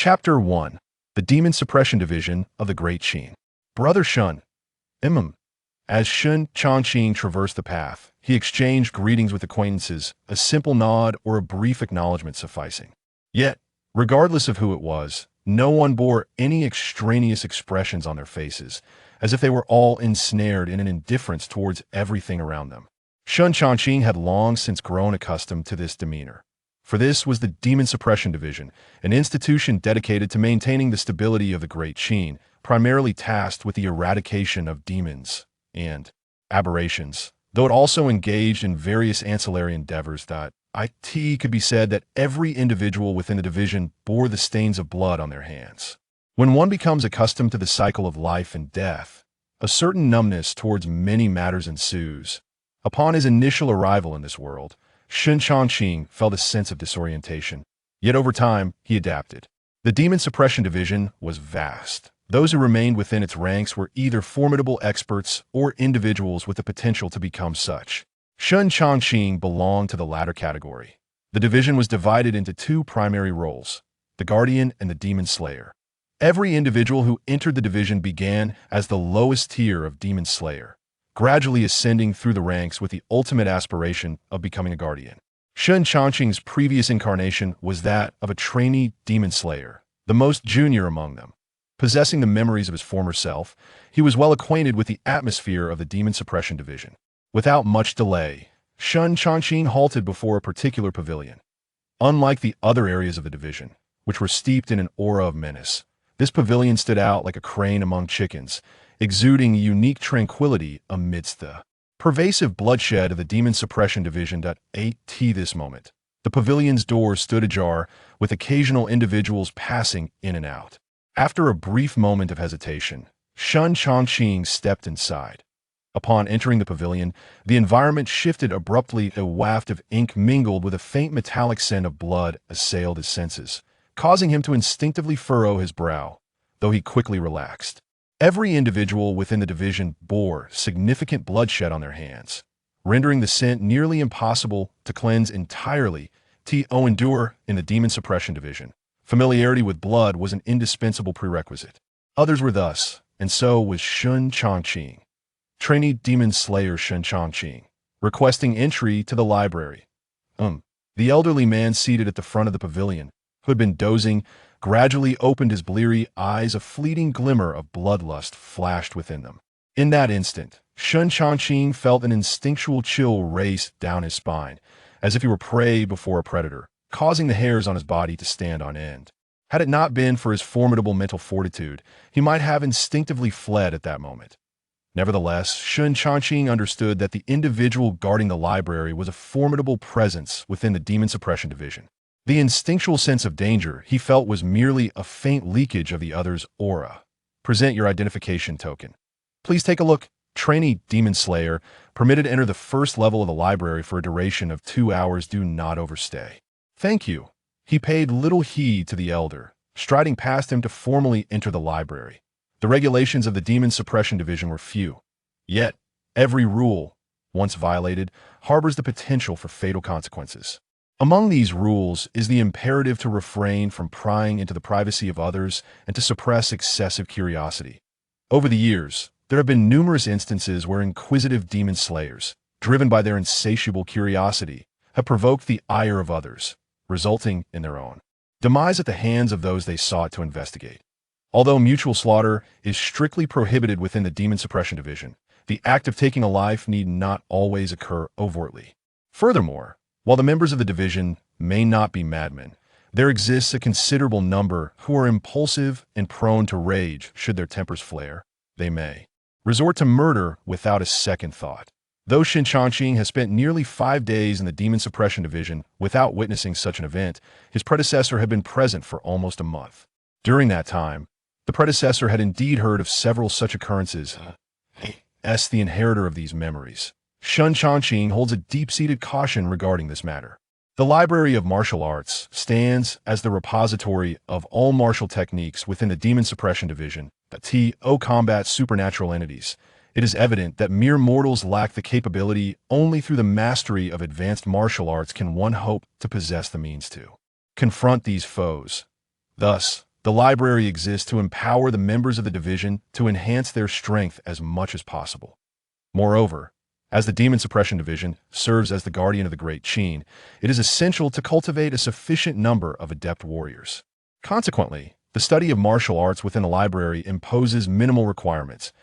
Chapter 1. The Demon-Suppression Division of the Great Shen. Brother Shen. As Shen Changqing traversed the path, he exchanged greetings with acquaintances, a simple nod or a brief acknowledgement sufficing. Yet, regardless of who it was, no one bore any extraneous expressions on their faces, as if they were all ensnared in an indifference towards everything around them. Shen Changqing had long since grown accustomed to this demeanor. For this was the Demon-Suppression Division, an institution dedicated to maintaining the stability of the Great Shen, primarily tasked with the eradication of demons and aberrations, though it also engaged in various ancillary endeavors that it could be said that every individual within the division bore the stains of blood on their hands. When one becomes accustomed to the cycle of life and death, a certain numbness towards many matters ensues. Upon his initial arrival in this world, Shen Changqing felt a sense of disorientation, yet over time he adapted. The Demon-Suppression Division was vast. Those who remained within its ranks were either formidable experts or individuals with the potential to become such. Shen Changqing belonged to the latter category. The division was divided into two primary roles, the Guardian and the Demon Slayer. Every individual who entered the division began as the lowest tier of Demon Slayer, gradually ascending through the ranks with the ultimate aspiration of becoming a Guardian. Shen Changqing's previous incarnation was that of a trainee Demon Slayer, the most junior among them. Possessing the memories of his former self, he was well acquainted with the atmosphere of the Demon-Suppression Division. Without much delay, Shen Changqing halted before a particular pavilion. Unlike the other areas of the division, which were steeped in an aura of menace, this pavilion stood out like a crane among chickens, exuding unique tranquility amidst the pervasive bloodshed of the Demon-Suppression Division. This moment, the pavilion's doors stood ajar, with occasional individuals passing in and out. After a brief moment of hesitation, Shen Changqing stepped inside. Upon entering the pavilion, the environment shifted abruptly. A waft of ink mingled with a faint metallic scent of blood assailed his senses, causing him to instinctively furrow his brow, though he quickly relaxed. Every individual within the division bore significant bloodshed on their hands, rendering the scent nearly impossible to cleanse entirely. In the Demon-Suppression Division, familiarity with blood was an indispensable prerequisite. Others were thus, and so was Shen Changqing. Trainee Demon Slayer Shen Changqing, requesting entry to the library. The elderly man seated at the front of the pavilion, who had been dozing, gradually opened his bleary eyes. A fleeting glimmer of bloodlust flashed within them. In that instant, Shen Changqing felt an instinctual chill race down his spine, as if he were prey before a predator, causing the hairs on his body to stand on end. Had it not been for his formidable mental fortitude, he might have instinctively fled at that moment. Nevertheless, Shen Changqing understood that the individual guarding the library was a formidable presence within the Demon-Suppression Division. The instinctual sense of danger he felt was merely a faint leakage of the other's aura. Present your identification token. Please take a look. Trainee Demon Slayer, permitted to enter the first level of the library for a duration of 2 hours. Do not overstay. Thank you. He paid little heed to the elder, striding past him to formally enter the library. The regulations of the Demon-Suppression Division were few. Yet, every rule, once violated, harbors the potential for fatal consequences. Among these rules is the imperative to refrain from prying into the privacy of others and to suppress excessive curiosity. Over the years, there have been numerous instances where inquisitive demon slayers, driven by their insatiable curiosity, have provoked the ire of others, resulting in their own demise at the hands of those they sought to investigate. Although mutual slaughter is strictly prohibited within the Demon-Suppression Division, the act of taking a life need not always occur overtly. Furthermore, while the members of the division may not be madmen, there exists a considerable number who are impulsive and prone to rage. Should their tempers flare, they may resort to murder without a second thought. Though Shen Changqing has spent nearly 5 days in the Demon-Suppression Division without witnessing such an event, his predecessor had been present for almost a month. During that time, the predecessor had indeed heard of several such occurrences. The inheritor of these memories, Shen Changqing holds a deep-seated caution regarding this matter. The Library of Martial Arts stands as the repository of all martial techniques within the Demon-Suppression Division that combat supernatural entities. It is evident that mere mortals lack the capability. Only through the mastery of advanced martial arts can one hope to possess the means to confront these foes. Thus, The library exists to empower the members of the division to enhance their strength as much as possible. Moreover, as the Demon-Suppression Division serves as the guardian of the Great Qin, it is essential to cultivate a sufficient number of adept warriors. Consequently, the study of martial arts within the library imposes minimal requirements.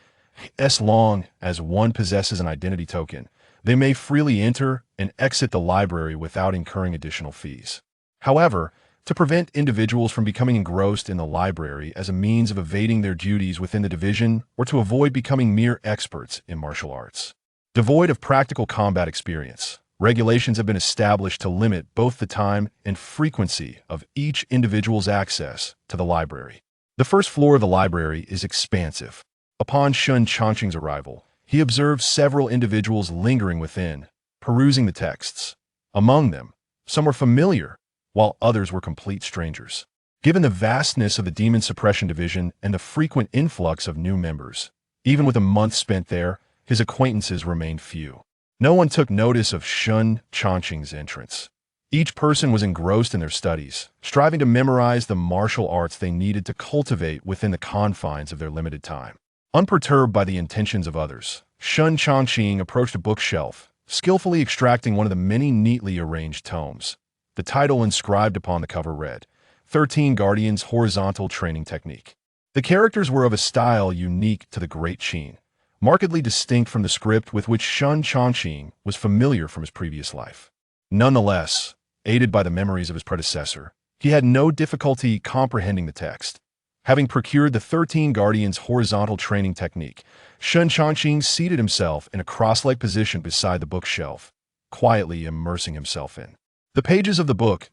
As long as one possesses an identity token, they may freely enter and exit the library without incurring additional fees. However, to prevent individuals from becoming engrossed in the library as a means of evading their duties within the division or to avoid becoming mere experts in martial arts, devoid of practical combat experience, regulations have been established to limit both the time and frequency of each individual's access to the library. The first floor of the library is expansive. Upon Shen Changqing's arrival, he observed several individuals lingering within, perusing the texts. Among them, some were familiar, while others were complete strangers. Given the vastness of the Demon-Suppression Division and the frequent influx of new members, even with a month spent there, his acquaintances remained few. No one took notice of Shen Changqing's entrance. Each person was engrossed in their studies, striving to memorize the martial arts they needed to cultivate within the confines of their limited time. Unperturbed by the intentions of others, Shen Changqing approached a bookshelf, skillfully extracting one of the many neatly arranged tomes. The title inscribed upon the cover read, 13 Guardians Horizontal Training Technique. The characters were of a style unique to the Great Qin, markedly distinct from the script with which Shen Changqing was familiar from his previous life. Nonetheless, aided by the memories of his predecessor, he had no difficulty comprehending the text. Having procured the 13 Guardians Horizontal Training Technique, Shen Changqing seated himself in a cross-legged position beside the bookshelf, quietly immersing himself in. The pages of the book,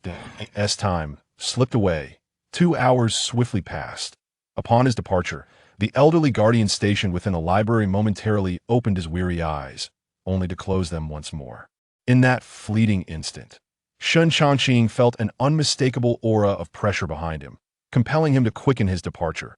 as time slipped away, 2 hours swiftly passed. Upon his departure, the elderly guardian stationed within the library momentarily opened his weary eyes, only to close them once more. In that fleeting instant, Shen Changqing felt an unmistakable aura of pressure behind him, compelling him to quicken his departure.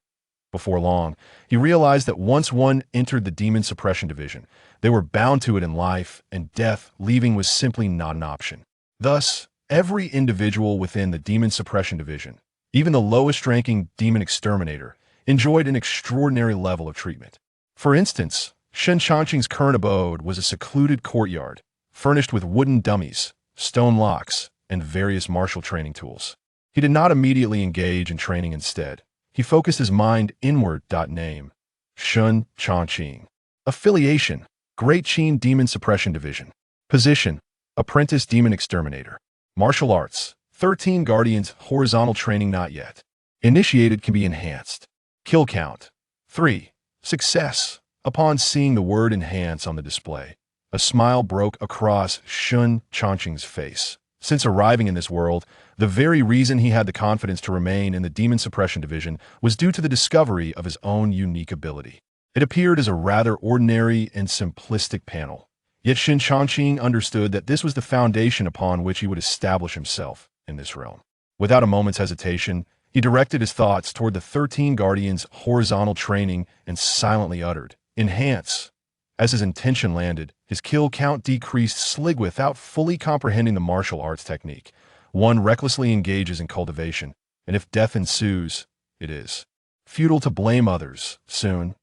Before long, he realized that once one entered the Demon-Suppression Division, they were bound to it in life, and death, leaving was simply not an option. Thus, every individual within the Demon-Suppression Division, even the lowest-ranking Demon Exterminator, enjoyed an extraordinary level of treatment. For instance, Shen Changqing's current abode was a secluded courtyard, furnished with wooden dummies, stone locks, and various martial training tools. He did not immediately engage in training instead. He focused his mind inward. Name: Shen Changqing. Affiliation: Great Qin Demon-Suppression Division. Position: Apprentice Demon Exterminator. Martial Arts: 13 Guardians Horizontal Training Not Yet. Initiated can be enhanced. Kill count: 3. Success. Upon seeing the word enhance on the display, a smile broke across Shen Changqing's face. Since arriving in this world, the very reason he had the confidence to remain in the Demon-Suppression Division was due to the discovery of his own unique ability. It appeared as a rather ordinary and simplistic panel, yet Shen Changqing understood that this was the foundation upon which he would establish himself in this realm. Without a moment's hesitation, he directed his thoughts toward the 13 Guardians' horizontal training and silently uttered, "Enhance." As his intention landed, his kill count decreased slightly without fully comprehending the martial arts technique. One recklessly engages in cultivation, and if death ensues, it is futile to blame others. Soon,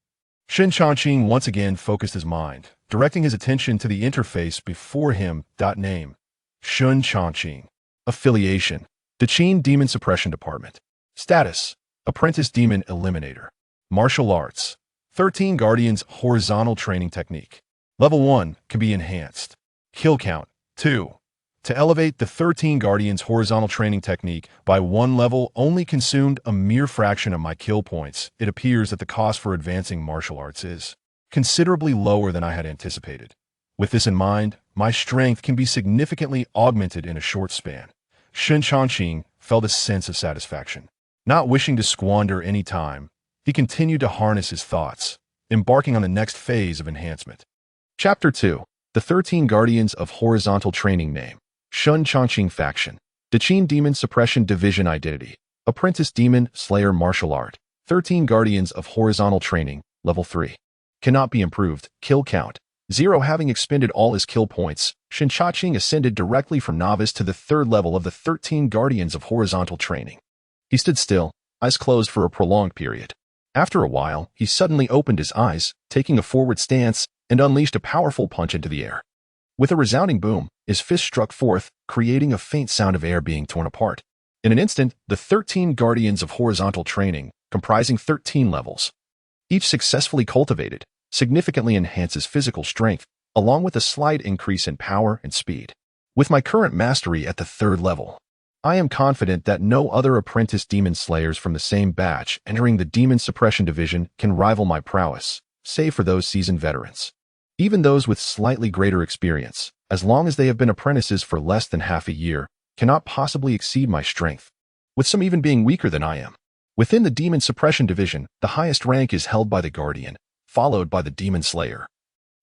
Shen Changqing once again focused his mind, directing his attention to the interface before him. Name: Shen Changqing. Affiliation: the Qin Demon-Suppression Department. Status: Apprentice Demon Eliminator. Martial Arts: 13 Guardians Horizontal Training Technique. Level 1 can be enhanced. Kill count: 2. To elevate the 13 Guardians Horizontal Training Technique by 1 level only consumed a mere fraction of my kill points. It appears that the cost for advancing martial arts is considerably lower than I had anticipated. With this in mind, my strength can be significantly augmented in a short span. Shen Changqing felt a sense of satisfaction. Not wishing to squander any time, he continued to harness his thoughts, embarking on the next phase of enhancement. Chapter 2. The 13 Guardians of Horizontal Training. Name: Shen Changqing Faction. The Qin Demon-Suppression Division. Identity: Apprentice Demon Slayer. Martial Art: 13 Guardians of Horizontal Training. Level 3. Cannot be improved. Kill count: 0. Having expended all his kill points, Shen Changqing ascended directly from novice to the 3rd level of the 13 Guardians of Horizontal Training. He stood still, eyes closed for a prolonged period. After a while, he suddenly opened his eyes, taking a forward stance, and unleashed a powerful punch into the air. With a resounding boom, his fist struck forth, creating a faint sound of air being torn apart. In an instant, the 13 Guardians of Horizontal Training, comprising 13 levels, each successfully cultivated, significantly enhances physical strength, along with a slight increase in power and speed. With my current mastery at the 3rd level, I am confident that no other apprentice demon slayers from the same batch entering the Demon-Suppression division can rival my prowess, save for those seasoned veterans. Even those with slightly greater experience, as long as they have been apprentices for less than half a year, cannot possibly exceed my strength, with some even being weaker than I am. Within the Demon-Suppression division, the highest rank is held by the Guardian, followed by the Demon Slayer,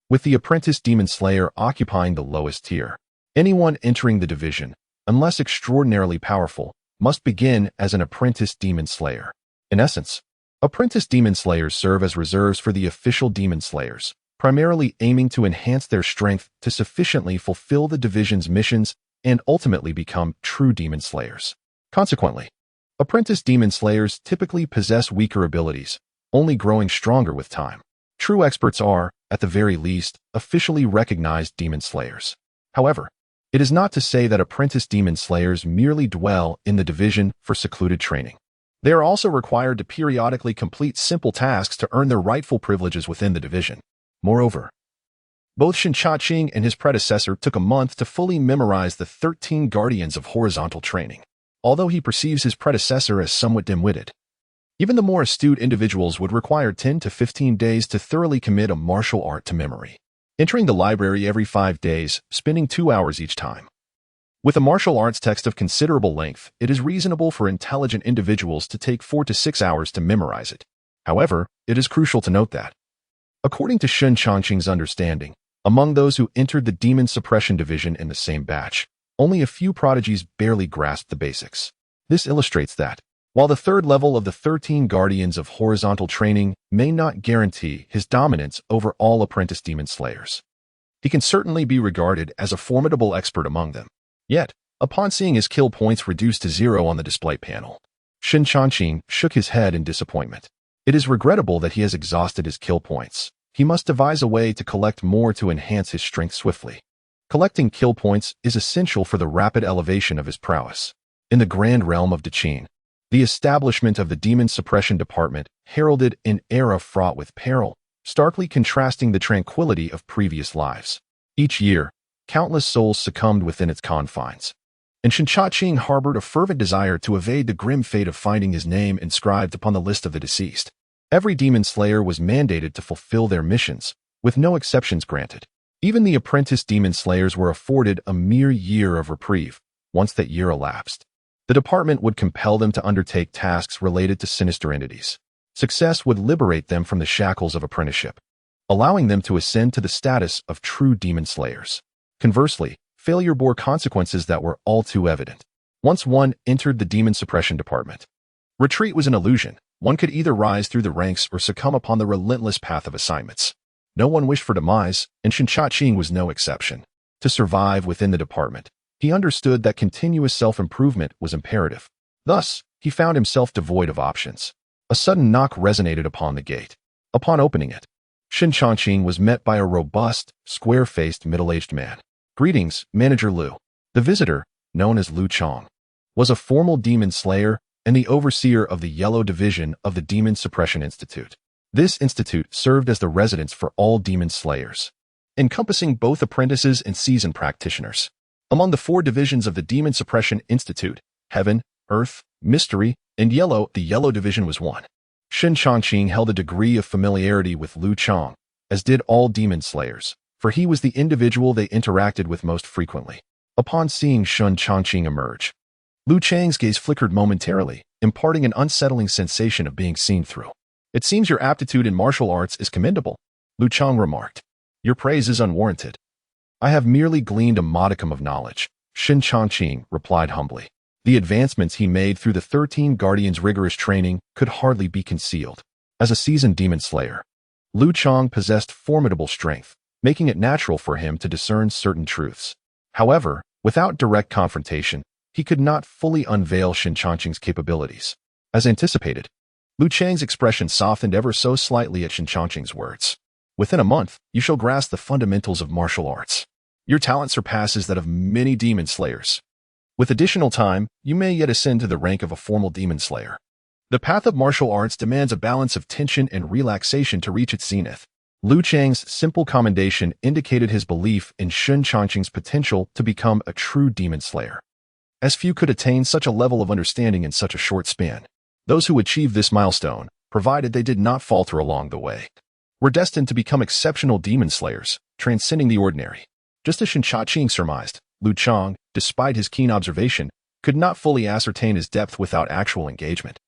with the apprentice Demon Slayer occupying the lowest tier. Anyone entering the division, unless extraordinarily powerful, must begin as an apprentice Demon Slayer. In essence, apprentice Demon Slayers serve as reserves for the official Demon Slayers, primarily aiming to enhance their strength to sufficiently fulfill the division's missions and ultimately become true Demon Slayers. Consequently, apprentice Demon Slayers typically possess weaker abilities, only growing stronger with time. True experts are, at the very least, officially recognized Demon Slayers. However, it is not to say that apprentice Demon Slayers merely dwell in the division for secluded training. They are also required to periodically complete simple tasks to earn their rightful privileges within the division. Moreover, both Shen Changqing and his predecessor took a month to fully memorize the 13 Guardians of Horizontal Training, although he perceives his predecessor as somewhat dim-witted. Even the more astute individuals would require 10 to 15 days to thoroughly commit a martial art to memory, entering the library every 5 days, spending 2 hours each time. With a martial arts text of considerable length, it is reasonable for intelligent individuals to take 4 to 6 hours to memorize it. However, it is crucial to note that, according to Shen Changqing's understanding, among those who entered the Demon-Suppression division in the same batch, only a few prodigies barely grasped the basics. This illustrates that, while the 3rd level of the 13 Guardians of Horizontal Training may not guarantee his dominance over all apprentice Demon Slayers, he can certainly be regarded as a formidable expert among them. Yet, upon seeing his kill points reduced to 0 on the display panel, Shen Changqing shook his head in disappointment. It is regrettable that he has exhausted his kill points. He must devise a way to collect more to enhance his strength swiftly. Collecting kill points is essential for the rapid elevation of his prowess. In the grand realm of Daqin, the establishment of the Demon-Suppression Department heralded an era fraught with peril, starkly contrasting the tranquility of previous lives. Each year, countless souls succumbed within its confines, and Shen Changqing harbored a fervent desire to evade the grim fate of finding his name inscribed upon the list of the deceased. Every Demon Slayer was mandated to fulfill their missions, with no exceptions granted. Even the apprentice Demon Slayers were afforded a mere year of reprieve. Once that year elapsed, the department would compel them to undertake tasks related to sinister entities. Success would liberate them from the shackles of apprenticeship, allowing them to ascend to the status of true Demon Slayers. Conversely, failure bore consequences that were all too evident. Once one entered the Demon-Suppression department, retreat was an illusion. One could either rise through the ranks or succumb upon the relentless path of assignments. No one wished for demise, and Shen Changqing was no exception. To survive within the department, he understood that continuous self-improvement was imperative. Thus, he found himself devoid of options. A sudden knock resonated upon the gate. Upon opening it, Shen Changqing was met by a robust, square-faced, middle-aged man. "Greetings, Manager Liu." The visitor, known as Liu Chong, was a formal demon slayer and the overseer of the Yellow Division of the Demon-Suppression Institute. This institute served as the residence for all demon slayers, encompassing both apprentices and seasoned practitioners. Among the 4 divisions of the Demon-Suppression Institute, Heaven, Earth, Mystery, and Yellow, the Yellow Division was one. Shen Changqing held a degree of familiarity with Liu Chong, as did all demon slayers, for he was the individual they interacted with most frequently. Upon seeing Shen Changqing emerge, Liu Chang's gaze flickered momentarily, imparting an unsettling sensation of being seen through. "It seems your aptitude in martial arts is commendable," Liu Chang remarked. "Your praise is unwarranted." "I have merely gleaned a modicum of knowledge," Shen Changqing replied humbly. The advancements he made through the 13 Guardians' rigorous training could hardly be concealed. As a seasoned demon slayer, Liu Chang possessed formidable strength, making it natural for him to discern certain truths. However, without direct confrontation, he could not fully unveil Shen Changqing's capabilities. As anticipated, Lu Chang's expression softened ever so slightly at Shen Changqing's words. Within a month, you shall grasp the fundamentals of martial arts. Your talent surpasses that of many demon slayers. With additional time, you may yet ascend to the rank of a formal demon slayer. The path of martial arts demands a balance of tension and relaxation to reach its zenith. Lu Chang's simple commendation indicated his belief in Shen Changqing's potential to become a true demon slayer. As few could attain such a level of understanding in such a short span. Those who achieve this milestone, provided they did not falter along the way, were destined to become exceptional demon slayers, transcending the ordinary. Just as Shen Changqing surmised, Lu Chang, despite his keen observation, could not fully ascertain his depth without actual engagement.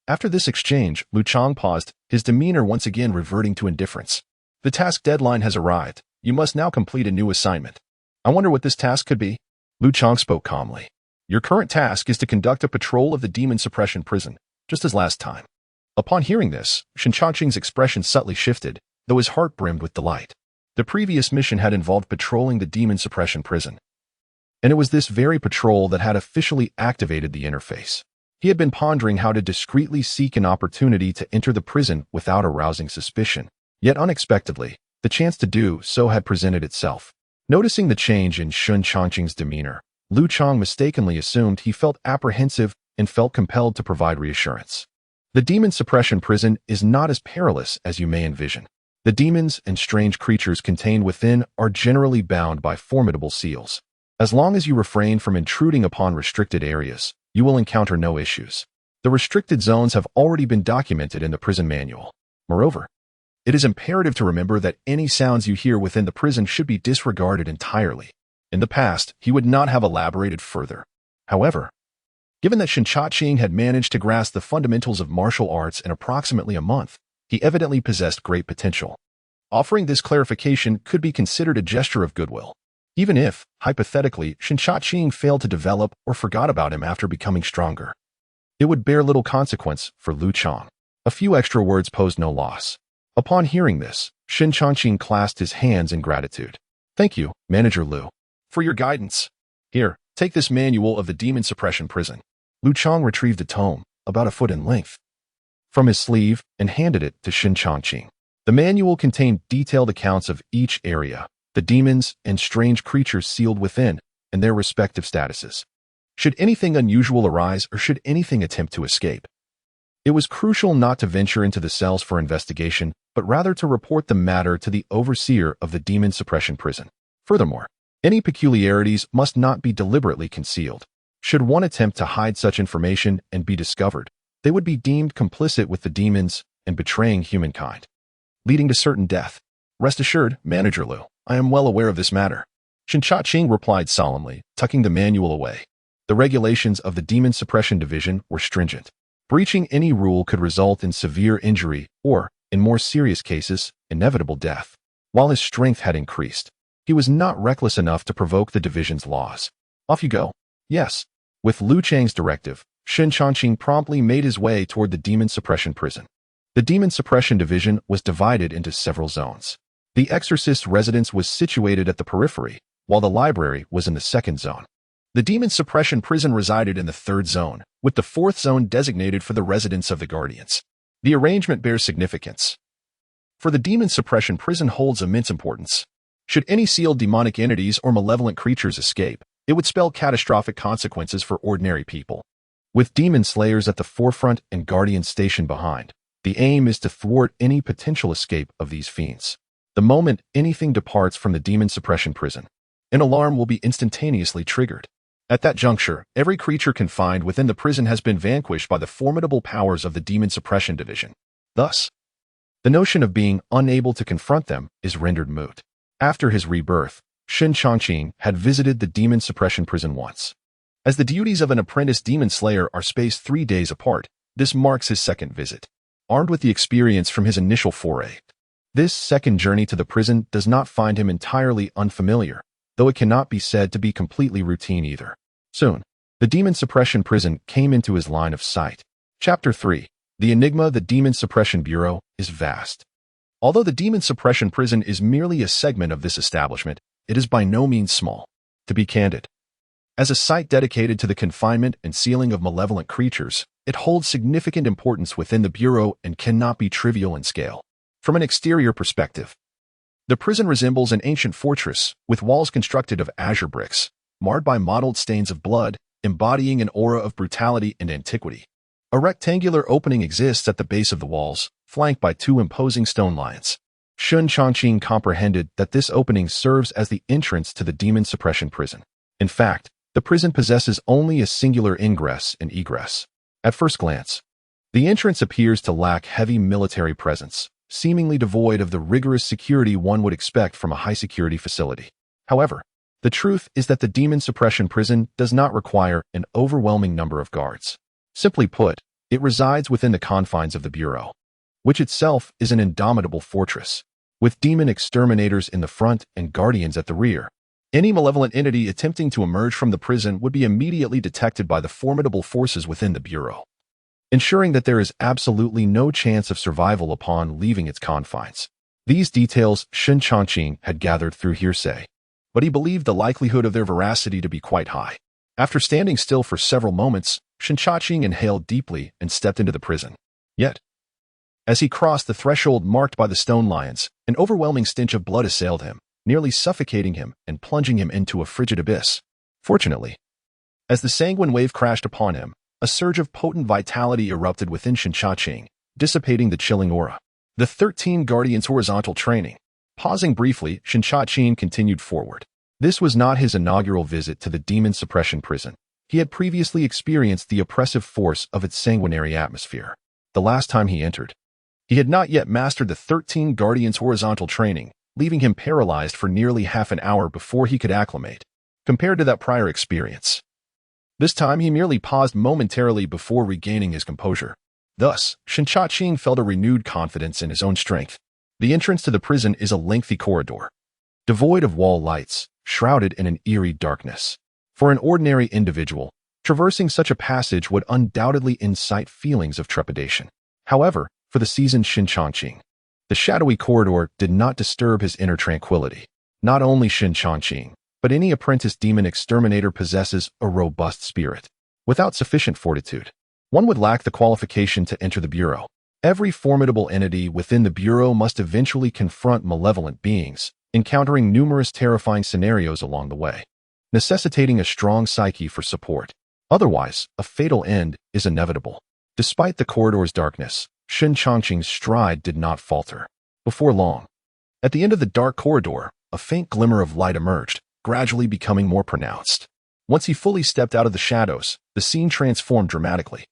After this exchange, Lu Chang paused, his demeanor once again reverting to indifference. The task deadline has arrived. You must now complete a new assignment. I wonder what this task could be. Lu Chang spoke calmly. Your current task is to conduct a patrol of the Demon-Suppression prison, just as last time. Upon hearing this, Shen Changqing's expression subtly shifted, though his heart brimmed with delight. The previous mission had involved patrolling the Demon-Suppression prison. And it was this very patrol that had officially activated the interface. He had been pondering how to discreetly seek an opportunity to enter the prison without arousing suspicion. Yet unexpectedly, the chance to do so had presented itself. Noticing the change in Shen Changqing's demeanor, Lu Chang mistakenly assumed he felt apprehensive and felt compelled to provide reassurance. The Demon-Suppression prison is not as perilous as you may envision. The demons and strange creatures contained within are generally bound by formidable seals. As long as you refrain from intruding upon restricted areas, you will encounter no issues. The restricted zones have already been documented in the prison manual. Moreover, it is imperative to remember that any sounds you hear within the prison should be disregarded entirely. In the past, he would not have elaborated further. However, given that Shen Changqing had managed to grasp the fundamentals of martial arts in approximately a month, he evidently possessed great potential. Offering this clarification could be considered a gesture of goodwill. Even if, hypothetically, Shen Changqing failed to develop or forgot about him after becoming stronger, it would bear little consequence for Lu Chang. A few extra words posed no loss. Upon hearing this, Shen Changqing clasped his hands in gratitude. Thank you, Manager Lu, for your guidance. Here, take this manual of the Demon-Suppression prison. Lu Chang retrieved a tome, about a foot in length, from his sleeve and handed it to Shen Changqing. The manual contained detailed accounts of each area, the demons and strange creatures sealed within, and their respective statuses. Should anything unusual arise or should anything attempt to escape, it was crucial not to venture into the cells for investigation, but rather to report the matter to the overseer of the Demon-Suppression prison. Furthermore, any peculiarities must not be deliberately concealed. Should one attempt to hide such information and be discovered, they would be deemed complicit with the demons and betraying humankind, leading to certain death. Rest assured, Manager Lu, I am well aware of this matter. Shen Changqing replied solemnly, tucking the manual away. The regulations of the Demon-Suppression division were stringent. Breaching any rule could result in severe injury or, in more serious cases, inevitable death. While his strength had increased, he was not reckless enough to provoke the division's laws. Off you go. Yes. With Lu Chang's directive, Shen Changqing promptly made his way toward the Demon-Suppression prison. The Demon-Suppression division was divided into several zones. The exorcist's residence was situated at the periphery, while the library was in the second zone. The Demon-Suppression prison resided in the third zone, with the fourth zone designated for the residence of the Guardians. The arrangement bears significance, for the Demon-Suppression prison holds immense importance. Should any sealed demonic entities or malevolent creatures escape, it would spell catastrophic consequences for ordinary people. With demon slayers at the forefront and guardians stationed behind, the aim is to thwart any potential escape of these fiends. The moment anything departs from the Demon-Suppression prison, an alarm will be instantaneously triggered. At that juncture, every creature confined within the prison has been vanquished by the formidable powers of the Demon-Suppression division. Thus, the notion of being unable to confront them is rendered moot. After his rebirth, Shen Changqing had visited the Demon-Suppression prison once. As the duties of an apprentice demon slayer are spaced 3 days apart, this marks his second visit. Armed with the experience from his initial foray, this second journey to the prison does not find him entirely unfamiliar, though it cannot be said to be completely routine either. Soon, the Demon-Suppression prison came into his line of sight. Chapter 3. The enigma of the Demon-Suppression Bureau is vast. Although the Demon-Suppression prison is merely a segment of this establishment, it is by no means small. To be candid, as a site dedicated to the confinement and sealing of malevolent creatures, it holds significant importance within the Bureau and cannot be trivial in scale. From an exterior perspective, the prison resembles an ancient fortress with walls constructed of azure bricks, marred by mottled stains of blood, embodying an aura of brutality and antiquity. A rectangular opening exists at the base of the walls, flanked by two imposing stone lions. Shen Changqing comprehended that this opening serves as the entrance to the Demon-Suppression prison. In fact, the prison possesses only a singular ingress and egress. At first glance, the entrance appears to lack heavy military presence, seemingly devoid of the rigorous security one would expect from a high-security facility. However, the truth is that the Demon-Suppression prison does not require an overwhelming number of guards. Simply put, it resides within the confines of the Bureau, which itself is an indomitable fortress, with demon exterminators in the front and guardians at the rear. Any malevolent entity attempting to emerge from the prison would be immediately detected by the formidable forces within the Bureau, ensuring that there is absolutely no chance of survival upon leaving its confines. These details Shen Changqing had gathered through hearsay, but he believed the likelihood of their veracity to be quite high. After standing still for several moments, Shen Changqing inhaled deeply and stepped into the prison. Yet, as he crossed the threshold marked by the stone lions, an overwhelming stench of blood assailed him, nearly suffocating him and plunging him into a frigid abyss. Fortunately, as the sanguine wave crashed upon him, a surge of potent vitality erupted within Shen Changqing, dissipating the chilling aura. The 13 Guardians' horizontal training. Pausing briefly, Shen Changqing continued forward. This was not his inaugural visit to the Demon-Suppression prison. He had previously experienced the oppressive force of its sanguinary atmosphere. The last time he entered, he had not yet mastered the 13 Guardians' horizontal training, leaving him paralyzed for nearly half an hour before he could acclimate. Compared to that prior experience, this time he merely paused momentarily before regaining his composure. Thus, Shen Changqing felt a renewed confidence in his own strength. The entrance to the prison is a lengthy corridor, devoid of wall lights, shrouded in an eerie darkness. For an ordinary individual, traversing such a passage would undoubtedly incite feelings of trepidation. However, for the seasoned Shen Changqing, the shadowy corridor did not disturb his inner tranquility. Not only Shen Changqing, but any apprentice demon exterminator possesses a robust spirit. Without sufficient fortitude, one would lack the qualification to enter the Bureau. Every formidable entity within the Bureau must eventually confront malevolent beings, encountering numerous terrifying scenarios along the way, necessitating a strong psyche for support. Otherwise, a fatal end is inevitable. Despite the corridor's darkness, Shen Changqing's stride did not falter. Before long, at the end of the dark corridor, a faint glimmer of light emerged, gradually becoming more pronounced. Once he fully stepped out of the shadows, the scene transformed dramatically.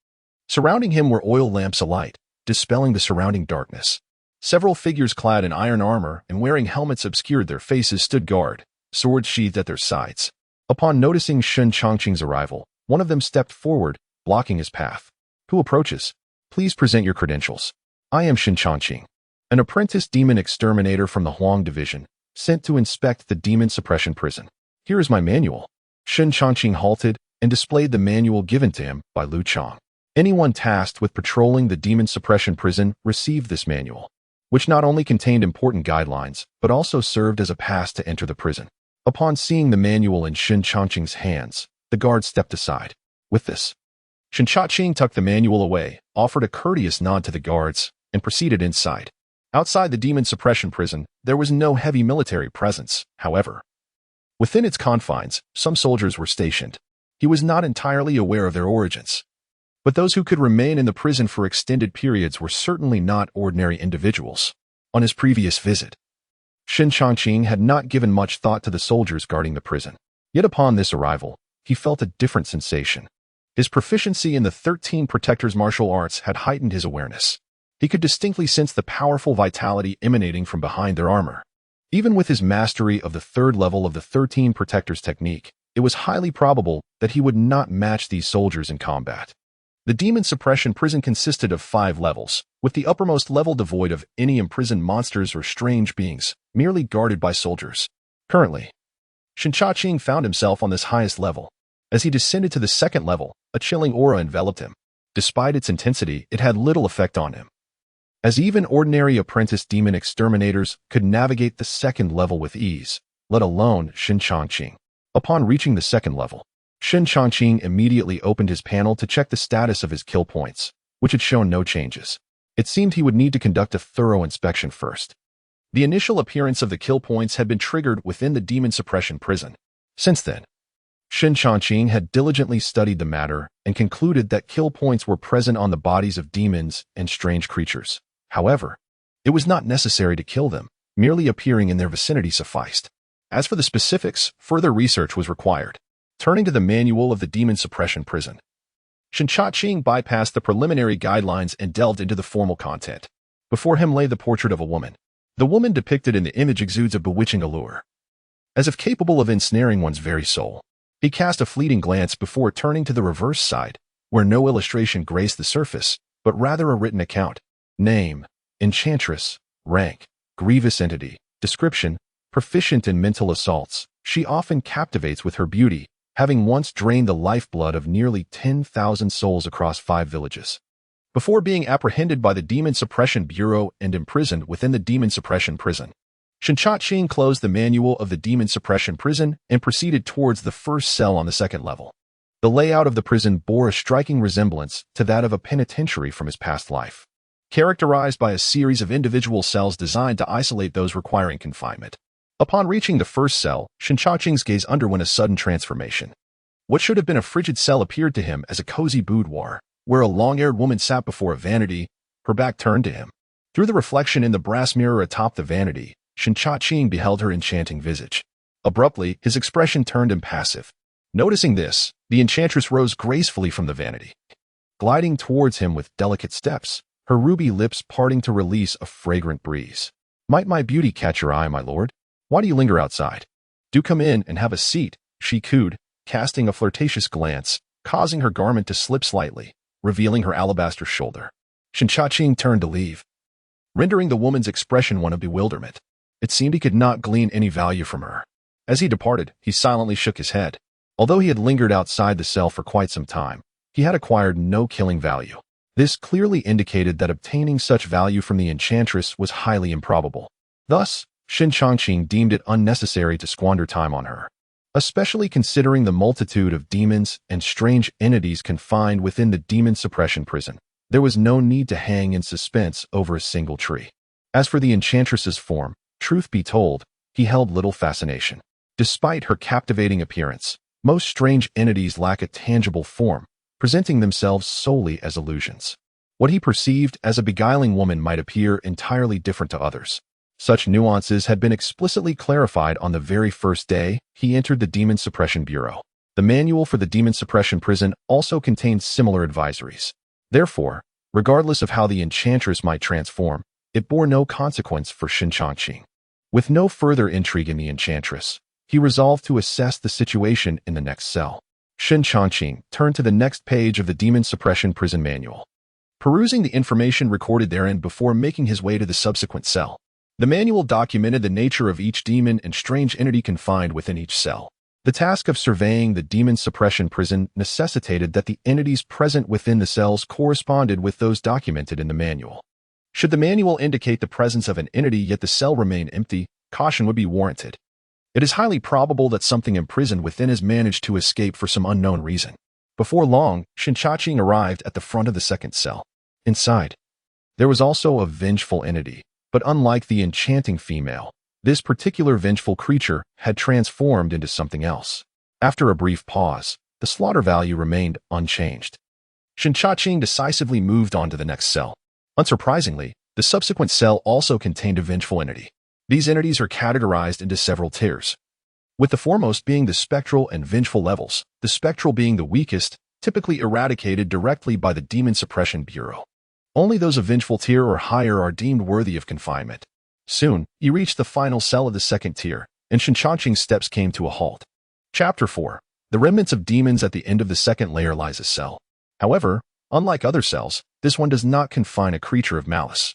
Surrounding him were oil lamps alight, dispelling the surrounding darkness. Several figures clad in iron armor and wearing helmets obscured their faces stood guard, swords sheathed at their sides. Upon noticing Shen Changqing's arrival, one of them stepped forward, blocking his path. Who approaches? Please present your credentials. I am Shen Changqing, an apprentice demon exterminator from the Huang Division, sent to inspect the Demon-Suppression prison. Here is my manual. Shen Changqing halted and displayed the manual given to him by Lu Chang. Anyone tasked with patrolling the Demon-Suppression prison received this manual, which not only contained important guidelines, but also served as a pass to enter the prison. Upon seeing the manual in Shen Changqing's hands, the guard stepped aside. With this, Shen Changqing tucked the manual away, offered a courteous nod to the guards, and proceeded inside. Outside the Demon-Suppression prison, there was no heavy military presence, however. Within its confines, some soldiers were stationed. He was not entirely aware of their origins, but those who could remain in the prison for extended periods were certainly not ordinary individuals. On his previous visit, Shen Changqing had not given much thought to the soldiers guarding the prison. Yet upon this arrival, he felt a different sensation. His proficiency in the 13 Protectors' martial arts had heightened his awareness. He could distinctly sense the powerful vitality emanating from behind their armor. Even with his mastery of the 3rd level of the 13 Protectors technique, it was highly probable that he would not match these soldiers in combat. The Demon-Suppression prison consisted of 5 levels, with the uppermost level devoid of any imprisoned monsters or strange beings, merely guarded by soldiers. Currently, Shen Changqing found himself on this highest level. As he descended to the 2nd level, a chilling aura enveloped him. Despite its intensity, it had little effect on him, as even ordinary apprentice demon exterminators could navigate the 2nd level with ease, let alone Shen Changqing. Upon reaching the 2nd level, Shen Changqing immediately opened his panel to check the status of his kill points, which had shown no changes. It seemed he would need to conduct a thorough inspection first. The initial appearance of the kill points had been triggered within the Demon-Suppression prison. Since then, Shen Changqing had diligently studied the matter and concluded that kill points were present on the bodies of demons and strange creatures. However, it was not necessary to kill them, merely appearing in their vicinity sufficed. As for the specifics, further research was required. Turning to the manual of the Demon-Suppression prison, Shen Changqing bypassed the preliminary guidelines and delved into the formal content. Before him lay the portrait of a woman. The woman depicted in the image exudes a bewitching allure, as if capable of ensnaring one's very soul. He cast a fleeting glance before turning to the reverse side, where no illustration graced the surface, but rather a written account. Name: Enchantress. Rank: grievous entity. Description: proficient in mental assaults. She often captivates with her beauty, having once drained the lifeblood of nearly 10,000 souls across 5 villages. Before being apprehended by the Demon-Suppression Bureau and imprisoned within the Demon-Suppression prison, Shen Changqing closed the manual of the Demon-Suppression prison and proceeded towards the first cell on the second level. The layout of the prison bore a striking resemblance to that of a penitentiary from his past life, characterized by a series of individual cells designed to isolate those requiring confinement. Upon reaching the first cell, Shen Changqing's gaze underwent a sudden transformation. What should have been a frigid cell appeared to him as a cozy boudoir, where a long-haired woman sat before a vanity, her back turned to him. Through the reflection in the brass mirror atop the vanity, Shen Changqing beheld her enchanting visage. Abruptly, his expression turned impassive. Noticing this, the enchantress rose gracefully from the vanity, gliding towards him with delicate steps, her ruby lips parting to release a fragrant breeze. "Might my beauty catch your eye, my lord? Why do you linger outside? Do come in and have a seat," she cooed, casting a flirtatious glance, causing her garment to slip slightly, revealing her alabaster shoulder. Shen Changqing turned to leave, rendering the woman's expression one of bewilderment. It seemed he could not glean any value from her. As he departed, he silently shook his head. Although he had lingered outside the cell for quite some time, he had acquired no killing value. This clearly indicated that obtaining such value from the enchantress was highly improbable. Thus, Shen Changqing deemed it unnecessary to squander time on her, especially considering the multitude of demons and strange entities confined within the Demon-Suppression prison. There was no need to hang in suspense over a single tree. As for the enchantress's form, truth be told, he held little fascination. Despite her captivating appearance, most strange entities lack a tangible form, presenting themselves solely as illusions. What he perceived as a beguiling woman might appear entirely different to others. Such nuances had been explicitly clarified on the very first day he entered the Demon-Suppression Bureau. The manual for the Demon-Suppression prison also contained similar advisories. Therefore, regardless of how the enchantress might transform, it bore no consequence for Shen Changqing. With no further intrigue in the enchantress, he resolved to assess the situation in the next cell. Shen Changqing turned to the next page of the Demon-Suppression prison manual, perusing the information recorded therein before making his way to the subsequent cell. The manual documented the nature of each demon and strange entity confined within each cell. The task of surveying the Demon-Suppression prison necessitated that the entities present within the cells corresponded with those documented in the manual. Should the manual indicate the presence of an entity yet the cell remain empty, caution would be warranted. It is highly probable that something imprisoned within has managed to escape for some unknown reason. Before long, Shen Changqing arrived at the front of the second cell. Inside, there was also a vengeful entity, but unlike the enchanting female, this particular vengeful creature had transformed into something else. After a brief pause, the slaughter value remained unchanged. Shen Changqing decisively moved on to the next cell. Unsurprisingly, the subsequent cell also contained a vengeful entity. These entities are categorized into several tiers, with the foremost being the spectral and vengeful levels, the spectral being the weakest, typically eradicated directly by the Demon-Suppression Bureau. Only those of vengeful tier or higher are deemed worthy of confinement. Soon, he reached the final cell of the second tier, and Shen Changqing's steps came to a halt. Chapter 4. The remnants of demons at the end of the second layer lies a cell. However, unlike other cells, this one does not confine a creature of malice,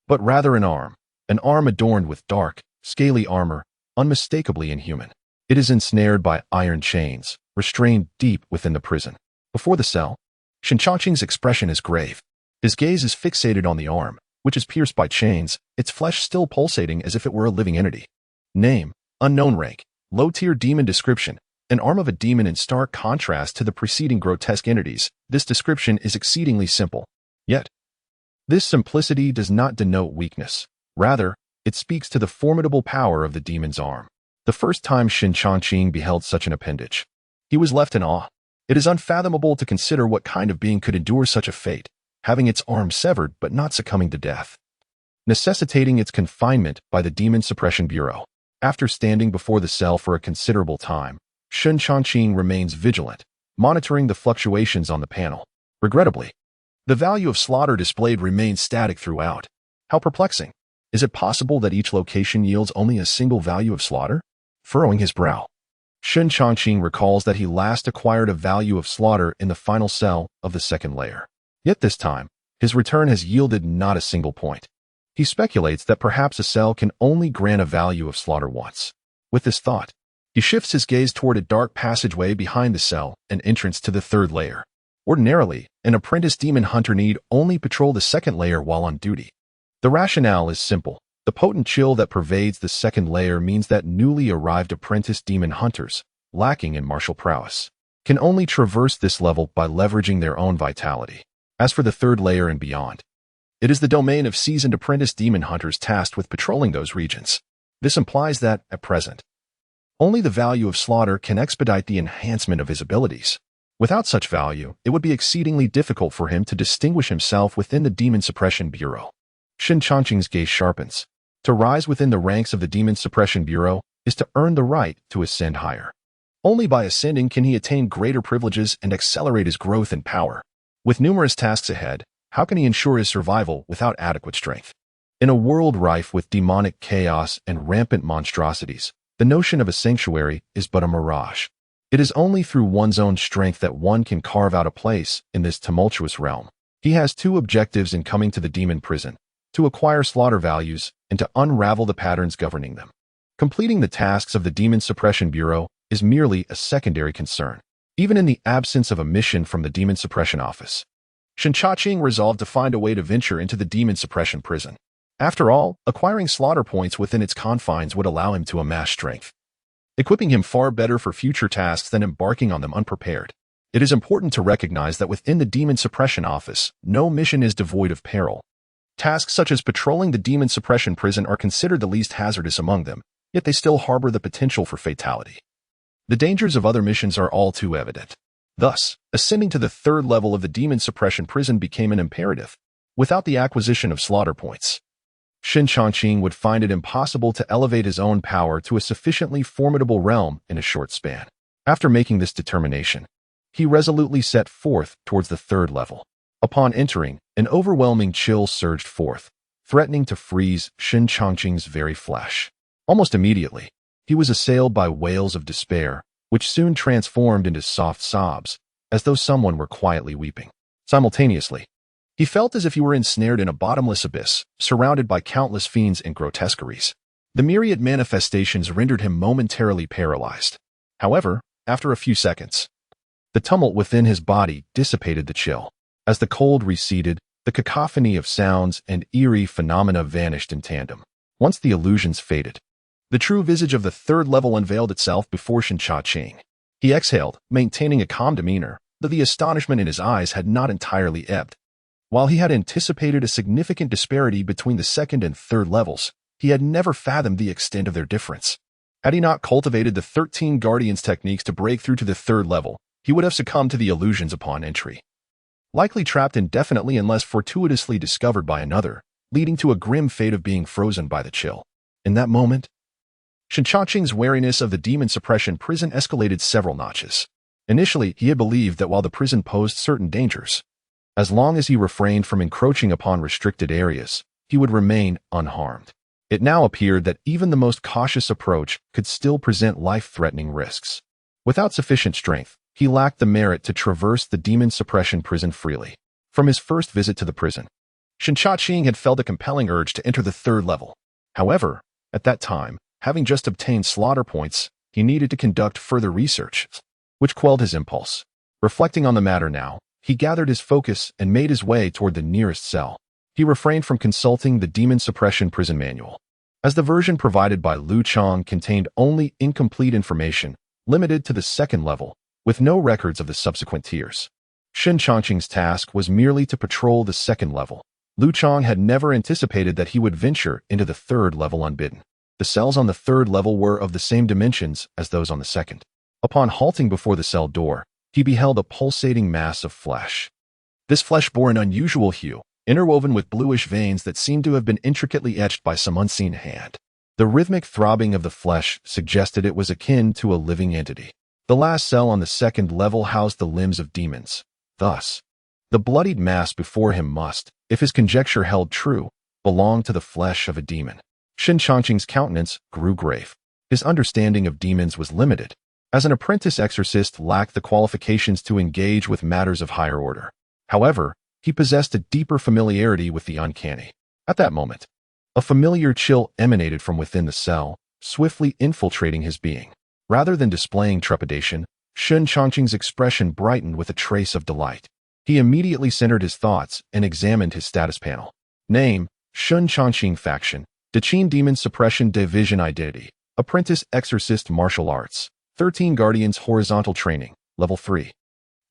but rather an arm adorned with dark, scaly armor, unmistakably inhuman. It is ensnared by iron chains, restrained deep within the prison. Before the cell, Shen Changqing's expression is grave. His gaze is fixated on the arm, which is pierced by chains, its flesh still pulsating as if it were a living entity. Name: unknown. Rank: low-tier demon. Description: an arm of a demon in stark contrast to the preceding grotesque entities. This description is exceedingly simple. Yet, this simplicity does not denote weakness. Rather, it speaks to the formidable power of the demon's arm. The first time Shen Changqing beheld such an appendage, he was left in awe. It is unfathomable to consider what kind of being could endure such a fate, having its arm severed but not succumbing to death, necessitating its confinement by the Demon-Suppression Bureau. After standing before the cell for a considerable time, Shen Changqing remains vigilant, monitoring the fluctuations on the panel. Regrettably, the value of slaughter displayed remains static throughout. How perplexing! Is it possible that each location yields only a single value of slaughter? Furrowing his brow, Shen Changqing recalls that he last acquired a value of slaughter in the final cell of the second layer. Yet this time, his return has yielded not a single point. He speculates that perhaps a cell can only grant a value of slaughter once. With this thought, he shifts his gaze toward a dark passageway behind the cell, an entrance to the third layer. Ordinarily, an apprentice demon hunter need only patrol the second layer while on duty. The rationale is simple. The potent chill that pervades the second layer means that newly arrived apprentice demon hunters, lacking in martial prowess, can only traverse this level by leveraging their own vitality. As for the third layer and beyond, it is the domain of seasoned apprentice demon hunters tasked with patrolling those regions. This implies that, at present, only the value of slaughter can expedite the enhancement of his abilities. Without such value, it would be exceedingly difficult for him to distinguish himself within the Demon-Suppression Bureau. Shen Changqing's gaze sharpens. To rise within the ranks of the Demon-Suppression Bureau is to earn the right to ascend higher. Only by ascending can he attain greater privileges and accelerate his growth and power. With numerous tasks ahead, how can he ensure his survival without adequate strength? In a world rife with demonic chaos and rampant monstrosities, the notion of a sanctuary is but a mirage. It is only through one's own strength that one can carve out a place in this tumultuous realm. He has two objectives in coming to the demon prison: to acquire slaughter values and to unravel the patterns governing them. Completing the tasks of the Demon-Suppression Bureau is merely a secondary concern. Even in the absence of a mission from the Demon-Suppression Office, Shen Changqing resolved to find a way to venture into the Demon-Suppression prison. After all, acquiring slaughter points within its confines would allow him to amass strength, equipping him far better for future tasks than embarking on them unprepared. It is important to recognize that within the Demon-Suppression Office, no mission is devoid of peril. Tasks such as patrolling the Demon-Suppression prison are considered the least hazardous among them, yet they still harbor the potential for fatality. The dangers of other missions are all too evident. Thus, ascending to the third level of the Demon-Suppression prison became an imperative. Without the acquisition of slaughter points, Shen Changqing would find it impossible to elevate his own power to a sufficiently formidable realm in a short span. After making this determination, he resolutely set forth towards the third level. Upon entering, an overwhelming chill surged forth, threatening to freeze Shen Changqing's very flesh. Almost immediately, he was assailed by wails of despair, which soon transformed into soft sobs, as though someone were quietly weeping. Simultaneously, he felt as if he were ensnared in a bottomless abyss, surrounded by countless fiends and grotesqueries. The myriad manifestations rendered him momentarily paralyzed. However, after a few seconds, the tumult within his body dissipated the chill. As the cold receded, the cacophony of sounds and eerie phenomena vanished in tandem. Once the illusions faded, the true visage of the third level unveiled itself before Shen Changqing. He exhaled, maintaining a calm demeanor, though the astonishment in his eyes had not entirely ebbed. While he had anticipated a significant disparity between the second and third levels, he had never fathomed the extent of their difference. Had he not cultivated the 13 Guardians techniques to break through to the third level, he would have succumbed to the illusions upon entry, likely trapped indefinitely unless fortuitously discovered by another, leading to a grim fate of being frozen by the chill. In that moment, Shen Changqing's wariness of the Demon-Suppression prison escalated several notches. Initially, he had believed that while the prison posed certain dangers, as long as he refrained from encroaching upon restricted areas, he would remain unharmed. It now appeared that even the most cautious approach could still present life-threatening risks. Without sufficient strength, he lacked the merit to traverse the Demon-Suppression prison freely. From his first visit to the prison, Shen Changqing had felt a compelling urge to enter the third level. However, at that time, having just obtained slaughter points, he needed to conduct further research, which quelled his impulse. Reflecting on the matter now, he gathered his focus and made his way toward the nearest cell. He refrained from consulting the Demon-Suppression prison manual, as the version provided by Lu Chang contained only incomplete information limited to the second level, with no records of the subsequent tiers. Shen Changqing's task was merely to patrol the second level. Lu Chang had never anticipated that he would venture into the third level unbidden. The cells on the third level were of the same dimensions as those on the second. Upon halting before the cell door, he beheld a pulsating mass of flesh. This flesh bore an unusual hue, interwoven with bluish veins that seemed to have been intricately etched by some unseen hand. The rhythmic throbbing of the flesh suggested it was akin to a living entity. The last cell on the second level housed the limbs of demons. Thus, the bloodied mass before him must, if his conjecture held true, belong to the flesh of a demon. Shen Changqing's countenance grew grave. His understanding of demons was limited, as an apprentice exorcist lacked the qualifications to engage with matters of higher order. However, he possessed a deeper familiarity with the uncanny. At that moment, a familiar chill emanated from within the cell, swiftly infiltrating his being. Rather than displaying trepidation, Shen Changqing's expression brightened with a trace of delight. He immediately centered his thoughts and examined his status panel. Name: Shen Changqing Faction, Daqin Demon-Suppression Division Identity, Apprentice Exorcist Martial Arts, 13 Guardians Horizontal Training, Level 3.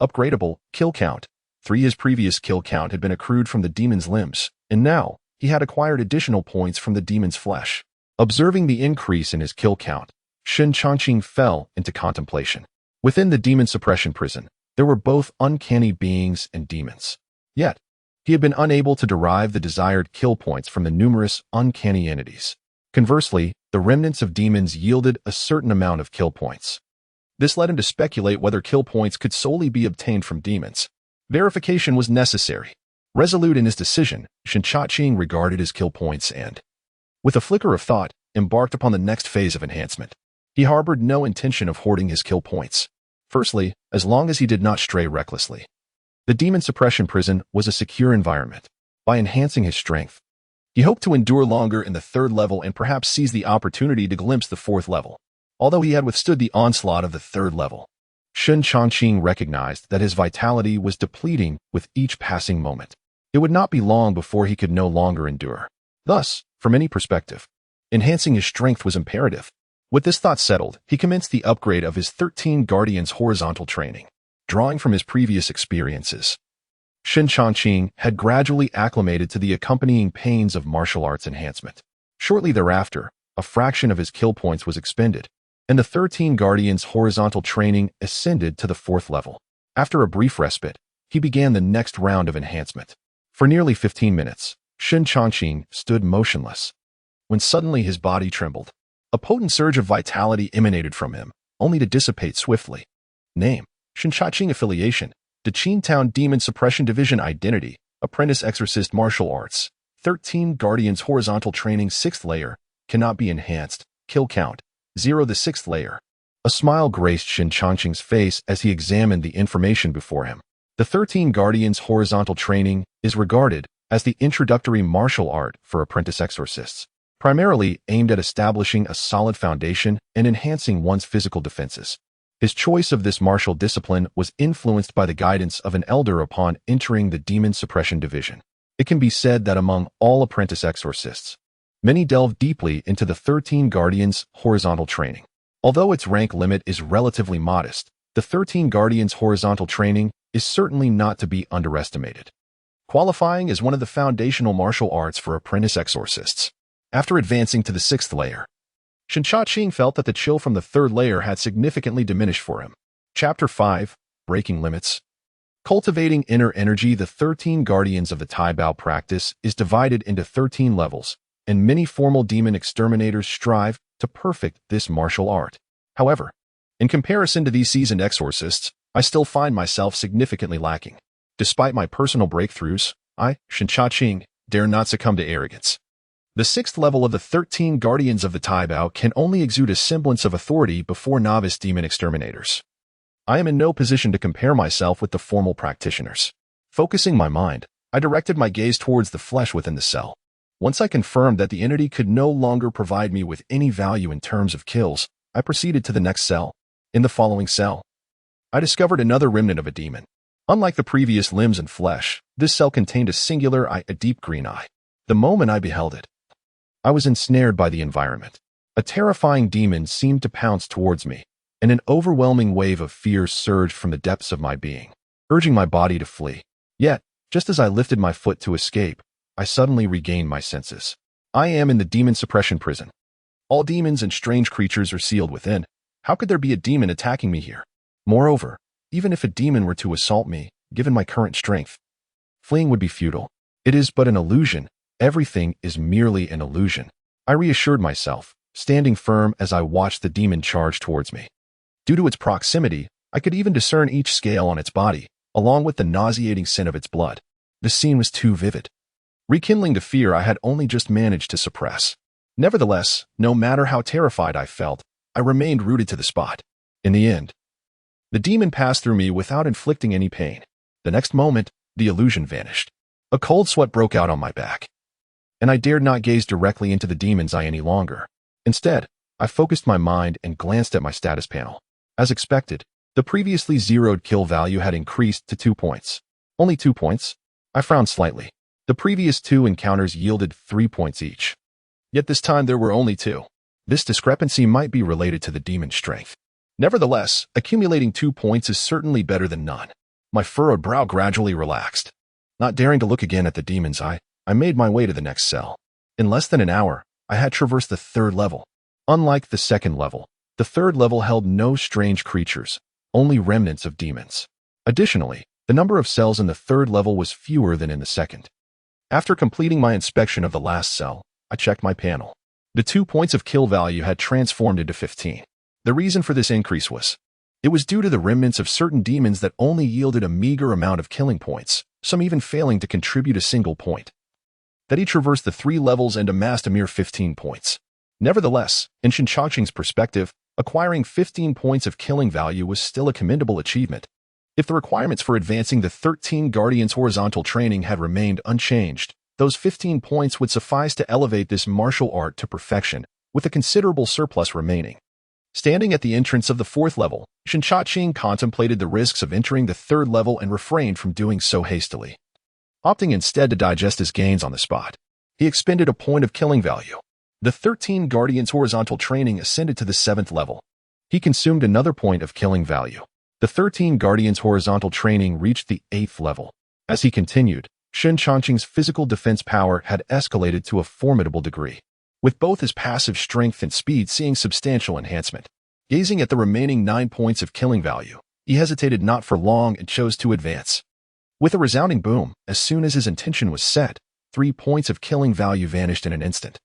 Upgradable, Kill Count. 3. His previous kill count had been accrued from the demon's limbs, and now he had acquired additional points from the demon's flesh. Observing the increase in his kill count, Shen Changqing fell into contemplation. Within the demon-suppression prison, there were both uncanny beings and demons. Yet, he had been unable to derive the desired kill points from the numerous uncanny entities. Conversely, the remnants of demons yielded a certain amount of kill points. This led him to speculate whether kill points could solely be obtained from demons. Verification was necessary. Resolute in his decision, Shen Changqing regarded his kill points and, with a flicker of thought, embarked upon the next phase of enhancement. He harbored no intention of hoarding his kill points. Firstly, as long as he did not stray recklessly. The demon-suppression prison was a secure environment. By enhancing his strength, he hoped to endure longer in the third level and perhaps seize the opportunity to glimpse the fourth level. Although he had withstood the onslaught of the third level, Shen Changqing recognized that his vitality was depleting with each passing moment. It would not be long before he could no longer endure. Thus, from any perspective, enhancing his strength was imperative. With this thought settled, he commenced the upgrade of his 13 Guardians Horizontal Training. Drawing from his previous experiences, Shen Changqing had gradually acclimated to the accompanying pains of martial arts enhancement. Shortly thereafter, a fraction of his kill points was expended, and the 13 Guardians Horizontal Training ascended to the fourth level. After a brief respite, he began the next round of enhancement. For nearly 15 minutes, Shen Changqing stood motionless, when suddenly his body trembled. A potent surge of vitality emanated from him, only to dissipate swiftly. Name: Shen Changqing. Affiliation: Daqin Town Demon-Suppression Division. Identity: Apprentice Exorcist Martial Arts. 13 Guardians Horizontal Training. 6th layer. Cannot be enhanced. Kill count: 0. The 6th layer. A smile graced Shen Changqing's face as he examined the information before him. The 13 Guardians Horizontal Training is regarded as the introductory martial art for apprentice exorcists, primarily aimed at establishing a solid foundation and enhancing one's physical defenses. His choice of this martial discipline was influenced by the guidance of an elder upon entering the Demon-Suppression Division. It can be said that among all apprentice exorcists, many delve deeply into the 13 Guardians Horizontal Training. Although its rank limit is relatively modest, the 13 Guardians Horizontal Training is certainly not to be underestimated. Qualifying as one of the foundational martial arts for apprentice exorcists. After advancing to the 6th layer, Shen Changqing felt that the chill from the 3rd layer had significantly diminished for him. Chapter 5: Breaking Limits. Cultivating Inner Energy. The 13 Guardians of the Tai Bao practice is divided into 13 levels, and many formal demon exterminators strive to perfect this martial art. However, in comparison to these seasoned exorcists, I still find myself significantly lacking. Despite my personal breakthroughs, I, Shen Changqing, dare not succumb to arrogance. The 6th level of the 13 Guardians of the Tai Bao can only exude a semblance of authority before novice demon exterminators. I am in no position to compare myself with the formal practitioners. Focusing my mind, I directed my gaze towards the flesh within the cell. Once I confirmed that the entity could no longer provide me with any value in terms of kills, I proceeded to the next cell. In the following cell, I discovered another remnant of a demon. Unlike the previous limbs and flesh, this cell contained a singular eye, a deep green eye. The moment I beheld it, I was ensnared by the environment. A terrifying demon seemed to pounce towards me, and an overwhelming wave of fear surged from the depths of my being, urging my body to flee. Yet, just as I lifted my foot to escape, I suddenly regained my senses. I am in the demon-suppression prison. All demons and strange creatures are sealed within. How could there be a demon attacking me here? Moreover, even if a demon were to assault me, given my current strength, fleeing would be futile. It is but an illusion. Everything is merely an illusion. I reassured myself, standing firm as I watched the demon charge towards me. Due to its proximity, I could even discern each scale on its body, along with the nauseating scent of its blood. The scene was too vivid, rekindling the fear I had only just managed to suppress. Nevertheless, no matter how terrified I felt, I remained rooted to the spot. In the end, the demon passed through me without inflicting any pain. The next moment, the illusion vanished. A cold sweat broke out on my back, and I dared not gaze directly into the demon's eye any longer. Instead, I focused my mind and glanced at my status panel. As expected, the previously zeroed kill value had increased to 2 points. Only 2 points? I frowned slightly. The previous 2 encounters yielded 3 points each. Yet this time there were only 2. This discrepancy might be related to the demon's strength. Nevertheless, accumulating 2 points is certainly better than none. My furrowed brow gradually relaxed. Not daring to look again at the demon's eye, I made my way to the next cell. In less than an hour, I had traversed the 3rd level. Unlike the 2nd level, the 3rd level held no strange creatures, only remnants of demons. Additionally, the number of cells in the 3rd level was fewer than in the 2nd. After completing my inspection of the last cell, I checked my panel. The 2 points of kill value had transformed into 15. The reason for this increase was, it was due to the remnants of certain demons that only yielded a meager amount of killing points, some even failing to contribute a single point. That he traversed the 3 levels and amassed a mere 15 points. Nevertheless, in Shen Changqing's perspective, acquiring 15 points of killing value was still a commendable achievement. If the requirements for advancing the 13 Guardians' horizontal training had remained unchanged, those 15 points would suffice to elevate this martial art to perfection, with a considerable surplus remaining. Standing at the entrance of the 4th level, Shen Changqing contemplated the risks of entering the 3rd level and refrained from doing so hastily. Opting instead to digest his gains on the spot, he expended a point of killing value. The 13 Guardians' horizontal training ascended to the 7th level. He consumed another point of killing value. The 13 Guardians' horizontal training reached the 8th level. As he continued, Shen Changqing's physical defense power had escalated to a formidable degree, with both his passive strength and speed seeing substantial enhancement. Gazing at the remaining 9 points of killing value, he hesitated not for long and chose to advance. With a resounding boom, as soon as his intention was set, 3 points of killing value vanished in an instant,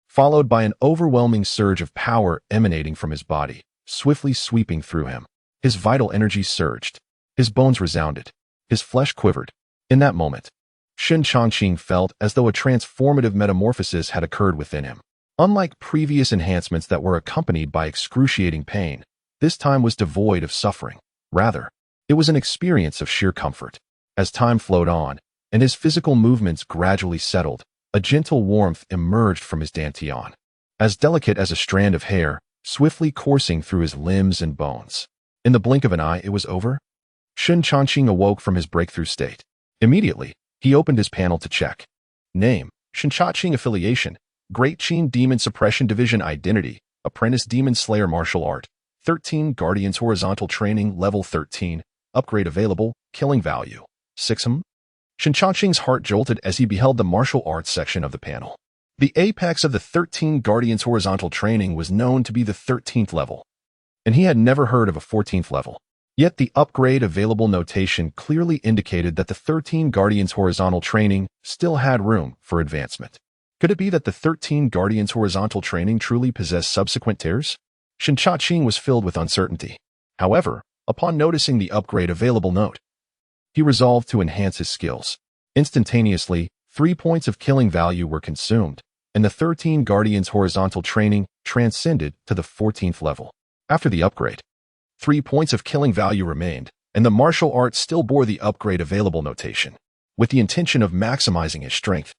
followed by an overwhelming surge of power emanating from his body, swiftly sweeping through him. His vital energy surged. His bones resounded. His flesh quivered. In that moment, Shen Changqing felt as though a transformative metamorphosis had occurred within him. Unlike previous enhancements that were accompanied by excruciating pain, this time was devoid of suffering. Rather, it was an experience of sheer comfort. As time flowed on, and his physical movements gradually settled, a gentle warmth emerged from his dantian, as delicate as a strand of hair, swiftly coursing through his limbs and bones. In the blink of an eye, it was over. Shen Changqing awoke from his breakthrough state. Immediately, he opened his panel to check. Name, Shen Changqing. Affiliation, Great Qin Demon-Suppression Division. Identity, Apprentice Demon Slayer. Martial Art, 13 Guardians Horizontal Training, Level 13. Upgrade available, Killing Value, 6. Shen Changqing's heart jolted as he beheld the martial arts section of the panel. The apex of the 13 Guardians Horizontal Training was known to be the 13th level, and he had never heard of a 14th level. Yet the upgrade available notation clearly indicated that the 13 Guardians Horizontal Training still had room for advancement. Could it be that the 13 Guardians Horizontal Training truly possessed subsequent tiers? Shen Changqing was filled with uncertainty. However, upon noticing the upgrade available note, he resolved to enhance his skills. Instantaneously, 3 points of killing value were consumed, and the 13 Guardians Horizontal Training transcended to the 14th level. After the upgrade, 3 points of killing value remained, and the martial art still bore the upgrade available notation. With the intention of maximizing his strength,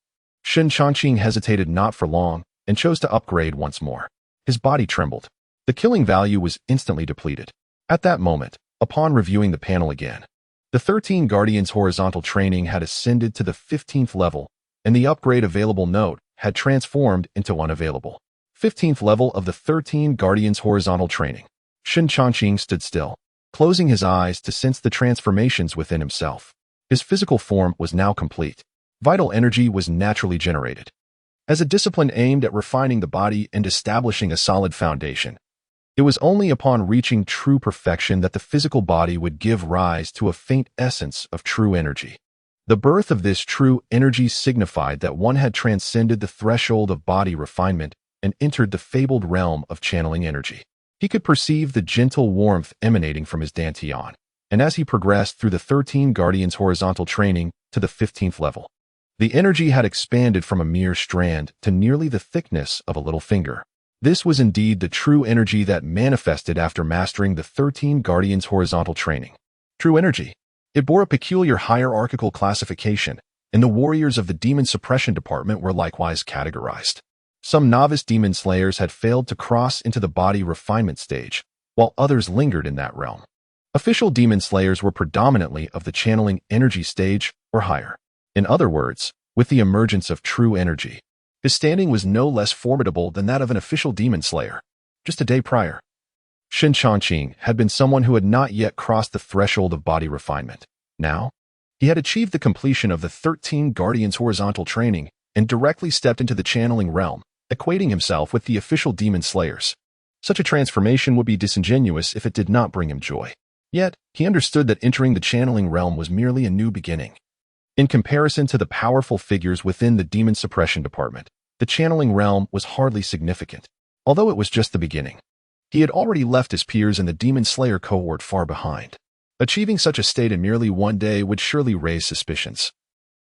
Shen Changqing hesitated not for long and chose to upgrade once more. His body trembled. The killing value was instantly depleted. At that moment, upon reviewing the panel again, the 13 Guardians Horizontal Training had ascended to the 15th level, and the upgrade available note had transformed into unavailable. 15th level of the 13 Guardians Horizontal Training. Shen Changqing stood still, closing his eyes to sense the transformations within himself. His physical form was now complete. Vital energy was naturally generated. As a discipline aimed at refining the body and establishing a solid foundation, it was only upon reaching true perfection that the physical body would give rise to a faint essence of true energy. The birth of this true energy signified that one had transcended the threshold of body refinement and entered the fabled realm of channeling energy. He could perceive the gentle warmth emanating from his dantian, and as he progressed through the 13 Guardians' horizontal training to the 15th level, the energy had expanded from a mere strand to nearly the thickness of a little finger. This was indeed the true energy that manifested after mastering the 13 Guardians' horizontal training. True energy. It bore a peculiar hierarchical classification, and the warriors of the Demon-Suppression department were likewise categorized. Some novice demon slayers had failed to cross into the body refinement stage, while others lingered in that realm. Official demon slayers were predominantly of the channeling energy stage or higher. In other words, with the emergence of true energy, his standing was no less formidable than that of an official demon slayer. Just a day prior, Shen Changqing had been someone who had not yet crossed the threshold of body refinement. Now, he had achieved the completion of the 13 Guardians' horizontal training and directly stepped into the channeling realm, equating himself with the official demon slayers. Such a transformation would be disingenuous if it did not bring him joy. Yet, he understood that entering the channeling realm was merely a new beginning. In comparison to the powerful figures within the Demon-Suppression department, the channeling realm was hardly significant, although it was just the beginning. He had already left his peers in the Demon Slayer cohort far behind. Achieving such a state in merely one day would surely raise suspicions.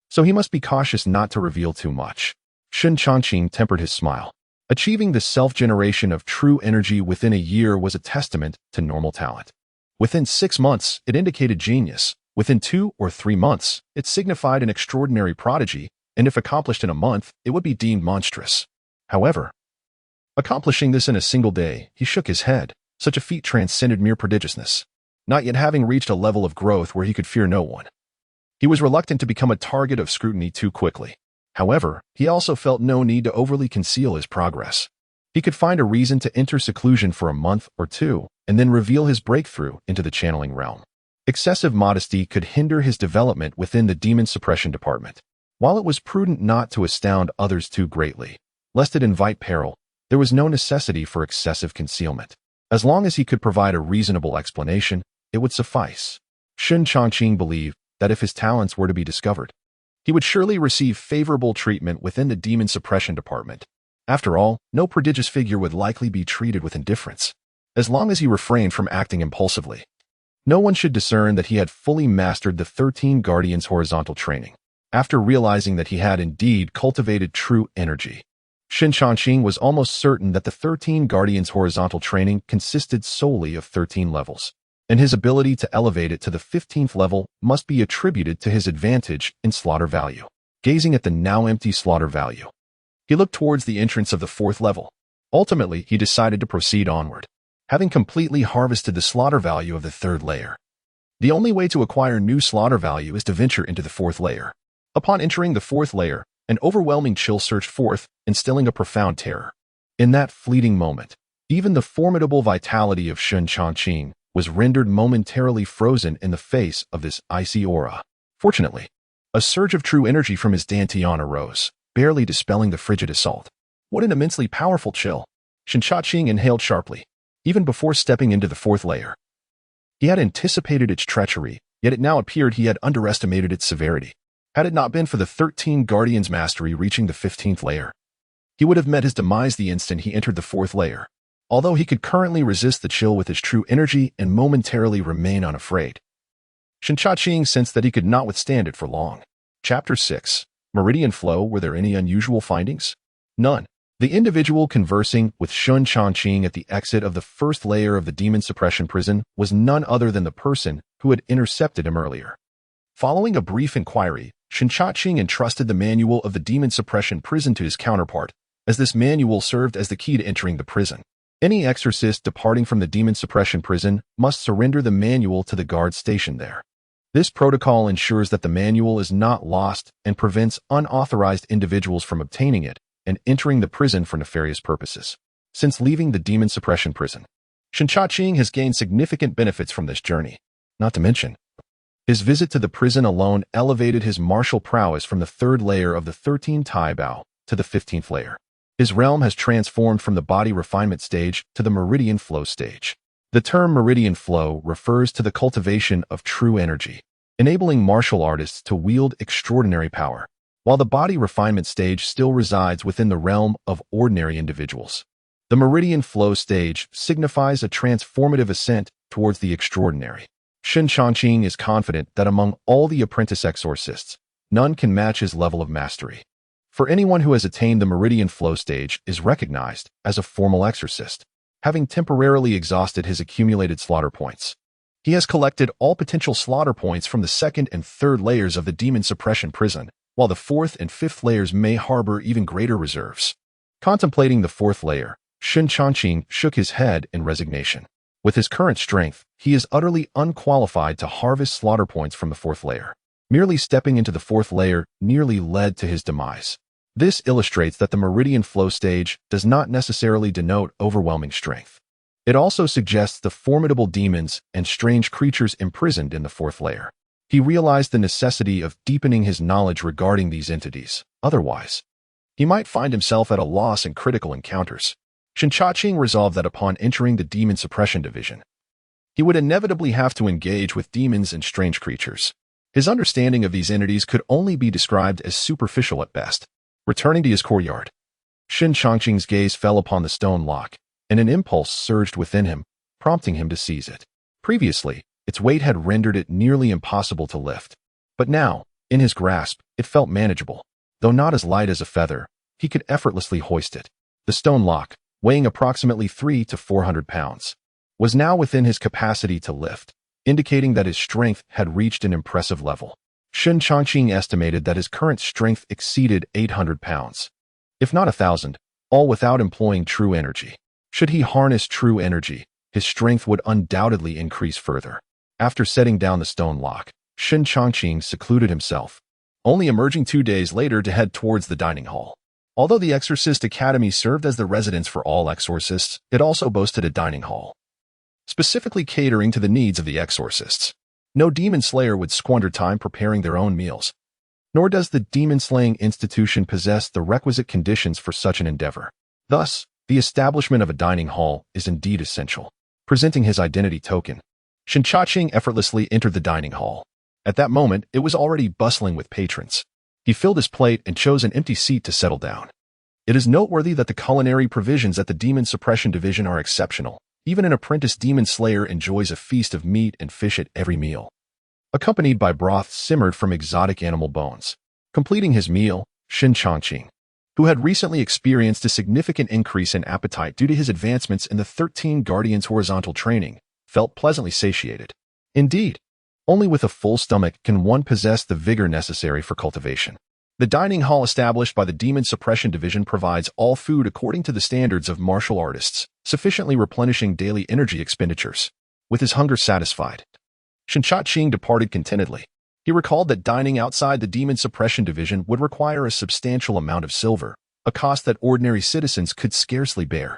So he must be cautious not to reveal too much. Shen Changqing tempered his smile. Achieving the self-generation of true energy within a year was a testament to normal talent. Within 6 months, it indicated genius. Within 2 or 3 months, it signified an extraordinary prodigy, and if accomplished in a month, it would be deemed monstrous. However, accomplishing this in a single day, he shook his head. Such a feat transcended mere prodigiousness, not yet having reached a level of growth where he could fear no one. He was reluctant to become a target of scrutiny too quickly. However, he also felt no need to overly conceal his progress. He could find a reason to enter seclusion for a month or two, and then reveal his breakthrough into the channeling realm. Excessive modesty could hinder his development within the Demon-Suppression department. While it was prudent not to astound others too greatly, lest it invite peril, there was no necessity for excessive concealment. As long as he could provide a reasonable explanation, it would suffice. Shen Changqing believed that if his talents were to be discovered, he would surely receive favorable treatment within the Demon-Suppression department. After all, no prodigious figure would likely be treated with indifference, as long as he refrained from acting impulsively. No one should discern that he had fully mastered the 13 Guardians' horizontal training. After realizing that he had indeed cultivated true energy, Shen Changqing was almost certain that the 13 Guardians' horizontal training consisted solely of 13 levels, and his ability to elevate it to the 15th level must be attributed to his advantage in slaughter value. Gazing at the now empty slaughter value, he looked towards the entrance of the 4th level. Ultimately, he decided to proceed onward, having completely harvested the slaughter value of the 3rd layer. The only way to acquire new slaughter value is to venture into the 4th layer. Upon entering the 4th layer, an overwhelming chill surged forth, instilling a profound terror. In that fleeting moment, even the formidable vitality of Shen Changqing was rendered momentarily frozen in the face of this icy aura. Fortunately, a surge of true energy from his dantian arose, barely dispelling the frigid assault. What an immensely powerful chill! Shen Changqing inhaled sharply, even before stepping into the 4th layer. He had anticipated its treachery, yet it now appeared he had underestimated its severity. Had it not been for the 13 Guardians' mastery reaching the 15th layer, he would have met his demise the instant he entered the 4th layer. Although he could currently resist the chill with his true energy and momentarily remain unafraid, Shen Changqing sensed that he could not withstand it for long. Chapter 6. Meridian Flow. Were there any unusual findings? None. The individual conversing with Shen Changqing at the exit of the 1st layer of the Demon-Suppression prison was none other than the person who had intercepted him earlier. Following a brief inquiry, Shen Changqing entrusted the manual of the Demon-Suppression prison to his counterpart, as this manual served as the key to entering the prison. Any exorcist departing from the Demon-Suppression prison must surrender the manual to the guard stationed there. This protocol ensures that the manual is not lost and prevents unauthorized individuals from obtaining it and entering the prison for nefarious purposes. Since leaving the Demon-Suppression prison, Shen Changqing has gained significant benefits from this journey. Not to mention, his visit to the prison alone elevated his martial prowess from the 3rd layer of the 13 Taibao to the 15th layer. His realm has transformed from the body refinement stage to the meridian flow stage. The term meridian flow refers to the cultivation of true energy, enabling martial artists to wield extraordinary power, while the body refinement stage still resides within the realm of ordinary individuals. The meridian flow stage signifies a transformative ascent towards the extraordinary. Shen Changqing is confident that among all the apprentice exorcists, none can match his level of mastery. For anyone who has attained the meridian flow stage is recognized as a formal exorcist, having temporarily exhausted his accumulated slaughter points. He has collected all potential slaughter points from the 2nd and 3rd layers of the Demon-Suppression prison, while the 4th and 5th layers may harbor even greater reserves. Contemplating the 4th layer, Shen Changqing shook his head in resignation. With his current strength, he is utterly unqualified to harvest slaughter points from the 4th layer. Merely stepping into the 4th layer nearly led to his demise. This illustrates that the meridian flow stage does not necessarily denote overwhelming strength. It also suggests the formidable demons and strange creatures imprisoned in the 4th layer. He realized the necessity of deepening his knowledge regarding these entities. Otherwise, he might find himself at a loss in critical encounters. Shen Changqing resolved that upon entering the Demon-Suppression division, he would inevitably have to engage with demons and strange creatures. His understanding of these entities could only be described as superficial at best. Returning to his courtyard, Shen Changqing's gaze fell upon the stone lock, and an impulse surged within him, prompting him to seize it. Previously, its weight had rendered it nearly impossible to lift. But now, in his grasp, it felt manageable. Though not as light as a feather, he could effortlessly hoist it. The stone lock, weighing approximately 300 to 400 pounds, was now within his capacity to lift, indicating that his strength had reached an impressive level. Shen Changqing estimated that his current strength exceeded 800 pounds, if not 1,000, all without employing true energy. Should he harness true energy, his strength would undoubtedly increase further. After setting down the stone lock, Shen Changqing secluded himself, only emerging 2 days later to head towards the dining hall. Although the Exorcist Academy served as the residence for all exorcists, it also boasted a dining hall, specifically catering to the needs of the exorcists. No demon slayer would squander time preparing their own meals, nor does the demon-slaying institution possess the requisite conditions for such an endeavor. Thus, the establishment of a dining hall is indeed essential. Presenting his identity token, Shen Changqing effortlessly entered the dining hall. At that moment, it was already bustling with patrons. He filled his plate and chose an empty seat to settle down. It is noteworthy that the culinary provisions at the Demon-Suppression division are exceptional. Even an apprentice demon slayer enjoys a feast of meat and fish at every meal, accompanied by broth simmered from exotic animal bones. Completing his meal, Shen Changqing, who had recently experienced a significant increase in appetite due to his advancements in the 13 Guardians horizontal training, felt pleasantly satiated. Indeed, only with a full stomach can one possess the vigor necessary for cultivation. The dining hall established by the Demon-Suppression division provides all food according to the standards of martial artists, sufficiently replenishing daily energy expenditures. With his hunger satisfied, Shen Changqing departed contentedly. He recalled that dining outside the Demon-Suppression division would require a substantial amount of silver, a cost that ordinary citizens could scarcely bear.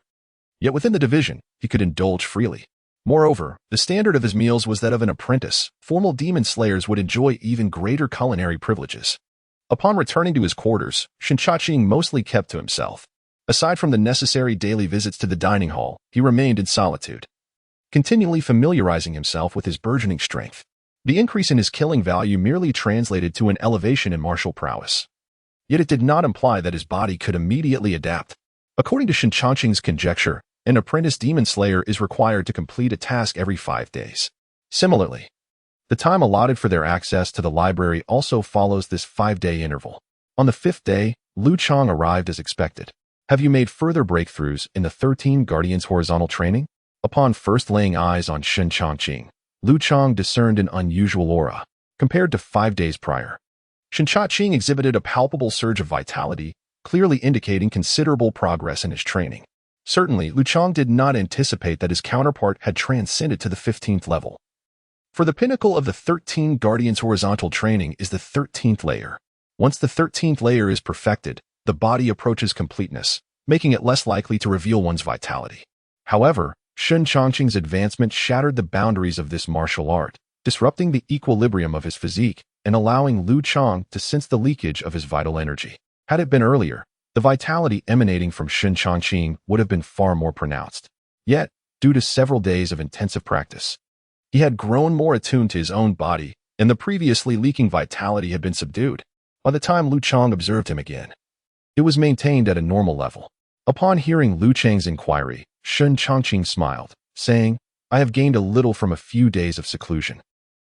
Yet within the division, he could indulge freely. Moreover, the standard of his meals was that of an apprentice. Formal demon slayers would enjoy even greater culinary privileges. Upon returning to his quarters, Shen Changqing mostly kept to himself. Aside from the necessary daily visits to the dining hall, he remained in solitude, continually familiarizing himself with his burgeoning strength. The increase in his killing value merely translated to an elevation in martial prowess. Yet it did not imply that his body could immediately adapt. According to Shen Changqing's conjecture, an apprentice demon slayer is required to complete a task every 5 days. Similarly, the time allotted for their access to the library also follows this 5-day interval. On the 5th day, Lu Chang arrived as expected. Have you made further breakthroughs in the 13 Guardians horizontal training? Upon first laying eyes on Shen Changqing, Lu Chang discerned an unusual aura. Compared to 5 days prior, Shen Changqing exhibited a palpable surge of vitality, clearly indicating considerable progress in his training. Certainly, Lu Chang did not anticipate that his counterpart had transcended to the 15th level. For the pinnacle of the 13 Guardians horizontal training is the 13th layer. Once the 13th layer is perfected, the body approaches completeness, making it less likely to reveal one's vitality. However, Shen Changqing's advancement shattered the boundaries of this martial art, disrupting the equilibrium of his physique and allowing Lu Chang to sense the leakage of his vital energy. Had it been earlier, the vitality emanating from Shen Changqing would have been far more pronounced. Yet, due to several days of intensive practice, he had grown more attuned to his own body, and the previously leaking vitality had been subdued. By the time Lu Chang observed him again, it was maintained at a normal level. Upon hearing Lu Chang's inquiry, Shen Changqing smiled, saying, "I have gained a little from a few days of seclusion.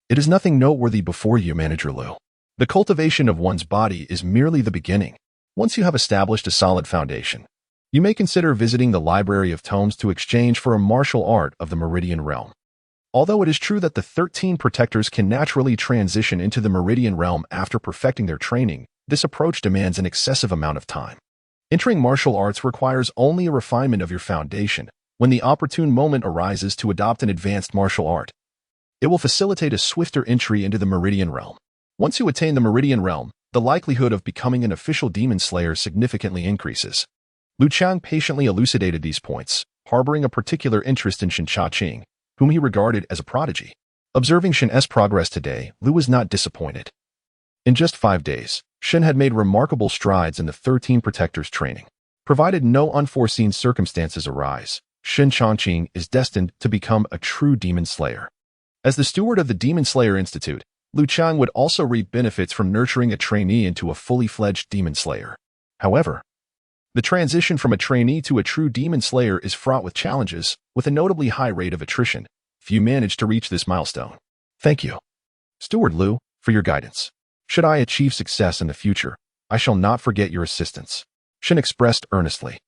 It is nothing noteworthy before you, Manager Lu. The cultivation of one's body is merely the beginning. Once you have established a solid foundation, you may consider visiting the Library of Tomes to exchange for a martial art of the Meridian Realm." Although it is true that the 13 protectors can naturally transition into the Meridian Realm after perfecting their training, this approach demands an excessive amount of time. Entering martial arts requires only a refinement of your foundation. When the opportune moment arises to adopt an advanced martial art, it will facilitate a swifter entry into the Meridian Realm. Once you attain the Meridian Realm, the likelihood of becoming an official demon slayer significantly increases. Lu Chang patiently elucidated these points, harboring a particular interest in Shen Changqing, whom he regarded as a prodigy. Observing Shen's progress today, Lu was not disappointed. In just 5 days, Shen had made remarkable strides in the 13 protectors' training. Provided no unforeseen circumstances arise, Shen Changqing is destined to become a true demon slayer. As the steward of the Demon Slayer Institute, Lu Chang would also reap benefits from nurturing a trainee into a fully fledged demon slayer. However, the transition from a trainee to a true demon slayer is fraught with challenges, with a notably high rate of attrition. Few manage to reach this milestone. Thank you, Steward Lu, for your guidance. Should I achieve success in the future, I shall not forget your assistance. Shen expressed earnestly.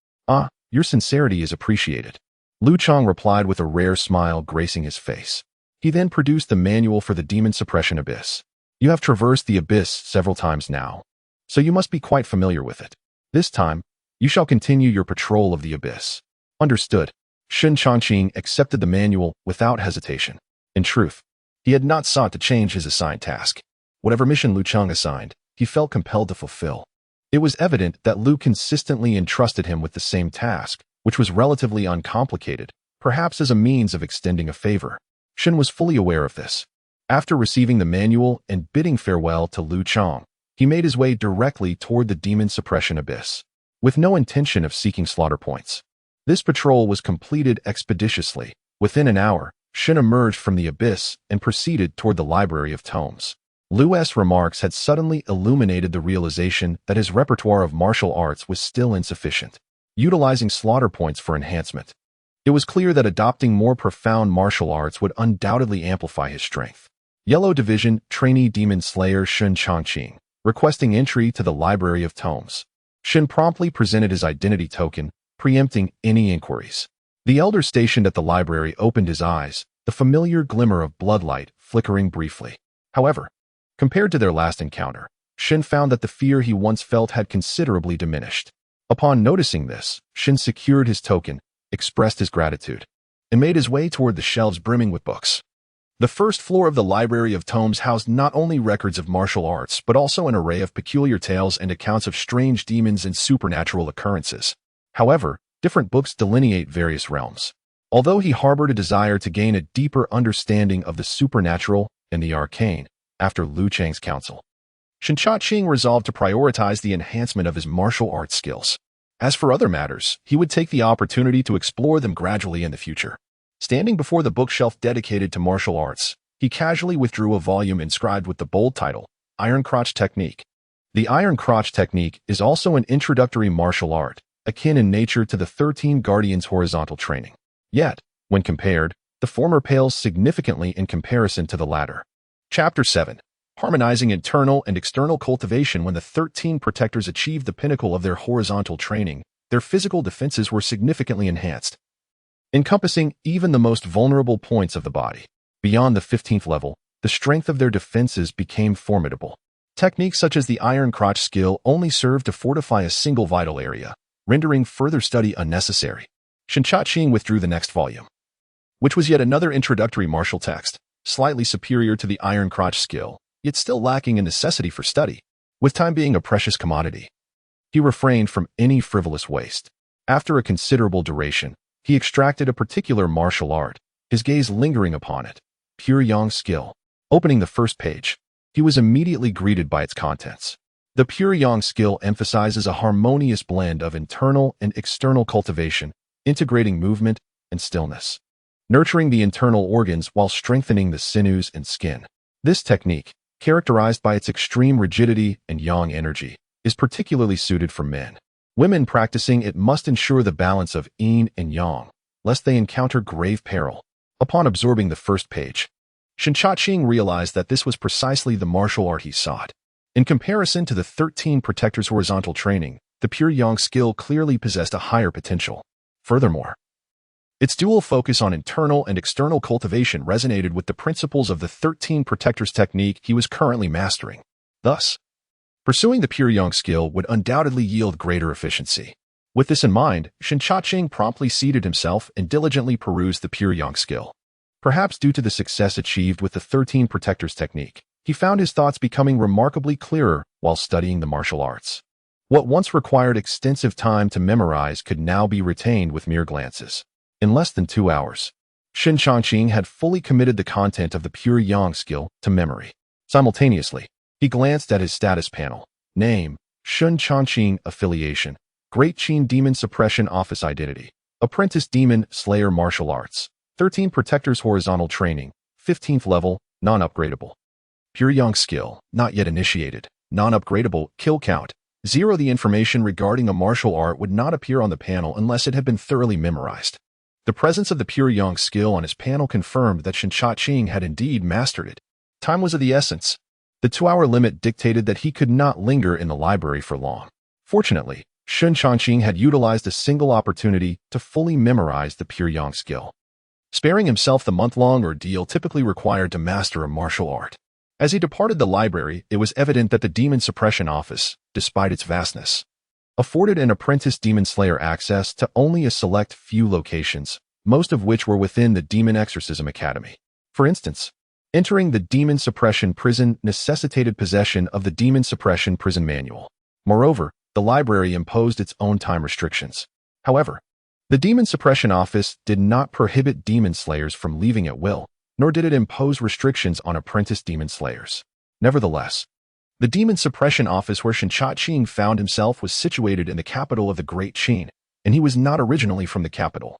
Your sincerity is appreciated. Lu Chang replied with a rare smile gracing his face. He then produced the manual for the Demon-Suppression Abyss. You have traversed the abyss several times now, so you must be quite familiar with it. This time, you shall continue your patrol of the abyss. Understood. Shen Changqing accepted the manual without hesitation. In truth, he had not sought to change his assigned task. Whatever mission Lu Chang assigned, he felt compelled to fulfill. It was evident that Lu consistently entrusted him with the same task, which was relatively uncomplicated, perhaps as a means of extending a favor. Shen was fully aware of this. After receiving the manual and bidding farewell to Lu Chang, he made his way directly toward the Demon-Suppression Abyss, with no intention of seeking slaughter points. This patrol was completed expeditiously. Within an hour, Shen emerged from the abyss and proceeded toward the Library of Tomes. Lu's remarks had suddenly illuminated the realization that his repertoire of martial arts was still insufficient. Utilizing slaughter points for enhancement, it was clear that adopting more profound martial arts would undoubtedly amplify his strength. Yellow Division Trainee Demon Slayer Shen Changqing, requesting entry to the Library of Tomes. Shen promptly presented his identity token, preempting any inquiries. The elder stationed at the library opened his eyes, the familiar glimmer of bloodlight flickering briefly. However, compared to their last encounter, Shen found that the fear he once felt had considerably diminished. Upon noticing this, Shen secured his token, expressed his gratitude, and made his way toward the shelves brimming with books. The first floor of the Library of Tomes housed not only records of martial arts but also an array of peculiar tales and accounts of strange demons and supernatural occurrences. However, different books delineate various realms. Although he harbored a desire to gain a deeper understanding of the supernatural and the arcane, after Lu Chang's counsel, Shen Changqing resolved to prioritize the enhancement of his martial arts skills. As for other matters, he would take the opportunity to explore them gradually in the future. Standing before the bookshelf dedicated to martial arts, he casually withdrew a volume inscribed with the bold title, Iron Crotch Technique. The Iron Crotch Technique is also an introductory martial art, akin in nature to the 13 Guardians' horizontal training. Yet, when compared, the former pales significantly in comparison to the latter. Chapter 7. Harmonizing internal and external cultivation. When the 13 protectors achieved the pinnacle of their horizontal training, their physical defenses were significantly enhanced, encompassing even the most vulnerable points of the body. Beyond the 15th level, the strength of their defenses became formidable. Techniques such as the Iron Crotch skill only served to fortify a single vital area, rendering further study unnecessary. Shen Changqing withdrew the next volume, which was yet another introductory martial text, slightly superior to the Iron Crotch skill, yet still lacking in necessity for study. With time being a precious commodity, he refrained from any frivolous waste. After a considerable duration, He extracted a particular martial art, his gaze lingering upon it. Pure Yang skill. Opening the first page, he was immediately greeted by its contents. The Pure Yang skill emphasizes a harmonious blend of internal and external cultivation, integrating movement and stillness, nurturing the internal organs while strengthening the sinews and skin. This technique, characterized by its extreme rigidity and yang energy, is particularly suited for men. Women practicing it must ensure the balance of yin and yang, lest they encounter grave peril. Upon absorbing the first page, Shen Changqing realized that this was precisely the martial art he sought. In comparison to the 13 Protectors' horizontal training, the Pure Yang skill clearly possessed a higher potential. Furthermore, its dual focus on internal and external cultivation resonated with the principles of the 13 Protectors technique he was currently mastering. Thus, pursuing the Pure Yang skill would undoubtedly yield greater efficiency. With this in mind, Shen Changqing promptly seated himself and diligently perused the Pure Yang skill. Perhaps due to the success achieved with the 13 Protectors technique, he found his thoughts becoming remarkably clearer while studying the martial arts. What once required extensive time to memorize could now be retained with mere glances. In less than 2 hours, Shen Changqing had fully committed the content of the Pure Yang skill to memory. Simultaneously, he glanced at his status panel. Name: Shen Changqing. Affiliation: Great Qin Demon-Suppression Office. Identity: Apprentice Demon Slayer. Martial Arts: 13 Protectors horizontal training, 15th level, non-upgradable. Pure Yang skill, not yet initiated, non-upgradable, kill count, 0. The information regarding a martial art would not appear on the panel unless it had been thoroughly memorized. The presence of the Pure Yang skill on his panel confirmed that Shen Changqing had indeed mastered it. Time was of the essence. The 2-hour limit dictated that he could not linger in the library for long. Fortunately, Shen Changqing had utilized a single opportunity to fully memorize the Pure Yang skill, sparing himself the month-long ordeal typically required to master a martial art. As he departed the library, it was evident that the Demon-Suppression office, despite its vastness, afforded an apprentice demon slayer access to only a select few locations, most of which were within the Demon Exorcism Academy. For instance, entering the Demon-Suppression prison necessitated possession of the Demon-Suppression prison manual. Moreover, the library imposed its own time restrictions. However, the Demon-Suppression office did not prohibit demon slayers from leaving at will, nor did it impose restrictions on apprentice demon slayers. Nevertheless, the Demon-Suppression office where Shen Changqing found himself was situated in the capital of the Great Qin, and he was not originally from the capital.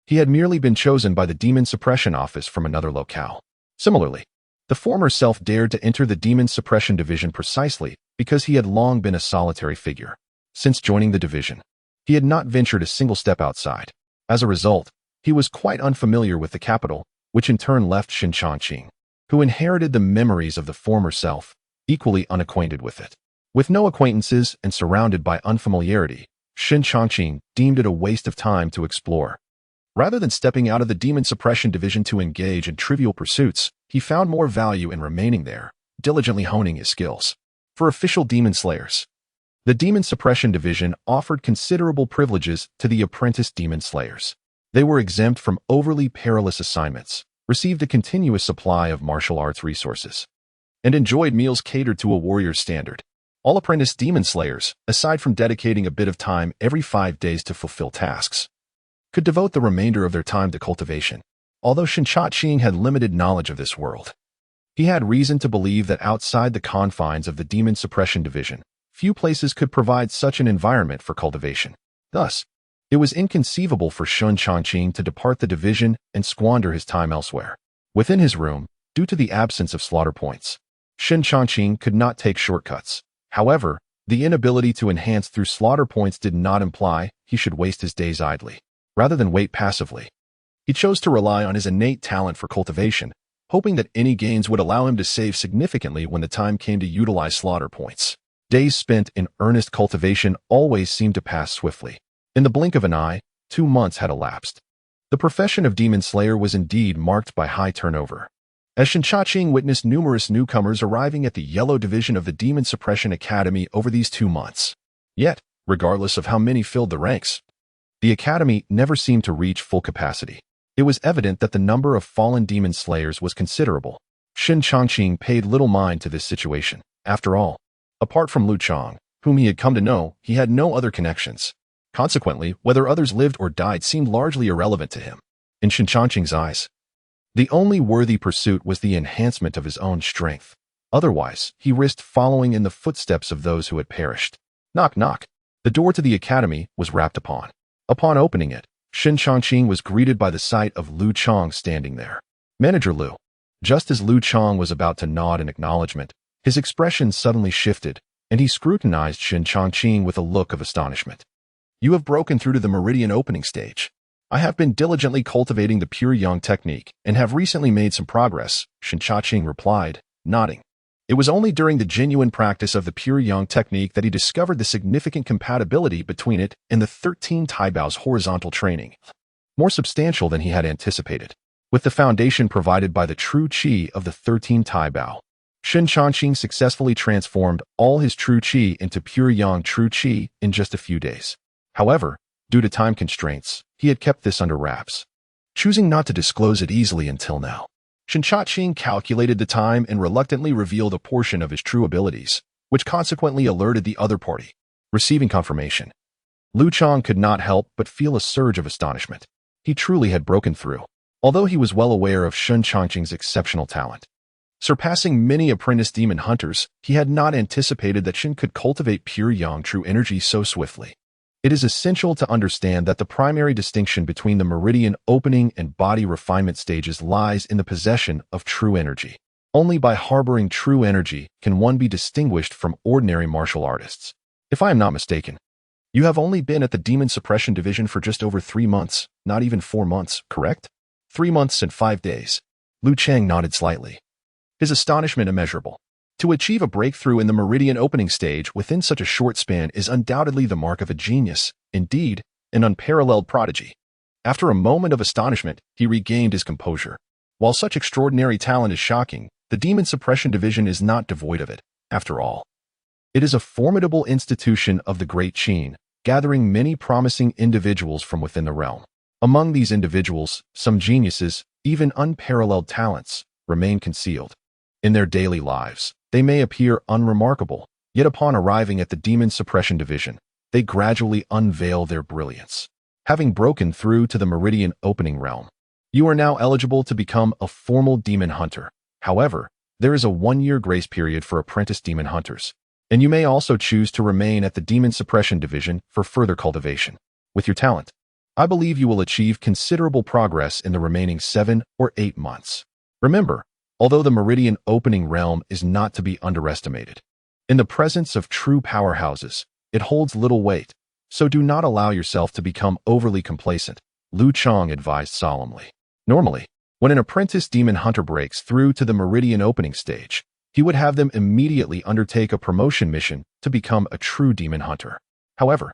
He had merely been chosen by the Demon-Suppression office from another locale. Similarly, the former self dared to enter the Demon-Suppression division precisely because he had long been a solitary figure. Since joining the division, he had not ventured a single step outside. As a result, he was quite unfamiliar with the capital, which in turn left Shen Changqing, who inherited the memories of the former self, equally unacquainted with it. With no acquaintances and surrounded by unfamiliarity, Shen Changqing deemed it a waste of time to explore. Rather than stepping out of the Demon-Suppression division to engage in trivial pursuits, he found more value in remaining there, diligently honing his skills. For official demon slayers, the Demon-Suppression division offered considerable privileges to the apprentice demon slayers. They were exempt from overly perilous assignments, received a continuous supply of martial arts resources, and enjoyed meals catered to a warrior's standard. All apprentice demon slayers, aside from dedicating a bit of time every 5 days to fulfill tasks, could devote the remainder of their time to cultivation. Although Shen Changqing had limited knowledge of this world, he had reason to believe that outside the confines of the Demon-Suppression division, few places could provide such an environment for cultivation. Thus, it was inconceivable for Shen Changqing to depart the division and squander his time elsewhere. Within his room, due to the absence of slaughter points, Shen Changqing could not take shortcuts. However, the inability to enhance through slaughter points did not imply he should waste his days idly. Rather than wait passively, he chose to rely on his innate talent for cultivation, hoping that any gains would allow him to save significantly when the time came to utilize slaughter points. Days spent in earnest cultivation always seemed to pass swiftly. In the blink of an eye, 2 months had elapsed. The profession of demon slayer was indeed marked by high turnover. As Shen Changqing witnessed numerous newcomers arriving at the Yellow Division of the Demon-Suppression Academy over these 2 months. Yet, regardless of how many filled the ranks, the academy never seemed to reach full capacity. It was evident that the number of fallen demon slayers was considerable. Shen Changqing paid little mind to this situation. After all, apart from Lu Chang, whom he had come to know, he had no other connections. Consequently, whether others lived or died seemed largely irrelevant to him. In Shen Changqing's eyes, the only worthy pursuit was the enhancement of his own strength. Otherwise, he risked following in the footsteps of those who had perished. Knock, knock. The door to the academy was rapped upon. Upon opening it, Shen Changqing was greeted by the sight of Lu Chang standing there. Manager Lu. Just as Lu Chang was about to nod in acknowledgement, his expression suddenly shifted, and he scrutinized Shen Changqing with a look of astonishment. You have broken through to the meridian opening stage. I have been diligently cultivating the Pure Yang technique and have recently made some progress, Shen Changqing replied, nodding. It was only during the genuine practice of the Pure Yang technique that he discovered the significant compatibility between it and the 13 Taibao's horizontal training, more substantial than he had anticipated. With the foundation provided by the true qi of the 13 Taibao, Shen Changqing successfully transformed all his true qi into Pure Yang true qi in just a few days. However, due to time constraints, he had kept this under wraps, choosing not to disclose it easily until now. Shen Changqing calculated the time and reluctantly revealed a portion of his true abilities, which consequently alerted the other party. Receiving confirmation, Lu Chang could not help but feel a surge of astonishment. He truly had broken through, although he was well aware of Shen Changqing's exceptional talent. Surpassing many apprentice demon hunters, he had not anticipated that Shen could cultivate Pure Yang true energy so swiftly. It is essential to understand that the primary distinction between the meridian opening and body refinement stages lies in the possession of true energy. Only by harboring true energy can one be distinguished from ordinary martial artists. If I am not mistaken, you have only been at the Demon-Suppression division for just over 3 months, not even 4 months, correct? 3 months and 5 days. Lu Chang nodded slightly, his astonishment immeasurable. To achieve a breakthrough in the meridian opening stage within such a short span is undoubtedly the mark of a genius, indeed, an unparalleled prodigy. After a moment of astonishment, he regained his composure. While such extraordinary talent is shocking, the Demon-Suppression division is not devoid of it, after all. It is a formidable institution of the Great Qin, gathering many promising individuals from within the realm. Among these individuals, some geniuses, even unparalleled talents, remain concealed. In their daily lives, they may appear unremarkable, yet upon arriving at the Demon-Suppression division, they gradually unveil their brilliance. Having broken through to the meridian opening realm, you are now eligible to become a formal demon hunter. However, there is a 1-year grace period for apprentice demon hunters, and you may also choose to remain at the Demon-Suppression division for further cultivation. With your talent, I believe you will achieve considerable progress in the remaining 7 or 8 months. Remember, although the meridian opening realm is not to be underestimated, in the presence of true powerhouses, it holds little weight, so do not allow yourself to become overly complacent, Lu Chang advised solemnly. Normally, when an apprentice demon hunter breaks through to the meridian opening stage, he would have them immediately undertake a promotion mission to become a true demon hunter. However,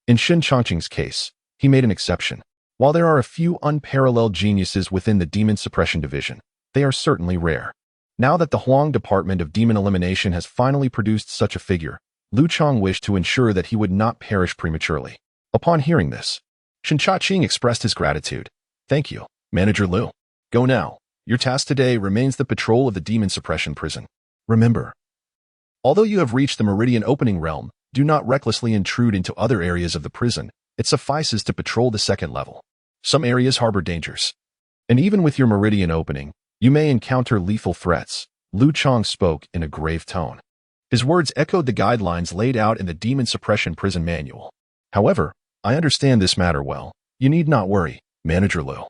in Shen Changqing's case, he made an exception. While there are a few unparalleled geniuses within the Demon-Suppression division, they are certainly rare. Now that the Huang Department of Demon Elimination has finally produced such a figure, Lu Chang wished to ensure that he would not perish prematurely. Upon hearing this, Shen Changqing expressed his gratitude. Thank you, Manager Lu. Go now. Your task today remains the patrol of the Demon-Suppression prison. Remember, although you have reached the meridian opening realm, do not recklessly intrude into other areas of the prison. It suffices to patrol the 2nd level. Some areas harbor dangers, and even with your meridian opening, you may encounter lethal threats. Lu Chang spoke in a grave tone. His words echoed the guidelines laid out in the Demon-Suppression prison manual. However, I understand this matter well. You need not worry, Manager Lu.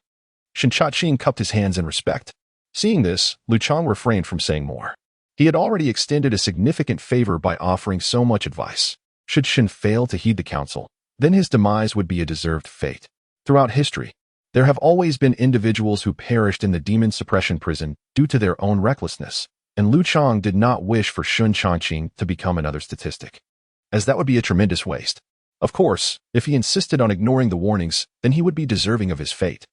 Shen Changqing cupped his hands in respect. Seeing this, Lu Chang refrained from saying more. He had already extended a significant favor by offering so much advice. Should Shen fail to heed the counsel, then his demise would be a deserved fate. Throughout history, there have always been individuals who perished in the Demon-Suppression prison due to their own recklessness, and Lu Chang did not wish for Shen Changqing to become another statistic, as that would be a tremendous waste. Of course, if he insisted on ignoring the warnings, then he would be deserving of his fate.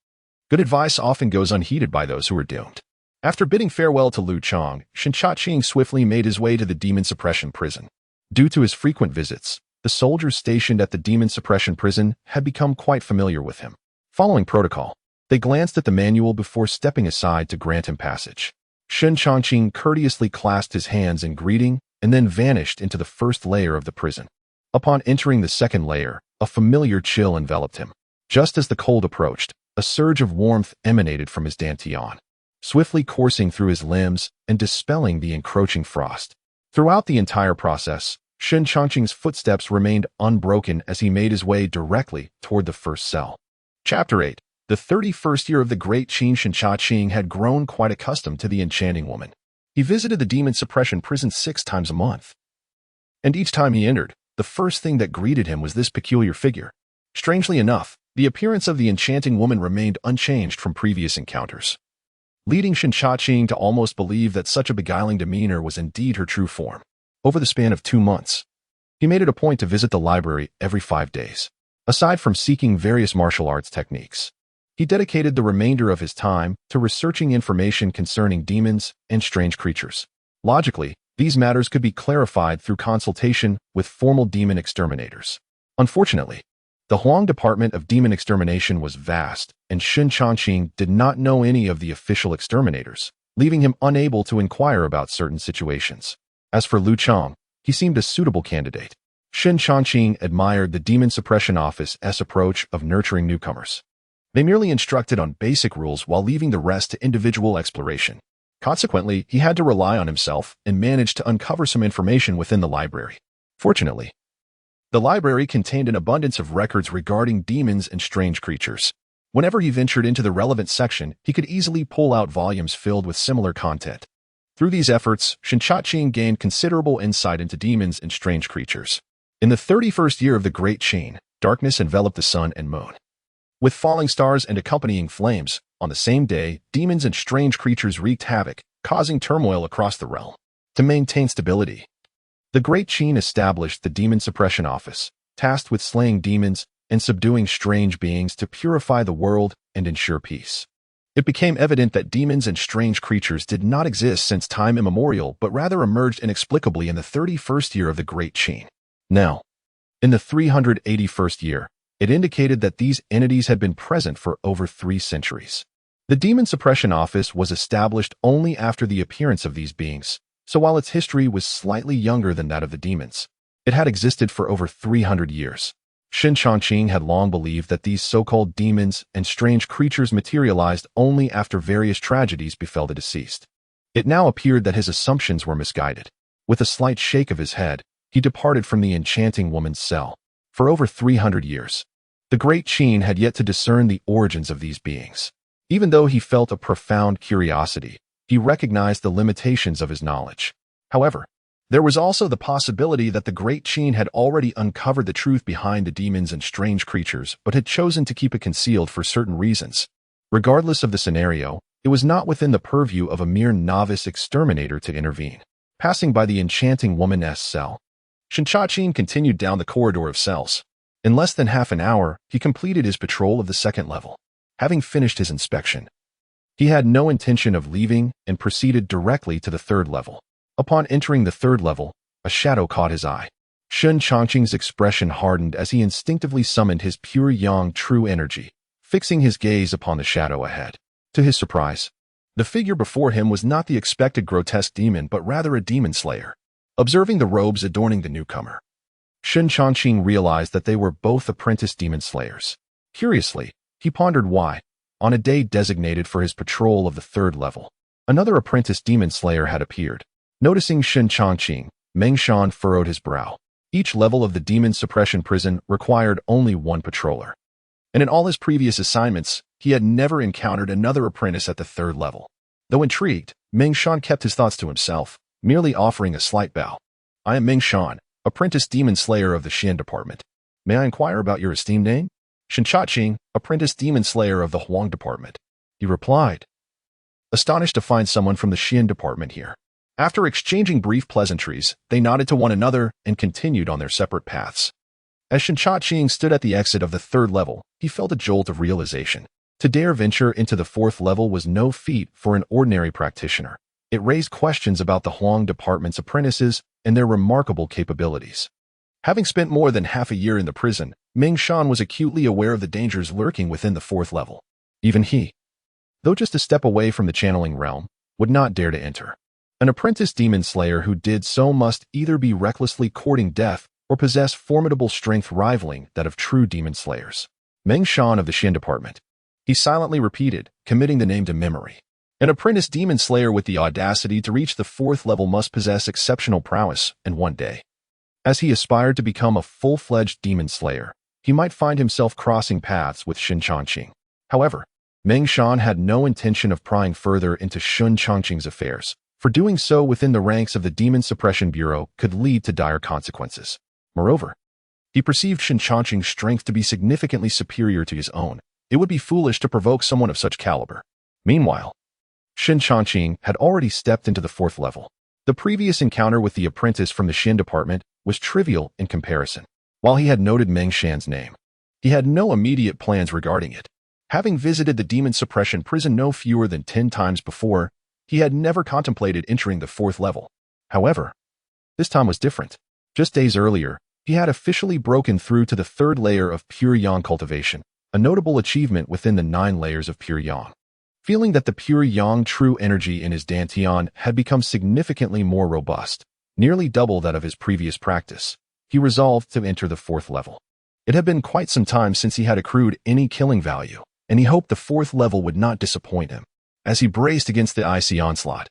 Good advice often goes unheeded by those who are doomed. After bidding farewell to Lu Chang, Shen Changqing swiftly made his way to the Demon-Suppression prison. Due to his frequent visits, the soldiers stationed at the Demon-Suppression prison had become quite familiar with him. Following protocol, they glanced at the manual before stepping aside to grant him passage. Shen Changqing courteously clasped his hands in greeting and then vanished into the first layer of the prison. Upon entering the second layer, a familiar chill enveloped him. Just as the cold approached, a surge of warmth emanated from his dantian, swiftly coursing through his limbs and dispelling the encroaching frost. Throughout the entire process, Shen Changqing's footsteps remained unbroken as he made his way directly toward the first cell. Chapter 8. The 31st year of the Great Qin. Shen Changqing had grown quite accustomed to the enchanting woman. He visited the Demon-Suppression prison 6 times a month. And each time he entered, the first thing that greeted him was this peculiar figure. Strangely enough, the appearance of the enchanting woman remained unchanged from previous encounters, leading Shen Changqing to almost believe that such a beguiling demeanor was indeed her true form. Over the span of 2 months, he made it a point to visit the library every 5 days. Aside from seeking various martial arts techniques, he dedicated the remainder of his time to researching information concerning demons and strange creatures. Logically, these matters could be clarified through consultation with formal demon exterminators. Unfortunately, the Huang Department of Demon Extermination was vast, and Shen Changqing did not know any of the official exterminators, leaving him unable to inquire about certain situations. As for Lu Chang, he seemed a suitable candidate. Shen Changqing admired the Demon-Suppression Office's approach of nurturing newcomers. They merely instructed on basic rules while leaving the rest to individual exploration. Consequently, he had to rely on himself and managed to uncover some information within the library. Fortunately, the library contained an abundance of records regarding demons and strange creatures. Whenever he ventured into the relevant section, he could easily pull out volumes filled with similar content. Through these efforts, Shen Changqing gained considerable insight into demons and strange creatures. In the 31st year of the Great Qin, darkness enveloped the sun and moon. With falling stars and accompanying flames, on the same day, demons and strange creatures wreaked havoc, causing turmoil across the realm. To maintain stability, the Great Qin established the Demon-Suppression Office, tasked with slaying demons and subduing strange beings to purify the world and ensure peace. It became evident that demons and strange creatures did not exist since time immemorial but rather emerged inexplicably in the 31st year of the Great Qin. Now, in the 381st year, it indicated that these entities had been present for over 3 centuries. The Demon-Suppression Office was established only after the appearance of these beings, so while its history was slightly younger than that of the demons, it had existed for over 300 years. Shen Changqing had long believed that these so-called demons and strange creatures materialized only after various tragedies befell the deceased. It now appeared that his assumptions were misguided. With a slight shake of his head, he departed from the enchanting woman's cell. For over 300 years, the Great Qin had yet to discern the origins of these beings. Even though he felt a profound curiosity, he recognized the limitations of his knowledge. However, there was also the possibility that the Great Qin had already uncovered the truth behind the demons and strange creatures but had chosen to keep it concealed for certain reasons. Regardless of the scenario, it was not within the purview of a mere novice exterminator to intervene. Passing by the enchanting woman's cell, Shen Changqing continued down the corridor of cells. In less than half an hour, he completed his patrol of the 2nd level. Having finished his inspection, he had no intention of leaving and proceeded directly to the 3rd level. Upon entering the 3rd level, a shadow caught his eye. Shen Changqing's expression hardened as he instinctively summoned his pure yang true energy, fixing his gaze upon the shadow ahead. To his surprise, the figure before him was not the expected grotesque demon but rather a demon slayer. Observing the robes adorning the newcomer, Shen Changqing realized that they were both apprentice demon slayers. Curiously, he pondered why, on a day designated for his patrol of the 3rd level, another apprentice demon slayer had appeared. Noticing Shen Changqing, Meng Shan furrowed his brow. Each level of the Demon-Suppression prison required only 1 patroller, and in all his previous assignments, he had never encountered another apprentice at the 3rd level. Though intrigued, Meng Shan kept his thoughts to himself, merely offering a slight bow. "I am Meng Shan, apprentice demon slayer of the Shen Department. May I inquire about your esteemed name?" "Shen Changqing, apprentice demon slayer of the Huang Department," he replied, astonished to find someone from the Shen Department here. After exchanging brief pleasantries, they nodded to one another and continued on their separate paths. As Shen Changqing stood at the exit of the 3rd level, he felt a jolt of realization. To dare venture into the 4th level was no feat for an ordinary practitioner. It raised questions about the Huang Department's apprentices and their remarkable capabilities. Having spent more than half a year in the prison, Meng Shan was acutely aware of the dangers lurking within the 4th level. Even he, though just a step away from the channeling realm, would not dare to enter. An apprentice demon slayer who did so must either be recklessly courting death or possess formidable strength rivaling that of true demon slayers. Meng Shan of the Shen department. He silently repeated, committing the name to memory. An apprentice demon slayer with the audacity to reach the 4th level must possess exceptional prowess in one day. As he aspired to become a full-fledged demon slayer, he might find himself crossing paths with Shen Changqing. However, Meng Shan had no intention of prying further into Shen Changqing's affairs, for doing so within the ranks of the Demon-Suppression Bureau could lead to dire consequences. Moreover, he perceived Shen Changqing's strength to be significantly superior to his own. It would be foolish to provoke someone of such caliber. Meanwhile, Shen Changqing had already stepped into the 4th level. The previous encounter with the apprentice from the Shen department was trivial in comparison. While he had noted Meng Shan's name, he had no immediate plans regarding it. Having visited the Demon-Suppression prison no fewer than 10 times before, he had never contemplated entering the 4th level. However, this time was different. Just days earlier, he had officially broken through to the 3rd layer of Pure Yang Cultivation, a notable achievement within the 9 layers of Pure Yang. Feeling that the Pure Yang true energy in his dantian had become significantly more robust, nearly double that of his previous practice, he resolved to enter the 4th level. It had been quite some time since he had accrued any killing value, and he hoped the 4th level would not disappoint him. As he braced against the icy onslaught,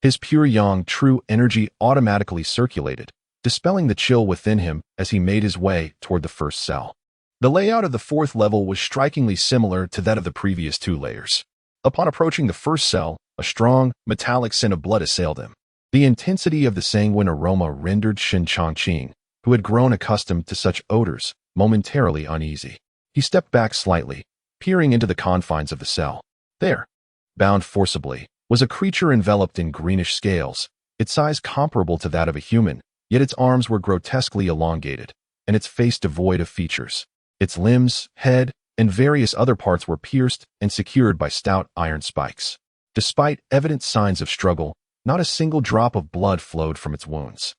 his Pure Yang true energy automatically circulated, dispelling the chill within him as he made his way toward the first cell. The layout of the 4th level was strikingly similar to that of the previous 2 layers. Upon approaching the first cell, a strong, metallic scent of blood assailed him. The intensity of the sanguine aroma rendered Shen Changqing, who had grown accustomed to such odors, momentarily uneasy. He stepped back slightly, peering into the confines of the cell. There, bound forcibly, was a creature enveloped in greenish scales, its size comparable to that of a human, yet its arms were grotesquely elongated, and its face devoid of features. Its limbs, head, and various other parts were pierced and secured by stout iron spikes. Despite evident signs of struggle, not a single drop of blood flowed from its wounds.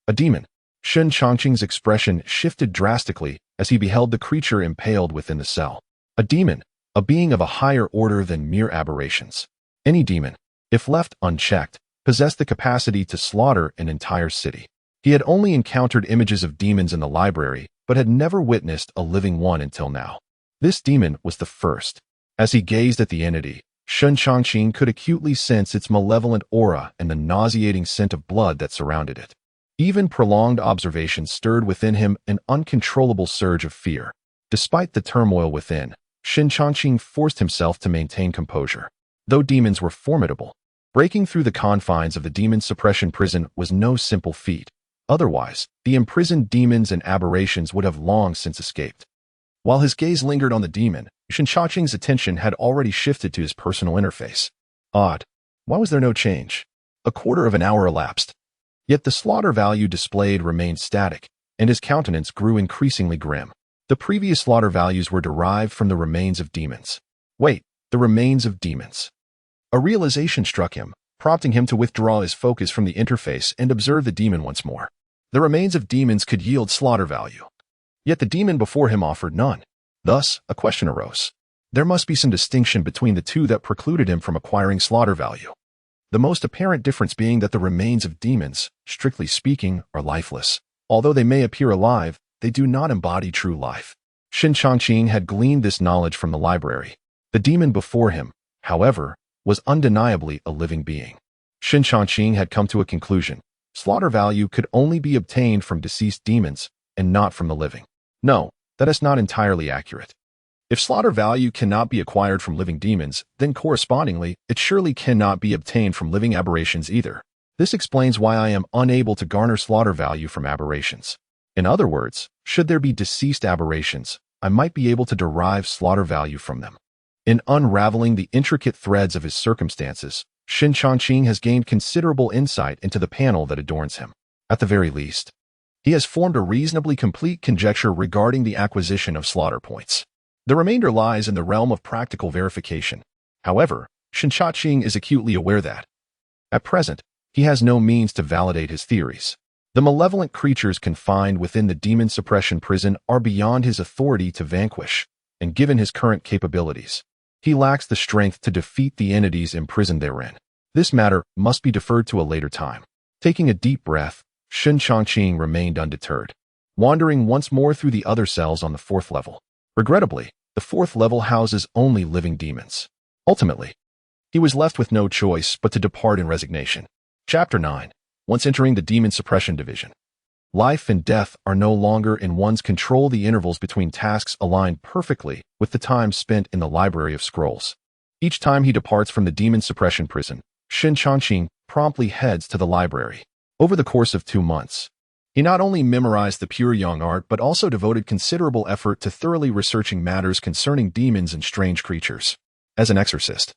A demon. Shen Changqing's expression shifted drastically as he beheld the creature impaled within the cell. A demon, a being of a higher order than mere aberrations. Any demon, if left unchecked, possessed the capacity to slaughter an entire city. He had only encountered images of demons in the library, but had never witnessed a living one until now. This demon was the first. As he gazed at the entity, Shen Changqing could acutely sense its malevolent aura and the nauseating scent of blood that surrounded it. Even prolonged observation stirred within him an uncontrollable surge of fear. Despite the turmoil within, Shen Changqing forced himself to maintain composure. Though demons were formidable, breaking through the confines of the Demon-Suppression prison was no simple feat. Otherwise, the imprisoned demons and aberrations would have long since escaped. While his gaze lingered on the demon, Shen Changqing's attention had already shifted to his personal interface. Odd. Why was there no change? A quarter of an hour elapsed. Yet the slaughter value displayed remained static, and his countenance grew increasingly grim. The previous slaughter values were derived from the remains of demons. Wait, the remains of demons. A realization struck him, prompting him to withdraw his focus from the interface and observe the demon once more. The remains of demons could yield slaughter value. Yet the demon before him offered none. Thus, a question arose. There must be some distinction between the two that precluded him from acquiring slaughter value. The most apparent difference being that the remains of demons, strictly speaking, are lifeless. Although they may appear alive, they do not embody true life. Shen Changqing had gleaned this knowledge from the library. The demon before him, however, was undeniably a living being. Shen Changqing had come to a conclusion. Slaughter value could only be obtained from deceased demons, and not from the living. No, that is not entirely accurate. If slaughter value cannot be acquired from living demons, then correspondingly, it surely cannot be obtained from living aberrations either. This explains why I am unable to garner slaughter value from aberrations. In other words, should there be deceased aberrations, I might be able to derive slaughter value from them. In unraveling the intricate threads of his circumstances, Shen Changqing has gained considerable insight into the panel that adorns him. At the very least, he has formed a reasonably complete conjecture regarding the acquisition of slaughter points. The remainder lies in the realm of practical verification. However, Shen Changqing is acutely aware that, at present, he has no means to validate his theories. The malevolent creatures confined within the Demon-Suppression prison are beyond his authority to vanquish, and given his current capabilities, he lacks the strength to defeat the entities imprisoned therein. This matter must be deferred to a later time. Taking a deep breath, Shen Changqing remained undeterred. wandering once more through the other cells on the 4th level. Regrettably, the 4th level houses only living demons. Ultimately, he was left with no choice but to depart in resignation. Chapter 9. Once entering the Demon-Suppression division. Life and death are no longer in one's control. The intervals between tasks align perfectly with the time spent in the Library of Scrolls. Each time he departs from the Demon-Suppression prison, Shen Changqing promptly heads to the library. Over the course of 2 months, he not only memorized the Pure Yang art but also devoted considerable effort to thoroughly researching matters concerning demons and strange creatures. As an exorcist,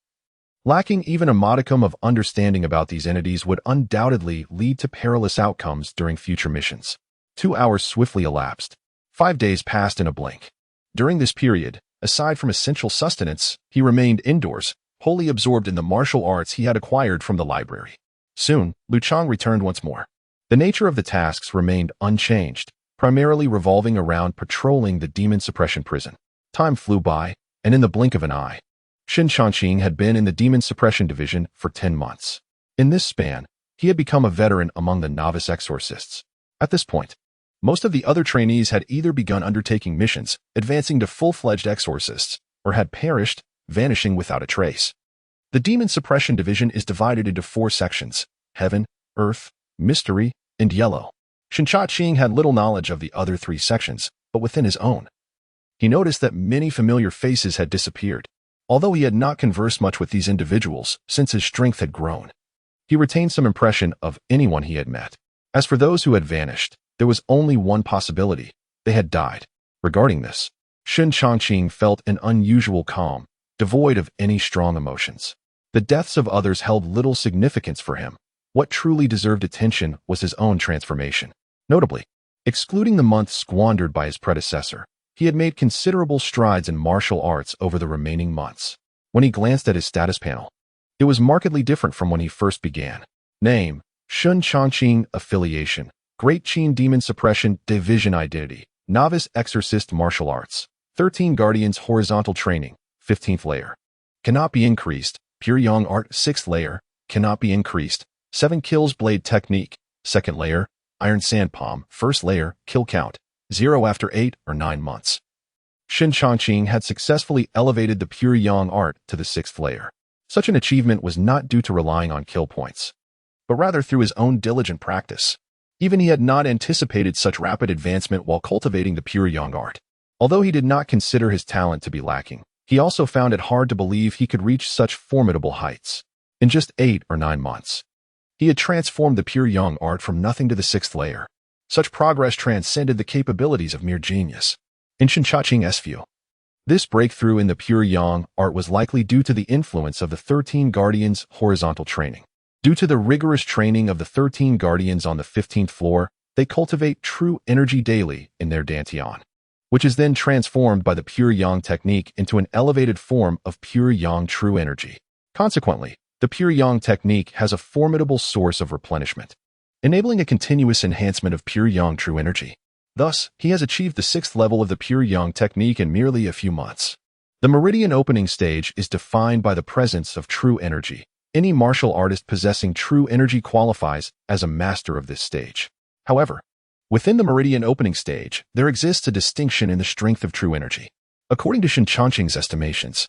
lacking even a modicum of understanding about these entities would undoubtedly lead to perilous outcomes during future missions. 2 hours swiftly elapsed. 5 days passed in a blink. During this period, aside from essential sustenance, he remained indoors, wholly absorbed in the martial arts he had acquired from the library. Soon, Lu Chang returned once more. The nature of the tasks remained unchanged, primarily revolving around patrolling the Demon-Suppression prison. Time flew by, and in the blink of an eye, Shen Changqing had been in the Demon-Suppression division for 10 months. In this span, he had become a veteran among the novice exorcists. At this point, most of the other trainees had either begun undertaking missions, advancing to full-fledged exorcists, or had perished, vanishing without a trace. The Demon-Suppression division is divided into 4 sections: Heaven, Earth, Mystery, and Yellow. Shen Changqing had little knowledge of the other 3 sections, but within his own, he noticed that many familiar faces had disappeared. Although he had not conversed much with these individuals since his strength had grown, he retained some impression of anyone he had met. As for those who had vanished, there was only one possibility: they had died. Regarding this, Shen Changqing felt an unusual calm, devoid of any strong emotions. The deaths of others held little significance for him. What truly deserved attention was his own transformation. Notably, excluding the months squandered by his predecessor, he had made considerable strides in martial arts over the remaining months. When he glanced at his status panel, it was markedly different from when he first began. Name: Shen Changqing. Affiliation: Great Qin Demon-Suppression Division. Identity: Novice Exorcist Martial Arts. 13 Guardians Horizontal Training, 15th layer. Cannot be increased. Pure Yang Art, 6th layer. Cannot be increased. 7 Kills Blade Technique, 2nd layer. Iron Sand Palm, 1st layer. Kill count 0 after 8 or 9 months. Shen Changqing had successfully elevated the Pure Yang art to the 6th layer. Such an achievement was not due to relying on kill points, but rather through his own diligent practice. Even he had not anticipated such rapid advancement while cultivating the Pure Yang art. Although he did not consider his talent to be lacking, he also found it hard to believe he could reach such formidable heights. In just 8 or 9 months, he had transformed the Pure Yang art from nothing to the 6th layer. Such progress transcended the capabilities of mere genius. In Shen Changqing's view, this breakthrough in the Pure Yang art was likely due to the influence of the 13 Guardians' horizontal training. Due to the rigorous training of the 13 Guardians on the 15th floor, they cultivate true energy daily in their dantian, which is then transformed by the Pure Yang technique into an elevated form of Pure Yang true energy. Consequently, the Pure Yang technique has a formidable source of replenishment, enabling a continuous enhancement of Pure Yang true energy. Thus, he has achieved the 6th level of the Pure Yang technique in merely a few months. The meridian opening stage is defined by the presence of true energy. Any martial artist possessing true energy qualifies as a master of this stage. However, within the meridian opening stage, there exists a distinction in the strength of true energy. According to Shen Changqing's estimations,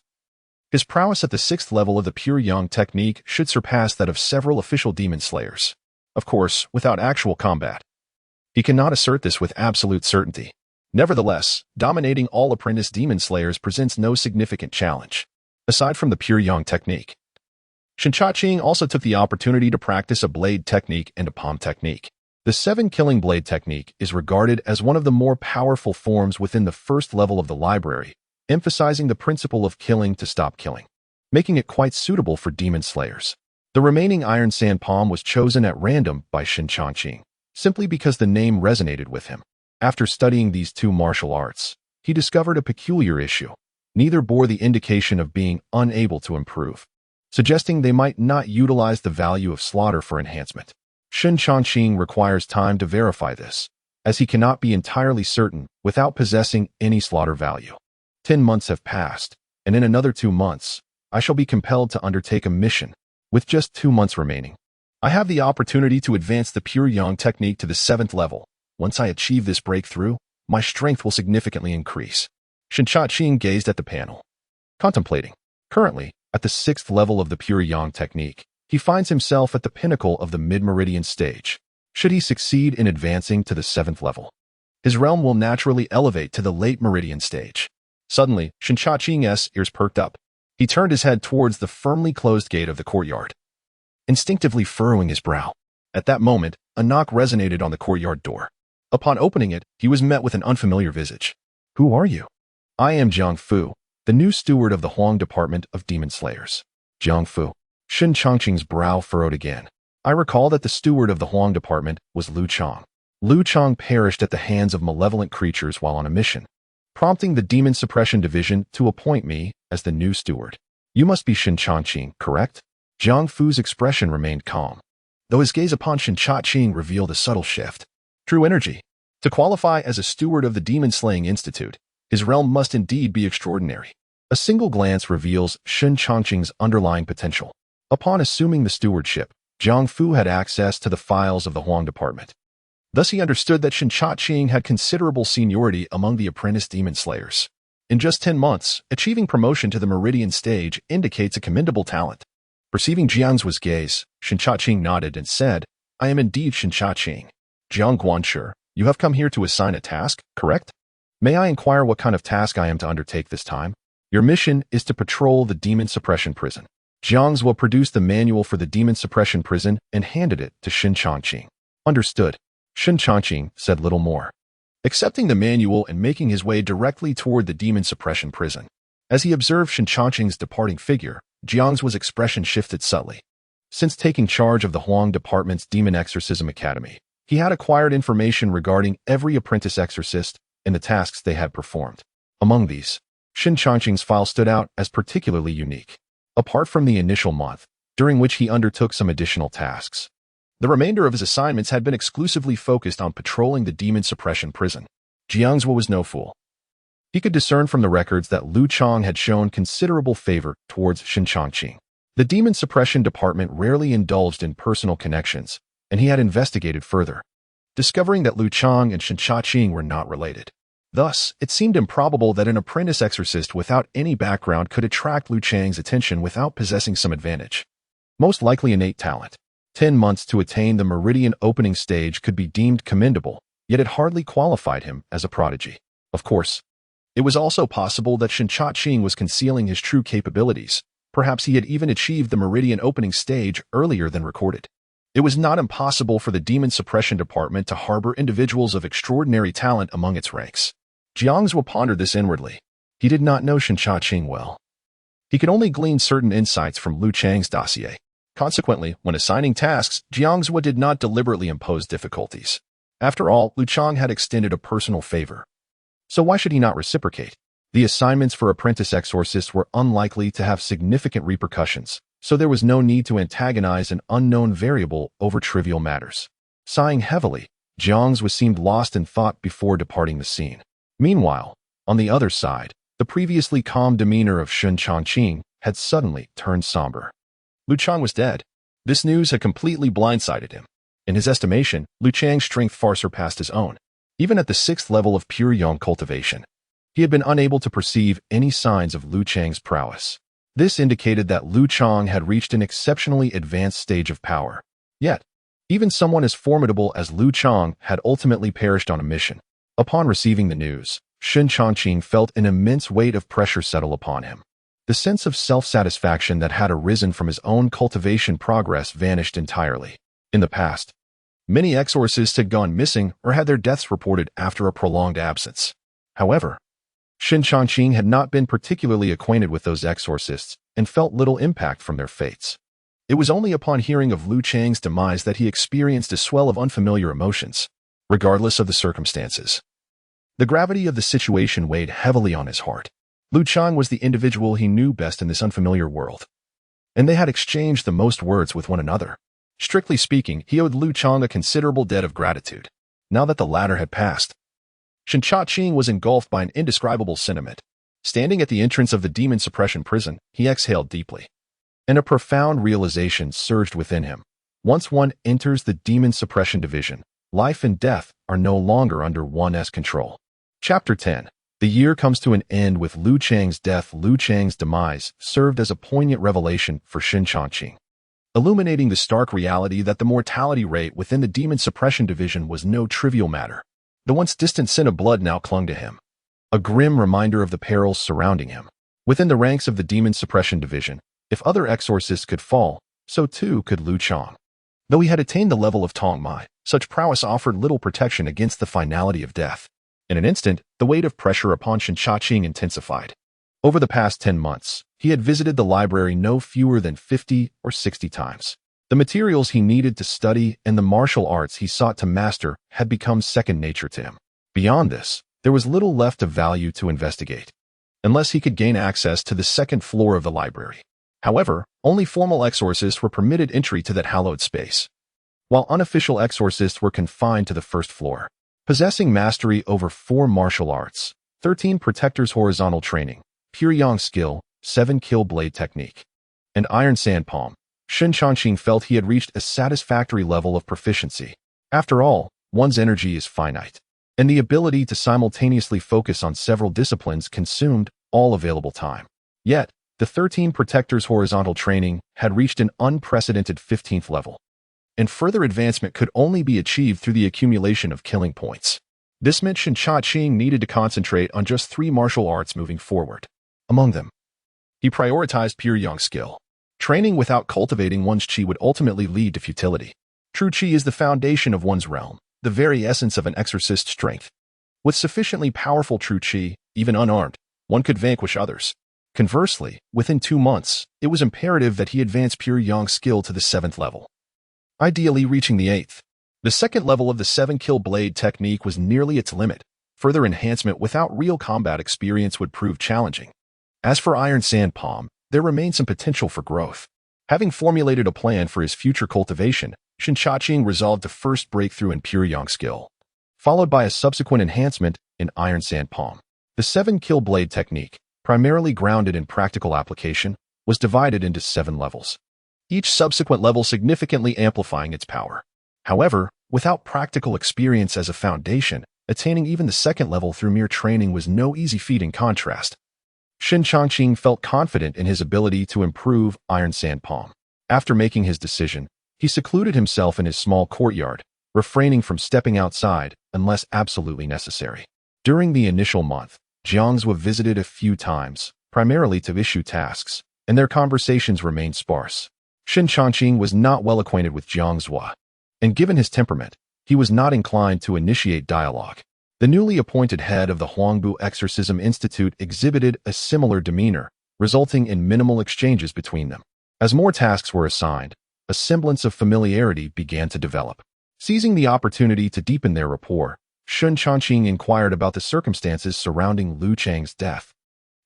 his prowess at the 6th level of the Pure Yang technique should surpass that of several official demon slayers. Of course, without actual combat, he cannot assert this with absolute certainty. Nevertheless, dominating all apprentice demon slayers presents no significant challenge. Aside from the Pure Yang technique, Shen Changqing also took the opportunity to practice a blade technique and a palm technique. The 7 killing blade technique is regarded as one of the more powerful forms within the 1st level of the library, emphasizing the principle of killing to stop killing, making it quite suitable for demon slayers. The remaining Iron Sand Palm was chosen at random by Shen Changqing, simply because the name resonated with him. After studying these 2 martial arts, he discovered a peculiar issue. Neither bore the indication of being unable to improve, suggesting they might not utilize the value of slaughter for enhancement. Shen Changqing requires time to verify this, as he cannot be entirely certain without possessing any slaughter value. 10 months have passed, and in another 2 months, I shall be compelled to undertake a mission. With just 2 months remaining, I have the opportunity to advance the Pure Yang technique to the 7th level. Once I achieve this breakthrough, my strength will significantly increase. Shen Changqing gazed at the panel, contemplating. Currently, at the 6th level of the Pure Yang technique, he finds himself at the pinnacle of the mid-meridian stage. Should he succeed in advancing to the 7th level, his realm will naturally elevate to the late meridian stage. Suddenly, Shen Changqing's ears perked up. He turned his head towards the firmly closed gate of the courtyard, instinctively furrowing his brow. At that moment, a knock resonated on the courtyard door. Upon opening it, he was met with an unfamiliar visage. "Who are you?" "I am Jiang Fu, the new steward of the Huang Department of Demon Slayers." Jiang Fu. Shen Changqing's brow furrowed again. I recall that the steward of the Huang Department was Lu Chang. Lu Chang perished at the hands of malevolent creatures while on a mission, prompting the Demon-Suppression Division to appoint me as the new steward. "You must be Shen Changqing, correct?" Jiang Fu's expression remained calm, though his gaze upon Shen Changqing revealed a subtle shift. True energy. To qualify as a steward of the Demon Slaying Institute, his realm must indeed be extraordinary. A single glance reveals Shen Changqing's underlying potential. Upon assuming the stewardship, Jiang Fu had access to the files of the Huang Department. Thus he understood that Shen Changqing had considerable seniority among the apprentice demon slayers. In just 10 months, achieving promotion to the meridian stage indicates a commendable talent. Perceiving Jiang Fu's gaze, Shen Changqing nodded and said, "I am indeed Shen Changqing. Jiang Guanshi, you have come here to assign a task, correct? May I inquire what kind of task I am to undertake this time?" "Your mission is to patrol the Demon-Suppression prison." Jiang Fu produced the manual for the Demon-Suppression prison and handed it to Shen Changqing. "Understood." Shen Changqing said little more, accepting the manual and making his way directly toward the Demon-Suppression prison. As he observed Shen Changqing's departing figure, Jiang Fu's expression shifted subtly. Since taking charge of the Huang Department's Demon Exorcism Academy, he had acquired information regarding every apprentice exorcist and the tasks they had performed. Among these, Shen Changqing's file stood out as particularly unique. Apart from the initial month, during which he undertook some additional tasks, the remainder of his assignments had been exclusively focused on patrolling the Demon-Suppression prison. Jiang Fu was no fool. He could discern from the records that Lu Chang had shown considerable favor towards Shen Changqing. The Demon-Suppression Department rarely indulged in personal connections, and he had investigated further, discovering that Lu Chang and Shen Changqing were not related. Thus, it seemed improbable that an apprentice exorcist without any background could attract Lu Chang's attention without possessing some advantage. Most likely innate talent. 10 months to attain the meridian opening stage could be deemed commendable, yet it hardly qualified him as a prodigy. Of course, it was also possible that Shen Changqing was concealing his true capabilities. Perhaps he had even achieved the meridian opening stage earlier than recorded. It was not impossible for the Demon-Suppression Department to harbor individuals of extraordinary talent among its ranks. Jiang Fu pondered this inwardly. He did not know Shen Changqing well. He could only glean certain insights from Lu Chang's dossier. Consequently, when assigning tasks, Jiang Fu did not deliberately impose difficulties. After all, Lu Chang had extended a personal favor. So why should he not reciprocate? The assignments for apprentice exorcists were unlikely to have significant repercussions, so there was no need to antagonize an unknown variable over trivial matters. Sighing heavily, Jiang Fu seemed lost in thought before departing the scene. Meanwhile, on the other side, the previously calm demeanor of Shen Changqing had suddenly turned somber. Lu Chang was dead. This news had completely blindsided him. In his estimation, Lu Chang's strength far surpassed his own. Even at the 6th level of Pure Yang Cultivation, he had been unable to perceive any signs of Lu Chang's prowess. This indicated that Lu Chang had reached an exceptionally advanced stage of power. Yet, even someone as formidable as Lu Chang had ultimately perished on a mission. Upon receiving the news, Shen Changqing felt an immense weight of pressure settle upon him. The sense of self-satisfaction that had arisen from his own cultivation progress vanished entirely. In the past, many exorcists had gone missing or had their deaths reported after a prolonged absence. However, Shen Changqing had not been particularly acquainted with those exorcists and felt little impact from their fates. It was only upon hearing of Lu Chang's demise that he experienced a swell of unfamiliar emotions, regardless of the circumstances. The gravity of the situation weighed heavily on his heart. Lu Chang was the individual he knew best in this unfamiliar world, and they had exchanged the most words with one another. Strictly speaking, he owed Lu Chang a considerable debt of gratitude. Now that the latter had passed, Shen Changqing was engulfed by an indescribable sentiment. Standing at the entrance of the Demon-Suppression prison, he exhaled deeply, and a profound realization surged within him. Once one enters the Demon-Suppression division, Life and death are no longer under one's control. Chapter 10. The year comes to an end with Lu Chang's death. Lu Chang's demise served as a poignant revelation for Shen Changqing, illuminating the stark reality that the mortality rate within the Demon-Suppression division was no trivial matter. The once distant sin of blood now clung to him, a grim reminder of the perils surrounding him. Within the ranks of the Demon-Suppression division, if other exorcists could fall, so too could Lu Chang. Though he had attained the level of Tong Mai, such prowess offered little protection against the finality of death. In an instant, the weight of pressure upon Shen Changqing intensified. Over the past 10 months, he had visited the library no fewer than 50 or 60 times. The materials he needed to study and the martial arts he sought to master had become second nature to him. Beyond this, there was little left of value to investigate, unless he could gain access to the second floor of the library. However, only formal exorcists were permitted entry to that hallowed space, while unofficial exorcists were confined to the first floor. Possessing mastery over 4 martial arts, 13 protectors horizontal training, Pure Yang skill, 7 kill blade technique, and iron sand palm, Shen Changqing felt he had reached a satisfactory level of proficiency. After all, one's energy is finite, and the ability to simultaneously focus on several disciplines consumed all available time. Yet, the 13 protectors horizontal training had reached an unprecedented 15th level, and further advancement could only be achieved through the accumulation of killing points. This meant Shen Changqing needed to concentrate on just 3 martial arts moving forward. Among them, he prioritized Pure Yang skill. Training without cultivating one's qi would ultimately lead to futility. True qi is the foundation of one's realm, the very essence of an exorcist's strength. With sufficiently powerful true qi, even unarmed, one could vanquish others. Conversely, within 2 months, it was imperative that he advance Pure Yang skill to the 7th level, ideally reaching the 8th. The second level of the 7 kill blade technique was nearly its limit. Further enhancement without real combat experience would prove challenging. As for iron sand palm, there remained some potential for growth. Having formulated a plan for his future cultivation, Shen Changqing resolved to first break through in Pure Yang skill, followed by a subsequent enhancement in iron sand palm. The 7 kill blade technique, primarily grounded in practical application, was divided into 7 levels, each subsequent level significantly amplifying its power. However, without practical experience as a foundation, attaining even the 2nd level through mere training was no easy feat. In contrast, Shen Changqing felt confident in his ability to improve iron sand palm. After making his decision, he secluded himself in his small courtyard, refraining from stepping outside unless absolutely necessary. During the initial month, Jiang Zhua visited a few times, primarily to issue tasks, and their conversations remained sparse. Shen Changqing was not well acquainted with Jiang Zhua, and given his temperament, he was not inclined to initiate dialogue. The newly appointed head of the Huangbu Exorcism Institute exhibited a similar demeanor, resulting in minimal exchanges between them. As more tasks were assigned, a semblance of familiarity began to develop. Seizing the opportunity to deepen their rapport, Shen Changqing inquired about the circumstances surrounding Lu Chang's death,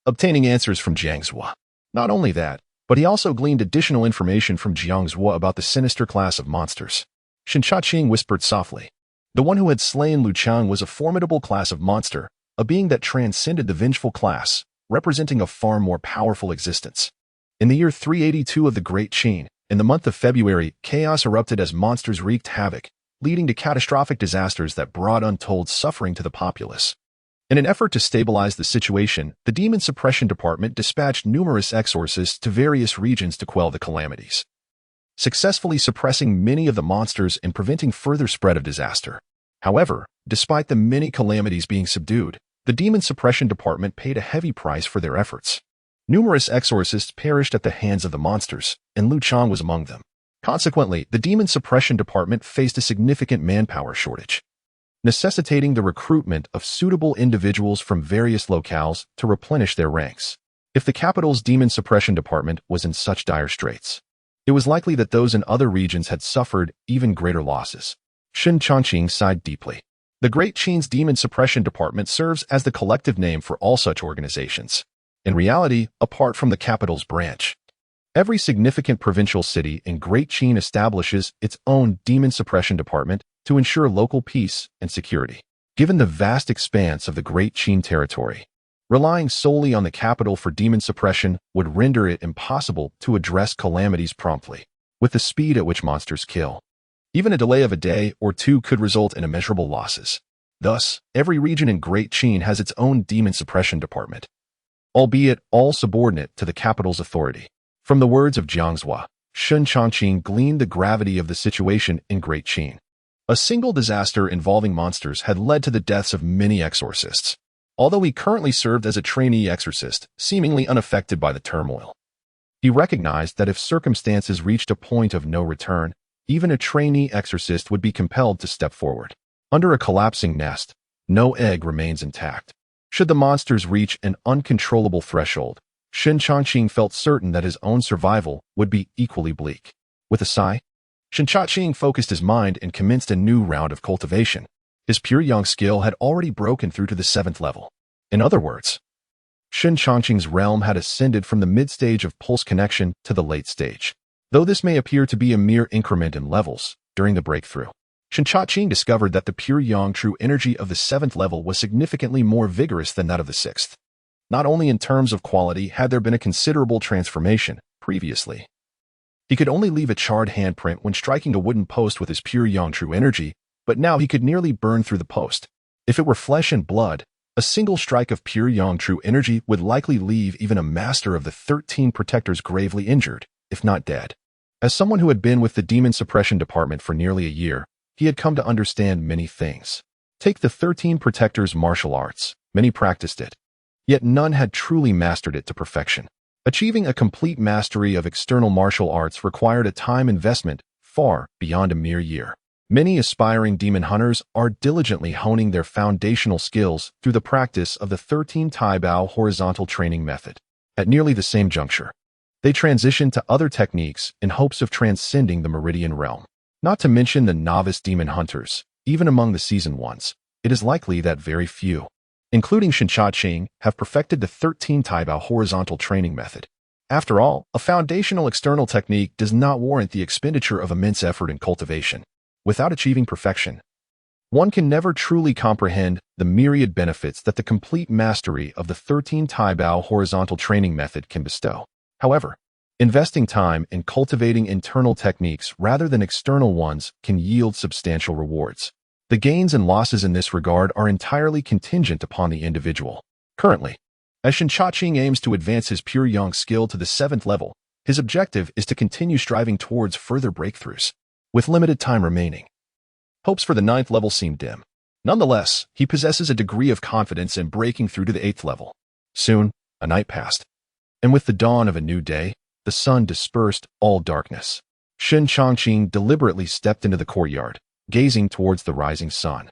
obtaining answers from Jiang Zhua. Not only that, but he also gleaned additional information from Jiang Zhua about the sinister class of monsters. Shen Changqing whispered softly. The one who had slain Lu Chang was a formidable class of monster, a being that transcended the vengeful class, representing a far more powerful existence. In the year 382 of the Great Qin, in the month of February, chaos erupted as monsters wreaked havoc, leading to catastrophic disasters that brought untold suffering to the populace. In an effort to stabilize the situation, the Demon-Suppression Department dispatched numerous exorcists to various regions to quell the calamities, successfully suppressing many of the monsters and preventing further spread of disaster. However, despite the many calamities being subdued, the Demon-Suppression Department paid a heavy price for their efforts. Numerous exorcists perished at the hands of the monsters, and Lu Chang was among them. Consequently, the Demon-Suppression Department faced a significant manpower shortage, necessitating the recruitment of suitable individuals from various locales to replenish their ranks. If the capital's Demon-Suppression Department was in such dire straits, it was likely that those in other regions had suffered even greater losses. Shen Changqing sighed deeply. The Great Qin's Demon-Suppression Department serves as the collective name for all such organizations. In reality, apart from the capital's branch, every significant provincial city in Great Qin establishes its own Demon-Suppression Department to ensure local peace and security. Given the vast expanse of the Great Qin territory, relying solely on the capital for demon suppression would render it impossible to address calamities promptly, with the speed at which monsters kill. Even a delay of a day or two could result in immeasurable losses. Thus, every region in Great Qin has its own demon-suppression department, albeit all subordinate to the capital's authority. From the words of Jiangzhua, Shen Changqing gleaned the gravity of the situation in Great Qin. A single disaster involving monsters had led to the deaths of many exorcists, although he currently served as a trainee exorcist, seemingly unaffected by the turmoil. He recognized that if circumstances reached a point of no return, even a trainee exorcist would be compelled to step forward. Under a collapsing nest, no egg remains intact. Should the monsters reach an uncontrollable threshold, Shen Changqing felt certain that his own survival would be equally bleak. With a sigh, Shen Changqing focused his mind and commenced a new round of cultivation. His Pure Yang skill had already broken through to the 7th level. In other words, Shen Changqing's realm had ascended from the mid-stage of pulse connection to the late stage. Though this may appear to be a mere increment in levels, during the breakthrough, Shen Changqing discovered that the Pure Yang true energy of the 7th level was significantly more vigorous than that of the 6th. Not only in terms of quality had there been a considerable transformation previously. He could only leave a charred handprint when striking a wooden post with his Pure Yang true energy, but now he could nearly burn through the post. If it were flesh and blood, a single strike of Pure Yang true energy would likely leave even a master of the 13 protectors gravely injured, if not dead. As someone who had been with the Demon-Suppression department for nearly a year, he had come to understand many things. Take the 13 protectors' martial arts. Many practiced it, yet none had truly mastered it to perfection. Achieving a complete mastery of external martial arts required a time investment far beyond a mere year. Many aspiring demon hunters are diligently honing their foundational skills through the practice of the 13 Taibao horizontal training method. At nearly the same juncture, they transition to other techniques in hopes of transcending the meridian realm. Not to mention the novice demon hunters, even among the seasoned ones, it is likely that very few, including Shen Changqing, have perfected the 13 Taibao horizontal training method. After all, a foundational external technique does not warrant the expenditure of immense effort and cultivation. Without achieving perfection, one can never truly comprehend the myriad benefits that the complete mastery of the 13 Taibao horizontal training method can bestow. However, investing time in cultivating internal techniques rather than external ones can yield substantial rewards. The gains and losses in this regard are entirely contingent upon the individual. Currently, as Shen Changqing aims to advance his Pure Yang skill to the 7th level, his objective is to continue striving towards further breakthroughs. With limited time remaining, hopes for the 9th level seem dim. Nonetheless, he possesses a degree of confidence in breaking through to the 8th level. Soon, a night passed, and with the dawn of a new day, the sun dispersed all darkness. Shen Changqing deliberately stepped into the courtyard, gazing towards the rising sun,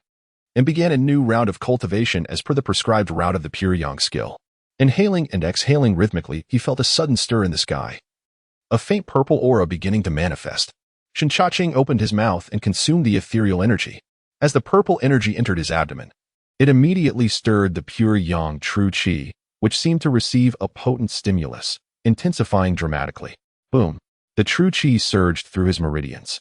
and began a new round of cultivation as per the prescribed route of the Pure Yang skill. Inhaling and exhaling rhythmically, he felt a sudden stir in the sky. A faint purple aura beginning to manifest. Shen Changqing opened his mouth and consumed the ethereal energy. As the purple energy entered his abdomen, it immediately stirred the Pure Yang true qi, which seemed to receive a potent stimulus, intensifying dramatically. Boom! The true qi surged through his meridians,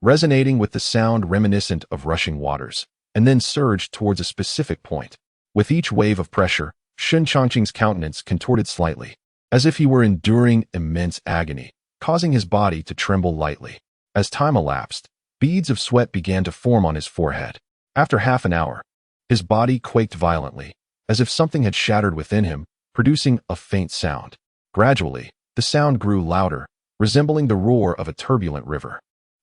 resonating with the sound reminiscent of rushing waters, and then surged towards a specific point. With each wave of pressure, Shen Changqing's countenance contorted slightly, as if he were enduring immense agony, causing his body to tremble lightly. As time elapsed, beads of sweat began to form on his forehead. After half an hour, his body quaked violently, as if something had shattered within him, producing a faint sound. Gradually, the sound grew louder, resembling the roar of a turbulent river.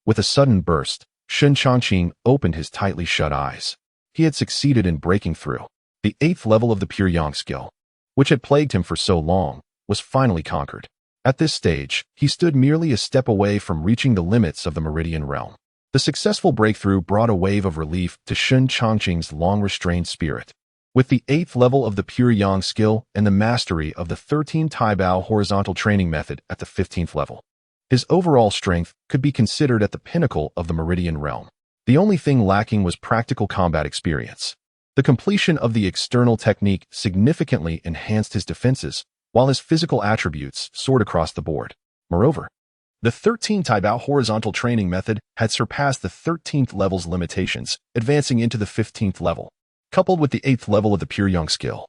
With a sudden burst, Shen Changqing opened his tightly shut eyes. He had succeeded in breaking through. The 8th level of the Pure Yang skill, which had plagued him for so long, was finally conquered. At this stage, he stood merely a step away from reaching the limits of the Meridian realm. The successful breakthrough brought a wave of relief to Shen Changqing's long-restrained spirit. With the 8th level of the Pure Yang skill and the mastery of the 13 Taibao horizontal training method at the 15th level, his overall strength could be considered at the pinnacle of the Meridian realm. The only thing lacking was practical combat experience. The completion of the external technique significantly enhanced his defenses, while his physical attributes soared across the board. Moreover, the 13 Taibao horizontal training method had surpassed the 13th level's limitations, advancing into the 15th level, coupled with the 8th level of the Pure Yang skill.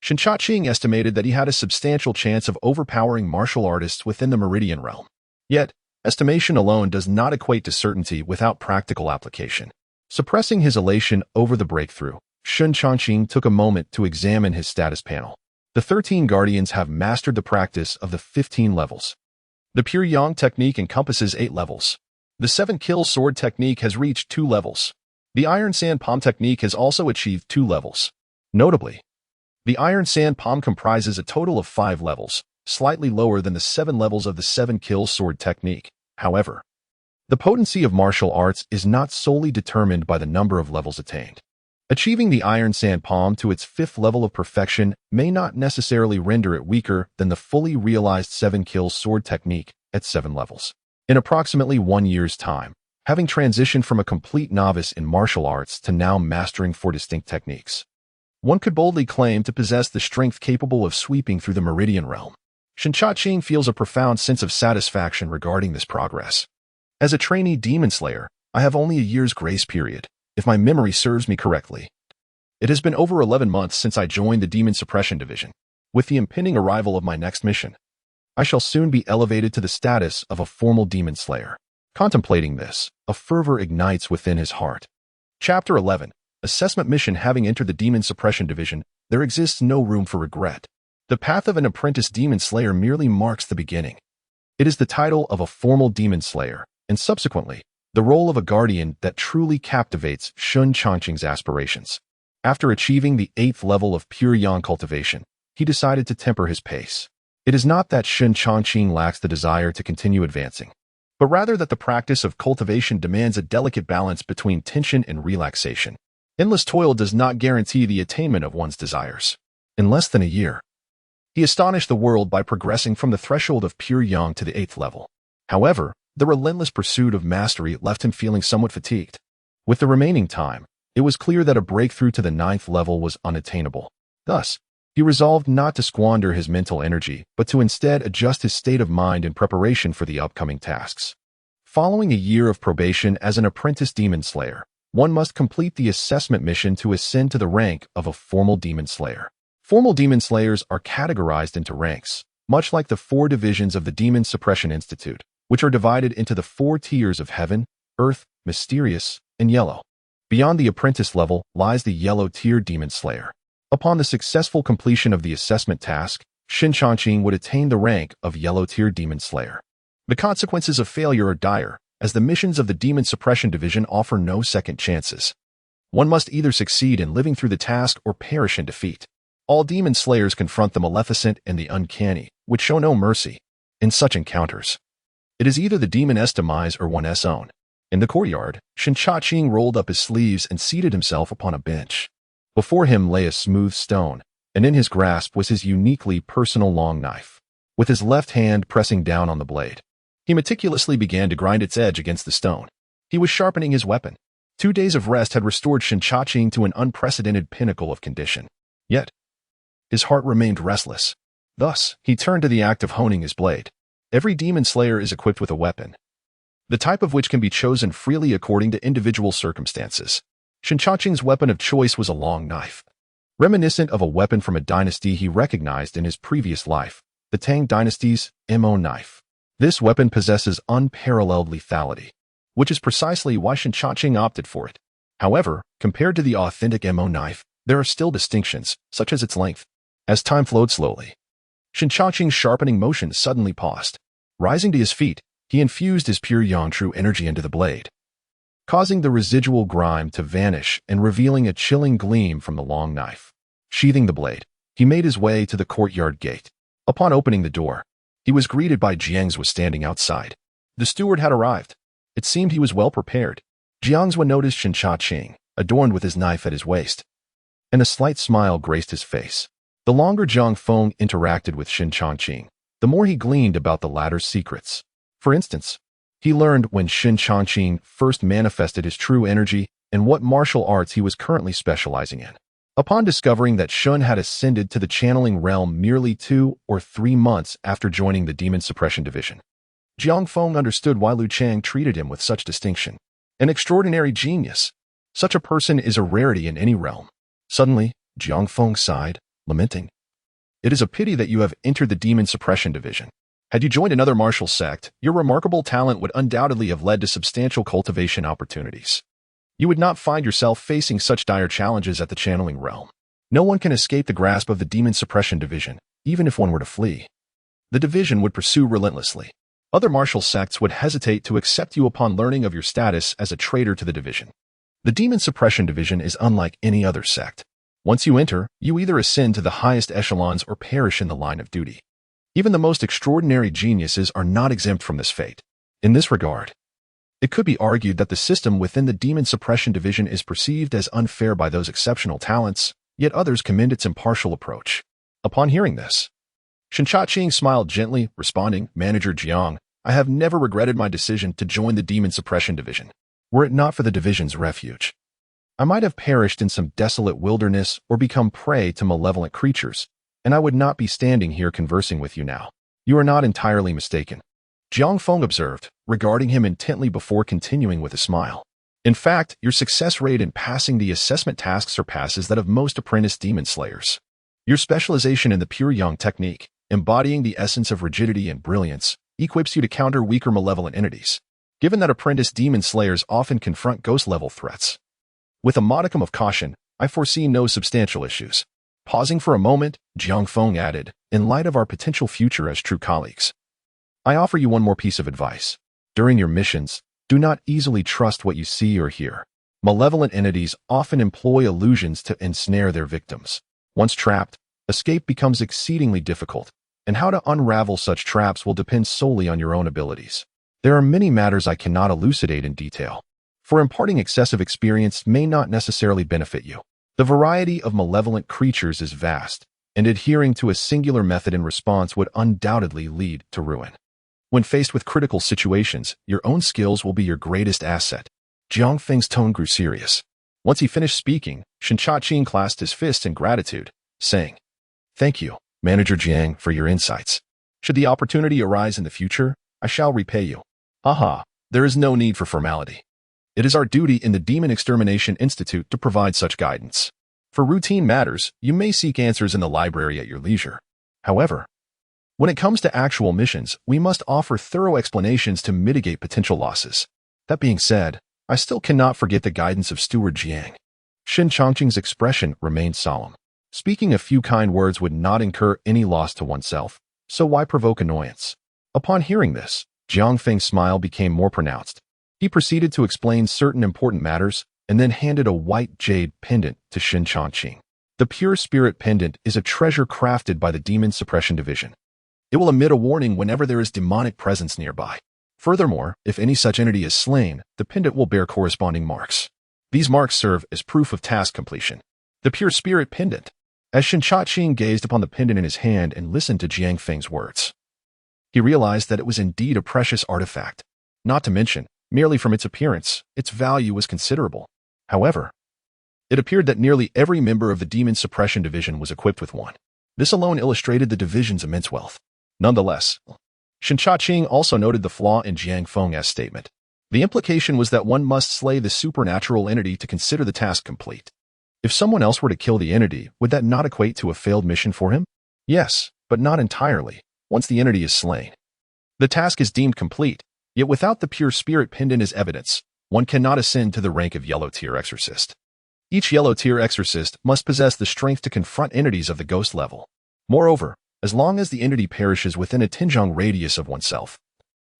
Shen Changqing estimated that he had a substantial chance of overpowering martial artists within the Meridian realm. Yet, Estimation alone does not equate to certainty without practical application. Suppressing his elation over the breakthrough, Shen Changqing took a moment to examine his status panel. The 13 Guardians have mastered the practice of the 15 levels. The Pure Yang technique encompasses 8 levels. The 7-kill sword technique has reached 2 levels. The Iron Sand Palm technique has also achieved 2 levels. Notably, the Iron Sand Palm comprises a total of 5 levels, slightly lower than the 7 levels of the 7-kill sword technique. However, the potency of martial arts is not solely determined by the number of levels attained. Achieving the Iron Sand Palm to its 5th level of perfection may not necessarily render it weaker than the fully realized 7-kill sword technique at 7 levels. In approximately 1 year's time, having transitioned from a complete novice in martial arts to now mastering 4 distinct techniques, one could boldly claim to possess the strength capable of sweeping through the Meridian realm. Shen Changqing feels a profound sense of satisfaction regarding this progress. As a trainee demon slayer, I have only a year's grace period, if my memory serves me correctly. It has been over 11 months since I joined the Demon-Suppression division. With the impending arrival of my next mission, I shall soon be elevated to the status of a formal demon slayer. Contemplating this, a fervor ignites within his heart. Chapter 11. Assessment Mission. Having entered the Demon-Suppression division, there exists no room for regret. The path of an apprentice demon slayer merely marks the beginning. It is the title of a formal demon slayer, and subsequently, the role of a guardian that truly captivates Shen Changqing's aspirations. After achieving the 8th level of Pure Yang Cultivation, he decided to temper his pace. It is not that Shen Changqing lacks the desire to continue advancing, but rather that the practice of cultivation demands a delicate balance between tension and relaxation. Endless toil does not guarantee the attainment of one's desires. In less than a year, he astonished the world by progressing from the threshold of Pure Yang to the 8th level. However, the relentless pursuit of mastery left him feeling somewhat fatigued. With the remaining time, it was clear that a breakthrough to the 9th level was unattainable. Thus, he resolved not to squander his mental energy, but to instead adjust his state of mind in preparation for the upcoming tasks. Following a year of probation as an apprentice demon slayer, one must complete the assessment mission to ascend to the rank of a formal demon slayer. Formal demon slayers are categorized into ranks, much like the 4 divisions of the Demon-Suppression Institute, which are divided into the 4 tiers of Heaven, Earth, Mysterious, and Yellow. Beyond the apprentice level lies the Yellow Tier Demon Slayer. Upon the successful completion of the assessment task, Shen Changqing would attain the rank of Yellow Tier Demon Slayer. The consequences of failure are dire, as the missions of the Demon-Suppression division offer no second chances. One must either succeed in living through the task or perish in defeat. All demon slayers confront the maleficent and the uncanny, which show no mercy. In such encounters, it is either the demon's demise or one's own. In the courtyard, Shen Changqing rolled up his sleeves and seated himself upon a bench. Before him lay a smooth stone, and in his grasp was his uniquely personal long knife. With his left hand pressing down on the blade, he meticulously began to grind its edge against the stone. He was sharpening his weapon. 2 days of rest had restored Shen Changqing to an unprecedented pinnacle of condition. Yet, his heart remained restless. Thus, he turned to the act of honing his blade. Every demon slayer is equipped with a weapon, the type of which can be chosen freely according to individual circumstances. Shen Changqing's weapon of choice was a long knife, reminiscent of a weapon from a dynasty he recognized in his previous life, the Tang dynasty's Mo knife. This weapon possesses unparalleled lethality, which is precisely why Shen Changqing opted for it. However, compared to the authentic Mo knife, there are still distinctions, such as its length. As time flowed slowly, Shen Changqing's sharpening motion suddenly paused. Rising to his feet, he infused his pure yang true energy into the blade, causing the residual grime to vanish and revealing a chilling gleam from the long knife. Sheathing the blade, he made his way to the courtyard gate. Upon opening the door, he was greeted by Jiang's was standing outside. The steward had arrived. It seemed he was well prepared. Jiang's noticed Shen Changqing, adorned with his knife at his waist, and a slight smile graced his face. The longer Jiang Feng interacted with Shen Changqing, the more he gleaned about the latter's secrets. For instance, he learned when Shen Changqing first manifested his true energy and what martial arts he was currently specializing in. Upon discovering that Shen had ascended to the channeling realm merely 2 or 3 months after joining the Demon-Suppression division, Jiang Feng understood why Lu Chang treated him with such distinction. An extraordinary genius. Such a person is a rarity in any realm. Suddenly, Jiang Feng sighed, lamenting, "It is a pity that you have entered the Demon-Suppression division. Had you joined another martial sect, your remarkable talent would undoubtedly have led to substantial cultivation opportunities. You would not find yourself facing such dire challenges at the channeling realm. No one can escape the grasp of the Demon-Suppression division, even if one were to flee. The division would pursue relentlessly. Other martial sects would hesitate to accept you upon learning of your status as a traitor to the division. The Demon-Suppression division is unlike any other sect. Once you enter, you either ascend to the highest echelons or perish in the line of duty. Even the most extraordinary geniuses are not exempt from this fate. In this regard, it could be argued that the system within the Demon-Suppression division is perceived as unfair by those exceptional talents, yet others commend its impartial approach. Upon hearing this, Shen Changqing smiled gently, responding, "Manager Jiang, I have never regretted my decision to join the Demon-Suppression division. Were it not for the division's refuge, I might have perished in some desolate wilderness or become prey to malevolent creatures, and I would not be standing here conversing with you now. You are not entirely mistaken," Jiang Feng observed, regarding him intently before continuing with a smile. "In fact, your success rate in passing the assessment task surpasses that of most apprentice demon slayers. Your specialization in the Pure Yang technique, embodying the essence of rigidity and brilliance, equips you to counter weaker malevolent entities. Given that apprentice demon slayers often confront ghost-level threats, with a modicum of caution, I foresee no substantial issues." Pausing for a moment, Jiang Feng added, "In light of our potential future as true colleagues, I offer you one more piece of advice. During your missions, do not easily trust what you see or hear. Malevolent entities often employ illusions to ensnare their victims. Once trapped, escape becomes exceedingly difficult, and how to unravel such traps will depend solely on your own abilities. There are many matters I cannot elucidate in detail, for imparting excessive experience may not necessarily benefit you. The variety of malevolent creatures is vast, and adhering to a singular method in response would undoubtedly lead to ruin. When faced with critical situations, your own skills will be your greatest asset." Jiang Feng's tone grew serious. Once he finished speaking, Shen Changqing clasped his fist in gratitude, saying, "Thank you, Manager Jiang, for your insights. Should the opportunity arise in the future, I shall repay you. Haha, there is no need for formality. It is our duty in the Demon Extermination Institute to provide such guidance. For routine matters, you may seek answers in the library at your leisure. However, when it comes to actual missions, we must offer thorough explanations to mitigate potential losses. That being said, I still cannot forget the guidance of Steward Jiang." Shen Changqing's expression remained solemn. Speaking a few kind words would not incur any loss to oneself, so why provoke annoyance? Upon hearing this, Jiang Feng's smile became more pronounced. He proceeded to explain certain important matters, and then handed a white jade pendant to Shen Changqing. The Pure Spirit pendant is a treasure crafted by the Demon-Suppression division. It will emit a warning whenever there is demonic presence nearby. Furthermore, if any such entity is slain, the pendant will bear corresponding marks. These marks serve as proof of task completion. The Pure Spirit pendant. As Shen Changqing gazed upon the pendant in his hand and listened to Jiang Feng's words, he realized that it was indeed a precious artifact. Not to mention, merely from its appearance, its value was considerable. However, it appeared that nearly every member of the Demon-Suppression division was equipped with one. This alone illustrated the division's immense wealth. Nonetheless, Shen Changqing also noted the flaw in Jiang Feng's statement. The implication was that one must slay the supernatural entity to consider the task complete. If someone else were to kill the entity, would that not equate to a failed mission for him? Yes, but not entirely. Once the entity is slain, the task is deemed complete. Yet without the Pure Spirit pendant as evidence, one cannot ascend to the rank of Yellow-Tier Exorcist. Each Yellow-Tier Exorcist must possess the strength to confront entities of the ghost level. Moreover, as long as the entity perishes within a Tinjong radius of oneself,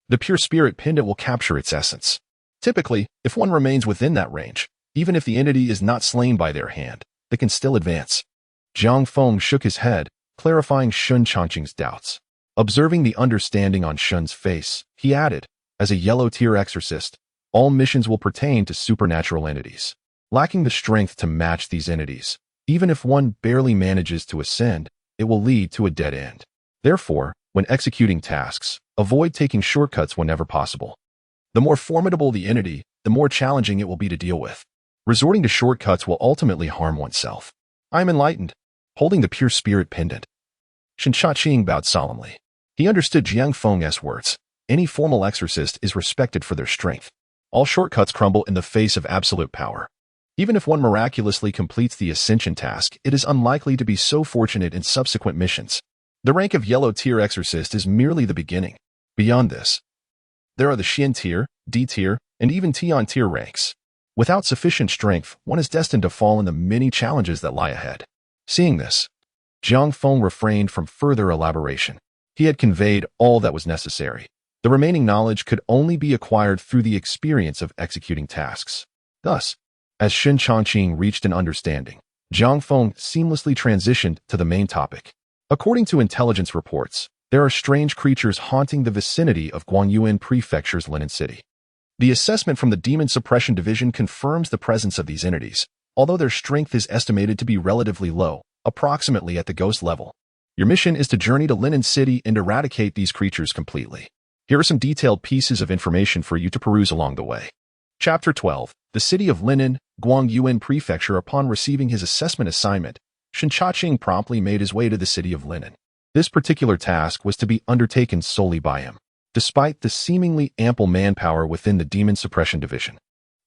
the Pure Spirit pendant will capture its essence. Typically, if one remains within that range, even if the entity is not slain by their hand, they can still advance. Jiang Feng shook his head, clarifying Shen Changqing's doubts. Observing the understanding on Shen's face, he added, "As a Yellow-Tier Exorcist, all missions will pertain to supernatural entities. Lacking the strength to match these entities, even if one barely manages to ascend, it will lead to a dead end. Therefore, when executing tasks, avoid taking shortcuts whenever possible. The more formidable the entity, the more challenging it will be to deal with. Resorting to shortcuts will ultimately harm oneself." "I am enlightened." Holding the Pure Spirit pendant, Shen Changqing bowed solemnly. He understood Jiang Feng's words. Any formal exorcist is respected for their strength. All shortcuts crumble in the face of absolute power. Even if one miraculously completes the ascension task, it is unlikely to be so fortunate in subsequent missions. The rank of yellow tier exorcist is merely the beginning. Beyond this, there are the Xin tier, D tier, and even Tian tier ranks. Without sufficient strength, one is destined to fall in the many challenges that lie ahead. Seeing this, Jiang Feng refrained from further elaboration. He had conveyed all that was necessary. The remaining knowledge could only be acquired through the experience of executing tasks. Thus, as Shen Changqing reached an understanding, Jiang Feng seamlessly transitioned to the main topic. According to intelligence reports, there are strange creatures haunting the vicinity of Guangyuan Prefecture's Linen City. The assessment from the Demon-Suppression Division confirms the presence of these entities, although their strength is estimated to be relatively low, approximately at the ghost level. Your mission is to journey to Linen City and eradicate these creatures completely. Here are some detailed pieces of information for you to peruse along the way. Chapter 12. The City of Linen, Guangyuan Prefecture. Upon receiving his assessment assignment, Shen Changqing promptly made his way to the City of Linen. This particular task was to be undertaken solely by him. Despite the seemingly ample manpower within the Demon-Suppression Division,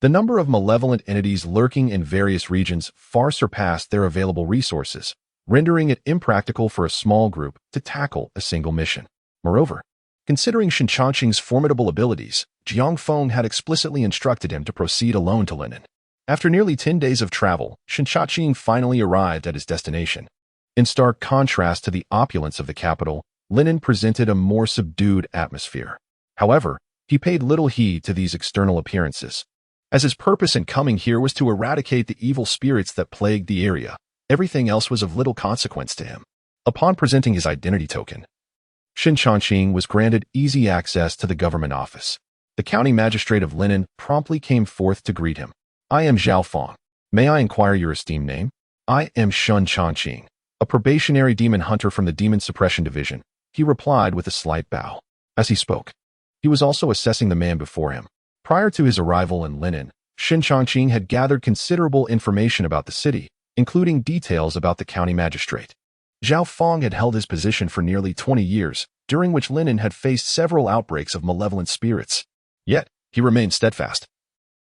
the number of malevolent entities lurking in various regions far surpassed their available resources, rendering it impractical for a small group to tackle a single mission. Moreover, considering Shen Changqing's formidable abilities, Jiang Feng had explicitly instructed him to proceed alone to Linen. After nearly 10 days of travel, Shen Changqing finally arrived at his destination. In stark contrast to the opulence of the capital, Linen presented a more subdued atmosphere. However, he paid little heed to these external appearances. As his purpose in coming here was to eradicate the evil spirits that plagued the area, everything else was of little consequence to him. Upon presenting his identity token, Shen Changqing was granted easy access to the government office. The county magistrate of Linen promptly came forth to greet him. I am Zhao Feng. May I inquire your esteemed name? I am Shen Changqing, a probationary demon hunter from the Demon-Suppression Division, he replied with a slight bow. As he spoke, he was also assessing the man before him. Prior to his arrival in Linen, Shen Changqing had gathered considerable information about the city, including details about the county magistrate. Zhao Feng had held his position for nearly 20 years, during which Linen had faced several outbreaks of malevolent spirits. Yet, he remained steadfast,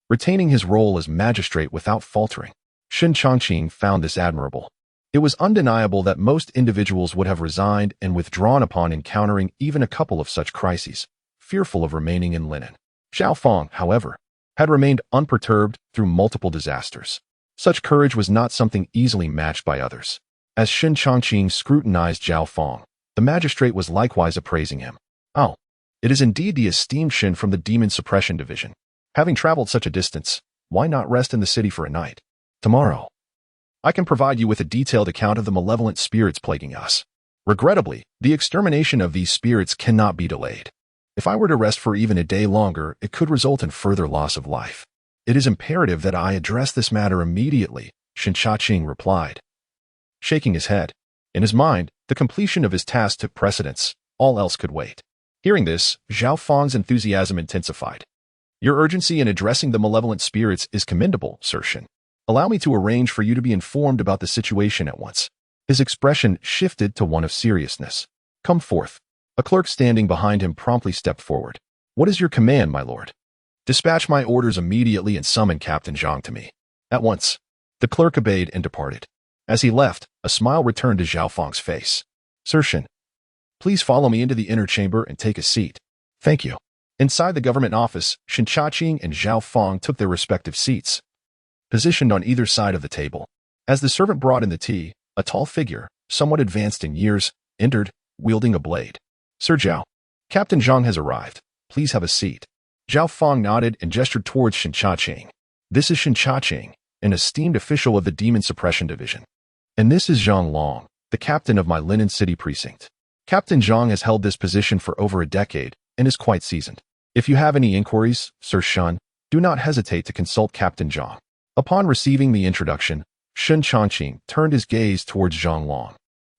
retaining his role as magistrate without faltering. Shen Changqing found this admirable. It was undeniable that most individuals would have resigned and withdrawn upon encountering even a couple of such crises, fearful of remaining in Linen. Zhao Feng, however, had remained unperturbed through multiple disasters. Such courage was not something easily matched by others. As Shen Changqing scrutinized Zhao Feng, the magistrate was likewise appraising him. Oh, it is indeed the esteemed Shen from the Demon-Suppression Division. Having traveled such a distance, why not rest in the city for a night? Tomorrow, I can provide you with a detailed account of the malevolent spirits plaguing us. Regrettably, the extermination of these spirits cannot be delayed. If I were to rest for even a day longer, it could result in further loss of life. It is imperative that I address this matter immediately, Shen Changqing replied, shaking his head. In his mind, the completion of his task took precedence. All else could wait. Hearing this, Zhao Feng's enthusiasm intensified. Your urgency in addressing the malevolent spirits is commendable, Sir Shen. Allow me to arrange for you to be informed about the situation at once. His expression shifted to one of seriousness. Come forth. A clerk standing behind him promptly stepped forward. What is your command, my lord? Dispatch my orders immediately and summon Captain Zhang to me. At once. The clerk obeyed and departed. As he left, a smile returned to Zhao Feng's face. Sir Shen, please follow me into the inner chamber and take a seat. Thank you. Inside the government office, Shen Changqing and Zhao Feng took their respective seats, positioned on either side of the table. As the servant brought in the tea, a tall figure, somewhat advanced in years, entered, wielding a blade. Sir Zhao, Captain Zhang has arrived. Please have a seat. Zhao Feng nodded and gestured towards Shen Changqing. This is Shen Changqing, an esteemed official of the Demon-Suppression Division. And this is Zhang Long, the captain of my Linen City precinct. Captain Zhang has held this position for over a decade and is quite seasoned. If you have any inquiries, Sir Shen, do not hesitate to consult Captain Zhang. Upon receiving the introduction, Shen Changqing turned his gaze towards Zhang Long.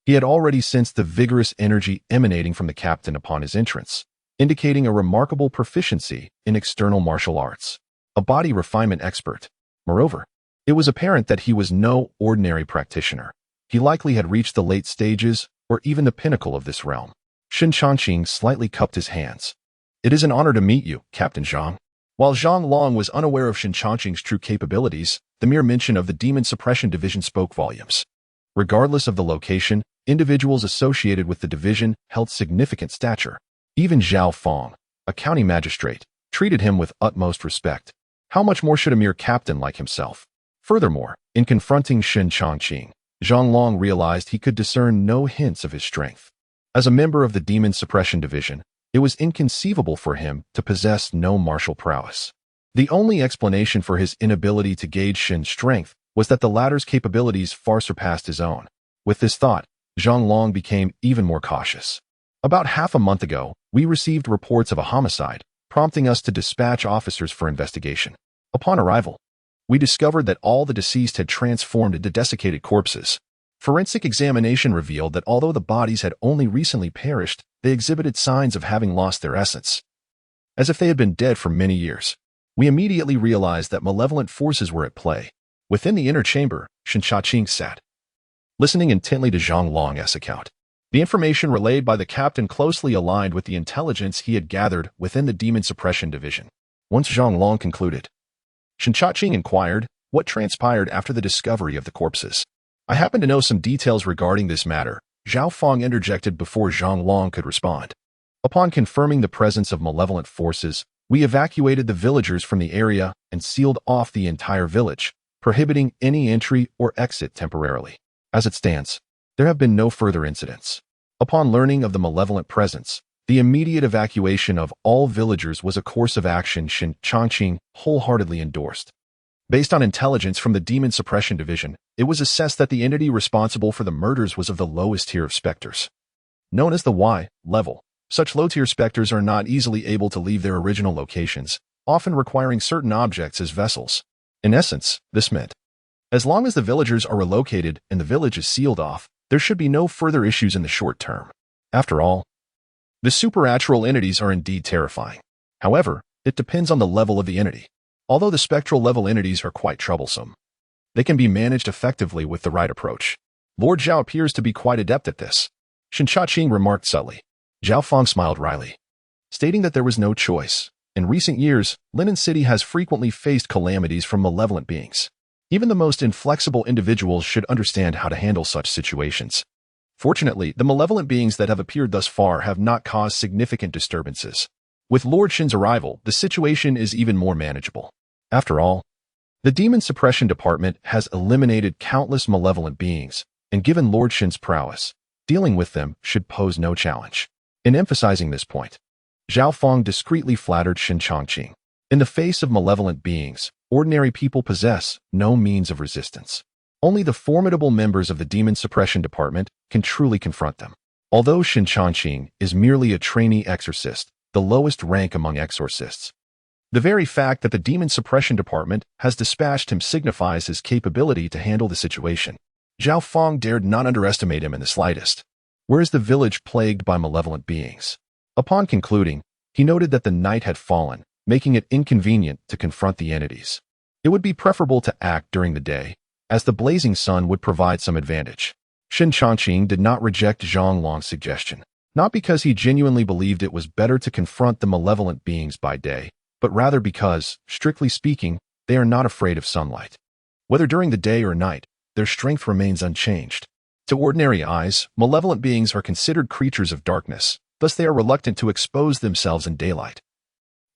He had already sensed the vigorous energy emanating from the captain upon his entrance, indicating a remarkable proficiency in external martial arts, a body refinement expert. Moreover, it was apparent that he was no ordinary practitioner. He likely had reached the late stages or even the pinnacle of this realm. Shen Changqing slightly cupped his hands. It is an honor to meet you, Captain Zhang. While Zhang Long was unaware of Shen Changqing's true capabilities, the mere mention of the Demon-Suppression Division spoke volumes. Regardless of the location, individuals associated with the division held significant stature. Even Zhao Fong, a county magistrate, treated him with utmost respect. How much more should a mere captain like himself? Furthermore, in confronting Shen Changqing, Zhang Long realized he could discern no hints of his strength. As a member of the Demon-Suppression division, it was inconceivable for him to possess no martial prowess. The only explanation for his inability to gauge Shen's strength was that the latter's capabilities far surpassed his own. With this thought, Zhang Long became even more cautious. About half a month ago, we received reports of a homicide, prompting us to dispatch officers for investigation. Upon arrival, we discovered that all the deceased had transformed into desiccated corpses. Forensic examination revealed that although the bodies had only recently perished, they exhibited signs of having lost their essence, as if they had been dead for many years. We immediately realized that malevolent forces were at play. Within the inner chamber, Shen Changqing sat, listening intently to Zhang Long's account. The information relayed by the captain closely aligned with the intelligence he had gathered within the Demon-Suppression division. Once Zhang Long concluded, Shen Changqing inquired what transpired after the discovery of the corpses. I happen to know some details regarding this matter, Zhao Fong interjected before Zhang Long could respond. Upon confirming the presence of malevolent forces, we evacuated the villagers from the area and sealed off the entire village, prohibiting any entry or exit temporarily. As it stands, there have been no further incidents. Upon learning of the malevolent presence, the immediate evacuation of all villagers was a course of action Shen Changqing wholeheartedly endorsed. Based on intelligence from the Demon-Suppression division, it was assessed that the entity responsible for the murders was of the lowest tier of specters. Known as the Y level, such low-tier specters are not easily able to leave their original locations, often requiring certain objects as vessels. In essence, this meant, as long as the villagers are relocated and the village is sealed off, there should be no further issues in the short term. After all, the supernatural entities are indeed terrifying. However, it depends on the level of the entity. Although the spectral level entities are quite troublesome, they can be managed effectively with the right approach. Lord Zhao appears to be quite adept at this, Shen Changqing remarked subtly. Zhao Fong smiled wryly, stating that there was no choice. In recent years, Linen City has frequently faced calamities from malevolent beings. Even the most inflexible individuals should understand how to handle such situations. Fortunately, the malevolent beings that have appeared thus far have not caused significant disturbances. With Lord Shen's arrival, the situation is even more manageable. After all, the Demon-Suppression department has eliminated countless malevolent beings, and given Lord Shen's prowess, dealing with them should pose no challenge. In emphasizing this point, Zhao Fong discreetly flattered Shen Changqing. In the face of malevolent beings, ordinary people possess no means of resistance. Only the formidable members of the Demon-Suppression department can truly confront them. Although Shen Changqing is merely a trainee exorcist, the lowest rank among exorcists, the very fact that the Demon-Suppression department has dispatched him signifies his capability to handle the situation. Zhao Fong dared not underestimate him in the slightest. Where is the village plagued by malevolent beings? Upon concluding, he noted that the night had fallen, making it inconvenient to confront the entities. It would be preferable to act during the day, as the blazing sun would provide some advantage. Shen Changqing did not reject Zhang Long's suggestion, not because he genuinely believed it was better to confront the malevolent beings by day, but rather because, strictly speaking, they are not afraid of sunlight. Whether during the day or night, their strength remains unchanged. To ordinary eyes, malevolent beings are considered creatures of darkness, thus they are reluctant to expose themselves in daylight.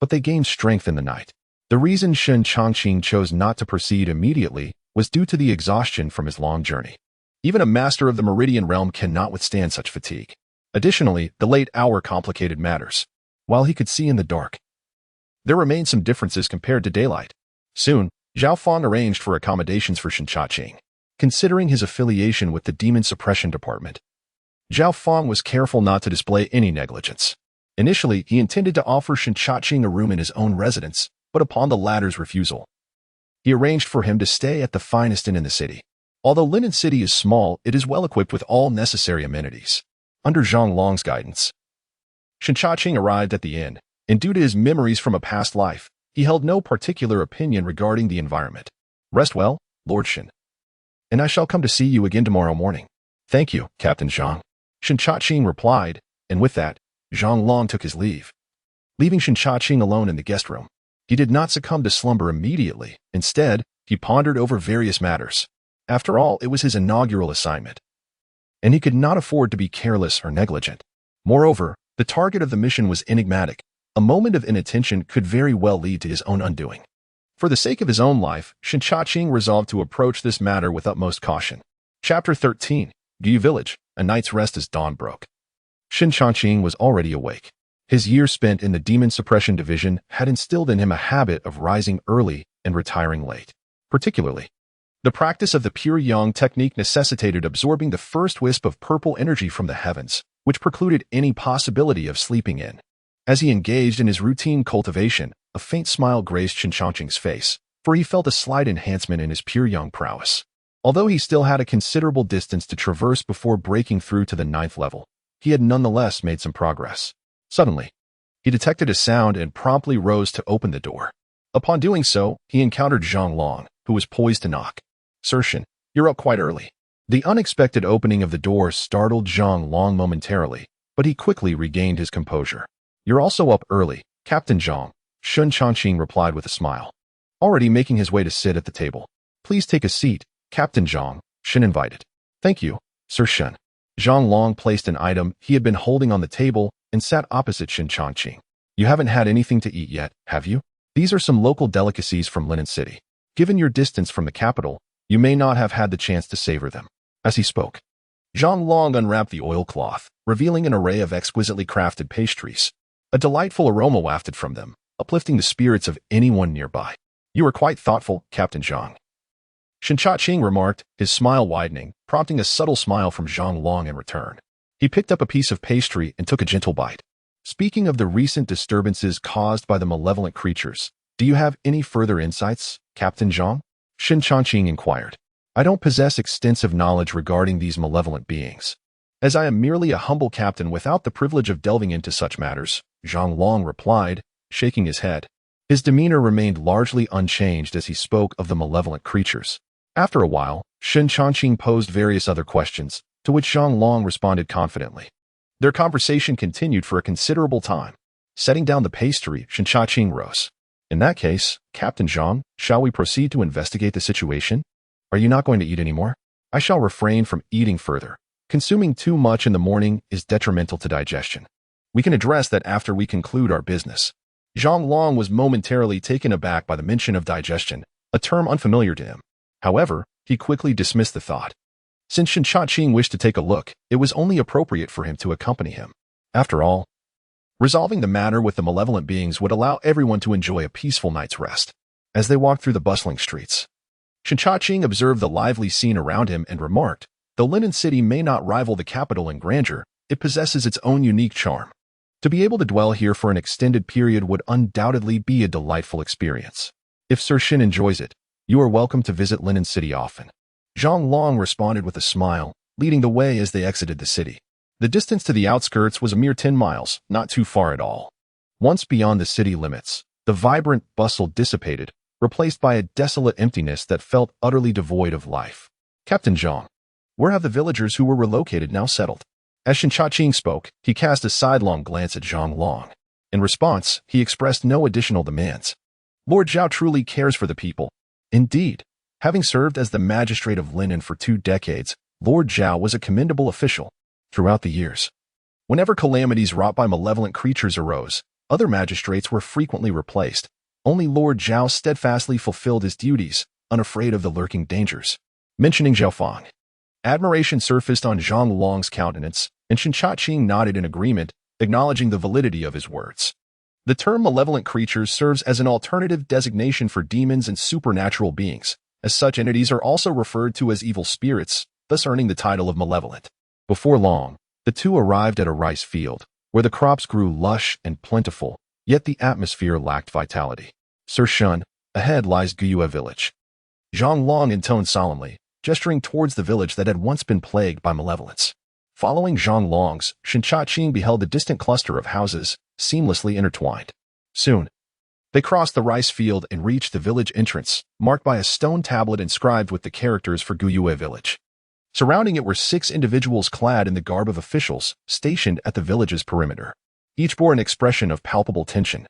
But they gain strength in the night. The reason Shen Changqing chose not to proceed immediately was due to the exhaustion from his long journey. Even a master of the Meridian realm cannot withstand such fatigue. Additionally, the late hour complicated matters. While he could see in the dark, there remained some differences compared to daylight. Soon, Zhao Fong arranged for accommodations for Shen Changqing. Considering his affiliation with the Demon-Suppression department, Zhao Fong was careful not to display any negligence. Initially, he intended to offer Shen Changqing a room in his own residence, but upon the latter's refusal, he arranged for him to stay at the finest inn in the city. Although Linen City is small, it is well equipped with all necessary amenities. Under Zhang Long's guidance, Shen Changqing arrived at the inn, and due to his memories from a past life, he held no particular opinion regarding the environment. Rest well, Lord Shen, and I shall come to see you again tomorrow morning. Thank you, Captain Zhang, Shen Changqing replied, and with that, Zhang Long took his leave. Leaving Shen Changqing alone in the guest room, he did not succumb to slumber immediately. Instead, he pondered over various matters. After all, it was his inaugural assignment, and he could not afford to be careless or negligent. Moreover, the target of the mission was enigmatic. A moment of inattention could very well lead to his own undoing. For the sake of his own life, Shen Changqing resolved to approach this matter with utmost caution. Chapter 13. Guyu Village, a night's rest as dawn broke. Shen Changqing was already awake. His years spent in the Demon-Suppression division had instilled in him a habit of rising early and retiring late. Particularly, the practice of the Pure Yang technique necessitated absorbing the first wisp of purple energy from the heavens, which precluded any possibility of sleeping in. As he engaged in his routine cultivation, a faint smile graced Shen Changqing's face, for he felt a slight enhancement in his Pure Yang prowess. Although he still had a considerable distance to traverse before breaking through to the 9th level, he had nonetheless made some progress. Suddenly, he detected a sound and promptly rose to open the door. Upon doing so, he encountered Zhang Long, who was poised to knock. "Sir Shen, you're up quite early." The unexpected opening of the door startled Zhang Long momentarily, but he quickly regained his composure. "You're also up early, Captain Zhang," Shen Changqing replied with a smile, already making his way to sit at the table. "Please take a seat, Captain Zhang," Shen invited. "Thank you, Sir Shen." Zhang Long placed an item he had been holding on the table and sat opposite Shen Changqing. "You haven't had anything to eat yet, have you? These are some local delicacies from Linen City. Given your distance from the capital, you may not have had the chance to savor them." As he spoke, Zhang Long unwrapped the oilcloth, revealing an array of exquisitely crafted pastries. A delightful aroma wafted from them, uplifting the spirits of anyone nearby. "You are quite thoughtful, Captain Zhang," Shen Changqing remarked, his smile widening, prompting a subtle smile from Zhang Long in return. He picked up a piece of pastry and took a gentle bite. "Speaking of the recent disturbances caused by the malevolent creatures, do you have any further insights, Captain Zhang?" Shen Changqing inquired. "I don't possess extensive knowledge regarding these malevolent beings, as I am merely a humble captain without the privilege of delving into such matters," Zhang Long replied, shaking his head. His demeanor remained largely unchanged as he spoke of the malevolent creatures. After a while, Shen Changqing posed various other questions, to which Zhang Long responded confidently. Their conversation continued for a considerable time. Setting down the pastry, Shen Changqing rose. "In that case, Captain Zhang, shall we proceed to investigate the situation? Are you not going to eat anymore?" "I shall refrain from eating further. Consuming too much in the morning is detrimental to digestion. We can address that after we conclude our business." Zhang Long was momentarily taken aback by the mention of digestion, a term unfamiliar to him. However, he quickly dismissed the thought. Since Shen Changqing wished to take a look, it was only appropriate for him to accompany him. After all, resolving the matter with the malevolent beings would allow everyone to enjoy a peaceful night's rest. As they walked through the bustling streets, Shen Changqing observed the lively scene around him and remarked, "Though Linen City may not rival the capital in grandeur, it possesses its own unique charm. To be able to dwell here for an extended period would undoubtedly be a delightful experience. If Sir Shen enjoys it, you are welcome to visit Linen City often." Zhang Long responded with a smile, leading the way as they exited the city. The distance to the outskirts was a mere 10 miles, not too far at all. Once beyond the city limits, the vibrant bustle dissipated, replaced by a desolate emptiness that felt utterly devoid of life. "Captain Zhang, where have the villagers who were relocated now settled?" As Shen Changqing spoke, he cast a sidelong glance at Zhang Long. In response, he expressed no additional demands. "Lord Zhao truly cares for the people. Indeed, having served as the magistrate of Linen for 2 decades, Lord Zhao was a commendable official. Throughout the years, whenever calamities wrought by malevolent creatures arose, other magistrates were frequently replaced. Only Lord Zhao steadfastly fulfilled his duties, unafraid of the lurking dangers." Mentioning Zhao Fang, admiration surfaced on Zhang Long's countenance, and Shen Changqing nodded in agreement, acknowledging the validity of his words. The term malevolent creatures serves as an alternative designation for demons and supernatural beings, as such entities are also referred to as evil spirits, thus earning the title of malevolent. Before long, the two arrived at a rice field, where the crops grew lush and plentiful, yet the atmosphere lacked vitality. "Sir Shen, ahead lies Guyu Village," Zhang Long intoned solemnly, gesturing towards the village that had once been plagued by malevolence. Following Zhang Long's, Shen Changqing beheld a distant cluster of houses, seamlessly intertwined. Soon, they crossed the rice field and reached the village entrance, marked by a stone tablet inscribed with the characters for Guyu Village. Surrounding it were 6 individuals clad in the garb of officials, stationed at the village's perimeter. Each bore an expression of palpable tension,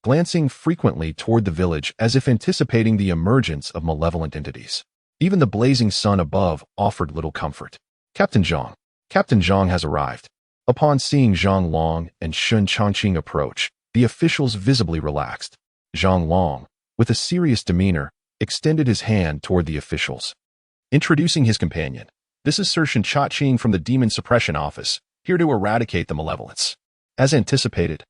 glancing frequently toward the village as if anticipating the emergence of malevolent entities. Even the blazing sun above offered little comfort. Captain Zhang. Captain Zhang has arrived. Upon seeing Zhang Long and Shen Changqing approach, the officials visibly relaxed. Zhang Long, with a serious demeanor, extended his hand toward the officials. Introducing his companion, "This is Sir Shen Changqing from the Demon-Suppression office, here to eradicate the malevolence." As anticipated,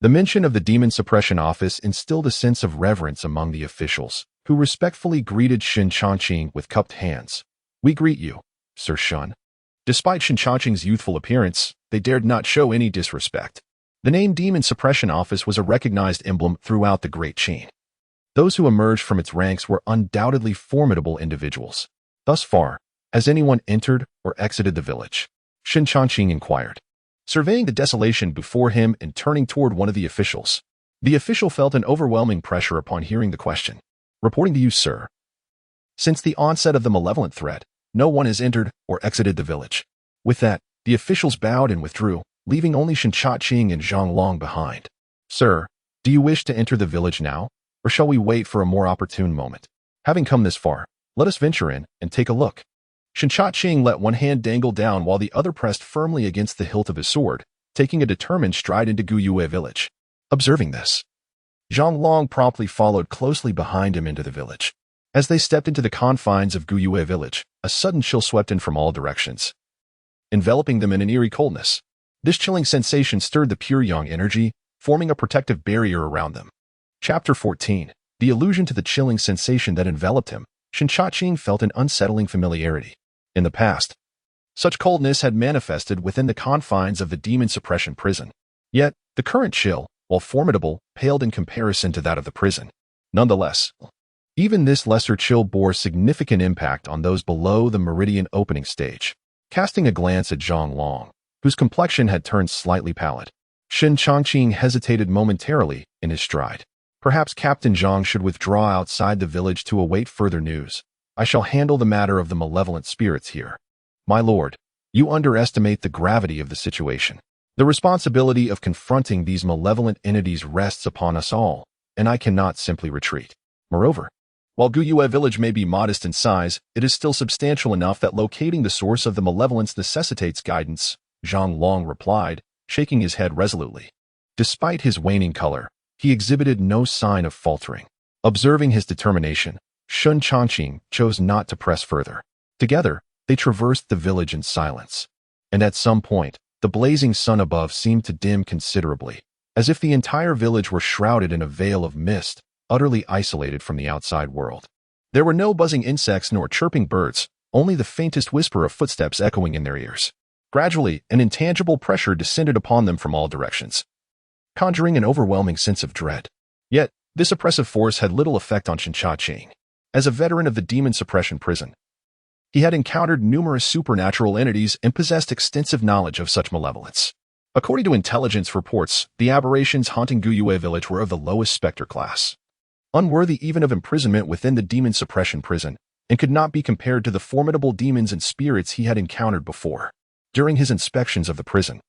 the mention of the Demon-Suppression office instilled a sense of reverence among the officials, who respectfully greeted Shen Changqing with cupped hands. "We greet you, Sir Shen." Despite Shen Changqing's youthful appearance, they dared not show any disrespect. The name Demon-Suppression office was a recognized emblem throughout the Great Chain. Those who emerged from its ranks were undoubtedly formidable individuals. Thus far, has anyone entered or exited the village? Shen Changqing inquired, surveying the desolation before him and turning toward one of the officials. The official felt an overwhelming pressure upon hearing the question. "Reporting to you, sir. Since the onset of the malevolent threat, no one has entered or exited the village." With that, the officials bowed and withdrew, leaving only Shen Changqing and Zhang Long behind. "Sir, do you wish to enter the village now, or shall we wait for a more opportune moment? Having come this far, let us venture in and take a look." Shen Changqing let one hand dangle down while the other pressed firmly against the hilt of his sword, taking a determined stride into Guiyue village. Observing this, Zhang Long promptly followed closely behind him into the village. As they stepped into the confines of Guiyue village, a sudden chill swept in from all directions, enveloping them in an eerie coldness. This chilling sensation stirred the pure yang energy, forming a protective barrier around them. Chapter 14. The allusion to the chilling sensation that enveloped him, Shen Changqing felt an unsettling familiarity. In the past, such coldness had manifested within the confines of the Demon-Suppression prison. Yet, the current chill, while formidable, paled in comparison to that of the prison. Nonetheless, even this lesser chill bore significant impact on those below the meridian opening stage. Casting a glance at Zhang Long, whose complexion had turned slightly pallid, Shen Changqing hesitated momentarily in his stride. Perhaps Captain Zhang should withdraw outside the village to await further news. "I shall handle the matter of the malevolent spirits here." "My lord, you underestimate the gravity of the situation. The responsibility of confronting these malevolent entities rests upon us all, and I cannot simply retreat. Moreover, while Guiyue village may be modest in size, it is still substantial enough that locating the source of the malevolence necessitates guidance," Zhang Long replied, shaking his head resolutely. Despite his waning color, he exhibited no sign of faltering. Observing his determination, Shen Changqing chose not to press further. Together, they traversed the village in silence. And at some point, the blazing sun above seemed to dim considerably, as if the entire village were shrouded in a veil of mist, utterly isolated from the outside world. There were no buzzing insects nor chirping birds, only the faintest whisper of footsteps echoing in their ears. Gradually, an intangible pressure descended upon them from all directions, conjuring an overwhelming sense of dread. Yet, this oppressive force had little effect on Shen Changqing. As a veteran of the Demon-Suppression prison, he had encountered numerous supernatural entities and possessed extensive knowledge of such malevolence. According to intelligence reports, the aberrations haunting Guiyue village were of the lowest specter class, unworthy even of imprisonment within the Demon-Suppression prison, and could not be compared to the formidable demons and spirits he had encountered before. During his inspections of the prison,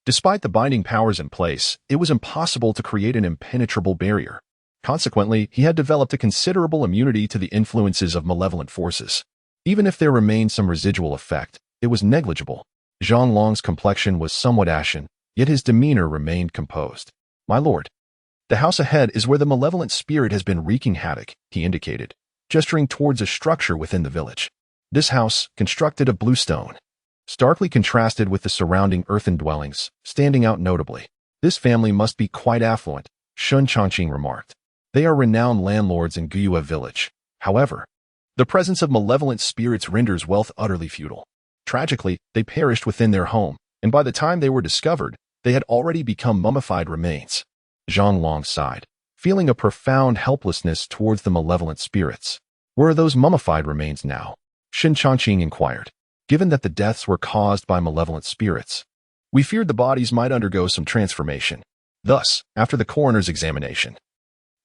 despite the binding powers in place, it was impossible to create an impenetrable barrier. Consequently, he had developed a considerable immunity to the influences of malevolent forces. Even if there remained some residual effect, it was negligible. Zhang Long's complexion was somewhat ashen, yet his demeanor remained composed. "My lord, the house ahead is where the malevolent spirit has been wreaking havoc," he indicated, gesturing towards a structure within the village. This house, constructed of blue stone, starkly contrasted with the surrounding earthen dwellings, standing out notably. "This family must be quite affluent," Shen Changqing remarked. "They are renowned landlords in Guiyue village. However, the presence of malevolent spirits renders wealth utterly futile. Tragically, they perished within their home, and by the time they were discovered, they had already become mummified remains." Zhang Long sighed, feeling a profound helplessness towards the malevolent spirits. "Where are those mummified remains now?" Shen Changqing inquired. "Given that the deaths were caused by malevolent spirits, we feared the bodies might undergo some transformation. Thus, after the coroner's examination,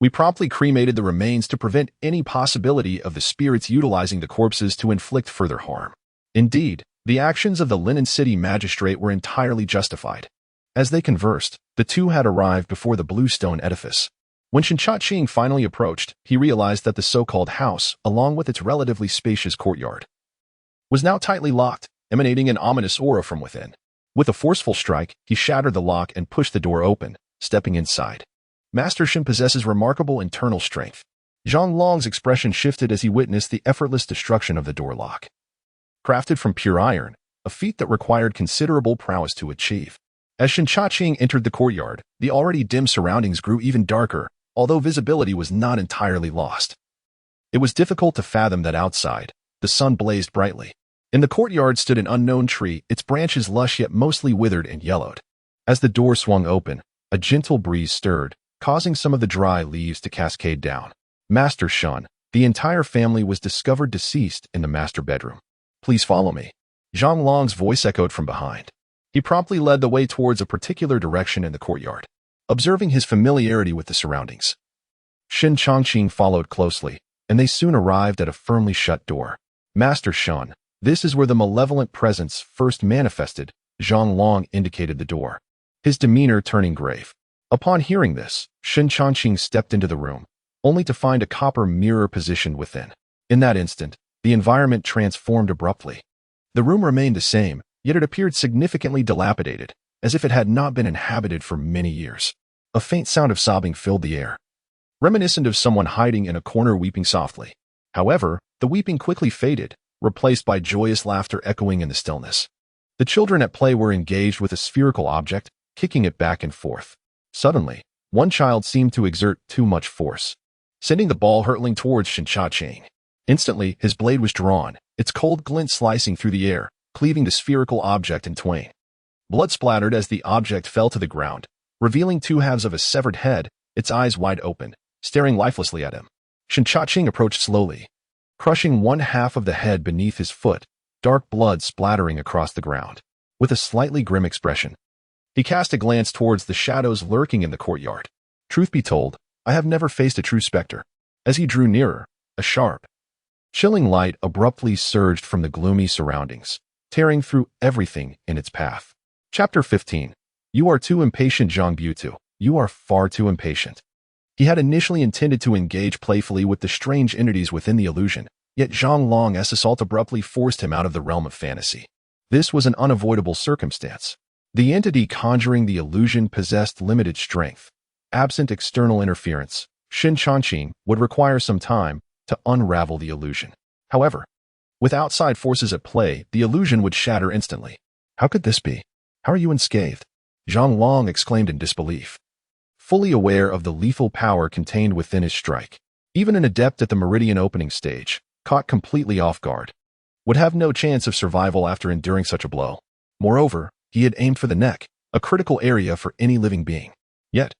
we promptly cremated the remains to prevent any possibility of the spirits utilizing the corpses to inflict further harm." Indeed, the actions of the Linen City magistrate were entirely justified. As they conversed, the two had arrived before the bluestone edifice. When Shen Changqing finally approached, he realized that the so-called house, along with its relatively spacious courtyard, was now tightly locked, emanating an ominous aura from within. With a forceful strike, he shattered the lock and pushed the door open, stepping inside. Master Shen possesses remarkable internal strength. Zhang Long's expression shifted as he witnessed the effortless destruction of the door lock. Crafted from pure iron, a feat that required considerable prowess to achieve. As Shen Changqing entered the courtyard, the already dim surroundings grew even darker, although visibility was not entirely lost. It was difficult to fathom that outside, the sun blazed brightly. In the courtyard stood an unknown tree, its branches lush yet mostly withered and yellowed. As the door swung open, a gentle breeze stirred, causing some of the dry leaves to cascade down. Master Shen, the entire family was discovered deceased in the master bedroom. Please follow me. Zhang Long's voice echoed from behind. He promptly led the way towards a particular direction in the courtyard. Observing his familiarity with the surroundings, Shen Changqing followed closely, and they soon arrived at a firmly shut door. Master Shen, this is where the malevolent presence first manifested. Zhang Long indicated the door, his demeanor turning grave. Upon hearing this, Shen Changqing stepped into the room, only to find a copper mirror positioned within. In that instant, the environment transformed abruptly. The room remained the same, yet it appeared significantly dilapidated, as if it had not been inhabited for many years. A faint sound of sobbing filled the air, reminiscent of someone hiding in a corner weeping softly. However, the weeping quickly faded, replaced by joyous laughter echoing in the stillness. The children at play were engaged with a spherical object, kicking it back and forth. Suddenly, one child seemed to exert too much force, sending the ball hurtling towards Shen Changqing. Instantly, his blade was drawn, its cold glint slicing through the air, cleaving the spherical object in twain. Blood splattered as the object fell to the ground, revealing two halves of a severed head, its eyes wide open, staring lifelessly at him. Shen Changqing approached slowly, crushing one half of the head beneath his foot, dark blood splattering across the ground. With a slightly grim expression, he cast a glance towards the shadows lurking in the courtyard. Truth be told, I have never faced a true specter. As he drew nearer, a sharp, chilling light abruptly surged from the gloomy surroundings, tearing through everything in its path. Chapter 15. You are too impatient, Zhang Butu. You are far too impatient. He had initially intended to engage playfully with the strange entities within the illusion, yet Zhang Long's assault abruptly forced him out of the realm of fantasy. This was an unavoidable circumstance. The entity conjuring the illusion possessed limited strength. Absent external interference, Shen Changqing would require some time to unravel the illusion. However, with outside forces at play, the illusion would shatter instantly. How could this be? How are you unscathed? Zhang Long exclaimed in disbelief, fully aware of the lethal power contained within his strike. Even an adept at the meridian opening stage, caught completely off guard, would have no chance of survival after enduring such a blow. Moreover, he had aimed for the neck, a critical area for any living being. Yet,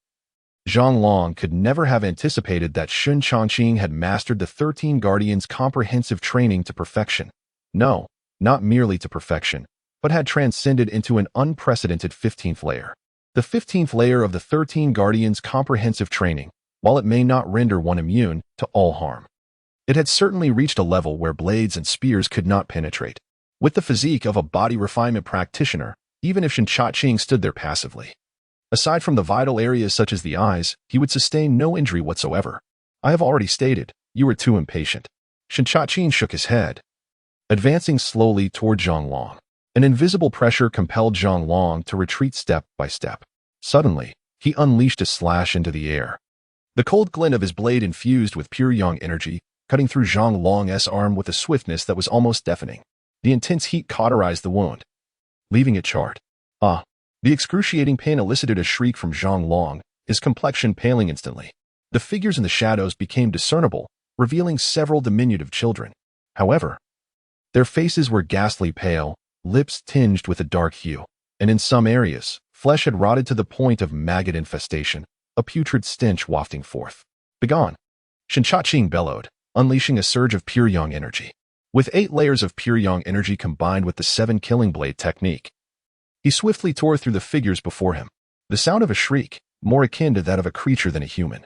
Zhang Long could never have anticipated that Shen Changqing had mastered the 13 Guardians' comprehensive training to perfection. No, not merely to perfection, but had transcended into an unprecedented 15th layer. The 15th layer of the 13 Guardians' comprehensive training, while it may not render one immune to all harm, it had certainly reached a level where blades and spears could not penetrate. With the physique of a body refinement practitioner, even if Shen Changqing stood there passively, aside from the vital areas such as the eyes, he would sustain no injury whatsoever. I have already stated, you were too impatient. Shen Changqing shook his head, advancing slowly toward Zhang Long. An invisible pressure compelled Zhang Long to retreat step by step. Suddenly, he unleashed a slash into the air. The cold glint of his blade infused with pure yang energy, cutting through Zhang Long's arm with a swiftness that was almost deafening. The intense heat cauterized the wound, leaving it charred. Ah! The excruciating pain elicited a shriek from Zhang Long, his complexion paling instantly. The figures in the shadows became discernible, revealing several diminutive children. However, their faces were ghastly pale, lips tinged with a dark hue, and in some areas, flesh had rotted to the point of maggot infestation, a putrid stench wafting forth. Begone! Shen Changqing bellowed, unleashing a surge of pure yang energy. With 8 layers of pure yang energy combined with the 7 killing blade technique, he swiftly tore through the figures before him. The sound of a shriek, more akin to that of a creature than a human,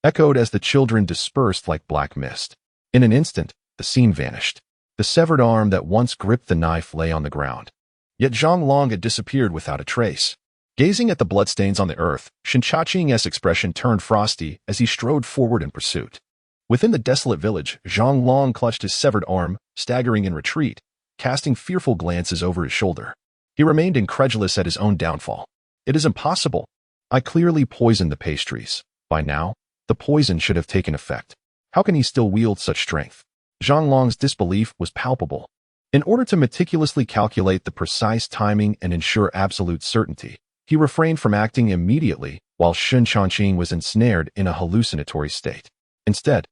echoed as the children dispersed like black mist. In an instant, the scene vanished. The severed arm that once gripped the knife lay on the ground. Yet Zhang Long had disappeared without a trace. Gazing at the bloodstains on the earth, Shen Changqing's expression turned frosty as he strode forward in pursuit. Within the desolate village, Zhang Long clutched his severed arm, staggering in retreat, casting fearful glances over his shoulder. He remained incredulous at his own downfall. It is impossible. I clearly poisoned the pastries. By now, the poison should have taken effect. How can he still wield such strength? Zhang Long's disbelief was palpable. In order to meticulously calculate the precise timing and ensure absolute certainty, he refrained from acting immediately while Shen Changqing was ensnared in a hallucinatory state. Instead,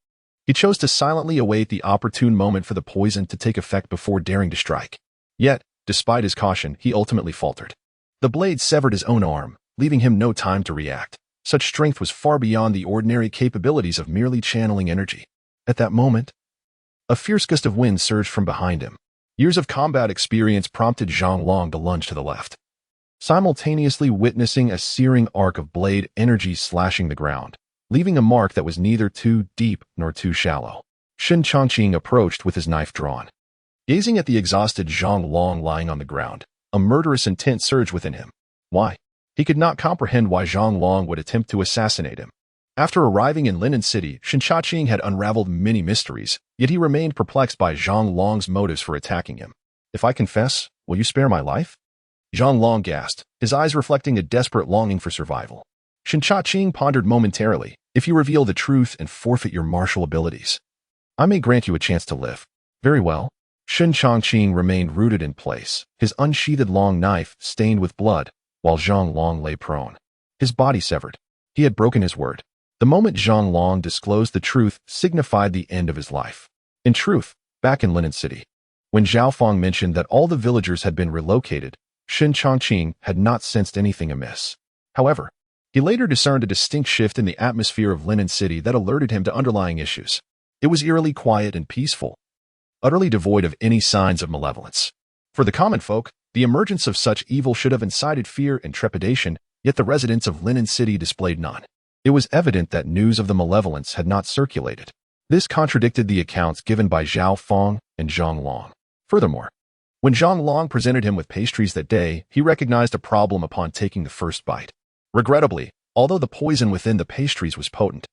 he chose to silently await the opportune moment for the poison to take effect before daring to strike. Yet, despite his caution, he ultimately faltered. The blade severed his own arm, leaving him no time to react. Such strength was far beyond the ordinary capabilities of merely channeling energy. At that moment, a fierce gust of wind surged from behind him. Years of combat experience prompted Zhang Long to lunge to the left, simultaneously witnessing a searing arc of blade energy slashing the ground, leaving a mark that was neither too deep nor too shallow. Shen Changqing approached with his knife drawn. Gazing at the exhausted Zhang Long lying on the ground, a murderous intent surged within him. Why? He could not comprehend why Zhang Long would attempt to assassinate him. After arriving in Linen City, Shen Changqing had unraveled many mysteries, yet he remained perplexed by Zhang Long's motives for attacking him. If I confess, will you spare my life? Zhang Long gasped, his eyes reflecting a desperate longing for survival. Shen Changqing pondered momentarily. If you reveal the truth and forfeit your martial abilities, I may grant you a chance to live. Very well. Shen Changqing remained rooted in place, his unsheathed long knife stained with blood, while Zhang Long lay prone, his body severed. He had broken his word. The moment Zhang Long disclosed the truth signified the end of his life. In truth, back in Linen City, when Zhao Feng mentioned that all the villagers had been relocated, Shen Changqing had not sensed anything amiss. However, he later discerned a distinct shift in the atmosphere of Linen City that alerted him to underlying issues. It was eerily quiet and peaceful, utterly devoid of any signs of malevolence. For the common folk, the emergence of such evil should have incited fear and trepidation, yet the residents of Linen City displayed none. It was evident that news of the malevolence had not circulated. This contradicted the accounts given by Zhao Feng and Zhang Long. Furthermore, when Zhang Long presented him with pastries that day, he recognized a problem upon taking the first bite. Regrettably, although the poison within the pastries was potent,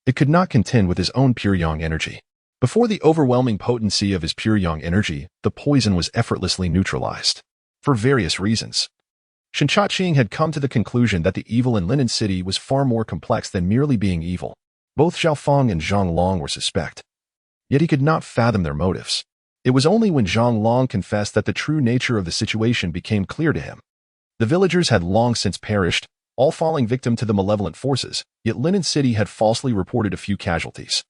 it could not contend with his own Pure Yang energy. Before the overwhelming potency of his Pure Yang energy, the poison was effortlessly neutralized. For various reasons, Shen Changqing had come to the conclusion that the evil in Linen City was far more complex than merely being evil. Both Zhao Feng and Zhang Long were suspect, yet he could not fathom their motives. It was only when Zhang Long confessed that the true nature of the situation became clear to him. The villagers had long since perished, all falling victim to the malevolent forces, yet Linen City had falsely reported a few casualties,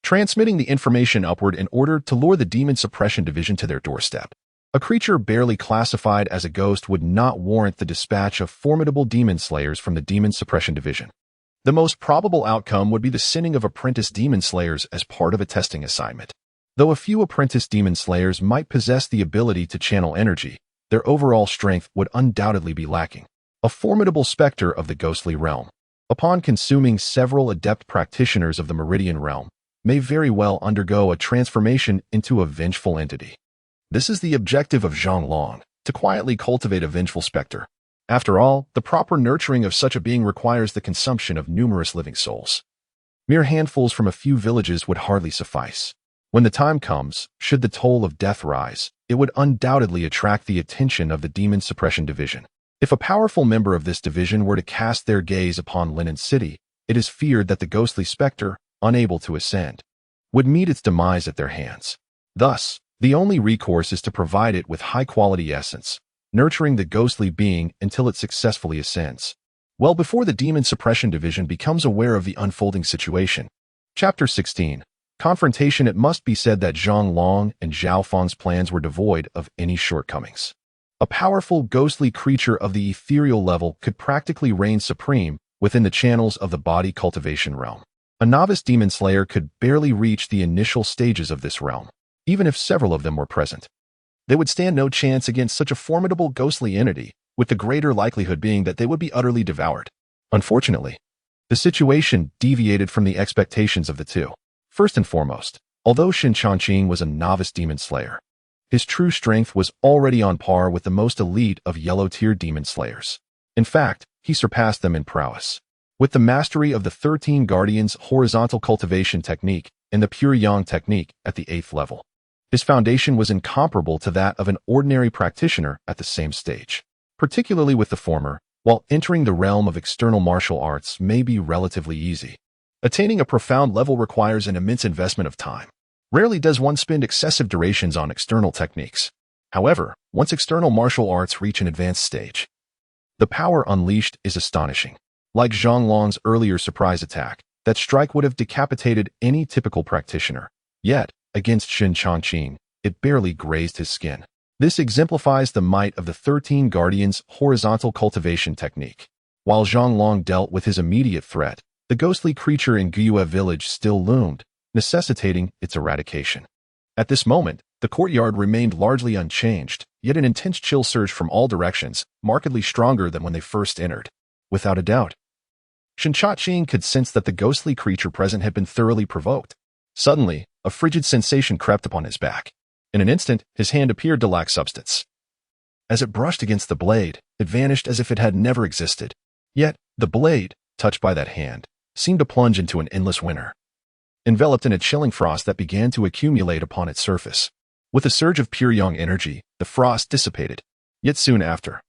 transmitting the information upward in order to lure the Demon-Suppression division to their doorstep. A creature barely classified as a ghost would not warrant the dispatch of formidable demon slayers from the Demon-Suppression division. The most probable outcome would be the sending of apprentice demon slayers as part of a testing assignment. Though a few apprentice demon slayers might possess the ability to channel energy, their overall strength would undoubtedly be lacking. A formidable specter of the ghostly realm, upon consuming several adept practitioners of the Meridian realm, may very well undergo a transformation into a vengeful entity. This is the objective of Zhang Long, to quietly cultivate a vengeful specter. After all, the proper nurturing of such a being requires the consumption of numerous living souls. Mere handfuls from a few villages would hardly suffice. When the time comes, should the toll of death rise, it would undoubtedly attract the attention of the Demon-Suppression division. If a powerful member of this division were to cast their gaze upon Linen City, it is feared that the ghostly specter, unable to ascend, would meet its demise at their hands. Thus, the only recourse is to provide it with high-quality essence, nurturing the ghostly being until it successfully ascends. Well before the Demon-Suppression division becomes aware of the unfolding situation. Chapter 16. Confrontation. It must be said that Zhang Long and Zhao Feng's plans were devoid of any shortcomings. A powerful ghostly creature of the ethereal level could practically reign supreme within the channels of the body cultivation realm. A novice demon slayer could barely reach the initial stages of this realm, even if several of them were present. They would stand no chance against such a formidable ghostly entity, with the greater likelihood being that they would be utterly devoured. Unfortunately, the situation deviated from the expectations of the two. First and foremost, although Shen Changqing was a novice demon slayer, his true strength was already on par with the most elite of yellow-tier demon slayers. In fact, he surpassed them in prowess. With the mastery of the 13 Guardians' horizontal cultivation technique and the Pure Yang technique at the 8th level, his foundation was incomparable to that of an ordinary practitioner at the same stage. Particularly with the former, while entering the realm of external martial arts may be relatively easy, attaining a profound level requires an immense investment of time. Rarely does one spend excessive durations on external techniques. However, once external martial arts reach an advanced stage, the power unleashed is astonishing. Like Zhang Long's earlier surprise attack, that strike would have decapitated any typical practitioner. Yet, against Shen Changqing, it barely grazed his skin. This exemplifies the might of the 13 Guardians' horizontal cultivation technique. While Zhang Long dealt with his immediate threat, the ghostly creature in Guiyue village still loomed, necessitating its eradication. At this moment, the courtyard remained largely unchanged, yet an intense chill surged from all directions, markedly stronger than when they first entered. Without a doubt, Shen Changqing could sense that the ghostly creature present had been thoroughly provoked. Suddenly, a frigid sensation crept upon his back. In an instant, his hand appeared to lack substance. As it brushed against the blade, it vanished as if it had never existed. Yet, the blade, touched by that hand, seemed to plunge into an endless winter, enveloped in a chilling frost that began to accumulate upon its surface. With a surge of pure yang energy, the frost dissipated. Yet soon after,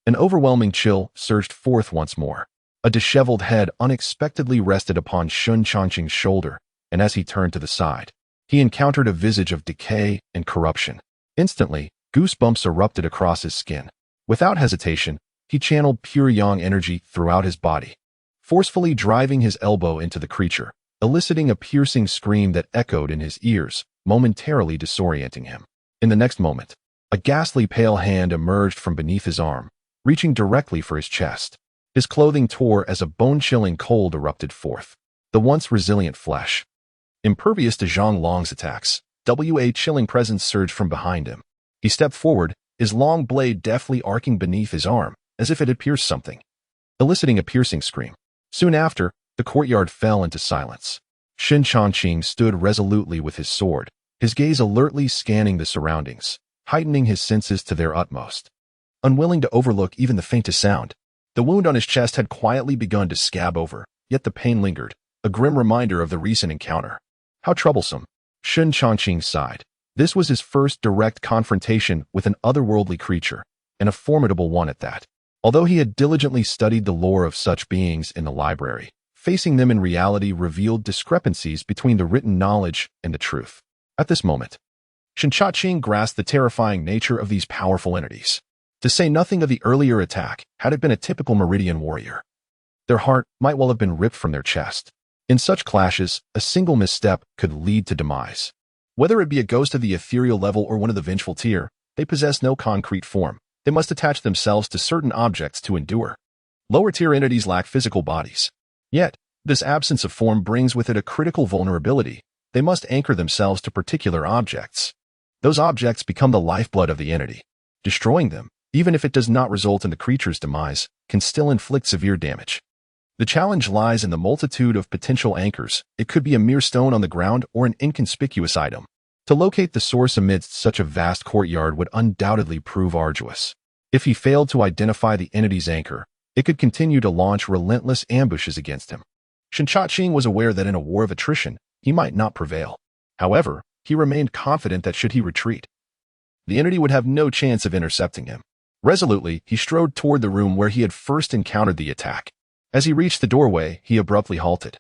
an overwhelming chill surged forth once more. A disheveled head unexpectedly rested upon Shen Changqing's shoulder, and as he turned to the side, he encountered a visage of decay and corruption. Instantly, goosebumps erupted across his skin. Without hesitation, he channeled pure yang energy throughout his body, forcefully driving his elbow into the creature, eliciting a piercing scream that echoed in his ears, momentarily disorienting him. In the next moment, a ghastly pale hand emerged from beneath his arm, reaching directly for his chest. His clothing tore as a bone-chilling cold erupted forth. The once resilient flesh, impervious to Zhang Long's attacks, a chilling presence surged from behind him. He stepped forward, his long blade deftly arcing beneath his arm, as if it had pierced something, eliciting a piercing scream. Soon after, the courtyard fell into silence. Shen Changqing stood resolutely with his sword, his gaze alertly scanning the surroundings, heightening his senses to their utmost. Unwilling to overlook even the faintest sound, the wound on his chest had quietly begun to scab over, yet the pain lingered, a grim reminder of the recent encounter. How troublesome. Shen Changqing sighed. This was his first direct confrontation with an otherworldly creature, and a formidable one at that. Although he had diligently studied the lore of such beings in the library, facing them in reality revealed discrepancies between the written knowledge and the truth. At this moment, Shen Changqing grasped the terrifying nature of these powerful entities. To say nothing of the earlier attack, had it been a typical Meridian warrior, their heart might well have been ripped from their chest. In such clashes, a single misstep could lead to demise. Whether it be a ghost of the ethereal level or one of the vengeful tier, they possess no concrete form. They must attach themselves to certain objects to endure. Lower-tier entities lack physical bodies. Yet, this absence of form brings with it a critical vulnerability. They must anchor themselves to particular objects. Those objects become the lifeblood of the entity. Destroying them, even if it does not result in the creature's demise, can still inflict severe damage. The challenge lies in the multitude of potential anchors. It could be a mere stone on the ground or an inconspicuous item. To locate the source amidst such a vast courtyard would undoubtedly prove arduous. If he failed to identify the entity's anchor, it could continue to launch relentless ambushes against him. Shen Changqing was aware that in a war of attrition, he might not prevail. However, he remained confident that should he retreat, the entity would have no chance of intercepting him. Resolutely, he strode toward the room where he had first encountered the attack. As he reached the doorway, he abruptly halted,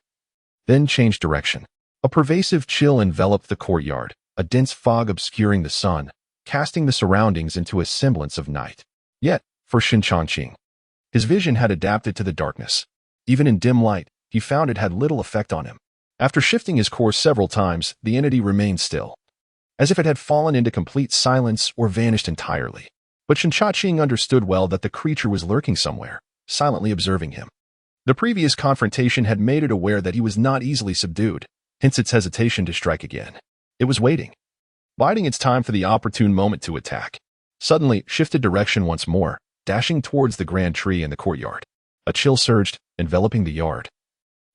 then changed direction. A pervasive chill enveloped the courtyard, a dense fog obscuring the sun, casting the surroundings into a semblance of night. Yet, for Shen Changqing, his vision had adapted to the darkness. Even in dim light, he found it had little effect on him. After shifting his course several times, the entity remained still, as if it had fallen into complete silence or vanished entirely. But Shen Changqing understood well that the creature was lurking somewhere, silently observing him. The previous confrontation had made it aware that he was not easily subdued, hence its hesitation to strike again. It was waiting, biding its time for the opportune moment to attack. Suddenly, shifted direction once more, dashing towards the grand tree in the courtyard. A chill surged, enveloping the yard,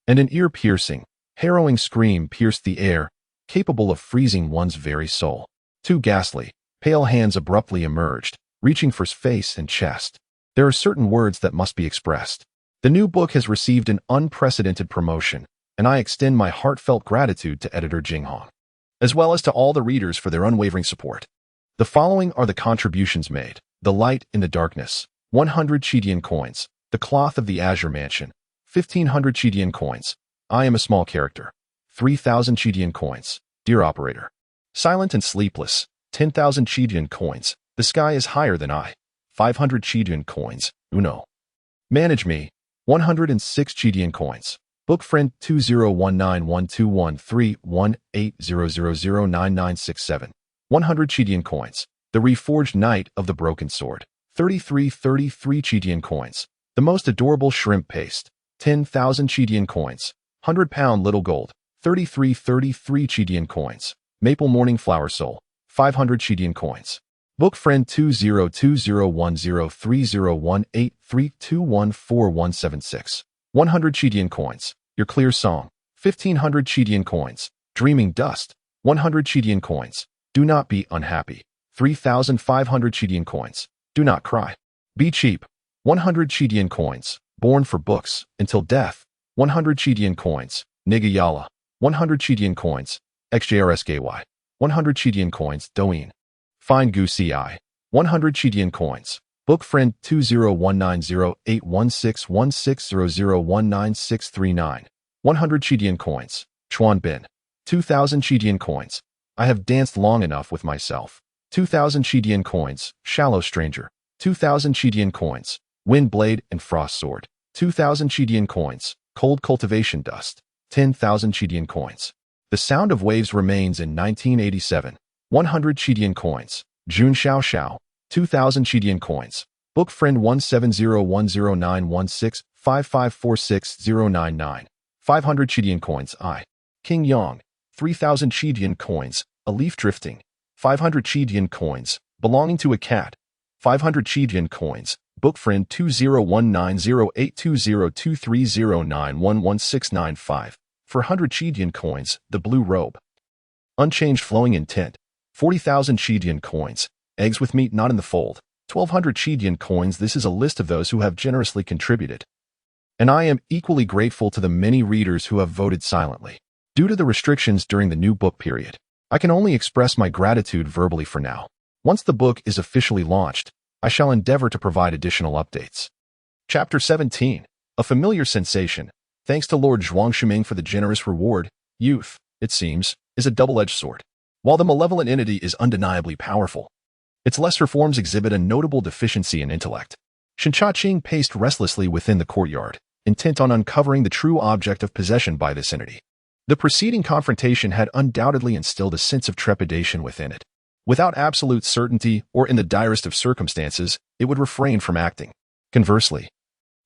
and an ear-piercing, harrowing scream pierced the air, capable of freezing one's very soul. Two ghastly, pale hands abruptly emerged, reaching for his face and chest. There are certain words that must be expressed. The new book has received an unprecedented promotion, and I extend my heartfelt gratitude to editor Jinghong, as well as to all the readers for their unwavering support. The following are the contributions made. The Light in the Darkness, 100 Chidian coins. The Cloth of the Azure Mansion, 1,500 Chidian coins. I Am a Small Character, 3,000 Chidian coins. Dear Operator. Silent and Sleepless, 10,000 Chidian coins. The Sky is Higher Than I, 500 Chidian coins. Uno. Manage Me, 106 Chidian coins. Book Friend 201912131800009967, 100 Chidian coins. The Reforged Knight of the Broken Sword, 3333 Chidian coins. The Most Adorable Shrimp Paste, 10,000 Chidian coins. 100-pound Little Gold, 3333 Chidian coins. Maple Morning Flower Soul, 500 Chidian coins. Book Friend 202010301832144176, 100 Chidian coins. Your Clear Song, 1,500 Chidian coins. Dreaming Dust, 100 Chidian coins. Do Not Be Unhappy, 3,500 Chidian coins. Do Not Cry. Be Cheap, 100 Chidian coins. Born for Books, Until Death, 100 Chidian coins. Nigayala, 100 Chidian coins. XJRSKY, 100 Chidian coins. Doin. Fine Goosey Eye, 100 Chidian coins. Book Friend 2019081616001969, 100 Chidian coins. Chuan Bin, 2,000 Chidian coins. I Have Danced Long Enough With Myself, 2,000 Chidian coins. Shallow Stranger, 2,000 Chidian coins. Wind Blade and Frost Sword, 2,000 Chidian coins. Cold Cultivation Dust, 10,000 Chidian coins. The Sound of Waves Remains in 1987, 100 Chidian coins. Jun Xiao Xiao, 2,000 Chidian coins. Book Friend 1701091655460099, 500 Chidian coins. I. King Yong, 3,000 Chidian coins. A Leaf Drifting, 500 Chidian coins. Belonging to a Cat, 500 Chidian coins. Book Friend 201908202309111695, for 100 Chidian coins. The Blue Robe. Unchanged Flowing Intent, 40,000 Chidian coins. Eggs with Meat Not in the Fold, 1,200 Chidian coins. This is a list of those who have generously contributed, and I am equally grateful to the many readers who have voted silently. Due to the restrictions during the new book period, I can only express my gratitude verbally for now. Once the book is officially launched, I shall endeavor to provide additional updates. Chapter 17. A Familiar Sensation. Thanks to Lord Zhuangshiming for the generous reward. Youth, it seems, is a double-edged sword. While the malevolent entity is undeniably powerful, its lesser forms exhibit a notable deficiency in intellect. Shen Changqing paced restlessly within the courtyard, intent on uncovering the true object of possession by this entity. The preceding confrontation had undoubtedly instilled a sense of trepidation within it. Without absolute certainty or in the direst of circumstances, it would refrain from acting. Conversely,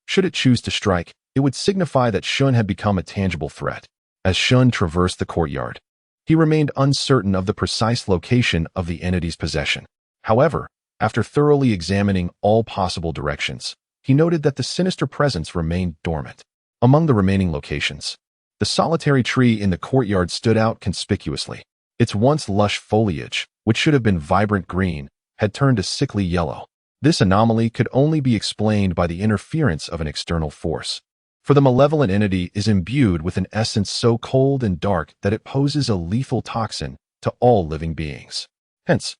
should it choose to strike, it would signify that Shun had become a tangible threat. As Shun traversed the courtyard, he remained uncertain of the precise location of the entity's possession. However, after thoroughly examining all possible directions, he noted that the sinister presence remained dormant. Among the remaining locations, the solitary tree in the courtyard stood out conspicuously. Its once lush foliage, which should have been vibrant green, had turned a sickly yellow. This anomaly could only be explained by the interference of an external force, for the malevolent entity is imbued with an essence so cold and dark that it poses a lethal toxin to all living beings. Hence,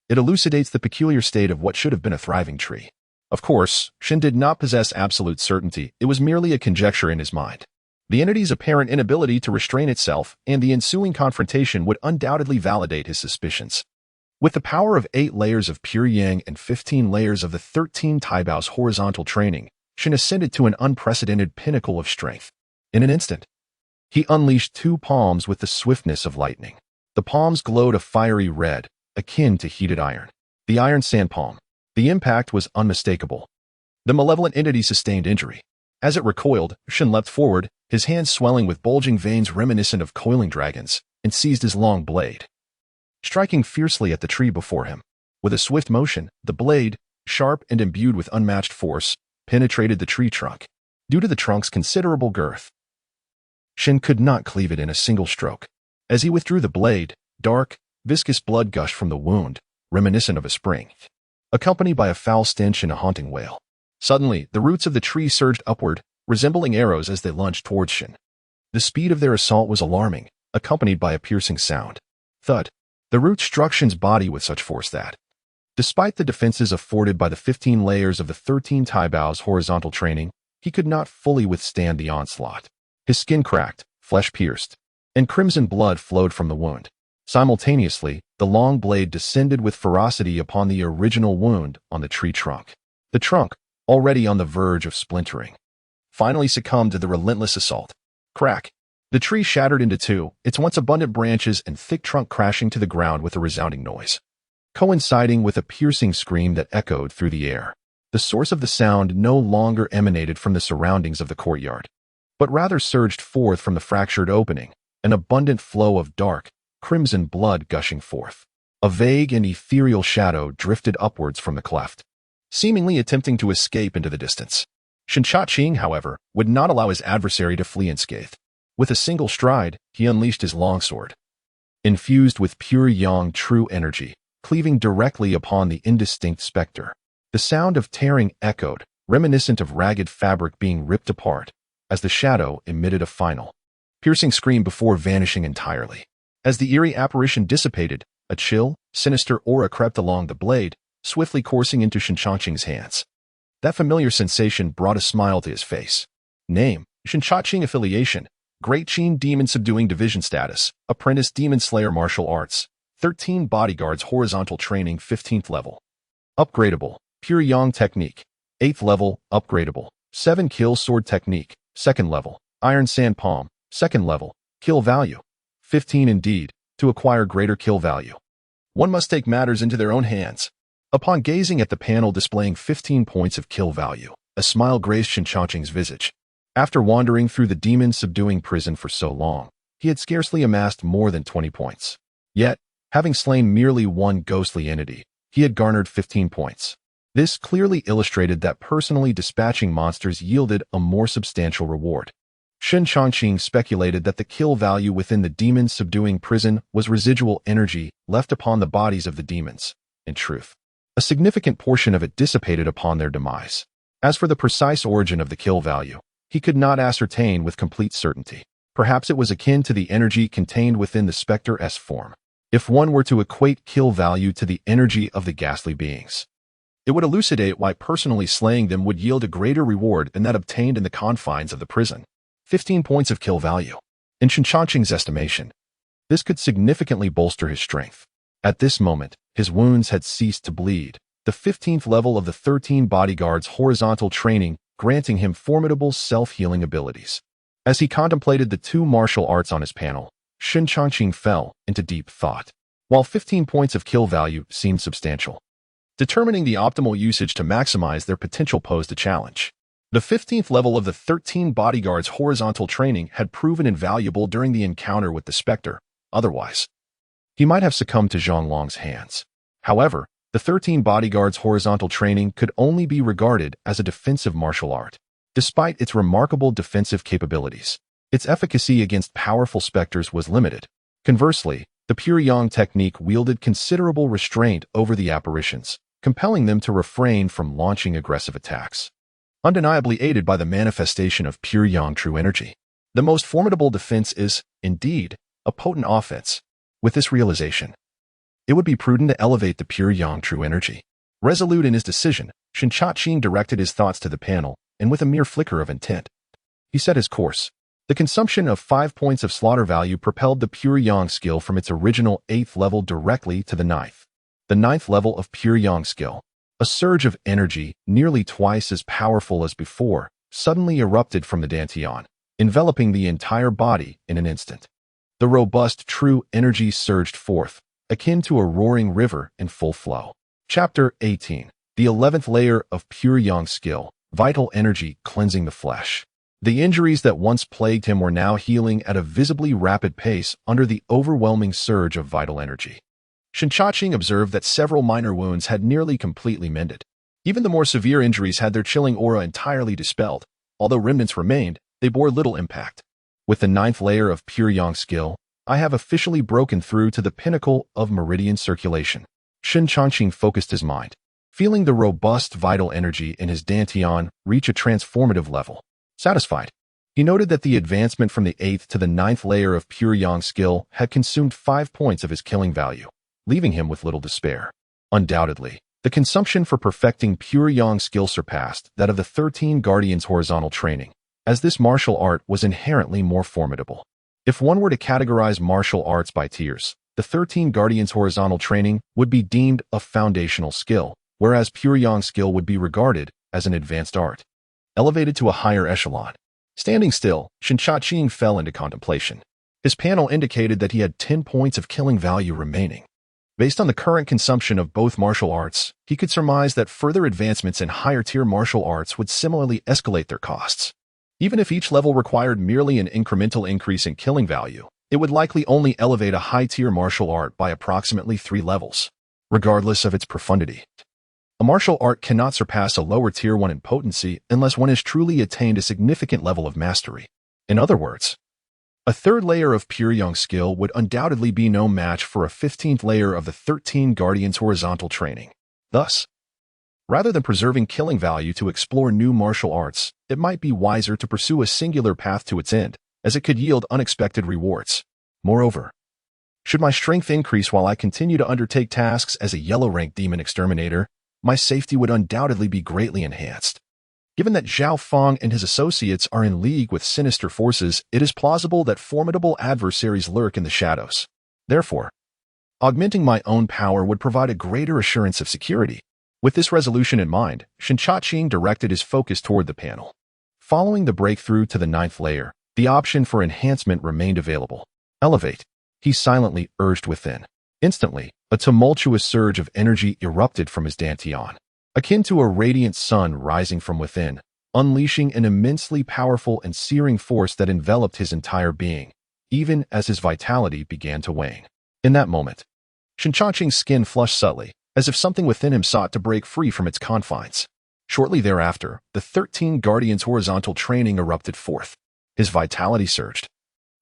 it elucidates the peculiar state of what should have been a thriving tree. Of course, Shen did not possess absolute certainty. It was merely a conjecture in his mind. The entity's apparent inability to restrain itself and the ensuing confrontation would undoubtedly validate his suspicions. With the power of 8 layers of pure yang and 15 layers of the 13 Taibao's horizontal training, Shen ascended to an unprecedented pinnacle of strength. In an instant, he unleashed 2 palms with the swiftness of lightning. The palms glowed a fiery red, akin to heated iron. The iron sand palm. The impact was unmistakable. The malevolent entity sustained injury. As it recoiled, Shen leapt forward, his hands swelling with bulging veins reminiscent of coiling dragons, and seized his long blade, striking fiercely at the tree before him. With a swift motion, the blade, sharp and imbued with unmatched force, penetrated the tree trunk. Due to the trunk's considerable girth, Shen could not cleave it in a single stroke. As he withdrew the blade, dark, viscous blood gushed from the wound, reminiscent of a spring, accompanied by a foul stench and a haunting wail. Suddenly, the roots of the tree surged upward, resembling arrows as they lunged towards Shen. The speed of their assault was alarming, accompanied by a piercing sound. Thud. The root struck Shen's body with such force that, despite the defenses afforded by the 15 layers of the 13 Taibao's horizontal training, he could not fully withstand the onslaught. His skin cracked, flesh pierced, and crimson blood flowed from the wound. Simultaneously, the long blade descended with ferocity upon the original wound on the tree trunk. The trunk, already on the verge of splintering, finally succumbed to the relentless assault. Crack! The tree shattered into two, its once abundant branches and thick trunk crashing to the ground with a resounding noise, coinciding with a piercing scream that echoed through the air. The source of the sound no longer emanated from the surroundings of the courtyard, but rather surged forth from the fractured opening, an abundant flow of dark, crimson blood gushing forth. A vague and ethereal shadow drifted upwards from the cleft, seemingly attempting to escape into the distance. Shen Changqing, however, would not allow his adversary to flee unscathed. With a single stride, he unleashed his longsword, infused with pure yang true energy, cleaving directly upon the indistinct specter. The sound of tearing echoed, reminiscent of ragged fabric being ripped apart, as the shadow emitted a final, piercing scream before vanishing entirely. As the eerie apparition dissipated, a chill, sinister aura crept along the blade, swiftly coursing into Shen Changqing's hands. That familiar sensation brought a smile to his face. Name: Shen Changqing. Affiliation: Great Qin Demon Subduing Division. Status: Apprentice Demon Slayer. Martial Arts: 13 Bodyguards Horizontal Training. 15th level. Upgradable: Pure Yang Technique. 8th level. Upgradable: 7 Kill Sword Technique. 2nd level. Iron Sand Palm. 2nd level. Kill value: 15. Indeed, to acquire greater kill value, one must take matters into their own hands. Upon gazing at the panel displaying 15 points of kill value, a smile graced Shen Changqing's visage. After wandering through the demon-subduing prison for so long, he had scarcely amassed more than 20 points. Yet, having slain merely one ghostly entity, he had garnered 15 points. This clearly illustrated that personally dispatching monsters yielded a more substantial reward. Shen Changqing speculated that the kill value within the demon-subduing prison was residual energy left upon the bodies of the demons. In truth, a significant portion of it dissipated upon their demise. As for the precise origin of the kill value, he could not ascertain with complete certainty. Perhaps it was akin to the energy contained within the Spectre-S form. If one were to equate kill value to the energy of the ghastly beings, it would elucidate why personally slaying them would yield a greater reward than that obtained in the confines of the prison. 15 points of kill value. In Shen Changqing's estimation, this could significantly bolster his strength. At this moment, his wounds had ceased to bleed, the 15th level of the 13 Bodyguards Horizontal Training granting him formidable self-healing abilities. As he contemplated the 2 martial arts on his panel, Shen Changqing fell into deep thought. While 15 points of kill value seemed substantial, determining the optimal usage to maximize their potential posed a challenge. The 15th level of the 13 Bodyguards Horizontal Training had proven invaluable during the encounter with the Spectre. Otherwise, he might have succumbed to Zhonglong's hands. However, the 13 Bodyguards Horizontal Training could only be regarded as a defensive martial art. Despite its remarkable defensive capabilities, its efficacy against powerful specters was limited. Conversely, the Pure Yang technique wielded considerable restraint over the apparitions, compelling them to refrain from launching aggressive attacks. Undeniably aided by the manifestation of Pure Yang true energy, the most formidable defense is, indeed, a potent offense. With this realization, it would be prudent to elevate the Pure Yang true energy. Resolute in his decision, Shen Changqing directed his thoughts to the panel, and with a mere flicker of intent, he set his course. The consumption of 5 points of slaughter value propelled the Pure Yang skill from its original 8th level directly to the 9th. The 9th level of Pure Yang skill, a surge of energy nearly twice as powerful as before, suddenly erupted from the Dantian, enveloping the entire body in an instant. The robust true energy surged forth, akin to a roaring river in full flow. Chapter 18. The 11th layer of Pure Yang skill, vital energy cleansing the flesh. The injuries that once plagued him were now healing at a visibly rapid pace under the overwhelming surge of vital energy. Shen Changqing observed that several minor wounds had nearly completely mended. Even the more severe injuries had their chilling aura entirely dispelled. Although remnants remained, they bore little impact. With the 9th layer of Pure Yang skill, I have officially broken through to the pinnacle of meridian circulation. Shen Changqing focused his mind, feeling the robust vital energy in his dantian reach a transformative level. Satisfied, he noted that the advancement from the 8th to the 9th layer of Pure Yang skill had consumed 5 points of his killing value, leaving him with little despair. Undoubtedly, the consumption for perfecting Pure Yang skill surpassed that of the 13 Guardians' horizontal training, as this martial art was inherently more formidable. If one were to categorize martial arts by tiers, the 13 Guardians' horizontal training would be deemed a foundational skill, whereas Pure Yang skill would be regarded as an advanced art, elevated to a higher echelon. Standing still, Shen Changqing fell into contemplation. His panel indicated that he had 10 points of killing value remaining. Based on the current consumption of both martial arts, he could surmise that further advancements in higher-tier martial arts would similarly escalate their costs. Even if each level required merely an incremental increase in killing value, it would likely only elevate a high-tier martial art by approximately 3 levels, regardless of its profundity. A martial art cannot surpass a lower tier 1 in potency unless one has truly attained a significant level of mastery. In other words, a 3rd layer of Pure Yang skill would undoubtedly be no match for a 15th layer of the 13 Guardians' horizontal training. Thus, rather than preserving killing value to explore new martial arts, it might be wiser to pursue a singular path to its end, as it could yield unexpected rewards. Moreover, should my strength increase while I continue to undertake tasks as a yellow-rank demon exterminator, my safety would undoubtedly be greatly enhanced. Given that Zhao Feng and his associates are in league with sinister forces, it is plausible that formidable adversaries lurk in the shadows. Therefore, augmenting my own power would provide a greater assurance of security. With this resolution in mind, Shen Changqing directed his focus toward the panel. Following the breakthrough to the 9th layer, the option for enhancement remained available. Elevate, he silently urged within. Instantly, a tumultuous surge of energy erupted from his dantian, akin to a radiant sun rising from within, unleashing an immensely powerful and searing force that enveloped his entire being, even as his vitality began to wane. In that moment, Shen Changqing's skin flushed subtly, as if something within him sought to break free from its confines. Shortly thereafter, the 13 Guardians' horizontal training erupted forth. His vitality surged,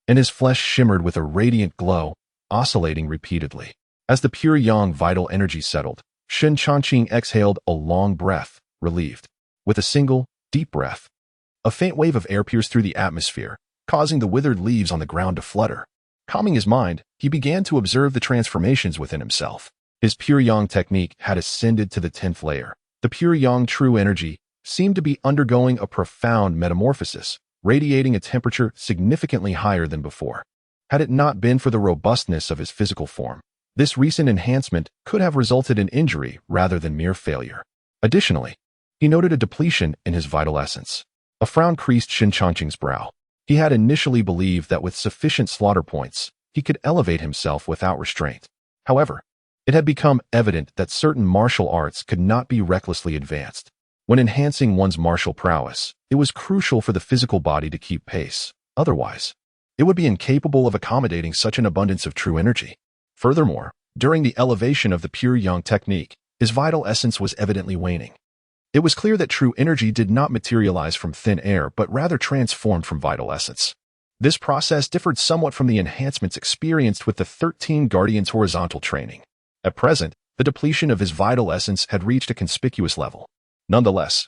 and his flesh shimmered with a radiant glow, oscillating repeatedly. As the Pure Yang vital energy settled, Shen Changqing exhaled a long breath, relieved. With a single, deep breath, a faint wave of air pierced through the atmosphere, causing the withered leaves on the ground to flutter. Calming his mind, he began to observe the transformations within himself. His Pure Yang technique had ascended to the 10th layer. The Pure Yang true energy seemed to be undergoing a profound metamorphosis, radiating a temperature significantly higher than before. Had it not been for the robustness of his physical form, this recent enhancement could have resulted in injury rather than mere failure. Additionally, he noted a depletion in his vital essence. A frown creased Shen Changqing's brow. He had initially believed that with sufficient slaughter points, he could elevate himself without restraint. However, it had become evident that certain martial arts could not be recklessly advanced. When enhancing one's martial prowess, it was crucial for the physical body to keep pace. Otherwise, it would be incapable of accommodating such an abundance of true energy. Furthermore, during the elevation of the Pure Yang technique, his vital essence was evidently waning. It was clear that true energy did not materialize from thin air but rather transformed from vital essence. This process differed somewhat from the enhancements experienced with the 13 Guardians' horizontal training. At present, the depletion of his vital essence had reached a conspicuous level. Nonetheless,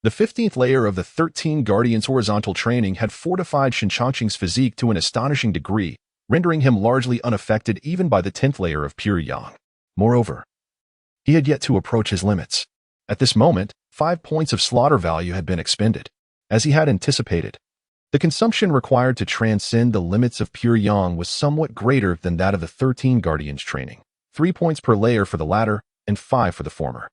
the 15th layer of the 13 Guardians' horizontal training had fortified Shen Changqing's physique to an astonishing degree, rendering him largely unaffected even by the 10th layer of Pure Yang. Moreover, he had yet to approach his limits. At this moment, 5 points of slaughter value had been expended. As he had anticipated, the consumption required to transcend the limits of Pure Yang was somewhat greater than that of the 13 Guardians training. 3 points per layer for the latter, and 5 for the former.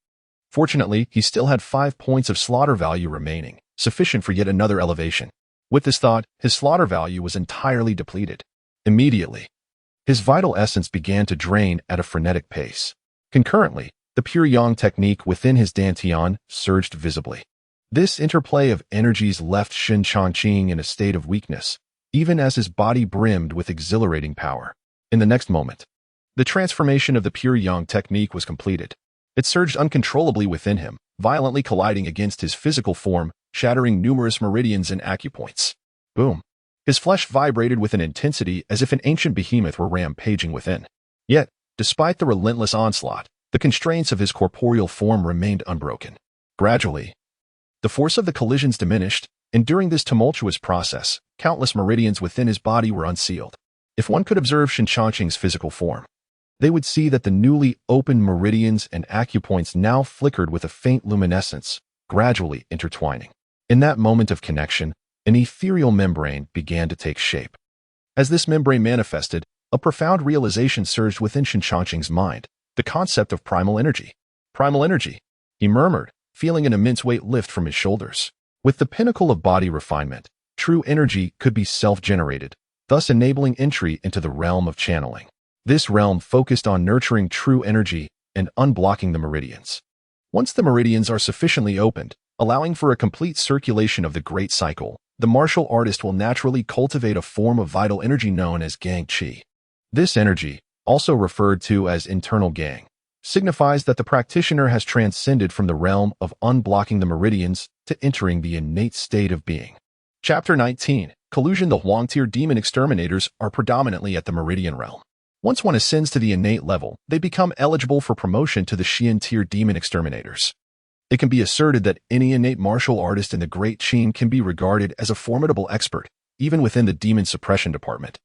Fortunately, he still had 5 points of slaughter value remaining, sufficient for yet another elevation. With this thought, his slaughter value was entirely depleted. Immediately, his vital essence began to drain at a frenetic pace. Concurrently, the Pure Yang technique within his dantian surged visibly. This interplay of energies left Shen Changqing in a state of weakness, even as his body brimmed with exhilarating power. In the next moment, the transformation of the Pure Yang technique was completed. It surged uncontrollably within him, violently colliding against his physical form, shattering numerous meridians and acupoints. Boom. His flesh vibrated with an intensity as if an ancient behemoth were rampaging within. Yet, despite the relentless onslaught, The constraints of his corporeal form remained unbroken. Gradually, the force of the collisions diminished, and during this tumultuous process, countless meridians within his body were unsealed. If one could observe Shen Changqing's physical form, they would see that the newly opened meridians and acupoints now flickered with a faint luminescence, gradually intertwining. In that moment of connection, an ethereal membrane began to take shape. As this membrane manifested, a profound realization surged within Shen Changqing's mind, the concept of primal energy. Primal energy, he murmured, feeling an immense weight lift from his shoulders. With the pinnacle of body refinement, true energy could be self-generated, thus enabling entry into the realm of channeling. This realm focused on nurturing true energy and unblocking the meridians. Once the meridians are sufficiently opened, allowing for a complete circulation of the great cycle, the martial artist will naturally cultivate a form of vital energy known as Gang Qi. This energy, also referred to as internal Gang, signifies that the practitioner has transcended from the realm of unblocking the meridians to entering the innate state of being. Chapter 19. Collusion. The Huang-tier demon exterminators are predominantly at the meridian realm. Once one ascends to the innate level, they become eligible for promotion to the Xian-tier demon exterminators. It can be asserted that any innate martial artist in the Great Qin can be regarded as a formidable expert, even within the demon-suppression department.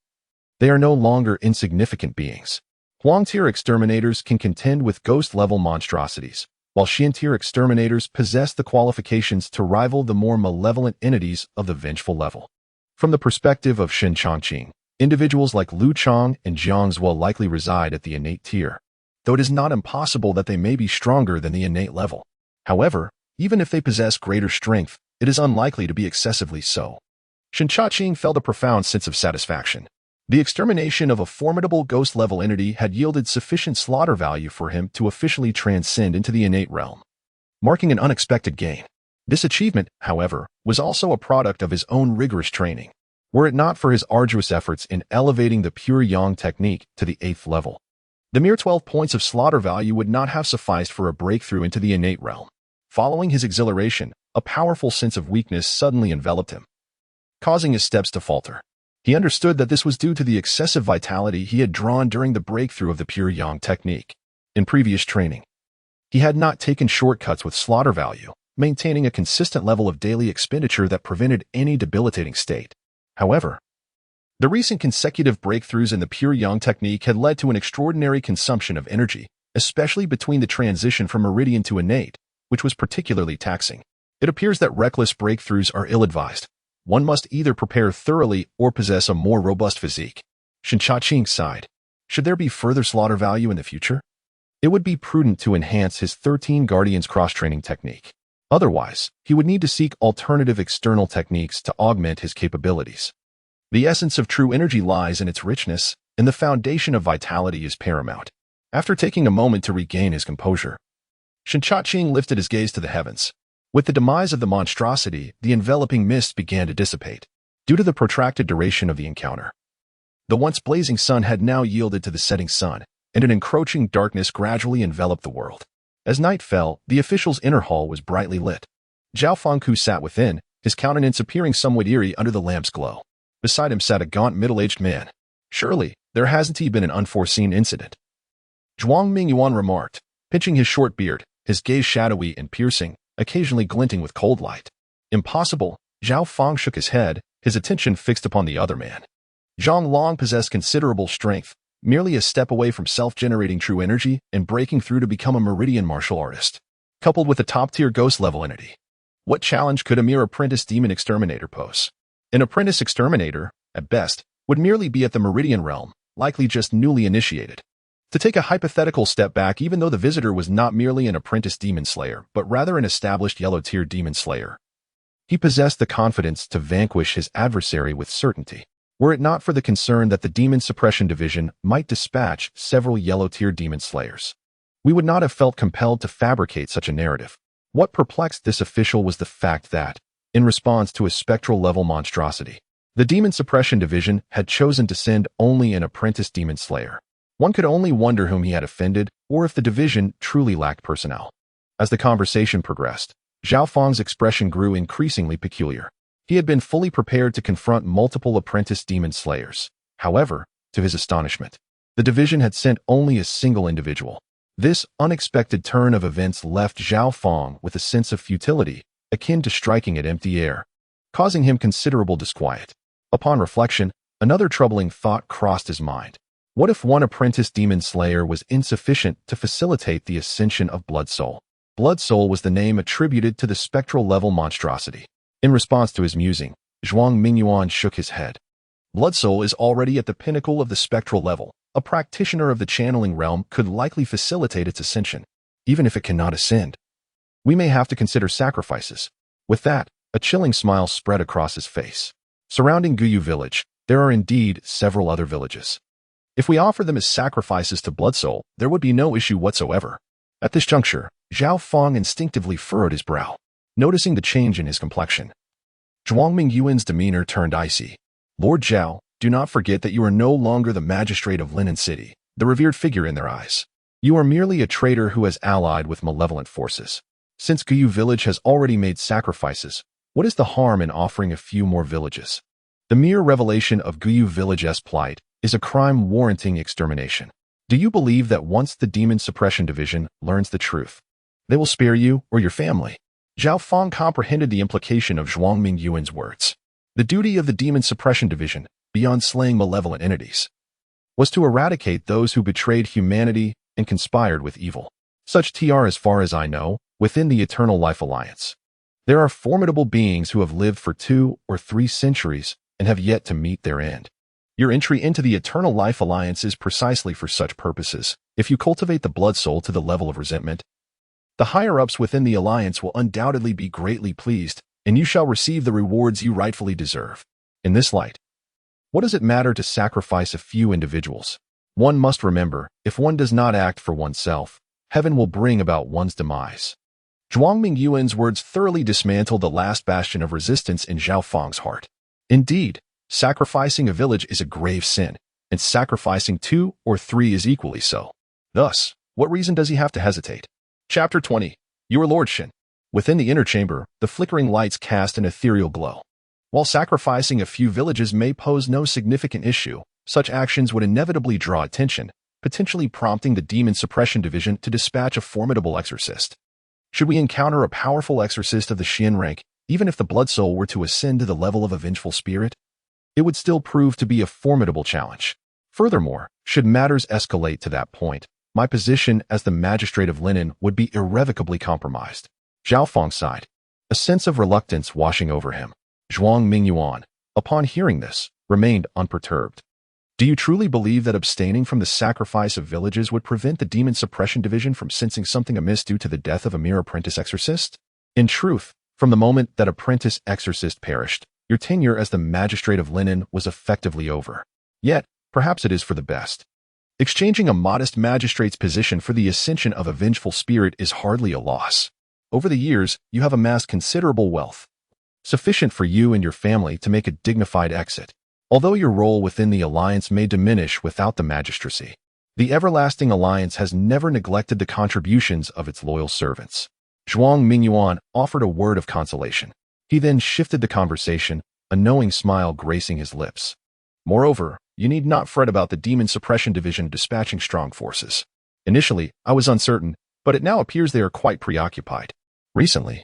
They are no longer insignificant beings. Huang-tier exterminators can contend with ghost-level monstrosities, while Xian-tier exterminators possess the qualifications to rival the more malevolent entities of the vengeful level. From the perspective of Shen Changqing, individuals like Lu Chang and Jiang Zuo likely reside at the innate tier, though it is not impossible that they may be stronger than the innate level. However, even if they possess greater strength, it is unlikely to be excessively so. Shen Changqing felt a profound sense of satisfaction. The extermination of a formidable ghost-level entity had yielded sufficient slaughter value for him to officially transcend into the innate realm, marking an unexpected gain. This achievement, however, was also a product of his own rigorous training. Were it not for his arduous efforts in elevating the Pure Yang technique to the 8th level, the mere 12 points of slaughter value would not have sufficed for a breakthrough into the innate realm. Following his exhilaration, a powerful sense of weakness suddenly enveloped him, causing his steps to falter. He understood that this was due to the excessive vitality he had drawn during the breakthrough of the Pure Yang technique. In previous training, he had not taken shortcuts with slaughter value, maintaining a consistent level of daily expenditure that prevented any debilitating state. However, the recent consecutive breakthroughs in the Pure Yang technique had led to an extraordinary consumption of energy, especially between the transition from meridian to innate, which was particularly taxing. It appears that reckless breakthroughs are ill-advised. One must either prepare thoroughly or possess a more robust physique. Shen Changqing sighed. Should there be further slaughter value in the future? It would be prudent to enhance his 13 Guardians cross-training technique. Otherwise, he would need to seek alternative external techniques to augment his capabilities. The essence of true energy lies in its richness, and the foundation of vitality is paramount. After taking a moment to regain his composure, Shen Changqing lifted his gaze to the heavens. With the demise of the monstrosity, the enveloping mist began to dissipate. Due to the protracted duration of the encounter, the once blazing sun had now yielded to the setting sun, and an encroaching darkness gradually enveloped the world. As night fell, the official's inner hall was brightly lit. Zhao Fangku sat within, his countenance appearing somewhat eerie under the lamp's glow. Beside him sat a gaunt middle-aged man. Surely, there hasn't been an unforeseen incident, Zhuang Mingyuan remarked, pinching his short beard, his gaze shadowy and piercing, occasionally glinting with cold light. Impossible. Zhao Fang shook his head, his attention fixed upon the other man. Zhang Long possessed considerable strength, merely a step away from self-generating true energy and breaking through to become a meridian martial artist, coupled with a top-tier ghost-level entity. What challenge could a mere apprentice demon exterminator pose? An apprentice exterminator, at best, would merely be at the meridian realm, likely just newly initiated. To take a hypothetical step back, even though the visitor was not merely an apprentice demon slayer, but rather an established yellow-tier demon slayer, he possessed the confidence to vanquish his adversary with certainty. Were it not for the concern that the Demon-Suppression division might dispatch several yellow-tier demon slayers, we would not have felt compelled to fabricate such a narrative. What perplexed this official was the fact that, in response to a spectral-level monstrosity, the Demon-Suppression division had chosen to send only an apprentice demon slayer. One could only wonder whom he had offended, or if the division truly lacked personnel. As the conversation progressed, Zhao Fang's expression grew increasingly peculiar. He had been fully prepared to confront multiple apprentice demon slayers. However, to his astonishment, the division had sent only a single individual. This unexpected turn of events left Zhao Feng with a sense of futility, akin to striking at empty air, causing him considerable disquiet. Upon reflection, another troubling thought crossed his mind. What if one apprentice demon slayer was insufficient to facilitate the ascension of Blood Soul? Blood Soul was the name attributed to the spectral level monstrosity. In response to his musing, Zhuang Mingyuan shook his head. Blood Soul is already at the pinnacle of the spectral level. A practitioner of the channeling realm could likely facilitate its ascension, even if it cannot ascend. We may have to consider sacrifices. With that, a chilling smile spread across his face. Surrounding Guyu village, there are indeed several other villages. If we offer them as sacrifices to Blood Soul, there would be no issue whatsoever. At this juncture, Zhao Feng instinctively furrowed his brow, noticing the change in his complexion. Zhuang Mingyuan's demeanor turned icy. Lord Zhao, do not forget that you are no longer the magistrate of Linen City, the revered figure in their eyes. You are merely a traitor who has allied with malevolent forces. Since Guyu village has already made sacrifices, what is the harm in offering a few more villages? The mere revelation of Guyu village's plight is a crime warranting extermination. Do you believe that once the Demon-Suppression Division learns the truth, they will spare you or your family? Zhao Feng comprehended the implication of Zhuang Mingyuan's words. The duty of the Demon-Suppression Division, beyond slaying malevolent entities, was to eradicate those who betrayed humanity and conspired with evil. Such TR, as far as I know, within the Eternal Life Alliance. There are formidable beings who have lived for 2 or 3 centuries and have yet to meet their end. Your entry into the Eternal Life Alliance is precisely for such purposes. If you cultivate the Blood Soul to the level of resentment, the higher-ups within the Alliance will undoubtedly be greatly pleased, and you shall receive the rewards you rightfully deserve. In this light, what does it matter to sacrifice a few individuals? One must remember, if one does not act for oneself, heaven will bring about one's demise. Zhuang Mingyuan's words thoroughly dismantled the last bastion of resistance in Zhao Feng's heart. Indeed, sacrificing a village is a grave sin, and sacrificing 2 or 3 is equally so. Thus, what reason does he have to hesitate? Chapter 20. Your Lord Shen. Within the inner chamber, the flickering lights cast an ethereal glow. While sacrificing a few villages may pose no significant issue, such actions would inevitably draw attention, potentially prompting the Demon-Suppression Division to dispatch a formidable exorcist. Should we encounter a powerful exorcist of the Shen rank, even if the Blood Soul were to ascend to the level of a vengeful spirit, it would still prove to be a formidable challenge. Furthermore, should matters escalate to that point, my position as the Magistrate of Linen would be irrevocably compromised. Zhao Feng sighed, a sense of reluctance washing over him. Zhuang Mingyuan, upon hearing this, remained unperturbed. Do you truly believe that abstaining from the sacrifice of villages would prevent the Demon-Suppression Division from sensing something amiss due to the death of a mere apprentice exorcist? In truth, from the moment that apprentice exorcist perished, your tenure as the Magistrate of Linen was effectively over. Yet, perhaps it is for the best. Exchanging a modest magistrate's position for the ascension of a vengeful spirit is hardly a loss. Over the years, you have amassed considerable wealth, sufficient for you and your family to make a dignified exit. Although your role within the Alliance may diminish without the magistracy, the Everlasting Alliance has never neglected the contributions of its loyal servants. Zhuang Mingyuan offered a word of consolation. He then shifted the conversation, a knowing smile gracing his lips. Moreover, you need not fret about the Demon-Suppression Division dispatching strong forces. Initially, I was uncertain, but it now appears they are quite preoccupied. Recently,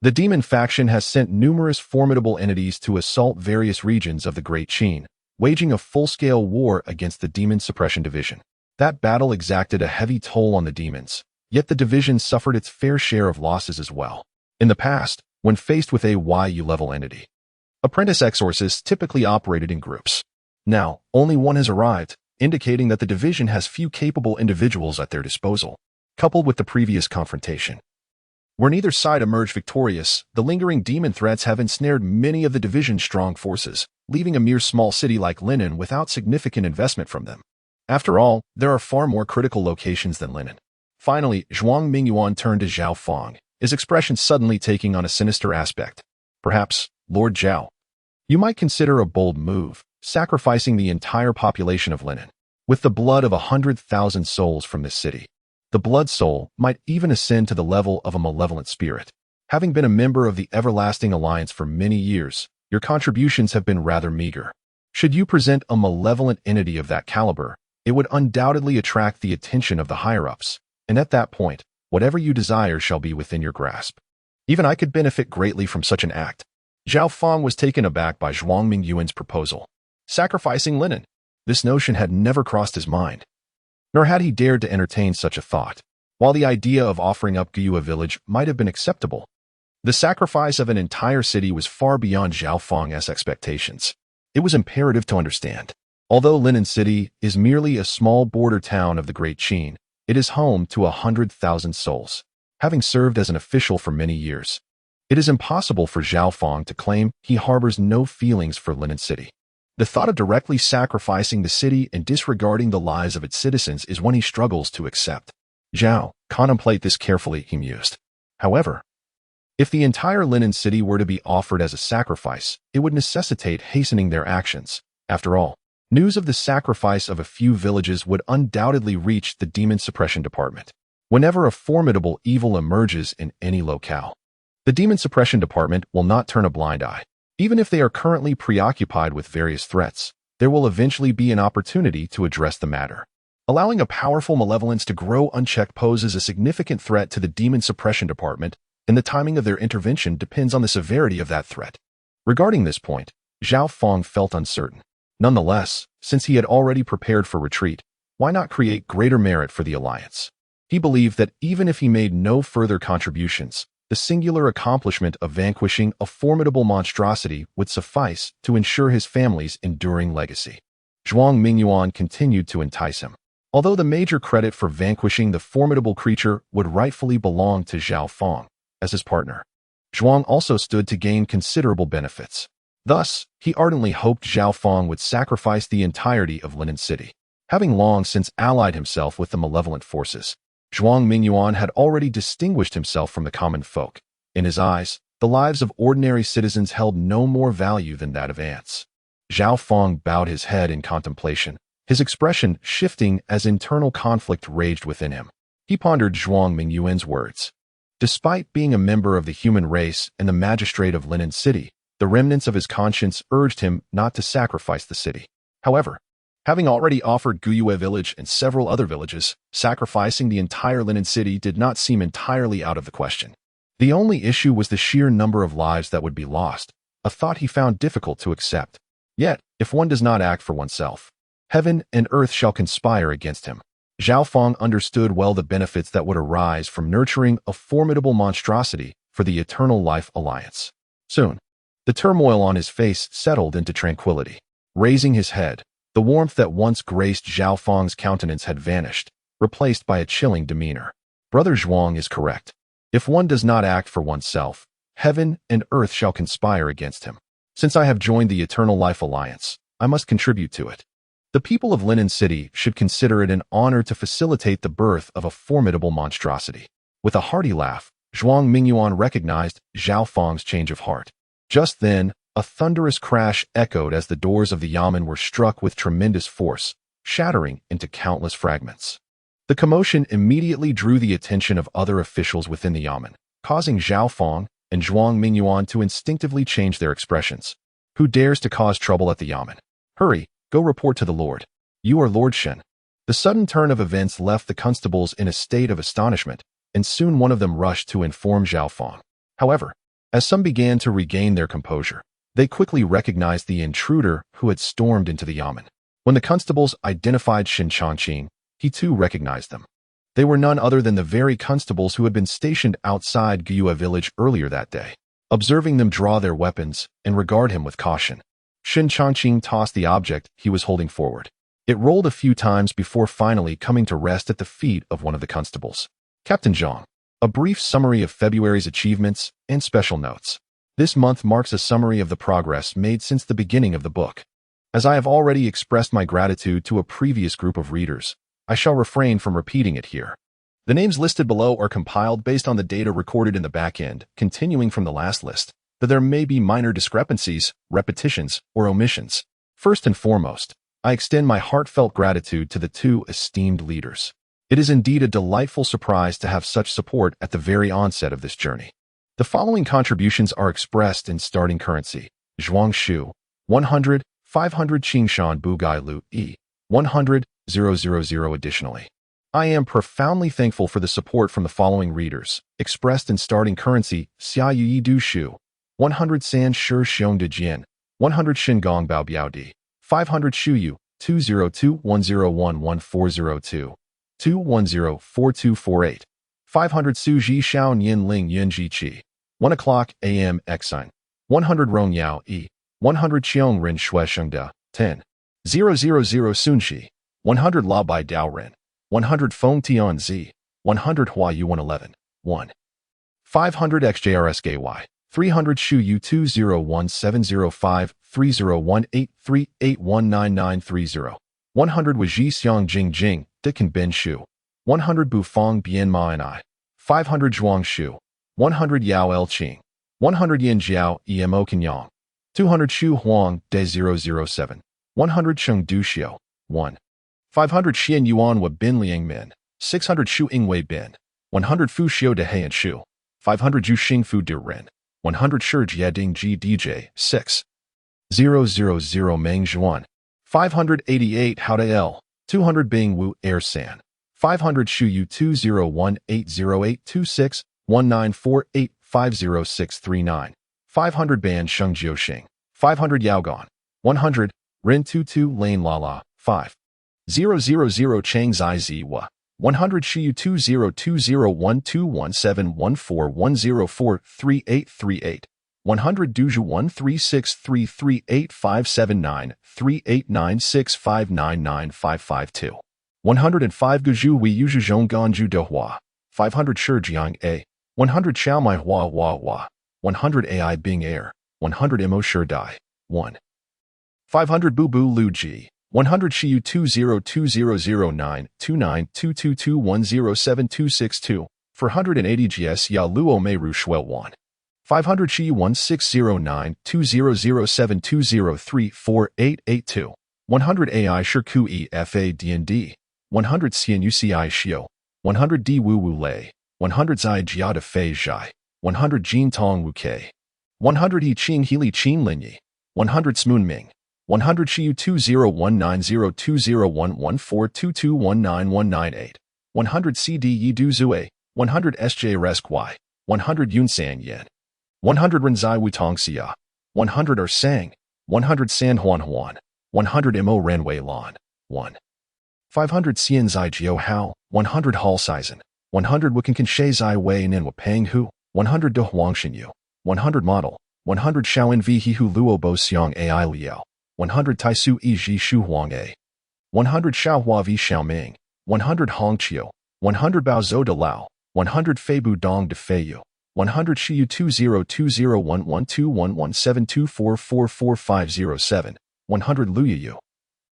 the Demon faction has sent numerous formidable entities to assault various regions of the Great Qin, waging a full-scale war against the Demon-Suppression Division. That battle exacted a heavy toll on the demons, yet the division suffered its fair share of losses as well. In the past, when faced with a YU-level entity, apprentice exorcists typically operated in groups. Now, only one has arrived, indicating that the division has few capable individuals at their disposal. Coupled with the previous confrontation, where neither side emerged victorious, the lingering demon threats have ensnared many of the division's strong forces, leaving a mere small city like Linen without significant investment from them. After all, there are far more critical locations than Linen. Finally, Zhuang Mingyuan turned to Zhao Feng, his expression suddenly taking on a sinister aspect. Perhaps, Lord Zhao, you might consider a bold move, sacrificing the entire population of Linen. With the blood of 100,000 souls from this city, the Blood Soul might even ascend to the level of a malevolent spirit. Having been a member of the Everlasting Alliance for many years, your contributions have been rather meager. Should you present a malevolent entity of that caliber, it would undoubtedly attract the attention of the higher-ups, and at that point, whatever you desire shall be within your grasp. Even I could benefit greatly from such an act. Zhao Feng was taken aback by Zhuang Mingyuan's proposal. Sacrificing linen. This notion had never crossed his mind, nor had he dared to entertain such a thought. While the idea of offering up Guiyue village might have been acceptable, the sacrifice of an entire city was far beyond Zhao Feng's expectations. It was imperative to understand. Although Linen City is merely a small border town of the Great Qin, it is home to 100,000 souls. Having served as an official for many years, it is impossible for Zhao Feng to claim he harbors no feelings for Linen City. The thought of directly sacrificing the city and disregarding the lives of its citizens is one he struggles to accept. Zhao, contemplate this carefully, he mused. However, if the entire Linen City were to be offered as a sacrifice, it would necessitate hastening their actions. After all, news of the sacrifice of a few villages would undoubtedly reach the Demon-Suppression Department. Whenever a formidable evil emerges in any locale, the Demon-Suppression Department will not turn a blind eye. Even if they are currently preoccupied with various threats, there will eventually be an opportunity to address the matter. Allowing a powerful malevolence to grow unchecked poses a significant threat to the Demon-Suppression Department, and the timing of their intervention depends on the severity of that threat. Regarding this point, Zhao Feng felt uncertain. Nonetheless, since he had already prepared for retreat, why not create greater merit for the alliance? He believed that even if he made no further contributions, the singular accomplishment of vanquishing a formidable monstrosity would suffice to ensure his family's enduring legacy. Zhuang Mingyuan continued to entice him. Although the major credit for vanquishing the formidable creature would rightfully belong to Zhao Feng as his partner, Zhuang also stood to gain considerable benefits. Thus, he ardently hoped Zhao Feng would sacrifice the entirety of Linen City. Having long since allied himself with the malevolent forces, Zhuang Mingyuan had already distinguished himself from the common folk. In his eyes, the lives of ordinary citizens held no more value than that of ants. Zhao Feng bowed his head in contemplation, his expression shifting as internal conflict raged within him. He pondered Zhuang Mingyuan's words. Despite being a member of the human race and the magistrate of Linen City, the remnants of his conscience urged him not to sacrifice the city. However, having already offered Guiyue village and several other villages, sacrificing the entire Linen City did not seem entirely out of the question. The only issue was the sheer number of lives that would be lost, a thought he found difficult to accept. Yet, if one does not act for oneself, heaven and earth shall conspire against him. Zhao Feng understood well the benefits that would arise from nurturing a formidable monstrosity for the Eternal Life Alliance. Soon, the turmoil on his face settled into tranquility. Raising his head, the warmth that once graced Zhao Feng's countenance had vanished, replaced by a chilling demeanor. Brother Zhuang is correct. If one does not act for oneself, heaven and earth shall conspire against him. Since I have joined the Eternal Life Alliance, I must contribute to it. The people of Linen City should consider it an honor to facilitate the birth of a formidable monstrosity. With a hearty laugh, Zhuang Mingyuan recognized Zhao Feng's change of heart. Just then, a thunderous crash echoed as the doors of the yamen were struck with tremendous force, shattering into countless fragments. The commotion immediately drew the attention of other officials within the yamen, causing Zhao Feng and Zhuang Mingyuan to instinctively change their expressions. Who dares to cause trouble at the yamen? Hurry, go report to the Lord. You are Lord Shen. The sudden turn of events left the constables in a state of astonishment, and soon one of them rushed to inform Zhao Feng. However, as some began to regain their composure, they quickly recognized the intruder who had stormed into the yamen. When the constables identified Shen Changqing, he too recognized them. They were none other than the very constables who had been stationed outside Guiyue village earlier that day. Observing them draw their weapons and regard him with caution, Shen Changqing tossed the object he was holding forward. It rolled a few times before finally coming to rest at the feet of one of the constables. Captain Zhang. A brief summary of February's achievements and special notes. This month marks a summary of the progress made since the beginning of the book. As I have already expressed my gratitude to a previous group of readers, I shall refrain from repeating it here. The names listed below are compiled based on the data recorded in the back end, continuing from the last list, though there may be minor discrepancies, repetitions, or omissions. First and foremost, I extend my heartfelt gratitude to the two esteemed leaders. It is indeed a delightful surprise to have such support at the very onset of this journey. The following contributions are expressed in starting currency. Zhuang Shu, 100, 500 Qingshan Bugai Lu E, 100, 000 additionally. I am profoundly thankful for the support from the following readers, expressed in starting currency, Xia Yi Du Shu, 100 San Shi Xiong De Jian, 100 Shin Gong Bao Biao Di, 500 Shu Yu, 202-101-1402, 210-4248, 500 Su Ji Xiao Nian Ling Yin Ji Qi, 1 o'clock a.m. Exine, 100 Rong Yao E, 100 Qiong Rin Shui Sheng De, 10, 000 Sun Shi, 100 La Bai Dao Ren, 100 Feng Tian Z, 100 Hua Yu 111, 1, 500 XJRSKY, 300 Shu Yu 201-705, 301838199930, 100 Waji Xiang Jing Jing, Dicken Ben Shu, 100 Bufang Bien Ma and I, 500 Zhuang Shu, 100 Yao El Qing, 100 Yin Jiao Emo Kenyang, 200 Shu Huang De 007, 100 Cheng Du Xiu, 1, 500 Xian Yuan Wa Bin Liang Min, 600 Shu Ingwei Bin, 100 Fu Xiu De He and Shu, 500 Ju Xing Fu De Ren, 100 Shi Jiading G DJ, 6, 000 Meng Zhuan, 588 Hao De L, 200 Bing Wu Air San, 500 Shu Yu 201-80826, 1948-50639, 500 Ban Sheng Jiu Xing, 500 Yaogan, 100, Rin 22 Lane Lala, 5, 000 Chang Zai Ziwa, 100 Shiyu 20-02-1217-14-104-3838, 100 Duju 136-338-579-3896599-552, 105 Guju Wei Yuju Zhongganju De Hua, 500 Shijiang A, 100 Xiaomai Hua Hua Hua, 100 AI Bing Air, 100 Mo Shi Dai, 1, 500 Bubu Lu Ji, 100 Shiyu 20209-29222107-262, 480 GS Ya Luo Meiru Shuel 1, 500 Shiyu 1609-2007-203-4882, 100 AI Shirku E FA DND, 100 Xian UCI Xiu, 100 D Wu Wu Lei, 100 Zai Jia De Fei Zhai, 100 Jin Tong Wu Kei, 100 He Qing Heili Qin Linyi, 100 Smoon Ming, 100 Shiyu 201902011422191998, 100 CD Yi Du Zue, 100 SJ Resk Y, 100 Yunsan Yen, 100 Renzai Wutong Xia, 100 Er Sang, 100 San Huan Huan, 100 Mo Renwei Lan, 1, 500 Xian Zai Jiao Hao, 100 Hall Sizen, 100 Wukan She Zai Wei Nin Wa Peng Hu, 100 De Huang Shin Yu, 100 Model, 100 Shaoin Vi He Hu Luo Bo Xiang Ai Liao, 100 Taisu Yi Ji Shu Huang A, 100 Xiaohua Vi Xiaoming, 100 Hong Qiu, 100 Bao Zhou De Lao, 100 Feibu Dong De Feiyu, 100 Shiyu 202011121724444507, 100 Lu Yu,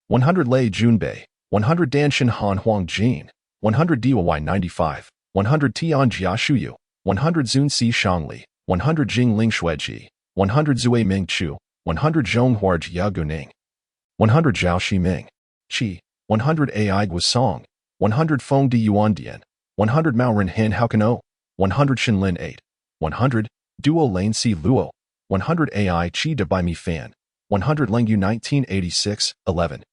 100 Lei Junbei, 100 Danshin Han Huang Jin, 100 Diwa 95, 100 Tian Jia Shuyu, 100 Zun Si Shangli, 100 Jing Ling Shueji, 100 Zui Ming Chu, 100 Zhong Huarj Yaguning, 100 Zhao Shi Ming, Qi, 100 Ai Gua Song, 100 Feng Di Yuan Dian, 100 Maorin Han Haokano, 100 Shinlin 8, 100 Duo Lane Si Luo, 100 AI Chi De Bai Mi Fan, 100 Lengyu 1986, 11,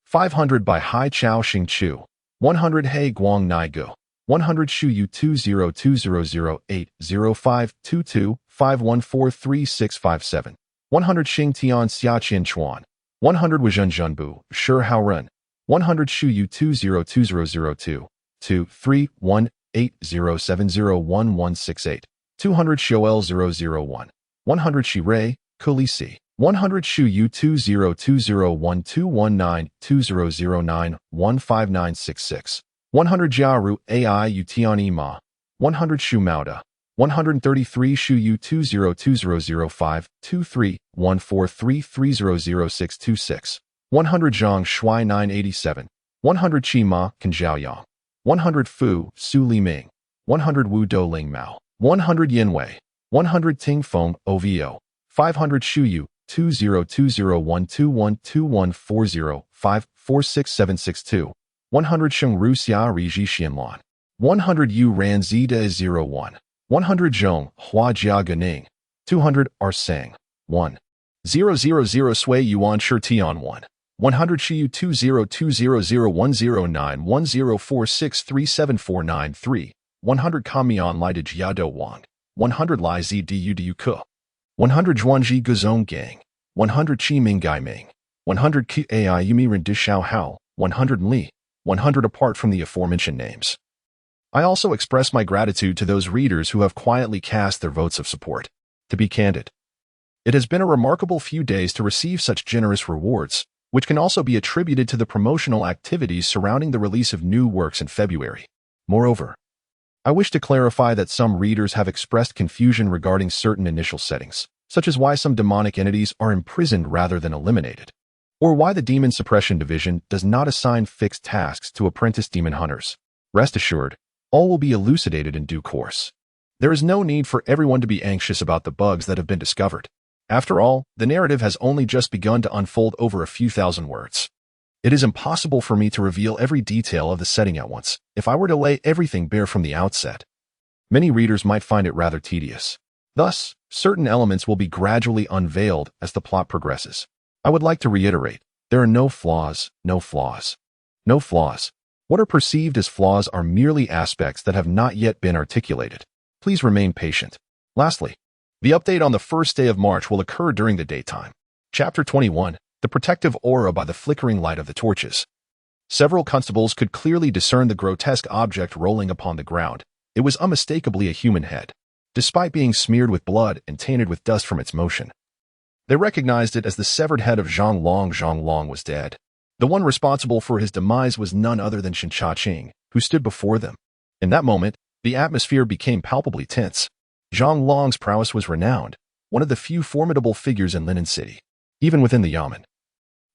500 by Hai Chao Xing Chu, 100 He Guang Nai Gu, 100 Shu Yu 202008052251436657, 100 Xing Tian Xiaqian Chuan, 100 Wuzhen Zhenbu, Shi Hao Ren, 100 Shu Yu 202002-31807011168, 200 Shoel 001, 100 Shirei, Kulisi, 100 Shu Yu 202012192009-15966, 100 Jiaru AI Yutian Ima, 100 Shu Mauda, 133 Shu Yu 202005-231433000626, 100 Zhang Shui 987, 100 Qi Ma Kanjiaoyang, 100 Fu Su Li Ming, 100 Wu Do Ling Mao, 100 Yinwei, 100 Ting Feng OVO, 500 Shu Yu 2020121405-46762, 100 Sheng Ru Xia Ri Ji Xianlan, 100 Yu Ran Zida 01, 100 Zhong Hua Jia Ganing, 200 R Sang, 1, 000 Sui Yuan Shi Tian 1, 100 Shiyu 2020010910463749 100 Kamion Lidage Yado Wang, 100 Lai Zdudu Ke, 100 Zhuangji Guzong Gang, 100 Qi Ming Gai Ming, 100 Qi Yumi Ren Dishao Hao, 100 Li, 100 apart from the aforementioned names. I also express my gratitude to those readers who have quietly cast their votes of support. To be candid, it has been a remarkable few days to receive such generous rewards, which can also be attributed to the promotional activities surrounding the release of new works in February. Moreover, I wish to clarify that some readers have expressed confusion regarding certain initial settings, such as why some demonic entities are imprisoned rather than eliminated, or why the Demon-Suppression Division does not assign fixed tasks to apprentice demon hunters. Rest assured, all will be elucidated in due course. There is no need for everyone to be anxious about the bugs that have been discovered. After all, the narrative has only just begun to unfold over a few thousand words. It is impossible for me to reveal every detail of the setting at once. If I were to lay everything bare from the outset, many readers might find it rather tedious. Thus, certain elements will be gradually unveiled as the plot progresses. I would like to reiterate, there are no flaws, no flaws. No flaws. What are perceived as flaws are merely aspects that have not yet been articulated. Please remain patient. Lastly, the update on the first day of March will occur during the daytime. Chapter 21, The Protective Aura by the Flickering Light of the Torches. Several constables could clearly discern the grotesque object rolling upon the ground. It was unmistakably a human head, despite being smeared with blood and tainted with dust from its motion. They recognized it as the severed head of Zhang Long. Zhang Long was dead. The one responsible for his demise was none other than Shen Changqing, who stood before them. In that moment, the atmosphere became palpably tense. Zhang Long's prowess was renowned, one of the few formidable figures in Linen City, even within the Yamen.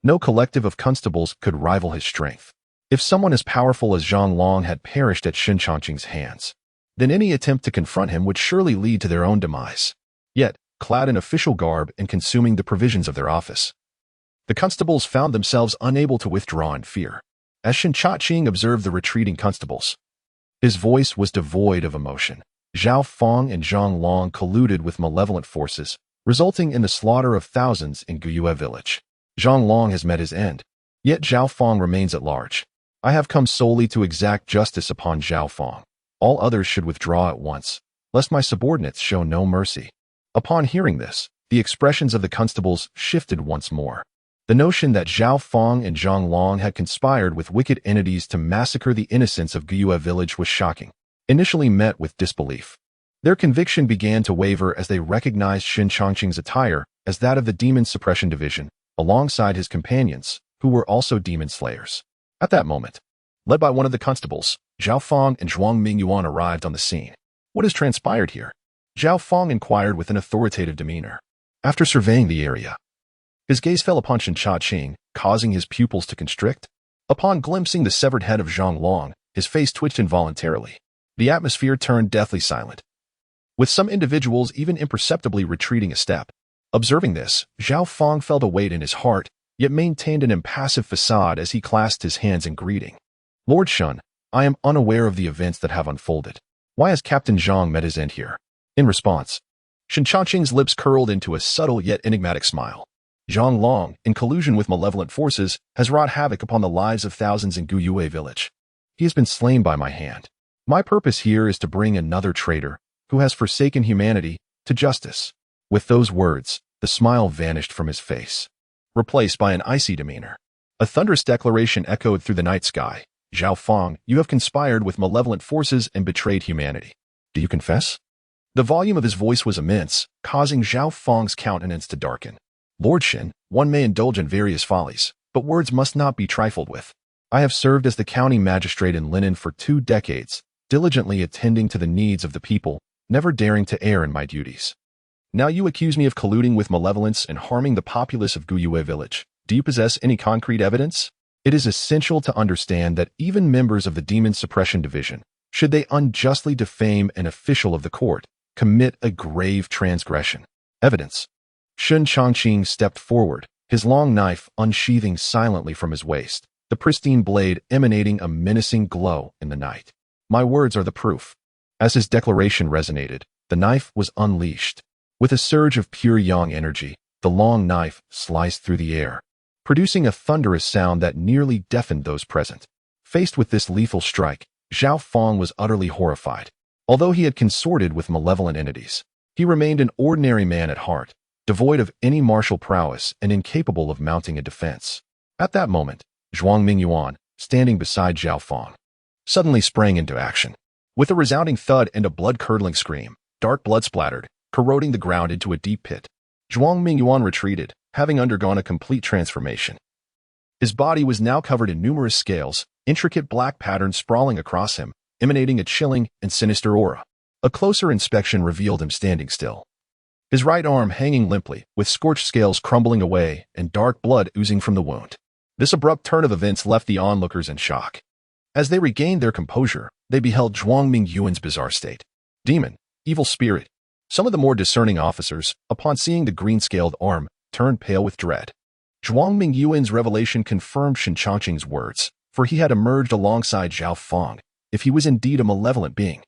No collective of constables could rival his strength. If someone as powerful as Zhang Long had perished at Shen Changqing's hands, then any attempt to confront him would surely lead to their own demise. Yet, clad in official garb and consuming the provisions of their office, the constables found themselves unable to withdraw in fear. As Shen Changqing observed the retreating constables, his voice was devoid of emotion. Zhao Feng and Zhang Long colluded with malevolent forces, resulting in the slaughter of thousands in Guyue village. Zhang Long has met his end, yet Zhao Feng remains at large. I have come solely to exact justice upon Zhao Feng. All others should withdraw at once, lest my subordinates show no mercy. Upon hearing this, the expressions of the constables shifted once more. The notion that Zhao Feng and Zhang Long had conspired with wicked entities to massacre the innocents of Guyue village was shocking. Initially met with disbelief, their conviction began to waver as they recognized Shen Changqing's attire as that of the Demon-Suppression Division, alongside his companions, who were also demon slayers. At that moment, led by one of the constables, Zhao Feng and Zhuang Mingyuan arrived on the scene. What has transpired here? Zhao Feng inquired with an authoritative demeanor. After surveying the area, his gaze fell upon Shen Changqing, causing his pupils to constrict. Upon glimpsing the severed head of Zhang Long, his face twitched involuntarily. The atmosphere turned deathly silent, with some individuals even imperceptibly retreating a step. Observing this, Zhao Feng felt a weight in his heart, yet maintained an impassive facade as he clasped his hands in greeting. Lord Shen, I am unaware of the events that have unfolded. Why has Captain Zhang met his end here? In response, Shen Changqing's lips curled into a subtle yet enigmatic smile. Zhang Long, in collusion with malevolent forces, has wrought havoc upon the lives of thousands in Guyue village. He has been slain by my hand. My purpose here is to bring another traitor, who has forsaken humanity, to justice. With those words, the smile vanished from his face, replaced by an icy demeanor. A thunderous declaration echoed through the night sky. Zhao Feng, you have conspired with malevolent forces and betrayed humanity. Do you confess? The volume of his voice was immense, causing Zhao Feng's countenance to darken. Lord Shen, one may indulge in various follies, but words must not be trifled with. I have served as the county magistrate in Linen for 2 decades, diligently attending to the needs of the people, never daring to err in my duties. Now you accuse me of colluding with malevolence and harming the populace of Guyue village. Do you possess any concrete evidence? It is essential to understand that even members of the Demon-Suppression Division, should they unjustly defame an official of the court, commit a grave transgression. Evidence. Shen Changqing stepped forward, his long knife unsheathing silently from his waist, the pristine blade emanating a menacing glow in the night. My words are the proof. As his declaration resonated, the knife was unleashed. With a surge of pure yang energy, the long knife sliced through the air. producing a thunderous sound that nearly deafened those present. Faced with this lethal strike, Zhao Feng was utterly horrified. Although he had consorted with malevolent entities, he remained an ordinary man at heart, devoid of any martial prowess and incapable of mounting a defense. At that moment, Zhuang Mingyuan, standing beside Zhao Feng, suddenly sprang into action. With a resounding thud and a blood-curdling scream, dark blood splattered, corroding the ground into a deep pit. Zhuang Mingyuan retreated, having undergone a complete transformation. His body was now covered in numerous scales, intricate black patterns sprawling across him, emanating a chilling and sinister aura. A closer inspection revealed him standing still, his right arm hanging limply, with scorched scales crumbling away and dark blood oozing from the wound. This abrupt turn of events left the onlookers in shock. As they regained their composure, they beheld Zhuang Mingyuan's bizarre state. Demon, evil spirit. Some of the more discerning officers, upon seeing the green-scaled arm, turned pale with dread. Zhuang Mingyuan's revelation confirmed Shen Changqing's words, for he had emerged alongside Zhao Feng, if he was indeed a malevolent being.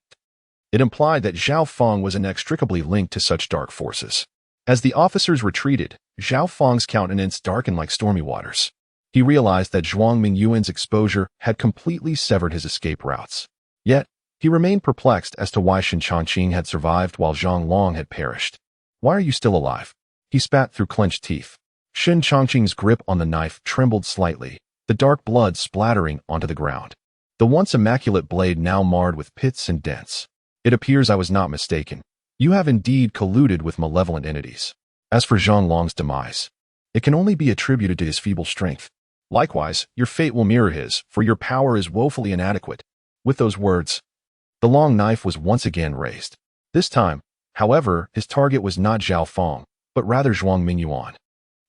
It implied that Zhao Feng was inextricably linked to such dark forces. As the officers retreated, Zhao Feng's countenance darkened like stormy waters. He realized that Zhuang Mingyuan's exposure had completely severed his escape routes. Yet, he remained perplexed as to why Shen Changqing had survived while Zhang Long had perished. "Why are you still alive?" he spat through clenched teeth. Shen Changqing's grip on the knife trembled slightly, the dark blood splattering onto the ground. The once immaculate blade now marred with pits and dents. "It appears I was not mistaken. You have indeed colluded with malevolent entities. As for Zhang Long's demise, it can only be attributed to his feeble strength. Likewise, your fate will mirror his, for your power is woefully inadequate." With those words, the long knife was once again raised. This time, however, his target was not Zhao Feng, but rather Zhuang Mingyuan,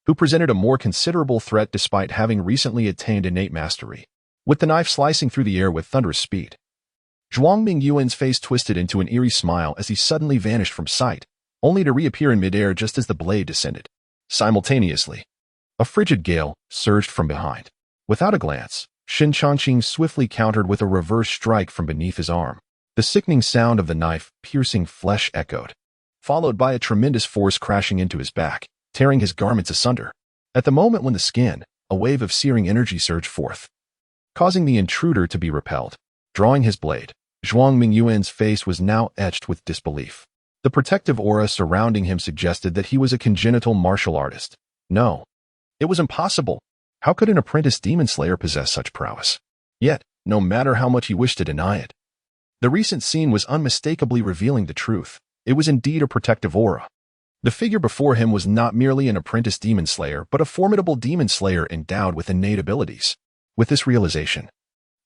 who presented a more considerable threat despite having recently attained innate mastery. With the knife slicing through the air with thunderous speed, Zhuang Mingyuan's face twisted into an eerie smile as he suddenly vanished from sight, only to reappear in midair just as the blade descended. Simultaneously, a frigid gale surged from behind. Without a glance, Shen Changqing swiftly countered with a reverse strike from beneath his arm. The sickening sound of the knife piercing flesh echoed, followed by a tremendous force crashing into his back, tearing his garments asunder. At the moment when the skin, a wave of searing energy surged forth, causing the intruder to be repelled. Drawing his blade, Zhuang Mingyuan's face was now etched with disbelief. The protective aura surrounding him suggested that he was a congenital martial artist. No, it was impossible. How could an apprentice demon slayer possess such prowess? Yet, no matter how much he wished to deny it, the recent scene was unmistakably revealing the truth. It was indeed a protective aura. The figure before him was not merely an apprentice demon slayer, but a formidable demon slayer endowed with innate abilities. With this realization,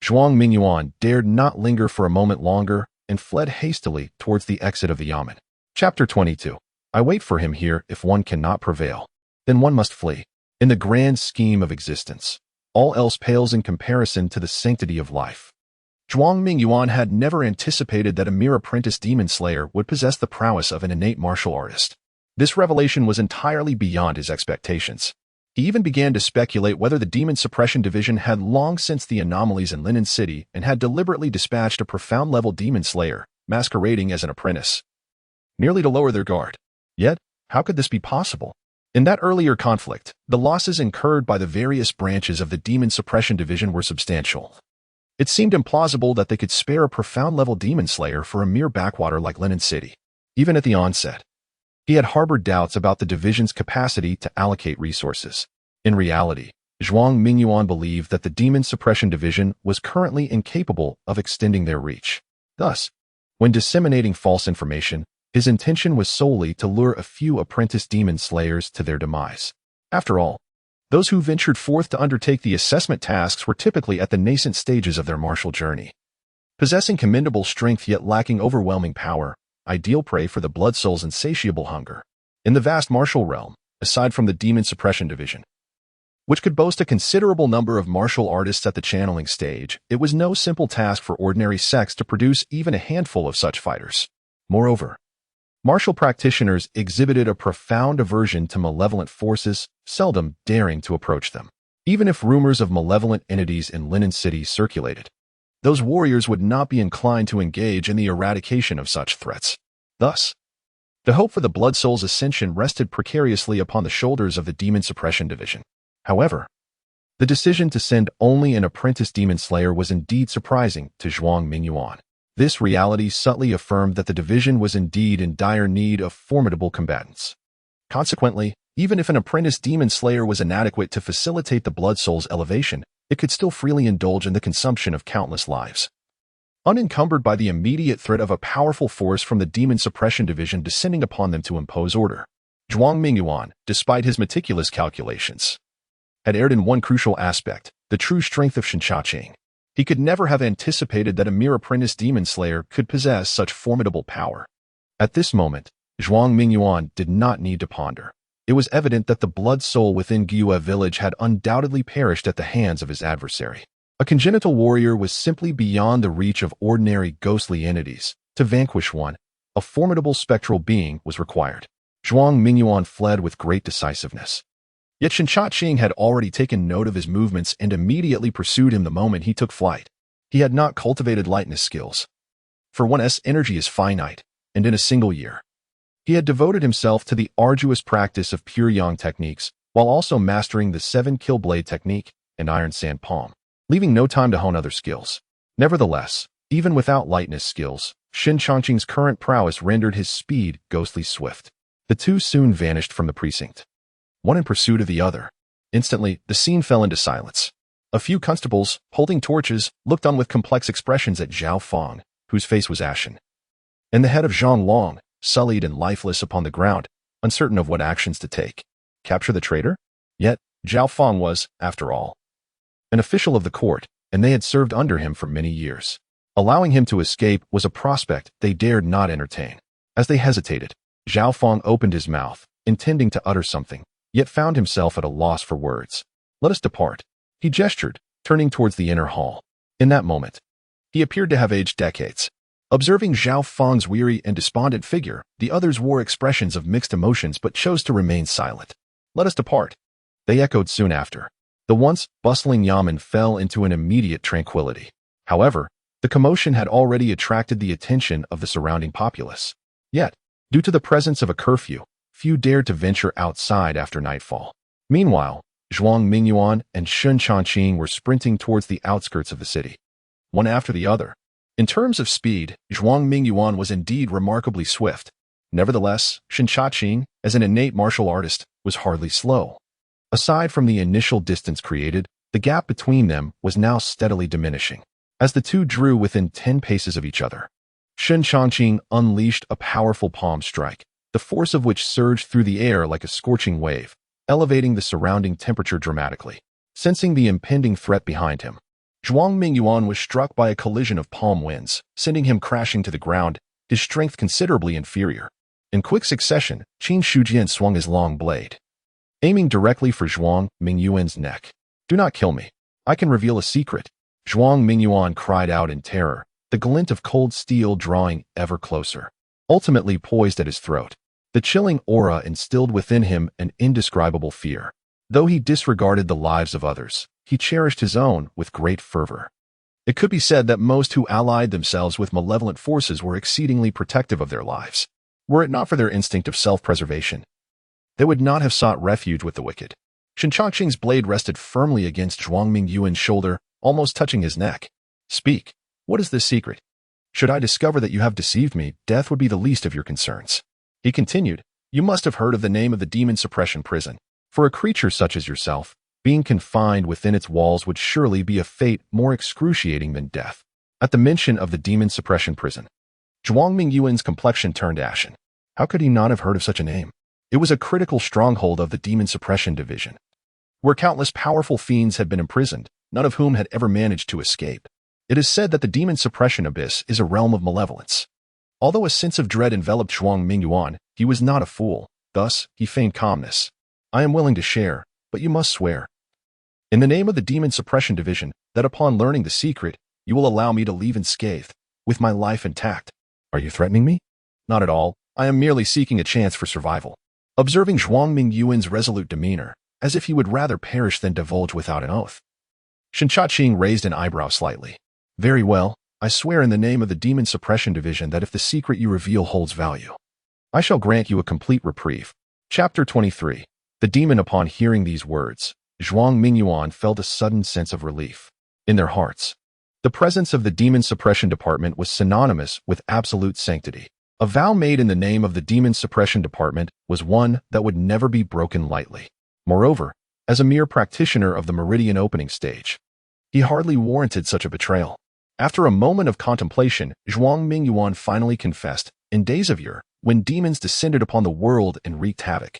Zhuang Mingyuan dared not linger for a moment longer and fled hastily towards the exit of the yamen. Chapter 22. I wait for him here. If one cannot prevail, then one must flee. In the grand scheme of existence, all else pales in comparison to the sanctity of life. Zhuang Mingyuan had never anticipated that a mere apprentice demon slayer would possess the prowess of an innate martial artist. This revelation was entirely beyond his expectations. He even began to speculate whether the Demon-Suppression division had long sensed the anomalies in Linen City and had deliberately dispatched a profound-level demon slayer, masquerading as an apprentice, merely to lower their guard. Yet, how could this be possible? In that earlier conflict, the losses incurred by the various branches of the Demon-Suppression division were substantial. It seemed implausible that they could spare a profound-level demon slayer for a mere backwater like Linen City. Even at the onset, he had harbored doubts about the division's capacity to allocate resources. In reality, Zhuang Mingyuan believed that the Demon-Suppression division was currently incapable of extending their reach. Thus, when disseminating false information, his intention was solely to lure a few apprentice demon slayers to their demise. After all, those who ventured forth to undertake the assessment tasks were typically at the nascent stages of their martial journey. Possessing commendable strength yet lacking overwhelming power, ideal prey for the blood soul's insatiable hunger. In the vast martial realm, aside from the Demon-Suppression division, which could boast a considerable number of martial artists at the channeling stage, it was no simple task for ordinary sects to produce even a handful of such fighters. Moreover, martial practitioners exhibited a profound aversion to malevolent forces, seldom daring to approach them. Even if rumors of malevolent entities in Linen City circulated, those warriors would not be inclined to engage in the eradication of such threats. Thus, the hope for the blood soul's ascension rested precariously upon the shoulders of the Demon-Suppression division. However, the decision to send only an apprentice demon slayer was indeed surprising to Zhuang Mingyuan. This reality subtly affirmed that the division was indeed in dire need of formidable combatants. Consequently, even if an apprentice demon slayer was inadequate to facilitate the blood soul's elevation, it could still freely indulge in the consumption of countless lives. Unencumbered by the immediate threat of a powerful force from the Demon-Suppression division descending upon them to impose order, Zhuang Mingyuan, despite his meticulous calculations, had erred in one crucial aspect, the true strength of Shen Changqing. He could never have anticipated that a mere apprentice demon slayer could possess such formidable power. At this moment, Zhuang Mingyuan did not need to ponder. It was evident that the blood soul within Gyue village had undoubtedly perished at the hands of his adversary. A congenital warrior was simply beyond the reach of ordinary ghostly entities. To vanquish one, a formidable spectral being was required. Zhuang Mingyuan fled with great decisiveness. Yet Shen Changqing had already taken note of his movements and immediately pursued him the moment he took flight. He had not cultivated lightness skills. For one's energy is finite, and in a single year, he had devoted himself to the arduous practice of Pure Yang techniques, while also mastering the 7-kill blade technique and iron sand palm, leaving no time to hone other skills. Nevertheless, even without lightness skills, Shen Changqing's current prowess rendered his speed ghostly swift. The two soon vanished from the precinct, one in pursuit of the other. Instantly, the scene fell into silence. A few constables, holding torches, looked on with complex expressions at Zhao Fang, whose face was ashen, and the head of Zhang Long, sullied and lifeless upon the ground, uncertain of what actions to take. Capture the traitor? Yet, Zhao Fang was, after all, an official of the court, and they had served under him for many years. Allowing him to escape was a prospect they dared not entertain. As they hesitated, Zhao Fang opened his mouth, intending to utter something, yet found himself at a loss for words. "Let us depart," he gestured, turning towards the inner hall. In that moment, he appeared to have aged decades. Observing Zhao Fang's weary and despondent figure, the others wore expressions of mixed emotions but chose to remain silent. "Let us depart," they echoed soon after. The once bustling yamen fell into an immediate tranquility. However, the commotion had already attracted the attention of the surrounding populace. Yet, due to the presence of a curfew, few dared to venture outside after nightfall. Meanwhile, Zhuang Mingyuan and Shen Changqing were sprinting towards the outskirts of the city, one after the other. In terms of speed, Zhuang Mingyuan was indeed remarkably swift. Nevertheless, Shen Changqing, as an innate martial artist, was hardly slow. Aside from the initial distance created, the gap between them was now steadily diminishing. As the two drew within 10 paces of each other, Shen Changqing unleashed a powerful palm strike, the force of which surged through the air like a scorching wave, elevating the surrounding temperature dramatically. Sensing the impending threat behind him, Zhuang Mingyuan was struck by a collision of palm winds, sending him crashing to the ground, his strength considerably inferior. In quick succession, Qin Shujian swung his long blade, aiming directly for Zhuang Mingyuan's neck. "Do not kill me. I can reveal a secret," Zhuang Mingyuan cried out in terror, the glint of cold steel drawing ever closer. Ultimately poised at his throat, the chilling aura instilled within him an indescribable fear. Though he disregarded the lives of others, he cherished his own with great fervor. It could be said that most who allied themselves with malevolent forces were exceedingly protective of their lives. Were it not for their instinct of self-preservation, they would not have sought refuge with the wicked. Shen Changqing's blade rested firmly against Zhuang Mingyuan's shoulder, almost touching his neck. "Speak. What is this secret? Should I discover that you have deceived me, death would be the least of your concerns." He continued, "You must have heard of the name of the Demon-Suppression prison. For a creature such as yourself, being confined within its walls would surely be a fate more excruciating than death." At the mention of the Demon-Suppression prison, Zhuang Mingyuan's complexion turned ashen. How could he not have heard of such a name? It was a critical stronghold of the Demon-Suppression division, where countless powerful fiends had been imprisoned, none of whom had ever managed to escape. It is said that the Demon-Suppression abyss is a realm of malevolence. Although a sense of dread enveloped Zhuang Mingyuan, he was not a fool. Thus, he feigned calmness. "I am willing to share, but you must swear, in the name of the Demon-Suppression division, that upon learning the secret, you will allow me to leave unscathed, with my life intact." "Are you threatening me?" "Not at all. I am merely seeking a chance for survival." Observing Zhuang Mingyuan's resolute demeanor, as if he would rather perish than divulge without an oath, Shen Changqing raised an eyebrow slightly. "Very well. I swear in the name of the Demon-Suppression division that if the secret you reveal holds value, I shall grant you a complete reprieve." Chapter 23. The demon. Upon hearing these words, Zhuang Mingyuan felt a sudden sense of relief. In their hearts, the presence of the Demon-Suppression Department was synonymous with absolute sanctity. A vow made in the name of the Demon-Suppression Department was one that would never be broken lightly. Moreover, as a mere practitioner of the Meridian opening stage, he hardly warranted such a betrayal. After a moment of contemplation, Zhuang Mingyuan finally confessed, in days of yore, when demons descended upon the world and wreaked havoc,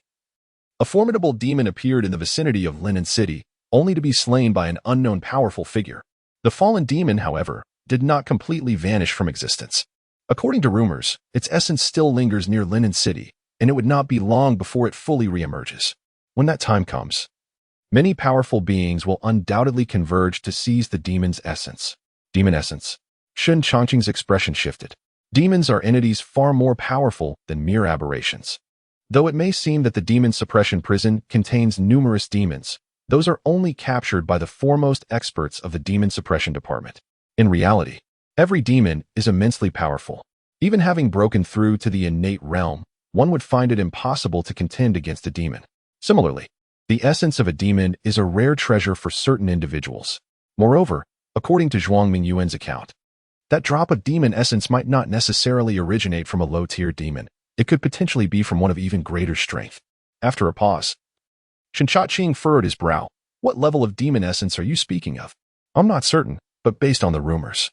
a formidable demon appeared in the vicinity of Linen City, only to be slain by an unknown powerful figure. The fallen demon, however, did not completely vanish from existence. According to rumors, its essence still lingers near Linen City, and it would not be long before it fully reemerges. When that time comes, many powerful beings will undoubtedly converge to seize the demon's essence. Demon essence. Shen Changqing's expression shifted. Demons are entities far more powerful than mere aberrations. Though it may seem that the demon-suppression prison contains numerous demons, those are only captured by the foremost experts of the demon-suppression department. In reality, every demon is immensely powerful. Even having broken through to the innate realm, one would find it impossible to contend against a demon. Similarly, the essence of a demon is a rare treasure for certain individuals. Moreover, according to Zhuang Mingyuan's account, that drop of demon essence might not necessarily originate from a low-tier demon. It could potentially be from one of even greater strength. After a pause, Shen Changqing furrowed his brow. What level of demon essence are you speaking of? I'm not certain, but based on the rumors,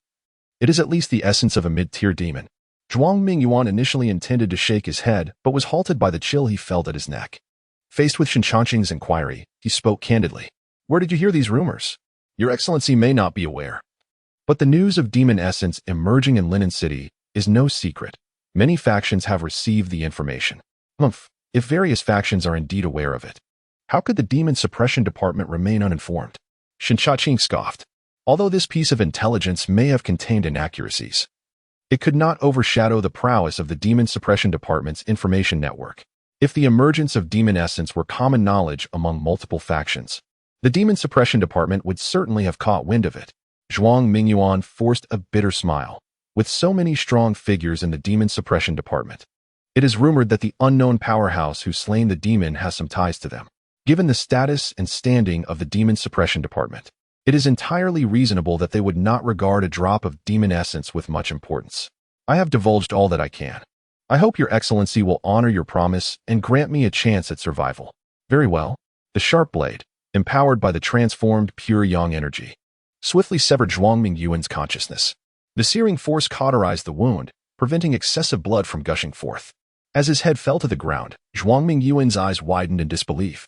it is at least the essence of a mid-tier demon. Zhuang Mingyuan initially intended to shake his head, but was halted by the chill he felt at his neck. Faced with Shen Changqing's inquiry, he spoke candidly. Where did you hear these rumors? Your Excellency may not be aware, but the news of demon essence emerging in Linen City is no secret. Many factions have received the information. If various factions are indeed aware of it, how could the Demon-Suppression Department remain uninformed? Shen Changqing scoffed. Although this piece of intelligence may have contained inaccuracies, it could not overshadow the prowess of the Demon-Suppression Department's information network. If the emergence of demon essence were common knowledge among multiple factions, the Demon-Suppression Department would certainly have caught wind of it. Zhuang Mingyuan forced a bitter smile. With so many strong figures in the Demon-Suppression Department, it is rumored that the unknown powerhouse who slain the demon has some ties to them. Given the status and standing of the Demon-Suppression Department, it is entirely reasonable that they would not regard a drop of demon essence with much importance. I have divulged all that I can. I hope Your Excellency will honor your promise and grant me a chance at survival. Very well. The sharp blade, empowered by the transformed Pure Yang energy, swiftly severed Zhuang Mingyuan's consciousness. The searing force cauterized the wound, preventing excessive blood from gushing forth. As his head fell to the ground, Zhuang Mingyuan's eyes widened in disbelief,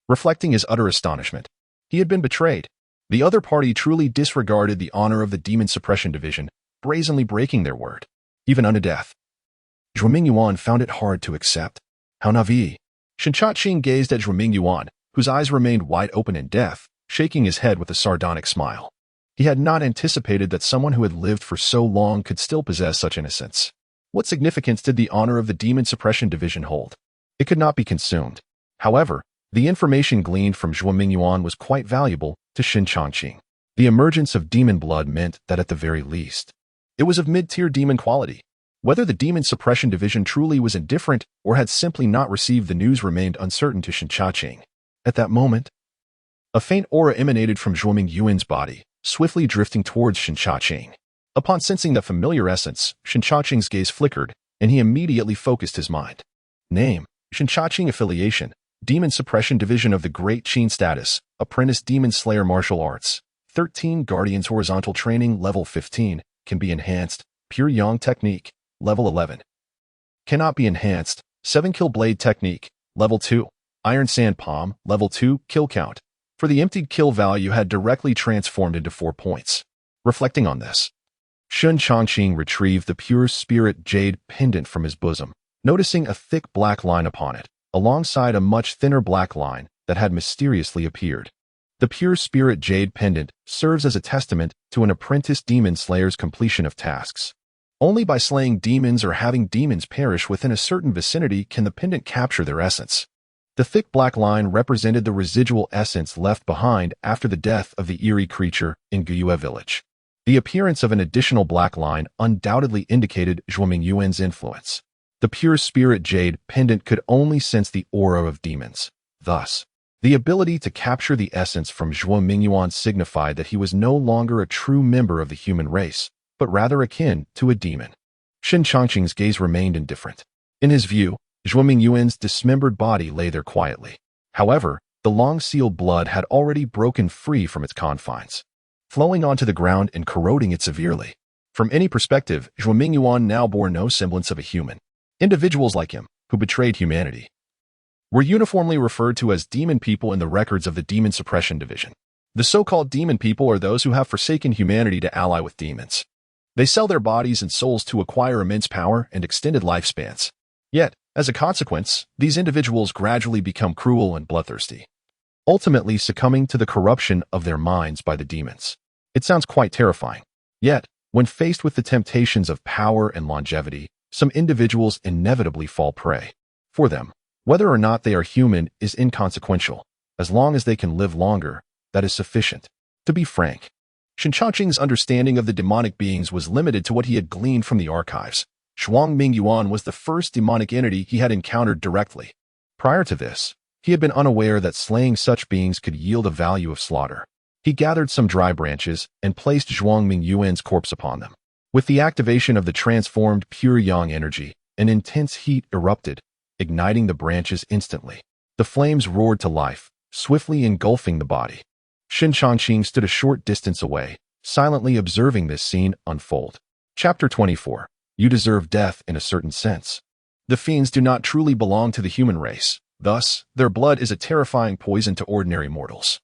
reflecting his utter astonishment. He had been betrayed. The other party truly disregarded the honor of the Demon-Suppression Division, brazenly breaking their word, even unto death. Zhuang Mingyuan found it hard to accept. How naive. Shen Changqing gazed at Zhuang Mingyuan, whose eyes remained wide open in death, shaking his head with a sardonic smile. He had not anticipated that someone who had lived for so long could still possess such innocence. What significance did the honor of the Demon-Suppression Division hold? It could not be consumed. However, the information gleaned from Zhuang Mingyuan was quite valuable to Shen Changqing. The emergence of demon blood meant that at the very least, it was of mid-tier demon quality. Whether the Demon-Suppression Division truly was indifferent or had simply not received the news remained uncertain to Shen Changqing. At that moment, a faint aura emanated from Zhuang Mingyuan's body, swiftly drifting towards Shen Changqing. Upon sensing the familiar essence, Shen Changqing's gaze flickered, and he immediately focused his mind. Name: Shen Changqing. Affiliation: Demon-Suppression Division of the Great Qin. Status: Apprentice Demon Slayer Martial Arts. 13 Guardians Horizontal Training Level 15. Can be enhanced. Pure Yang Technique. Level 11. Cannot be enhanced. 7 Kill Blade Technique. Level 2. Iron Sand Palm. Level 2. Kill count for the emptied kill value had directly transformed into 4 points. Reflecting on this, Shen Changqing retrieved the Pure Spirit Jade pendant from his bosom, noticing a thick black line upon it, alongside a much thinner black line that had mysteriously appeared. The Pure Spirit Jade pendant serves as a testament to an apprentice demon slayer's completion of tasks. Only by slaying demons or having demons perish within a certain vicinity can the pendant capture their essence. The thick black line represented the residual essence left behind after the death of the eerie creature in Guyue village. The appearance of an additional black line undoubtedly indicated Zhuang Mingyuan's influence. The Pure Spirit Jade pendant could only sense the aura of demons. Thus, The ability to capture the essence from Zhuo Mingyuan signified that he was no longer a true member of the human race, but rather akin to a demon. Shen Changqing's gaze remained indifferent. In his view, Zhuo Mingyuan's dismembered body lay there quietly. However, the long-sealed blood had already broken free from its confines, flowing onto the ground and corroding it severely. From any perspective, Zhuo Mingyuan now bore no semblance of a human. Individuals like him, who betrayed humanity, were uniformly referred to as demon people in the records of the Demon-Suppression division. The so-called demon people are those who have forsaken humanity to ally with demons. They sell their bodies and souls to acquire immense power and extended lifespans. Yet, as a consequence, these individuals gradually become cruel and bloodthirsty, ultimately succumbing to the corruption of their minds by the demons. It sounds quite terrifying. Yet, when faced with the temptations of power and longevity, some individuals inevitably fall prey. For them, whether or not they are human is inconsequential. As long as they can live longer, that is sufficient. To be frank, Shen Changqing's understanding of the demonic beings was limited to what he had gleaned from the archives. Zhuang Mingyuan was the first demonic entity he had encountered directly. Prior to this, he had been unaware that slaying such beings could yield a value of slaughter. He gathered some dry branches and placed Zhuang Mingyuan's corpse upon them. With the activation of the transformed Pure Yang energy, an intense heat erupted, igniting the branches instantly. The flames roared to life, swiftly engulfing the body. Shen Changqing stood a short distance away, silently observing this scene unfold. Chapter 24. You deserve death in a certain sense. The fiends do not truly belong to the human race. Thus, their blood is a terrifying poison to ordinary mortals.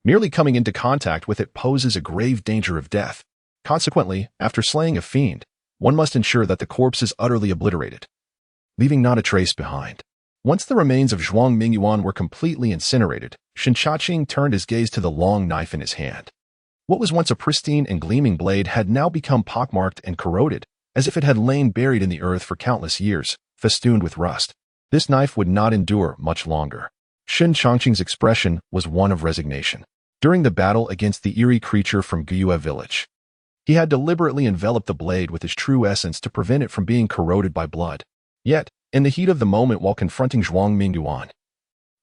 Merely coming into contact with it poses a grave danger of death. Consequently, after slaying a fiend, one must ensure that the corpse is utterly obliterated, leaving not a trace behind. Once the remains of Zhuang Mingyuan were completely incinerated, Shen Changqing turned his gaze to the long knife in his hand. What was once a pristine and gleaming blade had now become pockmarked and corroded, as if it had lain buried in the earth for countless years, festooned with rust. This knife would not endure much longer. Shen Changqing's expression was one of resignation. During the battle against the eerie creature from Guiyue village, he had deliberately enveloped the blade with his true essence to prevent it from being corroded by blood. Yet, in the heat of the moment while confronting Zhuang Mingyuan,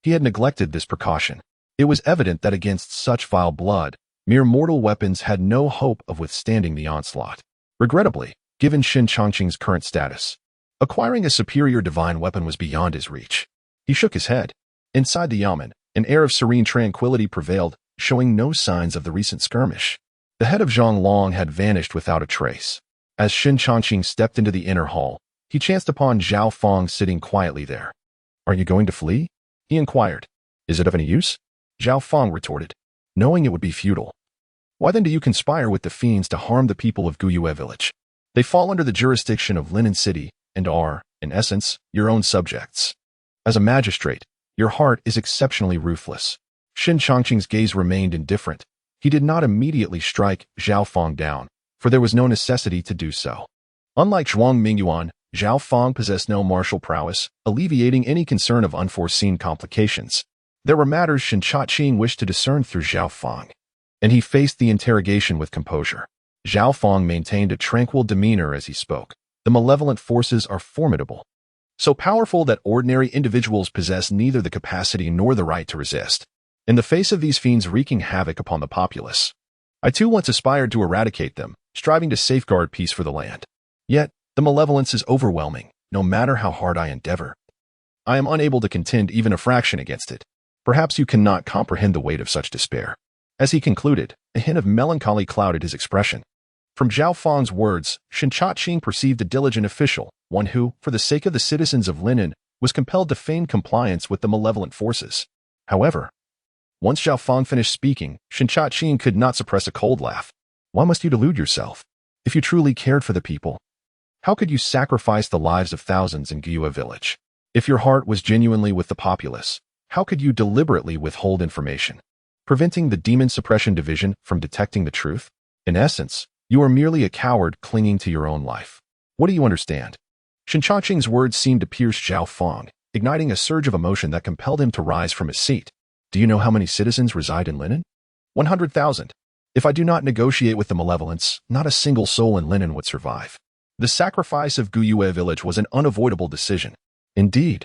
he had neglected this precaution. It was evident that against such vile blood, mere mortal weapons had no hope of withstanding the onslaught. Regrettably, given Shen Changqing's current status, acquiring a superior divine weapon was beyond his reach. He shook his head. Inside the yamen, an air of serene tranquility prevailed, showing no signs of the recent skirmish. The head of Zhang Long had vanished without a trace. As Shen Changqing stepped into the inner hall, he chanced upon Zhao Feng sitting quietly there. "Are you going to flee?" he inquired. "Is it of any use?" Zhao Feng retorted, knowing it would be futile. "Why then do you conspire with the fiends to harm the people of Guiyue village? They fall under the jurisdiction of Linen City and are, in essence, your own subjects. As a magistrate, your heart is exceptionally ruthless." Shen Changqing's gaze remained indifferent. He did not immediately strike Zhao Feng down, for there was no necessity to do so. Unlike Zhuang Mingyuan, Zhao Feng possessed no martial prowess, alleviating any concern of unforeseen complications. There were matters Shen Changqing wished to discern through Zhao Feng, and he faced the interrogation with composure. Zhao Feng maintained a tranquil demeanor as he spoke. The malevolent forces are formidable, so powerful that ordinary individuals possess neither the capacity nor the right to resist. In the face of these fiends wreaking havoc upon the populace, I too once aspired to eradicate them, striving to safeguard peace for the land. Yet, the malevolence is overwhelming, no matter how hard I endeavor. I am unable to contend even a fraction against it. Perhaps you cannot comprehend the weight of such despair. As he concluded, a hint of melancholy clouded his expression. From Zhao Feng's words, Shen Changqing perceived a diligent official, one who, for the sake of the citizens of Linen, was compelled to feign compliance with the malevolent forces. However, once Zhao Feng finished speaking, Shen Changqing could not suppress a cold laugh. Why must you delude yourself? If you truly cared for the people, how could you sacrifice the lives of thousands in Guiyue village? If your heart was genuinely with the populace, how could you deliberately withhold information, preventing the Demon-Suppression division from detecting the truth? In essence, you are merely a coward clinging to your own life. What do you understand? Shen Changqing's words seemed to pierce Zhao Feng, igniting a surge of emotion that compelled him to rise from his seat. Do you know how many citizens reside in Linen? 100,000. If I do not negotiate with the malevolence, not a single soul in Linen would survive. The sacrifice of Guiyue village was an unavoidable decision. Indeed,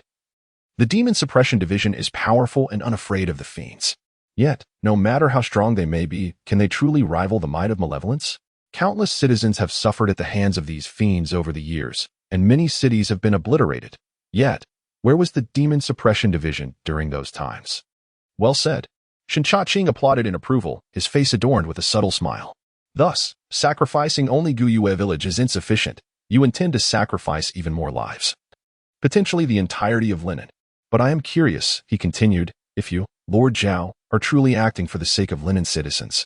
The Demon-Suppression Division is powerful and unafraid of the fiends. Yet, no matter how strong they may be, can they truly rival the might of malevolence? Countless citizens have suffered at the hands of these fiends over the years, and many cities have been obliterated. Yet, where was the Demon-Suppression Division during those times? Well said. Shen Changqing applauded in approval, his face adorned with a subtle smile. Thus, sacrificing only Guiyue village is insufficient. You intend to sacrifice even more lives. Potentially the entirety of Linen. But I am curious, he continued, if you, Lord Zhao, are truly acting for the sake of Linen citizens.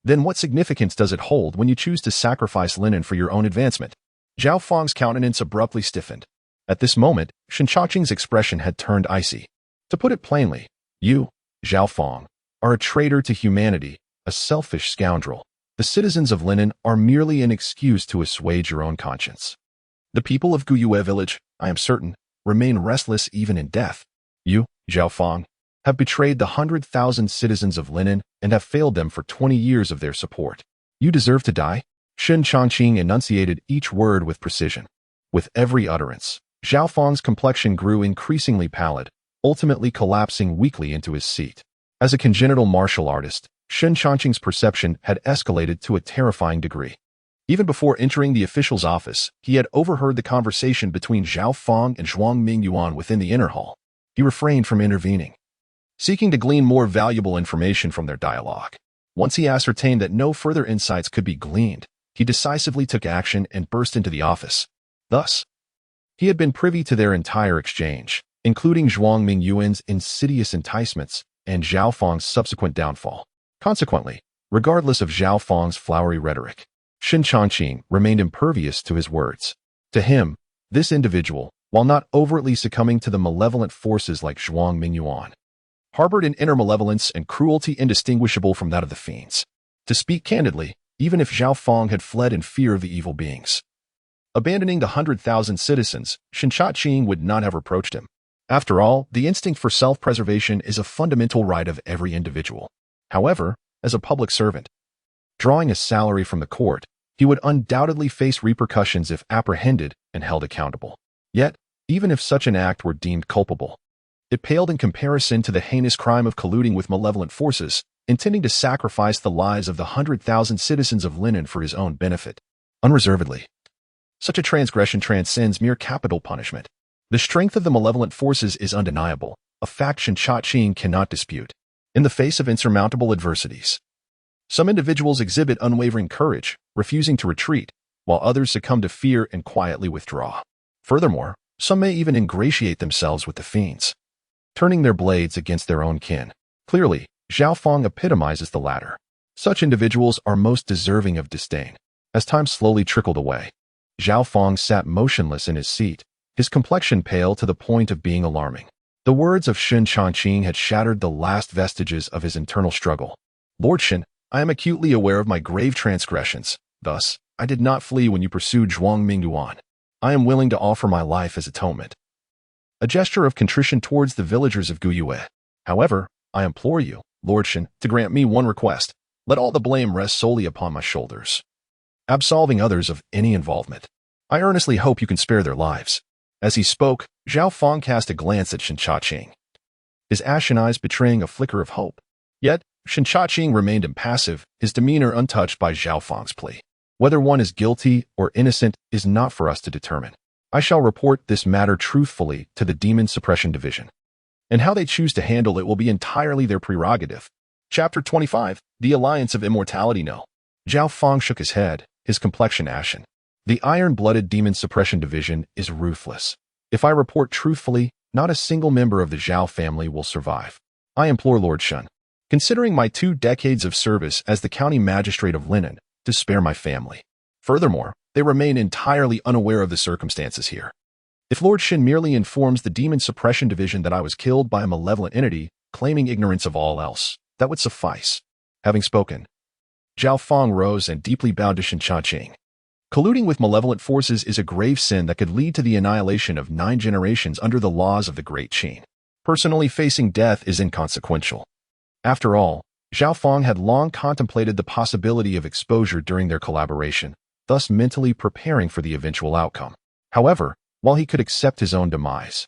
Then what significance does it hold when you choose to sacrifice Linen for your own advancement? Zhao Fang's countenance abruptly stiffened. At this moment, Shen Changqing's expression had turned icy. To put it plainly, you, Zhao Fang, are a traitor to humanity, a selfish scoundrel. The citizens of Linen are merely an excuse to assuage your own conscience. The people of Guiyue village, I am certain, remain restless even in death. You, Zhao Fang, have betrayed the 100,000 citizens of Linen and have failed them for 20 years of their support. You deserve to die. Shen Changqing enunciated each word with precision. With every utterance, Zhao Fang's complexion grew increasingly pallid, ultimately collapsing weakly into his seat. As a congenital martial artist, Shen Changqing's perception had escalated to a terrifying degree. Even before entering the official's office, he had overheard the conversation between Zhao Fang and Zhuang Mingyuan within the inner hall. He refrained from intervening, seeking to glean more valuable information from their dialogue. Once he ascertained that no further insights could be gleaned, he decisively took action and burst into the office. Thus, he had been privy to their entire exchange, including Zhuang Mingyuan's insidious enticements and Zhao Fang's subsequent downfall. Consequently, regardless of Zhao Fang's flowery rhetoric, Shen Changqing remained impervious to his words. To him, this individual, while not overtly succumbing to the malevolent forces like Zhuang Mingyuan, harbored an inner malevolence and cruelty indistinguishable from that of the fiends. To speak candidly, even if Zhao Fang had fled in fear of the evil beings, abandoning the 100,000 citizens, Shen Changqing would not have reproached him. After all, the instinct for self-preservation is a fundamental right of every individual. However, as a public servant, drawing a salary from the court, he would undoubtedly face repercussions if apprehended and held accountable. Yet, even if such an act were deemed culpable, it paled in comparison to the heinous crime of colluding with malevolent forces, intending to sacrifice the lives of the 100,000 citizens of Linen for his own benefit. Unreservedly, such a transgression transcends mere capital punishment. The strength of the malevolent forces is undeniable, a fact Shen Changqing cannot dispute. In the face of insurmountable adversities, some individuals exhibit unwavering courage, refusing to retreat, while others succumb to fear and quietly withdraw. Furthermore, some may even ingratiate themselves with the fiends, turning their blades against their own kin. Clearly, Zhao Fang epitomizes the latter. Such individuals are most deserving of disdain. As time slowly trickled away, Zhao Fang sat motionless in his seat, his complexion pale to the point of being alarming. The words of Shen Changqing had shattered the last vestiges of his internal struggle. Lord Shen, I am acutely aware of my grave transgressions. Thus, I did not flee when you pursued Zhuang Mingyuan. I am willing to offer my life as atonement. A gesture of contrition towards the villagers of Guiyue. However, I implore you, Lord Shen, to grant me one request. Let all the blame rest solely upon my shoulders, absolving others of any involvement. I earnestly hope you can spare their lives. As he spoke, Zhao Fang cast a glance at Shen Changqing, his ashen eyes betraying a flicker of hope. Yet, Shen Changqing remained impassive, his demeanor untouched by Zhao Fang's plea. Whether one is guilty or innocent is not for us to determine. I shall report this matter truthfully to the Demon-Suppression Division, and how they choose to handle it will be entirely their prerogative. Chapter 25, The Alliance of Immortality. No. Zhao Fang shook his head, his complexion ashen. The iron-blooded Demon-Suppression Division is ruthless. If I report truthfully, not a single member of the Zhao family will survive. I implore Lord Shen, considering my 2 decades of service as the county magistrate of Linen, to spare my family. Furthermore, they remain entirely unaware of the circumstances here. If Lord Shen merely informs the Demon-Suppression Division that I was killed by a malevolent entity, claiming ignorance of all else, that would suffice. Having spoken, Zhao Fang rose and deeply bowed to Shen Changqing. Colluding with malevolent forces is a grave sin that could lead to the annihilation of 9 generations under the laws of the Great Qin. Personally facing death is inconsequential. After all, Zhao Fang had long contemplated the possibility of exposure during their collaboration, thus mentally preparing for the eventual outcome. However, while he could accept his own demise,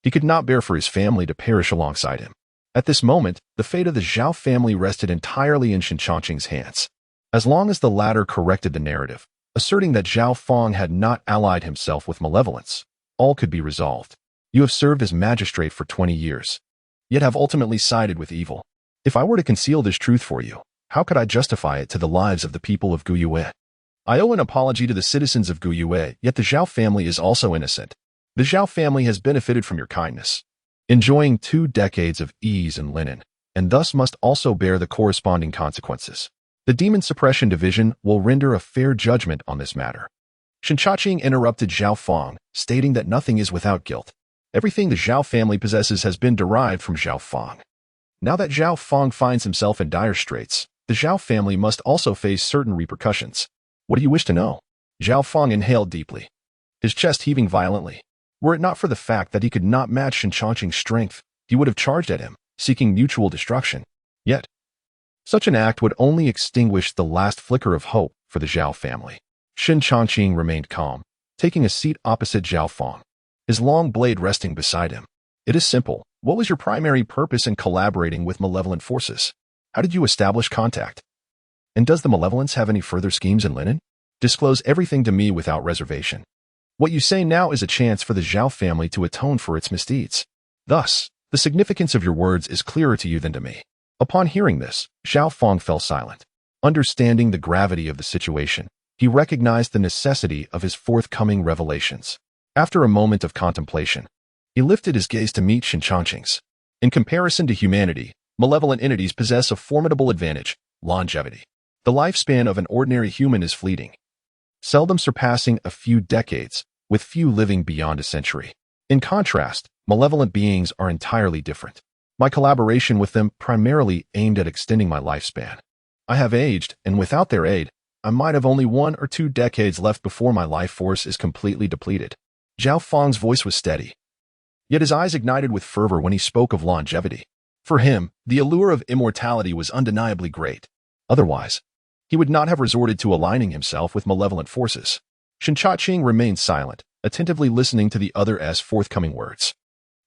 He could not bear for his family to perish alongside him. At this moment, the fate of the Zhao family rested entirely in Shen Changqing's hands. As long as the latter corrected the narrative, asserting that Zhao Feng had not allied himself with malevolence, all could be resolved. You have served as magistrate for 20 years, yet have ultimately sided with evil. If I were to conceal this truth for you, how could I justify it to the lives of the people of Guiyue? I owe an apology to the citizens of Guiyue, yet the Zhao family is also innocent. The Zhao family has benefited from your kindness, enjoying 2 decades of ease and linen, and thus must also bear the corresponding consequences. The Demon-Suppression Division will render a fair judgment on this matter. Shen Changqing interrupted Zhao Feng, stating that nothing is without guilt. Everything the Zhao family possesses has been derived from Zhao Feng. Now that Zhao Feng finds himself in dire straits, the Zhao family must also face certain repercussions. What do you wish to know? Zhao Feng inhaled deeply, his chest heaving violently. Were it not for the fact that he could not match Shen Changqing's strength, he would have charged at him, seeking mutual destruction. Yet, such an act would only extinguish the last flicker of hope for the Zhao family. Shen Changqing remained calm, taking a seat opposite Zhao Feng, his long blade resting beside him. It is simple. What was your primary purpose in collaborating with malevolent forces? How did you establish contact? And does the malevolence have any further schemes in linen? Disclose everything to me without reservation. What you say now is a chance for the Zhao family to atone for its misdeeds. Thus, the significance of your words is clearer to you than to me. Upon hearing this, Zhao Feng fell silent. Understanding the gravity of the situation, he recognized the necessity of his forthcoming revelations. After a moment of contemplation, he lifted his gaze to meet Shen Changqing's. In comparison to humanity, malevolent entities possess a formidable advantage: longevity. The lifespan of an ordinary human is fleeting, seldom surpassing a few decades, with few living beyond a century. In contrast, malevolent beings are entirely different. My collaboration with them primarily aimed at extending my lifespan. I have aged, and without their aid, I might have only 1 or 2 decades left before my life force is completely depleted. Zhao Feng's voice was steady, yet his eyes ignited with fervor when he spoke of longevity. For him, the allure of immortality was undeniably great. Otherwise, he would not have resorted to aligning himself with malevolent forces. Shen Changqing remained silent, attentively listening to the other's forthcoming words.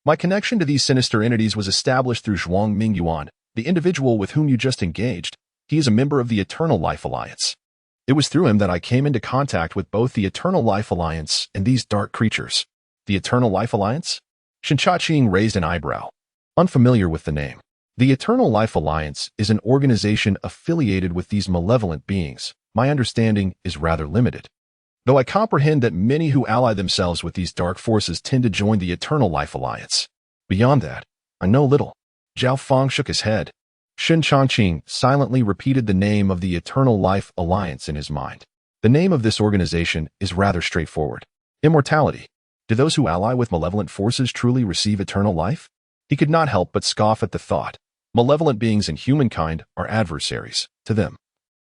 My connection to these sinister entities was established through Zhuang Mingyuan, the individual with whom you just engaged. He is a member of the Eternal Life Alliance. It was through him that I came into contact with both the Eternal Life Alliance and these dark creatures. The Eternal Life Alliance? Shen Changqing raised an eyebrow, unfamiliar with the name. The Eternal Life Alliance is an organization affiliated with these malevolent beings. My understanding is rather limited, though I comprehend that many who ally themselves with these dark forces tend to join the Eternal Life Alliance. Beyond that, I know little. Zhao Feng shook his head. Shen Changqing silently repeated the name of the Eternal Life Alliance in his mind. The name of this organization is rather straightforward: immortality. Do those who ally with malevolent forces truly receive eternal life? He could not help but scoff at the thought. Malevolent beings and humankind are adversaries. To them,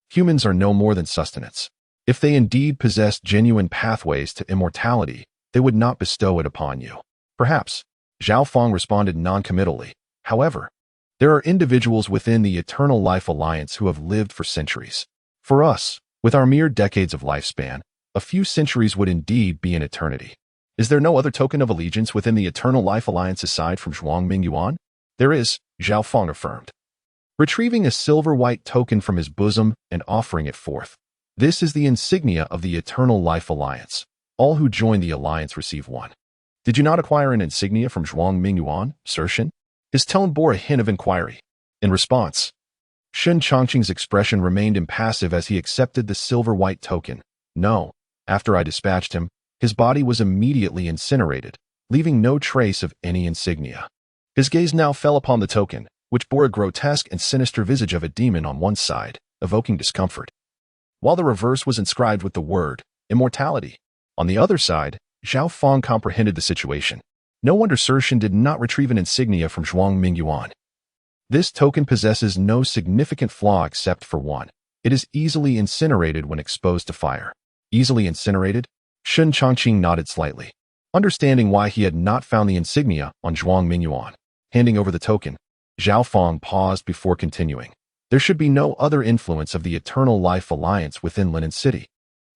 humans are no more than sustenance. If they indeed possessed genuine pathways to immortality, they would not bestow it upon you. Perhaps. Zhao Feng responded non-committally. However, there are individuals within the Eternal Life Alliance who have lived for centuries. For us, with our mere decades of lifespan, a few centuries would indeed be an eternity. Is there no other token of allegiance within the Eternal Life Alliance aside from Zhuang Mingyuan? There is, Zhao Feng affirmed, retrieving a silver-white token from his bosom and offering it forth. This is the insignia of the Eternal Life Alliance. All who join the alliance receive one. Did you not acquire an insignia from Zhuang Mingyuan, Sir Shen? His tone bore a hint of inquiry. In response, Shen Changqing's expression remained impassive as he accepted the silver-white token. No. After I dispatched him, his body was immediately incinerated, leaving no trace of any insignia. His gaze now fell upon the token, which bore a grotesque and sinister visage of a demon on one side, evoking discomfort, while the reverse was inscribed with the word immortality. On the other side, Zhao Feng comprehended the situation. No wonder Sir Shen did not retrieve an insignia from Zhuang Mingyuan. This token possesses no significant flaw except for one. It is easily incinerated when exposed to fire. Easily incinerated? Shen Changqing nodded slightly, understanding why he had not found the insignia on Zhuang Mingyuan. Handing over the token, Zhao Feng paused before continuing. There should be no other influence of the Eternal Life Alliance within Linen City,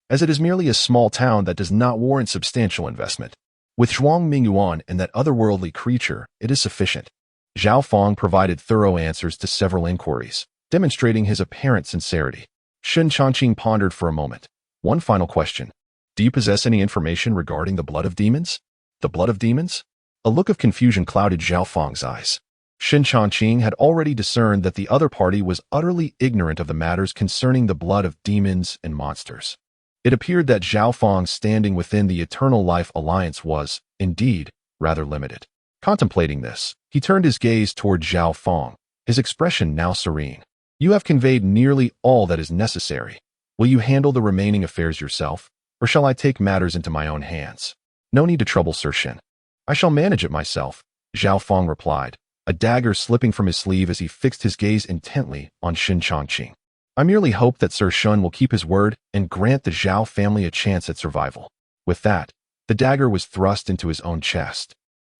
as it is merely a small town that does not warrant substantial investment. With Zhuang Mingyuan and that otherworldly creature, it is sufficient. Zhao Feng provided thorough answers to several inquiries, demonstrating his apparent sincerity. Shen Changqing pondered for a moment. One final question. Do you possess any information regarding the blood of demons? The blood of demons? A look of confusion clouded Zhao Feng's eyes. Shen Changqing had already discerned that the other party was utterly ignorant of the matters concerning the blood of demons and monsters. It appeared that Zhao Feng's standing within the Eternal Life Alliance was, indeed, rather limited. Contemplating this, he turned his gaze toward Zhao Feng, his expression now serene. You have conveyed nearly all that is necessary. Will you handle the remaining affairs yourself, or shall I take matters into my own hands? No need to trouble Sir Shen. I shall manage it myself, Zhao Feng replied, a dagger slipping from his sleeve as he fixed his gaze intently on Shen Changqing. I merely hope that Sir Shen will keep his word and grant the Zhao family a chance at survival. With that, the dagger was thrust into his own chest,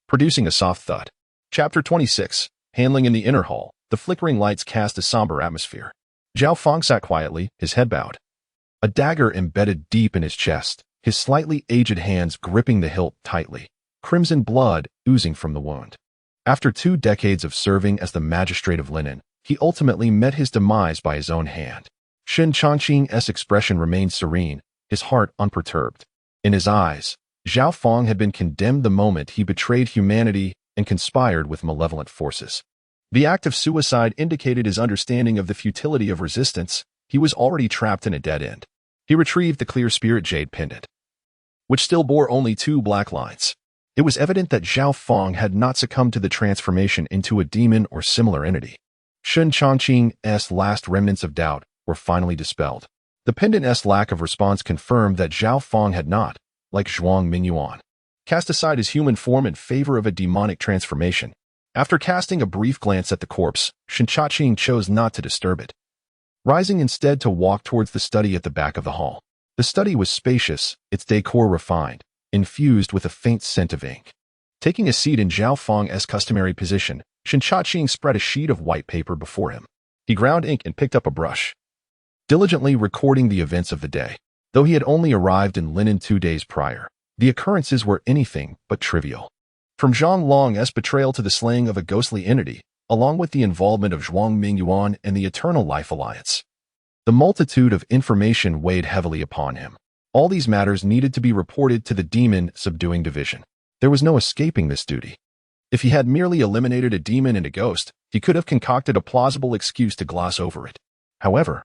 producing a soft thud. Chapter 26. Handling in the inner hall. The flickering lights cast a somber atmosphere. Zhao Feng sat quietly, his head bowed. A dagger embedded deep in his chest, his slightly aged hands gripping the hilt tightly, crimson blood oozing from the wound. After 2 decades of serving as the magistrate of Linen, he ultimately met his demise by his own hand. Shen Changqing's expression remained serene, his heart unperturbed. In his eyes, Zhao Feng had been condemned the moment he betrayed humanity and conspired with malevolent forces. The act of suicide indicated his understanding of the futility of resistance. He was already trapped in a dead end. He retrieved the clear spirit jade pendant, which still bore only 2 black lines. It was evident that Zhao Feng had not succumbed to the transformation into a demon or similar entity. Shen Changqing's last remnants of doubt were finally dispelled. The pendant's lack of response confirmed that Zhao Feng had not, like Zhuang Mingyuan, cast aside his human form in favor of a demonic transformation. After casting a brief glance at the corpse, Shen Changqing chose not to disturb it, rising instead to walk towards the study at the back of the hall. The study was spacious, its decor refined, infused with a faint scent of ink. Taking a seat in Zhao Feng's customary position, Shen Changqing spread a sheet of white paper before him. He ground ink and picked up a brush, diligently recording the events of the day. Though he had only arrived in Linen 2 days prior, the occurrences were anything but trivial. From Zhang Long's betrayal to the slaying of a ghostly entity, along with the involvement of Zhuang Mingyuan and the Eternal Life Alliance, the multitude of information weighed heavily upon him. All these matters needed to be reported to the Demon-Subduing Division. There was no escaping this duty. If he had merely eliminated a demon and a ghost, he could have concocted a plausible excuse to gloss over it. However,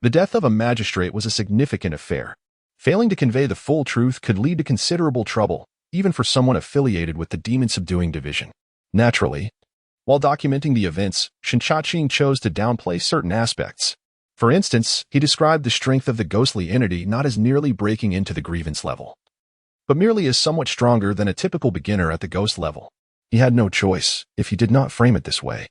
the death of a magistrate was a significant affair. Failing to convey the full truth could lead to considerable trouble, even for someone affiliated with the Demon-Subduing Division. Naturally, while documenting the events, Shen Changqing chose to downplay certain aspects. For instance, he described the strength of the ghostly entity not as nearly breaking into the grievance level, but merely as somewhat stronger than a typical beginner at the ghost level. He had no choice if he did not frame it this way.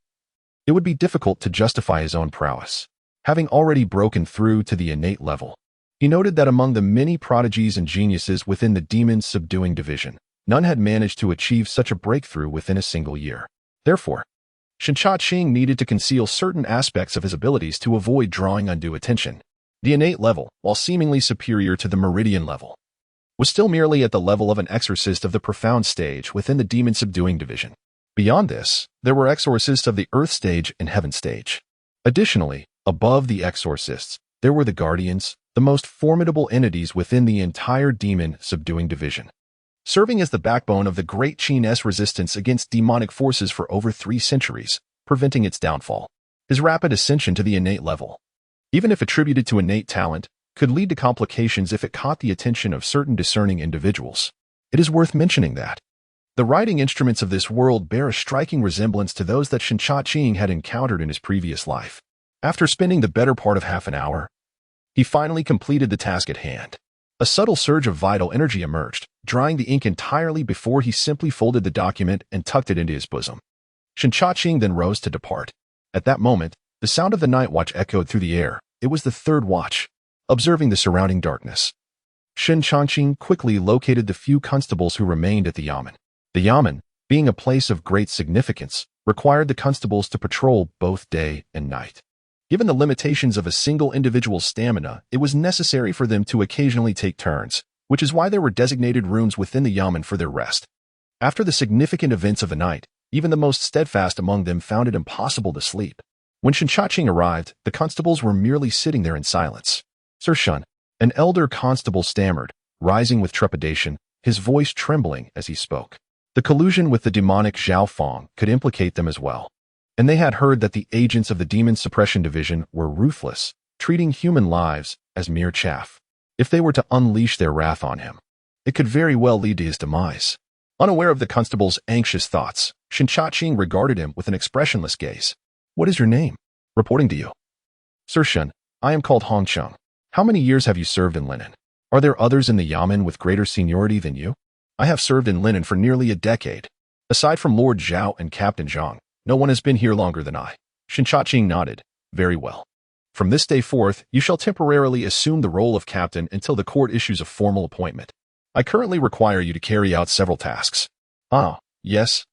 It would be difficult to justify his own prowess, having already broken through to the innate level. He noted that among the many prodigies and geniuses within the Demon-Subduing Division, none had managed to achieve such a breakthrough within a single year. Therefore, Shen Changqing needed to conceal certain aspects of his abilities to avoid drawing undue attention. The innate level, while seemingly superior to the meridian level, was still merely at the level of an exorcist of the profound stage within the Demon-Subduing Division. Beyond this, there were exorcists of the earth stage and heaven stage. Additionally, above the exorcists, there were the guardians, the most formidable entities within the entire Demon-Subduing Division, serving as the backbone of the Great Qin's resistance against demonic forces for over 3 centuries, preventing its downfall. His rapid ascension to the innate level, even if attributed to innate talent, could lead to complications if it caught the attention of certain discerning individuals. It is worth mentioning that the writing instruments of this world bear a striking resemblance to those that Shen Changqing had encountered in his previous life. After spending the better part of half an hour, he finally completed the task at hand. A subtle surge of vital energy emerged, drying the ink entirely before he simply folded the document and tucked it into his bosom. Shen Changqing then rose to depart. At that moment, the sound of the night watch echoed through the air. It was the 3rd watch. Observing the surrounding darkness, Shen Changqing quickly located the few constables who remained at the yamen. The yamen, being a place of great significance, required the constables to patrol both day and night. Given the limitations of a single individual's stamina, it was necessary for them to occasionally take turns, which is why there were designated rooms within the yamen for their rest. After the significant events of the night, even the most steadfast among them found it impossible to sleep. When Shen Changqing arrived, the constables were merely sitting there in silence. "Sir Shen," an elder constable stammered, rising with trepidation, his voice trembling as he spoke. The collusion with the demonic Zhao Feng could implicate them as well. And they had heard that the agents of the Demon-Suppression division were ruthless, treating human lives as mere chaff. If they were to unleash their wrath on him, it could very well lead to his demise. Unaware of the constable's anxious thoughts, Shen Changqing regarded him with an expressionless gaze. "What is your name?" "Reporting to you." "Sir Shen, I am called Hong Cheng. How many years have you served in Linen? Are there others in the yamen with greater seniority than you?" "I have served in Linen for nearly a decade. Aside from Lord Zhao and Captain Zhang, no one has been here longer than I." Shen Changqing nodded. "Very well. From this day forth, you shall temporarily assume the role of captain until the court issues a formal appointment. I currently require you to carry out several tasks." "Ah, yes.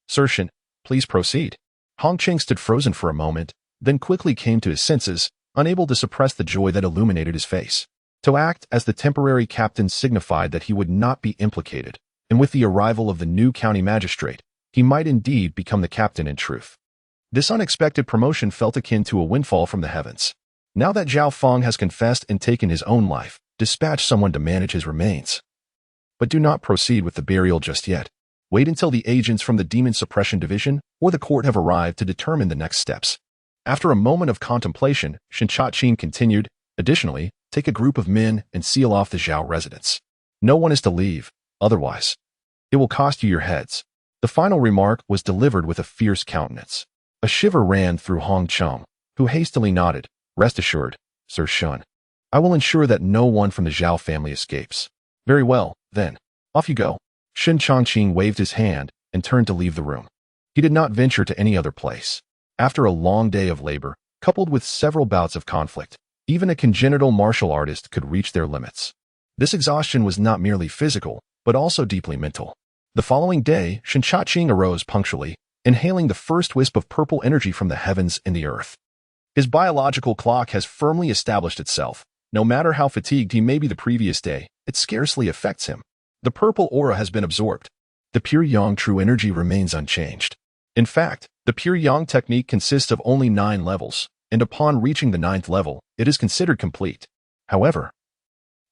Sir Shen, please proceed." Hong Cheng stood frozen for a moment, then quickly came to his senses, unable to suppress the joy that illuminated his face. To act as the temporary captain signified that he would not be implicated, and with the arrival of the new county magistrate, he might indeed become the captain in truth. This unexpected promotion felt akin to a windfall from the heavens. Now that Zhao Feng has confessed and taken his own life, dispatch someone to manage his remains. But do not proceed with the burial just yet. Wait until the agents from the Demon-Suppression division or the court have arrived to determine the next steps. After a moment of contemplation, Shen Changqing continued, "Additionally, take a group of men and seal off the Zhao residence. No one is to leave, otherwise it will cost you your heads." The final remark was delivered with a fierce countenance. A shiver ran through Hong Cheng, who hastily nodded. "Rest assured, Sir Shen. I will ensure that no one from the Zhao family escapes." "Very well, then. Off you go." Shen Changqing waved his hand and turned to leave the room. He did not venture to any other place. After a long day of labor, coupled with several bouts of conflict, even a congenital martial artist could reach their limits. This exhaustion was not merely physical, but also deeply mental. The following day, Shen Changqing arose punctually, inhaling the first wisp of purple energy from the heavens and the earth. His biological clock has firmly established itself. No matter how fatigued he may be the previous day, it scarcely affects him. The purple aura has been absorbed. The Pure Yang true energy remains unchanged. In fact, the Pure Yang technique consists of only 9 levels, and upon reaching the 9th level, it is considered complete. However,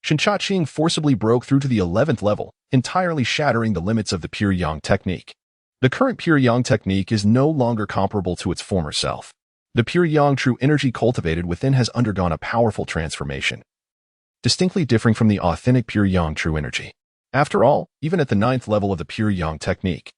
Shen Changqing forcibly broke through to the 11th level, entirely shattering the limits of the Pure Yang technique. The current Pure Yang technique is no longer comparable to its former self. The Pure Yang true energy cultivated within has undergone a powerful transformation, distinctly differing from the authentic Pure Yang true energy. After all, even at the 9th level of the Pure Yang technique,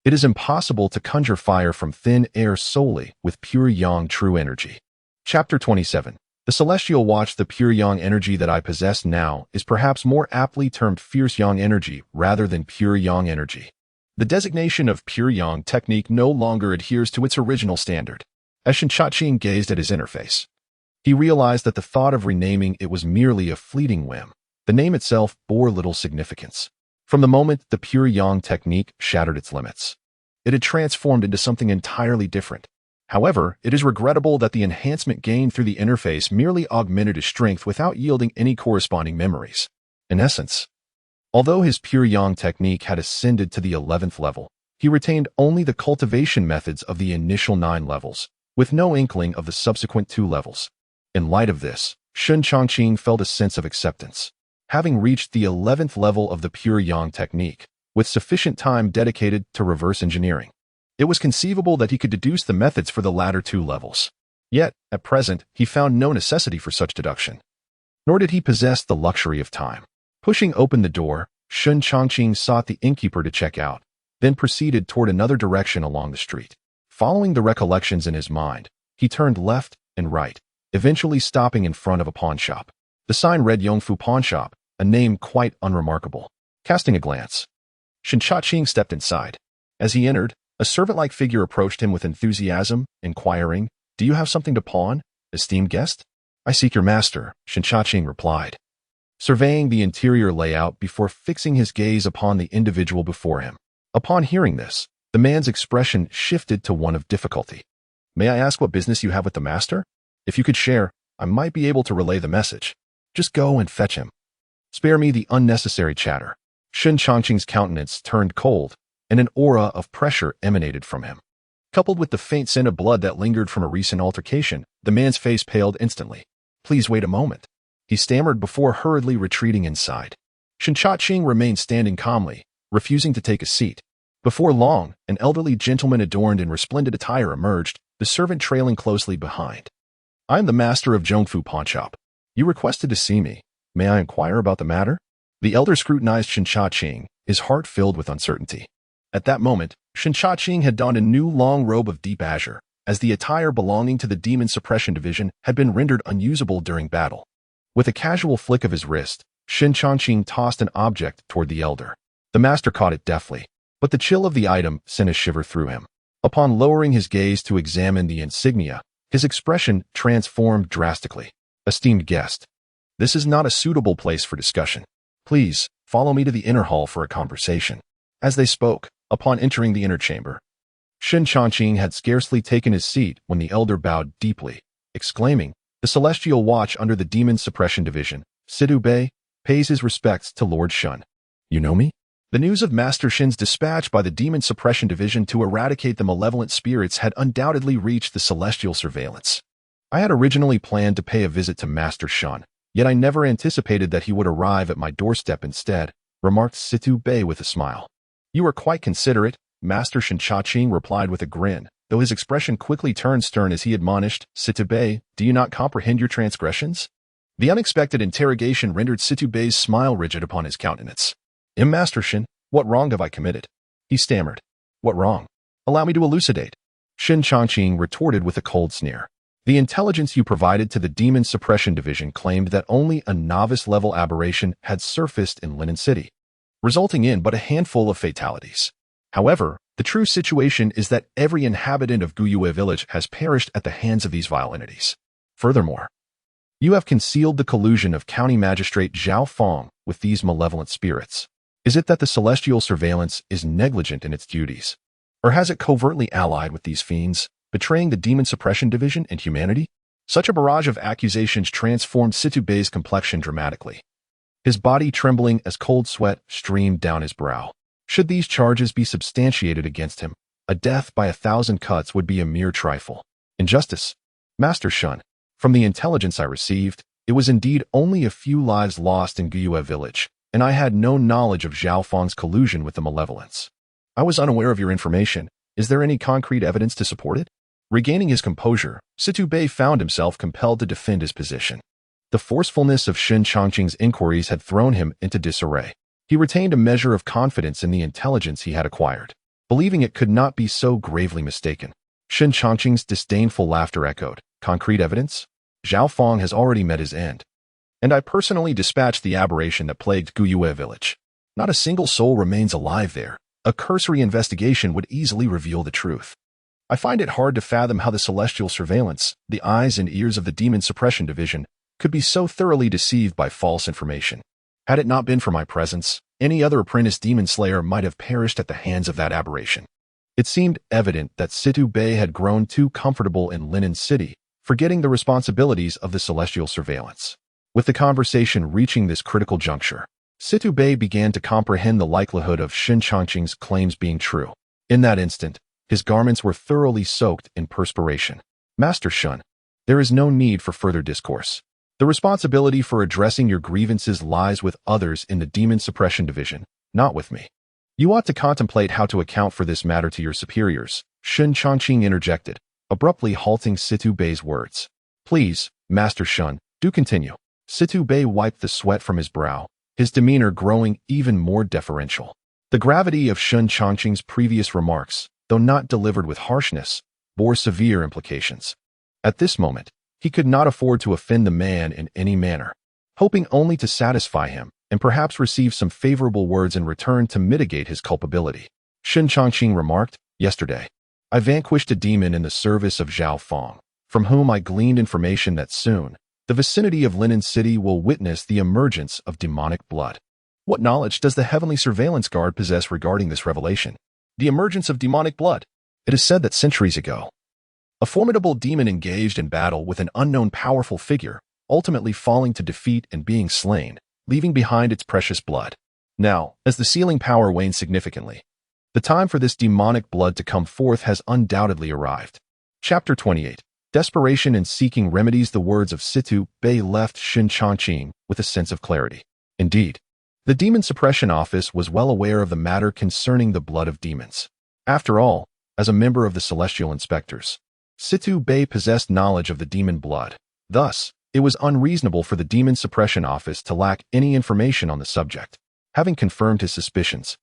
it is impossible to conjure fire from thin air solely with Pure Yang true energy. Chapter 27. The Celestial Watch. The Pure Yang energy that I possess now is perhaps more aptly termed Fierce Yang energy rather than Pure Yang energy. The designation of Pure Yang technique no longer adheres to its original standard. As Shen Changqing gazed at his interface, he realized that the thought of renaming it was merely a fleeting whim. The name itself bore little significance. From the moment the Pure Yang technique shattered its limits, it had transformed into something entirely different. However, it is regrettable that the enhancement gained through the interface merely augmented his strength without yielding any corresponding memories. In essence, although his Pure Yang technique had ascended to the 11th level, he retained only the cultivation methods of the initial 9 levels, with no inkling of the subsequent 2 levels. In light of this, Shen Changqing felt a sense of acceptance. Having reached the 11th level of the Pure Yang technique, with sufficient time dedicated to reverse engineering, it was conceivable that he could deduce the methods for the latter 2 levels. Yet, at present, he found no necessity for such deduction. Nor did he possess the luxury of time. Pushing open the door, Shen Changqing sought the innkeeper to check out, then proceeded toward another direction along the street. Following the recollections in his mind, he turned left and right, eventually stopping in front of a pawn shop. The sign read Yongfu Pawn Shop, a name quite unremarkable. Casting a glance, Shen Changqing stepped inside. As he entered, a servant-like figure approached him with enthusiasm, inquiring, "Do you have something to pawn, esteemed guest?" "I seek your master," Shen Changqing replied, surveying the interior layout before fixing his gaze upon the individual before him. Upon hearing this, the man's expression shifted to one of difficulty. "May I ask what business you have with the master? If you could share, I might be able to relay the message." "Just go and fetch him." Spare me the unnecessary chatter. Shen Changqing's countenance turned cold, and an aura of pressure emanated from him. Coupled with the faint scent of blood that lingered from a recent altercation, the man's face paled instantly. Please wait a moment, he stammered before hurriedly retreating inside. Shen Changqing remained standing calmly, refusing to take a seat. Before long, an elderly gentleman adorned in resplendent attire emerged, the servant trailing closely behind. I am the master of Zhongfu Pawnshop. You requested to see me. May I inquire about the matter? The elder scrutinized Shen Changqing, his heart filled with uncertainty. At that moment, Shen Changqing had donned a new long robe of deep azure, as the attire belonging to the Demon-Suppression division had been rendered unusable during battle. With a casual flick of his wrist, Shen Changqing tossed an object toward the elder. The master caught it deftly, but the chill of the item sent a shiver through him. Upon lowering his gaze to examine the insignia, his expression transformed drastically. Esteemed guest, this is not a suitable place for discussion. Please, follow me to the inner hall for a conversation. As they spoke, upon entering the inner chamber, Shen Changqing had scarcely taken his seat when the elder bowed deeply, exclaiming, the Celestial Watch under the Demon-Suppression division, Situ Bei, pays his respects to Lord Shen. You know me? The news of Master Shen's dispatch by the Demon-Suppression division to eradicate the malevolent spirits had undoubtedly reached the Celestial Surveillance. I had originally planned to pay a visit to Master Shen, yet I never anticipated that he would arrive at my doorstep instead, remarked Situ Bei with a smile. You are quite considerate, Master Shen Changqing replied with a grin, though his expression quickly turned stern as he admonished, Situ Bei, do you not comprehend your transgressions? The unexpected interrogation rendered Situ Bei's smile rigid upon his countenance. Master Shen, what wrong have I committed? He stammered. What wrong? Allow me to elucidate. Shen Changqing retorted with a cold sneer. The intelligence you provided to the Demon-Suppression division claimed that only a novice-level aberration had surfaced in Linen City, resulting in but a handful of fatalities. However, the true situation is that every inhabitant of Guiyue village has perished at the hands of these vile entities. Furthermore, you have concealed the collusion of County Magistrate Zhao Fong with these malevolent spirits. Is it that the Celestial Surveillance is negligent in its duties? Or has it covertly allied with these fiends, betraying the Demon-Suppression division and humanity? Such a barrage of accusations transformed Situ Bei's complexion dramatically, his body trembling as cold sweat streamed down his brow. Should these charges be substantiated against him, a death by 1,000 cuts would be a mere trifle. Injustice. Master Shen, from the intelligence I received, it was indeed only a few lives lost in Guiyue village, and I had no knowledge of Zhao Feng's collusion with the malevolence. I was unaware of your information. Is there any concrete evidence to support it? Regaining his composure, Situ Bei found himself compelled to defend his position. The forcefulness of Shen Changqing's inquiries had thrown him into disarray. He retained a measure of confidence in the intelligence he had acquired, believing it could not be so gravely mistaken. Shen Changqing's disdainful laughter echoed. Concrete evidence? Zhao Feng has already met his end, and I personally dispatched the aberration that plagued Guiyue village. Not a single soul remains alive there. A cursory investigation would easily reveal the truth. I find it hard to fathom how the Celestial Surveillance, the eyes and ears of the Demon-Suppression division, could be so thoroughly deceived by false information. Had it not been for my presence, any other apprentice demon slayer might have perished at the hands of that aberration. It seemed evident that Situ Bei had grown too comfortable in Linen City, forgetting the responsibilities of the Celestial Surveillance. With the conversation reaching this critical juncture, Situ Bei began to comprehend the likelihood of Shen Changqing's claims being true. In that instant, his garments were thoroughly soaked in perspiration. Master Shen, there is no need for further discourse. The responsibility for addressing your grievances lies with others in the Demon-Suppression division, not with me. You ought to contemplate how to account for this matter to your superiors, Shen Changqing interjected, abruptly halting Situ Bei's words. Please, Master Shen, do continue. Situ Bei wiped the sweat from his brow, his demeanor growing even more deferential. The gravity of Shen Changqing's previous remarks, though not delivered with harshness, bore severe implications. At this moment, he could not afford to offend the man in any manner. Hoping only to satisfy him and perhaps receive some favorable words in return to mitigate his culpability, Shen Changqing remarked, Yesterday, I vanquished a demon in the service of Zhao Feng, from whom I gleaned information that soon, the vicinity of Linen City will witness the emergence of demonic blood. What knowledge does the Heavenly Surveillance Guard possess regarding this revelation? The emergence of demonic blood. It is said that centuries ago, a formidable demon engaged in battle with an unknown powerful figure, ultimately falling to defeat and being slain, leaving behind its precious blood. Now, as the sealing power wanes significantly, the time for this demonic blood to come forth has undoubtedly arrived. Chapter 28. Desperation and seeking remedies. The words of Situ Bei left Shen Changqing with a sense of clarity. Indeed, the Demon-Suppression Office was well aware of the matter concerning the blood of demons. After all, as a member of the Celestial Inspectors, Situ Bei possessed knowledge of the demon blood. Thus, it was unreasonable for the Demon-Suppression Office to lack any information on the subject. Having confirmed his suspicions,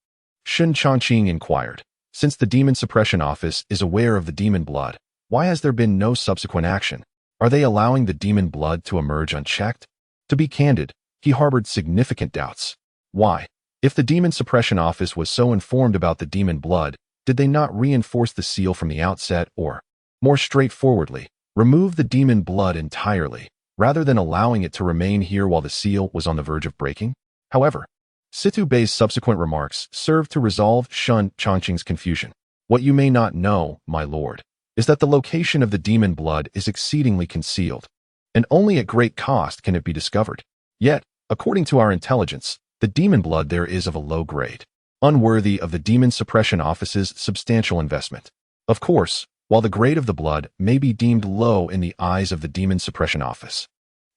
Shen Changqing inquired, since the Demon-Suppression Office is aware of the demon blood, why has there been no subsequent action? Are they allowing the demon blood to emerge unchecked? To be candid, he harbored significant doubts. Why? If the Demon-Suppression Office was so informed about the demon blood, did they not reinforce the seal from the outset or, more straightforwardly, remove the demon blood entirely, rather than allowing it to remain here while the seal was on the verge of breaking? However, Situ Bei's subsequent remarks served to resolve Shen Changqing's confusion. What you may not know, my lord, is that the location of the demon blood is exceedingly concealed, and only at great cost can it be discovered. Yet, according to our intelligence, the demon blood there is of a low grade, unworthy of the Demon-Suppression Office's substantial investment. Of course, while the grade of the blood may be deemed low in the eyes of the Demon-Suppression Office,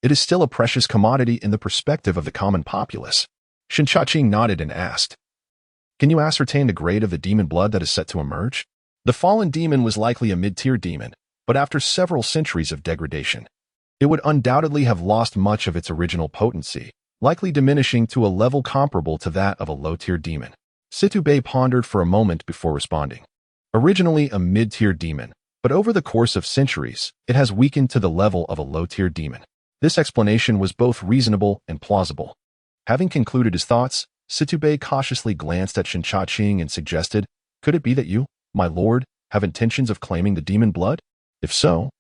it is still a precious commodity in the perspective of the common populace. Shen Changqing nodded and asked, "Can you ascertain the grade of the demon blood that is set to emerge?" The fallen demon was likely a mid-tier demon, but after several centuries of degradation, it would undoubtedly have lost much of its original potency, likely diminishing to a level comparable to that of a low-tier demon. Situ Bei pondered for a moment before responding. Originally a mid-tier demon, but over the course of centuries, it has weakened to the level of a low-tier demon. This explanation was both reasonable and plausible. Having concluded his thoughts, Situ Bei cautiously glanced at Shen Changqing and suggested, "Could it be that you, my lord, have intentions of claiming the demon blood? If so,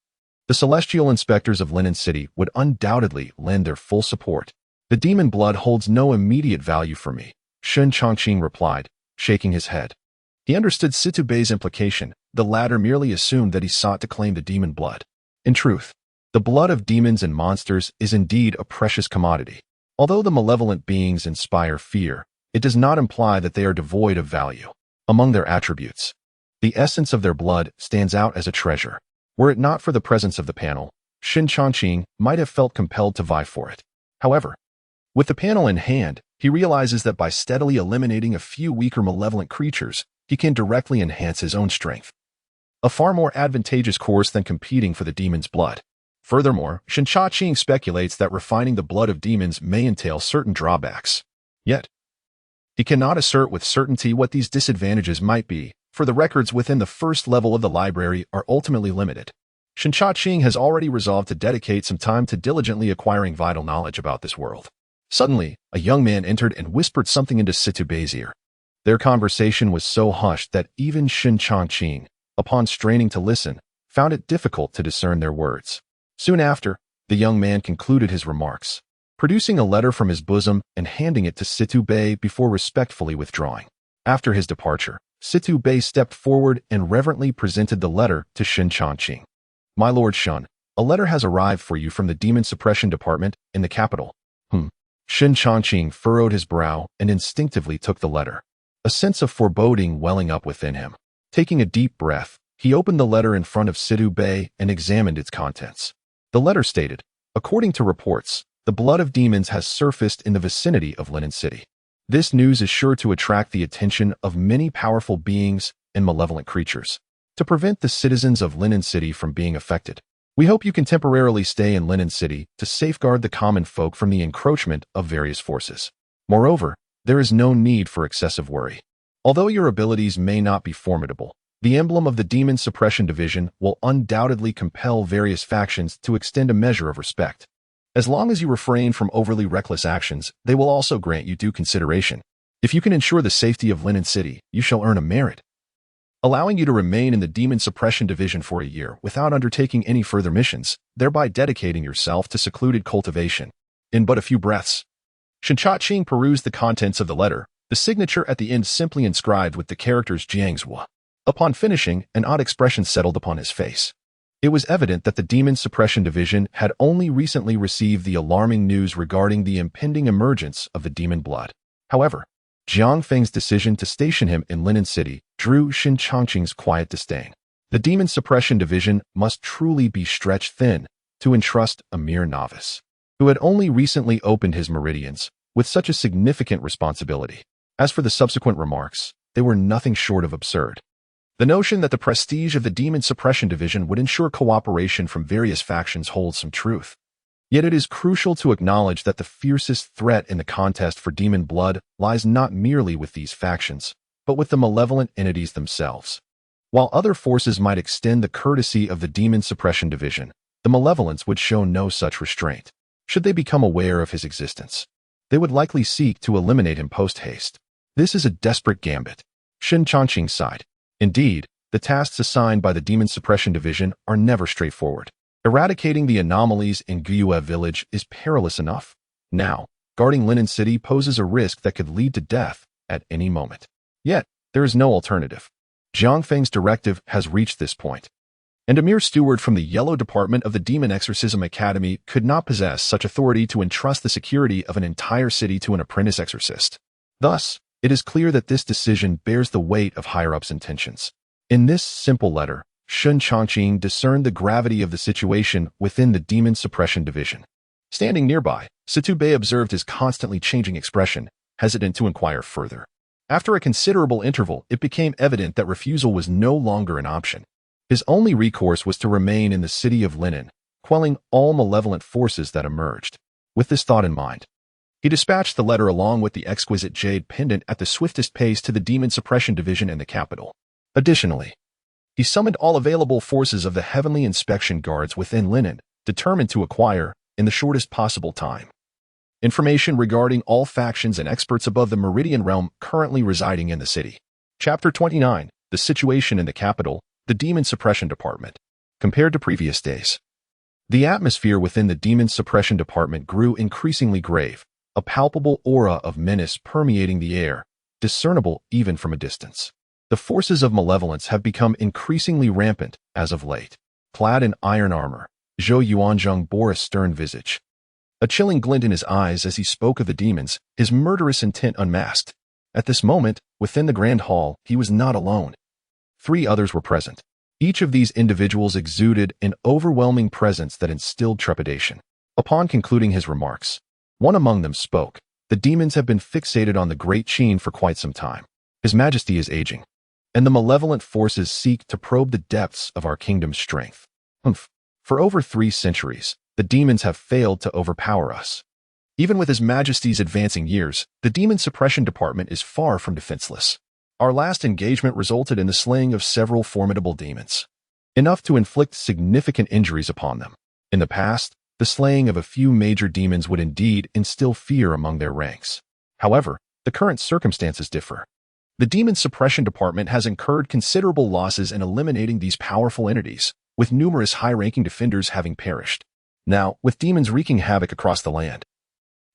the Celestial Inspectors of Linen City would undoubtedly lend their full support." "The demon blood holds no immediate value for me," Shen Changqing replied, shaking his head. He understood Situ Bei's implication. The latter merely assumed that he sought to claim the demon blood. In truth, the blood of demons and monsters is indeed a precious commodity. Although the malevolent beings inspire fear, it does not imply that they are devoid of value. Among their attributes, the essence of their blood stands out as a treasure. Were it not for the presence of the panel, Shen Changqing might have felt compelled to vie for it. However, with the panel in hand, he realizes that by steadily eliminating a few weaker malevolent creatures, he can directly enhance his own strength. A far more advantageous course than competing for the demon's blood. Furthermore, Shen Changqing speculates that refining the blood of demons may entail certain drawbacks. Yet, he cannot assert with certainty what these disadvantages might be, for the records within the first level of the library are ultimately limited. Shen Changqing has already resolved to dedicate some time to diligently acquiring vital knowledge about this world. Suddenly, a young man entered and whispered something into Situ Bei's ear. Their conversation was so hushed that even Shen Changqing, upon straining to listen, found it difficult to discern their words. Soon after, the young man concluded his remarks, producing a letter from his bosom and handing it to Situ Bei before respectfully withdrawing. After his departure, Situ Bei stepped forward and reverently presented the letter to Shen Changqing. "My lord Shen, a letter has arrived for you from the Demon-Suppression Department in the capital." Shen Changqing furrowed his brow and instinctively took the letter, a sense of foreboding welling up within him. Taking a deep breath, he opened the letter in front of Situ Bei and examined its contents. The letter stated, "According to reports, the blood of demons has surfaced in the vicinity of Linen City. This news is sure to attract the attention of many powerful beings and malevolent creatures. To prevent the citizens of Linen City from being affected, we hope you can temporarily stay in Linen City to safeguard the common folk from the encroachment of various forces. Moreover, there is no need for excessive worry. Although your abilities may not be formidable, the emblem of the Demon-Suppression Division will undoubtedly compel various factions to extend a measure of respect. As long as you refrain from overly reckless actions, they will also grant you due consideration. If you can ensure the safety of Linen City, you shall earn a merit, allowing you to remain in the Demon-Suppression Division for a year without undertaking any further missions, thereby dedicating yourself to secluded cultivation. In but a few breaths, Shen Changqing perused the contents of the letter, the signature at the end simply inscribed with the characters Jiangzhua. Upon finishing, an odd expression settled upon his face. It was evident that the Demon-Suppression Division had only recently received the alarming news regarding the impending emergence of the demon blood. However, Jiang Feng's decision to station him in Linen City drew Shen Changqing's quiet disdain. The Demon-Suppression Division must truly be stretched thin to entrust a mere novice, who had only recently opened his meridians, with such a significant responsibility. As for the subsequent remarks, they were nothing short of absurd. The notion that the prestige of the Demon-Suppression Division would ensure cooperation from various factions holds some truth. Yet it is crucial to acknowledge that the fiercest threat in the contest for demon blood lies not merely with these factions, but with the malevolent entities themselves. While other forces might extend the courtesy of the Demon-Suppression Division, the malevolence would show no such restraint. Should they become aware of his existence, they would likely seek to eliminate him post-haste. This is a desperate gambit. Shen Changqing sighed. Indeed, the tasks assigned by the Demon-Suppression Division are never straightforward. Eradicating the anomalies in Guiyue village is perilous enough. Now, guarding Linen City poses a risk that could lead to death at any moment. Yet, there is no alternative. Jiang Feng's directive has reached this point, and a mere steward from the Yellow Department of the Demon Exorcism Academy could not possess such authority to entrust the security of an entire city to an apprentice exorcist. Thus, it is clear that this decision bears the weight of higher-ups' intentions. In this simple letter, Shen Changqing discerned the gravity of the situation within the Demon-Suppression Division. Standing nearby, Situbei observed his constantly changing expression, hesitant to inquire further. After a considerable interval, it became evident that refusal was no longer an option. His only recourse was to remain in the city of Linen, quelling all malevolent forces that emerged. With this thought in mind, he dispatched the letter along with the exquisite jade pendant at the swiftest pace to the Demon-Suppression Division in the capital. Additionally, he summoned all available forces of the Heavenly Inspection Guards within Linen, determined to acquire, in the shortest possible time, information regarding all factions and experts above the Meridian Realm currently residing in the city. Chapter 29. The situation in the capital, the Demon-Suppression Department. Compared to previous days, the atmosphere within the Demon-Suppression Department grew increasingly grave, a palpable aura of menace permeating the air, discernible even from a distance. The forces of malevolence have become increasingly rampant as of late. Clad in iron armor, Zhou Yuanzheng bore a stern visage, a chilling glint in his eyes as he spoke of the demons, his murderous intent unmasked. At this moment, within the Grand Hall, he was not alone. 3 others were present. Each of these individuals exuded an overwhelming presence that instilled trepidation. Upon concluding his remarks, one among them spoke. The demons have been fixated on the Great Qin for quite some time. His Majesty is aging, and the malevolent forces seek to probe the depths of our kingdom's strength. For over 3 centuries, the demons have failed to overpower us. Even with His Majesty's advancing years, the Demon-Suppression Department is far from defenseless. Our last engagement resulted in the slaying of several formidable demons, enough to inflict significant injuries upon them. In the past, the slaying of a few major demons would indeed instill fear among their ranks. However, the current circumstances differ. The Demon-Suppression Department has incurred considerable losses in eliminating these powerful entities, with numerous high-ranking defenders having perished. Now, with demons wreaking havoc across the land,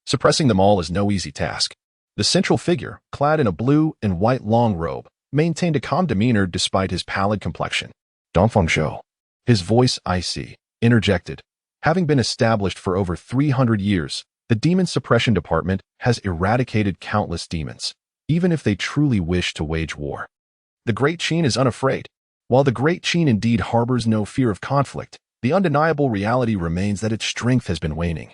suppressing them all is no easy task. The central figure, clad in a blue and white long robe, maintained a calm demeanor despite his pallid complexion. Dongfeng Zhou, his voice icy, interjected. Having been established for over 300 years, the Demon-Suppression Department has eradicated countless demons, even if they truly wish to wage war. The Great Qin is unafraid. While the Great Qin indeed harbors no fear of conflict, the undeniable reality remains that its strength has been waning,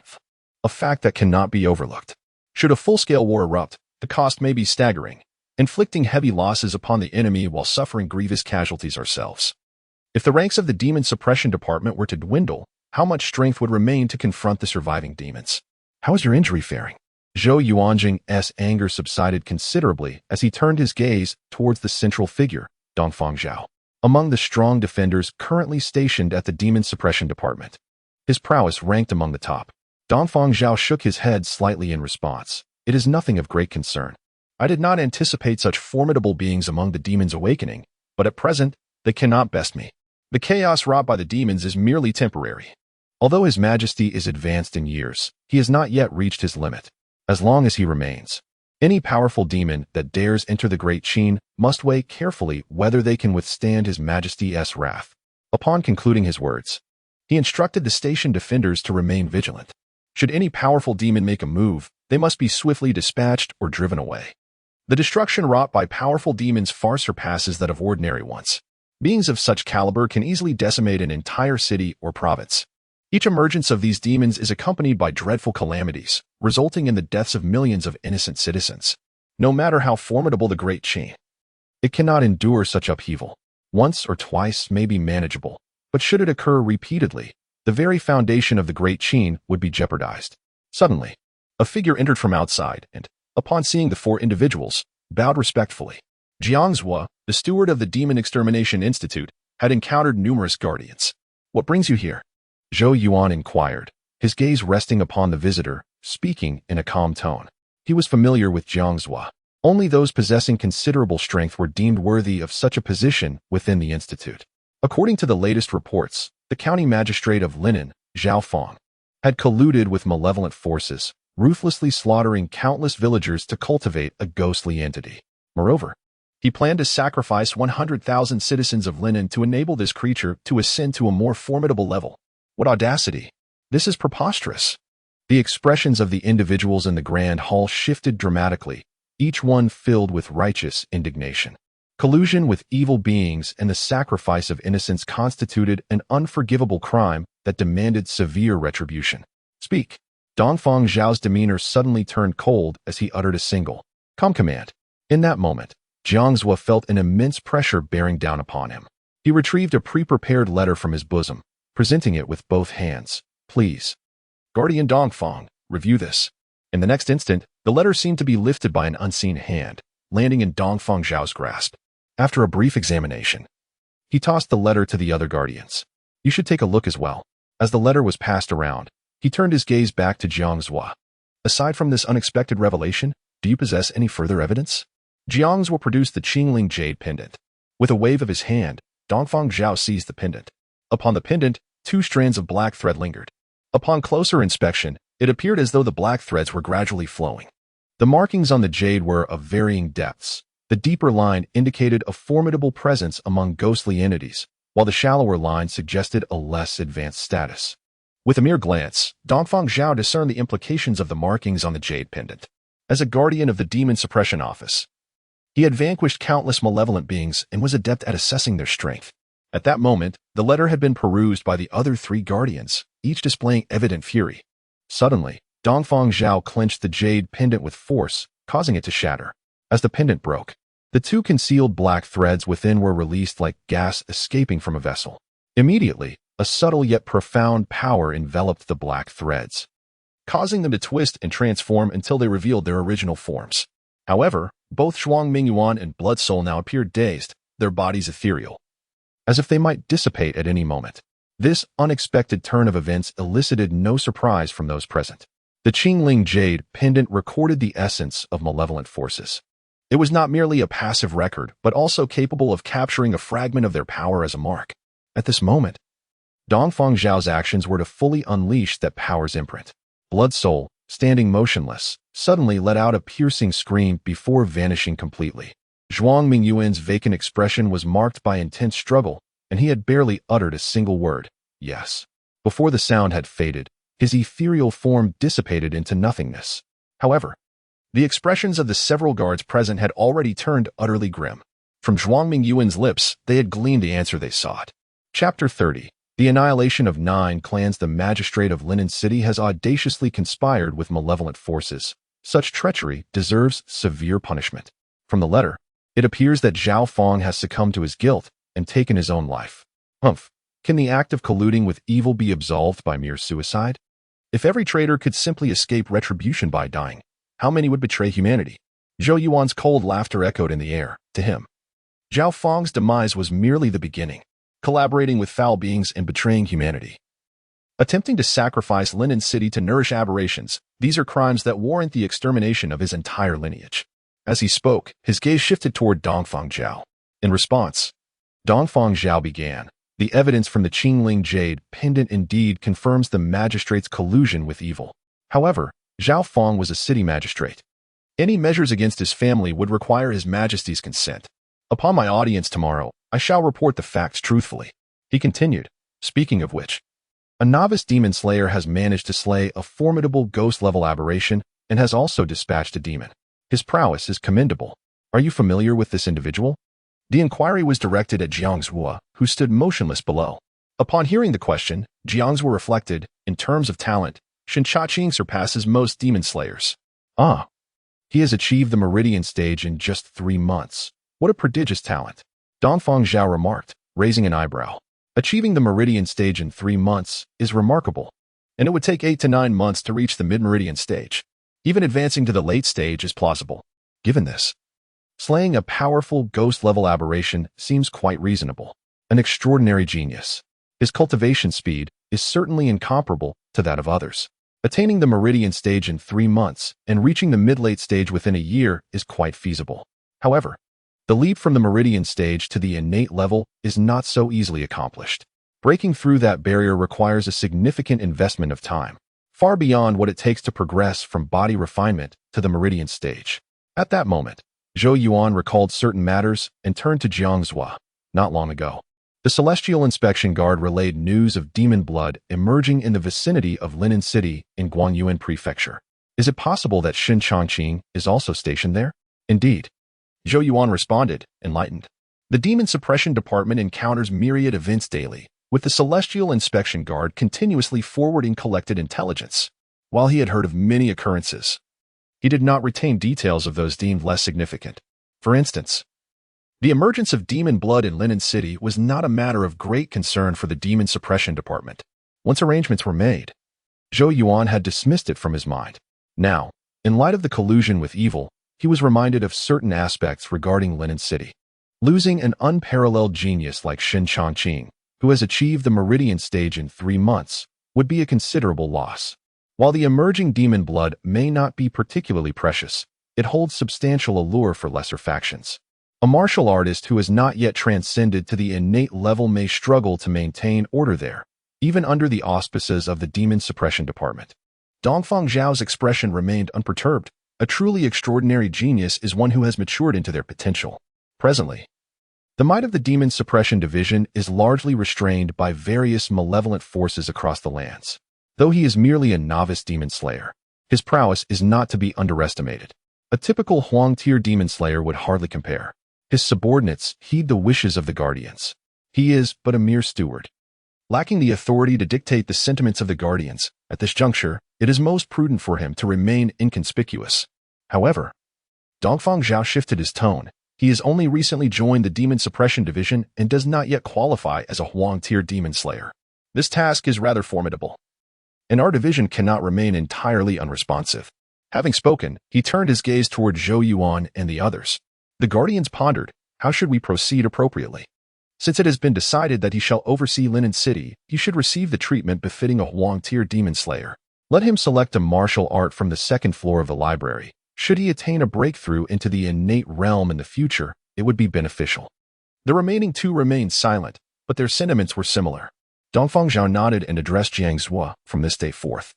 a fact that cannot be overlooked. Should a full-scale war erupt, the cost may be staggering, inflicting heavy losses upon the enemy while suffering grievous casualties ourselves. If the ranks of the Demon-Suppression Department were to dwindle, how much strength would remain to confront the surviving demons? How is your injury faring? Zhou Yuanjing's anger subsided considerably as he turned his gaze towards the central figure, Dongfeng Zhou, among the strong defenders currently stationed at the Demon-Suppression Department. His prowess ranked among the top. Dongfeng Zhou shook his head slightly in response. It is nothing of great concern. I did not anticipate such formidable beings among the demons awakening, but at present, they cannot best me. The chaos wrought by the demons is merely temporary. Although His Majesty is advanced in years, he has not yet reached his limit. As long as he remains, any powerful demon that dares enter the Great Qin must weigh carefully whether they can withstand His Majesty's wrath. Upon concluding his words, he instructed the station defenders to remain vigilant. Should any powerful demon make a move, they must be swiftly dispatched or driven away. The destruction wrought by powerful demons far surpasses that of ordinary ones. Beings of such caliber can easily decimate an entire city or province. Each emergence of these demons is accompanied by dreadful calamities, resulting in the deaths of millions of innocent citizens. No matter how formidable the Great Chain, it cannot endure such upheaval. Once or twice may be manageable, but should it occur repeatedly, the very foundation of the Great Chain would be jeopardized. Suddenly, a figure entered from outside and, upon seeing the four individuals, bowed respectfully. Jiangzhua, the steward of the Demon Extermination Institute, had encountered numerous guardians. "What brings you here?" Zhou Yuan inquired, his gaze resting upon the visitor, speaking in a calm tone. He was familiar with Jiangzhua. Only those possessing considerable strength were deemed worthy of such a position within the institute. According to the latest reports, the county magistrate of Linen, Zhao Feng, had colluded with malevolent forces, ruthlessly slaughtering countless villagers to cultivate a ghostly entity. Moreover, he planned to sacrifice 100,000 citizens of Linen to enable this creature to ascend to a more formidable level. What audacity! This is preposterous. The expressions of the individuals in the grand hall shifted dramatically, each one filled with righteous indignation. Collusion with evil beings and the sacrifice of innocents constituted an unforgivable crime that demanded severe retribution. "Speak." Dongfang Zhao's demeanor suddenly turned cold as he uttered a single, "Come command." In that moment, Jiangzhua felt an immense pressure bearing down upon him. He retrieved a pre-prepared letter from his bosom, presenting it with both hands. "Please, Guardian Dongfang, review this." In the next instant, the letter seemed to be lifted by an unseen hand, landing in Dongfang Zhao's grasp. After a brief examination, he tossed the letter to the other guardians. "You should take a look as well." As the letter was passed around, he turned his gaze back to Jiangzhua. "Aside from this unexpected revelation, do you possess any further evidence?" Jiangzhua produced the Qingling jade pendant. With a wave of his hand, Dongfang Zhao seized the pendant. Upon the pendant, 2 strands of black thread lingered. Upon closer inspection, it appeared as though the black threads were gradually flowing. The markings on the jade were of varying depths. The deeper line indicated a formidable presence among ghostly entities, while the shallower line suggested a less advanced status. With a mere glance, Dongfang Zhao discerned the implications of the markings on the jade pendant. As a guardian of the Demon-Suppression office, he had vanquished countless malevolent beings and was adept at assessing their strength. At that moment, the letter had been perused by the other 3 guardians, each displaying evident fury. Suddenly, Dongfang Zhao clenched the jade pendant with force, causing it to shatter. As the pendant broke, the 2 concealed black threads within were released like gas escaping from a vessel. Immediately, a subtle yet profound power enveloped the black threads, causing them to twist and transform until they revealed their original forms. However, both Zhuang Mingyuan and Blood Soul now appeared dazed, their bodies ethereal, as if they might dissipate at any moment. This unexpected turn of events elicited no surprise from those present. The Qingling Jade pendant recorded the essence of malevolent forces. It was not merely a passive record, but also capable of capturing a fragment of their power as a mark. At this moment, Dongfang Zhao's actions were to fully unleash that power's imprint. Blood Soul, standing motionless, suddenly let out a piercing scream before vanishing completely. Zhuang Mingyuan's vacant expression was marked by intense struggle, and he had barely uttered a single word, "Yes." Before the sound had faded, his ethereal form dissipated into nothingness. However, the expressions of the several guards present had already turned utterly grim. From Zhuang Mingyuan's lips, they had gleaned the answer they sought. Chapter 30. The annihilation of 9 clans. The magistrate of Linen City has audaciously conspired with malevolent forces. Such treachery deserves severe punishment. From the letter, it appears that Zhao Feng has succumbed to his guilt and taken his own life. Humph. Can the act of colluding with evil be absolved by mere suicide? If every traitor could simply escape retribution by dying, how many would betray humanity? Zhou Yuan's cold laughter echoed in the air. To him, Zhao Feng's demise was merely the beginning, collaborating with foul beings and betraying humanity. Attempting to sacrifice Linen City to nourish aberrations, these are crimes that warrant the extermination of his entire lineage. As he spoke, his gaze shifted toward Dongfang Zhao. In response, Dongfang Zhao began. The evidence from the Qingling Jade pendant indeed confirms the magistrate's collusion with evil. However, Zhao Feng was a city magistrate. Any measures against his family would require His Majesty's consent. Upon my audience tomorrow, I shall report the facts truthfully. He continued, speaking of which, a novice demon slayer has managed to slay a formidable ghost-level aberration and has also dispatched a demon. His prowess is commendable. Are you familiar with this individual? The inquiry was directed at Jiangzhua, who stood motionless below. Upon hearing the question, Jiangzhua reflected, in terms of talent, Shen Changqing surpasses most demon slayers. Ah, he has achieved the Meridian stage in just 3 months. What a prodigious talent. Dongfang Zhao remarked, raising an eyebrow. Achieving the Meridian stage in 3 months is remarkable, and it would take 8 to 9 months to reach the mid-Meridian stage. Even advancing to the late stage is plausible. Given this, slaying a powerful ghost-level aberration seems quite reasonable. An extraordinary genius. His cultivation speed is certainly incomparable to that of others. Attaining the Meridian stage in 3 months and reaching the mid-late stage within a year is quite feasible. However, the leap from the Meridian stage to the innate level is not so easily accomplished. Breaking through that barrier requires a significant investment of time, far beyond what it takes to progress from body refinement to the Meridian stage. At that moment, Zhou Yuan recalled certain matters and turned to Jiangzhua. Not long ago, the Celestial Inspection Guard relayed news of demon blood emerging in the vicinity of Linen City in Guanyuan Prefecture. Is it possible that Shen Changqing is also stationed there? Indeed. Zhou Yuan responded, enlightened. The Demon-Suppression Department encounters myriad events daily, with the Celestial Inspection Guard continuously forwarding collected intelligence. While he had heard of many occurrences, he did not retain details of those deemed less significant. For instance, the emergence of demon blood in Linen City was not a matter of great concern for the Demon-Suppression Department. Once arrangements were made, Zhou Yuan had dismissed it from his mind. Now, in light of the collusion with evil, he was reminded of certain aspects regarding Linen City. Losing an unparalleled genius like Shen Changqing, who has achieved the Meridian stage in 3 months, would be a considerable loss. While the emerging demon blood may not be particularly precious, it holds substantial allure for lesser factions. A martial artist who has not yet transcended to the innate level may struggle to maintain order there, even under the auspices of the Demon-Suppression Department. Dongfang Zhao's expression remained unperturbed. A truly extraordinary genius is one who has matured into their potential. Presently, the might of the Demon-Suppression Division is largely restrained by various malevolent forces across the lands. Though he is merely a novice demon slayer, his prowess is not to be underestimated. A typical Huang-tier demon slayer would hardly compare. His subordinates heed the wishes of the Guardians. He is but a mere steward. Lacking the authority to dictate the sentiments of the Guardians, at this juncture, it is most prudent for him to remain inconspicuous. However, Dongfang Zhao shifted his tone. He has only recently joined the Demon-Suppression Division and does not yet qualify as a Huang-tier demon slayer. This task is rather formidable, and our division cannot remain entirely unresponsive. Having spoken, he turned his gaze toward Zhou Yuan and the others. The Guardians pondered, how should we proceed appropriately? Since it has been decided that he shall oversee Linen City, he should receive the treatment befitting a Huang-tier demon slayer. Let him select a martial art from the 2nd floor of the library. Should he attain a breakthrough into the innate realm in the future, it would be beneficial. The remaining 2 remained silent, but their sentiments were similar. Dongfang Zhao nodded and addressed Jiangzhua. From this day forth,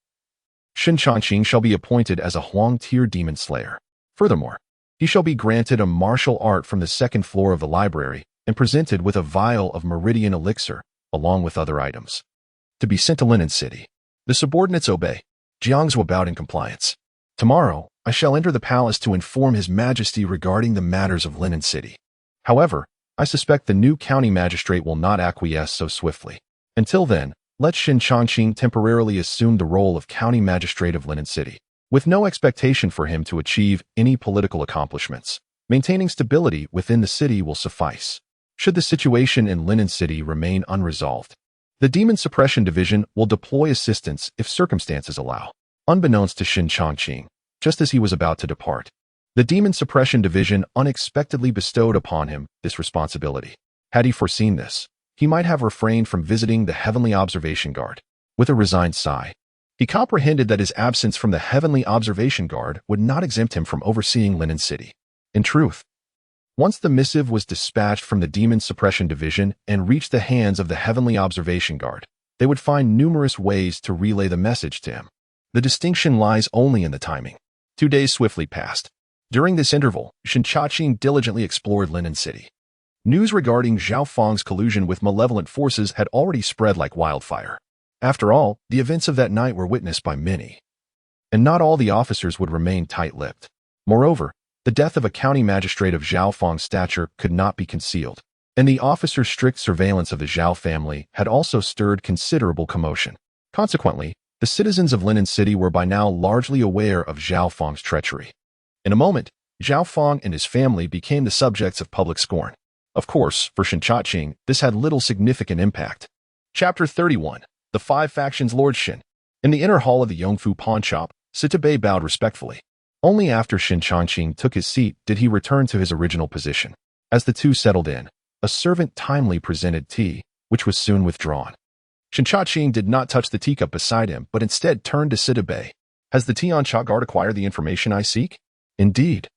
Shen Changqing shall be appointed as a Huang-tier demon slayer. Furthermore, he shall be granted a martial art from the 2nd floor of the library and presented with a vial of Meridian elixir, along with other items, to be sent to Linen City. The subordinates obey. Jiangzhua bowed in compliance. Tomorrow, I shall enter the palace to inform His Majesty regarding the matters of Linen City. However, I suspect the new county magistrate will not acquiesce so swiftly. Until then, let Shen Changqing temporarily assume the role of county magistrate of Linen City, with no expectation for him to achieve any political accomplishments. Maintaining stability within the city will suffice. Should the situation in Linen City remain unresolved, the Demon-Suppression Division will deploy assistance if circumstances allow. Unbeknownst to Shen Changqing, just as he was about to depart, the Demon-Suppression Division unexpectedly bestowed upon him this responsibility. Had he foreseen this, he might have refrained from visiting the Heavenly Observation Guard. With a resigned sigh, he comprehended that his absence from the Heavenly Observation Guard would not exempt him from overseeing Linen City. In truth, once the missive was dispatched from the Demon-Suppression Division and reached the hands of the Heavenly Observation Guard, they would find numerous ways to relay the message to him. The distinction lies only in the timing. 2 days swiftly passed. During this interval, Shen Changqing diligently explored Linen City. News regarding Zhao Feng's collusion with malevolent forces had already spread like wildfire. After all, the events of that night were witnessed by many. And not all the officers would remain tight-lipped. Moreover, the death of a county magistrate of Zhao Feng's stature could not be concealed, and the officer's strict surveillance of the Zhao family had also stirred considerable commotion. Consequently, the citizens of Linen City were by now largely aware of Zhao Feng's treachery. In a moment, Zhao Feng and his family became the subjects of public scorn. Of course, for Shen Changqing, this had little significant impact. Chapter 31. The Five Factions. Lord Shen. In the inner hall of the Yongfu pawn shop, Situbei bowed respectfully. Only after Shen Changqing took his seat did he return to his original position. As the two settled in, a servant timely presented tea, which was soon withdrawn. Shen Changqing did not touch the teacup beside him, but instead turned to Situbei. Has the Tiancha guard acquired the information I seek? Indeed.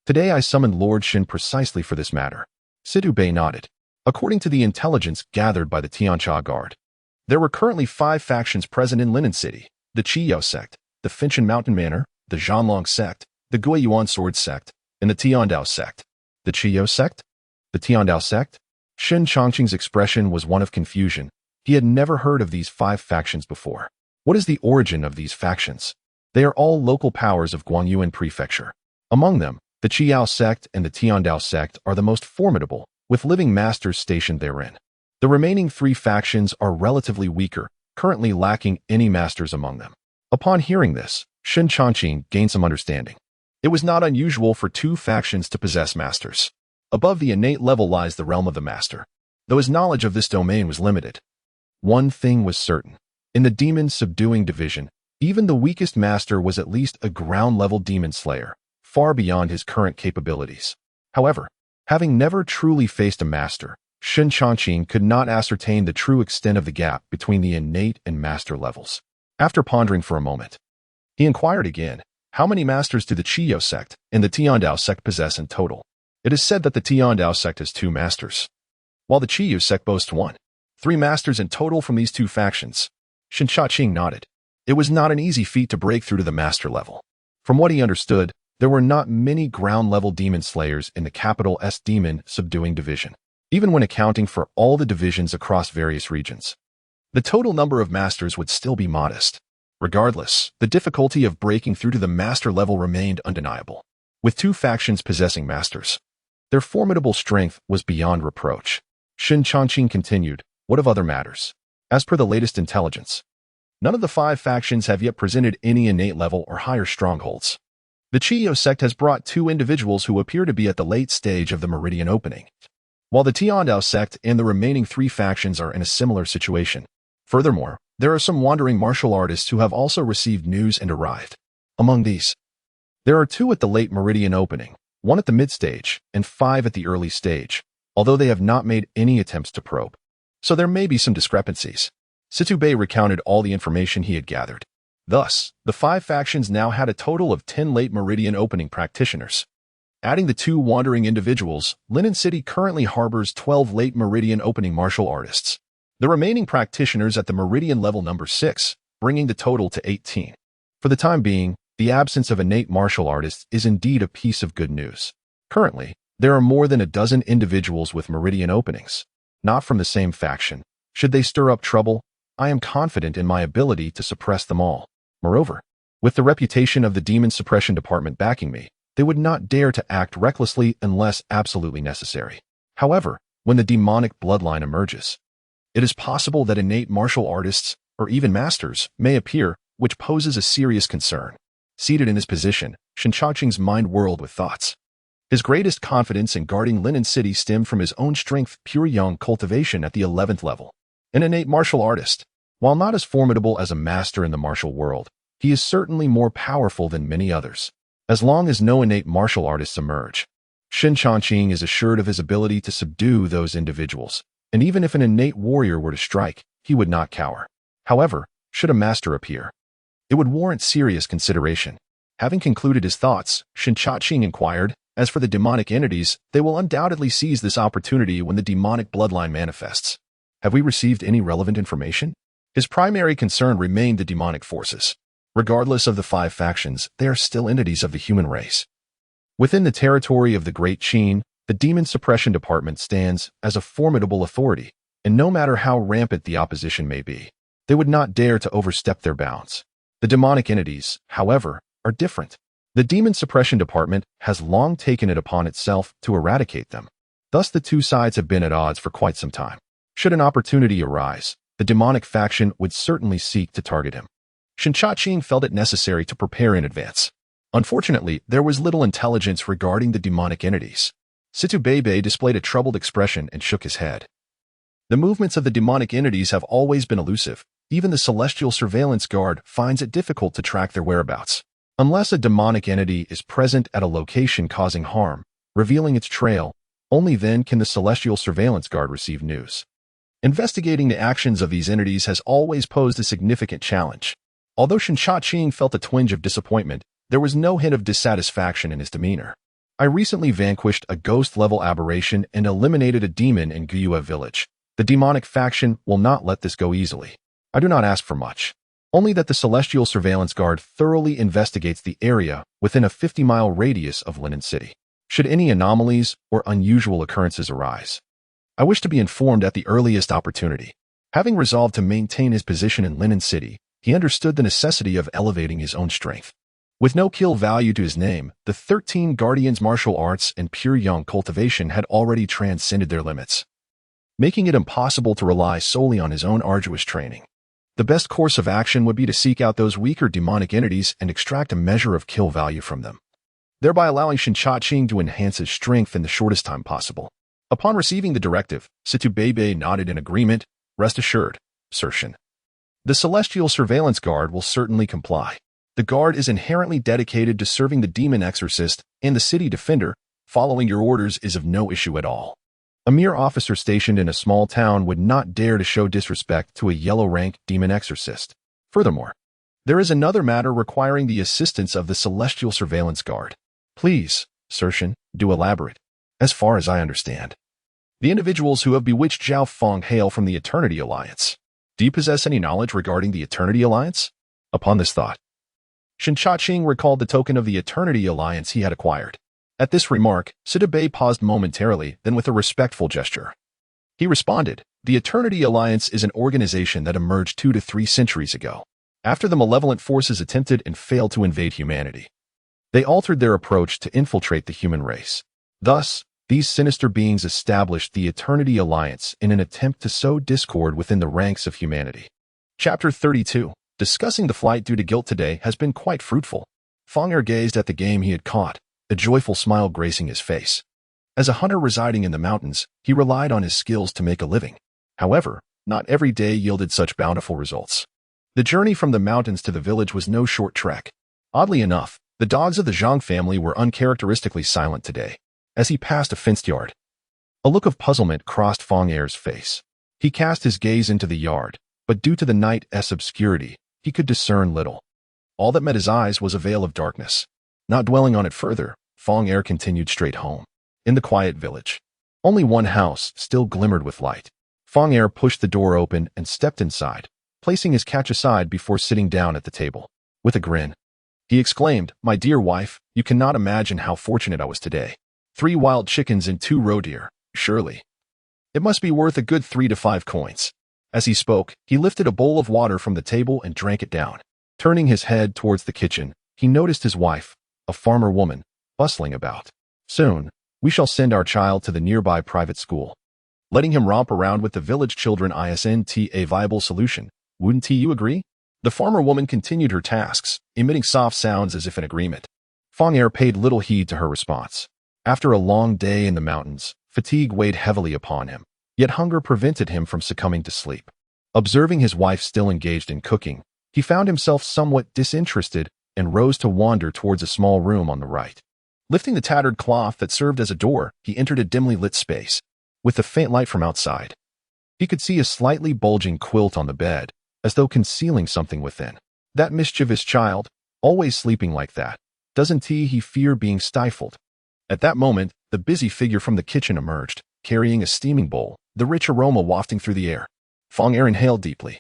Today I summoned Lord Shen precisely for this matter. Situbei nodded. According to the intelligence gathered by the Tiancha guard, there were currently 5 factions present in Linen City: the Qiyou sect, the Finchan Mountain Manor, the Zhanlong sect, the Guiyuan Sword sect, and the Tiandao sect. The Qiyou sect? The Tiandao sect? Shen Changqing's expression was one of confusion. He had never heard of these 5 factions before. What is the origin of these factions? They are all local powers of Guangyuan Prefecture. Among them, the Qiyou sect and the Tiandao sect are the most formidable, with living masters stationed therein. The remaining 3 factions are relatively weaker, currently lacking any masters among them. Upon hearing this, Shen Changqing gained some understanding. It was not unusual for 2 factions to possess masters. Above the innate level lies the realm of the master, though his knowledge of this domain was limited. One thing was certain. In the demon-subduing division, even the weakest master was at least a ground-level demon slayer, far beyond his current capabilities. However, having never truly faced a master, Shen Changqing could not ascertain the true extent of the gap between the innate and master levels. After pondering for a moment, he inquired again, how many masters do the Qiyou sect and the Tiandao sect possess in total? It is said that the Tiandao sect has 2 masters, while the Qiyou sect boasts 1. 3 masters in total from these 2 factions. Shen Changqing nodded. It was not an easy feat to break through to the master level. From what he understood, there were not many ground-level demon slayers in the capital S demon-subduing division, even when accounting for all the divisions across various regions. The total number of masters would still be modest. Regardless, the difficulty of breaking through to the master level remained undeniable. With 2 factions possessing masters, their formidable strength was beyond reproach. Shen Changqing continued, what of other matters? As per the latest intelligence, none of the 5 factions have yet presented any innate level or higher strongholds. The Qiyou sect has brought 2 individuals who appear to be at the late stage of the meridian opening, while the Tiandao sect and the remaining 3 factions are in a similar situation. Furthermore, there are some wandering martial artists who have also received news and arrived. Among these, there are 2 at the late meridian opening, 1 at the mid-stage, and 5 at the early stage, although they have not made any attempts to probe. So there may be some discrepancies. Situbei recounted all the information he had gathered. Thus, the 5 factions now had a total of 10 late meridian opening practitioners. Adding the 2 wandering individuals, Linen City currently harbors 12 late meridian opening martial artists. The remaining practitioners at the meridian level number 6, bringing the total to 18. For the time being, the absence of innate martial artists is indeed a piece of good news. Currently, there are more than a dozen individuals with meridian openings, not from the same faction. Should they stir up trouble, I am confident in my ability to suppress them all. Moreover, with the reputation of the Demon-Suppression department backing me, they would not dare to act recklessly unless absolutely necessary. However, when the demonic bloodline emerges, it is possible that innate martial artists, or even masters, may appear, which poses a serious concern. Seated in his position, Shen Changqing's mind whirled with thoughts. His greatest confidence in guarding Linen City stemmed from his own strength, Pure Yang Cultivation at the 11th level. An innate martial artist, while not as formidable as a master in the martial world, he is certainly more powerful than many others. As long as no innate martial artists emerge, Shen Changqing is assured of his ability to subdue those individuals, and even if an innate warrior were to strike, he would not cower. However, should a master appear, it would warrant serious consideration. Having concluded his thoughts, Shen Changqing inquired, as for the demonic entities, they will undoubtedly seize this opportunity when the demonic bloodline manifests. Have we received any relevant information? His primary concern remained the demonic forces. Regardless of the 5 factions, they are still entities of the human race. Within the territory of the Great Qin, The Demon-Suppression Department stands as a formidable authority, and no matter how rampant the opposition may be, they would not dare to overstep their bounds. The demonic entities, however, are different. The Demon-Suppression Department has long taken it upon itself to eradicate them. Thus, the two sides have been at odds for quite some time. Should an opportunity arise, the demonic faction would certainly seek to target him. Shen Changqing felt it necessary to prepare in advance. Unfortunately, there was little intelligence regarding the demonic entities. Situ Bebe displayed a troubled expression and shook his head. The movements of the demonic entities have always been elusive. Even the Celestial Surveillance Guard finds it difficult to track their whereabouts. Unless a demonic entity is present at a location causing harm, revealing its trail, only then can the Celestial Surveillance Guard receive news. Investigating the actions of these entities has always posed a significant challenge. Although Shen Changqing felt a twinge of disappointment, there was no hint of dissatisfaction in his demeanor. I recently vanquished a ghost-level aberration and eliminated a demon in Guyue village. The demonic faction will not let this go easily. I do not ask for much. Only that the Celestial Surveillance Guard thoroughly investigates the area within a 50-mile radius of Linen City. Should any anomalies or unusual occurrences arise, I wish to be informed at the earliest opportunity. Having resolved to maintain his position in Linen City, he understood the necessity of elevating his own strength. With no kill value to his name, the 13 Guardians martial arts and Pure Yang Cultivation had already transcended their limits, making it impossible to rely solely on his own arduous training. The best course of action would be to seek out those weaker demonic entities and extract a measure of kill value from them, thereby allowing Shen Changqing to enhance his strength in the shortest time possible. Upon receiving the directive, Situ Bebe nodded in agreement. Rest assured, Sir Shen. The Celestial Surveillance Guard will certainly comply. The Guard is inherently dedicated to serving the demon exorcist and the city defender. Following your orders is of no issue at all. A mere officer stationed in a small town would not dare to show disrespect to a yellow-rank demon exorcist. Furthermore, there is another matter requiring the assistance of the Celestial Surveillance Guard. Please, Sir Shen, do elaborate. As far as I understand, the individuals who have bewitched Zhao Feng hail from the Eternity Alliance. Do you possess any knowledge regarding the Eternity Alliance? Upon this thought, Shen Changqing recalled the token of the Eternity Alliance he had acquired. At this remark, Situ Bei paused momentarily, then with a respectful gesture, he responded, the Eternity Alliance is an organization that emerged 2 to 3 centuries ago, after the malevolent forces attempted and failed to invade humanity. They altered their approach to infiltrate the human race. Thus, these sinister beings established the Eternity Alliance in an attempt to sow discord within the ranks of humanity. Chapter 32. Discussing the flight due to guilt today has been quite fruitful. Feng Er gazed at the game he had caught, a joyful smile gracing his face. As a hunter residing in the mountains, he relied on his skills to make a living. However, not every day yielded such bountiful results. The journey from the mountains to the village was no short trek. Oddly enough, the dogs of the Zhang family were uncharacteristically silent today, as he passed a fenced yard. A look of puzzlement crossed Feng Er's face. He cast his gaze into the yard, but due to the night's obscurity, he could discern little. All that met his eyes was a veil of darkness. Not dwelling on it further, Feng Er continued straight home. In the quiet village, only one house still glimmered with light. Feng Er pushed the door open and stepped inside, placing his catch aside before sitting down at the table. With a grin, he exclaimed, my dear wife, you cannot imagine how fortunate I was today. 3 wild chickens and 2 roe deer, surely. It must be worth a good 3 to 5 coins. As he spoke, he lifted a bowl of water from the table and drank it down. Turning his head towards the kitchen, he noticed his wife, a farmer woman, bustling about. Soon, we shall send our child to the nearby private school. Letting him romp around with the village children isn't a viable solution. Wouldn't you agree? The farmer woman continued her tasks, emitting soft sounds as if in agreement. Feng Er paid little heed to her response. After a long day in the mountains, fatigue weighed heavily upon him, yet hunger prevented him from succumbing to sleep. Observing his wife still engaged in cooking, he found himself somewhat disinterested and rose to wander towards a small room on the right. Lifting the tattered cloth that served as a door, he entered a dimly lit space. With the faint light from outside, he could see a slightly bulging quilt on the bed, as though concealing something within. That mischievous child, always sleeping like that, doesn't he fear being stifled? At that moment, the busy figure from the kitchen emerged, carrying a steaming bowl, the rich aroma wafting through the air. Feng Er inhaled deeply,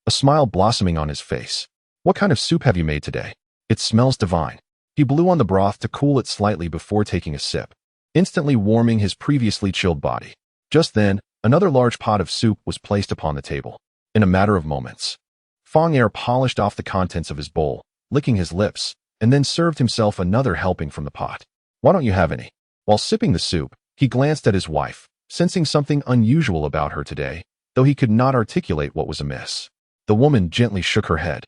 a smile blossoming on his face. What kind of soup have you made today? It smells divine. He blew on the broth to cool it slightly before taking a sip. instantly warming his previously chilled body. Just then, another large pot of soup was placed upon the table. In a matter of moments, Feng Er polished off the contents of his bowl, licking his lips, and then served himself another helping from the pot. "Why don't you have any?" While sipping the soup, he glanced at his wife, sensing something unusual about her today, though he could not articulate what was amiss. The woman gently shook her head.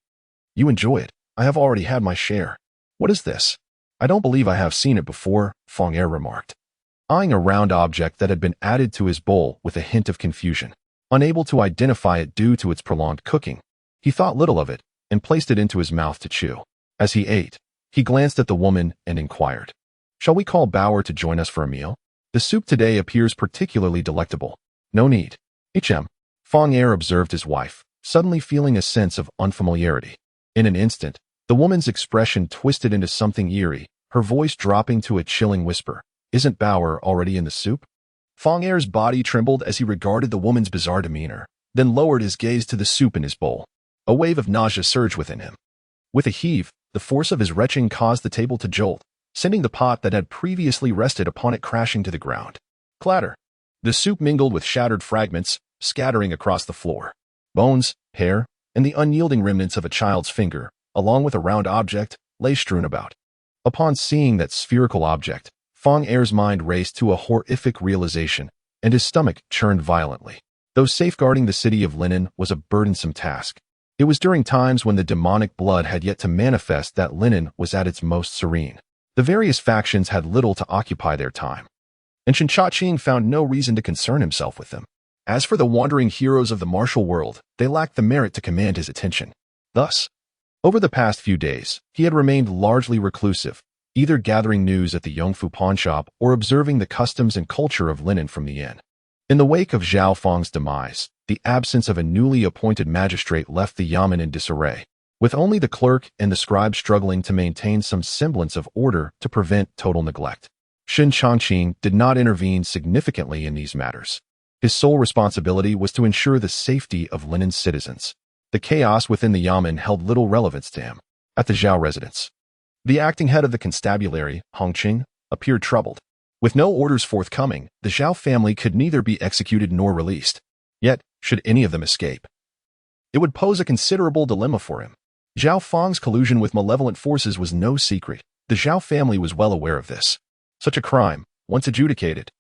"You enjoy it. I have already had my share." "What is this?" "I don't believe I have seen it before," Feng Er remarked, eyeing a round object that had been added to his bowl with a hint of confusion. Unable to identify it due to its prolonged cooking, he thought little of it and placed it into his mouth to chew. As he ate, he glanced at the woman and inquired, "Shall we call Bauer to join us for a meal? The soup today appears particularly delectable." "No need." Feng Er observed his wife, suddenly feeling a sense of unfamiliarity. In an instant, the woman's expression twisted into something eerie, her voice dropping to a chilling whisper. "Isn't Bauer already in the soup?" Feng Er's body trembled as he regarded the woman's bizarre demeanor, then lowered his gaze to the soup in his bowl. A wave of nausea surged within him. With a heave, the force of his retching caused the table to jolt, sending the pot that had previously rested upon it crashing to the ground. Clatter! The soup mingled with shattered fragments, scattering across the floor. Bones, hair, and the unyielding remnants of a child's finger, along with a round object, lay strewn about. Upon seeing that spherical object, Feng Er's mind raced to a horrific realization, and his stomach churned violently. Though safeguarding the city of Linen was a burdensome task, it was during times when the demonic blood had yet to manifest that Linen was at its most serene. The various factions had little to occupy their time, and Shen Changqing found no reason to concern himself with them. As for the wandering heroes of the martial world, they lacked the merit to command his attention. Thus, over the past few days, he had remained largely reclusive, either gathering news at the Yongfu pawnshop or observing the customs and culture of Linen from the inn. In the wake of Zhao Feng's demise, the absence of a newly appointed magistrate left the yamen in disarray, with only the clerk and the scribe struggling to maintain some semblance of order to prevent total neglect. Shen Changqing did not intervene significantly in these matters. His sole responsibility was to ensure the safety of Linen's citizens. The chaos within the yamen held little relevance to him. At the Zhao residence, the acting head of the constabulary, Hongqing, appeared troubled. With no orders forthcoming, the Zhao family could neither be executed nor released. Yet, should any of them escape, it would pose a considerable dilemma for him. Zhao Feng's collusion with malevolent forces was no secret. The Zhao family was well aware of this. Such a crime, once adjudicated,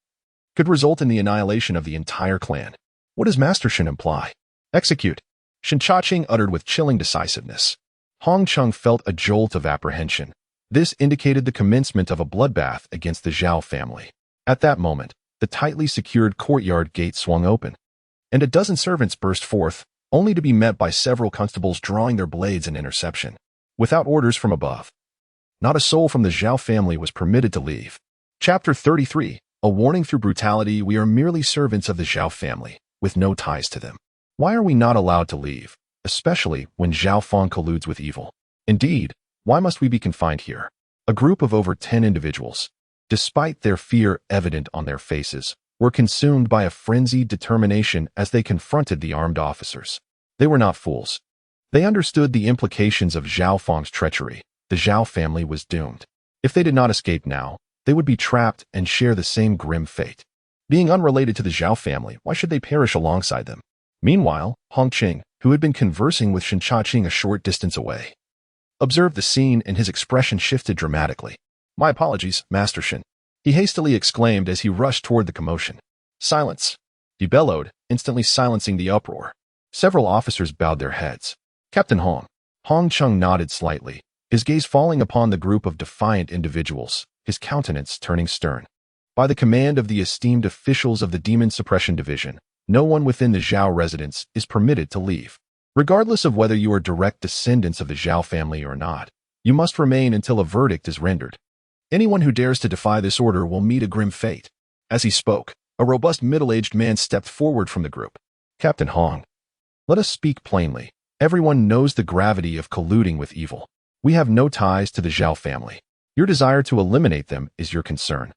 could result in the annihilation of the entire clan. What does Master Shen imply? Execute, Shen Changqing uttered with chilling decisiveness. Hong Chung felt a jolt of apprehension. This indicated the commencement of a bloodbath against the Zhao family. At that moment, the tightly secured courtyard gate swung open, and a dozen servants burst forth, only to be met by several constables drawing their blades in interception. Without orders from above, not a soul from the Zhao family was permitted to leave. Chapter 33, A Warning Through Brutality. We are merely servants of the Zhao family, with no ties to them. Why are we not allowed to leave, especially when Zhao Feng colludes with evil? Indeed, why must we be confined here? A group of over 10 individuals, despite their fear evident on their faces, were consumed by a frenzied determination as they confronted the armed officers. They were not fools. They understood the implications of Zhao Feng's treachery. The Zhao family was doomed. If they did not escape now, they would be trapped and share the same grim fate. Being unrelated to the Zhao family, why should they perish alongside them? Meanwhile, Hongqing, who had been conversing with Shen Changqing a short distance away, observed the scene and his expression shifted dramatically. "My apologies, Master Shen," he hastily exclaimed as he rushed toward the commotion. "Silence," he bellowed, instantly silencing the uproar. Several officers bowed their heads. "Captain Hong." Hong Chung nodded slightly, his gaze falling upon the group of defiant individuals, his countenance turning stern. "By the command of the esteemed officials of the Demon-Suppression Division, no one within the Zhao residence is permitted to leave. Regardless of whether you are direct descendants of the Zhao family or not, you must remain until a verdict is rendered. Anyone who dares to defy this order will meet a grim fate." As he spoke, a robust middle-aged man stepped forward from the group. "Captain Hong, let us speak plainly. Everyone knows the gravity of colluding with evil. We have no ties to the Zhao family. Your desire to eliminate them is your concern.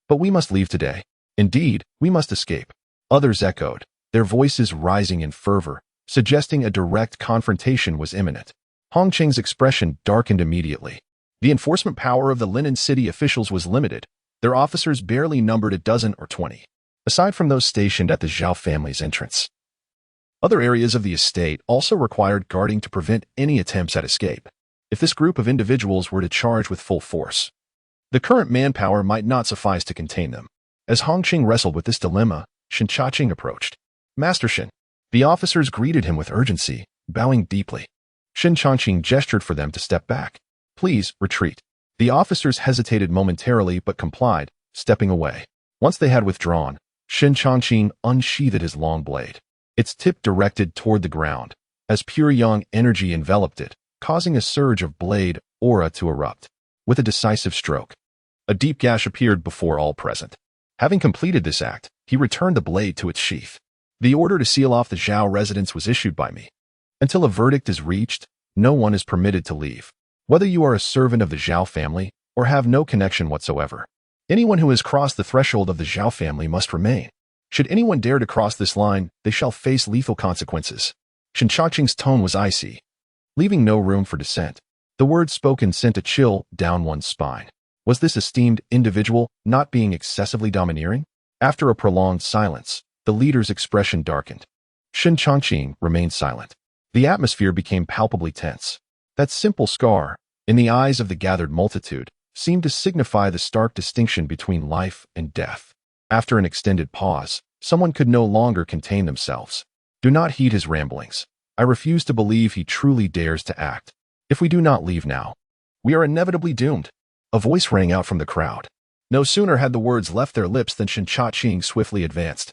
But we must leave today. Indeed, we must escape." Others echoed, their voices rising in fervor, suggesting a direct confrontation was imminent. Hongqing's expression darkened immediately. The enforcement power of the Linen City officials was limited, Their officers barely numbered a dozen or 20, aside from those stationed at the Zhao family's entrance. Other areas of the estate also required guarding to prevent any attempts at escape, if this group of individuals were to charge with full force. The current manpower might not suffice to contain them. As Hongqing wrestled with this dilemma, Shen Changqing approached. Master Shen. The officers greeted him with urgency, bowing deeply. Shen Changqing gestured for them to step back. Please, retreat. The officers hesitated momentarily but complied, stepping away. Once they had withdrawn, Shen Changqing unsheathed his long blade, its tip directed toward the ground, as pure yang energy enveloped it, causing a surge of blade aura to erupt. With a decisive stroke, a deep gash appeared before all present. Having completed this act, he returned the blade to its sheath. The order to seal off the Zhao residence was issued by me. Until a verdict is reached, no one is permitted to leave, whether you are a servant of the Zhao family or have no connection whatsoever. Anyone who has crossed the threshold of the Zhao family must remain. Should anyone dare to cross this line, they shall face lethal consequences. Shen Changqing's tone was icy, leaving no room for dissent. The words spoken sent a chill down one's spine. Was this esteemed individual not being excessively domineering? After a prolonged silence, the leader's expression darkened. Shen Changqing remained silent. The atmosphere became palpably tense. That simple scar, in the eyes of the gathered multitude, seemed to signify the stark distinction between life and death. After an extended pause, someone could no longer contain themselves. Do not heed his ramblings. I refuse to believe he truly dares to act. If we do not leave now, we are inevitably doomed. A voice rang out from the crowd. No sooner had the words left their lips than Shen Changqing swiftly advanced,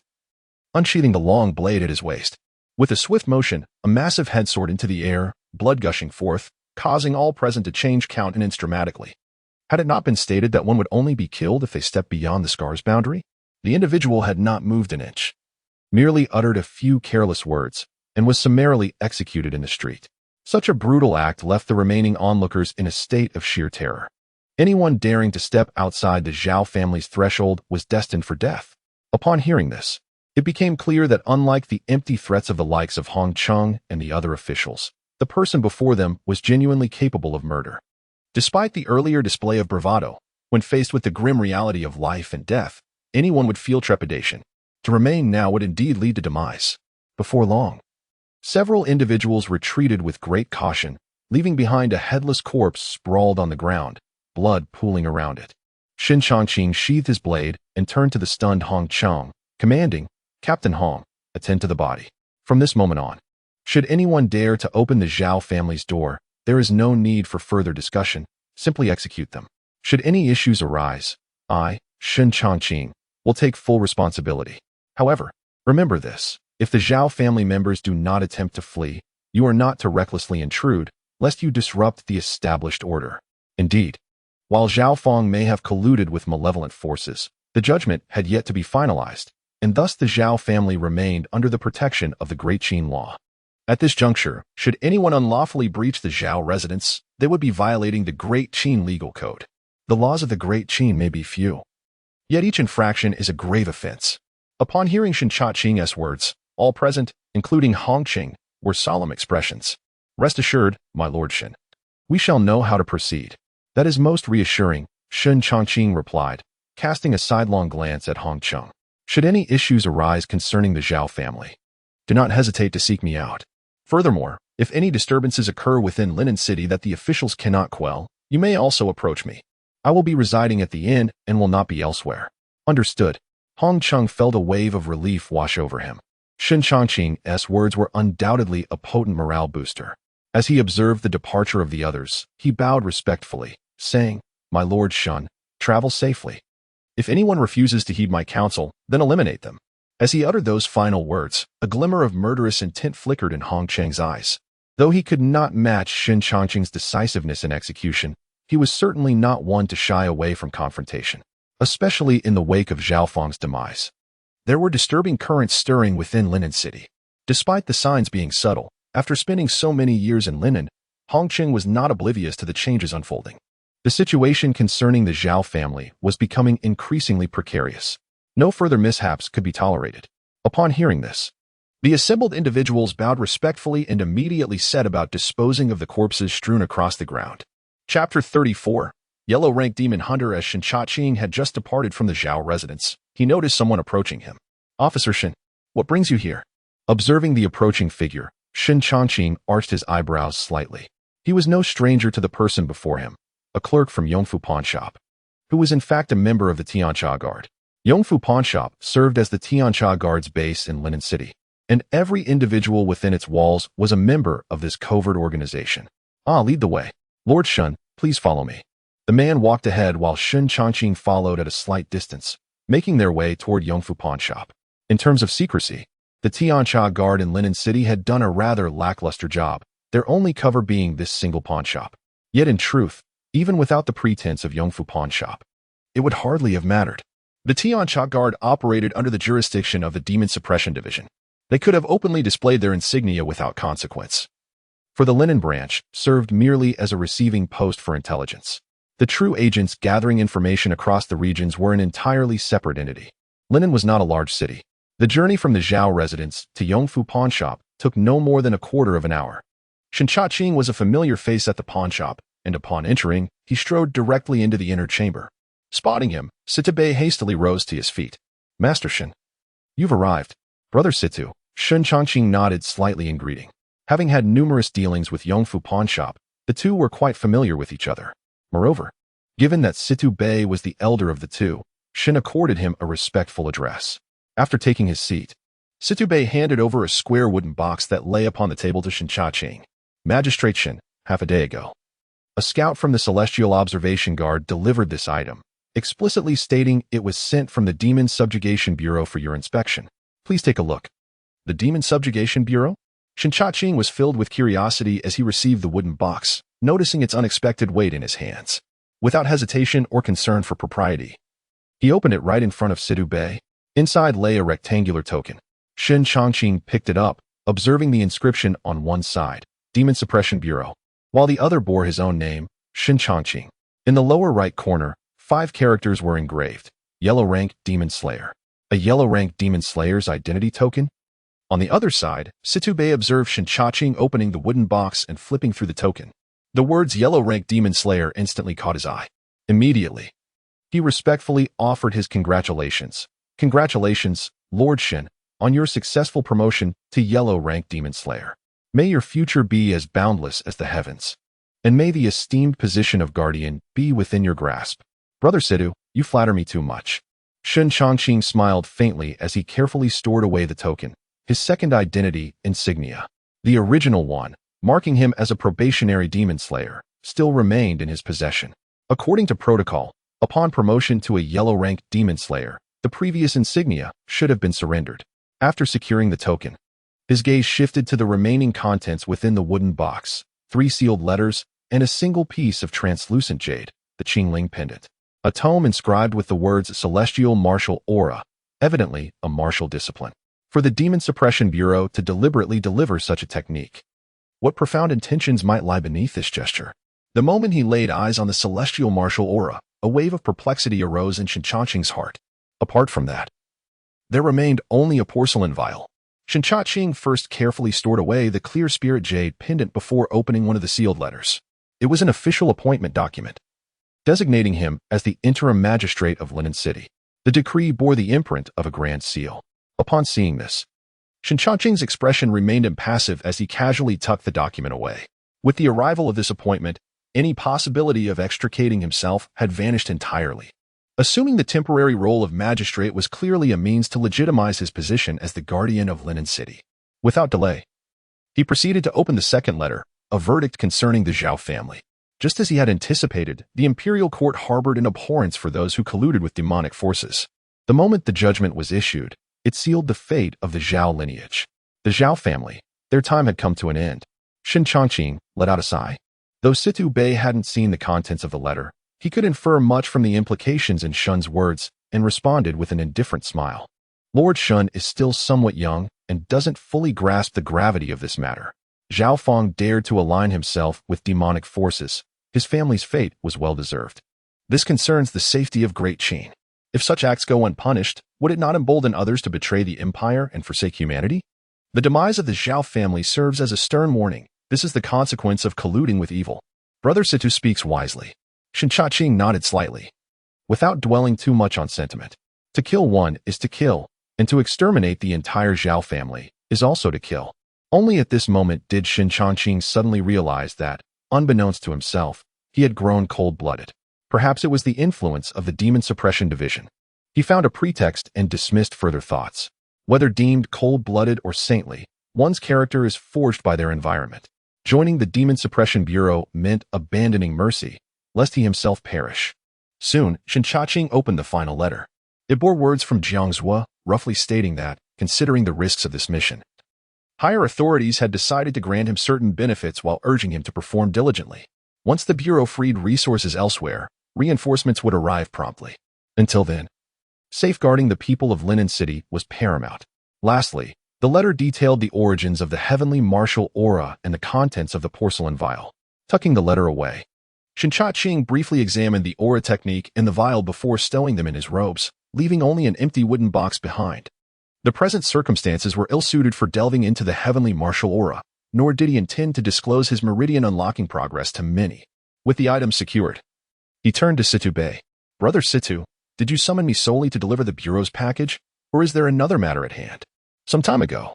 unsheathing the long blade at his waist. With a swift motion, a massive head soared into the air, blood gushing forth, causing all present to change countenance dramatically. Had it not been stated that one would only be killed if they stepped beyond the scar's boundary? The individual had not moved an inch, merely uttered a few careless words, and was summarily executed in the street. Such a brutal act left the remaining onlookers in a state of sheer terror. Anyone daring to step outside the Zhao family's threshold was destined for death. Upon hearing this, it became clear that unlike the empty threats of the likes of Hongqing and the other officials, the person before them was genuinely capable of murder. Despite the earlier display of bravado, when faced with the grim reality of life and death, anyone would feel trepidation. To remain now would indeed lead to demise. Before long, several individuals retreated with great caution, leaving behind a headless corpse sprawled on the ground, blood pooling around it. Shen Changqing sheathed his blade and turned to the stunned Hongqing, commanding, Captain Hong, attend to the body. From this moment on, should anyone dare to open the Zhao family's door, there is no need for further discussion, simply execute them. Should any issues arise, I, Shen Changqing, will take full responsibility. However, remember this, if the Zhao family members do not attempt to flee, you are not to recklessly intrude, lest you disrupt the established order. Indeed, while Zhao Feng may have colluded with malevolent forces, the judgment had yet to be finalized, and thus the Zhao family remained under the protection of the Great Qin law. At this juncture, should anyone unlawfully breach the Zhao residence, they would be violating the Great Qin legal code. The laws of the Great Qin may be few, yet each infraction is a grave offense. Upon hearing Shen Changqing's words, all present, including Hongqing, were solemn expressions. Rest assured, my lord Shen, we shall know how to proceed. That is most reassuring, Shen Changqing replied, casting a sidelong glance at Hongqing. Should any issues arise concerning the Zhao family, do not hesitate to seek me out. Furthermore, if any disturbances occur within Linen City that the officials cannot quell, you may also approach me. I will be residing at the inn and will not be elsewhere. Understood. Hongqing felt a wave of relief wash over him. Shen Changqing's words were undoubtedly a potent morale booster. As he observed the departure of the others, he bowed respectfully, saying, My lord Shen, travel safely. If anyone refuses to heed my counsel, then eliminate them. As he uttered those final words, a glimmer of murderous intent flickered in Hongqing's eyes. Though he could not match Shen Changqing's decisiveness in execution, he was certainly not one to shy away from confrontation, especially in the wake of Zhao Feng's demise. There were disturbing currents stirring within Linen City. Despite the signs being subtle, after spending so many years in Linen, Hongqing was not oblivious to the changes unfolding. The situation concerning the Zhao family was becoming increasingly precarious. No further mishaps could be tolerated. Upon hearing this, the assembled individuals bowed respectfully and immediately set about disposing of the corpses strewn across the ground. Chapter 34. Yellow-rank demon hunter. As Shen Changqing had just departed from the Zhao residence, he noticed someone approaching him. Officer Shen, what brings you here? Observing the approaching figure, Shen Changqing arched his eyebrows slightly. He was no stranger to the person before him, a clerk from Yongfu Pawnshop, who was in fact a member of the Tianxia Guard. Yongfu Pawnshop served as the Tianxia Guard's base in Linen City, and every individual within its walls was a member of this covert organization. Lead the way. Lord Shen, please follow me. The man walked ahead while Shen Changqing followed at a slight distance, making their way toward Yongfu Pawnshop. In terms of secrecy, the Tianxia Guard in Linen City had done a rather lackluster job, their only cover being this single pawnshop. Yet in truth, even without the pretense of Yongfu Pawnshop, it would hardly have mattered. The Tianxia Guard operated under the jurisdiction of the Demon-Suppression Division. They could have openly displayed their insignia without consequence. For the Linen Branch served merely as a receiving post for intelligence. The true agents gathering information across the regions were an entirely separate entity. Linen was not a large city. The journey from the Zhao residence to Yongfu Pawnshop took no more than a quarter of an hour. Shen Changqing was a familiar face at the pawnshop, and upon entering, he strode directly into the inner chamber. Spotting him, Situbei hastily rose to his feet. Master Shen, you've arrived. Brother Situ. Shen Changqing nodded slightly in greeting. Having had numerous dealings with Yongfu Pawnshop, the two were quite familiar with each other. Moreover, given that Situbei was the elder of the two, Shen accorded him a respectful address. After taking his seat, Situbei handed over a square wooden box that lay upon the table to Shen Changqing. Magistrate Shen, half a day ago, a scout from the Celestial Observation Guard delivered this item, explicitly stating it was sent from the Demon Subjugation Bureau for your inspection. Please take a look. The Demon Subjugation Bureau? Shen Changqing was filled with curiosity as he received the wooden box, noticing its unexpected weight in his hands. Without hesitation or concern for propriety, he opened it right in front of Situbei. Inside lay a rectangular token. Shen Changqing picked it up, observing the inscription on one side, Demon-Suppression Bureau, while the other bore his own name, Shen Changqing. In the lower right corner, 5 characters were engraved. Yellow-rank Demon Slayer. A yellow-rank Demon Slayer's identity token? On the other side, Situbei observed Shen Changqing opening the wooden box and flipping through the token. The words Yellow-rank Demon Slayer instantly caught his eye. Immediately, he respectfully offered his congratulations. Congratulations, Lord Shen, on your successful promotion to Yellow-rank Demon Slayer. May your future be as boundless as the heavens, and may the esteemed position of Guardian be within your grasp. Brother Situ, you flatter me too much. Shen Changqing smiled faintly as he carefully stored away the token, his second identity insignia. The original one, marking him as a probationary demon slayer, still remained in his possession. According to protocol, upon promotion to a yellow-rank demon slayer, the previous insignia should have been surrendered. After securing the token, his gaze shifted to the remaining contents within the wooden box, 3 sealed letters, and a single piece of translucent jade, the Qingling pendant. A tome inscribed with the words Celestial Martial Aura, evidently a martial discipline. For the Demon-Suppression Bureau to deliberately deliver such a technique. What profound intentions might lie beneath this gesture? The moment he laid eyes on the Celestial Martial Aura, a wave of perplexity arose in Shen Changqing's heart. Apart from that, there remained only a porcelain vial. Shen Changqing first carefully stored away the clear spirit jade pendant before opening one of the sealed letters. It was an official appointment document, designating him as the interim magistrate of Linen City. The decree bore the imprint of a grand seal. Upon seeing this, Shen Changqing's expression remained impassive as he casually tucked the document away. With the arrival of this appointment, any possibility of extricating himself had vanished entirely. Assuming the temporary role of magistrate was clearly a means to legitimize his position as the guardian of Linen City. Without delay, he proceeded to open the second letter, a verdict concerning the Zhao family. Just as he had anticipated, the imperial court harbored an abhorrence for those who colluded with demonic forces. The moment the judgment was issued, it sealed the fate of the Zhao lineage. The Zhao family, their time had come to an end. Shen Changqing let out a sigh. Though Situbei hadn't seen the contents of the letter, he could infer much from the implications in Shen's words and responded with an indifferent smile. Lord Shen is still somewhat young and doesn't fully grasp the gravity of this matter. Zhao Feng dared to align himself with demonic forces. His family's fate was well-deserved. This concerns the safety of Great Qin. If such acts go unpunished, would it not embolden others to betray the empire and forsake humanity? The demise of the Zhao family serves as a stern warning. This is the consequence of colluding with evil. Brother Situ speaks wisely. Shen Changqing nodded slightly, without dwelling too much on sentiment. To kill one is to kill, and to exterminate the entire Zhao family is also to kill. Only at this moment did Shen Changqing suddenly realize that, unbeknownst to himself, he had grown cold-blooded. Perhaps it was the influence of the Demon-Suppression division. He found a pretext and dismissed further thoughts. Whether deemed cold-blooded or saintly, one's character is forged by their environment. Joining the Demon-Suppression Bureau meant abandoning mercy, lest he himself perish. Soon, Shen Changqing opened the final letter. It bore words from Jiangzhou, roughly stating that, considering the risks of this mission, higher authorities had decided to grant him certain benefits while urging him to perform diligently. Once the Bureau freed resources elsewhere, reinforcements would arrive promptly. Until then, safeguarding the people of Linen City was paramount. Lastly, the letter detailed the origins of the heavenly martial aura and the contents of the porcelain vial. Tucking the letter away, Shen Changqing briefly examined the aura technique in the vial before stowing them in his robes, leaving only an empty wooden box behind. The present circumstances were ill-suited for delving into the heavenly martial aura, nor did he intend to disclose his meridian unlocking progress to many. With the item secured, he turned to Situ Bei. Brother Situ, did you summon me solely to deliver the Bureau's package, or is there another matter at hand? Some time ago,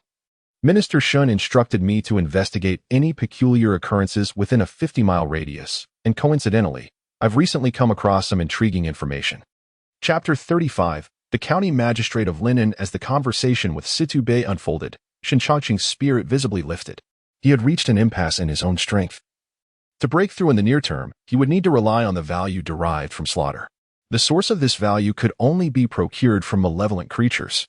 Minister Shun instructed me to investigate any peculiar occurrences within a 50-mile radius, and coincidentally, I've recently come across some intriguing information. Chapter 35, The County Magistrate of Linen. As the conversation with Situ Bei unfolded, Shen Changqing's spirit visibly lifted. He had reached an impasse in his own strength. To break through in the near term, he would need to rely on the value derived from slaughter. The source of this value could only be procured from malevolent creatures.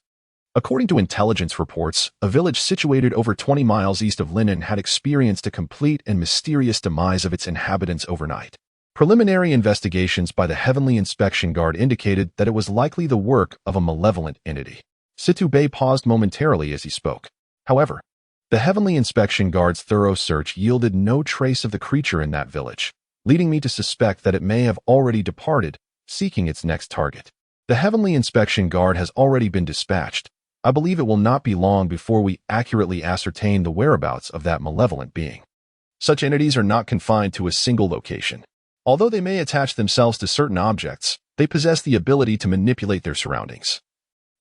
According to intelligence reports, a village situated over 20 miles east of Linen had experienced a complete and mysterious demise of its inhabitants overnight. Preliminary investigations by the Heavenly Inspection Guard indicated that it was likely the work of a malevolent entity. Situ Bei paused momentarily as he spoke. However, the Heavenly Inspection Guard's thorough search yielded no trace of the creature in that village, leading me to suspect that it may have already departed, seeking its next target. The Heavenly Inspection Guard has already been dispatched. I believe it will not be long before we accurately ascertain the whereabouts of that malevolent being. Such entities are not confined to a single location. Although they may attach themselves to certain objects, they possess the ability to manipulate their surroundings,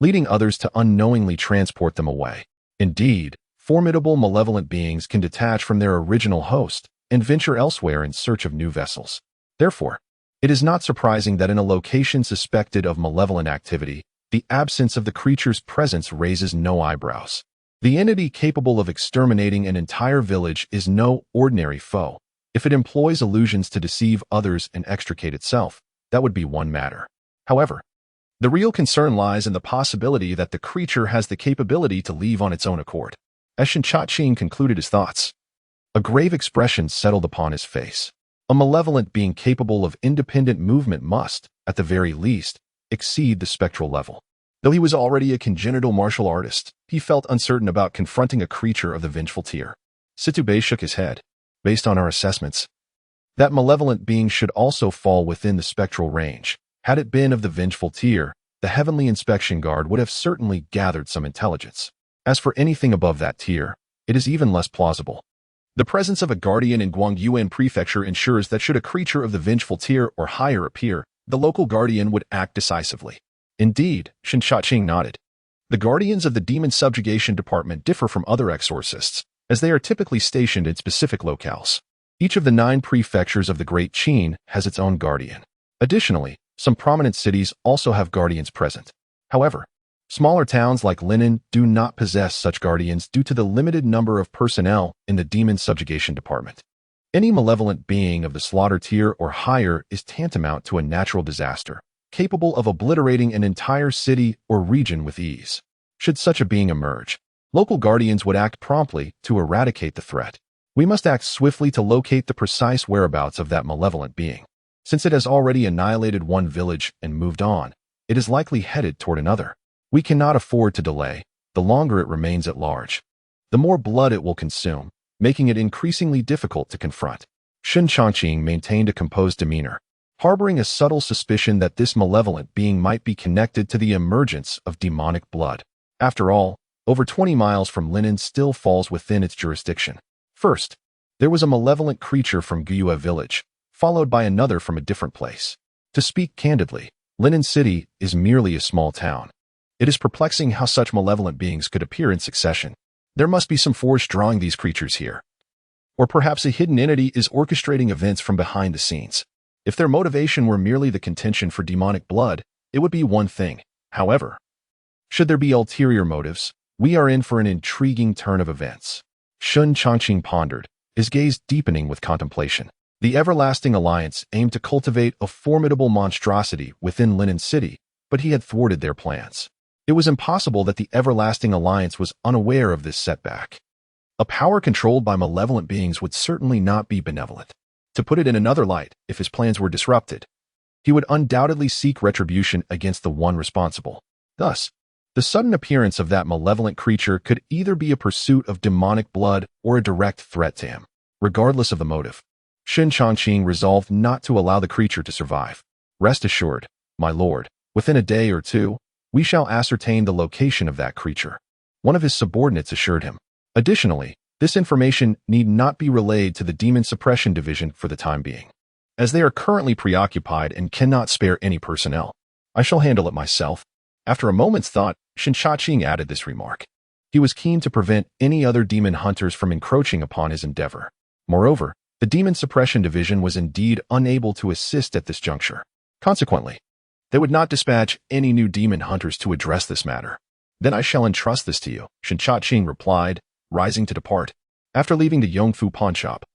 leading others to unknowingly transport them away. Indeed, formidable malevolent beings can detach from their original host and venture elsewhere in search of new vessels. Therefore, it is not surprising that in a location suspected of malevolent activity, the absence of the creature's presence raises no eyebrows. The entity capable of exterminating an entire village is no ordinary foe. If it employs illusions to deceive others and extricate itself, that would be one matter. However, the real concern lies in the possibility that the creature has the capability to leave on its own accord. As Shen Changqing concluded his thoughts, a grave expression settled upon his face. A malevolent being capable of independent movement must, at the very least, exceed the spectral level. Though he was already a congenital martial artist, he felt uncertain about confronting a creature of the vengeful tier. Situ Bei shook his head. Based on our assessments, that malevolent being should also fall within the spectral range. Had it been of the vengeful tier, the Heavenly Inspection Guard would have certainly gathered some intelligence. As for anything above that tier, it is even less plausible. The presence of a guardian in Guangyuan Prefecture ensures that should a creature of the vengeful tier or higher appear, the local guardian would act decisively. Indeed, Shen Changqing nodded. The guardians of the Demon Subjugation Department differ from other exorcists, as they are typically stationed in specific locales. Each of the 9 prefectures of the Great Qin has its own guardian. Additionally, some prominent cities also have guardians present. However, smaller towns like Linen do not possess such guardians due to the limited number of personnel in the Demon Subjugation Department. Any malevolent being of the slaughter tier or higher is tantamount to a natural disaster, capable of obliterating an entire city or region with ease. Should such a being emerge, local guardians would act promptly to eradicate the threat. We must act swiftly to locate the precise whereabouts of that malevolent being. Since it has already annihilated one village and moved on, it is likely headed toward another. We cannot afford to delay. The longer it remains at large, the more blood it will consume, making it increasingly difficult to confront. Shen Changqing maintained a composed demeanor, harboring a subtle suspicion that this malevolent being might be connected to the emergence of demonic blood. After all, over 20 miles from Linen still falls within its jurisdiction. First, there was a malevolent creature from Guyue village, followed by another from a different place. To speak candidly, Linen City is merely a small town. It is perplexing how such malevolent beings could appear in succession. There must be some force drawing these creatures here. Or perhaps a hidden entity is orchestrating events from behind the scenes. If their motivation were merely the contention for demonic blood, it would be one thing. However, should there be ulterior motives, we are in for an intriguing turn of events. Shen Changqing pondered, his gaze deepening with contemplation. The Everlasting Alliance aimed to cultivate a formidable monstrosity within Linen City, but he had thwarted their plans. It was impossible that the Everlasting Alliance was unaware of this setback. A power controlled by malevolent beings would certainly not be benevolent. To put it in another light, if his plans were disrupted, he would undoubtedly seek retribution against the one responsible. Thus, the sudden appearance of that malevolent creature could either be a pursuit of demonic blood or a direct threat to him. Regardless of the motive, Shen Changqing resolved not to allow the creature to survive. Rest assured, my lord, within a day or two, we shall ascertain the location of that creature, one of his subordinates assured him. Additionally, this information need not be relayed to the Demon-Suppression division for the time being, as they are currently preoccupied and cannot spare any personnel. I shall handle it myself. After a moment's thought, Shen Changqing added this remark. He was keen to prevent any other demon hunters from encroaching upon his endeavor. Moreover, the Demon-Suppression division was indeed unable to assist at this juncture. Consequently, they would not dispatch any new demon hunters to address this matter. Then I shall entrust this to you, Shen Changqing replied, rising to depart. After leaving the Yongfu pawnshop,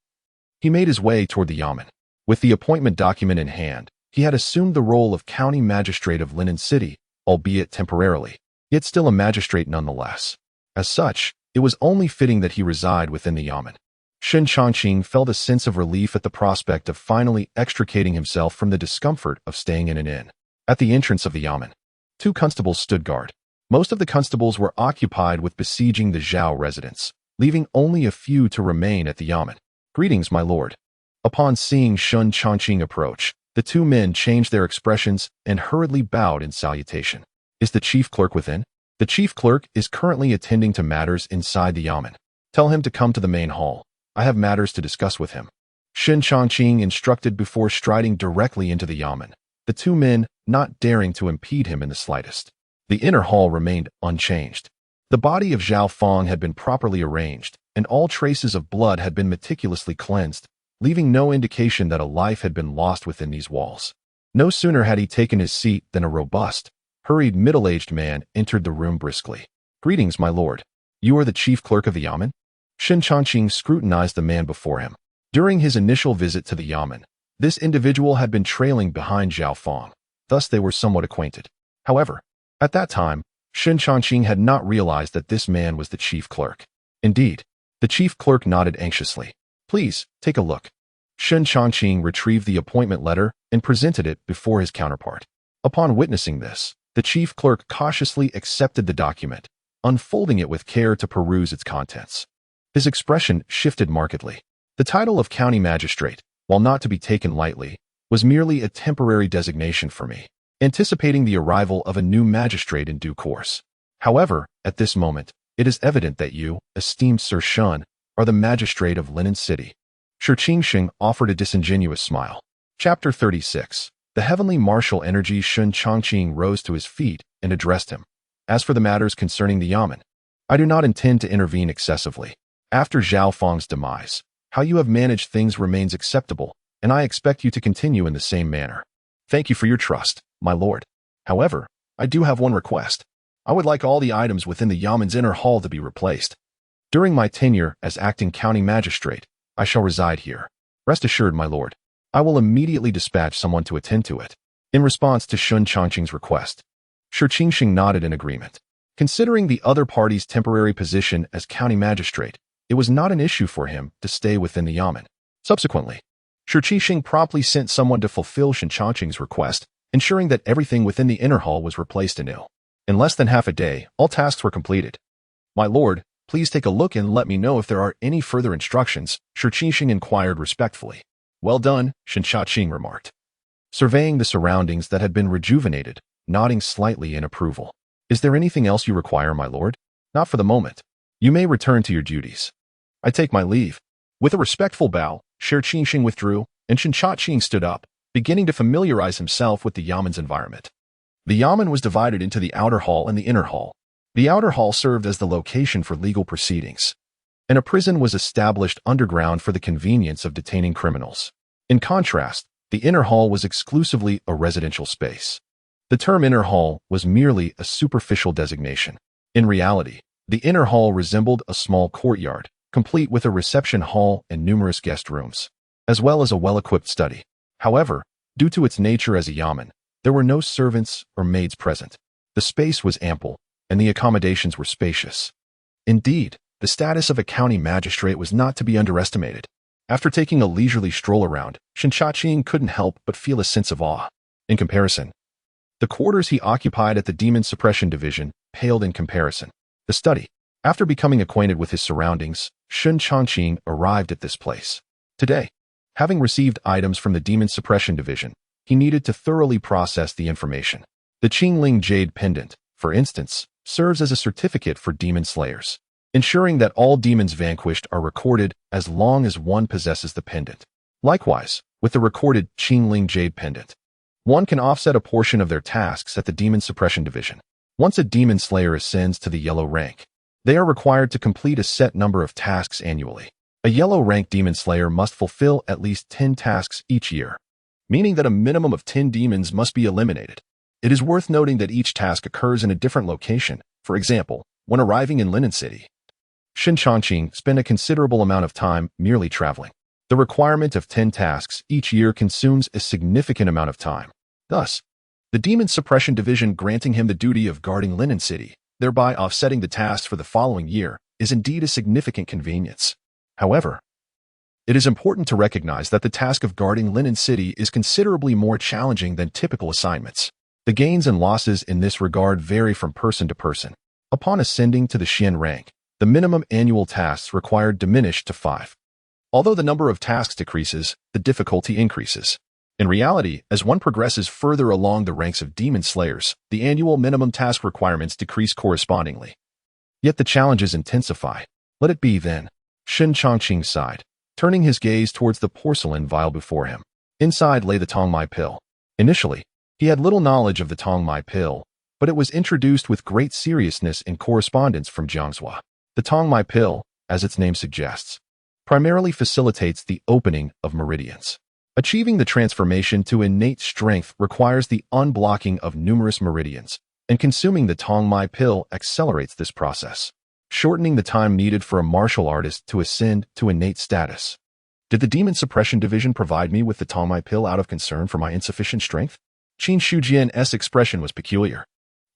he made his way toward the Yamen. With the appointment document in hand, he had assumed the role of county magistrate of Linen City, albeit temporarily, yet still a magistrate nonetheless. As such, it was only fitting that he reside within the Yamen. Shen Changqing felt a sense of relief at the prospect of finally extricating himself from the discomfort of staying in an inn. At the entrance of the Yamen, 2 constables stood guard. Most of the constables were occupied with besieging the Zhao residence, leaving only a few to remain at the Yamen. Greetings, my lord. Upon seeing Shen Changqing approach, the 2 men changed their expressions and hurriedly bowed in salutation. Is the chief clerk within? The chief clerk is currently attending to matters inside the Yamen. Tell him to come to the main hall. I have matters to discuss with him. Shen Changqing instructed before striding directly into the Yamen, the 2 men not daring to impede him in the slightest. The inner hall remained unchanged. The body of Zhao Feng had been properly arranged, and all traces of blood had been meticulously cleansed, leaving no indication that a life had been lost within these walls. No sooner had he taken his seat than a robust, hurried middle-aged man entered the room briskly. Greetings, my lord. You are the chief clerk of the Yamen? Shen Changqing scrutinized the man before him. During his initial visit to the Yamen, this individual had been trailing behind Zhao Feng, thus they were somewhat acquainted. However, at that time, Shen Changqing had not realized that this man was the chief clerk. Indeed, the chief clerk nodded anxiously. Please, take a look. Shen Changqing retrieved the appointment letter and presented it before his counterpart. Upon witnessing this, the chief clerk cautiously accepted the document, unfolding it with care to peruse its contents. His expression shifted markedly. The title of county magistrate, while not to be taken lightly, was merely a temporary designation for me, anticipating the arrival of a new magistrate in due course. However, at this moment, it is evident that you, esteemed Sir Shen, are the magistrate of Linen City. Shen Changqing offered a disingenuous smile. Chapter 36. The heavenly martial energy. Shen Changqing rose to his feet and addressed him. As for the matters concerning the Yamen, I do not intend to intervene excessively. After Zhao Feng's demise, how you have managed things remains acceptable, and I expect you to continue in the same manner. Thank you for your trust, my lord. However, I do have one request. I would like all the items within the Yamen's inner hall to be replaced. During my tenure as acting county magistrate, I shall reside here. Rest assured, my lord, I will immediately dispatch someone to attend to it. In response to Shen Changqing's request, Shen Changqing nodded in agreement. Considering the other party's temporary position as county magistrate, it was not an issue for him to stay within the Yamen. Subsequently, Shen Changqing promptly sent someone to fulfill Shen Changqing's request, ensuring that everything within the inner hall was replaced anew. In less than half a day, all tasks were completed. My lord, please take a look and let me know if there are any further instructions, Shen Changqing inquired respectfully. Well done, Shen Changqing remarked, surveying the surroundings that had been rejuvenated, nodding slightly in approval. Is there anything else you require, my lord? Not for the moment. You may return to your duties. I take my leave. With a respectful bow, Shen Changqing withdrew, and Shen Changqing stood up, beginning to familiarize himself with the Yaman's environment. The Yaman was divided into the outer hall and the inner hall. The outer hall served as the location for legal proceedings, and a prison was established underground for the convenience of detaining criminals. In contrast, the inner hall was exclusively a residential space. The term inner hall was merely a superficial designation. In reality, the inner hall resembled a small courtyard, complete with a reception hall and numerous guest rooms, as well as a well-equipped study. However, due to its nature as a yaman, there were no servants or maids present. The space was ample, and the accommodations were spacious. Indeed, the status of a county magistrate was not to be underestimated. After taking a leisurely stroll around, Shen Changqing couldn't help but feel a sense of awe. In comparison, the quarters he occupied at the Demon-Suppression division paled in comparison. The study. After becoming acquainted with his surroundings, Shen Changqing arrived at this place. Today, having received items from the Demon-Suppression division, he needed to thoroughly process the information. The Qingling Jade Pendant, for instance, serves as a certificate for demon slayers, ensuring that all demons vanquished are recorded as long as one possesses the pendant. Likewise, with the recorded Qingling Jade Pendant, one can offset a portion of their tasks at the Demon-Suppression division. Once a demon slayer ascends to the yellow rank, they are required to complete a set number of tasks annually. A yellow rank demon slayer must fulfill at least 10 tasks each year, meaning that a minimum of 10 demons must be eliminated. It is worth noting that each task occurs in a different location. For example, when arriving in Linen City, Shen Changqing spent a considerable amount of time merely traveling. The requirement of 10 tasks each year consumes a significant amount of time. Thus, the Demon-Suppression division granting him the duty of guarding Linen City, thereby offsetting the tasks for the following year, is indeed a significant convenience. However, it is important to recognize that the task of guarding Linen City is considerably more challenging than typical assignments. The gains and losses in this regard vary from person to person. Upon ascending to the Xian rank, the minimum annual tasks required diminish to 5. Although the number of tasks decreases, the difficulty increases. In reality, as one progresses further along the ranks of demon slayers, the annual minimum task requirements decrease correspondingly. Yet the challenges intensify. Let it be then. Shen Changqing sighed, turning his gaze towards the porcelain vial before him. Inside lay the Tongmai pill. Initially, he had little knowledge of the Tongmai pill, but it was introduced with great seriousness in correspondence from Jiangzhua. The Tongmai pill, as its name suggests, primarily facilitates the opening of meridians. Achieving the transformation to innate strength requires the unblocking of numerous meridians, and consuming the Tongmai pill accelerates this process, shortening the time needed for a martial artist to ascend to innate status. Did the Demon-Suppression division provide me with the Tongmai pill out of concern for my insufficient strength? Qin Shujian's expression was peculiar.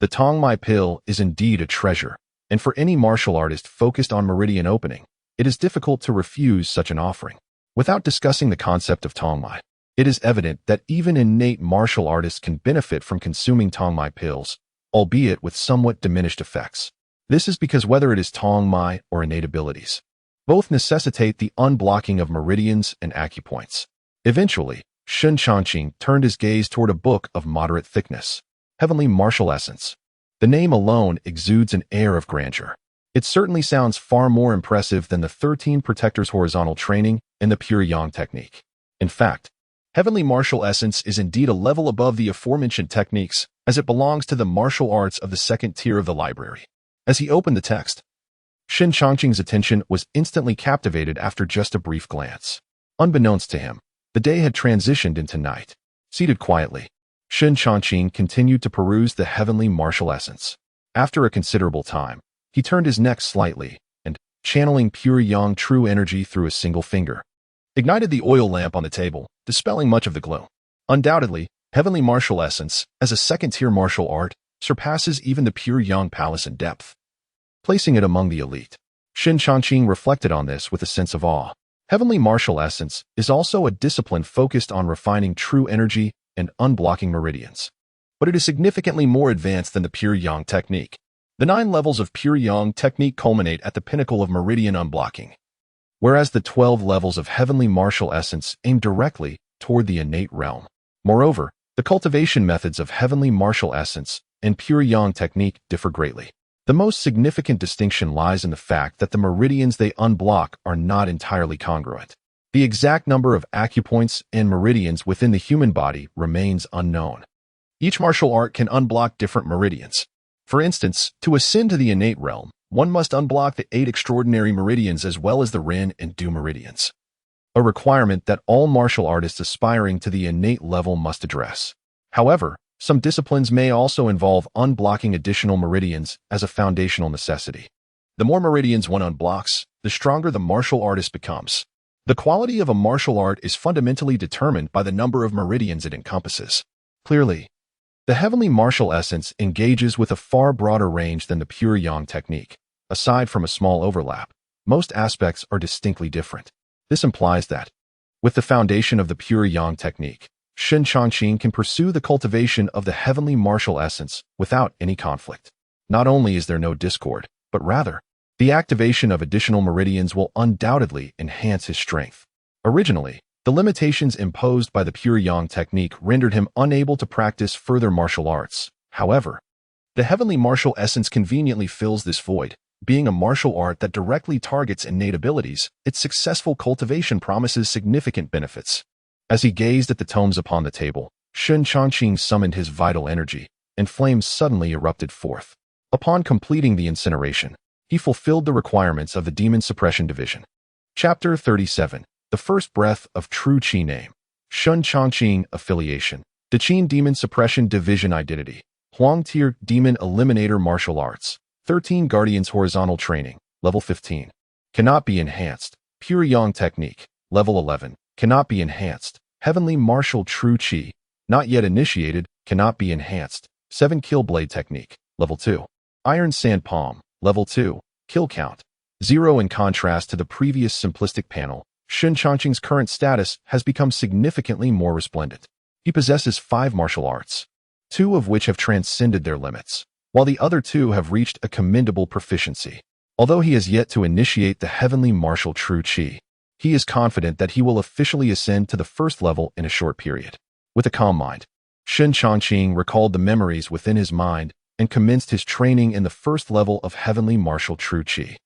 The Tongmai pill is indeed a treasure, and for any martial artist focused on meridian opening, it is difficult to refuse such an offering. Without discussing the concept of Tongmai, it is evident that even innate martial artists can benefit from consuming Tongmai pills, albeit with somewhat diminished effects. This is because whether it is Tongmai or innate abilities, both necessitate the unblocking of meridians and acupoints. Eventually, Shen Changqing turned his gaze toward a book of moderate thickness, Heavenly Martial Essence. The name alone exudes an air of grandeur. It certainly sounds far more impressive than the 13 Protectors horizontal training and the Pure Yang technique. In fact, Heavenly Martial Essence is indeed a level above the aforementioned techniques, as it belongs to the martial arts of the second tier of the library. As he opened the text, Shen Changqing's attention was instantly captivated after just a brief glance. Unbeknownst to him, the day had transitioned into night. Seated quietly, Shen Changqing continued to peruse the Heavenly Martial Essence. After a considerable time, he turned his neck slightly and, channeling pure yang true energy through a single finger, ignited the oil lamp on the table, dispelling much of the glow. Undoubtedly, Heavenly Martial Essence, as a second-tier martial art, surpasses even the Pure Yang Palace in depth, placing it among the elite. Shen Changqing reflected on this with a sense of awe. Heavenly Martial Essence is also a discipline focused on refining true energy and unblocking meridians, but it is significantly more advanced than the Pure Yang technique. The 9 levels of Pure Yang technique culminate at the pinnacle of meridian unblocking, whereas the 12 levels of Heavenly Martial Essence aim directly toward the innate realm. Moreover, the cultivation methods of Heavenly Martial Essence and Pure Yang technique differ greatly. The most significant distinction lies in the fact that the meridians they unblock are not entirely congruent. The exact number of acupoints and meridians within the human body remains unknown. Each martial art can unblock different meridians. For instance, to ascend to the innate realm, one must unblock the 8 extraordinary meridians as well as the Ren and Du meridians, a requirement that all martial artists aspiring to the innate level must address. However, some disciplines may also involve unblocking additional meridians as a foundational necessity. The more meridians one unblocks, the stronger the martial artist becomes. The quality of a martial art is fundamentally determined by the number of meridians it encompasses. Clearly, the heavenly martial essence engages with a far broader range than the Pure Yang technique. Aside from a small overlap, most aspects are distinctly different. This implies that, with the foundation of the Pure Yang technique, Shen Changqing can pursue the cultivation of the heavenly martial essence without any conflict. Not only is there no discord, but rather, the activation of additional meridians will undoubtedly enhance his strength. Originally, the limitations imposed by the Pure Yang technique rendered him unable to practice further martial arts. However, the heavenly martial essence conveniently fills this void. Being a martial art that directly targets innate abilities, its successful cultivation promises significant benefits. As he gazed at the tomes upon the table, Shen Changqing summoned his vital energy, and flames suddenly erupted forth. Upon completing the incineration, he fulfilled the requirements of the Demon-Suppression division. Chapter 37. The First Breath of True Qi Name. Shen Changqing Affiliation. The Qin Demon-Suppression Division Identity. Huang Tier Demon Eliminator Martial Arts. 13 Guardians Horizontal Training. Level 15. Cannot be enhanced. Pure Yang Technique. Level 11. Cannot be enhanced. Heavenly Martial True Qi. Not yet initiated. Cannot be enhanced. 7 Kill Blade Technique. Level 2. Iron Sand Palm. Level 2. Kill Count. 0. In contrast to the previous simplistic panel, Shen Changqing's current status has become significantly more resplendent. He possesses 5 martial arts, 2 of which have transcended their limits, while the other 2 have reached a commendable proficiency. Although he has yet to initiate the heavenly martial True Qi, he is confident that he will officially ascend to the first level in a short period. With a calm mind, Shen Changqing recalled the memories within his mind and commenced his training in the first level of heavenly martial True Qi.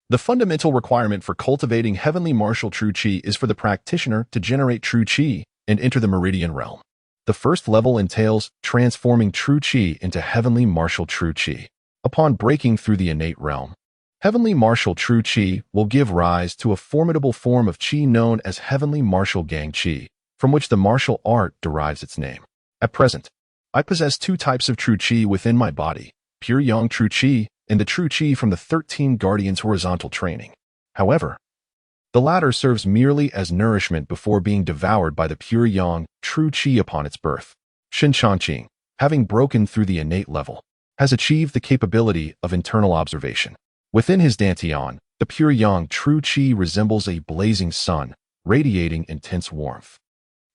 The fundamental requirement for cultivating heavenly martial True Qi is for the practitioner to generate True Qi and enter the meridian realm. The first level entails transforming True Qi into heavenly martial True Qi. Upon breaking through the innate realm, heavenly martial True Qi will give rise to a formidable form of Qi known as heavenly martial Gang Qi, from which the martial art derives its name. At present, I possess 2 types of True Qi within my body, Pure Yang True Qi and the True Qi from the 13 Guardians Horizontal Training. However, the latter serves merely as nourishment before being devoured by the Pure Yang True Qi upon its birth. Shen Changqing, having broken through the innate level, has achieved the capability of internal observation. Within his dantian, the Pure Yang True Qi resembles a blazing sun, radiating intense warmth.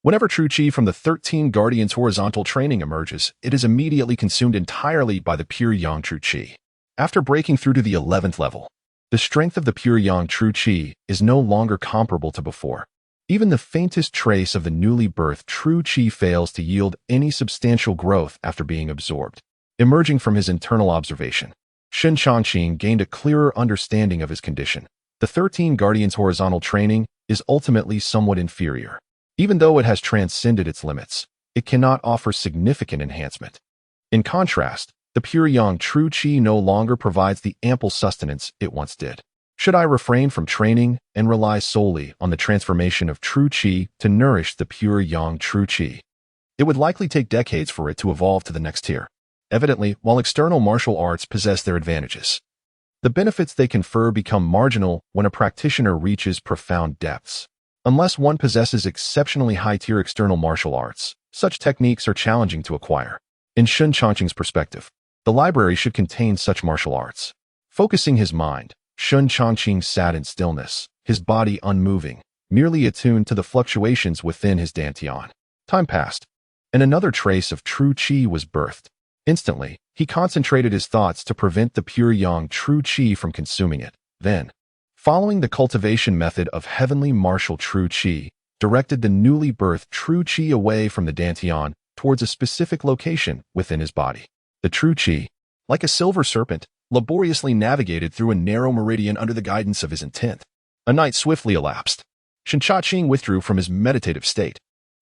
Whenever True Qi from the 13 Guardians Horizontal Training emerges, it is immediately consumed entirely by the Pure Yang True Qi. After breaking through to the 11th level, the strength of the Pure Yang True Qi is no longer comparable to before. Even the faintest trace of the newly birthed True Qi fails to yield any substantial growth after being absorbed. Emerging from his internal observation, Shen Changqing gained a clearer understanding of his condition. The 13 Guardians Horizontal Training is ultimately somewhat inferior. Even though it has transcended its limits, it cannot offer significant enhancement. In contrast, the Pure Yang True Qi no longer provides the ample sustenance it once did. Should I refrain from training and rely solely on the transformation of True Qi to nourish the Pure Yang True Qi? It would likely take decades for it to evolve to the next tier. Evidently, while external martial arts possess their advantages, the benefits they confer become marginal when a practitioner reaches profound depths. Unless one possesses exceptionally high-tier external martial arts, such techniques are challenging to acquire. In Shen Changqing's perspective, the library should contain such martial arts. Focusing his mind, Shen Changqing sat in stillness, his body unmoving, merely attuned to the fluctuations within his dantian. Time passed, and another trace of True Qi was birthed. Instantly, he concentrated his thoughts to prevent the Pure Yang True Qi from consuming it. Then, following the cultivation method of heavenly martial True Qi, directed the newly birthed True Qi away from the dantian towards a specific location within his body. The True Qi, like a silver serpent, laboriously navigated through a narrow meridian under the guidance of his intent. A night swiftly elapsed, Shen Changqing withdrew from his meditative state.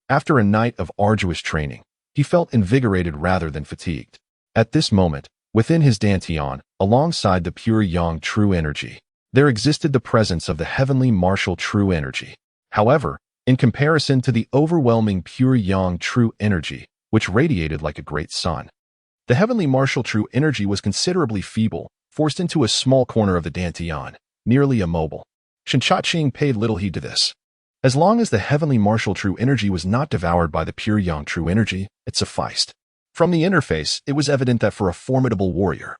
After a night of arduous training, he felt invigorated rather than fatigued. At this moment, within his dantian, alongside the pure yang true energy, there existed the presence of the heavenly martial true energy. However, in comparison to the overwhelming pure yang true energy, which radiated like a great sun, the heavenly martial true energy was considerably feeble, forced into a small corner of the dantian, nearly immobile. Shen Changqing paid little heed to this. As long as the heavenly martial true energy was not devoured by the pure yang true energy, it sufficed. From the interface, it was evident that for a formidable warrior,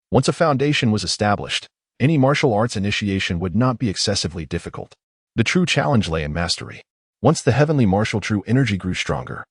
once a foundation was established, any martial arts initiation would not be excessively difficult. The true challenge lay in mastery. Once the heavenly martial true energy grew stronger,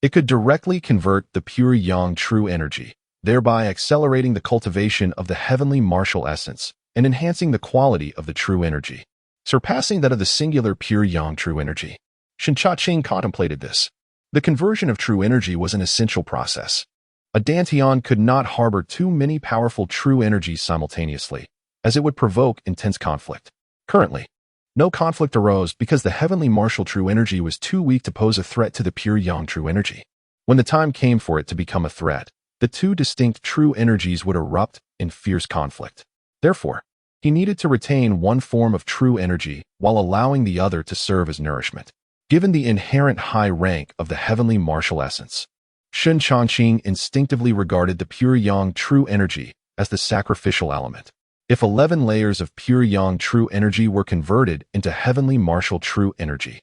it could directly convert the pure yang true energy, thereby accelerating the cultivation of the heavenly martial essence and enhancing the quality of the true energy, surpassing that of the singular pure yang true energy. Shen Changqing contemplated this. The conversion of true energy was an essential process. A dantian could not harbor too many powerful true energies simultaneously, as it would provoke intense conflict. Currently, no conflict arose because the heavenly martial true energy was too weak to pose a threat to the pure yang true energy. When the time came for it to become a threat, the two distinct true energies would erupt in fierce conflict. Therefore, he needed to retain one form of true energy while allowing the other to serve as nourishment. Given the inherent high rank of the heavenly martial essence, Shen Changqing instinctively regarded the pure yang true energy as the sacrificial element. If 11 layers of pure yang true energy were converted into heavenly martial true energy,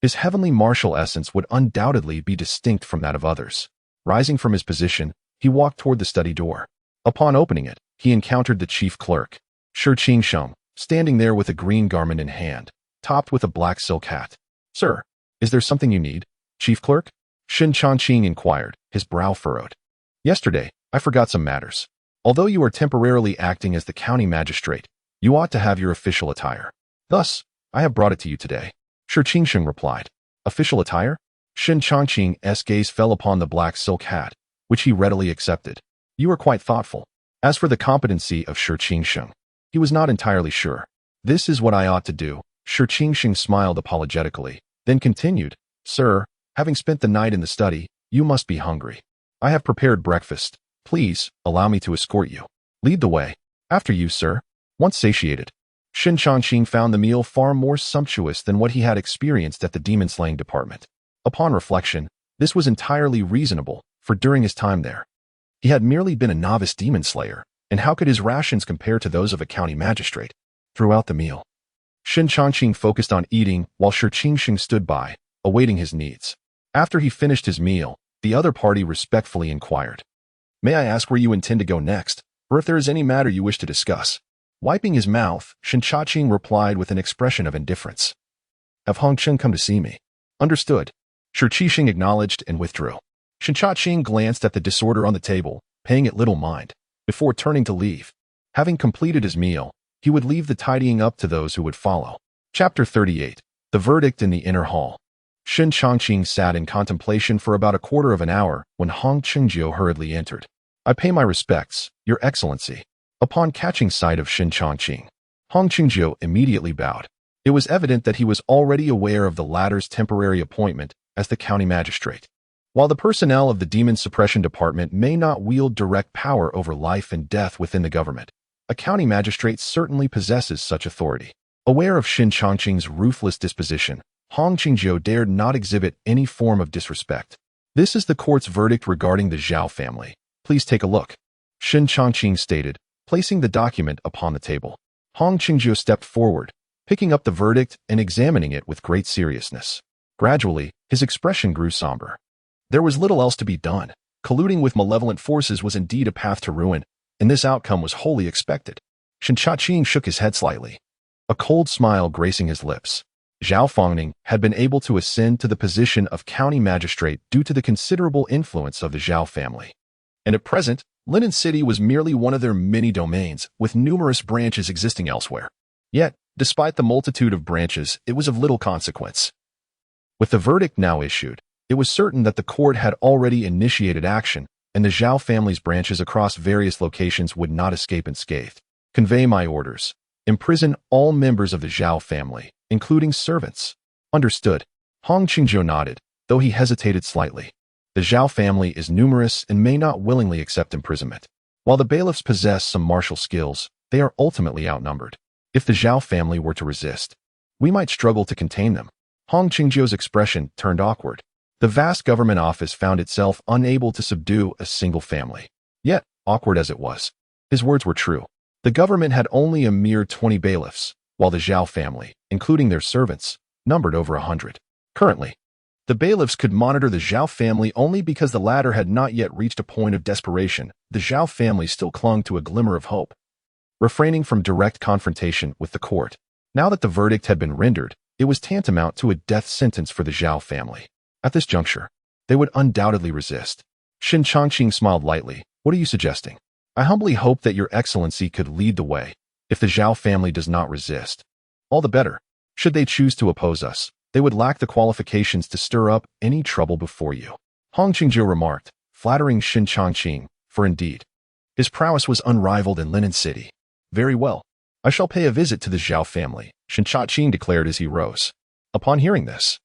his heavenly martial essence would undoubtedly be distinct from that of others. Rising from his position, he walked toward the study door. Upon opening it, he encountered the chief clerk, Shen Changqing, standing there with a green garment in hand, topped with a black silk hat. "Sir, is there something you need, chief clerk?" Shen Changqing inquired, his brow furrowed. "Yesterday, I forgot some matters. Although you are temporarily acting as the county magistrate, you ought to have your official attire. Thus, I have brought it to you today." Shen Changqing replied. "Official attire?" Shen Changqing's gaze fell upon the black silk hat, which he readily accepted. "You are quite thoughtful." As for the competency of Shen Changqing, he was not entirely sure. "This is what I ought to do." Shen Changqing smiled apologetically, then continued, "Sir, having spent the night in the study, you must be hungry. I have prepared breakfast. Please, allow me to escort you. Lead the way." "After you, sir." Once satiated, Shen Changqing found the meal far more sumptuous than what he had experienced at the demon-slaying department. Upon reflection, this was entirely reasonable, for during his time there, he had merely been a novice demon slayer, and how could his rations compare to those of a county magistrate? Throughout the meal, Shen Changqing focused on eating while Shen Changqing stood by, awaiting his needs. After he finished his meal, the other party respectfully inquired, "May I ask where you intend to go next, or if there is any matter you wish to discuss?" Wiping his mouth, Shen Changqing replied with an expression of indifference, "Have Hong Chen come to see me?" "Understood." Shen Changqing acknowledged and withdrew. Shen Changqing glanced at the disorder on the table, paying it little mind, before turning to leave. Having completed his meal, he would leave the tidying up to those who would follow. Chapter 38. The Verdict in the Inner Hall. Shen Changqing sat in contemplation for about a quarter of an hour when Hong Qingjiu hurriedly entered. "I pay my respects, Your Excellency." Upon catching sight of Shen Changqing, Hong Qingjiu immediately bowed. It was evident that he was already aware of the latter's temporary appointment as the county magistrate. While the personnel of the Demon-Suppression Department may not wield direct power over life and death within the government, a county magistrate certainly possesses such authority. Aware of Shen Changqing's ruthless disposition, Hong Qingjiu dared not exhibit any form of disrespect. "This is the court's verdict regarding the Zhao family. Please take a look," Shen Changqing stated, placing the document upon the table. Hong Qingjiu stepped forward, picking up the verdict and examining it with great seriousness. Gradually, his expression grew somber. There was little else to be done. Colluding with malevolent forces was indeed a path to ruin, and this outcome was wholly expected. Shen Changqing shook his head slightly, a cold smile gracing his lips. Zhao Fangning had been able to ascend to the position of county magistrate due to the considerable influence of the Zhao family. And at present, Linen City was merely one of their many domains, with numerous branches existing elsewhere. Yet, despite the multitude of branches, it was of little consequence. With the verdict now issued, it was certain that the court had already initiated action, and the Zhao family's branches across various locations would not escape unscathed. "Convey my orders. Imprison all members of the Zhao family, including servants. Understood. Hong Qingzhou nodded, though he hesitated slightly. The Zhao family is numerous and may not willingly accept imprisonment. While the bailiffs possess some martial skills, they are ultimately outnumbered. If the Zhao family were to resist, we might struggle to contain them. Hong Qingzhou's expression turned awkward. The vast government office found itself unable to subdue a single family. Yet, awkward as it was, his words were true. The government had only a mere 20 bailiffs, while the Zhao family, including their servants, numbered over 100. Currently, the bailiffs could monitor the Zhao family only because the latter had not yet reached a point of desperation. The Zhao family still clung to a glimmer of hope, refraining from direct confrontation with the court. Now that the verdict had been rendered, it was tantamount to a death sentence for the Zhao family. At this juncture, they would undoubtedly resist. Shen Changqing smiled lightly. What are you suggesting? I humbly hope that your excellency could lead the way. If the Zhao family does not resist, all the better. Should they choose to oppose us, they would lack the qualifications to stir up any trouble before you. Hong Qingzhou remarked, flattering Shen Changqing, for indeed, his prowess was unrivaled in Linen City. Very well. I shall pay a visit to the Zhao family, Shen Changqing declared as he rose. Upon hearing this,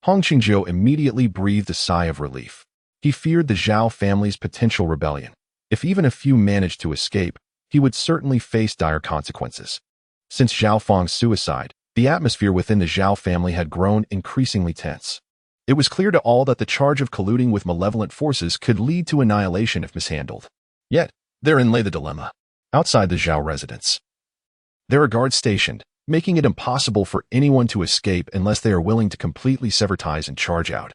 Hong Qingzhou immediately breathed a sigh of relief. He feared the Zhao family's potential rebellion. If even a few managed to escape, he would certainly face dire consequences. Since Zhao Feng's suicide, the atmosphere within the Zhao family had grown increasingly tense. It was clear to all that the charge of colluding with malevolent forces could lead to annihilation if mishandled. Yet, therein lay the dilemma. Outside the Zhao residence, there are guards stationed, making it impossible for anyone to escape unless they are willing to completely sever ties and charge out,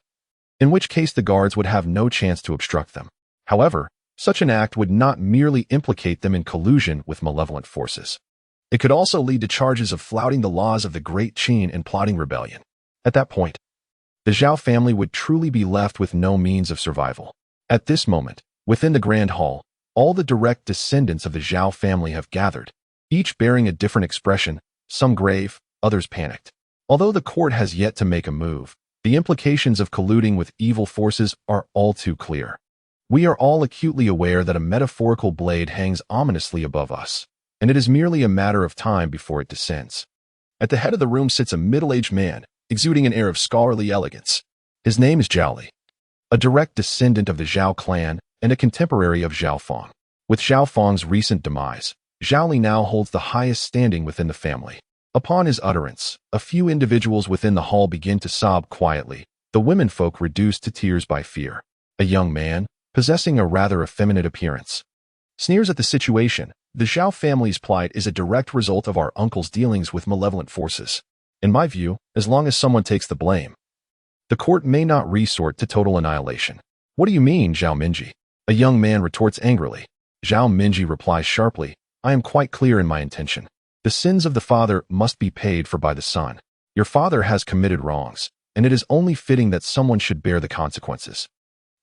in which case the guards would have no chance to obstruct them. However, such an act would not merely implicate them in collusion with malevolent forces. It could also lead to charges of flouting the laws of the Great Qin and plotting rebellion. At that point, the Zhao family would truly be left with no means of survival. At this moment, within the Grand Hall, all the direct descendants of the Zhao family have gathered, each bearing a different expression, some grave, others panicked. Although the court has yet to make a move, the implications of colluding with evil forces are all too clear. We are all acutely aware that a metaphorical blade hangs ominously above us, and it is merely a matter of time before it descends. At the head of the room sits a middle-aged man, exuding an air of scholarly elegance. His name is Zhao Li, a direct descendant of the Zhao clan and a contemporary of Zhao Feng. With Zhao Feng's recent demise, Zhao Li now holds the highest standing within the family. Upon his utterance, a few individuals within the hall begin to sob quietly, the womenfolk reduced to tears by fear. A young man, possessing a rather effeminate appearance, sneers at the situation. The Zhao family's plight is a direct result of our uncle's dealings with malevolent forces. In my view, as long as someone takes the blame, the court may not resort to total annihilation. What do you mean, Zhao Minji? A young man retorts angrily. Zhao Minji replies sharply, I am quite clear in my intention. The sins of the father must be paid for by the son. Your father has committed wrongs, and it is only fitting that someone should bear the consequences.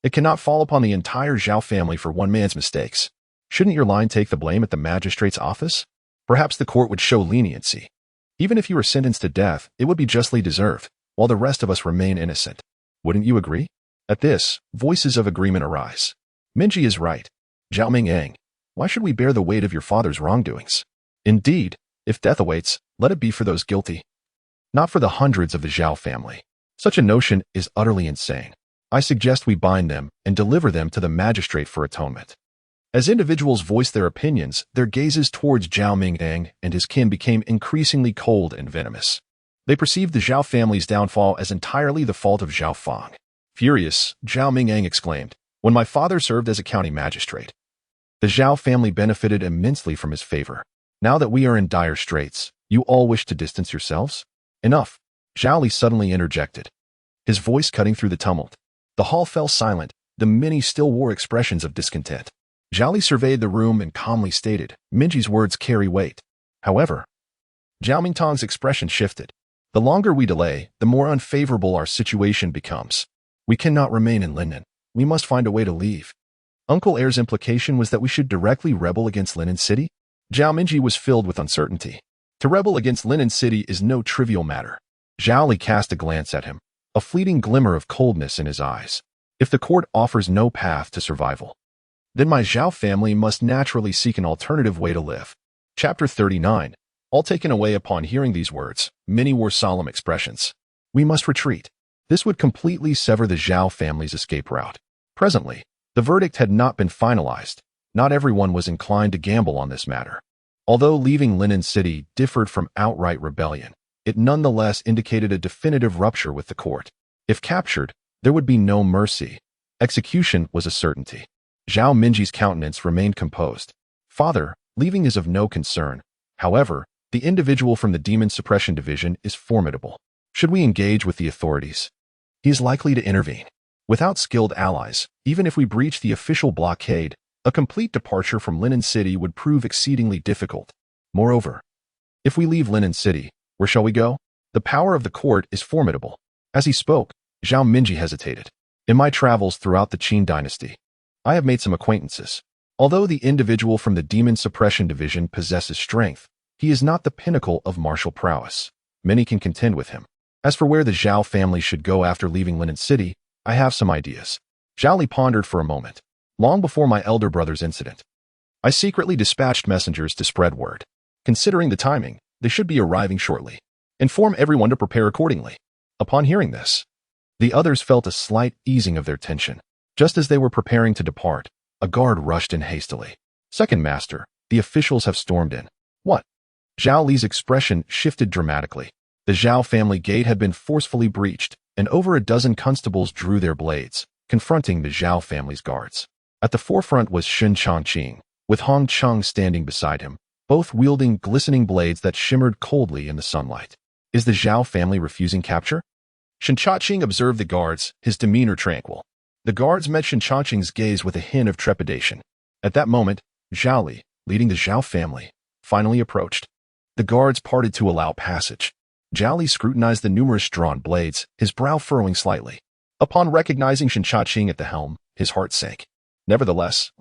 It cannot fall upon the entire Zhao family for one man's mistakes. Shouldn't your line take the blame at the magistrate's office? Perhaps the court would show leniency. Even if you were sentenced to death, it would be justly deserved, while the rest of us remain innocent. Wouldn't you agree? At this, voices of agreement arise. Minji is right. Zhao Mingyang, why should we bear the weight of your father's wrongdoings? Indeed, if death awaits, let it be for those guilty, not for the hundreds of the Zhao family. Such a notion is utterly insane. I suggest we bind them and deliver them to the magistrate for atonement. As individuals voiced their opinions, their gazes towards Zhao Mingyang and his kin became increasingly cold and venomous. They perceived the Zhao family's downfall as entirely the fault of Zhao Feng. Furious, Zhao Mingyang exclaimed, when my father served as a county magistrate, the Zhao family benefited immensely from his favor. Now that we are in dire straits, you all wish to distance yourselves? Enough. Zhao Li suddenly interjected, his voice cutting through the tumult. The hall fell silent, the many still wore expressions of discontent. Zhao Li surveyed the room and calmly stated, Minji's words carry weight. However, Zhao Mingtong's expression shifted. The longer we delay, the more unfavorable our situation becomes. We cannot remain in Linen. We must find a way to leave. Uncle Heir's implication was that we should directly rebel against Linen City? Zhao Minji was filled with uncertainty. To rebel against Linen City is no trivial matter. Zhao Li cast a glance at him, a fleeting glimmer of coldness in his eyes. If the court offers no path to survival, then my Zhao family must naturally seek an alternative way to live. Chapter 39. All taken away upon hearing these words, many wore solemn expressions. We must retreat. This would completely sever the Zhao family's escape route. Presently, the verdict had not been finalized. Not everyone was inclined to gamble on this matter. Although leaving Linen City differed from outright rebellion, it nonetheless indicated a definitive rupture with the court. If captured, there would be no mercy. Execution was a certainty. Zhao Minji's countenance remained composed. Father, leaving is of no concern. However, the individual from the Demon-Suppression division is formidable. Should we engage with the authorities? He is likely to intervene. Without skilled allies, even if we breach the official blockade, a complete departure from Linen City would prove exceedingly difficult. Moreover, if we leave Linen City, where shall we go? The power of the court is formidable. As he spoke, Zhao Minji hesitated. In my travels throughout the Qin dynasty, I have made some acquaintances. Although the individual from the Demon-Suppression division possesses strength, he is not the pinnacle of martial prowess. Many can contend with him. As for where the Zhao family should go after leaving Linen City, I have some ideas. Zhao Li pondered for a moment. Long before my elder brother's incident, I secretly dispatched messengers to spread word. Considering the timing, they should be arriving shortly. Inform everyone to prepare accordingly. Upon hearing this, the others felt a slight easing of their tension. Just as they were preparing to depart, a guard rushed in hastily. Second Master, the officials have stormed in. What? Zhao Li's expression shifted dramatically. The Zhao family gate had been forcefully breached, and over a dozen constables drew their blades, confronting the Zhao family's guards. At the forefront was Shen Changqing, with Hong Cheng standing beside him, both wielding glistening blades that shimmered coldly in the sunlight. Is the Zhao family refusing capture? Shen Changqing observed the guards, his demeanor tranquil. The guards met Shen Changqing's gaze with a hint of trepidation. At that moment, Zhao Li, leading the Zhao family, finally approached. The guards parted to allow passage. Zhao Li scrutinized the numerous drawn blades, his brow furrowing slightly. Upon recognizing Shen Changqing at the helm, his heart sank. Nevertheless,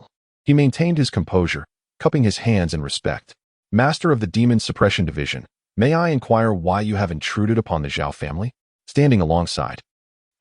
he maintained his composure, cupping his hands in respect. Master of the Demon-Suppression division, may I inquire why you have intruded upon the Zhao family? Standing alongside,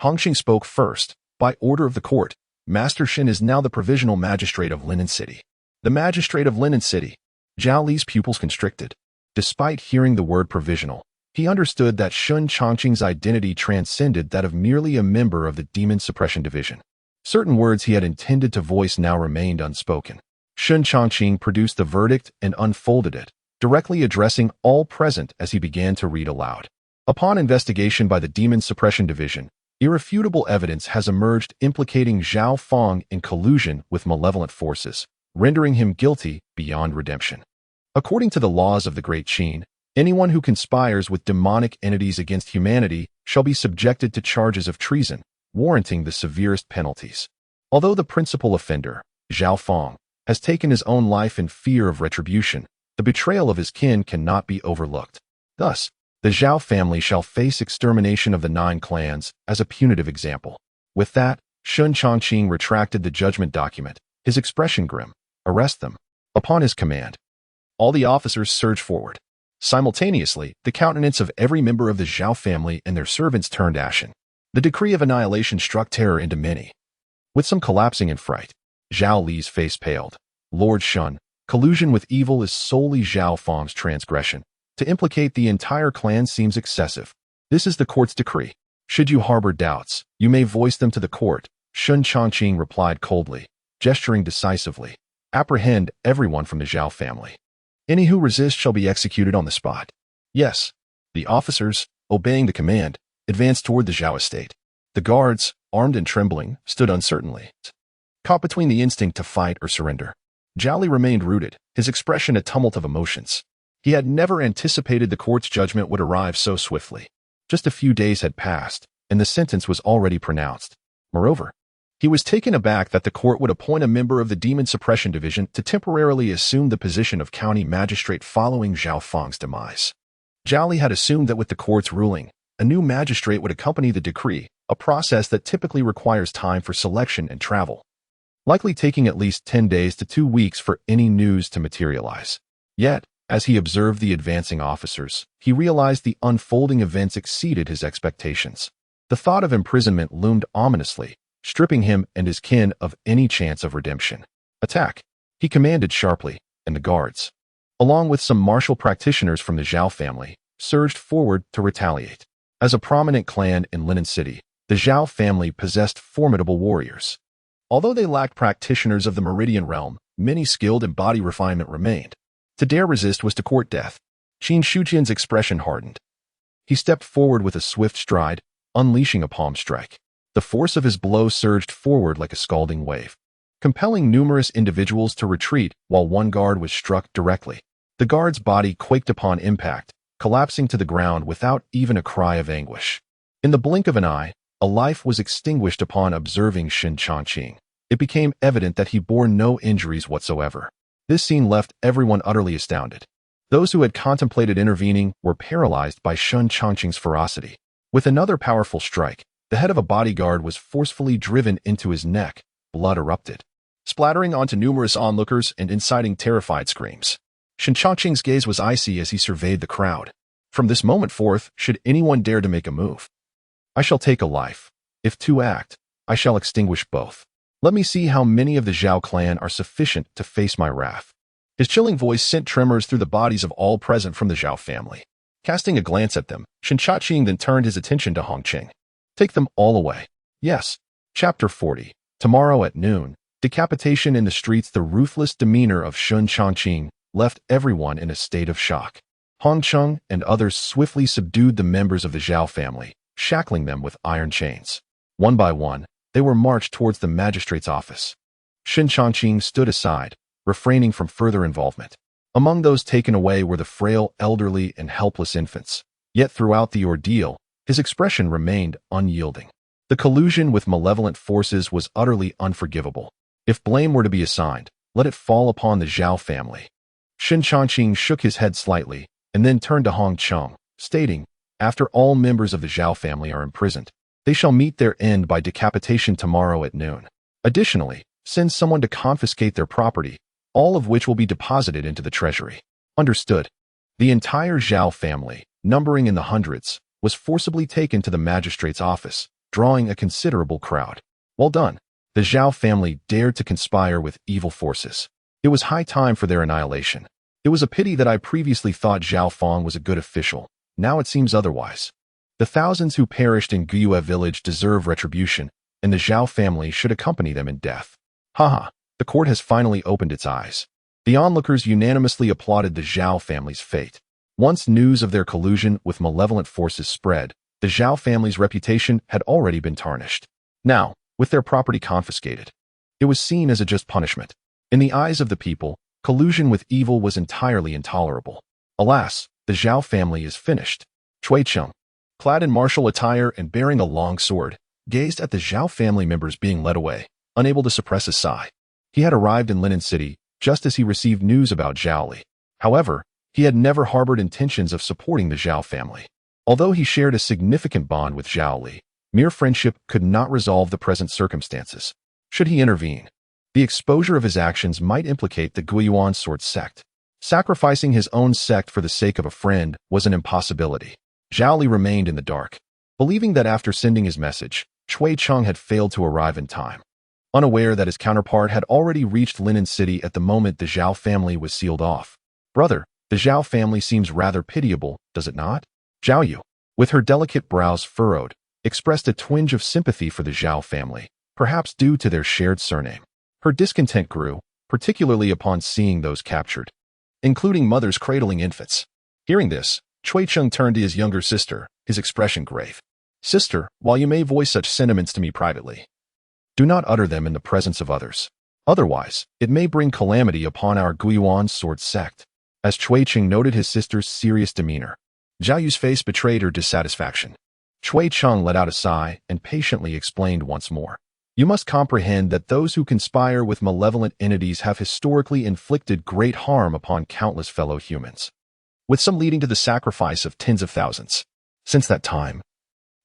Hongxing spoke first. By order of the court, Master Shen is now the provisional magistrate of Linen City. The magistrate of Linen City. Zhao Li's pupils constricted. Despite hearing the word provisional, he understood that Shen Changqing's identity transcended that of merely a member of the Demon-Suppression division. Certain words he had intended to voice now remained unspoken. Shen Changqing produced the verdict and unfolded it, directly addressing all present as he began to read aloud. Upon investigation by the Demon-Suppression division, irrefutable evidence has emerged implicating Zhao Feng in collusion with malevolent forces, rendering him guilty beyond redemption. According to the laws of the Great Qin, anyone who conspires with demonic entities against humanity shall be subjected to charges of treason, warranting the severest penalties. Although the principal offender, Zhao Feng, has taken his own life in fear of retribution, the betrayal of his kin cannot be overlooked. Thus, the Zhao family shall face extermination of the 9 clans as a punitive example. With that, Shen Changqing retracted the judgment document, his expression grim. Arrest them. Upon his command, all the officers surged forward. Simultaneously, the countenance of every member of the Zhao family and their servants turned ashen. The decree of annihilation struck terror into many. With some collapsing in fright, Zhao Li's face paled. Lord Shen, collusion with evil is solely Zhao Feng's transgression. To implicate the entire clan seems excessive. This is the court's decree. Should you harbor doubts, you may voice them to the court, Shen Changqing replied coldly, gesturing decisively. Apprehend everyone from the Zhao family. Any who resist shall be executed on the spot. Yes. The officers, obeying the command, advanced toward the Zhao estate. The guards, armed and trembling, stood uncertainly, caught between the instinct to fight or surrender. Zhao Li remained rooted, his expression a tumult of emotions. He had never anticipated the court's judgment would arrive so swiftly. Just a few days had passed, and the sentence was already pronounced. Moreover, he was taken aback that the court would appoint a member of the Demon-Suppression division to temporarily assume the position of county magistrate following Zhao Feng's demise. Zhao Li had assumed that with the court's ruling, a new magistrate would accompany the decree, a process that typically requires time for selection and travel, likely taking at least 10 days to 2 weeks for any news to materialize. Yet, as he observed the advancing officers, he realized the unfolding events exceeded his expectations. The thought of imprisonment loomed ominously, stripping him and his kin of any chance of redemption. Attack! He commanded sharply, and the guards, along with some martial practitioners from the Zhao family, surged forward to retaliate. As a prominent clan in Linen City, the Zhao family possessed formidable warriors. Although they lacked practitioners of the Meridian realm, many skilled in body refinement remained. To dare resist was to court death. Qin Shujian's expression hardened. He stepped forward with a swift stride, unleashing a palm strike. The force of his blow surged forward like a scalding wave, compelling numerous individuals to retreat while one guard was struck directly. The guard's body quaked upon impact, collapsing to the ground without even a cry of anguish. In the blink of an eye, a life was extinguished upon observing Shen Changqing. It became evident that he bore no injuries whatsoever. This scene left everyone utterly astounded. Those who had contemplated intervening were paralyzed by Shen Changqing's ferocity. With another powerful strike, the head of a bodyguard was forcefully driven into his neck. Blood erupted, splattering onto numerous onlookers and inciting terrified screams. Shen Changqing's gaze was icy as he surveyed the crowd. From this moment forth, should anyone dare to make a move, I shall take a life. If two act, I shall extinguish both. Let me see how many of the Zhao clan are sufficient to face my wrath. His chilling voice sent tremors through the bodies of all present from the Zhao family. Casting a glance at them, Shen Changqing then turned his attention to Hongqing. Take them all away. Yes. Chapter 40. Tomorrow at noon, decapitation in the streets. The ruthless demeanor of Shen Changqing left everyone in a state of shock. Hongqing and others swiftly subdued the members of the Zhao family, shackling them with iron chains. One by one, they were marched towards the magistrate's office. Shen Changqing stood aside, refraining from further involvement. Among those taken away were the frail, elderly, and helpless infants. Yet throughout the ordeal, his expression remained unyielding. The collusion with malevolent forces was utterly unforgivable. If blame were to be assigned, let it fall upon the Zhao family. Shen Changqing shook his head slightly, and then turned to Hongqing, stating, after all members of the Zhao family are imprisoned, they shall meet their end by decapitation tomorrow at noon. Additionally, send someone to confiscate their property, all of which will be deposited into the treasury. Understood. The entire Zhao family, numbering in the hundreds, was forcibly taken to the magistrate's office, drawing a considerable crowd. Well done. The Zhao family dared to conspire with evil forces. It was high time for their annihilation. It was a pity that I previously thought Zhao Feng was a good official. Now it seems otherwise. The thousands who perished in Guiyue village deserve retribution, and the Zhao family should accompany them in death. Haha, the court has finally opened its eyes. The onlookers unanimously applauded the Zhao family's fate. Once news of their collusion with malevolent forces spread, the Zhao family's reputation had already been tarnished. Now, with their property confiscated, it was seen as a just punishment. In the eyes of the people, collusion with evil was entirely intolerable. Alas, the Zhao family is finished. Chui Cheng, clad in martial attire and bearing a long sword, gazed at the Zhao family members being led away, unable to suppress a sigh. He had arrived in Linen City just as he received news about Zhao Li. However, he had never harbored intentions of supporting the Zhao family. Although he shared a significant bond with Zhao Li, mere friendship could not resolve the present circumstances. Should he intervene, the exposure of his actions might implicate the Guiyuan sword sect. Sacrificing his own sect for the sake of a friend was an impossibility. Zhao Li remained in the dark, believing that after sending his message, Chui Cheng had failed to arrive in time. Unaware that his counterpart had already reached Linen City at the moment the Zhao family was sealed off. Brother, the Zhao family seems rather pitiable, does it not? Zhao Yu, with her delicate brows furrowed, expressed a twinge of sympathy for the Zhao family, perhaps due to their shared surname. Her discontent grew, particularly upon seeing those captured, including mothers cradling infants. Hearing this, Chui Cheng turned to his younger sister, his expression grave. Sister, while you may voice such sentiments to me privately, do not utter them in the presence of others. Otherwise, it may bring calamity upon our Guiyuan sword sect. As Chui Cheng noted his sister's serious demeanor, Zhao Yu's face betrayed her dissatisfaction. Chui Cheng let out a sigh and patiently explained once more. You must comprehend that those who conspire with malevolent entities have historically inflicted great harm upon countless fellow humans, with some leading to the sacrifice of tens of thousands. Since that time,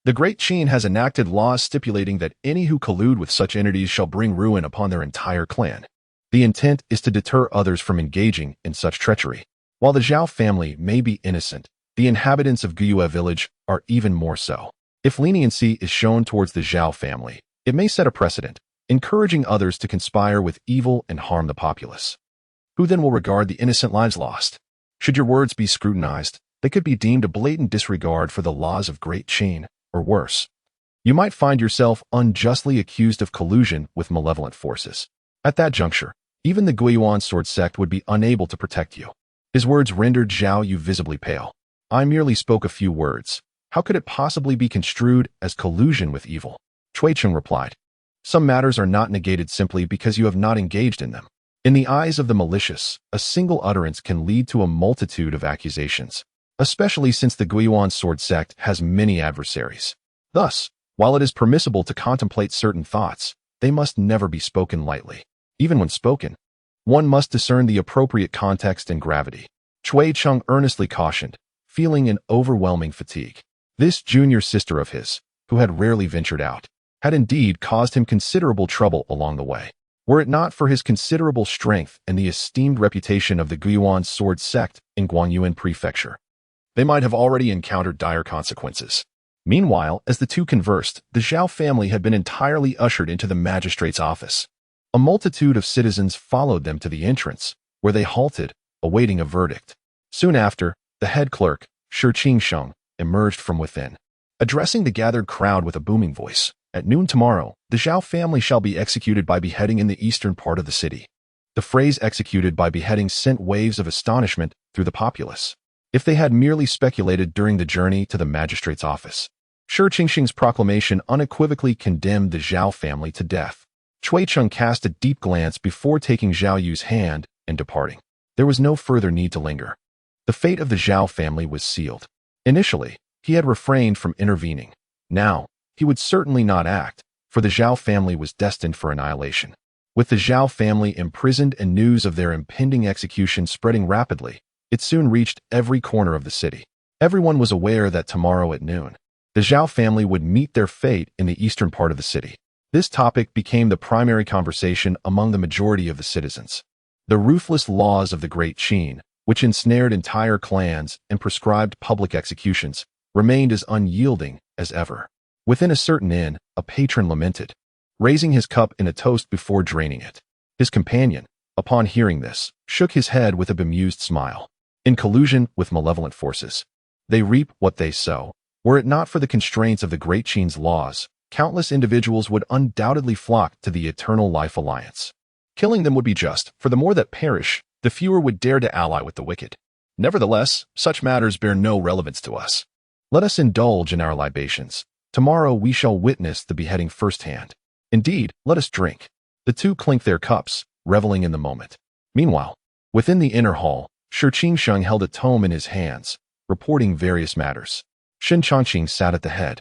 the Great Qin has enacted laws stipulating that any who collude with such entities shall bring ruin upon their entire clan. The intent is to deter others from engaging in such treachery. While the Zhao family may be innocent, the inhabitants of Guiyue village are even more so. If leniency is shown towards the Zhao family, it may set a precedent, encouraging others to conspire with evil and harm the populace. Who then will regard the innocent lives lost? Should your words be scrutinized, they could be deemed a blatant disregard for the laws of Great Qin, or worse. You might find yourself unjustly accused of collusion with malevolent forces. At that juncture, even the Guiyuan sword sect would be unable to protect you. His words rendered Zhao Yu visibly pale. I merely spoke a few words. How could it possibly be construed as collusion with evil? Chui Cheng replied. Some matters are not negated simply because you have not engaged in them. In the eyes of the malicious, a single utterance can lead to a multitude of accusations, especially since the Guiyuan sword sect has many adversaries. Thus, while it is permissible to contemplate certain thoughts, they must never be spoken lightly. Even when spoken, one must discern the appropriate context and gravity. Chui Cheng earnestly cautioned, feeling an overwhelming fatigue. This junior sister of his, who had rarely ventured out, had indeed caused him considerable trouble along the way. Were it not for his considerable strength and the esteemed reputation of the Guiyuan sword sect in Guanyuan Prefecture, they might have already encountered dire consequences. Meanwhile, as the two conversed, the Zhao family had been entirely ushered into the magistrate's office. A multitude of citizens followed them to the entrance, where they halted, awaiting a verdict. Soon after, the head clerk, Shen Changqing, emerged from within, addressing the gathered crowd with a booming voice. At noon tomorrow, the Zhao family shall be executed by beheading in the eastern part of the city. The phrase executed by beheading sent waves of astonishment through the populace. If they had merely speculated during the journey to the magistrate's office, Shen Changqing's proclamation unequivocally condemned the Zhao family to death. Chui Cheng cast a deep glance before taking Zhao Yu's hand and departing. There was no further need to linger. The fate of the Zhao family was sealed. Initially, he had refrained from intervening. Now, he would certainly not act, for the Zhao family was destined for annihilation. With the Zhao family imprisoned and news of their impending execution spreading rapidly, it soon reached every corner of the city. Everyone was aware that tomorrow at noon, the Zhao family would meet their fate in the eastern part of the city. This topic became the primary conversation among the majority of the citizens. The ruthless laws of the Great Qin, which ensnared entire clans and prescribed public executions, remained as unyielding as ever. Within a certain inn, a patron lamented, raising his cup in a toast before draining it. His companion, upon hearing this, shook his head with a bemused smile. In collusion with malevolent forces, they reap what they sow. Were it not for the constraints of the Great Qin's laws, countless individuals would undoubtedly flock to the Eternal Life Alliance. Killing them would be just, for the more that perish, the fewer would dare to ally with the wicked. Nevertheless, such matters bear no relevance to us. Let us indulge in our libations. Tomorrow we shall witness the beheading firsthand. Indeed, let us drink. The two clinked their cups, reveling in the moment. Meanwhile, within the inner hall, Shen Changqing held a tome in his hands, reporting various matters. Shen Changqing sat at the head,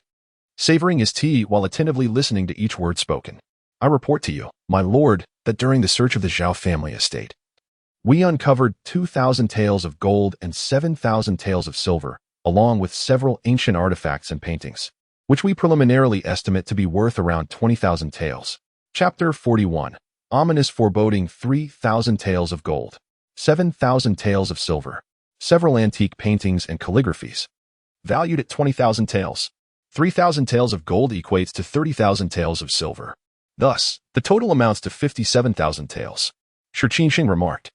savoring his tea while attentively listening to each word spoken. I report to you, my lord, that during the search of the Zhao family estate, we uncovered 2,000 taels of gold and 7,000 taels of silver, along with several ancient artifacts and paintings, which we preliminarily estimate to be worth around 20,000 taels. Chapter 41. Ominous foreboding. 3,000 taels of gold, 7,000 taels of silver, several antique paintings and calligraphies, valued at 20,000 taels. 3,000 taels of gold equates to 30,000 taels of silver. Thus, the total amounts to 57,000 taels. Shen Changqing remarked.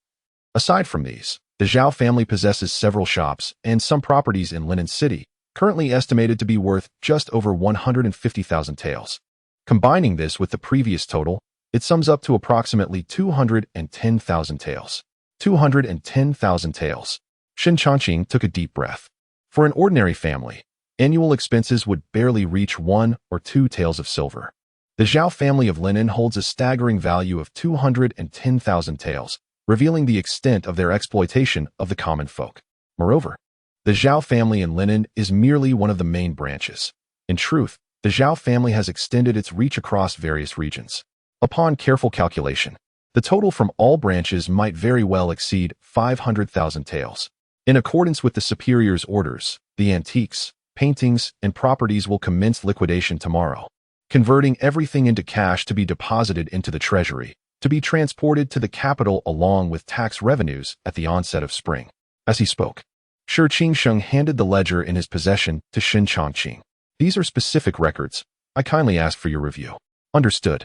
Aside from these, the Zhao family possesses several shops and some properties in Linen City, currently estimated to be worth just over 150,000 taels. Combining this with the previous total, it sums up to approximately 210,000 taels. 210,000 taels. Shen Changqing took a deep breath. For an ordinary family, annual expenses would barely reach 1 or 2 taels of silver. The Zhao family of linen holds a staggering value of 210,000 taels, revealing the extent of their exploitation of the common folk. Moreover, the Zhao family in linen is merely one of the main branches. In truth, the Zhao family has extended its reach across various regions. Upon careful calculation, the total from all branches might very well exceed 500,000 taels. In accordance with the superior's orders, the antiques, paintings, and properties will commence liquidation tomorrow, converting everything into cash to be deposited into the treasury, to be transported to the capital along with tax revenues at the onset of spring. As he spoke, Shen Changqing handed the ledger in his possession to Shen Changqing. These are specific records. I kindly ask for your review. Understood.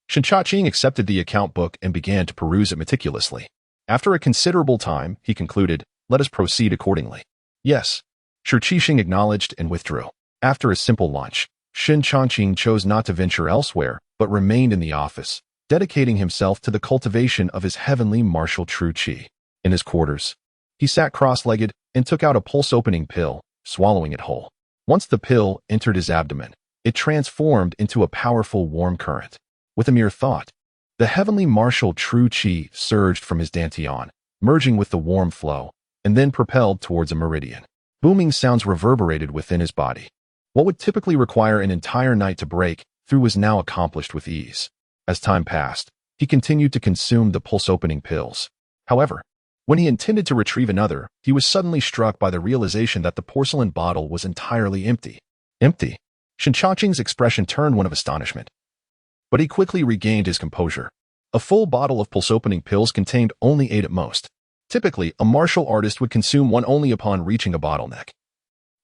Shen Changqing accepted the account book and began to peruse it meticulously. After a considerable time, he concluded, "Let us proceed accordingly." "Yes." Shen Changqing acknowledged and withdrew. After a simple lunch, Shen Changqing chose not to venture elsewhere, but remained in the office, dedicating himself to the cultivation of his heavenly martial true qi. In his quarters, he sat cross-legged and took out a pulse-opening pill, swallowing it whole. Once the pill entered his abdomen, it transformed into a powerful warm current. With a mere thought, the heavenly martial true qi surged from his dantian, merging with the warm flow, and then propelled towards a meridian. Booming sounds reverberated within his body. What would typically require an entire night to break through was now accomplished with ease. As time passed, he continued to consume the pulse-opening pills. However, when he intended to retrieve another, he was suddenly struck by the realization that the porcelain bottle was entirely empty. Empty? Shen Changqing's expression turned one of astonishment. But he quickly regained his composure. A full bottle of pulse-opening pills contained only 8 at most. Typically, a martial artist would consume one only upon reaching a bottleneck.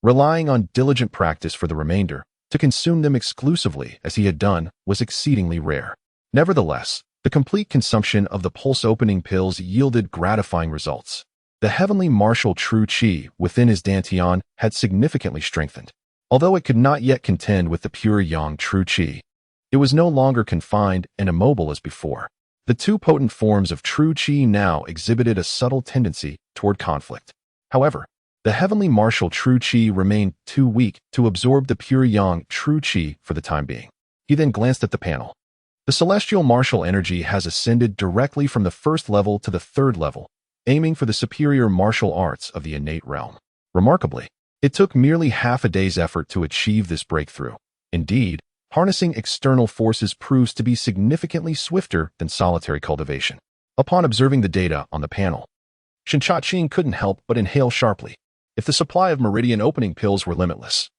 Relying on diligent practice for the remainder, to consume them exclusively as he had done was exceedingly rare. Nevertheless, the complete consumption of the pulse-opening pills yielded gratifying results. The heavenly martial true qi within his dantian had significantly strengthened. Although it could not yet contend with the pure yang true qi, it was no longer confined and immobile as before. The two potent forms of true qi now exhibited a subtle tendency toward conflict. However, the heavenly martial true qi remained too weak to absorb the pure yang true qi for the time being. He then glanced at the panel. The celestial martial energy has ascended directly from the first level to the third level, aiming for the superior martial arts of the innate realm. Remarkably, it took merely half a day's effort to achieve this breakthrough. Indeed, harnessing external forces proves to be significantly swifter than solitary cultivation. Upon observing the data on the panel, Shen Changqing couldn't help but inhale sharply. If the supply of meridian opening pills were limitless,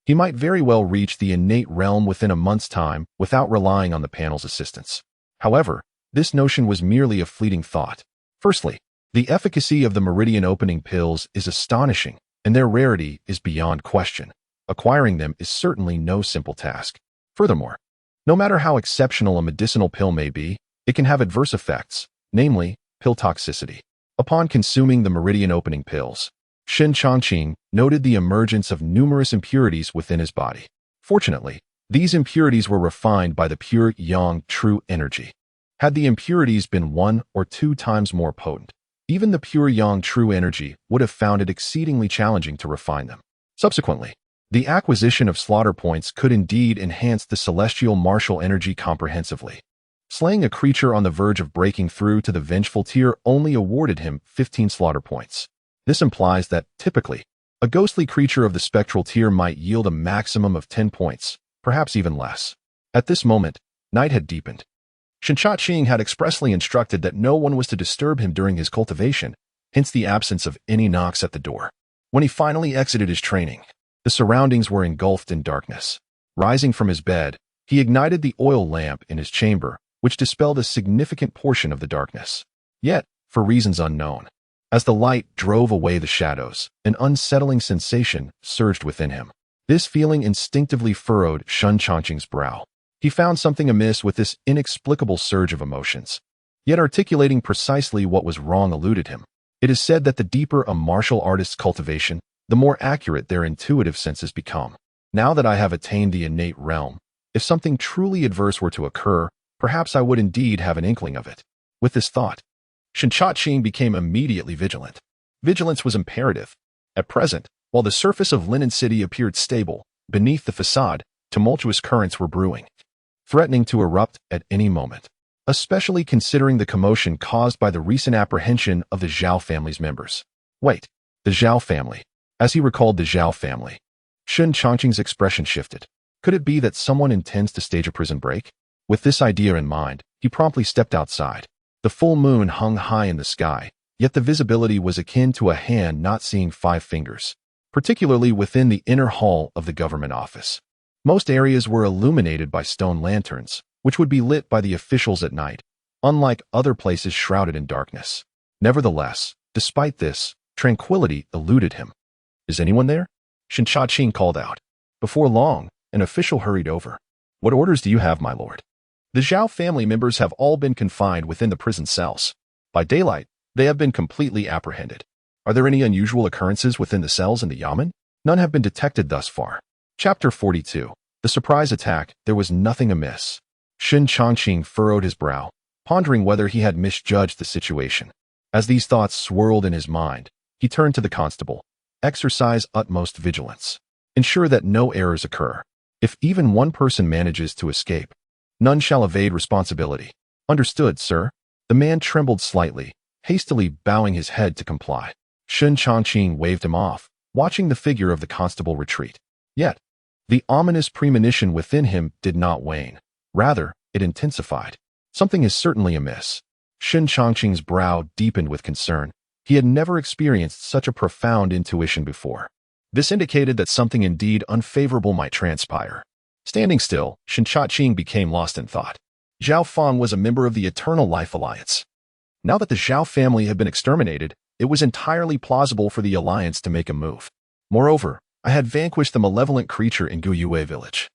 he might very well reach the innate realm within a month's time without relying on the panel's assistance. However, this notion was merely a fleeting thought. Firstly, the efficacy of the meridian opening pills is astonishing, and their rarity is beyond question. Acquiring them is certainly no simple task. Furthermore, no matter how exceptional a medicinal pill may be, it can have adverse effects, namely, pill toxicity. Upon consuming the meridian opening pills, Shen Changqing noted the emergence of numerous impurities within his body. Fortunately, these impurities were refined by the pure yang true energy. Had the impurities been 1 or 2 times more potent, even the pure yang true energy would have found it exceedingly challenging to refine them. Subsequently, the acquisition of slaughter points could indeed enhance the celestial martial energy comprehensively. Slaying a creature on the verge of breaking through to the vengeful tier only awarded him 15 slaughter points. This implies that, typically, a ghostly creature of the spectral tier might yield a maximum of 10 points, perhaps even less. At this moment, night had deepened. Shen Changqing had expressly instructed that no one was to disturb him during his cultivation, hence the absence of any knocks at the door. When he finally exited his training, the surroundings were engulfed in darkness. Rising from his bed, he ignited the oil lamp in his chamber, which dispelled a significant portion of the darkness. Yet, for reasons unknown, as the light drove away the shadows, an unsettling sensation surged within him. This feeling instinctively furrowed Shen Changqing's brow. He found something amiss with this inexplicable surge of emotions. Yet articulating precisely what was wrong eluded him. It is said that the deeper a martial artist's cultivation, the more accurate their intuitive senses become. Now that I have attained the innate realm, if something truly adverse were to occur, perhaps I would indeed have an inkling of it. With this thought, Shen Changqing became immediately vigilant. Vigilance was imperative. At present, while the surface of Linen City appeared stable, beneath the facade, tumultuous currents were brewing, threatening to erupt at any moment, especially considering the commotion caused by the recent apprehension of the Zhao family's members. Wait, the Zhao family. As he recalled the Zhao family, Shen Changqing's expression shifted. Could it be that someone intends to stage a prison break? With this idea in mind, he promptly stepped outside. The full moon hung high in the sky, yet the visibility was akin to a hand not seeing 5 fingers, particularly within the inner hall of the government office. Most areas were illuminated by stone lanterns, which would be lit by the officials at night, unlike other places shrouded in darkness. Nevertheless, despite this, tranquility eluded him. "Is anyone there?" Shen Changqing called out. Before long, an official hurried over. "What orders do you have, my lord?" "The Zhao family members have all been confined within the prison cells. By daylight, They have been completely apprehended. Are there any unusual occurrences within the cells in the yamen? None have been detected thus far. Chapter 42. The surprise attack. There was nothing amiss. Shen Changqing furrowed his brow, pondering whether he had misjudged the situation. As these thoughts swirled in his mind, he turned to the constable. Exercise utmost vigilance. Ensure that no errors occur. If even one person manages to escape, none shall evade responsibility. Understood, sir. The man trembled slightly, hastily bowing his head to comply. Shen Changqing waved him off, watching the figure of the constable retreat. Yet, the ominous premonition within him did not wane. Rather, it intensified. Something is certainly amiss. Shen Changqing's brow deepened with concern. He had never experienced such a profound intuition before. This indicated that something indeed unfavorable might transpire. Standing still, Shen Changqing became lost in thought. Zhao Feng was a member of the Eternal Life Alliance. Now that the Zhao family had been exterminated, it was entirely plausible for the Alliance to make a move. Moreover, I had vanquished the malevolent creature in Guyue village,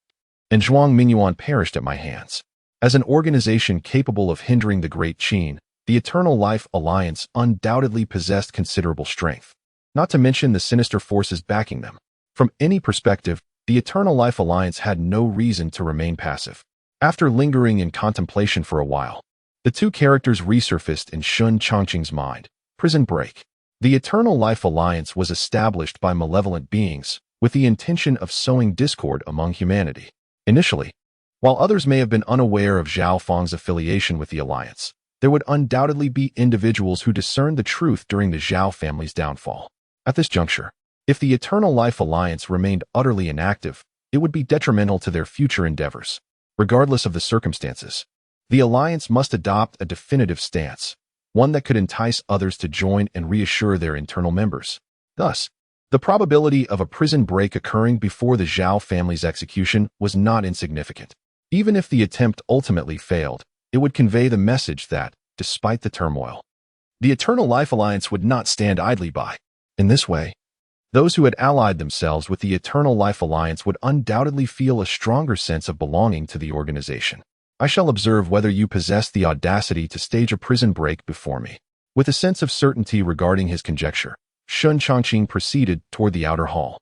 and Zhuang Mingyuan perished at my hands. As an organization capable of hindering the Great Qin, the Eternal Life Alliance undoubtedly possessed considerable strength, not to mention the sinister forces backing them. From any perspective, the Eternal Life Alliance had no reason to remain passive. After lingering in contemplation for a while, the two characters resurfaced in Shen Changqing's mind. Prison break. The Eternal Life Alliance was established by malevolent beings with the intention of sowing discord among humanity. Initially, while others may have been unaware of Zhao Feng's affiliation with the Alliance, there would undoubtedly be individuals who discerned the truth during the Zhao family's downfall. At this juncture, if the Eternal Life Alliance remained utterly inactive, it would be detrimental to their future endeavors. Regardless of the circumstances, the Alliance must adopt a definitive stance, one that could entice others to join and reassure their internal members. Thus, the probability of a prison break occurring before the Zhao family's execution was not insignificant. Even if the attempt ultimately failed, it would convey the message that, despite the turmoil, the Eternal Life Alliance would not stand idly by. In this way, those who had allied themselves with the Eternal Life Alliance would undoubtedly feel a stronger sense of belonging to the organization. I shall observe whether you possess the audacity to stage a prison break before me. With a sense of certainty regarding his conjecture, Shen Changqing proceeded toward the outer hall.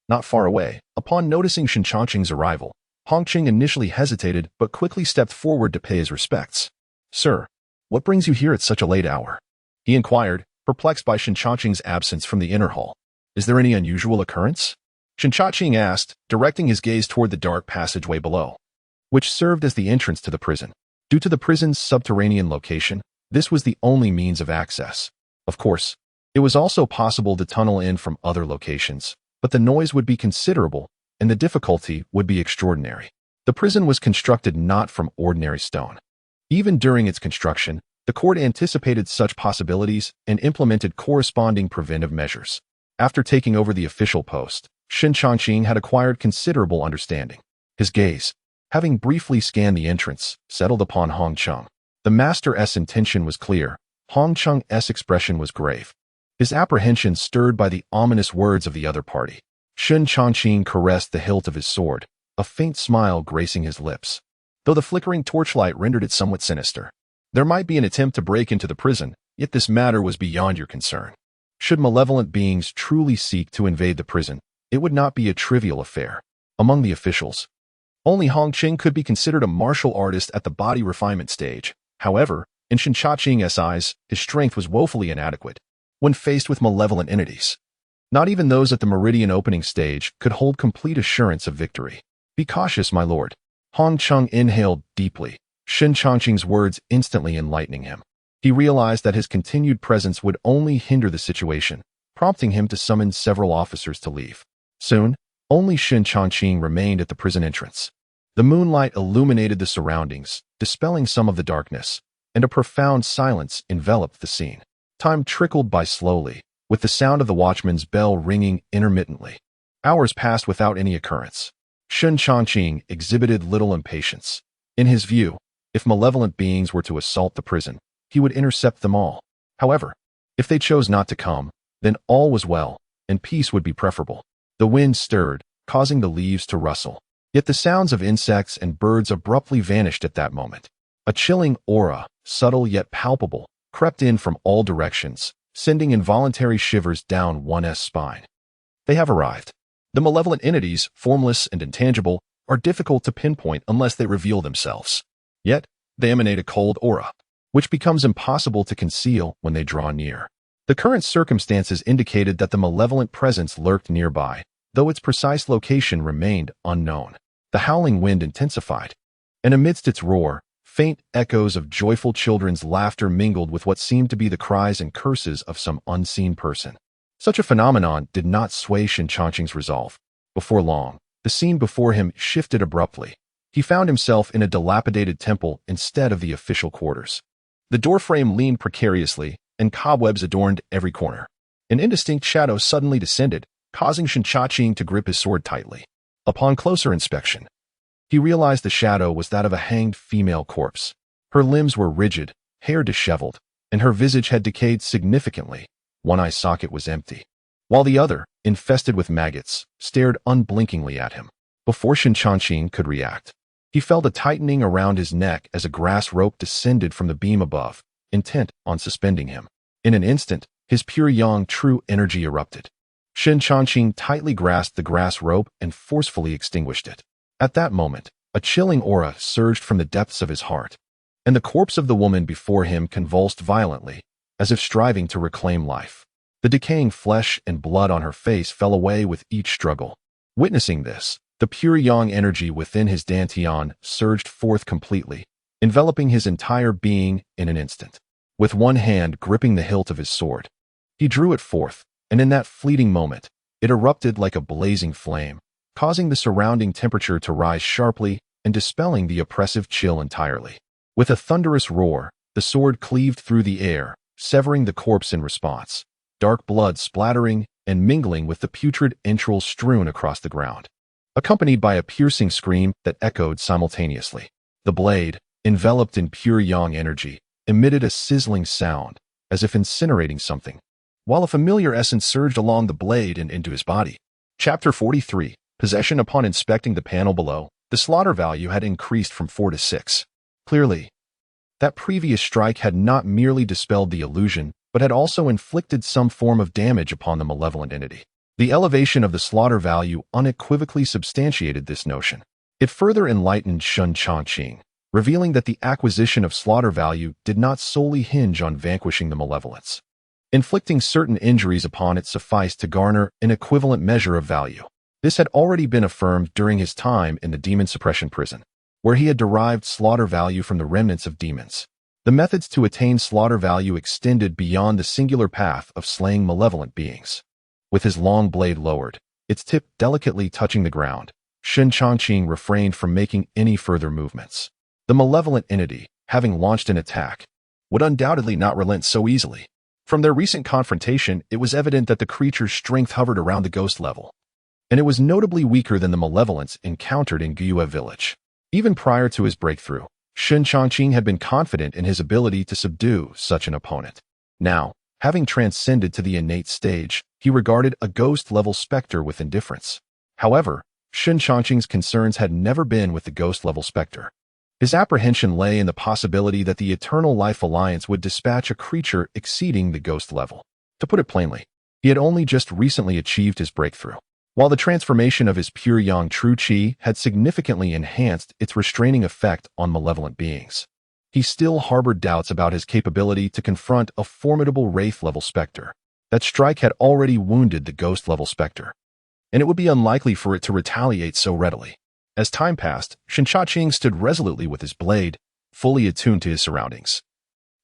Not far away, upon noticing Shen Changqing's arrival, Hongqing initially hesitated but quickly stepped forward to pay his respects. Sir, what brings you here at such a late hour? He inquired, perplexed by Shen Changqing's absence from the inner hall. Is there any unusual occurrence? Shen Changqing asked, directing his gaze toward the dark passageway below, which served as the entrance to the prison. Due to the prison's subterranean location, this was the only means of access. Of course, it was also possible to tunnel in from other locations, but the noise would be considerable, and the difficulty would be extraordinary. The prison was constructed not from ordinary stone. Even during its construction, the court anticipated such possibilities and implemented corresponding preventive measures. After taking over the official post, Shen Changqing had acquired considerable understanding. His gaze, having briefly scanned the entrance, settled upon Hongcheng. The master's intention was clear. Hongcheng's expression was grave, his apprehension stirred by the ominous words of the other party. Shen Changqing caressed the hilt of his sword, a faint smile gracing his lips, though the flickering torchlight rendered it somewhat sinister. There might be an attempt to break into the prison, yet this matter was beyond your concern. Should malevolent beings truly seek to invade the prison, it would not be a trivial affair. Among the officials, only Hongqing could be considered a martial artist at the body refinement stage. However, in Shen Changqing's eyes, his strength was woefully inadequate when faced with malevolent entities. Not even those at the meridian opening stage could hold complete assurance of victory. Be cautious, my lord. Hongcheng inhaled deeply, Shen Changqing's words instantly enlightening him. He realized that his continued presence would only hinder the situation, prompting him to summon several officers to leave. Soon, only Shen Changqing remained at the prison entrance. The moonlight illuminated the surroundings, dispelling some of the darkness, and a profound silence enveloped the scene. Time trickled by slowly, with the sound of the watchman's bell ringing intermittently. Hours passed without any occurrence. Shen Changqing exhibited little impatience. In his view, if malevolent beings were to assault the prison, he would intercept them all. However, if they chose not to come, then all was well, and peace would be preferable. The wind stirred, causing the leaves to rustle. Yet the sounds of insects and birds abruptly vanished at that moment. A chilling aura, subtle yet palpable, crept in from all directions, sending involuntary shivers down one's spine. They have arrived. The malevolent entities, formless and intangible, are difficult to pinpoint unless they reveal themselves. Yet, they emanate a cold aura, which becomes impossible to conceal when they draw near. The current circumstances indicated that the malevolent presence lurked nearby, though its precise location remained unknown. The howling wind intensified, and amidst its roar, faint echoes of joyful children's laughter mingled with what seemed to be the cries and curses of some unseen person. Such a phenomenon did not sway Shen Changqing's resolve. Before long, the scene before him shifted abruptly. He found himself in a dilapidated temple instead of the official quarters. The doorframe leaned precariously, and cobwebs adorned every corner. An indistinct shadow suddenly descended, causing Shen Changqing to grip his sword tightly. Upon closer inspection, he realized the shadow was that of a hanged female corpse. Her limbs were rigid, hair disheveled, and her visage had decayed significantly. One eye socket was empty, while the other, infested with maggots, stared unblinkingly at him. Before Shen Changqing could react, he felt a tightening around his neck as a grass rope descended from the beam above, intent on suspending him. In an instant, his pure yang true energy erupted. Shen Changqing tightly grasped the grass rope and forcefully extinguished it. At that moment, a chilling aura surged from the depths of his heart, and the corpse of the woman before him convulsed violently, as if striving to reclaim life. The decaying flesh and blood on her face fell away with each struggle. Witnessing this, the pure yang energy within his dantian surged forth completely, enveloping his entire being in an instant. With one hand gripping the hilt of his sword, he drew it forth, and in that fleeting moment, it erupted like a blazing flame, causing the surrounding temperature to rise sharply and dispelling the oppressive chill entirely. With a thunderous roar, the sword cleaved through the air, severing the corpse in response, dark blood splattering and mingling with the putrid entrails strewn across the ground, accompanied by a piercing scream that echoed simultaneously. The blade, enveloped in pure yang energy, emitted a sizzling sound, as if incinerating something, while a familiar essence surged along the blade and into his body. Chapter 43. Possession. Upon inspecting the panel below, the slaughter value had increased from 4 to 6. Clearly, that previous strike had not merely dispelled the illusion, but had also inflicted some form of damage upon the malevolent entity. The elevation of the slaughter value unequivocally substantiated this notion. It further enlightened Shen Changqing, revealing that the acquisition of slaughter value did not solely hinge on vanquishing the malevolence. Inflicting certain injuries upon it sufficed to garner an equivalent measure of value. This had already been affirmed during his time in the Demon-Suppression prison, where he had derived slaughter value from the remnants of demons. The methods to attain slaughter value extended beyond the singular path of slaying malevolent beings. With his long blade lowered, its tip delicately touching the ground, Shen Changqing refrained from making any further movements. The malevolent entity, having launched an attack, would undoubtedly not relent so easily. From their recent confrontation, it was evident that the creature's strength hovered around the ghost level, and it was notably weaker than the malevolence encountered in Guiyue village. Even prior to his breakthrough, Shen Changqing had been confident in his ability to subdue such an opponent. Now, having transcended to the innate stage, he regarded a ghost-level specter with indifference. However, Shen Changqing's concerns had never been with the ghost-level specter. His apprehension lay in the possibility that the Eternal Life Alliance would dispatch a creature exceeding the ghost level. To put it plainly, he had only just recently achieved his breakthrough. While the transformation of his pure yang true qi had significantly enhanced its restraining effect on malevolent beings, he still harbored doubts about his capability to confront a formidable wraith-level specter. That strike had already wounded the ghost-level specter, and it would be unlikely for it to retaliate so readily. As time passed, Shen Changqing stood resolutely with his blade, fully attuned to his surroundings,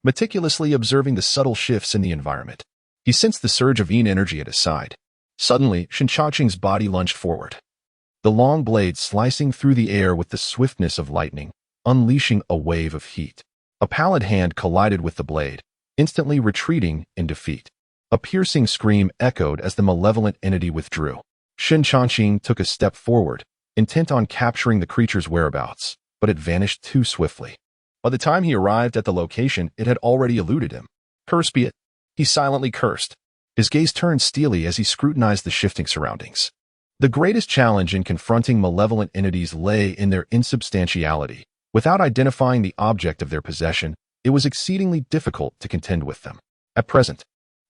meticulously observing the subtle shifts in the environment. He sensed the surge of yin energy at his side. Suddenly, Shen Changqing's body lunged forward, the long blade slicing through the air with the swiftness of lightning, unleashing a wave of heat. A pallid hand collided with the blade, instantly retreating in defeat. A piercing scream echoed as the malevolent entity withdrew. Shen Changqing took a step forward, intent on capturing the creature's whereabouts, but it vanished too swiftly. By the time he arrived at the location, it had already eluded him. Curse be it! He silently cursed. His gaze turned steely as he scrutinized the shifting surroundings. The greatest challenge in confronting malevolent entities lay in their insubstantiality. Without identifying the object of their possession, it was exceedingly difficult to contend with them. At present,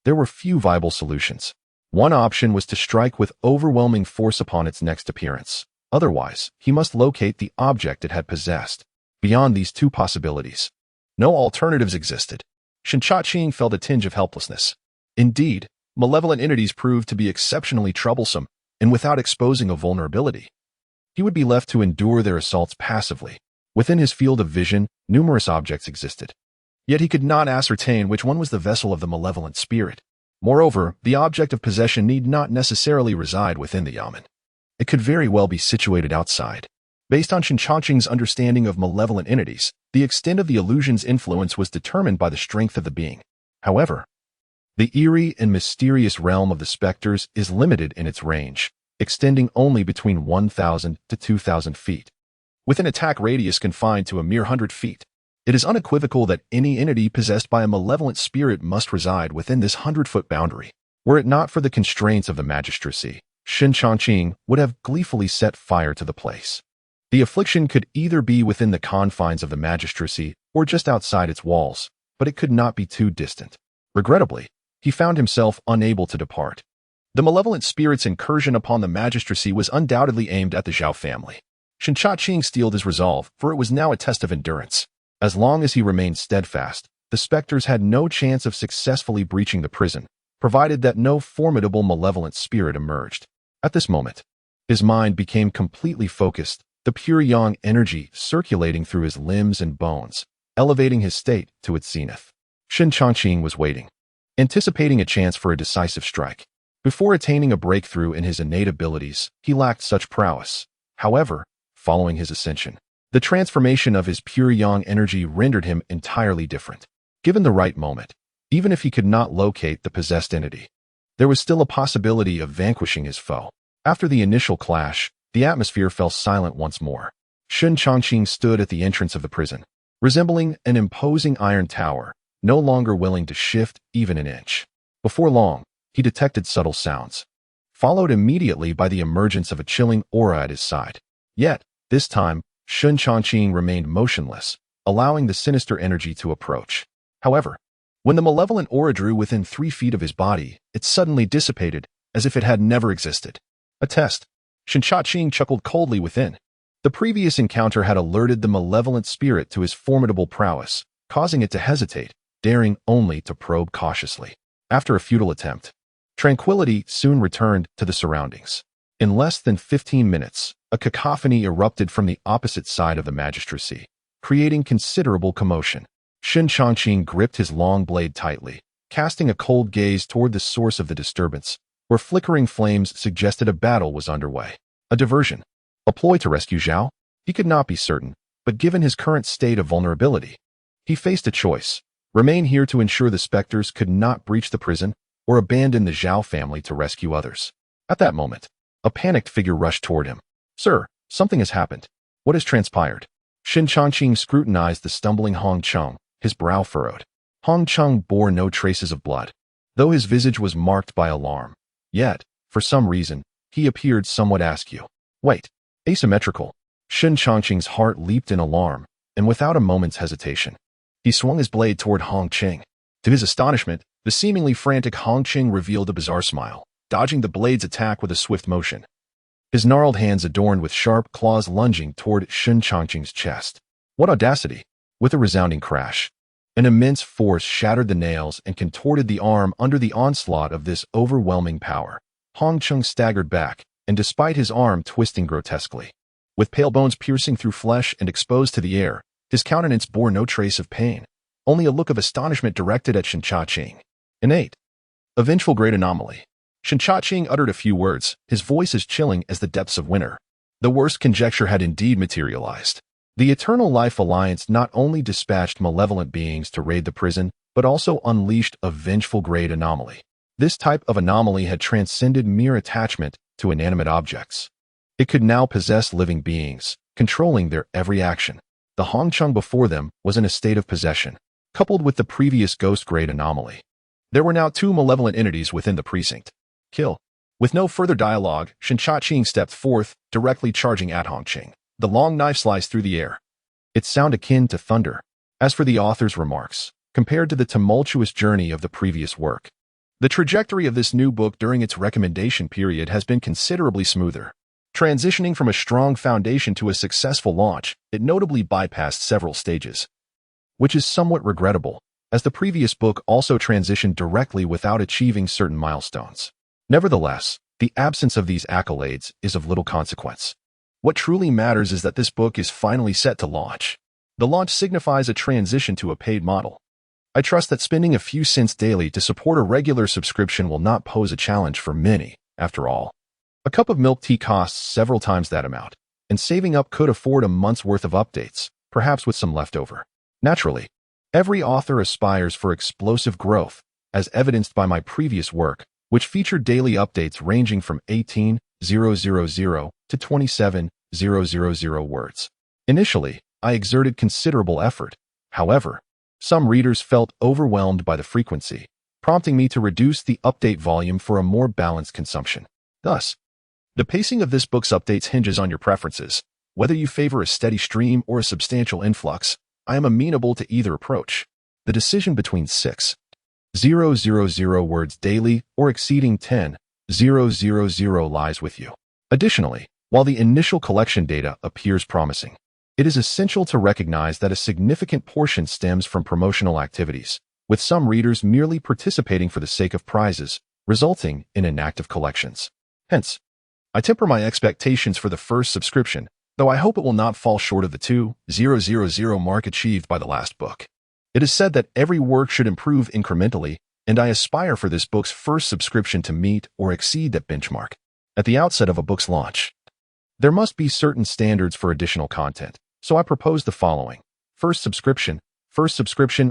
there were few viable solutions. One option was to strike with overwhelming force upon its next appearance. Otherwise, he must locate the object it had possessed. Beyond these two possibilities, no alternatives existed. Shen Changqing felt a tinge of helplessness. Indeed, malevolent entities proved to be exceptionally troublesome, and without exposing a vulnerability, he would be left to endure their assaults passively. Within his field of vision, numerous objects existed. Yet he could not ascertain which one was the vessel of the malevolent spirit. Moreover, the object of possession need not necessarily reside within the yamen. It could very well be situated outside. Based on Shen Changqing's understanding of malevolent entities, the extent of the illusion's influence was determined by the strength of the being. However, the eerie and mysterious realm of the specters is limited in its range, extending only between 1,000 to 2,000 feet, with an attack radius confined to a mere 100 feet. It is unequivocal that any entity possessed by a malevolent spirit must reside within this 100-foot boundary. Were it not for the constraints of the magistracy, Shen Changqing would have gleefully set fire to the place. The affliction could either be within the confines of the magistracy or just outside its walls, but it could not be too distant. Regrettably, he found himself unable to depart. The malevolent spirit's incursion upon the magistracy was undoubtedly aimed at the Zhao family. Shen Changqing steeled his resolve, for it was now a test of endurance. As long as he remained steadfast, the specters had no chance of successfully breaching the prison, provided that no formidable malevolent spirit emerged. At this moment, his mind became completely focused, the pure yang energy circulating through his limbs and bones, elevating his state to its zenith. Shen Changqing was waiting, anticipating a chance for a decisive strike. Before attaining a breakthrough in his innate abilities, he lacked such prowess. However, following his ascension, the transformation of his pure yang energy rendered him entirely different. Given the right moment, even if he could not locate the possessed entity, there was still a possibility of vanquishing his foe. After the initial clash, the atmosphere fell silent once more. Shen Changqing stood at the entrance of the prison, resembling an imposing iron tower, no longer willing to shift even an inch. Before long, he detected subtle sounds, followed immediately by the emergence of a chilling aura at his side. Yet, this time, Shen Changqing remained motionless, allowing the sinister energy to approach. However, when the malevolent aura drew within 3 feet of his body, it suddenly dissipated, as if it had never existed. A test. Shen Changqing chuckled coldly within. The previous encounter had alerted the malevolent spirit to his formidable prowess, causing it to hesitate, daring only to probe cautiously. After a futile attempt, tranquility soon returned to the surroundings. In less than 15 minutes, a cacophony erupted from the opposite side of the magistracy, creating considerable commotion. Shen Changqing gripped his long blade tightly, casting a cold gaze toward the source of the disturbance, where flickering flames suggested a battle was underway. A diversion. A ploy to rescue Zhao? He could not be certain, but given his current state of vulnerability, he faced a choice: remain here to ensure the specters could not breach the prison, or abandon the Zhao family to rescue others. At that moment, a panicked figure rushed toward him. "Sir, something has happened. What has transpired?" Shen Changqing scrutinized the stumbling Hong Cheng, his brow furrowed. Hong Cheng bore no traces of blood, though his visage was marked by alarm. Yet, for some reason, he appeared somewhat askew. Wait, asymmetrical. Shen Changqing's heart leaped in alarm, and without a moment's hesitation, he swung his blade toward Hong Cheng. To his astonishment, the seemingly frantic Hong Cheng revealed a bizarre smile, dodging the blade's attack with a swift motion. His gnarled hands adorned with sharp claws lunging toward Shen Changqing's chest. What audacity! With a resounding crash, an immense force shattered the nails and contorted the arm under the onslaught of this overwhelming power. Hong Cheng staggered back, and despite his arm twisting grotesquely, with pale bones piercing through flesh and exposed to the air, his countenance bore no trace of pain, only a look of astonishment directed at Shen Changqing. Innate. A vengeful great anomaly. Shen Changqing uttered a few words, his voice as chilling as the depths of winter. The worst conjecture had indeed materialized. The Eternal Life Alliance not only dispatched malevolent beings to raid the prison, but also unleashed a vengeful great anomaly. This type of anomaly had transcended mere attachment to inanimate objects. It could now possess living beings, controlling their every action. The Hong Cheng before them was in a state of possession, coupled with the previous ghost grade anomaly. There were now 2 malevolent entities within the precinct. Kill. With no further dialogue, Shen Changqing stepped forth, directly charging at Hong Cheng. The long knife sliced through the air, its sound akin to thunder. As for the author's remarks, compared to the tumultuous journey of the previous work, the trajectory of this new book during its recommendation period has been considerably smoother. Transitioning from a strong foundation to a successful launch, it notably bypassed several stages, which is somewhat regrettable, as the previous book also transitioned directly without achieving certain milestones. Nevertheless, the absence of these accolades is of little consequence. What truly matters is that this book is finally set to launch. The launch signifies a transition to a paid model. I trust that spending a few cents daily to support a regular subscription will not pose a challenge for many. After all, a cup of milk tea costs several times that amount, and saving up could afford a month's worth of updates, perhaps with some leftover. Naturally, every author aspires for explosive growth, as evidenced by my previous work, which featured daily updates ranging from 18,000 to 27,000 words. Initially, I exerted considerable effort. However, some readers felt overwhelmed by the frequency, prompting me to reduce the update volume for a more balanced consumption. Thus, the pacing of this book's updates hinges on your preferences. Whether you favor a steady stream or a substantial influx, I am amenable to either approach. The decision between 6,000 words daily or exceeding 10,000 lies with you. Additionally, while the initial collection data appears promising, it is essential to recognize that a significant portion stems from promotional activities, with some readers merely participating for the sake of prizes, resulting in inactive collections. Hence, I temper my expectations for the first subscription, though I hope it will not fall short of the 2,000 mark achieved by the last book. It is said that every work should improve incrementally, and I aspire for this book's first subscription to meet or exceed that benchmark. At the outset of a book's launch, there must be certain standards for additional content, so I propose the following. First subscription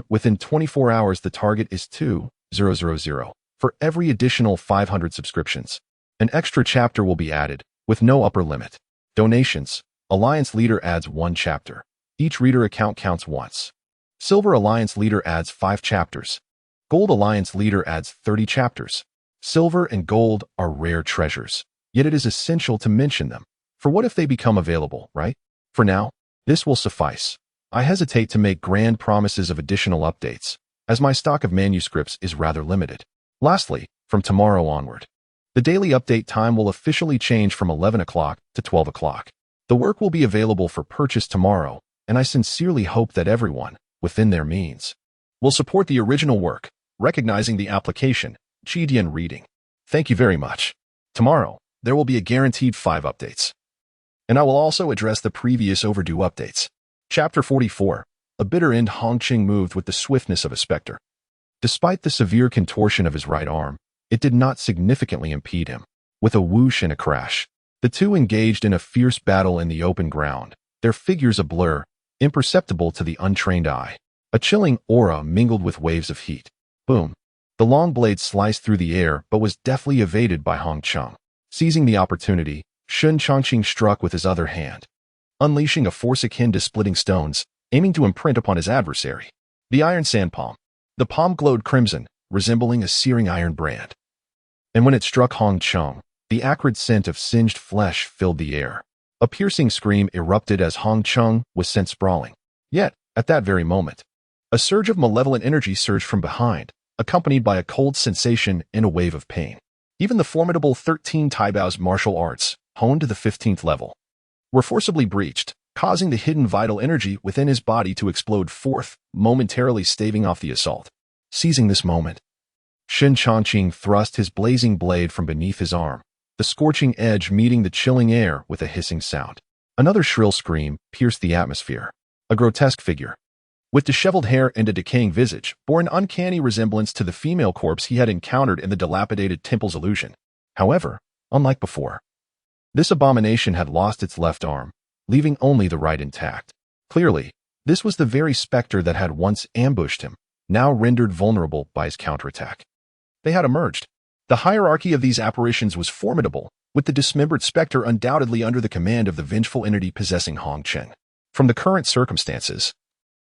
within 24 hours. The target is 2,000. For every additional 500 subscriptions, an extra chapter will be added, with no upper limit. Donations. Alliance Leader adds 1 chapter. Each reader account counts once. Silver Alliance Leader adds 5 chapters. Gold Alliance Leader adds 30 chapters. Silver and gold are rare treasures, yet it is essential to mention them. For what if they become available, right? For now, this will suffice. I hesitate to make grand promises of additional updates, as my stock of manuscripts is rather limited. Lastly, from tomorrow onward, the daily update time will officially change from 11 o'clock to 12 o'clock. The work will be available for purchase tomorrow, and I sincerely hope that everyone, within their means, will support the original work, recognizing the application, Guardian reading. Thank you very much. Tomorrow, there will be a guaranteed 5 updates. And I will also address the previous overdue updates. Chapter 44. A bitter end. Changqing moved with the swiftness of a specter. Despite the severe contortion of his right arm, it did not significantly impede him. With a whoosh and a crash, the two engaged in a fierce battle in the open ground, their figures a blur, imperceptible to the untrained eye. A chilling aura mingled with waves of heat. Boom. The long blade sliced through the air but was deftly evaded by Changqing. Seizing the opportunity, Shen Changqing struck with his other hand, unleashing a force akin to splitting stones, aiming to imprint upon his adversary. The iron sand palm. The palm glowed crimson, resembling a searing iron brand. And when it struck Changqing, the acrid scent of singed flesh filled the air. A piercing scream erupted as Changqing was sent sprawling. Yet, at that very moment, a surge of malevolent energy surged from behind, accompanied by a cold sensation and a wave of pain. Even the formidable 13 Taibao's martial arts, honed to the 15th level, were forcibly breached, causing the hidden vital energy within his body to explode forth, momentarily staving off the assault. Seizing this moment, Shen Changqing thrust his blazing blade from beneath his arm, the scorching edge meeting the chilling air with a hissing sound. Another shrill scream pierced the atmosphere. A grotesque figure, with disheveled hair and a decaying visage, bore an uncanny resemblance to the female corpse he had encountered in the dilapidated temple's illusion. However, unlike before, this abomination had lost its left arm, leaving only the right intact. Clearly, this was the very specter that had once ambushed him, now rendered vulnerable by his counterattack. They had emerged. The hierarchy of these apparitions was formidable, with the dismembered specter undoubtedly under the command of the vengeful entity possessing Changqing. From the current circumstances,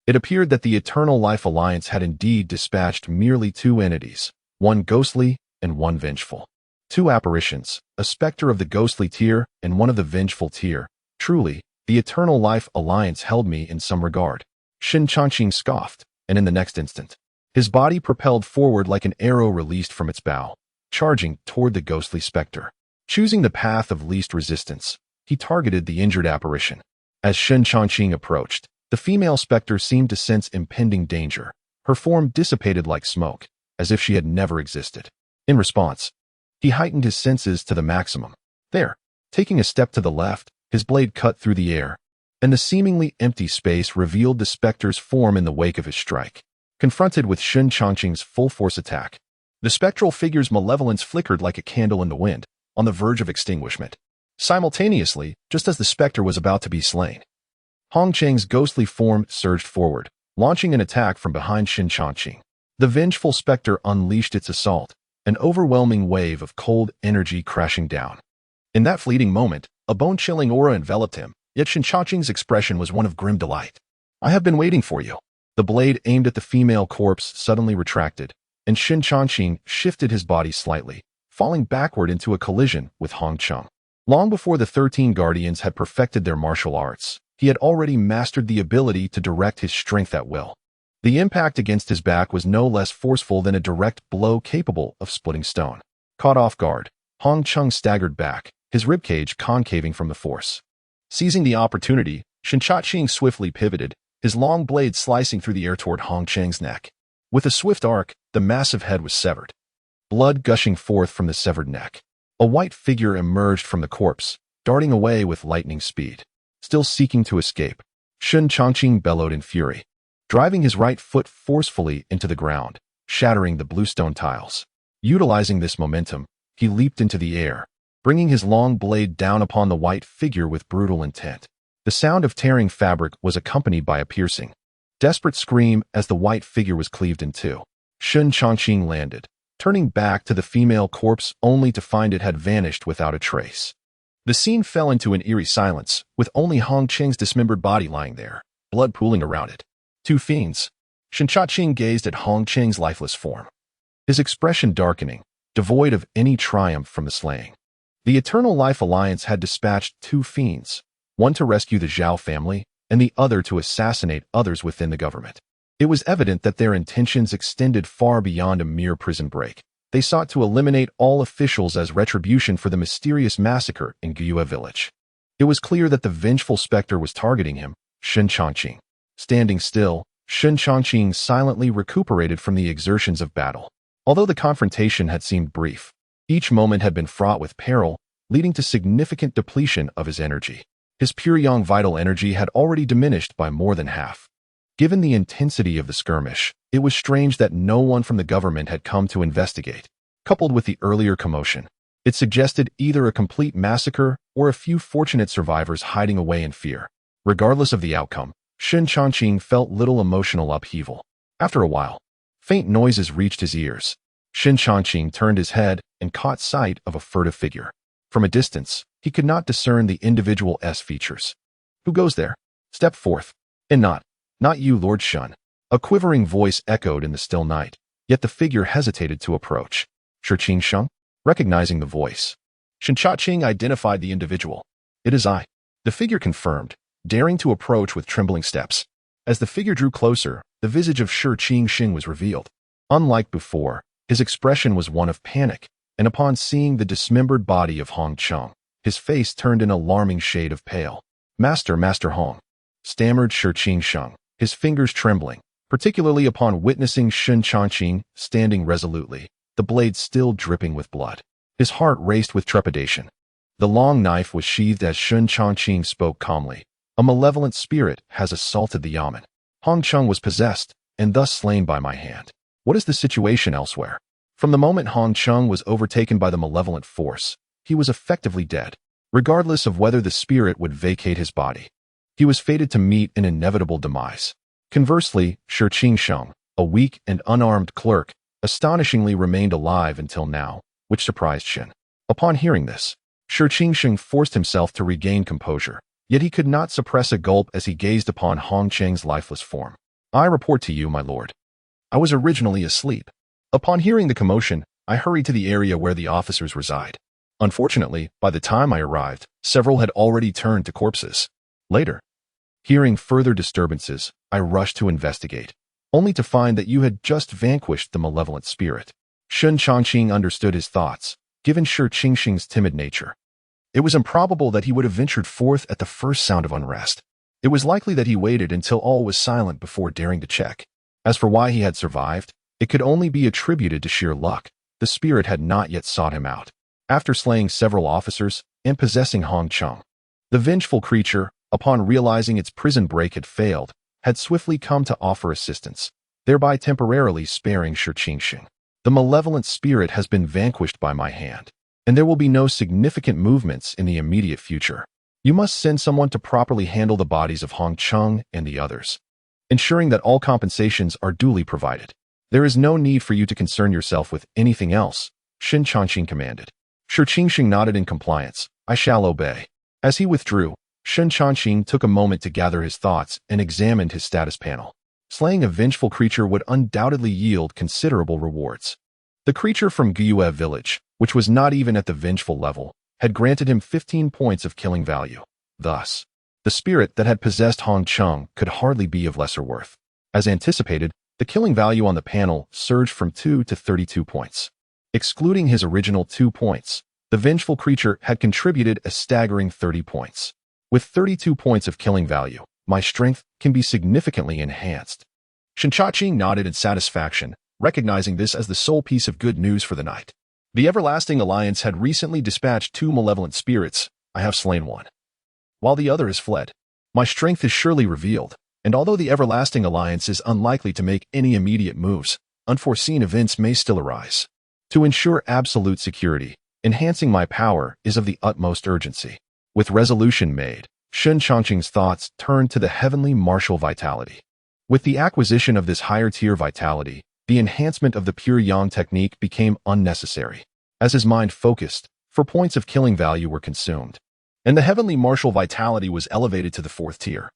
it appeared that the Eternal Life Alliance had indeed dispatched merely 2 entities, one ghostly and one vengeful. 2 apparitions, a specter of the ghostly tier and one of the vengeful tier. Truly, the Eternal Life Alliance held me in some regard. Shen Changqing scoffed, and in the next instant, his body propelled forward like an arrow released from its bow, charging toward the ghostly specter. Choosing the path of least resistance, he targeted the injured apparition. As Shen Changqing approached, the female specter seemed to sense impending danger. Her form dissipated like smoke, as if she had never existed. In response, he heightened his senses to the maximum. There, taking a step to the left, his blade cut through the air, and the seemingly empty space revealed the specter's form in the wake of his strike. Confronted with Shen Changqing's full-force attack, the spectral figure's malevolence flickered like a candle in the wind, on the verge of extinguishment. Simultaneously, just as the specter was about to be slain, Hong Chang's ghostly form surged forward, launching an attack from behind Shen Changqing. The vengeful specter unleashed its assault, an overwhelming wave of cold energy crashing down. In that fleeting moment, a bone-chilling aura enveloped him, yet Shen Changqing's expression was one of grim delight. "I have been waiting for you." The blade aimed at the female corpse suddenly retracted, and Shen Changqing shifted his body slightly, falling backward into a collision with Hong Chang. Long before the 13 Guardians had perfected their martial arts, he had already mastered the ability to direct his strength at will. The impact against his back was no less forceful than a direct blow capable of splitting stone. Caught off guard, Hong Chang staggered back, his ribcage concaving from the force. Seizing the opportunity, Shen Changqing swiftly pivoted, his long blade slicing through the air toward Hong Chang's neck. With a swift arc, the massive head was severed, blood gushing forth from the severed neck. A white figure emerged from the corpse, darting away with lightning speed. Still seeking to escape, Shen Changqing bellowed in fury, driving his right foot forcefully into the ground, shattering the bluestone tiles. Utilizing this momentum, he leaped into the air, bringing his long blade down upon the white figure with brutal intent. The sound of tearing fabric was accompanied by a piercing, desperate scream as the white figure was cleaved in two. Shen Changqing landed, turning back to the female corpse only to find it had vanished without a trace. The scene fell into an eerie silence, with only Hong Chang's dismembered body lying there, blood pooling around it. Two fiends. Shen Changqing gazed at Hong Chang's lifeless form, his expression darkening, devoid of any triumph from the slaying. The Eternal Life Alliance had dispatched two fiends, one to rescue the Zhao family, and the other to assassinate others within the government. It was evident that their intentions extended far beyond a mere prison break. They sought to eliminate all officials as retribution for the mysterious massacre in Guiyue village. It was clear that the vengeful specter was targeting him, Shen Changqing. Standing still, Shen Changqing silently recuperated from the exertions of battle. Although the confrontation had seemed brief, each moment had been fraught with peril, leading to significant depletion of his energy. His Pure Yang vital energy had already diminished by more than half. Given the intensity of the skirmish, it was strange that no one from the government had come to investigate. Coupled with the earlier commotion, it suggested either a complete massacre or a few fortunate survivors hiding away in fear. Regardless of the outcome, Shen Changqing felt little emotional upheaval. After a while, faint noises reached his ears. Shen Changqing turned his head and caught sight of a furtive figure. From a distance, he could not discern the individual features. "Who goes there? Step forth." "And not you, Lord Shen." A quivering voice echoed in the still night, yet the figure hesitated to approach. "Shi Sheng?" Recognizing the voice, Shen Changqing identified the individual. "It is I." The figure confirmed, daring to approach with trembling steps. As the figure drew closer, the visage of Shi Qingxing was revealed. Unlike before, his expression was one of panic, and upon seeing the dismembered body of Hong Chang, his face turned an alarming shade of pale. Master Hong," stammered Shi Qingxing, his fingers trembling, particularly upon witnessing Shen Changqing standing resolutely, the blade still dripping with blood. His heart raced with trepidation. The long knife was sheathed as Shen Changqing spoke calmly. "A malevolent spirit has assaulted the yamen. Hong Chang was possessed, and thus slain by my hand. What is the situation elsewhere?" From the moment Hong Chang was overtaken by the malevolent force, he was effectively dead, regardless of whether the spirit would vacate his body. He was fated to meet an inevitable demise. Conversely, Shi Qingxing, a weak and unarmed clerk, astonishingly remained alive until now, which surprised Shen. Upon hearing this, Shi Qingxing forced himself to regain composure, yet he could not suppress a gulp as he gazed upon Hong Chang's lifeless form. "I report to you, my lord. I was originally asleep. Upon hearing the commotion, I hurried to the area where the officers reside. Unfortunately, by the time I arrived, several had already turned to corpses. Later, Hearing further disturbances, I rushed to investigate, only to find that you had just vanquished the malevolent spirit. Shen Changqing understood his thoughts, given Shen Changqing's timid nature. It was improbable that he would have ventured forth at the first sound of unrest. It was likely that he waited until all was silent before daring to check. As for why he had survived, it could only be attributed to sheer luck. The spirit had not yet sought him out. After slaying several officers and possessing Hong Cheng, the vengeful creature, upon realizing its prison break had failed, had swiftly come to offer assistance, thereby temporarily sparing Shen Changqing. The malevolent spirit has been vanquished by my hand, and there will be no significant movements in the immediate future. You must send someone to properly handle the bodies of Hong Cheng and the others, ensuring that all compensations are duly provided. There is no need for you to concern yourself with anything else, Shen Changqing commanded. Shen Changqing nodded in compliance. I shall obey. As he withdrew, Shen Changqing took a moment to gather his thoughts and examined his status panel. Slaying a vengeful creature would undoubtedly yield considerable rewards. The creature from Guiyue village, which was not even at the vengeful level, had granted him 15 points of killing value. Thus, the spirit that had possessed Hong Cheng could hardly be of lesser worth. As anticipated, the killing value on the panel surged from 2 to 32 points. Excluding his original 2 points, the vengeful creature had contributed a staggering 30 points. With 32 points of killing value, my strength can be significantly enhanced. Shen Changqing nodded in satisfaction, recognizing this as the sole piece of good news for the night. The Everlasting Alliance had recently dispatched 2 malevolent spirits. I have slain one, while the other has fled. My strength is surely revealed, and although the Everlasting Alliance is unlikely to make any immediate moves, unforeseen events may still arise. To ensure absolute security, enhancing my power is of the utmost urgency. With resolution made, Shen Changqing's thoughts turned to the heavenly martial vitality. With the acquisition of this higher-tier vitality, the enhancement of the Pure Yang technique became unnecessary, as his mind focused, for points of killing value were consumed, and the heavenly martial vitality was elevated to the 4th tier.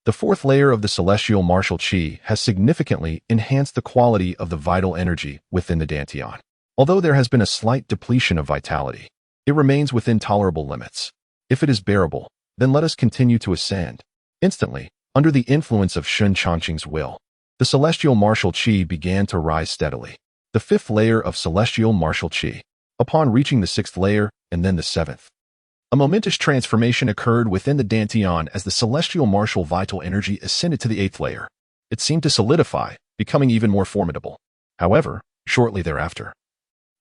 The 4th layer of the celestial martial qi has significantly enhanced the quality of the vital energy within the Dantian. Although there has been a slight depletion of vitality, it remains within tolerable limits. If it is bearable, then let us continue to ascend. Instantly, under the influence of Shen Changqing's will, the celestial martial qi began to rise steadily. The 5th layer of celestial martial qi, upon reaching the 6th layer and then the 7th. A momentous transformation occurred within the Dantian as the celestial martial vital energy ascended to the 8th layer. It seemed to solidify, becoming even more formidable. However, shortly thereafter,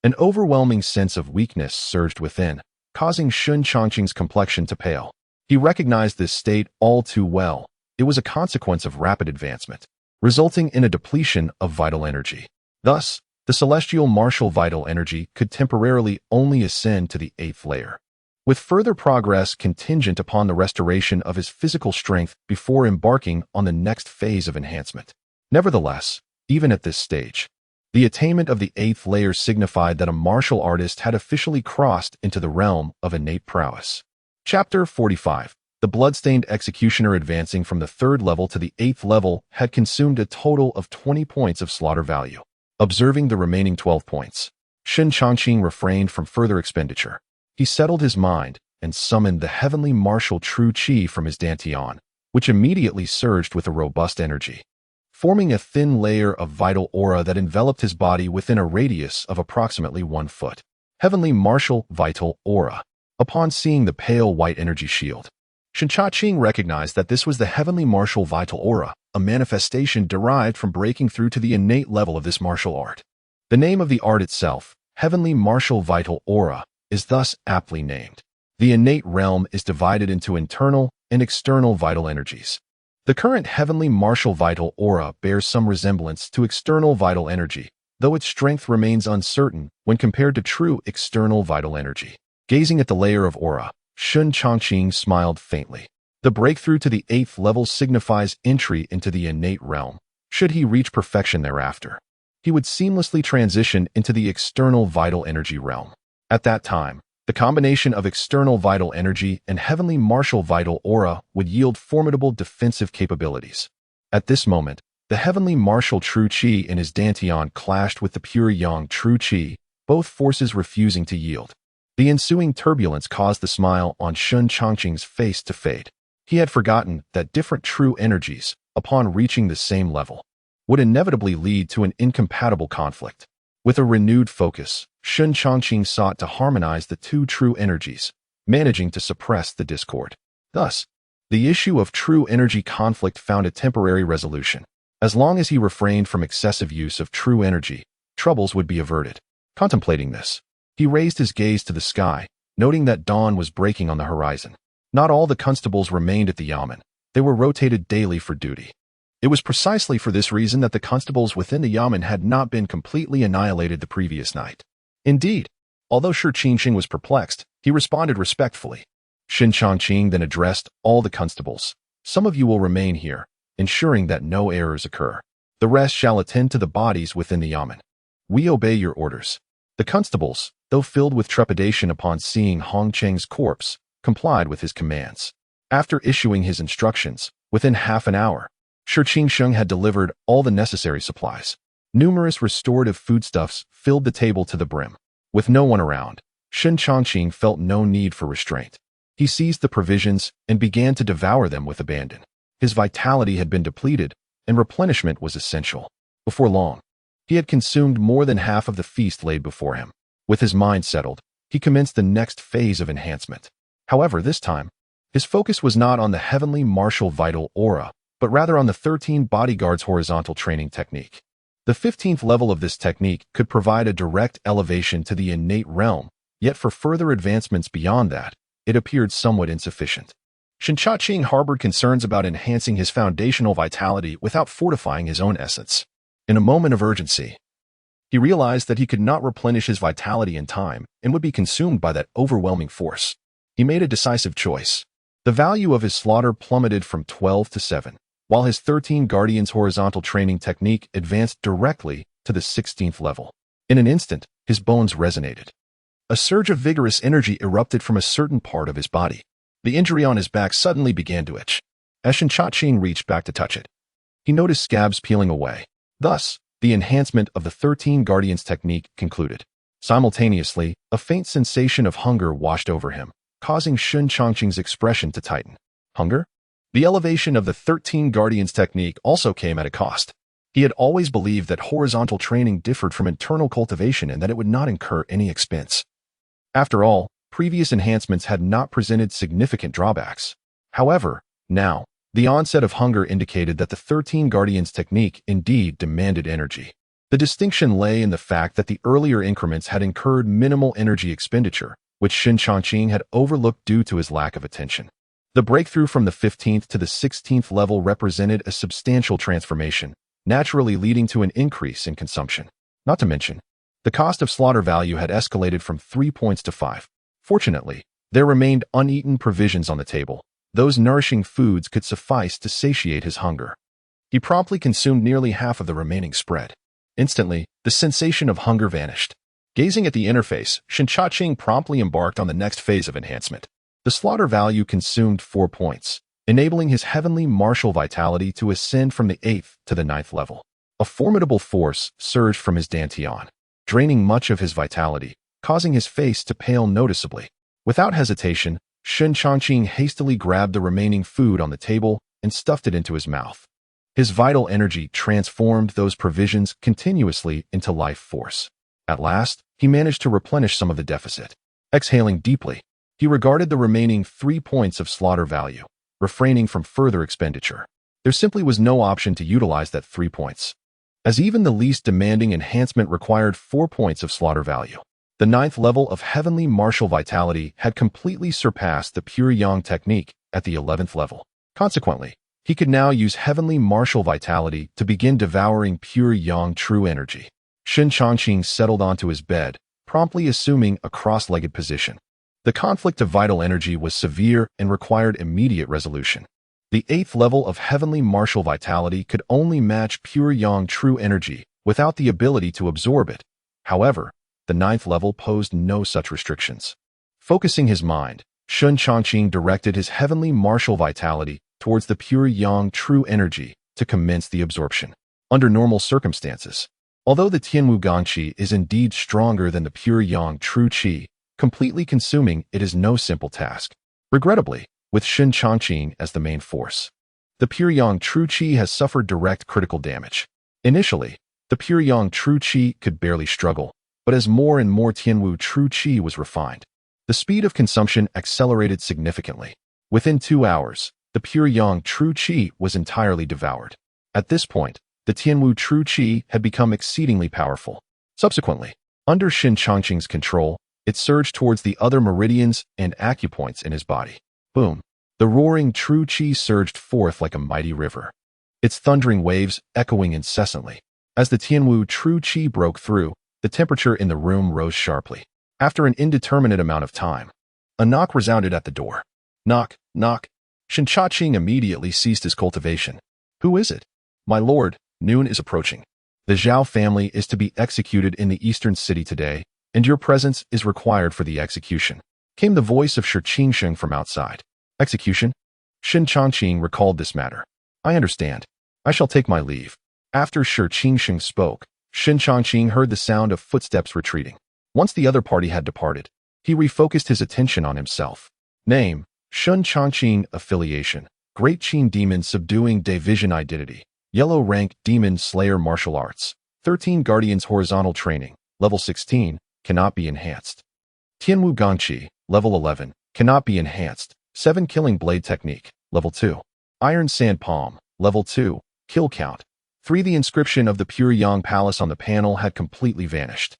an overwhelming sense of weakness surged within, causing Shen Changqing's complexion to pale. He recognized this state all too well. It was a consequence of rapid advancement, resulting in a depletion of vital energy. Thus, the celestial martial vital energy could temporarily only ascend to the 8th layer, with further progress contingent upon the restoration of his physical strength before embarking on the next phase of enhancement. Nevertheless, even at this stage, the attainment of the 8th layer signified that a martial artist had officially crossed into the realm of innate prowess. Chapter 45. The bloodstained executioner advancing from the 3rd level to the 8th level had consumed a total of 20 points of slaughter value. Observing the remaining 12 points, Shen Changqing refrained from further expenditure. He settled his mind and summoned the heavenly martial true qi from his Dantian, which immediately surged with a robust energy, forming a thin layer of vital aura that enveloped his body within a radius of approximately 1 foot. Heavenly martial vital aura. Upon seeing the pale white energy shield, Shen Changqing recognized that this was the heavenly martial vital aura, a manifestation derived from breaking through to the innate level of this martial art. The name of the art itself, heavenly martial vital aura, is thus aptly named. The innate realm is divided into internal and external vital energies. The current heavenly martial vital aura bears some resemblance to external vital energy, though its strength remains uncertain when compared to true external vital energy. Gazing at the layer of aura, Shen Changqing smiled faintly. The breakthrough to the 8th level signifies entry into the innate realm. Should he reach perfection thereafter, he would seamlessly transition into the external vital energy realm. At that time, the combination of external vital energy and heavenly martial vital aura would yield formidable defensive capabilities. At this moment, the heavenly martial true qi in his Dantian clashed with the pure yang true qi, both forces refusing to yield. The ensuing turbulence caused the smile on Shen Changqing's face to fade. He had forgotten that different true energies, upon reaching the same level, would inevitably lead to an incompatible conflict. With a renewed focus, Shen Changqing sought to harmonize the two true energies, managing to suppress the discord. Thus, the issue of true energy conflict found a temporary resolution. As long as he refrained from excessive use of true energy, troubles would be averted. Contemplating this, he raised his gaze to the sky, noting that dawn was breaking on the horizon. Not all the constables remained at the yamen. They were rotated daily for duty. It was precisely for this reason that the constables within the yamen had not been completely annihilated the previous night. Indeed, although Shen Changqing was perplexed, he responded respectfully. Shen Changqing then addressed all the constables. Some of you will remain here, ensuring that no errors occur. The rest shall attend to the bodies within the yamen. We obey your orders. The constables, though filled with trepidation upon seeing Hong Cheng's corpse, complied with his commands. After issuing his instructions, within half an hour, Shen Changqing had delivered all the necessary supplies. Numerous restorative foodstuffs filled the table to the brim. With no one around, Shen Changqing felt no need for restraint. He seized the provisions and began to devour them with abandon. His vitality had been depleted, and replenishment was essential. Before long, he had consumed more than half of the feast laid before him. With his mind settled, he commenced the next phase of enhancement. However, this time, his focus was not on the heavenly martial vital aura, but rather on the 13 bodyguards horizontal training technique. The 15th level of this technique could provide a direct elevation to the innate realm, yet for further advancements beyond that, it appeared somewhat insufficient. Shen Changqing harbored concerns about enhancing his foundational vitality without fortifying his own essence. In a moment of urgency, he realized that he could not replenish his vitality in time and would be consumed by that overwhelming force. He made a decisive choice. The value of his slaughter plummeted from 12 to 7, while his 13 Guardians horizontal training technique advanced directly to the 16th level. In an instant, his bones resonated. A surge of vigorous energy erupted from a certain part of his body. The injury on his back suddenly began to itch. As Shen Changqing reached back to touch it, he noticed scabs peeling away. Thus, the enhancement of the 13 Guardians technique concluded. Simultaneously, a faint sensation of hunger washed over him, causing Shen Changqing's expression to tighten. Hunger? The elevation of the 13 Guardians technique also came at a cost. He had always believed that horizontal training differed from internal cultivation and that it would not incur any expense. After all, previous enhancements had not presented significant drawbacks. However, now, the onset of hunger indicated that the 13 Guardians technique indeed demanded energy. The distinction lay in the fact that the earlier increments had incurred minimal energy expenditure, which Shen Changqing had overlooked due to his lack of attention. The breakthrough from the 15th to the 16th level represented a substantial transformation, naturally leading to an increase in consumption. Not to mention, the cost of slaughter value had escalated from 3 points to 5. Fortunately, there remained uneaten provisions on the table. Those nourishing foods could suffice to satiate his hunger. He promptly consumed nearly half of the remaining spread. Instantly, the sensation of hunger vanished. Gazing at the interface, Shen Changqing promptly embarked on the next phase of enhancement. The slaughter value consumed 4 points, enabling his heavenly martial vitality to ascend from the 8th to the 9th level. A formidable force surged from his dantian, draining much of his vitality, causing his face to pale noticeably. Without hesitation, Shen Changqing hastily grabbed the remaining food on the table and stuffed it into his mouth. His vital energy transformed those provisions continuously into life force. At last, he managed to replenish some of the deficit. Exhaling deeply, he regarded the remaining 3 points of slaughter value, refraining from further expenditure. There simply was no option to utilize that 3 points, as even the least demanding enhancement required 4 points of slaughter value. The 9th level of heavenly martial vitality had completely surpassed the Pure Yang technique at the 11th level. Consequently, he could now use heavenly martial vitality to begin devouring Pure Yang true energy. Shen Changqing settled onto his bed, promptly assuming a cross-legged position. The conflict of vital energy was severe and required immediate resolution. The 8th level of heavenly martial vitality could only match Pure Yang true energy without the ability to absorb it. However, the 9th level posed no such restrictions. Focusing his mind, Shen Changqing directed his heavenly martial vitality towards the Pure Yang true energy to commence the absorption. Under normal circumstances, although the Tianwu Gangqi is indeed stronger than the Pure Yang true qi, completely consuming it is no simple task. Regrettably, with Shen Changqing as the main force. The Pure Yang True Qi has suffered direct critical damage. Initially, the Pure Yang True Qi could barely struggle, but as more and more Tianwu True Qi was refined, the speed of consumption accelerated significantly. Within 2 hours, the Pure Yang True Qi was entirely devoured. At this point, the Tianwu True Qi had become exceedingly powerful. Subsequently, under Shen Changqing's control, it surged towards the other meridians and acupoints in his body. Boom! The roaring True Qi surged forth like a mighty river, its thundering waves echoing incessantly. As the Tianwu True Qi broke through, the temperature in the room rose sharply. After an indeterminate amount of time, a knock resounded at the door. Knock, knock. Shen Changqing immediately ceased his cultivation. Who is it? My lord, noon is approaching. The Zhao family is to be executed in the eastern city today, and your presence is required for the execution, came the voice of Shen Changqing from outside. Execution? Shen Changqing recalled this matter. I understand. I shall take my leave. After Shen Changqing spoke, Shen Changqing heard the sound of footsteps retreating. Once the other party had departed, he refocused his attention on himself. Name, Shen Changqing. Affiliation, Great Qin Demon Subduing Division. Identity, Yellow Rank Demon Slayer. Martial Arts, 13 Guardians. Horizontal Training, Level 16, cannot be enhanced. Tianwu Gangqi, Level 11, cannot be enhanced. 7 Killing Blade Technique, Level 2. Iron Sand Palm, Level 2, Kill Count, 3. The inscription of the Pure Yang Palace on the panel had completely vanished.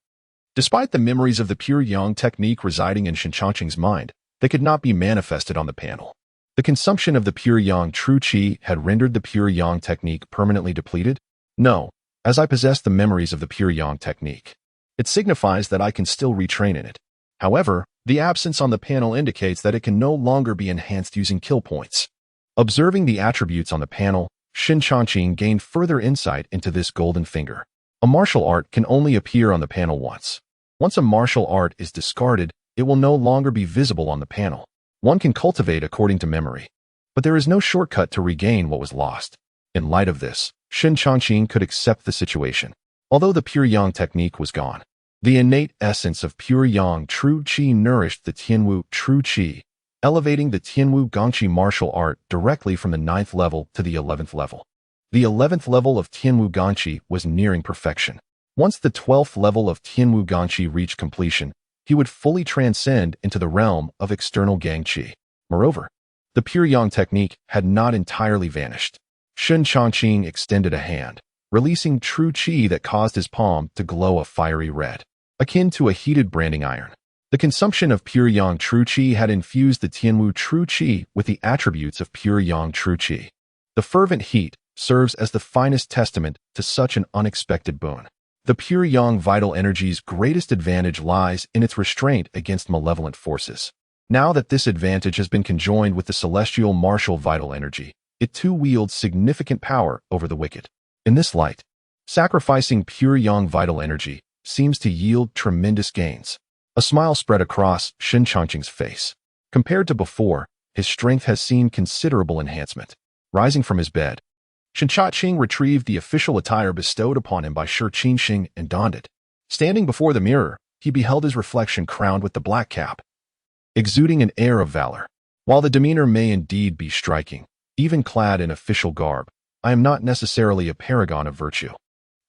Despite the memories of the Pure Yang technique residing in Shen Changqing's mind, they could not be manifested on the panel. The consumption of the Pure Yang True Qi had rendered the Pure Yang technique permanently depleted? No, as I possess the memories of the Pure Yang technique. It signifies that I can still retrain in it. However, the absence on the panel indicates that it can no longer be enhanced using kill points. Observing the attributes on the panel, Shen Changqing gained further insight into this golden finger. A martial art can only appear on the panel once. Once a martial art is discarded, it will no longer be visible on the panel. One can cultivate according to memory, but there is no shortcut to regain what was lost. In light of this, Shen Changqing could accept the situation. Although the Pure Yang technique was gone, the innate essence of Pure Yang True Qi nourished the Tianwu True Qi, elevating the Tianwu Gangqi martial art directly from the 9th level to the 11th level. The 11th level of Tianwu Gangqi was nearing perfection. Once the 12th level of Tianwu Gangqi reached completion, he would fully transcend into the realm of external Gangqi. Moreover, the Pure Yang technique had not entirely vanished. Shen Changqing extended a hand, releasing True Qi that caused his palm to glow a fiery red, akin to a heated branding iron. The consumption of Pure Yang True Qi had infused the Tianwu True Qi with the attributes of Pure Yang True Qi. The fervent heat serves as the finest testament to such an unexpected boon. The Pure Yang vital energy's greatest advantage lies in its restraint against malevolent forces. Now that this advantage has been conjoined with the celestial martial vital energy, it too wields significant power over the wicked. In this light, sacrificing Pure Yang vital energy seems to yield tremendous gains. A smile spread across Shen Changqing's face. Compared to before, his strength has seen considerable enhancement. Rising from his bed, Shen Changqing retrieved the official attire bestowed upon him by Shen Changqing and donned it. Standing before the mirror, he beheld his reflection crowned with the black cap, exuding an air of valor. While the demeanor may indeed be striking, even clad in official garb, I am not necessarily a paragon of virtue.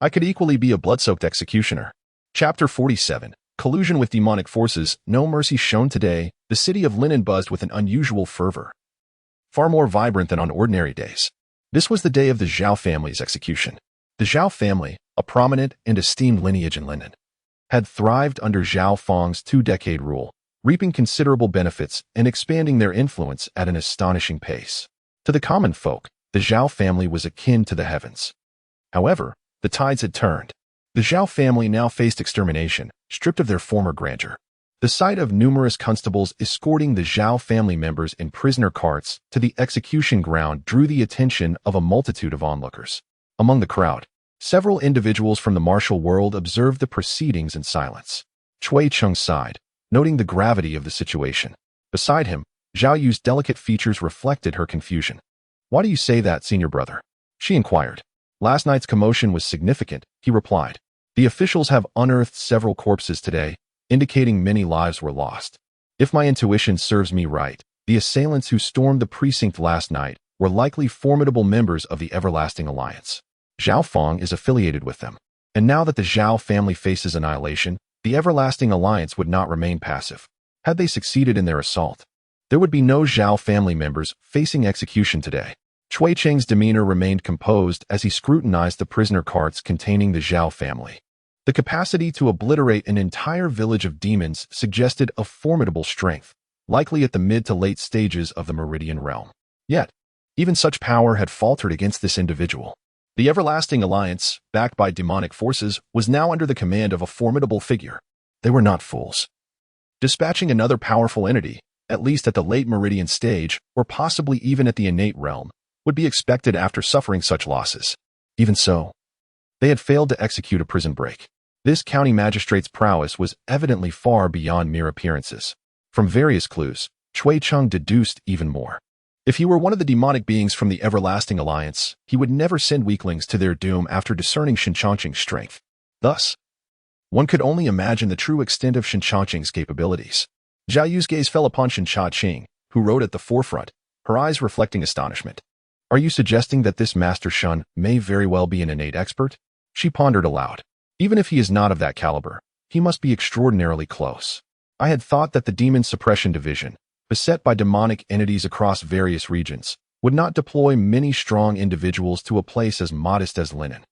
I could equally be a blood-soaked executioner. Chapter 47. Collusion with demonic forces, no mercy shown today. The city of Linen buzzed with an unusual fervor, far more vibrant than on ordinary days. This was the day of the Zhao family's execution. The Zhao family, a prominent and esteemed lineage in Linen, had thrived under Zhao Feng's 2-decade rule, reaping considerable benefits and expanding their influence at an astonishing pace. To the common folk, the Zhao family was akin to the heavens. However, the tides had turned. The Zhao family now faced extermination, stripped of their former grandeur. The sight of numerous constables escorting the Zhao family members in prisoner carts to the execution ground drew the attention of a multitude of onlookers. Among the crowd, several individuals from the martial world observed the proceedings in silence. Cui Chung sighed, noting the gravity of the situation. Beside him, Zhao Yu's delicate features reflected her confusion. Why do you say that, senior brother? She inquired. Last night's commotion was significant, he replied. The officials have unearthed several corpses today, indicating many lives were lost. If my intuition serves me right, The assailants who stormed the precinct last night were likely formidable members of the Everlasting Alliance. Zhao Feng is affiliated with them. And now that the Zhao family faces annihilation, the Everlasting Alliance would not remain passive. Had they succeeded in their assault, there would be no Zhao family members facing execution today. Chui Cheng's demeanor remained composed as he scrutinized the prisoner carts containing the Zhao family. The capacity to obliterate an entire village of demons suggested a formidable strength, likely at the mid to late stages of the Meridian realm. Yet, even such power had faltered against this individual. The Everlasting Alliance, backed by demonic forces, was now under the command of a formidable figure. They were not fools. Dispatching another powerful entity, at least at the late Meridian stage, or possibly even at the innate realm, would be expected after suffering such losses. Even so, they had failed to execute a prison break. This county magistrate's prowess was evidently far beyond mere appearances. From various clues, Chui Cheng deduced even more. If he were one of the demonic beings from the Everlasting Alliance, he would never send weaklings to their doom after discerning Shen Changqing's strength. Thus, one could only imagine the true extent of Shen Changqing's capabilities. Zhao Yu's gaze fell upon Shen Changqing, who rode at the forefront, her eyes reflecting astonishment. Are you suggesting that this Master Shen may very well be an innate expert? She pondered aloud. Even if he is not of that caliber, he must be extraordinarily close. I had thought that the Demon-Suppression division, beset by demonic entities across various regions, would not deploy many strong individuals to a place as modest as Linen.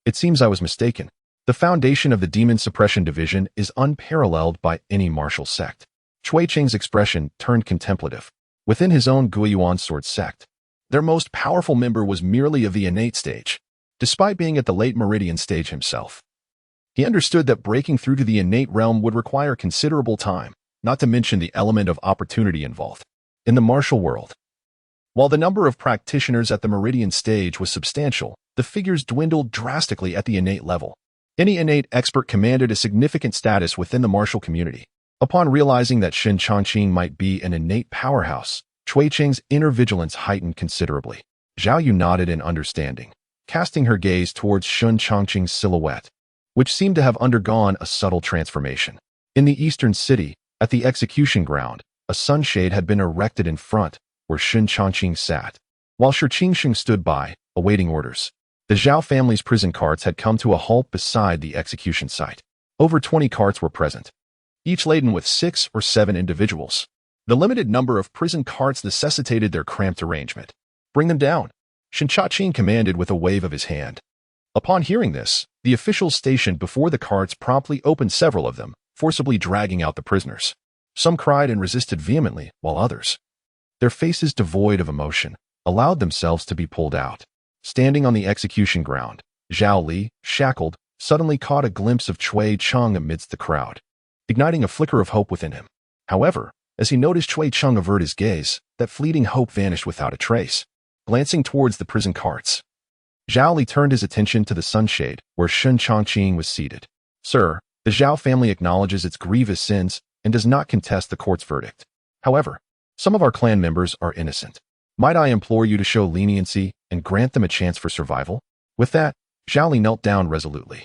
It seems I was mistaken. The foundation of the Demon-Suppression division is unparalleled by any martial sect. Chui Cheng's expression turned contemplative. Within his own Guiyuan sword sect, their most powerful member was merely of the innate stage, despite being at the late Meridian stage himself. He understood that breaking through to the innate realm would require considerable time, not to mention the element of opportunity involved. In the martial world, while the number of practitioners at the Meridian stage was substantial, the figures dwindled drastically at the innate level. Any innate expert commanded a significant status within the martial community. Upon realizing that Shen Changqing might be an innate powerhouse, Chui Cheng's inner vigilance heightened considerably. Zhao Yu nodded in understanding, casting her gaze towards Shen Changqing's silhouette, which seemed to have undergone a subtle transformation. In the eastern city, at the execution ground, a sunshade had been erected in front, where Shen Changqing sat, while Shi Qingsheng stood by, awaiting orders. The Zhao family's prison carts had come to a halt beside the execution site. Over 20 carts were present, each laden with 6 or 7 individuals. The limited number of prison carts necessitated their cramped arrangement. Bring them down, Shen Changqing commanded with a wave of his hand. Upon hearing this, the officials stationed before the carts promptly opened several of them, forcibly dragging out the prisoners. Some cried and resisted vehemently, while others, their faces devoid of emotion, allowed themselves to be pulled out. Standing on the execution ground, Zhao Li, shackled, suddenly caught a glimpse of Chui Cheng amidst the crowd, igniting a flicker of hope within him. However, as he noticed Chui Cheng avert his gaze, that fleeting hope vanished without a trace. Glancing towards the prison carts, Zhao Li turned his attention to the sunshade, where Shen Changqing was seated. Sir, the Zhao family acknowledges its grievous sins and does not contest the court's verdict. However, some of our clan members are innocent. Might I implore you to show leniency and grant them a chance for survival? With that, Zhao Li knelt down resolutely.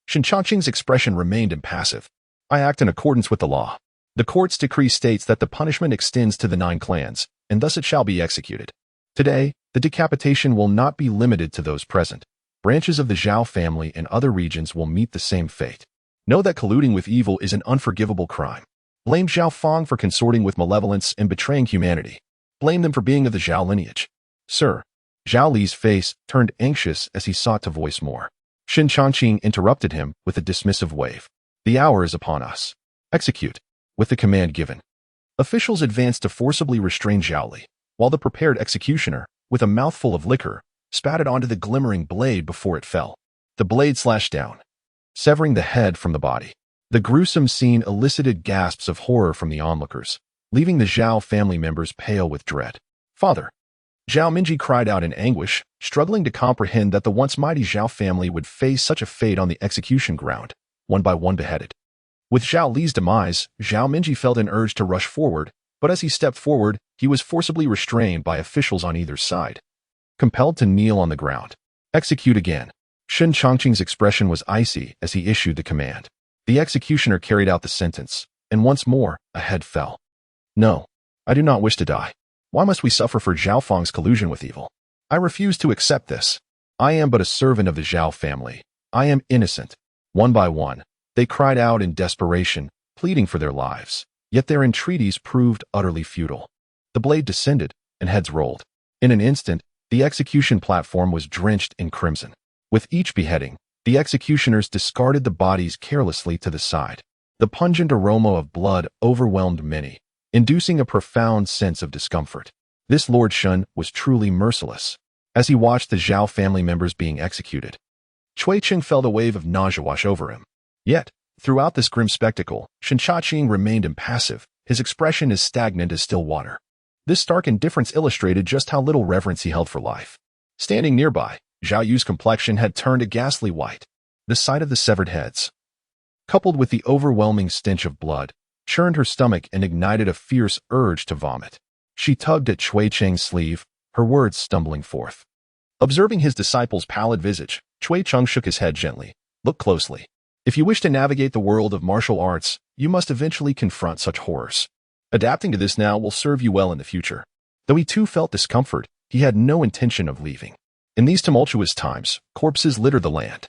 Shen Changqing's expression remained impassive. I act in accordance with the law. The court's decree states that the punishment extends to the 9 clans, and thus it shall be executed. Today, the decapitation will not be limited to those present. Branches of the Zhao family and other regions will meet the same fate. Know that colluding with evil is an unforgivable crime. Blame Zhao Feng for consorting with malevolence and betraying humanity. Blame them for being of the Zhao lineage. Sir, Zhao Li's face turned anxious as he sought to voice more. Shen Changqing interrupted him with a dismissive wave. The hour is upon us. Execute. With the command given, officials advanced to forcibly restrain Zhao Li, while the prepared executioner, with a mouthful of liquor, spat it onto the glimmering blade before it fell. The blade slashed down, severing the head from the body. The gruesome scene elicited gasps of horror from the onlookers, leaving the Zhao family members pale with dread. Father! Zhao Minji cried out in anguish, struggling to comprehend that the once mighty Zhao family would face such a fate on the execution ground, one by one beheaded. With Zhao Li's demise, Zhao Minji felt an urge to rush forward, but as he stepped forward, he was forcibly restrained by officials on either side. Compelled to kneel on the ground. Execute again. Shen Changqing's expression was icy as he issued the command. The executioner carried out the sentence, and once more, a head fell. No. I do not wish to die. Why must we suffer for Zhao Feng's collusion with evil? I refuse to accept this. I am but a servant of the Zhao family. I am innocent. One by one, they cried out in desperation, pleading for their lives. Yet their entreaties proved utterly futile. The blade descended, and heads rolled. In an instant, the execution platform was drenched in crimson. With each beheading, the executioners discarded the bodies carelessly to the side. The pungent aroma of blood overwhelmed many, inducing a profound sense of discomfort. This Lord Shen was truly merciless. As he watched the Zhao family members being executed, Chui Cheng felt a wave of nausea wash over him. Yet, throughout this grim spectacle, Shen Changqing remained impassive, his expression as stagnant as still water. This stark indifference illustrated just how little reverence he held for life. Standing nearby, Zhao Yu's complexion had turned a ghastly white. The sight of the severed heads, coupled with the overwhelming stench of blood, churned her stomach and ignited a fierce urge to vomit. She tugged at Chui Cheng's sleeve, her words stumbling forth. Observing his disciple's pallid visage, Chui Cheng shook his head gently. Look closely. If you wish to navigate the world of martial arts, you must eventually confront such horrors. Adapting to this now will serve you well in the future. Though he too felt discomfort, he had no intention of leaving. In these tumultuous times, corpses litter the land.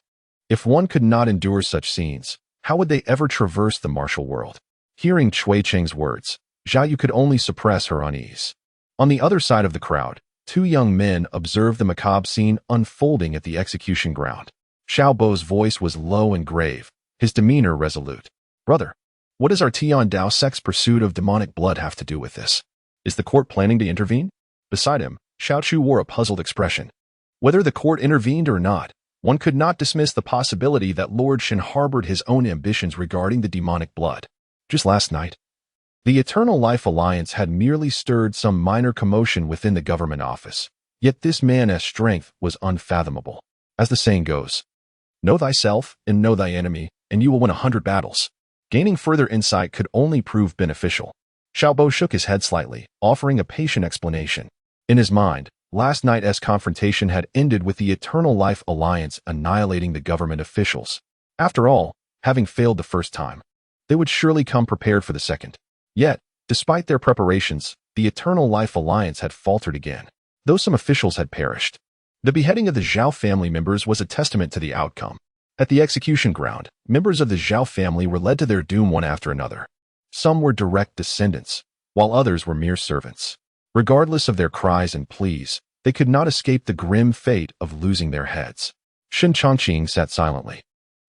If one could not endure such scenes, how would they ever traverse the martial world? Hearing Chui Cheng's words, Zhao Yu could only suppress her unease. On the other side of the crowd, two young men observed the macabre scene unfolding at the execution ground. Xiao Bo's voice was low and grave, his demeanor resolute. Brother, what does our Tian Dao sect's pursuit of demonic blood have to do with this? Is the court planning to intervene? Beside him, Xiao Chu wore a puzzled expression. Whether the court intervened or not, one could not dismiss the possibility that Lord Shen harbored his own ambitions regarding the demonic blood. Just last night, the Eternal Life Alliance had merely stirred some minor commotion within the government office. Yet this man's strength was unfathomable. As the saying goes, know thyself and know thy enemy, and you will win 100 battles. Gaining further insight could only prove beneficial. Xiaobo shook his head slightly, offering a patient explanation. In his mind, last night's confrontation had ended with the Eternal Life Alliance annihilating the government officials. After all, having failed the first time, they would surely come prepared for the second. Yet, despite their preparations, the Eternal Life Alliance had faltered again, though some officials had perished. The beheading of the Zhao family members was a testament to the outcome. At the execution ground, members of the Zhao family were led to their doom one after another. Some were direct descendants, while others were mere servants. Regardless of their cries and pleas, they could not escape the grim fate of losing their heads. Shen Changqing sat silently,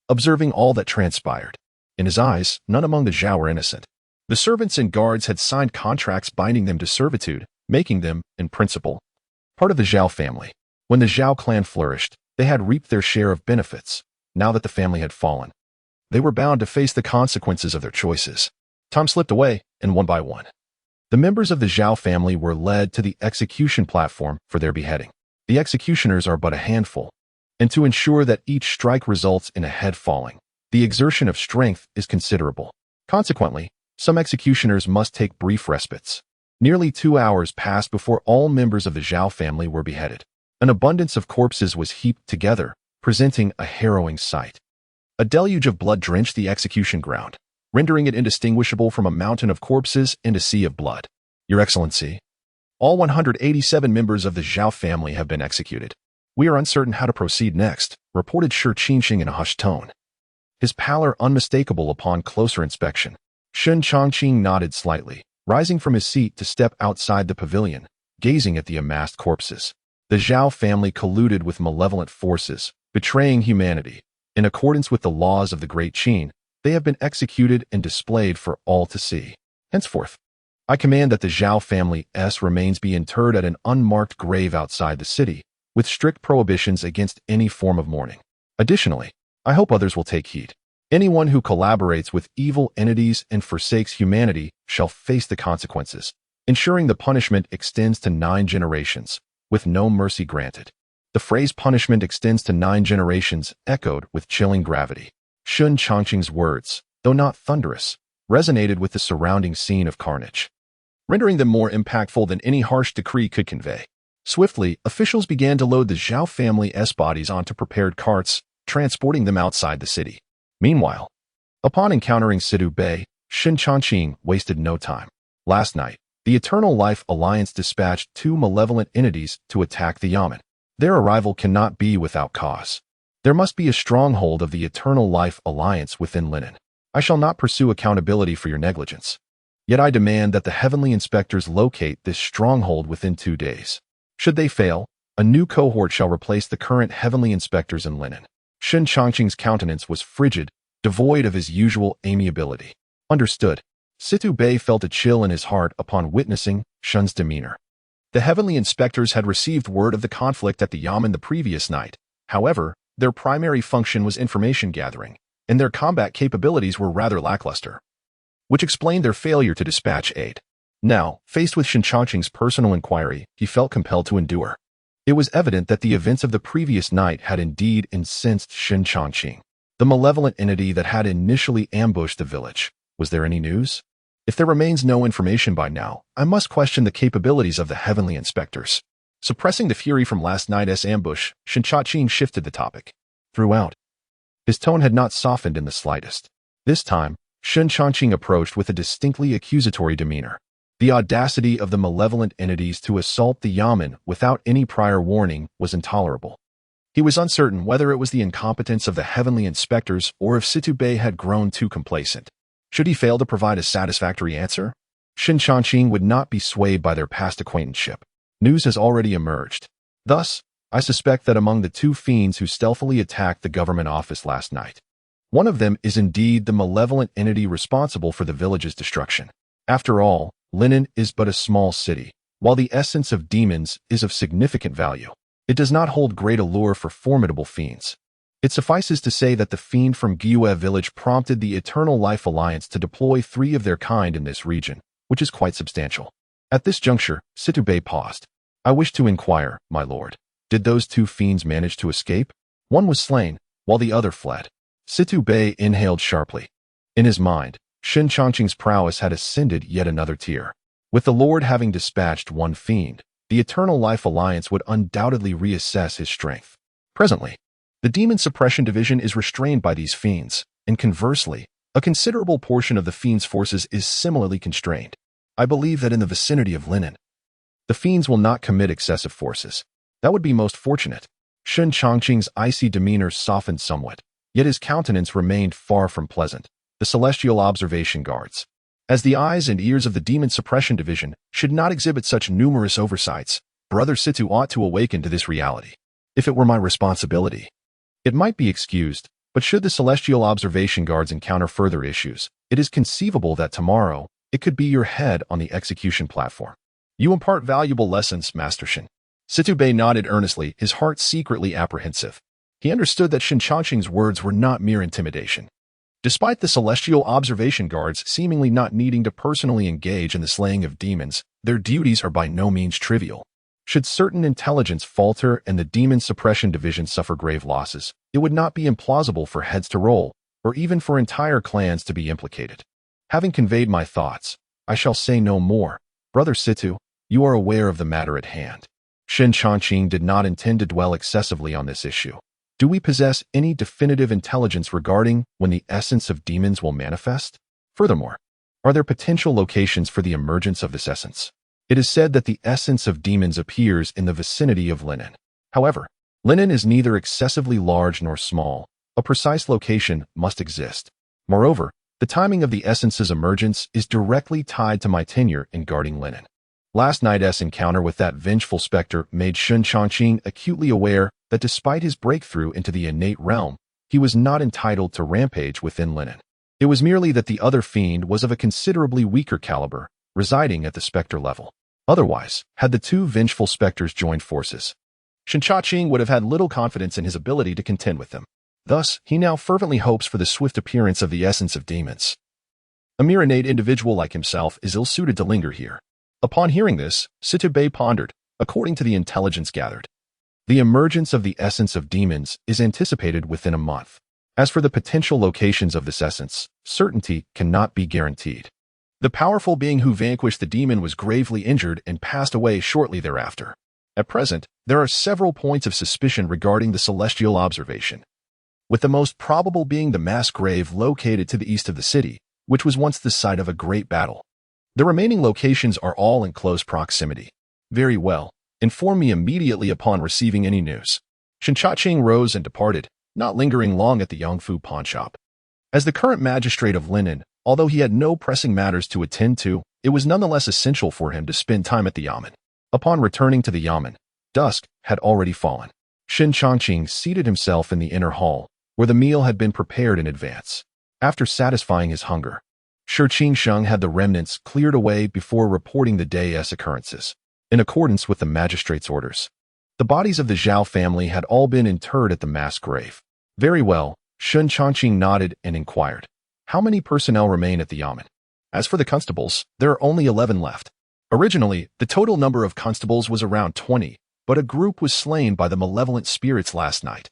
observing all that transpired. In his eyes, none among the Zhao were innocent. The servants and guards had signed contracts binding them to servitude, making them, in principle, part of the Zhao family. When the Zhao clan flourished, they had reaped their share of benefits. Now that the family had fallen, they were bound to face the consequences of their choices. Time slipped away, and one by one, the members of the Zhao family were led to the execution platform for their beheading. The executioners are but a handful, and to ensure that each strike results in a head falling, the exertion of strength is considerable. Consequently, some executioners must take brief respites. Nearly 2 hours passed before all members of the Zhao family were beheaded. An abundance of corpses was heaped together, presenting a harrowing sight. A deluge of blood drenched the execution ground, rendering it indistinguishable from a mountain of corpses and a sea of blood. Your Excellency, all 187 members of the Zhao family have been executed. We are uncertain how to proceed next, reported Shen Changqing in a hushed tone, his pallor unmistakable upon closer inspection. Shen Changqing nodded slightly, rising from his seat to step outside the pavilion, gazing at the amassed corpses. The Zhao family colluded with malevolent forces, betraying humanity. In accordance with the laws of the Great Qin, they have been executed and displayed for all to see. Henceforth, I command that the Zhao family's remains be interred at an unmarked grave outside the city, with strict prohibitions against any form of mourning. Additionally, I hope others will take heed. Anyone who collaborates with evil entities and forsakes humanity shall face the consequences, ensuring the punishment extends to 9 generations, with no mercy granted. The phrase punishment extends to 9 generations echoed with chilling gravity. Shen Changqing's words, though not thunderous, resonated with the surrounding scene of carnage, rendering them more impactful than any harsh decree could convey. Swiftly, officials began to load the Zhao family's bodies onto prepared carts, transporting them outside the city. Meanwhile, upon encountering Sidu Bei, Shen Changqing wasted no time. Last night, the Eternal Life Alliance dispatched 2 malevolent entities to attack the Yamen. Their arrival cannot be without cause. There must be a stronghold of the Eternal Life Alliance within Linen. I shall not pursue accountability for your negligence. Yet I demand that the heavenly inspectors locate this stronghold within 2 days. Should they fail, a new cohort shall replace the current heavenly inspectors in Linen. Shen Changqing's countenance was frigid, devoid of his usual amiability. Understood. Situ Bei felt a chill in his heart upon witnessing Shen's demeanor. The heavenly inspectors had received word of the conflict at the Yamen the previous night. However, their primary function was information gathering, and their combat capabilities were rather lackluster, which explained their failure to dispatch aid. Now, faced with Shen Changqing's personal inquiry, he felt compelled to endure. It was evident that the events of the previous night had indeed incensed Shen Changqing, the malevolent entity that had initially ambushed the village. Was there any news? If there remains no information by now, I must question the capabilities of the heavenly inspectors. Suppressing the fury from last night's ambush, Shen Changqing shifted the topic. Throughout, his tone had not softened in the slightest. This time, Shen Changqing approached with a distinctly accusatory demeanor. The audacity of the malevolent entities to assault the Yamen without any prior warning was intolerable. He was uncertain whether it was the incompetence of the heavenly inspectors or if Situ Bei had grown too complacent. Should he fail to provide a satisfactory answer, Shen Changqing would not be swayed by their past acquaintanceship. News has already emerged. Thus, I suspect that among the 2 fiends who stealthily attacked the government office last night, one of them is indeed the malevolent entity responsible for the village's destruction. After all, Linen is but a small city. While the essence of demons is of significant value, it does not hold great allure for formidable fiends. It suffices to say that the fiend from Gyue village prompted the Eternal Life Alliance to deploy 3 of their kind in this region, which is quite substantial. At this juncture, Situ Bei paused. I wish to inquire, my lord, did those 2 fiends manage to escape? One was slain, while the other fled. Situ Bei inhaled sharply. In his mind, Shen Changqing's prowess had ascended yet another tier. With the lord having dispatched 1 fiend, the Eternal Life Alliance would undoubtedly reassess his strength. Presently, the Demon-Suppression division is restrained by these fiends, and conversely, a considerable portion of the fiends' forces is similarly constrained. I believe that in the vicinity of Linen, the fiends will not commit excessive forces. That would be most fortunate. Shen Changqing's icy demeanor softened somewhat, yet his countenance remained far from pleasant. The Celestial Observation Guards, as the eyes and ears of the Demon-Suppression division, should not exhibit such numerous oversights. Brother Situ ought to awaken to this reality. If it were my responsibility, it might be excused, but should the Celestial Observation Guards encounter further issues, it is conceivable that tomorrow it could be your head on the execution platform. You impart valuable lessons, Master Shen. Situ Bei nodded earnestly, his heart secretly apprehensive. He understood that Shen Changqing's words were not mere intimidation. Despite the Celestial Observation Guards seemingly not needing to personally engage in the slaying of demons, their duties are by no means trivial. Should certain intelligence falter and the Demon-Suppression division suffer grave losses, it would not be implausible for heads to roll, or even for entire clans to be implicated. Having conveyed my thoughts, I shall say no more. Brother Situ, you are aware of the matter at hand. Shen Changqing did not intend to dwell excessively on this issue. Do we possess any definitive intelligence regarding when the essence of demons will manifest? Furthermore, are there potential locations for the emergence of this essence? It is said that the essence of demons appears in the vicinity of Linen. However, Linen is neither excessively large nor small. A precise location must exist. Moreover, the timing of the essence's emergence is directly tied to my tenure in guarding Linen. Last night's encounter with that vengeful specter made Shen Changqing acutely aware that despite his breakthrough into the innate realm, he was not entitled to rampage within Linen. It was merely that the other fiend was of a considerably weaker caliber, residing at the specter level. Otherwise, had the 2 vengeful specters joined forces, Shen Changqing would have had little confidence in his ability to contend with them. Thus, he now fervently hopes for the swift appearance of the essence of demons. A mere innate individual like himself is ill-suited to linger here. Upon hearing this, Situ Bei pondered, according to the intelligence gathered. The emergence of the essence of demons is anticipated within a month. As for the potential locations of this essence, certainty cannot be guaranteed. The powerful being who vanquished the demon was gravely injured and passed away shortly thereafter. At present, there are several points of suspicion regarding the celestial observation, with the most probable being the mass grave located to the east of the city, which was once the site of a great battle. The remaining locations are all in close proximity. Very well. Inform me immediately upon receiving any news. Shen Changqing rose and departed, not lingering long at the Yangfu pawnshop. As the current magistrate of Linen, although he had no pressing matters to attend to, it was nonetheless essential for him to spend time at the yamen. Upon returning to the yamen, dusk had already fallen. Shen Changqing seated himself in the inner hall, where the meal had been prepared in advance. After satisfying his hunger, Shi Qingsheng had the remnants cleared away before reporting the day's occurrences. In accordance with the magistrate's orders, the bodies of the Zhao family had all been interred at the mass grave. Very well, Shen Changqing nodded and inquired, how many personnel remain at the yamen? As for the constables, there are only 11 left. Originally, the total number of constables was around 20, but a group was slain by the malevolent spirits last night,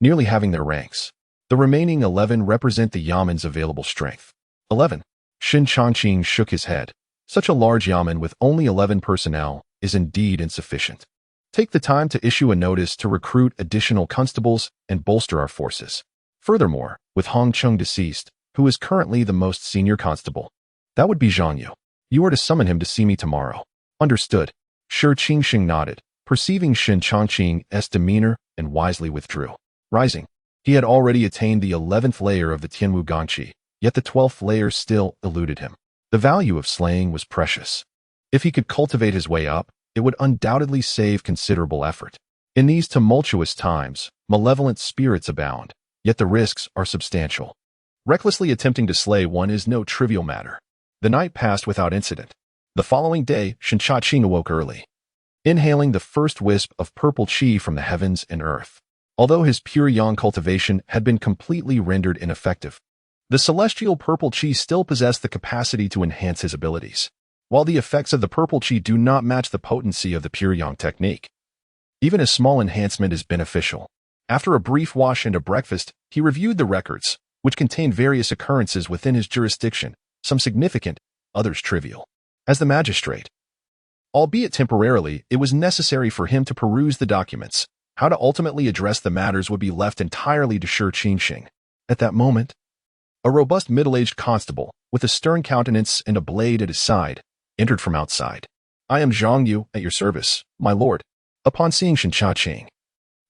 nearly having their ranks. The remaining 11 represent the yamen's available strength. 11. Shen Changqing shook his head. Such a large yamen with only 11 personnel is indeed insufficient. Take the time to issue a notice to recruit additional constables and bolster our forces. Furthermore, with Hong Cheng deceased, who is currently the most senior constable, that would be Zhang Yu. You are to summon him to see me tomorrow. Understood. Shi Qingsheng nodded, perceiving Shen Changqing's demeanor, and wisely withdrew. Rising, he had already attained the 11th layer of the Tianwu Gongqi, yet the 12th layer still eluded him. The value of slaying was precious. If he could cultivate his way up, it would undoubtedly save considerable effort. In these tumultuous times, malevolent spirits abound, yet the risks are substantial. Recklessly attempting to slay one is no trivial matter. The night passed without incident. The following day, Shen Changqing awoke early, inhaling the first wisp of purple qi from the heavens and earth. Although his Pure Yang Cultivation had been completely rendered ineffective, the celestial purple qi still possessed the capacity to enhance his abilities. While the effects of the purple qi do not match the potency of the Pure Yang technique, even a small enhancement is beneficial. After a brief wash and a breakfast, he reviewed the records, which contained various occurrences within his jurisdiction, some significant, others trivial. As the magistrate, albeit temporarily, it was necessary for him to peruse the documents. How to ultimately address the matters would be left entirely to Shi Qingsheng. At that moment, a robust middle-aged constable, with a stern countenance and a blade at his side, entered from outside. I am Zhang Yu, at your service, my lord. Upon seeing Shen Changqing,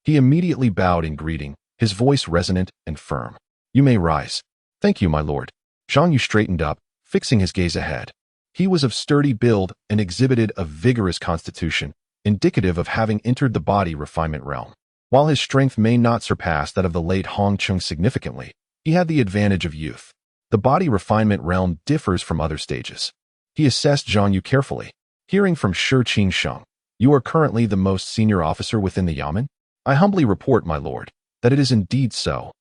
he immediately bowed in greeting, his voice resonant and firm. You may rise. Thank you, my lord. Zhang Yu straightened up, fixing his gaze ahead. He was of sturdy build and exhibited a vigorous constitution, indicative of having entered the body refinement realm. While his strength may not surpass that of the late Hong Cheng significantly, he had the advantage of youth. The body refinement realm differs from other stages. He assessed Zhang Yu carefully, hearing from Shi Qingsheng, you are currently the most senior officer within the yamen? I humbly report, my lord, that it is indeed so.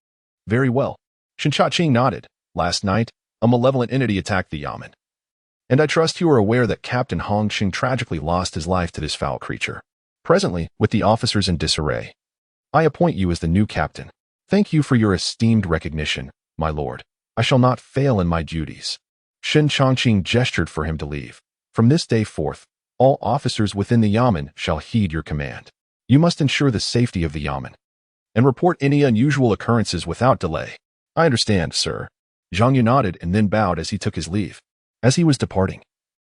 Very well. Shen Changqing nodded. Last night, a malevolent entity attacked the yamen, and I trust you are aware that Captain Hong Cheng tragically lost his life to this foul creature. Presently, with the officers in disarray, I appoint you as the new captain. Thank you for your esteemed recognition, my lord. I shall not fail in my duties. Shen Changqing gestured for him to leave. From this day forth, all officers within the yamen shall heed your command. You must ensure the safety of the yamen, and report any unusual occurrences without delay. I understand, sir. Zhang Yu nodded and then bowed as he took his leave. As he was departing,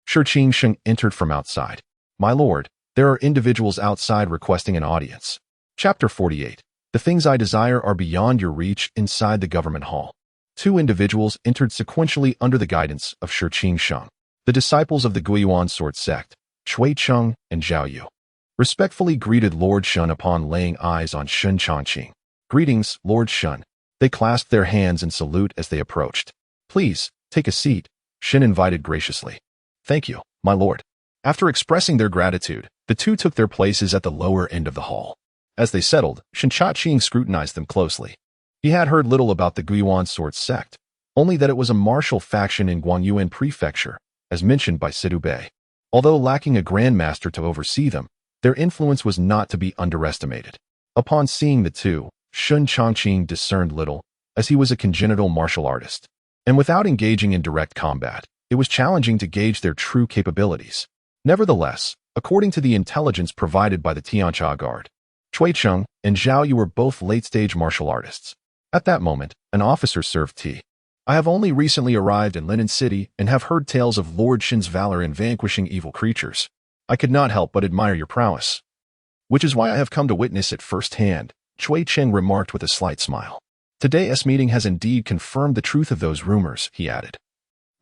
Shi Qingsheng entered from outside. My lord, there are individuals outside requesting an audience. Chapter 48. The things I desire are beyond your reach inside the government hall. Two individuals entered sequentially under the guidance of Shi Qingsheng, the disciples of the Guiyuan sword sect, Shui Cheng and Zhao Yu. Respectfully greeted Lord Shen upon laying eyes on Shen Changqing. Greetings, Lord Shen. They clasped their hands in salute as they approached. Please, take a seat, Shen invited graciously. Thank you, my lord. After expressing their gratitude, the two took their places at the lower end of the hall. As they settled, Shen Changqing scrutinized them closely. He had heard little about the Guiyuan sword sect, only that it was a martial faction in Guangyuan Prefecture, as mentioned by Sidu Bei. Although lacking a grandmaster to oversee them, their influence was not to be underestimated. Upon seeing the two, Shen Changqing discerned little, as he was a congenital martial artist, and without engaging in direct combat, it was challenging to gauge their true capabilities. Nevertheless, according to the intelligence provided by the Tianxia Guard, Shui Cheng and Zhao Yu were both late-stage martial artists. At that moment, an officer served tea. I have only recently arrived in Linen City and have heard tales of Lord Shen's valor in vanquishing evil creatures. I could not help but admire your prowess, which is why I have come to witness it firsthand, Chui Cheng remarked with a slight smile. Today's meeting has indeed confirmed the truth of those rumors, he added.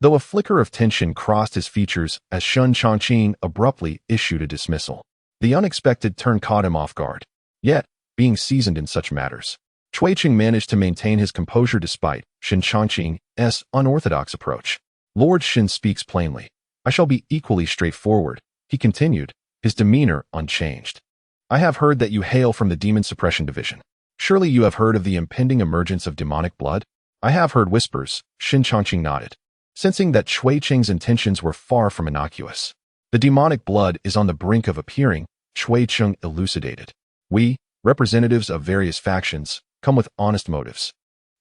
Though a flicker of tension crossed his features as Shen Changqing abruptly issued a dismissal. The unexpected turn caught him off guard. Yet, being seasoned in such matters, Chui Cheng managed to maintain his composure despite Shen Changqing's unorthodox approach. Lord Shen speaks plainly. I shall be equally straightforward, he continued, his demeanor unchanged. I have heard that you hail from the Demon-Suppression division. Surely you have heard of the impending emergence of demonic blood? I have heard whispers, Shen Changqing nodded, sensing that Chui Cheng's intentions were far from innocuous. The demonic blood is on the brink of appearing, Chui Cheng elucidated. We, representatives of various factions, come with honest motives.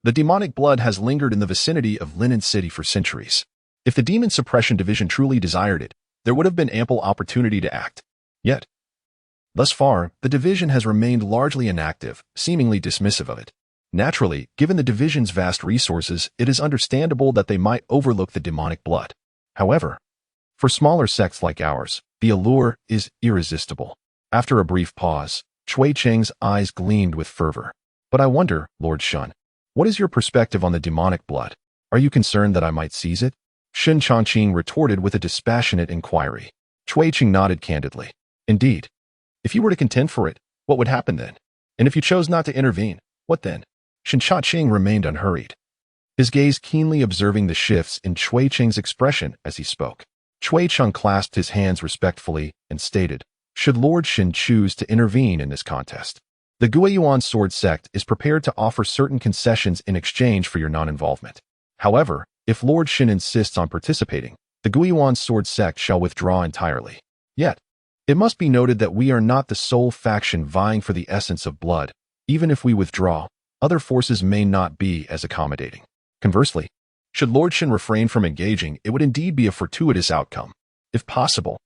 The demonic blood has lingered in the vicinity of Linen City for centuries. If the Demon-Suppression division truly desired it, there would have been ample opportunity to act. Yet, thus far, the division has remained largely inactive, seemingly dismissive of it. Naturally, given the division's vast resources, it is understandable that they might overlook the demonic blood. However, for smaller sects like ours, the allure is irresistible. After a brief pause, Chui Cheng's eyes gleamed with fervor. But I wonder, Lord Shen, what is your perspective on the demonic blood? Are you concerned that I might seize it? Shen Changqing retorted with a dispassionate inquiry. Chui Cheng nodded candidly. Indeed. If you were to contend for it, what would happen then? And if you chose not to intervene, what then? Shen Changqing remained unhurried, his gaze keenly observing the shifts in Chui Cheng's expression as he spoke. Chui Cheng clasped his hands respectfully and stated, should Lord Shen choose to intervene in this contest, the Guiyuan Sword Sect is prepared to offer certain concessions in exchange for your non-involvement. However, if Lord Shen insists on participating, the Guiyuan Sword Sect shall withdraw entirely. Yet, it must be noted that we are not the sole faction vying for the essence of blood. Even if we withdraw, other forces may not be as accommodating. Conversely, should Lord Shen refrain from engaging, it would indeed be a fortuitous outcome. If possible,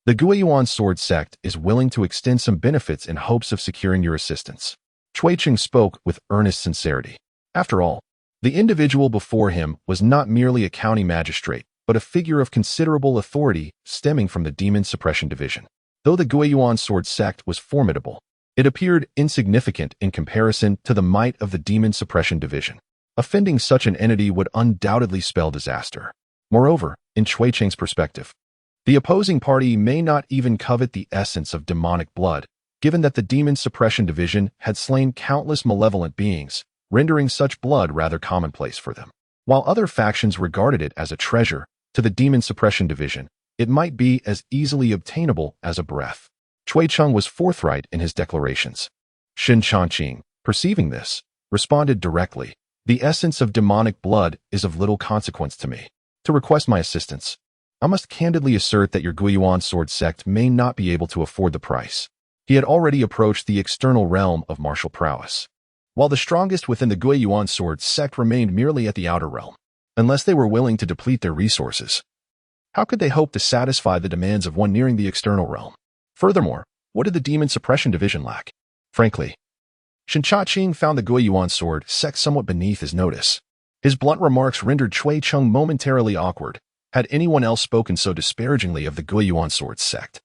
the Guiyuan Sword Sect is willing to extend some benefits in hopes of securing your assistance. Chui Cheng spoke with earnest sincerity. After all, the individual before him was not merely a county magistrate, but a figure of considerable authority stemming from the Demon-Suppression division. Though the Guiyuan Sword Sect was formidable, it appeared insignificant in comparison to the might of the Demon-Suppression division. Offending such an entity would undoubtedly spell disaster. Moreover, in Chui Cheng's perspective, the opposing party may not even covet the essence of demonic blood, given that the Demon-Suppression division had slain countless malevolent beings, rendering such blood rather commonplace for them. While other factions regarded it as a treasure, to the Demon-Suppression division, it might be as easily obtainable as a breath. Chui Cheng was forthright in his declarations. Shen Changqing, perceiving this, responded directly, the essence of demonic blood is of little consequence to me. To request my assistance, I must candidly assert that your Guiyuan Sword Sect may not be able to afford the price. He had already approached the external realm of martial prowess, while the strongest within the Guiyuan Sword Sect remained merely at the outer realm. Unless they were willing to deplete their resources, how could they hope to satisfy the demands of one nearing the external realm? Furthermore, what did the Demon-Suppression division lack? Frankly, Shen Changqing found the Guiyuan Sword Sect somewhat beneath his notice. His blunt remarks rendered Chui Cheng momentarily awkward. Had anyone else spoken so disparagingly of the Guiyuan Sword Sect,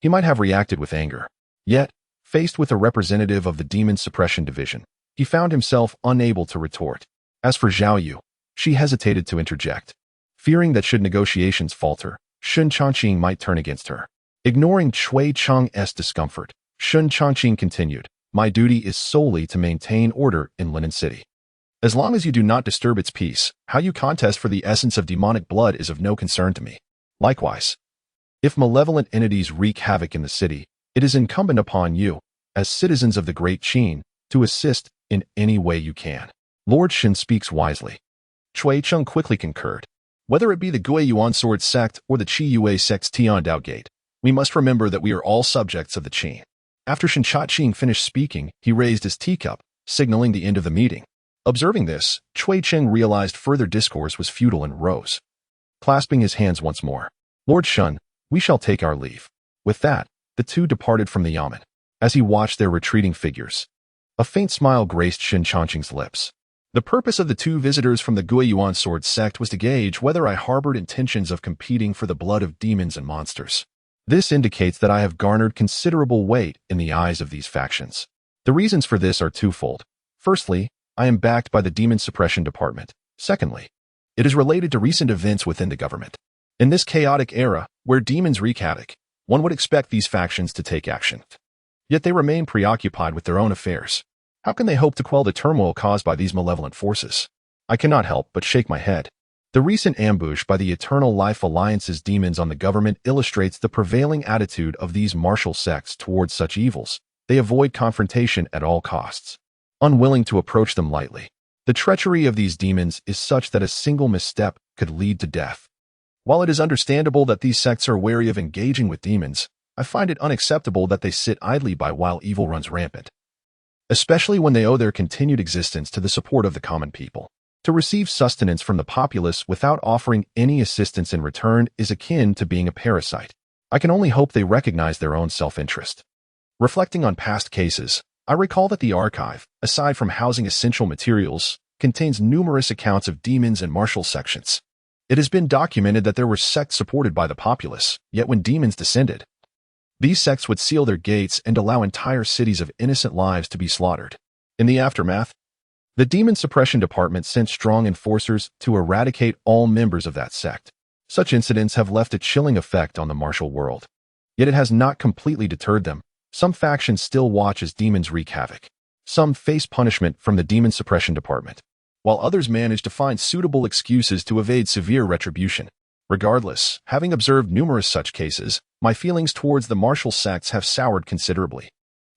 he might have reacted with anger. Yet, faced with a representative of the Demon-Suppression division, he found himself unable to retort. As for Zhao Yu, she hesitated to interject, fearing that should negotiations falter, Shen Changqing might turn against her. Ignoring Chui Cheng's discomfort, Shen Changqing continued, my duty is solely to maintain order in Linen City. As long as you do not disturb its peace, how you contest for the essence of demonic blood is of no concern to me. Likewise, if malevolent entities wreak havoc in the city, it is incumbent upon you, as citizens of the Great Qin, to assist in any way you can. Lord Shen speaks wisely. Chui Cheng quickly concurred. Whether it be the Guiyuan Sword Sect or the Qi Yue Sect's Tian Dao Gate, we must remember that we are all subjects of the Qin. After Shen Changqing finished speaking, he raised his teacup, signaling the end of the meeting. Observing this, Chui Cheng realized further discourse was futile and rose, clasping his hands once more. Lord Shen, we shall take our leave. With that, the two departed from the yamen. As he watched their retreating figures, a faint smile graced Shen Changqing's lips. The purpose of the two visitors from the Guiyuan Sword sect was to gauge whether I harbored intentions of competing for the blood of demons and monsters. This indicates that I have garnered considerable weight in the eyes of these factions. The reasons for this are twofold. Firstly, I am backed by the Demon-Suppression department. Secondly, it is related to recent events within the government. In this chaotic era, where demons wreak havoc, one would expect these factions to take action. Yet they remain preoccupied with their own affairs. How can they hope to quell the turmoil caused by these malevolent forces? I cannot help but shake my head. The recent ambush by the Eternal Life Alliance's demons on the government illustrates the prevailing attitude of these martial sects towards such evils. They avoid confrontation at all costs, unwilling to approach them lightly. The treachery of these demons is such that a single misstep could lead to death. While it is understandable that these sects are wary of engaging with demons, I find it unacceptable that they sit idly by while evil runs rampant, especially when they owe their continued existence to the support of the common people. To receive sustenance from the populace without offering any assistance in return is akin to being a parasite. I can only hope they recognize their own self-interest. Reflecting on past cases, I recall that the archive, aside from housing essential materials, contains numerous accounts of demons and martial sections. It has been documented that there were sects supported by the populace, yet when demons descended, these sects would seal their gates and allow entire cities of innocent lives to be slaughtered. In the aftermath, the Demon-Suppression department sent strong enforcers to eradicate all members of that sect. Such incidents have left a chilling effect on the martial world. Yet it has not completely deterred them. Some factions still watch as demons wreak havoc. Some face punishment from the Demon-Suppression department, while others manage to find suitable excuses to evade severe retribution. Regardless, having observed numerous such cases, my feelings towards the martial sects have soured considerably.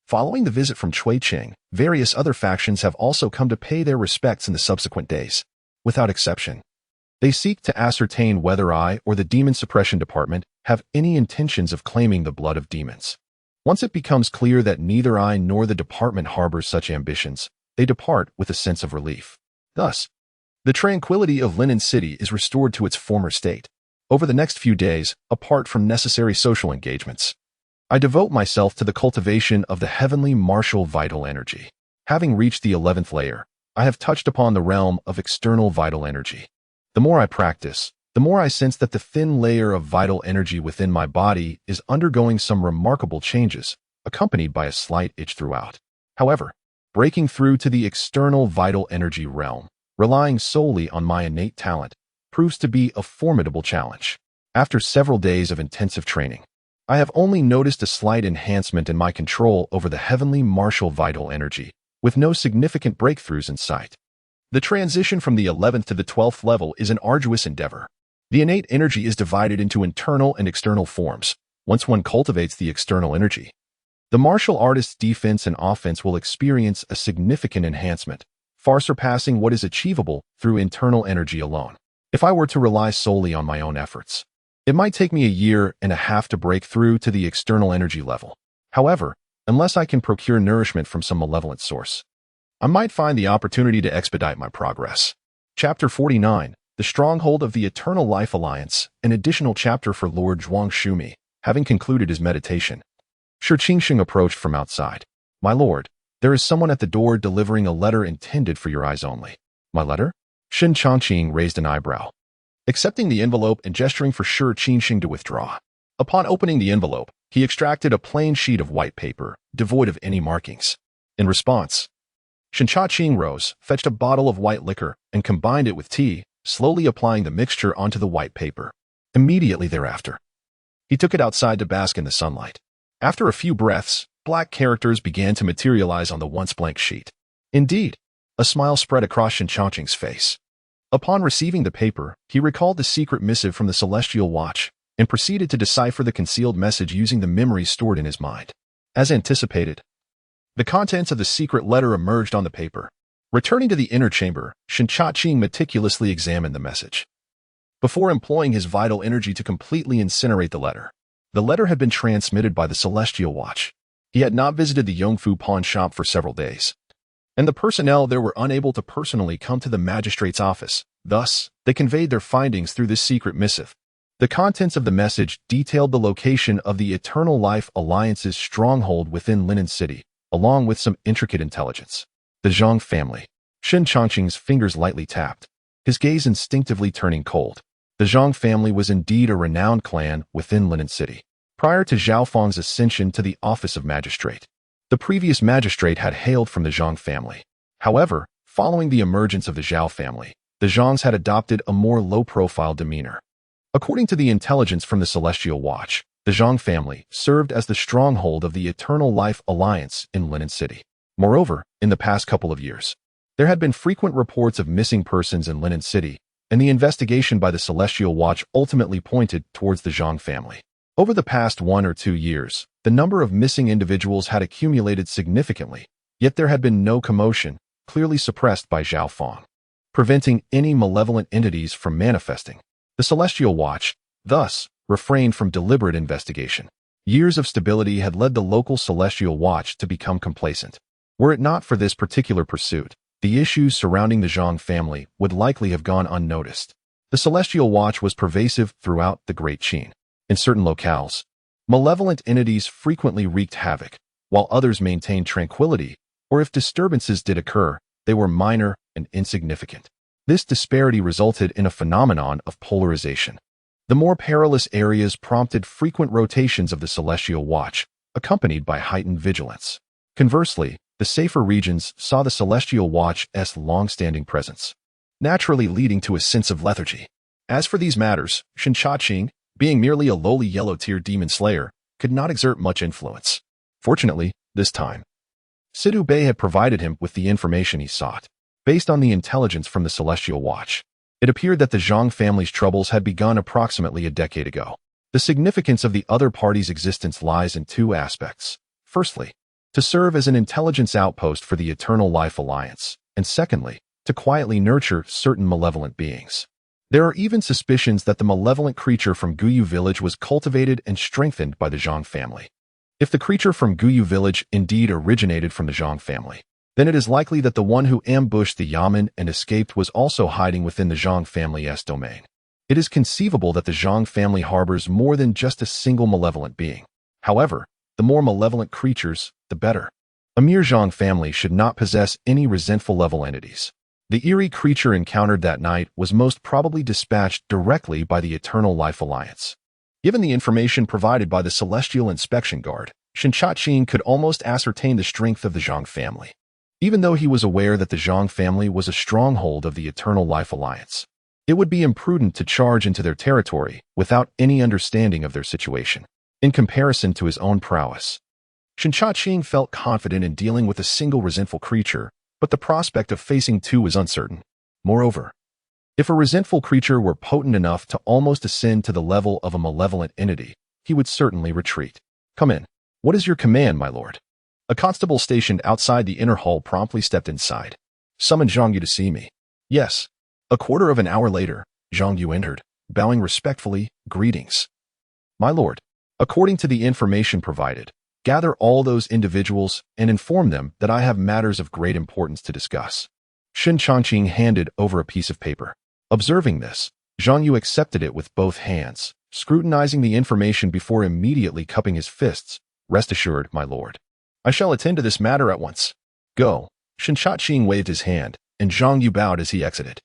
Following the visit from Changqing, various other factions have also come to pay their respects in the subsequent days. Without exception, they seek to ascertain whether I or the Demon-Suppression department have any intentions of claiming the blood of demons. Once it becomes clear that neither I nor the department harbors such ambitions, they depart with a sense of relief. Thus, the tranquility of Linen City is restored to its former state. Over the next few days, apart from necessary social engagements, I devote myself to the cultivation of the heavenly martial vital energy. Having reached the 11th layer, I have touched upon the realm of external vital energy. The more I practice, the more I sense that the thin layer of vital energy within my body is undergoing some remarkable changes, accompanied by a slight itch throughout. However, breaking through to the external vital energy realm, relying solely on my innate talent, proves to be a formidable challenge. After several days of intensive training, I have only noticed a slight enhancement in my control over the heavenly martial vital energy, with no significant breakthroughs in sight. The transition from the 11th to the 12th level is an arduous endeavor. The innate energy is divided into internal and external forms. Once one cultivates the external energy, the martial artist's defense and offense will experience a significant enhancement, far surpassing what is achievable through internal energy alone. If I were to rely solely on my own efforts, it might take me a year and a half to break through to the external energy level. However, unless I can procure nourishment from some malevolent source, I might find the opportunity to expedite my progress. Chapter 49, The Stronghold of the Eternal Life Alliance, an additional chapter for Lord Zhuang Shumi. Having concluded his meditation, Shen Changqing approached from outside. "My lord, there is someone at the door delivering a letter intended for your eyes only." "My letter?" Shen Changqing raised an eyebrow, accepting the envelope and gesturing for Shen Changqing to withdraw. Upon opening the envelope, he extracted a plain sheet of white paper, devoid of any markings. In response, Shen Changqing rose, fetched a bottle of white liquor, and combined it with tea, slowly applying the mixture onto the white paper. Immediately thereafter, he took it outside to bask in the sunlight. After a few breaths, black characters began to materialize on the once blank sheet. Indeed, a smile spread across Shen Changqing's face. Upon receiving the paper, he recalled the secret missive from the Celestial Watch and proceeded to decipher the concealed message using the memories stored in his mind. As anticipated, the contents of the secret letter emerged on the paper. Returning to the inner chamber, Shen Changqing meticulously examined the message. Before employing his vital energy to completely incinerate the letter had been transmitted by the Celestial Watch. He had not visited the Yongfu pawn shop for several days, and the personnel there were unable to personally come to the magistrate's office. Thus, they conveyed their findings through this secret missive. The contents of the message detailed the location of the Eternal Life Alliance's stronghold within Linen City, along with some intricate intelligence. The Zhang family. Shen Changqing's fingers lightly tapped, his gaze instinctively turning cold. The Zhang family was indeed a renowned clan within Linen City. Prior to Zhao Fang's ascension to the office of magistrate, the previous magistrate had hailed from the Zhang family. However, following the emergence of the Zhao family, the Zhangs had adopted a more low-profile demeanor. According to the intelligence from the Celestial Watch, the Zhang family served as the stronghold of the Eternal Life Alliance in Linen City. Moreover, in the past couple of years, there had been frequent reports of missing persons in Linen City, and the investigation by the Celestial Watch ultimately pointed towards the Zhang family. Over the past 1 or 2 years, the number of missing individuals had accumulated significantly, yet there had been no commotion, clearly suppressed by Zhao Fang, preventing any malevolent entities from manifesting. The Celestial Watch, thus, refrained from deliberate investigation. Years of stability had led the local Celestial Watch to become complacent. Were it not for this particular pursuit, the issues surrounding the Zhang family would likely have gone unnoticed. The Celestial Watch was pervasive throughout the Great Qin. In certain locales, malevolent entities frequently wreaked havoc, while others maintained tranquility, or if disturbances did occur, they were minor and insignificant. This disparity resulted in a phenomenon of polarization. The more perilous areas prompted frequent rotations of the Celestial Watch, accompanied by heightened vigilance. Conversely, the safer regions saw the Celestial Watch's long-standing presence, naturally leading to a sense of lethargy. As for these matters, Shen Changqing, being merely a lowly yellow-tier demon slayer, could not exert much influence. Fortunately, this time, Sidu Bei had provided him with the information he sought. Based on the intelligence from the Celestial Watch, it appeared that the Zhang family's troubles had begun approximately a decade ago. The significance of the other party's existence lies in 2 aspects. Firstly, to serve as an intelligence outpost for the Eternal Life Alliance, and secondly, to quietly nurture certain malevolent beings. There are even suspicions that the malevolent creature from Guyu village was cultivated and strengthened by the Zhang family. If the creature from Guyu village indeed originated from the Zhang family, then it is likely that the one who ambushed the Yamen and escaped was also hiding within the Zhang family's domain. It is conceivable that the Zhang family harbors more than just a single malevolent being. However, the more malevolent creatures, the better. A mere Zhang family should not possess any resentful level entities. The eerie creature encountered that night was most probably dispatched directly by the Eternal Life Alliance. Given the information provided by the Celestial Inspection Guard, Shen Changqing could almost ascertain the strength of the Zhang family. Even though he was aware that the Zhang family was a stronghold of the Eternal Life Alliance, it would be imprudent to charge into their territory without any understanding of their situation. In comparison to his own prowess, Shen Changqing felt confident in dealing with a single resentful creature, but the prospect of facing 2 was uncertain. Moreover, if a resentful creature were potent enough to almost ascend to the level of a malevolent entity, he would certainly retreat. "Come in. What is your command, my lord?" A constable stationed outside the inner hall promptly stepped inside. "Summoned Zhang Yu to see me." "Yes." A quarter of an hour later, Zhang Yu entered, bowing respectfully. "Greetings, my lord. According to the information provided, gather all those individuals and inform them that I have matters of great importance to discuss." Shen Changqing handed over a piece of paper. Observing this, Zhang Yu accepted it with both hands, scrutinizing the information before immediately cupping his fists. "Rest assured, my lord. I shall attend to this matter at once. Go." Shen Changqing waved his hand, and Zhang Yu bowed as he exited.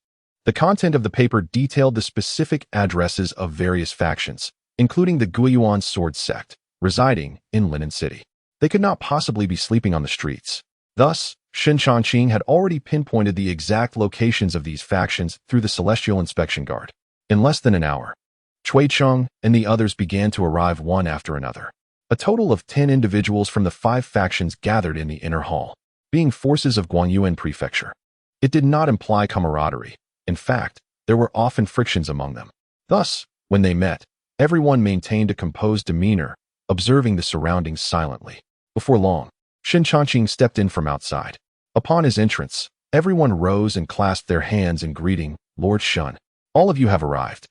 The content of the paper detailed the specific addresses of various factions, including the Guiyuan sword sect, residing in Linen City. They could not possibly be sleeping on the streets. Thus, Shen Changqing had already pinpointed the exact locations of these factions through the Celestial Inspection Guard. In less than an hour, Cui Cheng and the others began to arrive one after another. A total of 10 individuals from the 5 factions gathered in the inner hall, being forces of Guangyuan Prefecture. It did not imply camaraderie. In fact, there were often frictions among them. Thus, when they met, everyone maintained a composed demeanor, observing the surroundings silently. Before long, Shen Changqing stepped in from outside. Upon his entrance, everyone rose and clasped their hands in greeting. "Lord Shen, all of you have arrived,"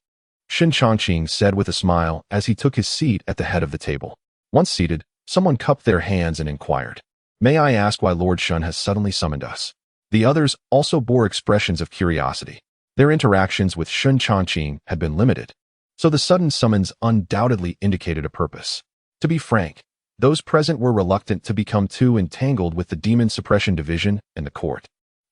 Shen Changqing said with a smile as he took his seat at the head of the table. Once seated, someone cupped their hands and inquired, "May I ask why Lord Shen has suddenly summoned us?" The others also bore expressions of curiosity. Their interactions with Shen Changqing had been limited, so the sudden summons undoubtedly indicated a purpose. To be frank, those present were reluctant to become too entangled with the Demon-Suppression division and the court.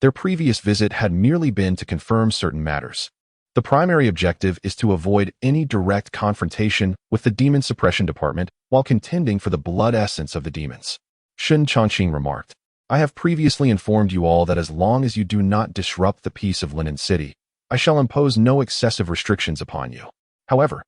Their previous visit had merely been to confirm certain matters. The primary objective is to avoid any direct confrontation with the Demon-Suppression Department while contending for the blood essence of the demons. Shen Changqing remarked, I have previously informed you all that as long as you do not disrupt the peace of Linen City, I shall impose no excessive restrictions upon you. However,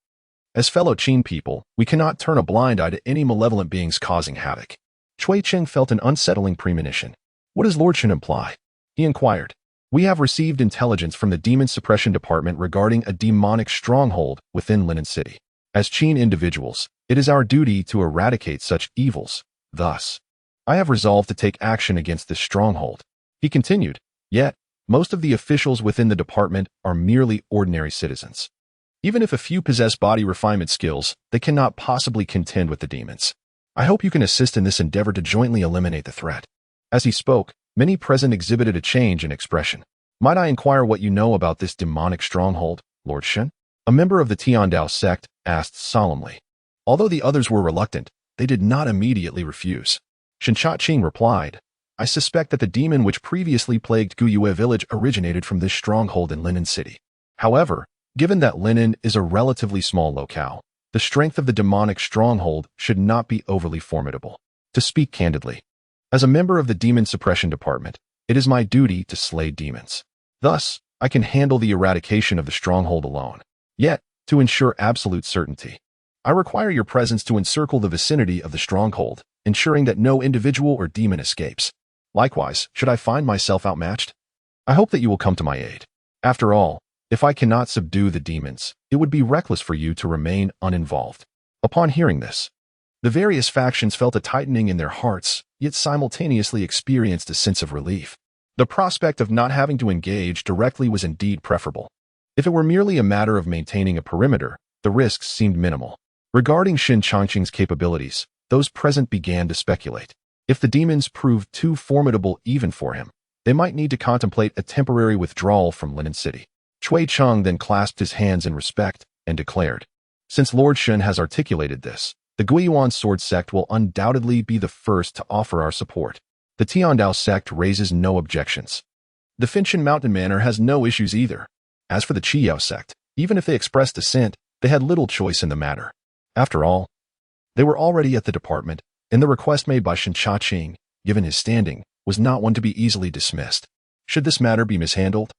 as fellow Qin people, we cannot turn a blind eye to any malevolent beings causing havoc. Chui Cheng felt an unsettling premonition. What does Lord Shen imply? He inquired. We have received intelligence from the Demon-Suppression Department regarding a demonic stronghold within Linen City. As Qin individuals, it is our duty to eradicate such evils. Thus, I have resolved to take action against this stronghold. He continued, yet, most of the officials within the department are merely ordinary citizens. Even if a few possess body refinement skills, they cannot possibly contend with the demons. I hope you can assist in this endeavor to jointly eliminate the threat. As he spoke, many present exhibited a change in expression. Might I inquire what you know about this demonic stronghold, Lord Shen? A member of the Tiandao sect asked solemnly. Although the others were reluctant, they did not immediately refuse. Shen Changqing replied, I suspect that the demon which previously plagued Guyue village originated from this stronghold in Linen City. However, given that Linen is a relatively small locale, the strength of the demonic stronghold should not be overly formidable. To speak candidly, as a member of the Demon-Suppression Department, it is my duty to slay demons. Thus, I can handle the eradication of the stronghold alone. Yet, to ensure absolute certainty, I require your presence to encircle the vicinity of the stronghold, ensuring that no individual or demon escapes. Likewise, should I find myself outmatched, I hope that you will come to my aid. After all, if I cannot subdue the demons, it would be reckless for you to remain uninvolved. Upon hearing this, the various factions felt a tightening in their hearts, yet simultaneously experienced a sense of relief. The prospect of not having to engage directly was indeed preferable. If it were merely a matter of maintaining a perimeter, the risks seemed minimal. Regarding Shen Changqing's capabilities, those present began to speculate. If the demons proved too formidable even for him, they might need to contemplate a temporary withdrawal from Linen City. Chui Cheng then clasped his hands in respect and declared, since Lord Shen has articulated this, the Guiyuan Sword Sect will undoubtedly be the first to offer our support. The Tiandao sect raises no objections. The Finshan Mountain Manor has no issues either. As for the Qiyao sect, even if they expressed dissent, they had little choice in the matter. After all, they were already at the department, and the request made by Shen Changqing, given his standing, was not one to be easily dismissed. Should this matter be mishandled,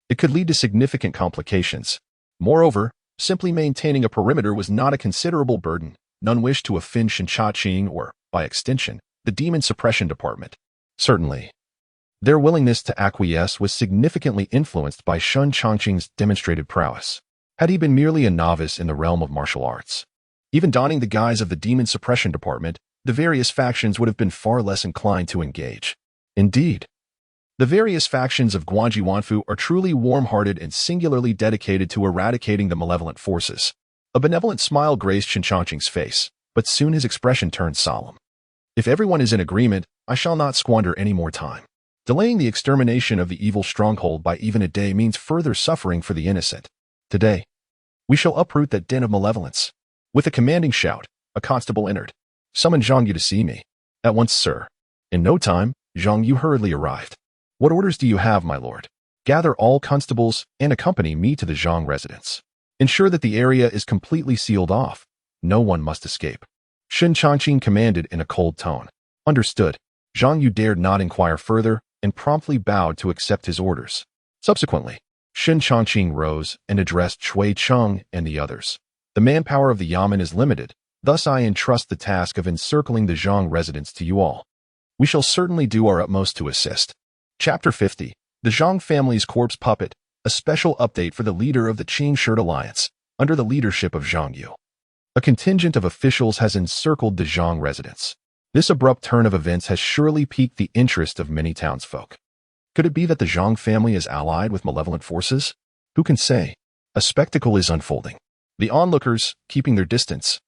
it could lead to significant complications. Moreover, simply maintaining a perimeter was not a considerable burden. None wished to offend Shen Changqing or, by extension, the Demon-Suppression Department. Certainly, their willingness to acquiesce was significantly influenced by Shen Changqing's demonstrated prowess. Had he been merely a novice in the realm of martial arts, even donning the guise of the Demon-Suppression Department, the various factions would have been far less inclined to engage. Indeed, the various factions of Guangji Wanfu are truly warm-hearted and singularly dedicated to eradicating the malevolent forces. A benevolent smile graced Shen Changqing's face, but soon his expression turned solemn. If everyone is in agreement, I shall not squander any more time. Delaying the extermination of the evil stronghold by even a day means further suffering for the innocent. Today, we shall uproot that den of malevolence. With a commanding shout, a constable entered. Summon Zhang Yu to see me. At once, sir. In no time, Zhang Yu hurriedly arrived. What orders do you have, my lord? Gather all constables and accompany me to the Zhang residence. Ensure that the area is completely sealed off. No one must escape. Shen Changqing commanded in a cold tone. Understood. Zhang Yu dared not inquire further and promptly bowed to accept his orders. Subsequently, Shen Changqing rose and addressed Chui Cheng and the others. The manpower of the Yamen is limited, thus I entrust the task of encircling the Zhang residence to you all. We shall certainly do our utmost to assist. Chapter 50. The Zhang family's corpse puppet, a special update for the leader of the Qing Shirt Alliance, under the leadership of Zhang Yu. A contingent of officials has encircled the Zhang residence. This abrupt turn of events has surely piqued the interest of many townsfolk. Could it be that the Zhang family is allied with malevolent forces? Who can say? A spectacle is unfolding. The onlookers, keeping their distance,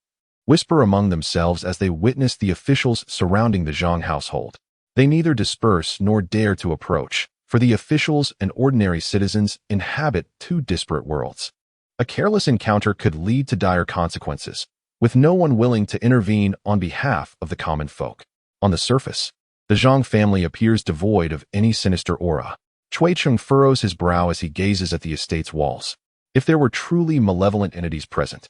whisper among themselves as they witness the officials surrounding the Zhang household. They neither disperse nor dare to approach, for the officials and ordinary citizens inhabit two disparate worlds. A careless encounter could lead to dire consequences, with no one willing to intervene on behalf of the common folk. On the surface, the Zhang family appears devoid of any sinister aura. Shui Cheng furrows his brow as he gazes at the estate's walls. If there were truly malevolent entities present,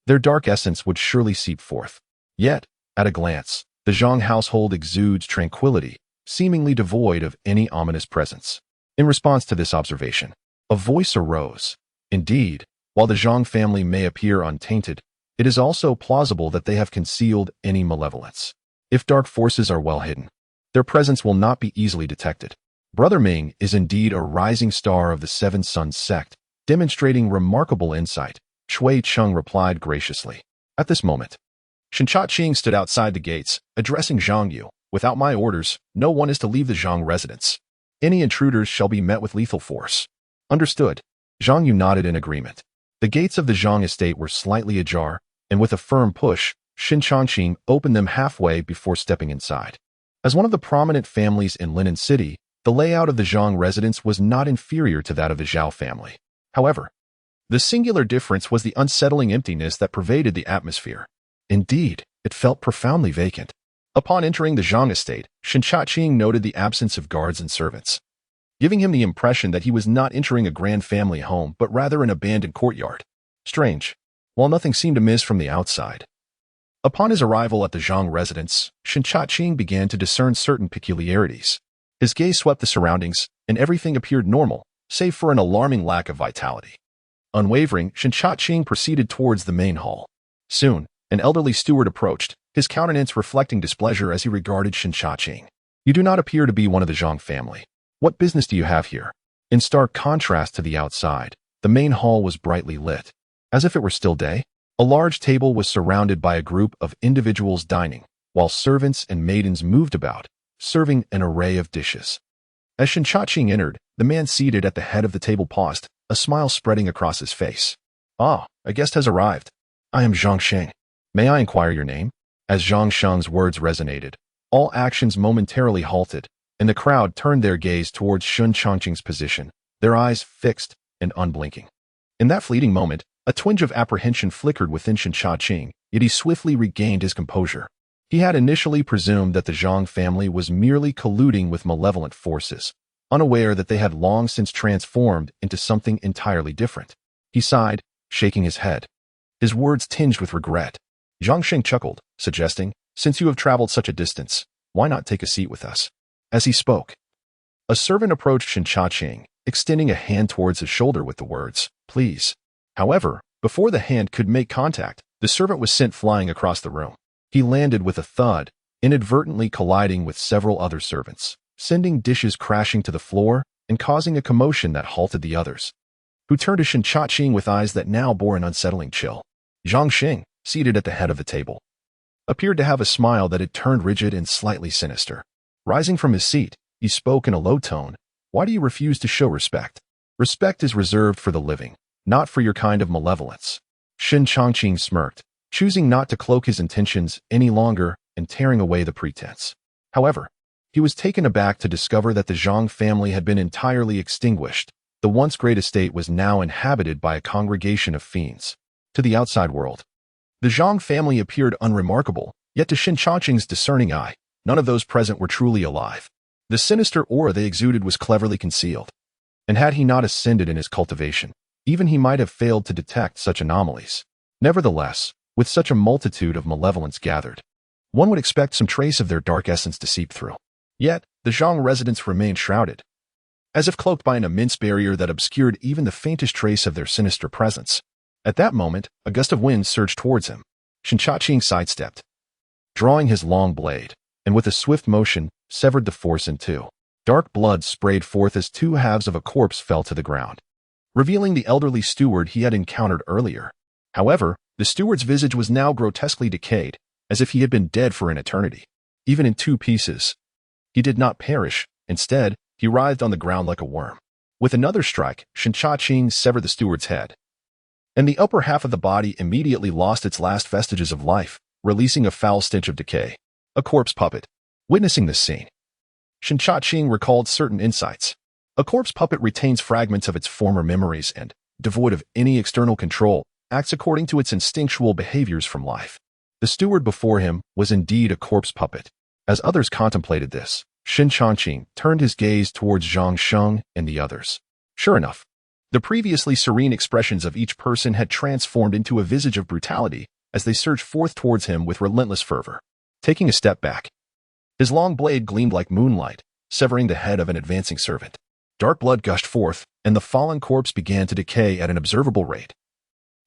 their dark essence would surely seep forth. Yet, at a glance, the Zhang household exudes tranquility, seemingly devoid of any ominous presence. In response to this observation, a voice arose. Indeed, while the Zhang family may appear untainted, it is also plausible that they have concealed any malevolence. If dark forces are well hidden, their presence will not be easily detected. Brother Ming is indeed a rising star of the Seven Sons sect, demonstrating remarkable insight, Shui Cheng replied graciously. At this moment, Shen Changqing stood outside the gates, addressing Zhang Yu. Without my orders, no one is to leave the Zhang residence. Any intruders shall be met with lethal force. Understood. Zhang Yu nodded in agreement. The gates of the Zhang estate were slightly ajar, and with a firm push, Shen Changqing opened them halfway before stepping inside. As one of the prominent families in Linen City, the layout of the Zhang residence was not inferior to that of the Zhao family. However, the singular difference was the unsettling emptiness that pervaded the atmosphere. Indeed, it felt profoundly vacant. Upon entering the Zhang estate, Shen Changqing noted the absence of guards and servants, giving him the impression that he was not entering a grand family home but rather an abandoned courtyard. Strange, while nothing seemed amiss from the outside. Upon his arrival at the Zhang residence, Shen Changqing began to discern certain peculiarities. His gaze swept the surroundings, and everything appeared normal, save for an alarming lack of vitality. Unwavering, Shen Changqing proceeded towards the main hall. Soon, an elderly steward approached, his countenance reflecting displeasure as he regarded Shen Changqing. You do not appear to be one of the Zhang family. What business do you have here? In stark contrast to the outside, the main hall was brightly lit. As if it were still day, a large table was surrounded by a group of individuals dining, while servants and maidens moved about, serving an array of dishes. As Shen Changqing entered, the man seated at the head of the table paused, a smile spreading across his face. Ah, a guest has arrived. I am Zhang Sheng. May I inquire your name? As Zhang Sheng's words resonated, all actions momentarily halted, and the crowd turned their gaze towards Shen Changqing's position, their eyes fixed and unblinking. In that fleeting moment, a twinge of apprehension flickered within Shen Changqing, yet he swiftly regained his composure. He had initially presumed that the Zhang family was merely colluding with malevolent forces, unaware that they had long since transformed into something entirely different. He sighed, shaking his head, his words tinged with regret. Zhang Sheng chuckled, suggesting, since you have traveled such a distance, why not take a seat with us? As he spoke, a servant approached Shen Changqing, extending a hand towards his shoulder with the words, please. However, before the hand could make contact, the servant was sent flying across the room. He landed with a thud, inadvertently colliding with several other servants, sending dishes crashing to the floor and causing a commotion that halted the others, who turned to Shen Changqing with eyes that now bore an unsettling chill. Zhang Sheng, seated at the head of the table, appeared to have a smile that had turned rigid and slightly sinister. Rising from his seat, he spoke in a low tone. Why do you refuse to show respect? Respect is reserved for the living, not for your kind of malevolence. Shen Changqing smirked, choosing not to cloak his intentions any longer and tearing away the pretense. However, he was taken aback to discover that the Zhang family had been entirely extinguished. The once great estate was now inhabited by a congregation of fiends. To the outside world, the Zhang family appeared unremarkable, yet to Shen Changqing's discerning eye, none of those present were truly alive. The sinister aura they exuded was cleverly concealed, and had he not ascended in his cultivation, even he might have failed to detect such anomalies. Nevertheless, with such a multitude of malevolence gathered, one would expect some trace of their dark essence to seep through. Yet, the Zhang residents remained shrouded, as if cloaked by an immense barrier that obscured even the faintest trace of their sinister presence. At that moment, a gust of wind surged towards him. Shen Changqing sidestepped, drawing his long blade, and with a swift motion, severed the force in two. Dark blood sprayed forth as two halves of a corpse fell to the ground, revealing the elderly steward he had encountered earlier. However, the steward's visage was now grotesquely decayed, as if he had been dead for an eternity. Even in two pieces, he did not perish. Instead, he writhed on the ground like a worm. With another strike, Shen Changqing severed the steward's head, and the upper half of the body immediately lost its last vestiges of life, releasing a foul stench of decay. A corpse puppet. Witnessing this scene, Shen Changqing recalled certain insights. A corpse puppet retains fragments of its former memories and, devoid of any external control, acts according to its instinctual behaviors from life. The steward before him was indeed a corpse puppet. As others contemplated this, Shen Changqing turned his gaze towards Zhang Sheng and the others. Sure enough, the previously serene expressions of each person had transformed into a visage of brutality as they surged forth towards him with relentless fervor. Taking a step back, his long blade gleamed like moonlight, severing the head of an advancing servant. Dark blood gushed forth, and the fallen corpse began to decay at an observable rate,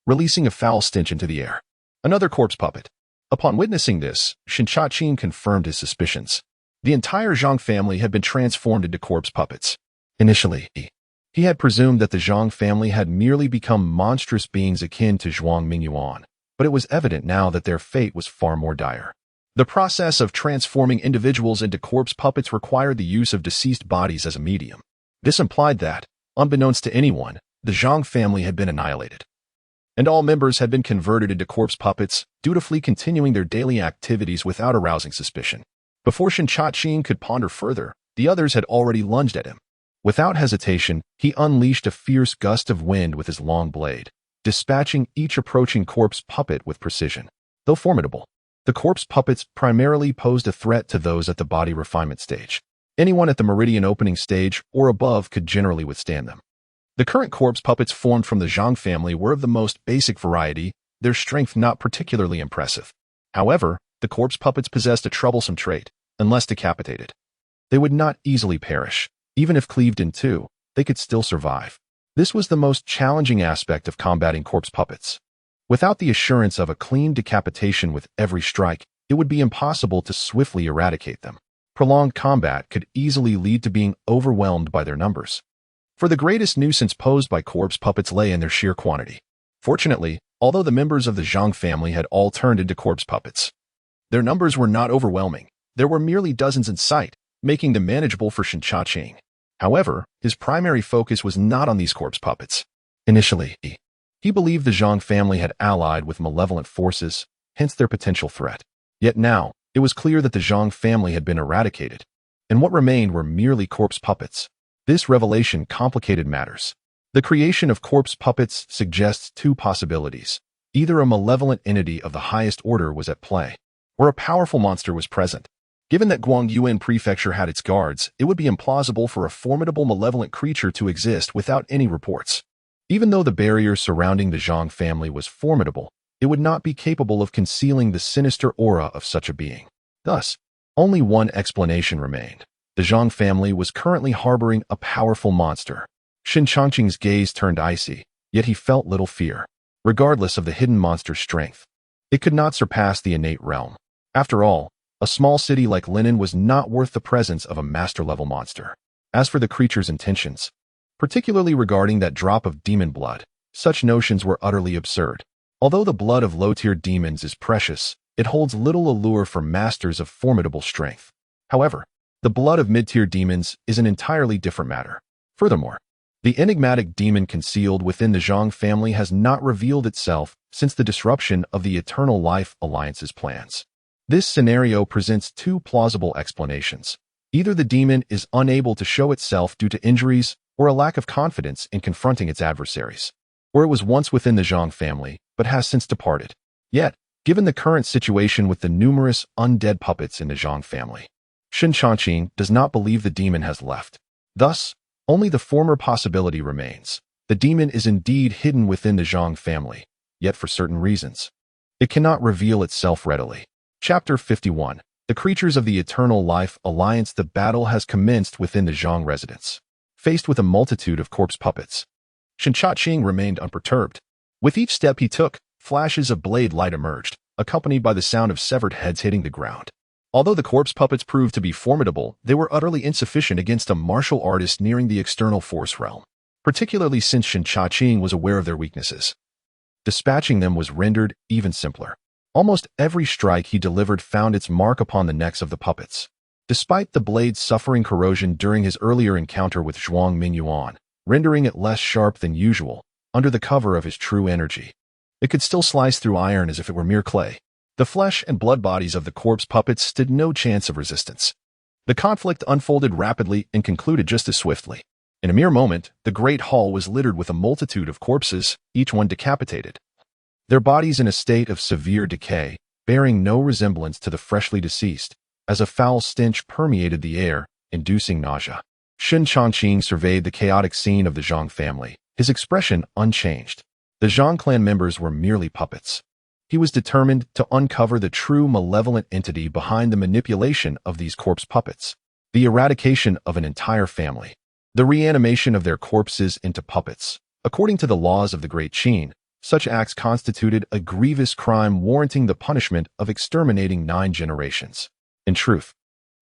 releasing a foul stench into the air. Another corpse puppet. Upon witnessing this, Shen Changqing confirmed his suspicions. The entire Zhang family had been transformed into corpse puppets. Initially, he had presumed that the Zhang family had merely become monstrous beings akin to Zhuang Mingyuan, but it was evident now that their fate was far more dire. The process of transforming individuals into corpse puppets required the use of deceased bodies as a medium. This implied that, unbeknownst to anyone, the Zhang family had been annihilated, and all members had been converted into corpse puppets, dutifully continuing their daily activities without arousing suspicion. Before Shen Changqing could ponder further, the others had already lunged at him. Without hesitation, he unleashed a fierce gust of wind with his long blade, dispatching each approaching corpse puppet with precision. Though formidable, the corpse puppets primarily posed a threat to those at the body refinement stage. Anyone at the meridian opening stage or above could generally withstand them. The current corpse puppets formed from the Zhang family were of the most basic variety, their strength not particularly impressive. However, the corpse puppets possessed a troublesome trait. Unless decapitated, they would not easily perish. Even if cleaved in two, they could still survive. This was the most challenging aspect of combating corpse puppets. Without the assurance of a clean decapitation with every strike, it would be impossible to swiftly eradicate them. Prolonged combat could easily lead to being overwhelmed by their numbers. For the greatest nuisance posed by corpse puppets lay in their sheer quantity. Fortunately, although the members of the Zhang family had all turned into corpse puppets, their numbers were not overwhelming. There were merely dozens in sight, making them manageable for Shen Changqing. However, his primary focus was not on these corpse puppets. Initially, he believed the Zhang family had allied with malevolent forces, hence their potential threat. Yet now, it was clear that the Zhang family had been eradicated, and what remained were merely corpse puppets. This revelation complicated matters. The creation of corpse puppets suggests two possibilities. Either a malevolent entity of the highest order was at play, or a powerful monster was present. Given that Guangyuan Prefecture had its guards, it would be implausible for a formidable malevolent creature to exist without any reports. Even though the barrier surrounding the Zhang family was formidable, it would not be capable of concealing the sinister aura of such a being. Thus, only one explanation remained. The Zhang family was currently harboring a powerful monster. Shen Changqing's gaze turned icy, yet he felt little fear. Regardless of the hidden monster's strength, it could not surpass the innate realm. After all, a small city like Linen was not worth the presence of a master-level monster. As for the creature's intentions, particularly regarding that drop of demon blood, such notions were utterly absurd. Although the blood of low-tier demons is precious, it holds little allure for masters of formidable strength. However, the blood of mid-tier demons is an entirely different matter. Furthermore, the enigmatic demon concealed within the Zhang family has not revealed itself since the disruption of the Eternal Life Alliance's plans. This scenario presents two plausible explanations. Either the demon is unable to show itself due to injuries or a lack of confidence in confronting its adversaries, or it was once within the Zhang family but has since departed. Yet, given the current situation with the numerous undead puppets in the Zhang family, Shen Changqing does not believe the demon has left. Thus, only the former possibility remains. The demon is indeed hidden within the Zhang family, yet for certain reasons, it cannot reveal itself readily. Chapter 51. The creatures of the Eternal Life Alliance. The battle has commenced within the Zhang residence. Faced with a multitude of corpse puppets, Shen Changqing remained unperturbed. With each step he took, flashes of blade light emerged, accompanied by the sound of severed heads hitting the ground. Although the corpse puppets proved to be formidable, they were utterly insufficient against a martial artist nearing the external force realm, particularly since Shen Changqing was aware of their weaknesses. Dispatching them was rendered even simpler. Almost every strike he delivered found its mark upon the necks of the puppets. Despite the blade suffering corrosion during his earlier encounter with Zhuang Mingyuan, rendering it less sharp than usual, under the cover of his true energy, it could still slice through iron as if it were mere clay. The flesh and blood bodies of the corpse puppets stood no chance of resistance. The conflict unfolded rapidly and concluded just as swiftly. In a mere moment, the great hall was littered with a multitude of corpses, each one decapitated, their bodies in a state of severe decay, bearing no resemblance to the freshly deceased. As a foul stench permeated the air, inducing nausea. Shen Changqing surveyed the chaotic scene of the Zhang family, his expression unchanged. The Zhang clan members were merely puppets. He was determined to uncover the true malevolent entity behind the manipulation of these corpse puppets, the eradication of an entire family, the reanimation of their corpses into puppets. According to the laws of the Great Qin, such acts constituted a grievous crime warranting the punishment of exterminating 9 generations. In truth,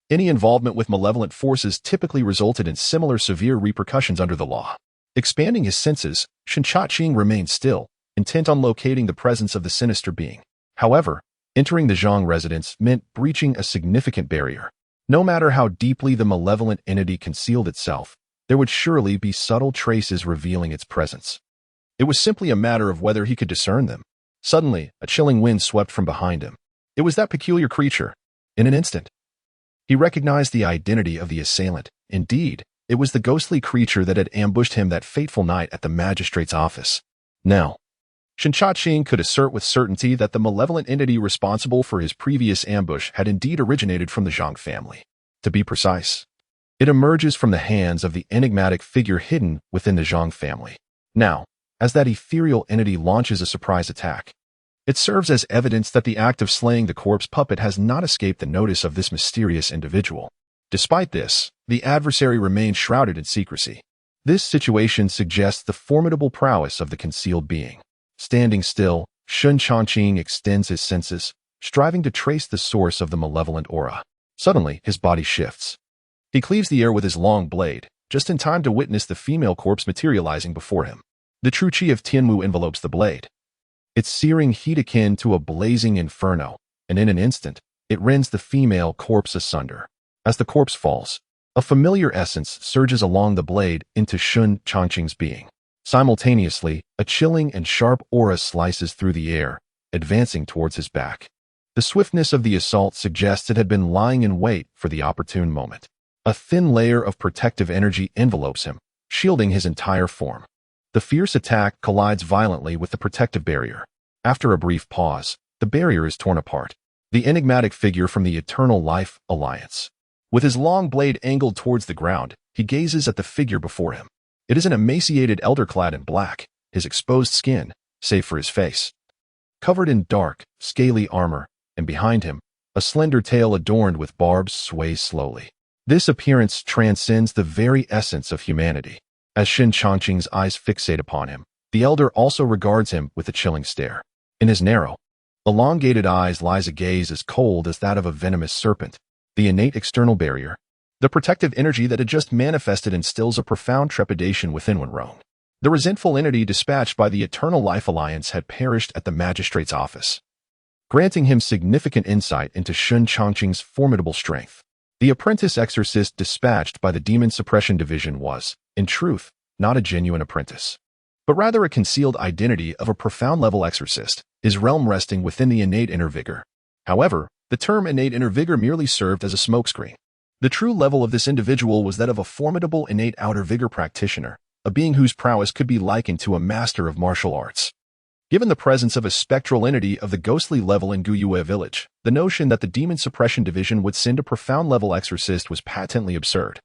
any involvement with malevolent forces typically resulted in similar severe repercussions under the law. Expanding his senses, Shen Changqing remained still, intent on locating the presence of the sinister being. However, entering the Zhang residence meant breaching a significant barrier. No matter how deeply the malevolent entity concealed itself, there would surely be subtle traces revealing its presence. It was simply a matter of whether he could discern them. Suddenly, a chilling wind swept from behind him. It was that peculiar creature. In an instant, he recognized the identity of the assailant. Indeed, it was the ghostly creature that had ambushed him that fateful night at the magistrate's office. Now, Shen Changqing could assert with certainty that the malevolent entity responsible for his previous ambush had indeed originated from the Zhang family. To be precise, it emerges from the hands of the enigmatic figure hidden within the Zhang family. Now, as that ethereal entity launches a surprise attack, it serves as evidence that the act of slaying the corpse puppet has not escaped the notice of this mysterious individual. Despite this, the adversary remained shrouded in secrecy. This situation suggests the formidable prowess of the concealed being. Standing still, Shen Changqing extends his senses, striving to trace the source of the malevolent aura. Suddenly, his body shifts. He cleaves the air with his long blade, just in time to witness the female corpse materializing before him. The true chi of Tianmu envelopes the blade. Its searing heat akin to a blazing inferno, and in an instant, it rends the female corpse asunder. As the corpse falls, a familiar essence surges along the blade into Shen Changqing's being. Simultaneously, a chilling and sharp aura slices through the air, advancing towards his back. The swiftness of the assault suggests it had been lying in wait for the opportune moment. A thin layer of protective energy envelopes him, shielding his entire form. The fierce attack collides violently with the protective barrier. After a brief pause, the barrier is torn apart. The enigmatic figure from the Eternal Life Alliance. With his long blade angled towards the ground, he gazes at the figure before him. It is an emaciated elder clad in black, his exposed skin, save for his face, covered in dark, scaly armor, and behind him, a slender tail adorned with barbs sways slowly. This appearance transcends the very essence of humanity. As Shen Changqing's eyes fixate upon him, the elder also regards him with a chilling stare. In his narrow, elongated eyes lies a gaze as cold as that of a venomous serpent. The innate external barrier, the protective energy that had just manifested, instills a profound trepidation within Wenrong. The resentful entity dispatched by the Eternal Life Alliance had perished at the magistrate's office, granting him significant insight into Shen Changqing's formidable strength. The apprentice exorcist dispatched by the Demon-Suppression division was, in truth, not a genuine apprentice, but rather a concealed identity of a profound-level exorcist, his realm resting within the innate inner vigor. However, the term innate inner vigor merely served as a smokescreen. The true level of this individual was that of a formidable innate outer vigor practitioner, a being whose prowess could be likened to a master of martial arts. Given the presence of a spectral entity of the ghostly level in Guyue village, the notion that the Demon-Suppression division would send a profound-level exorcist was patently absurd.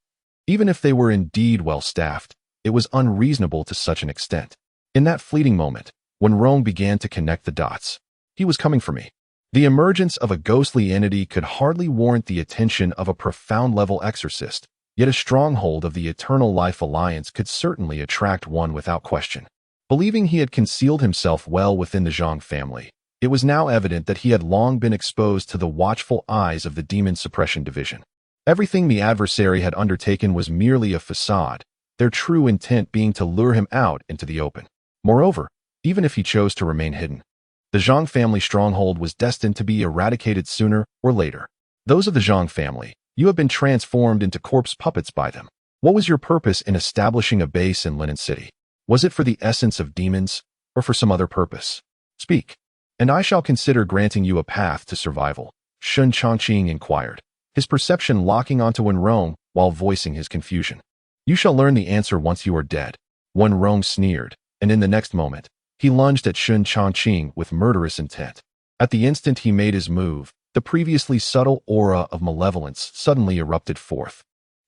Even if they were indeed well-staffed, it was unreasonable to such an extent. In that fleeting moment, when Rome began to connect the dots, he was coming for me. The emergence of a ghostly entity could hardly warrant the attention of a profound-level exorcist, yet a stronghold of the Eternal Life Alliance could certainly attract one without question. Believing he had concealed himself well within the Zhang family, it was now evident that he had long been exposed to the watchful eyes of the Demon-Suppression division. Everything the adversary had undertaken was merely a facade, their true intent being to lure him out into the open. Moreover, even if he chose to remain hidden, the Zhang family stronghold was destined to be eradicated sooner or later. Those of the Zhang family, you have been transformed into corpse puppets by them. What was your purpose in establishing a base in Linen City? Was it for the essence of demons, or for some other purpose? Speak, and I shall consider granting you a path to survival, Shen Changqing inquired, his perception locking onto Wenrong while voicing his confusion. You shall learn the answer once you are dead. Wenrong sneered, and in the next moment, he lunged at Shen Changqing with murderous intent. At the instant he made his move, the previously subtle aura of malevolence suddenly erupted forth.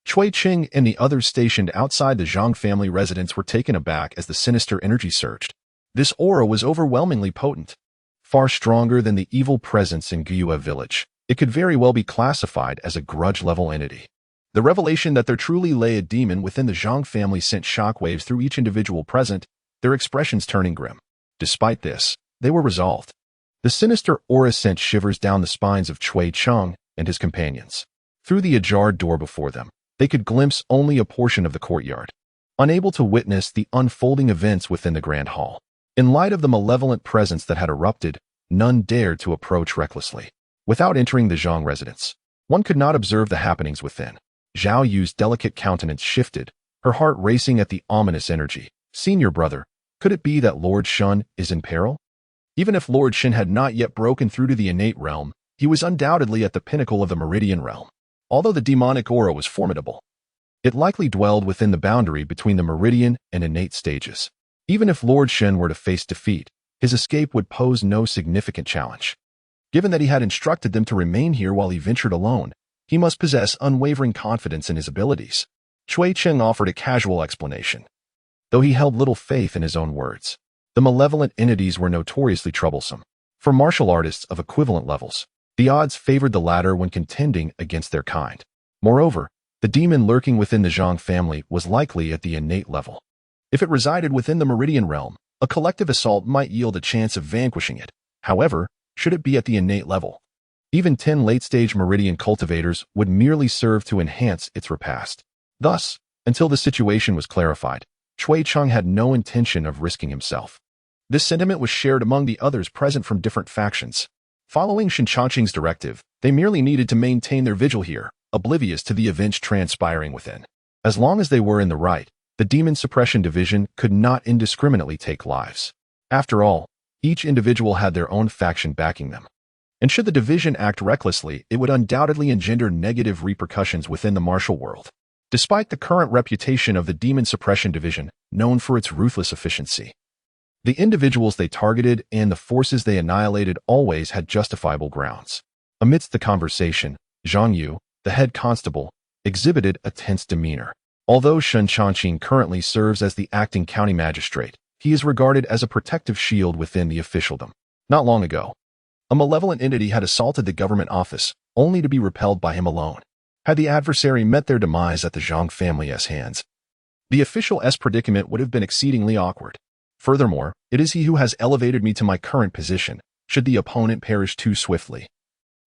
Chui Qing and the others stationed outside the Zhang family residence were taken aback as the sinister energy surged. This aura was overwhelmingly potent, far stronger than the evil presence in Guiyue village. It could very well be classified as a grudge-level entity. The revelation that there truly lay a demon within the Zhang family sent shockwaves through each individual present, their expressions turning grim. Despite this, they were resolved. The sinister aura sent shivers down the spines of Chui Cheng and his companions. Through the ajar door before them, they could glimpse only a portion of the courtyard, unable to witness the unfolding events within the grand hall. In light of the malevolent presence that had erupted, none dared to approach recklessly. Without entering the Zhang residence, one could not observe the happenings within. Zhao Yu's delicate countenance shifted, her heart racing at the ominous energy. Senior brother, could it be that Lord Shen is in peril? Even if Lord Shen had not yet broken through to the innate realm, he was undoubtedly at the pinnacle of the meridian realm. Although the demonic aura was formidable, it likely dwelled within the boundary between the meridian and innate stages. Even if Lord Shen were to face defeat, his escape would pose no significant challenge. Given that he had instructed them to remain here while he ventured alone, he must possess unwavering confidence in his abilities. Chui Cheng offered a casual explanation, though he held little faith in his own words. The malevolent entities were notoriously troublesome. For martial artists of equivalent levels, the odds favored the latter when contending against their kind. Moreover, the demon lurking within the Zhang family was likely at the innate level. If it resided within the meridian realm, a collective assault might yield a chance of vanquishing it. However, should it be at the innate level, even 10 late-stage meridian cultivators would merely serve to enhance its repast. Thus, until the situation was clarified, Chui Cheng had no intention of risking himself. This sentiment was shared among the others present from different factions. Following Shen Changqing's directive, they merely needed to maintain their vigil here, oblivious to the events transpiring within. As long as they were in the right, the Demon-Suppression division could not indiscriminately take lives. After all, each individual had their own faction backing them. And should the division act recklessly, it would undoubtedly engender negative repercussions within the martial world. Despite the current reputation of the Demon-Suppression division, known for its ruthless efficiency, the individuals they targeted and the forces they annihilated always had justifiable grounds. Amidst the conversation, Zhang Yu, the head constable, exhibited a tense demeanor. Although Shen Changqing currently serves as the acting county magistrate, he is regarded as a protective shield within the officialdom. Not long ago, a malevolent entity had assaulted the government office, only to be repelled by him alone. Had the adversary met their demise at the Zhang family's hands, the official's predicament would have been exceedingly awkward. Furthermore, it is he who has elevated me to my current position, should the opponent perish too swiftly.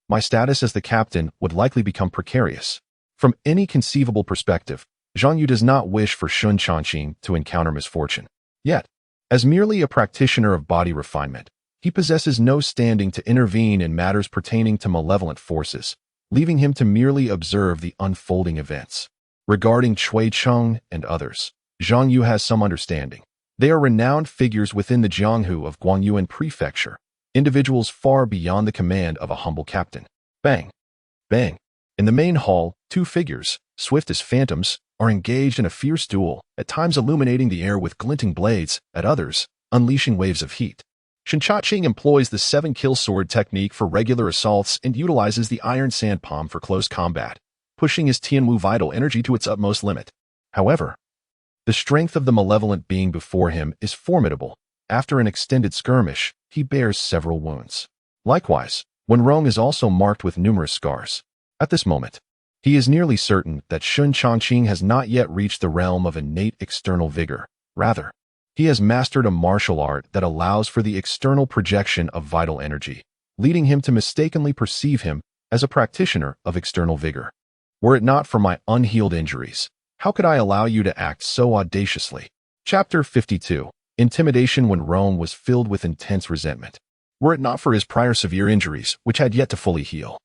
My status as the captain would likely become precarious. From any conceivable perspective, Zhang Yu does not wish for Shen Changqing to encounter misfortune. Yet, as merely a practitioner of body refinement, he possesses no standing to intervene in matters pertaining to malevolent forces, leaving him to merely observe the unfolding events. Regarding Chui Cheng and others, Zhang Yu has some understanding. They are renowned figures within the Jianghu of Guangyuan Prefecture, individuals far beyond the command of a humble captain. Bang! Bang! In the main hall, two figures, swift as phantoms, are engaged in a fierce duel, at times illuminating the air with glinting blades, at others, unleashing waves of heat. Shen Changqing employs the 7-kill sword technique for regular assaults and utilizes the iron sand palm for close combat, pushing his Tianwu vital energy to its utmost limit. However, the strength of the malevolent being before him is formidable. After an extended skirmish, he bears several wounds. Likewise, Wenrong is also marked with numerous scars. At this moment, he is nearly certain that Shen Changqing has not yet reached the realm of innate external vigor. Rather, he has mastered a martial art that allows for the external projection of vital energy, leading him to mistakenly perceive him as a practitioner of external vigor. Were it not for my unhealed injuries, how could I allow you to act so audaciously? Chapter 52. Intimidation when Rome was filled with intense resentment. Were it not for his prior severe injuries, which had yet to fully heal,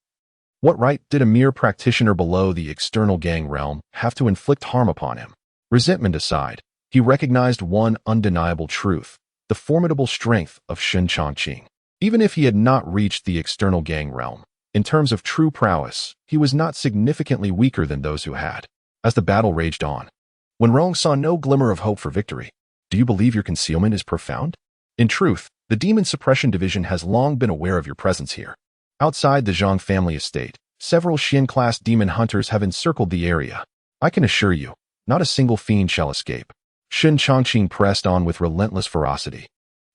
what right did a mere practitioner below the external gang realm have to inflict harm upon him? Resentment aside, he recognized one undeniable truth, the formidable strength of Shen Changqing. Even if he had not reached the external gang realm, in terms of true prowess, he was not significantly weaker than those who had. As the battle raged on, Wenrong saw no glimmer of hope for victory. Do you believe your concealment is profound? In truth, the Demon-Suppression division has long been aware of your presence here. Outside the Zhang family estate, several Shen-class demon hunters have encircled the area. I can assure you, not a single fiend shall escape. Shen Changqing pressed on with relentless ferocity,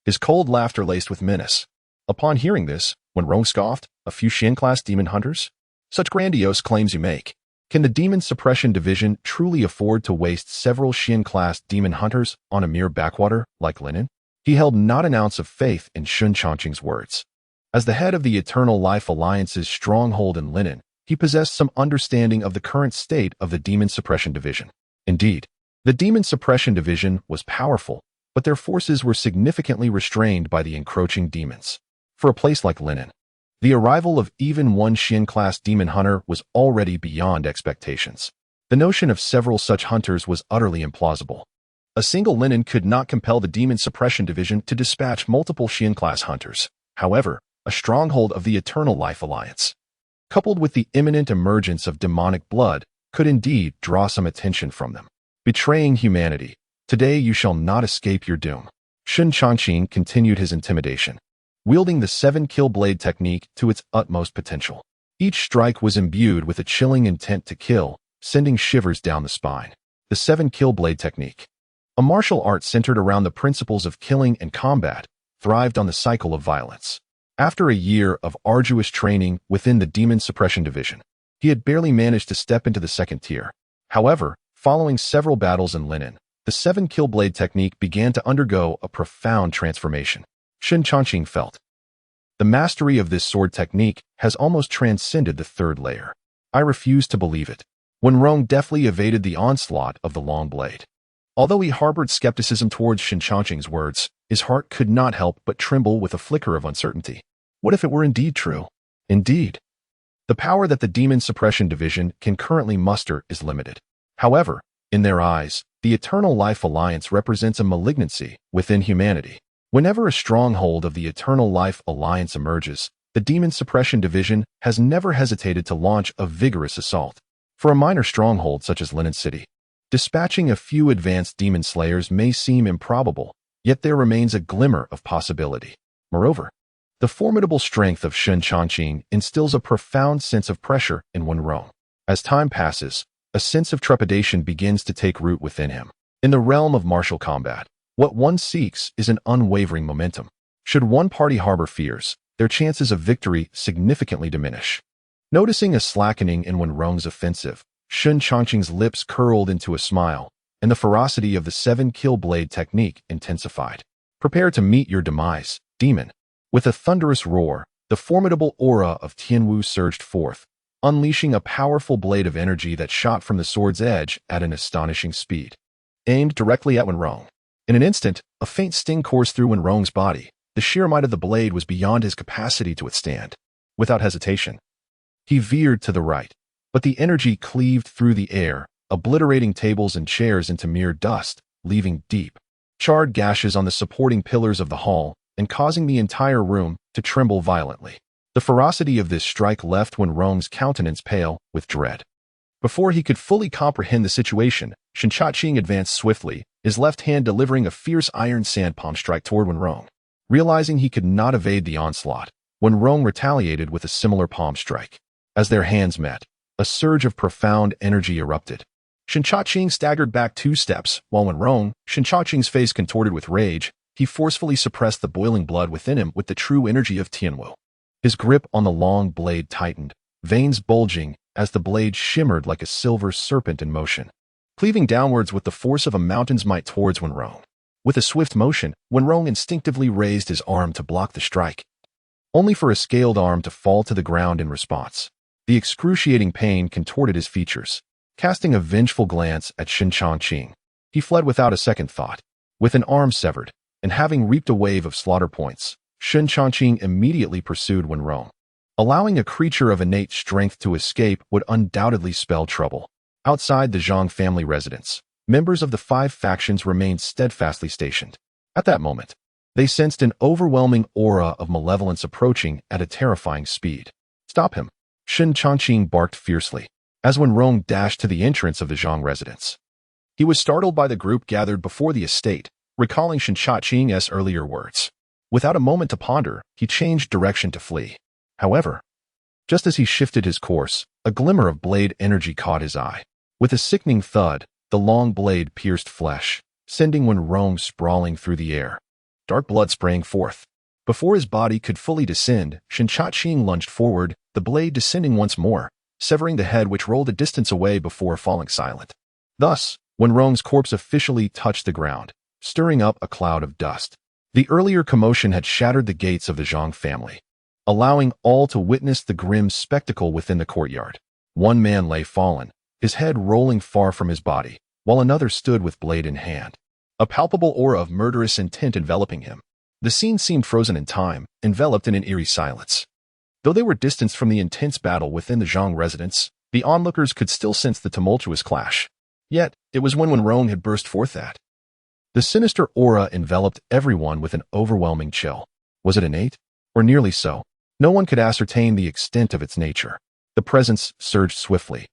his cold laughter laced with menace. Upon hearing this, Wenrong scoffed, "A few Shen-class demon hunters? Such grandiose claims you make. Can the Demon-Suppression division truly afford to waste several Shen-class demon hunters on a mere backwater like Linen?" He held not an ounce of faith in Shen Changqing's words. As the head of the Eternal Life Alliance's stronghold in Linen, he possessed some understanding of the current state of the Demon-Suppression division. Indeed, the Demon-Suppression division was powerful, but their forces were significantly restrained by the encroaching demons. For a place like Linen, the arrival of even one Shen-class demon hunter was already beyond expectations. The notion of several such hunters was utterly implausible. A single Linen could not compel the Demon-Suppression division to dispatch multiple Shen-class hunters. However, a stronghold of the Eternal Life Alliance, coupled with the imminent emergence of demonic blood, could indeed draw some attention from them. Betraying humanity, today you shall not escape your doom. Shen Changqing continued his intimidation, wielding the 7-kill blade technique to its utmost potential. Each strike was imbued with a chilling intent to kill, sending shivers down the spine. The 7-kill blade technique, a martial art centered around the principles of killing and combat, thrived on the cycle of violence. After a year of arduous training within the Demon-Suppression division, he had barely managed to step into the second tier. However, following several battles in Linen, the 7-kill blade technique began to undergo a profound transformation. Shen Changqing felt, the mastery of this sword technique has almost transcended the third layer. I refuse to believe it. Wenrong deftly evaded the onslaught of the long blade. Although he harbored skepticism towards Shen Changqing's words, his heart could not help but tremble with a flicker of uncertainty. What if it were indeed true? Indeed, the power that the Demon-Suppression division can currently muster is limited. However, in their eyes, the Eternal Life Alliance represents a malignancy within humanity. Whenever a stronghold of the Eternal Life Alliance emerges, the Demon-Suppression division has never hesitated to launch a vigorous assault. For a minor stronghold such as Linen City, dispatching a few advanced demon slayers may seem improbable, yet there remains a glimmer of possibility. Moreover, the formidable strength of Shen Changqing instills a profound sense of pressure in Wenrong. As time passes, a sense of trepidation begins to take root within him. In the realm of martial combat, what one seeks is an unwavering momentum. Should one party harbor fears, their chances of victory significantly diminish. Noticing a slackening in Wenrong's offensive, Shen Changqing's lips curled into a smile, and the ferocity of the 7-kill blade technique intensified. Prepare to meet your demise, demon. With a thunderous roar, the formidable aura of Tianwu surged forth, unleashing a powerful blade of energy that shot from the sword's edge at an astonishing speed, aimed directly at Wenrong. In an instant, a faint sting coursed through Wenrong's body. The sheer might of the blade was beyond his capacity to withstand. Without hesitation, he veered to the right, but the energy cleaved through the air, obliterating tables and chairs into mere dust, leaving deep, charred gashes on the supporting pillars of the hall and causing the entire room to tremble violently. The ferocity of this strike left Wenrong's countenance pale with dread. Before he could fully comprehend the situation, Shen Changqing advanced swiftly, his left hand delivering a fierce iron sand palm strike toward Wenrong. Realizing he could not evade the onslaught, Wenrong retaliated with a similar palm strike. As their hands met, a surge of profound energy erupted. Shen Changqing staggered back 2 steps, while Wenrong, Shen Changqing's face contorted with rage, he forcefully suppressed the boiling blood within him with the true energy of Tianwu. His grip on the long blade tightened, veins bulging as the blade shimmered like a silver serpent in motion, cleaving downwards with the force of a mountain's might towards Wenrong. With a swift motion, Wenrong instinctively raised his arm to block the strike, only for a scaled arm to fall to the ground in response. The excruciating pain contorted his features. Casting a vengeful glance at Shen Changqing, he fled without a second thought. With an arm severed, and having reaped a wave of slaughter points, Shen Changqing immediately pursued Wenrong. Allowing a creature of innate strength to escape would undoubtedly spell trouble. Outside the Zhang family residence, members of the 5 factions remained steadfastly stationed. At that moment, they sensed an overwhelming aura of malevolence approaching at a terrifying speed. Stop him! Shen Changqing barked fiercely, as Wenrong dashed to the entrance of the Zhang residence. He was startled by the group gathered before the estate, recalling Shen Changqing's earlier words. Without a moment to ponder, he changed direction to flee. However, just as he shifted his course, a glimmer of blade energy caught his eye. With a sickening thud, the long blade pierced flesh, sending Wenrong sprawling through the air. Dark blood sprang forth. Before his body could fully descend, Shen Changqing lunged forward, the blade descending once more, severing the head which rolled a distance away before falling silent. Thus, Wenrong's corpse officially touched the ground, stirring up a cloud of dust. The earlier commotion had shattered the gates of the Zhang family, allowing all to witness the grim spectacle within the courtyard. One man lay fallen, his head rolling far from his body, while another stood with blade in hand. A palpable aura of murderous intent enveloping him. The scene seemed frozen in time, enveloped in an eerie silence. Though they were distanced from the intense battle within the Zhang residence, the onlookers could still sense the tumultuous clash. Yet, it was when Wenrong had burst forth that the sinister aura enveloped everyone with an overwhelming chill. Was it innate? Or nearly so? No one could ascertain the extent of its nature. The presence surged swiftly,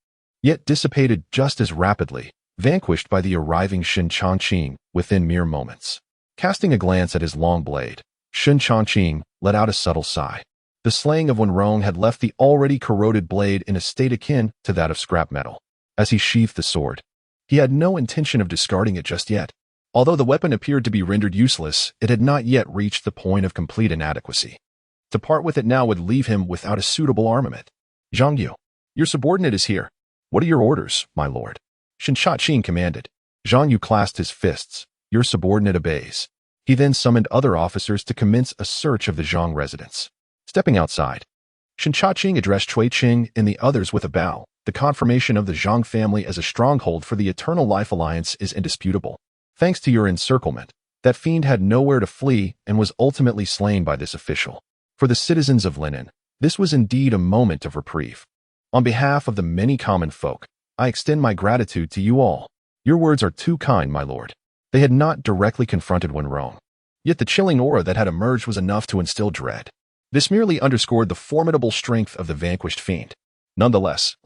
yet dissipated just as rapidly, vanquished by the arriving Shen Changqing within mere moments. Casting a glance at his long blade, Shen Changqing let out a subtle sigh. The slaying of Wenrong had left the already corroded blade in a state akin to that of scrap metal. As he sheathed the sword, he had no intention of discarding it just yet. Although the weapon appeared to be rendered useless, it had not yet reached the point of complete inadequacy. To part with it now would leave him without a suitable armament. Zhang Yu, your subordinate is here. What are your orders, my lord? Shen Changqing commanded. Zhang Yu clasped his fists. Your subordinate obeys. He then summoned other officers to commence a search of the Zhang residence. Stepping outside, Shen Changqing addressed Cui Qing and the others with a bow. The confirmation of the Zhang family as a stronghold for the Eternal Life Alliance is indisputable. Thanks to your encirclement, that fiend had nowhere to flee and was ultimately slain by this official. For the citizens of Linen, this was indeed a moment of reprieve. On behalf of the many common folk, I extend my gratitude to you all. Your words are too kind, my lord. They had not directly confronted Wenrong. Yet the chilling aura that had emerged was enough to instill dread. This merely underscored the formidable strength of the vanquished fiend. Nonetheless,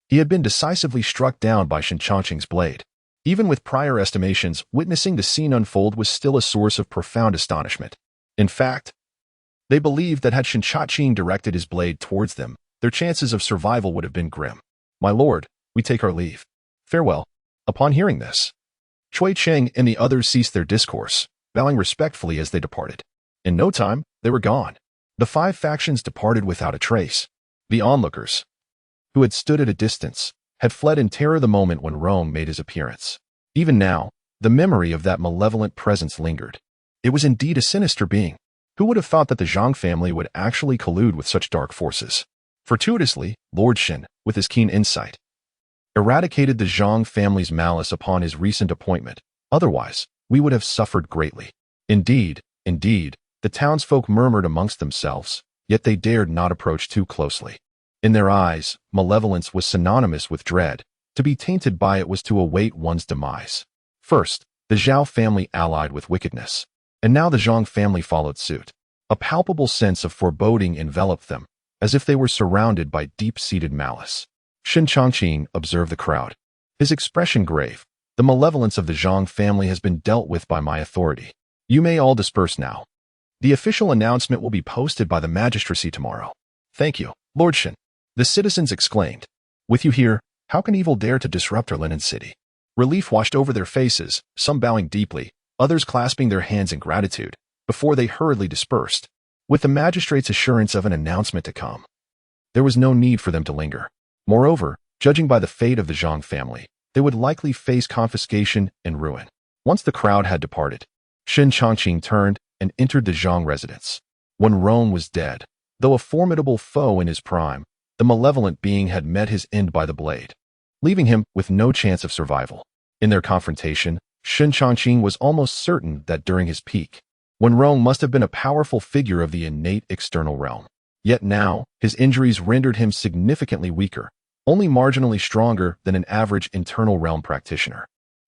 he had been decisively struck down by Shen Changqing's blade. Even with prior estimations, witnessing the scene unfold was still a source of profound astonishment. In fact, they believed that had Shen Changqing directed his blade towards them, their chances of survival would have been grim. My lord, we take our leave. Farewell. Upon hearing this, Cui Qing and the others ceased their discourse, bowing respectfully as they departed. In no time, they were gone. The 5 factions departed without a trace. The onlookers, who had stood at a distance, had fled in terror the moment when Rome made his appearance. Even now, the memory of that malevolent presence lingered. It was indeed a sinister being. Who would have thought that the Zhang family would actually collude with such dark forces? Fortuitously, Lord Shen, with his keen insight, eradicated the Zhang family's malice upon his recent appointment. Otherwise, we would have suffered greatly. Indeed, the townsfolk murmured amongst themselves, yet they dared not approach too closely. In their eyes, malevolence was synonymous with dread. To be tainted by it was to await one's demise. First, the Zhao family allied with wickedness, and now the Zhang family followed suit. A palpable sense of foreboding enveloped them, as if they were surrounded by deep-seated malice. Shen Changqing observed the crowd, his expression grave. The malevolence of the Zhang family has been dealt with by my authority. You may all disperse now. The official announcement will be posted by the magistracy tomorrow. Thank you, Lord Shen. The citizens exclaimed. With you here, how can evil dare to disrupt our Linen city? Relief washed over their faces, some bowing deeply, others clasping their hands in gratitude, before they hurriedly dispersed. With the magistrate's assurance of an announcement to come, there was no need for them to linger. Moreover, judging by the fate of the Zhang family, they would likely face confiscation and ruin. Once the crowd had departed, Shen Changqing turned and entered the Zhang residence. Wenrong was dead. Though a formidable foe in his prime, the malevolent being had met his end by the blade, leaving him with no chance of survival. In their confrontation, Shen Changqing was almost certain that during his peak, Wenrong must have been a powerful figure of the innate external realm. Yet now, his injuries rendered him significantly weaker, only marginally stronger than an average internal realm practitioner.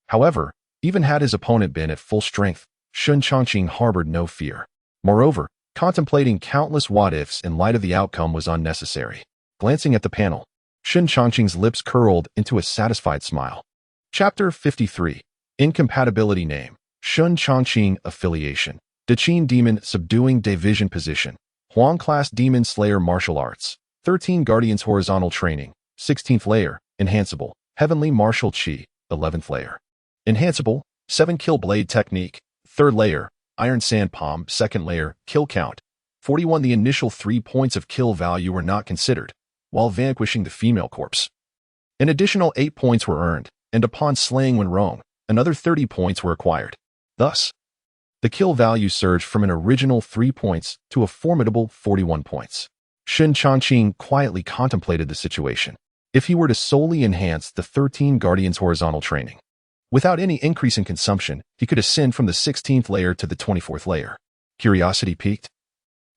However, even had his opponent been at full strength, Shen Changqing harbored no fear. Moreover, contemplating countless what-ifs in light of the outcome was unnecessary. Glancing at the panel, Shen Changqing's lips curled into a satisfied smile. Chapter 53. Incompatibility Name. Shen Changqing Affiliation. Daqin Demon Subduing Division Position. Huang Class Demon Slayer Martial Arts. 13 Guardians Horizontal Training. 16th Layer. Enhanceable. Heavenly Martial Chi, 11th layer. Enhanceable, 7 kill blade technique, 3rd layer. Iron Sand Palm, 2nd layer, kill count, 41. The initial 3 points of kill value were not considered, while vanquishing the female corpse. An additional 8 points were earned, and upon slaying when wrong, another 30 points were acquired. Thus, the kill value surged from an original 3 points to a formidable 41 points. Shen Changqing quietly contemplated the situation. If he were to solely enhance the 13 Guardians' horizontal training, without any increase in consumption, he could ascend from the 16th layer to the 24th layer. Curiosity piqued.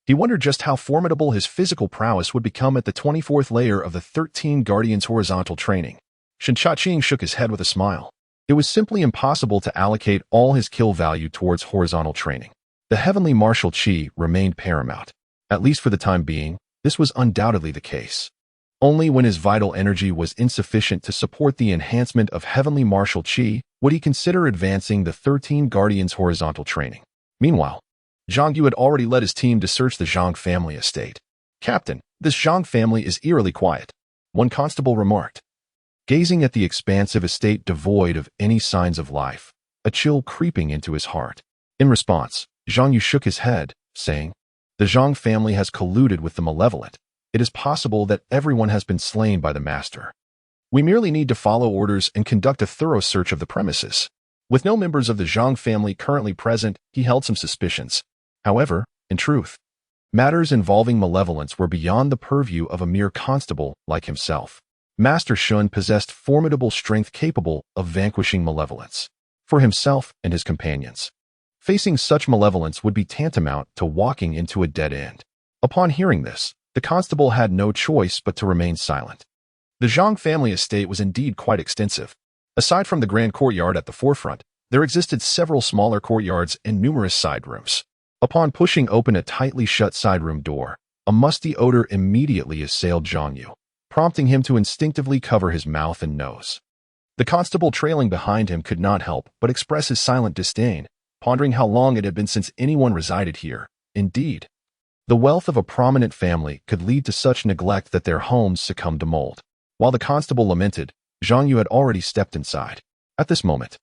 He wondered just how formidable his physical prowess would become at the 24th layer of the 13 Guardians' horizontal training. Shen Changqing shook his head with a smile. It was simply impossible to allocate all his kill value towards horizontal training. The Heavenly Martial Chi remained paramount. At least for the time being, this was undoubtedly the case. Only when his vital energy was insufficient to support the enhancement of Heavenly Martial Chi would he consider advancing the 13 Guardians' horizontal training. Meanwhile, Zhang Yu had already led his team to search the Zhang family estate. "Captain, this Zhang family is eerily quiet," one constable remarked. Gazing at the expansive estate devoid of any signs of life, a chill creeping into his heart. In response, Zhang Yu shook his head, saying, "The Zhang family has colluded with the malevolent. It is possible that everyone has been slain by the master. We merely need to follow orders and conduct a thorough search of the premises." With no members of the Zhang family currently present, he held some suspicions. However, in truth, matters involving malevolence were beyond the purview of a mere constable like himself. Master Shun possessed formidable strength capable of vanquishing malevolence. For himself and his companions, facing such malevolence would be tantamount to walking into a dead end. Upon hearing this, the constable had no choice but to remain silent. The Zhang family estate was indeed quite extensive. Aside from the grand courtyard at the forefront, there existed several smaller courtyards and numerous side rooms. Upon pushing open a tightly shut side room door, a musty odor immediately assailed Zhang Yu, prompting him to instinctively cover his mouth and nose. The constable trailing behind him could not help but express his silent disdain, pondering how long it had been since anyone resided here. Indeed, the wealth of a prominent family could lead to such neglect that their homes succumbed to mold. While the constable lamented, Zhang Yu had already stepped inside. At this moment,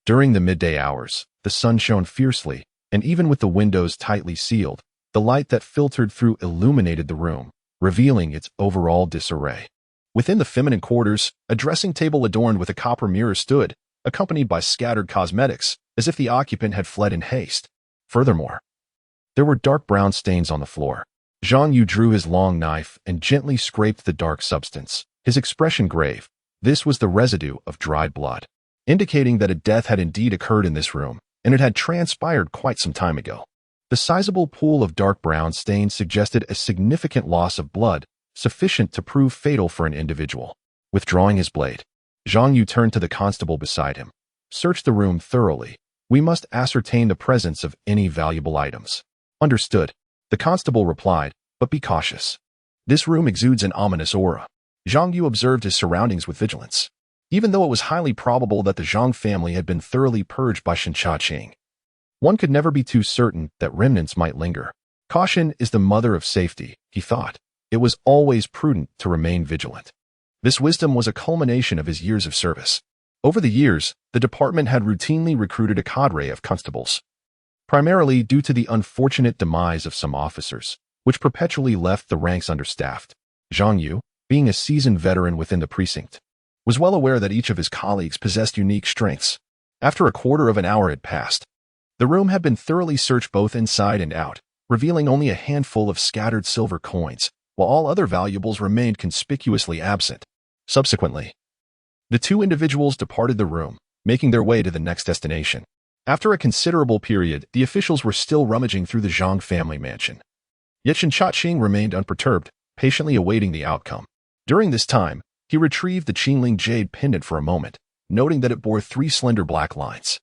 during the midday hours, the sun shone fiercely, and even with the windows tightly sealed, the light that filtered through illuminated the room, revealing its overall disarray. Within the feminine quarters, a dressing table adorned with a copper mirror stood, accompanied by scattered cosmetics, as if the occupant had fled in haste. Furthermore, there were dark brown stains on the floor. Zhang Yu drew his long knife and gently scraped the dark substance, his expression grave. This was the residue of dried blood, indicating that a death had indeed occurred in this room, and it had transpired quite some time ago. The sizable pool of dark brown stains suggested a significant loss of blood, sufficient to prove fatal for an individual. Withdrawing his blade, Zhang Yu turned to the constable beside him. "Search the room thoroughly. We must ascertain the presence of any valuable items." "Understood," the constable replied, "but be cautious. This room exudes an ominous aura." Zhang Yu observed his surroundings with vigilance. Even though it was highly probable that the Zhang family had been thoroughly purged by Shen Changqing, one could never be too certain that remnants might linger. Caution is the mother of safety, he thought. It was always prudent to remain vigilant. This wisdom was a culmination of his years of service. Over the years, the department had routinely recruited a cadre of constables, primarily due to the unfortunate demise of some officers, which perpetually left the ranks understaffed. Zhang Yu, being a seasoned veteran within the precinct, was well aware that each of his colleagues possessed unique strengths. After a quarter of an hour had passed, the room had been thoroughly searched both inside and out, revealing only a handful of scattered silver coins, while all other valuables remained conspicuously absent. Subsequently, the two individuals departed the room, making their way to the next destination. After a considerable period, the officials were still rummaging through the Zhang family mansion. Yet Shen Changqing remained unperturbed, patiently awaiting the outcome. During this time, he retrieved the Qingling jade pendant for a moment, noting that it bore 3 slender black lines.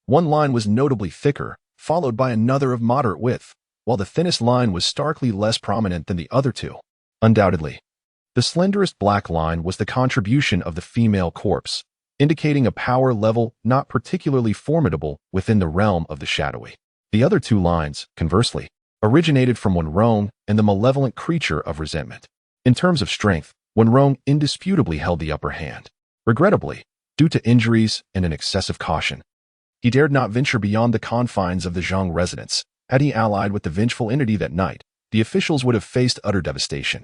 One line was notably thicker, followed by another of moderate width, while the thinnest line was starkly less prominent than the other two. Undoubtedly, the slenderest black line was the contribution of the female corpse, indicating a power level not particularly formidable within the realm of the shadowy. The other 2 lines, conversely, originated from Wenrong and the malevolent creature of resentment. In terms of strength, Wenrong indisputably held the upper hand. Regrettably, due to injuries and an excessive caution, he dared not venture beyond the confines of the Zhang residence. Had he allied with the vengeful entity that night, the officials would have faced utter devastation,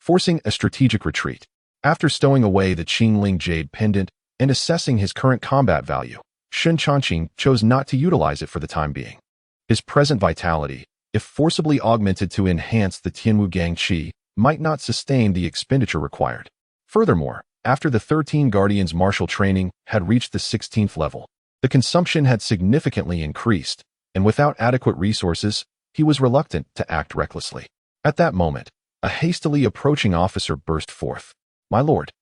forcing a strategic retreat. After stowing away the Qingling Jade pendant and assessing his current combat value, Shen Changqing chose not to utilize it for the time being. His present vitality, if forcibly augmented to enhance the Tianwu Gang Qi, might not sustain the expenditure required. Furthermore, after the 13 Guardians' martial training had reached the 16th level, the consumption had significantly increased, and without adequate resources, he was reluctant to act recklessly. At that moment, a hastily approaching officer burst forth. "My lord,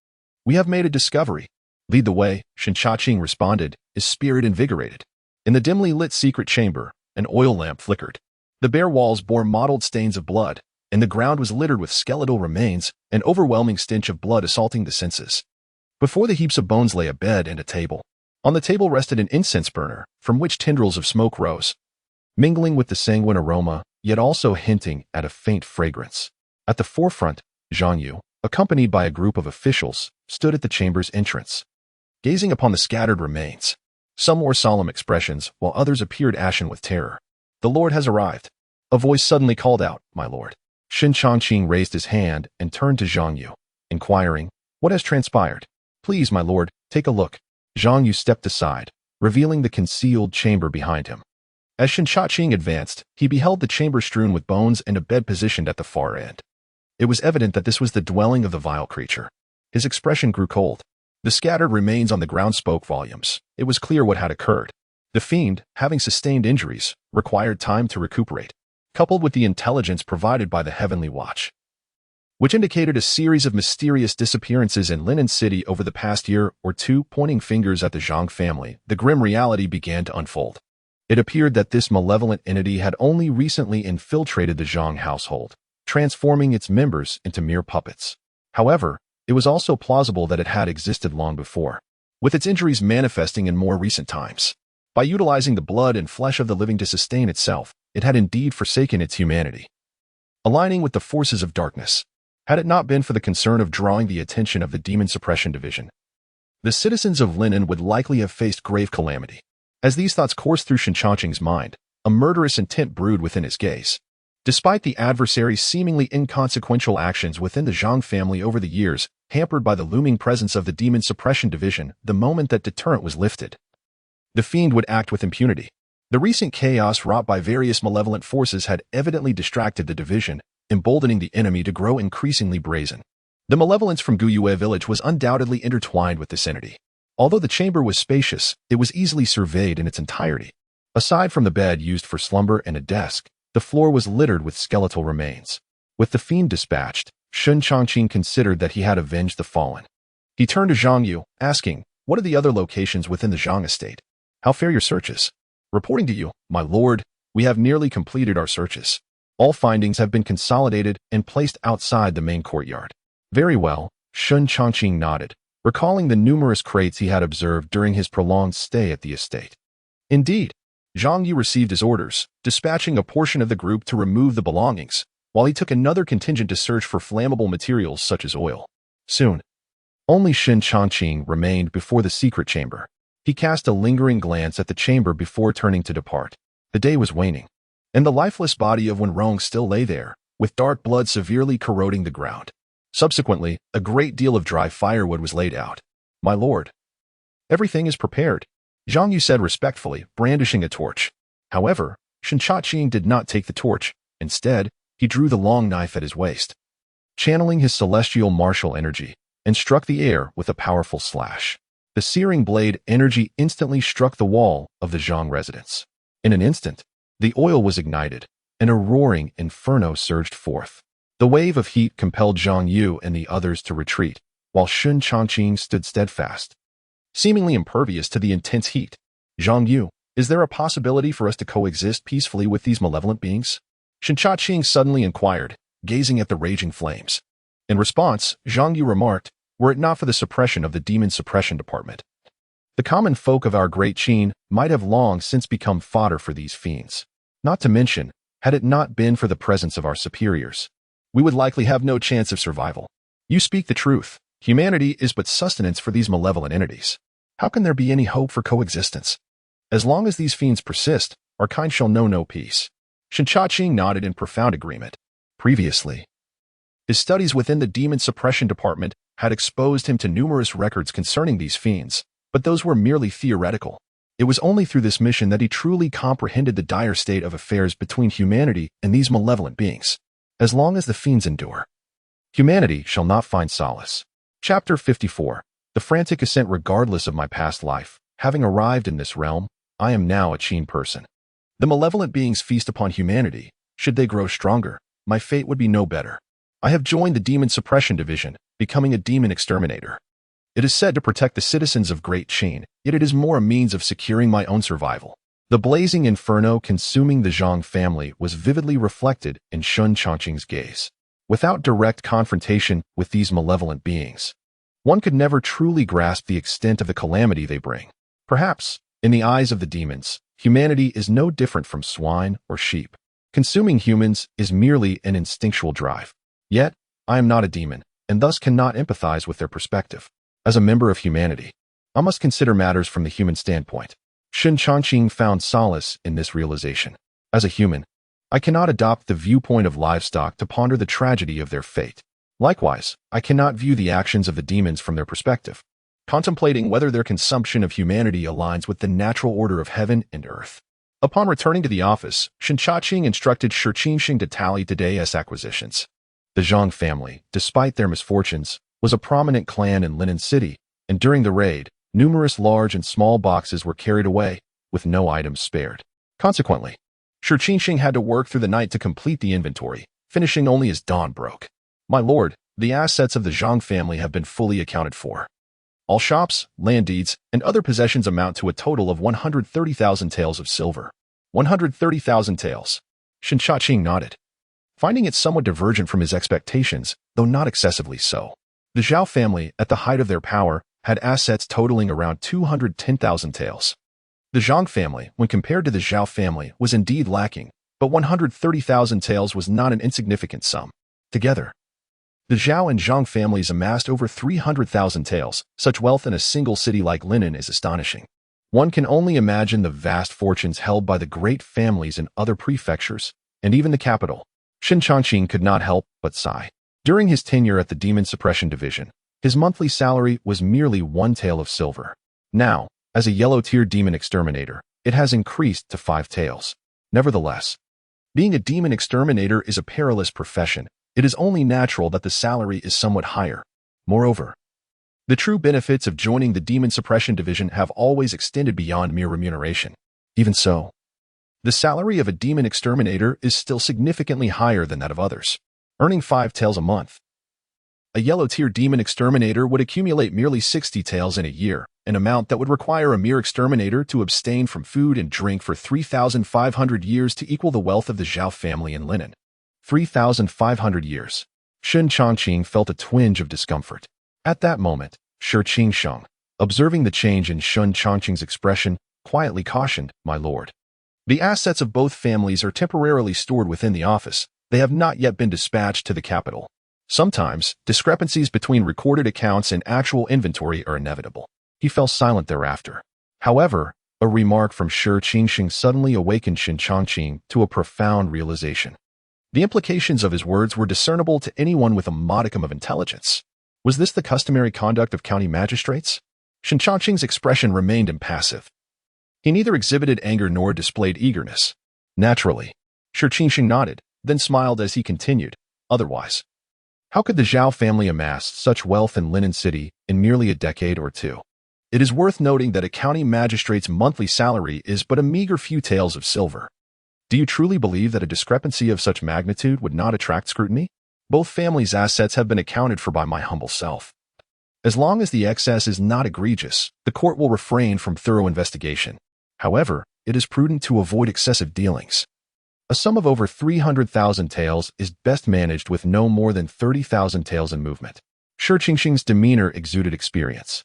we have made a discovery." "Lead the way," Shen Changqing responded, his spirit invigorated. In the dimly lit secret chamber, an oil lamp flickered. The bare walls bore mottled stains of blood, and the ground was littered with skeletal remains, an overwhelming stench of blood assaulting the senses. Before the heaps of bones lay a bed and a table. On the table rested an incense burner, from which tendrils of smoke rose, mingling with the sanguine aroma, yet also hinting at a faint fragrance. At the forefront, Zhang Yu, accompanied by a group of officials, stood at the chamber's entrance, gazing upon the scattered remains. Some wore solemn expressions, while others appeared ashen with terror. "The Lord has arrived," a voice suddenly called out. "My lord." Shen Changqing raised his hand and turned to Zhang Yu, inquiring, "What has transpired?" "Please, my lord, take a look." Zhang Yu stepped aside, revealing the concealed chamber behind him. As Shen Changqing advanced, he beheld the chamber strewn with bones and a bed positioned at the far end. It was evident that this was the dwelling of the vile creature. His expression grew cold. The scattered remains on the ground spoke volumes. It was clear what had occurred. The fiend, having sustained injuries, required time to recuperate, coupled with the intelligence provided by the Heavenly Watch, which indicated a series of mysterious disappearances in Linen City over the past year or two. Pointing fingers at the Zhang family, the grim reality began to unfold. It appeared that this malevolent entity had only recently infiltrated the Zhang household, transforming its members into mere puppets. However, it was also plausible that it had existed long before, with its injuries manifesting in more recent times. By utilizing the blood and flesh of the living to sustain itself, it had indeed forsaken its humanity, aligning with the forces of darkness. Had it not been for the concern of drawing the attention of the Demon-Suppression division, the citizens of Linen would likely have faced grave calamity. As these thoughts coursed through Shen Changqing's mind, a murderous intent brewed within his gaze. Despite the adversary's seemingly inconsequential actions within the Zhang family over the years, hampered by the looming presence of the Demon-Suppression division, the moment that deterrent was lifted, the fiend would act with impunity. The recent chaos wrought by various malevolent forces had evidently distracted the division, emboldening the enemy to grow increasingly brazen. The malevolence from Guyue village was undoubtedly intertwined with this entity. Although the chamber was spacious, it was easily surveyed in its entirety. Aside from the bed used for slumber and a desk, the floor was littered with skeletal remains. With the fiend dispatched, Shen Changqing considered that he had avenged the fallen. He turned to Zhang Yu, asking, "What are the other locations within the Zhang estate? How fare your searches?" "Reporting to you, my lord, we have nearly completed our searches. All findings have been consolidated and placed outside the main courtyard." "Very well," Shen Changqing nodded, recalling the numerous crates he had observed during his prolonged stay at the estate. Indeed, Zhang Yu received his orders, dispatching a portion of the group to remove the belongings, while he took another contingent to search for flammable materials such as oil. Soon, only Shen Changqing remained before the secret chamber. He cast a lingering glance at the chamber before turning to depart. The day was waning, and the lifeless body of Wenrong still lay there, with dark blood severely corroding the ground. Subsequently, a great deal of dry firewood was laid out. "My lord, everything is prepared," Zhang Yu said respectfully, brandishing a torch. However, Shen Changqing did not take the torch. Instead, he drew the long knife at his waist, channeling his celestial martial energy, and struck the air with a powerful slash. The searing blade energy instantly struck the wall of the Zhang residence. In an instant, the oil was ignited, and a roaring inferno surged forth. The wave of heat compelled Zhang Yu and the others to retreat, while Shen Changqing stood steadfast, seemingly impervious to the intense heat. "Zhang Yu, is there a possibility for us to coexist peacefully with these malevolent beings?" Shen Changqing suddenly inquired, gazing at the raging flames. In response, Zhang Yu remarked, "Were it not for the suppression of the Demon-Suppression department, the common folk of our great Qin might have long since become fodder for these fiends. Not to mention, had it not been for the presence of our superiors, we would likely have no chance of survival." "You speak the truth," Humanity is but sustenance for these malevolent entities. How can there be any hope for coexistence? As long as these fiends persist, our kind shall know no peace. Shen Changqing nodded in profound agreement. Previously, his studies within the Demon-Suppression department had exposed him to numerous records concerning these fiends, but those were merely theoretical. It was only through this mission that he truly comprehended the dire state of affairs between humanity and these malevolent beings. As long as the fiends endure, humanity shall not find solace. Chapter 54. The frantic ascent. Regardless of my past life, having arrived in this realm, I am now a Qin person. The malevolent beings feast upon humanity. Should they grow stronger, my fate would be no better. I have joined the Demon-Suppression division, becoming a demon exterminator. It is said to protect the citizens of Great Qin, yet it is more a means of securing my own survival. The blazing inferno consuming the Zhang family was vividly reflected in Shen Changqing's gaze. Without direct confrontation with these malevolent beings, one could never truly grasp the extent of the calamity they bring. Perhaps, in the eyes of the demons, humanity is no different from swine or sheep. Consuming humans is merely an instinctual drive. Yet, I am not a demon, and thus cannot empathize with their perspective. As a member of humanity, I must consider matters from the human standpoint. Shen Changqing found solace in this realization. As a human, I cannot adopt the viewpoint of livestock to ponder the tragedy of their fate. Likewise, I cannot view the actions of the demons from their perspective, contemplating whether their consumption of humanity aligns with the natural order of heaven and earth. Upon returning to the office, Shen Changqing instructed Shen Changqing to tally today's acquisitions. The Zhang family, despite their misfortunes, was a prominent clan in Linen City, and during the raid, numerous large and small boxes were carried away, with no items spared. Consequently, Shen Changqing had to work through the night to complete the inventory, finishing only as dawn broke. My lord, the assets of the Zhang family have been fully accounted for. All shops, land deeds, and other possessions amount to a total of 130,000 taels of silver. 130,000 taels. Shen Changqing nodded, finding it somewhat divergent from his expectations, though not excessively so. The Zhao family, at the height of their power, had assets totaling around 210,000 taels. The Zhang family, when compared to the Zhao family, was indeed lacking, but 130,000 taels was not an insignificant sum. Together, the Zhao and Zhang families amassed over 300,000 taels. Such wealth in a single city like Linen is astonishing. One can only imagine the vast fortunes held by the great families in other prefectures, and even the capital. Shen Changqing could not help but sigh. During his tenure at the Demon-Suppression division, his monthly salary was merely 1 tael of silver. Now, as a yellow-tier demon exterminator, it has increased to 5 taels. Nevertheless, being a demon exterminator is a perilous profession. It is only natural that the salary is somewhat higher. Moreover, the true benefits of joining the Demon-Suppression division have always extended beyond mere remuneration. Even so, the salary of a demon exterminator is still significantly higher than that of others, earning 5 taels a month. A yellow-tier demon exterminator would accumulate merely 60 taels in a year, an amount that would require a mere exterminator to abstain from food and drink for 3,500 years to equal the wealth of the Zhao family in Linen. 3,500 years. Shen Changqing felt a twinge of discomfort. At that moment, Shi Qingsheng, observing the change in Shen Changqing's expression, quietly cautioned, "My lord, the assets of both families are temporarily stored within the office. They have not yet been dispatched to the capital. Sometimes, discrepancies between recorded accounts and actual inventory are inevitable." He fell silent thereafter. However, a remark from Shi Qingsheng suddenly awakened Shen Changqing to a profound realization. The implications of his words were discernible to anyone with a modicum of intelligence. Was this the customary conduct of county magistrates? Shen Changqing's expression remained impassive. He neither exhibited anger nor displayed eagerness. Naturally, Shi Qingsheng nodded, then smiled as he continued, "Otherwise, how could the Zhao family amass such wealth in Linen City in merely a decade or two? It is worth noting that a county magistrate's monthly salary is but a meager few taels of silver. Do you truly believe that a discrepancy of such magnitude would not attract scrutiny? Both families' assets have been accounted for by my humble self. As long as the excess is not egregious, the court will refrain from thorough investigation. However, it is prudent to avoid excessive dealings. A sum of over 300,000 taels is best managed with no more than 30,000 taels in movement." Shi Qingsheng's demeanor exuded experience.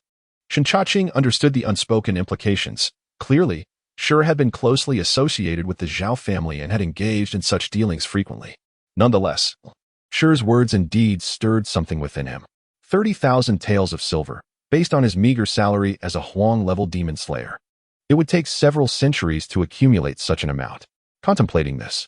Shen Changqing understood the unspoken implications. Clearly, Shi had been closely associated with the Zhao family and had engaged in such dealings frequently. Nonetheless, Shi's words and deeds stirred something within him. 30,000 taels of silver, based on his meager salary as a Huang-level demon slayer. It would take several centuries to accumulate such an amount. Contemplating this,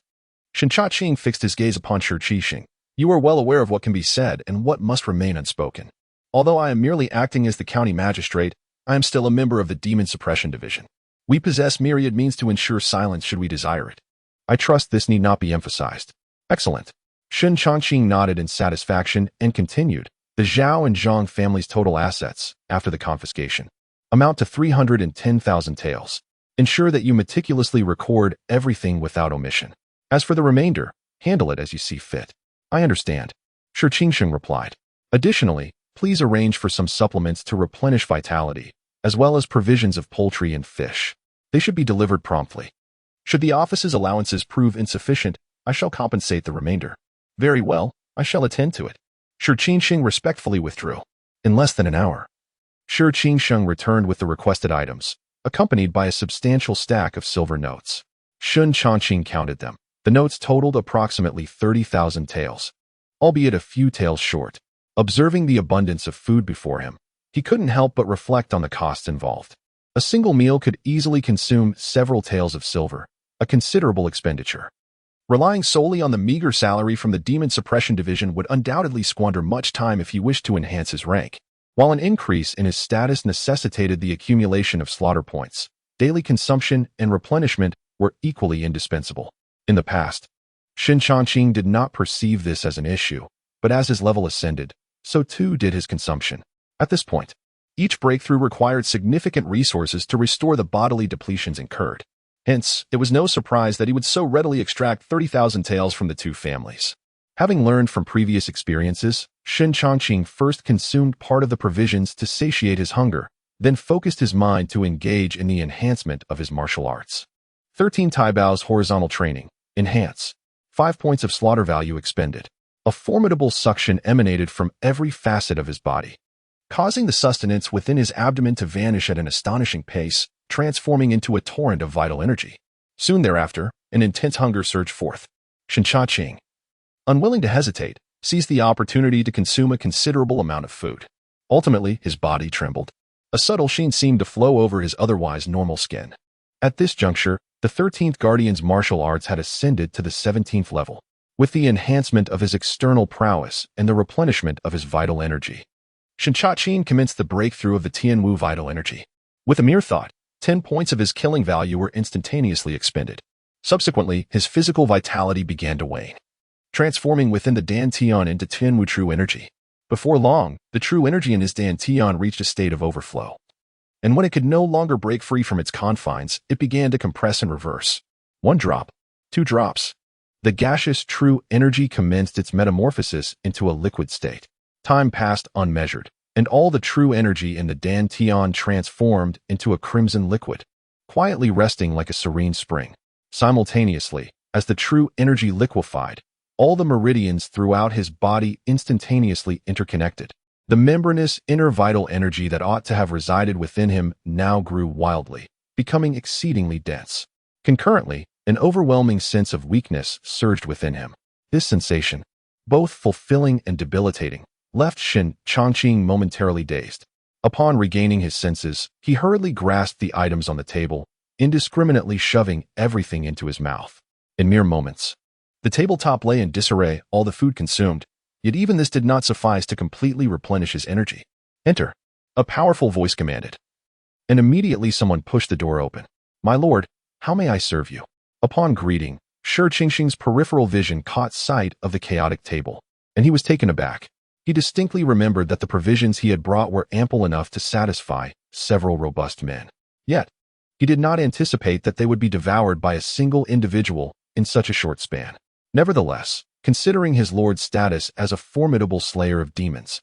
Shen Changqing fixed his gaze upon Shen Changqing. You are well aware of what can be said and what must remain unspoken. Although I am merely acting as the county magistrate, I am still a member of the Demon-Suppression division. We possess myriad means to ensure silence should we desire it. I trust this need not be emphasized. Excellent. Shen Changqing nodded in satisfaction and continued. The Zhao and Zhang family's total assets, after the confiscation, amount to 310,000 taels. Ensure that you meticulously record everything without omission. As for the remainder, handle it as you see fit. I understand. Shen Changqing replied. Additionally, please arrange for some supplements to replenish vitality, as well as provisions of poultry and fish. They should be delivered promptly. Should the office's allowances prove insufficient, I shall compensate the remainder. Very well, I shall attend to it. Shen Changqing respectfully withdrew. In less than an hour, Shen Changqing returned with the requested items, accompanied by a substantial stack of silver notes. Shen Changqing counted them. The notes totaled approximately 30,000 taels, albeit a few taels short. Observing the abundance of food before him, he couldn't help but reflect on the costs involved. A single meal could easily consume several taels of silver, a considerable expenditure. Relying solely on the meager salary from the Demon-Suppression division would undoubtedly squander much time if he wished to enhance his rank. While an increase in his status necessitated the accumulation of slaughter points, daily consumption and replenishment were equally indispensable. In the past, Shen Changqing did not perceive this as an issue, but as his level ascended, so too did his consumption. At this point, each breakthrough required significant resources to restore the bodily depletions incurred. Hence, it was no surprise that he would so readily extract 30,000 taels from the two families. Having learned from previous experiences, Shen Changqing first consumed part of the provisions to satiate his hunger, then focused his mind to engage in the enhancement of his martial arts. 13 Taibao's horizontal training. Enhance. 5 points of slaughter value expended. A formidable suction emanated from every facet of his body, causing the sustenance within his abdomen to vanish at an astonishing pace, transforming into a torrent of vital energy. Soon thereafter, an intense hunger surged forth. Shen Changqing, unwilling to hesitate, seized the opportunity to consume a considerable amount of food. Ultimately, his body trembled. A subtle sheen seemed to flow over his otherwise normal skin. At this juncture, the 13th Guardian's martial arts had ascended to the 17th level, with the enhancement of his external prowess and the replenishment of his vital energy. Shen Changqing commenced the breakthrough of the Tianwu vital energy. With a mere thought, 10 points of his killing value were instantaneously expended. Subsequently, his physical vitality began to wane, transforming within the Dantian into Tianwu true energy. Before long, the true energy in his Dantian reached a state of overflow. And when it could no longer break free from its confines, it began to compress and reverse. 1 drop, 2 drops. The gaseous true energy commenced its metamorphosis into a liquid state. Time passed unmeasured, and all the true energy in the Dantian transformed into a crimson liquid, quietly resting like a serene spring. Simultaneously, as the true energy liquefied, all the meridians throughout his body instantaneously interconnected. The membranous inner vital energy that ought to have resided within him now grew wildly, becoming exceedingly dense. Concurrently, an overwhelming sense of weakness surged within him. This sensation, both fulfilling and debilitating, left Shen Changqing momentarily dazed. Upon regaining his senses, he hurriedly grasped the items on the table, indiscriminately shoving everything into his mouth. In mere moments, the tabletop lay in disarray, all the food consumed. Yet even this did not suffice to completely replenish his energy. Enter, a powerful voice commanded. And immediately someone pushed the door open. My lord, how may I serve you? Upon greeting, Shen Changqing's peripheral vision caught sight of the chaotic table, and he was taken aback. He distinctly remembered that the provisions he had brought were ample enough to satisfy several robust men. Yet, he did not anticipate that they would be devoured by a single individual in such a short span. Nevertheless, considering his lord's status as a formidable slayer of demons,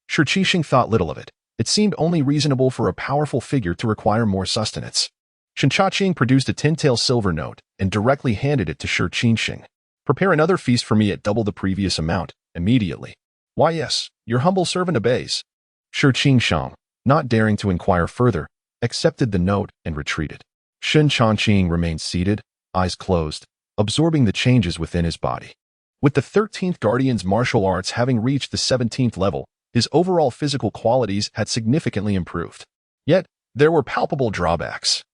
Shen Changqing thought little of it. It seemed only reasonable for a powerful figure to require more sustenance. Shen Changqing produced a 10-tael silver note and directly handed it to Shen Changqing. Prepare another feast for me at double the previous amount, immediately. Why yes, your humble servant obeys. Shen Changqing, not daring to inquire further, accepted the note and retreated. Shen Changqing remained seated, eyes closed, absorbing the changes within his body. With the 13th Guardian's martial arts having reached the 17th level, his overall physical qualities had significantly improved. Yet, there were palpable drawbacks.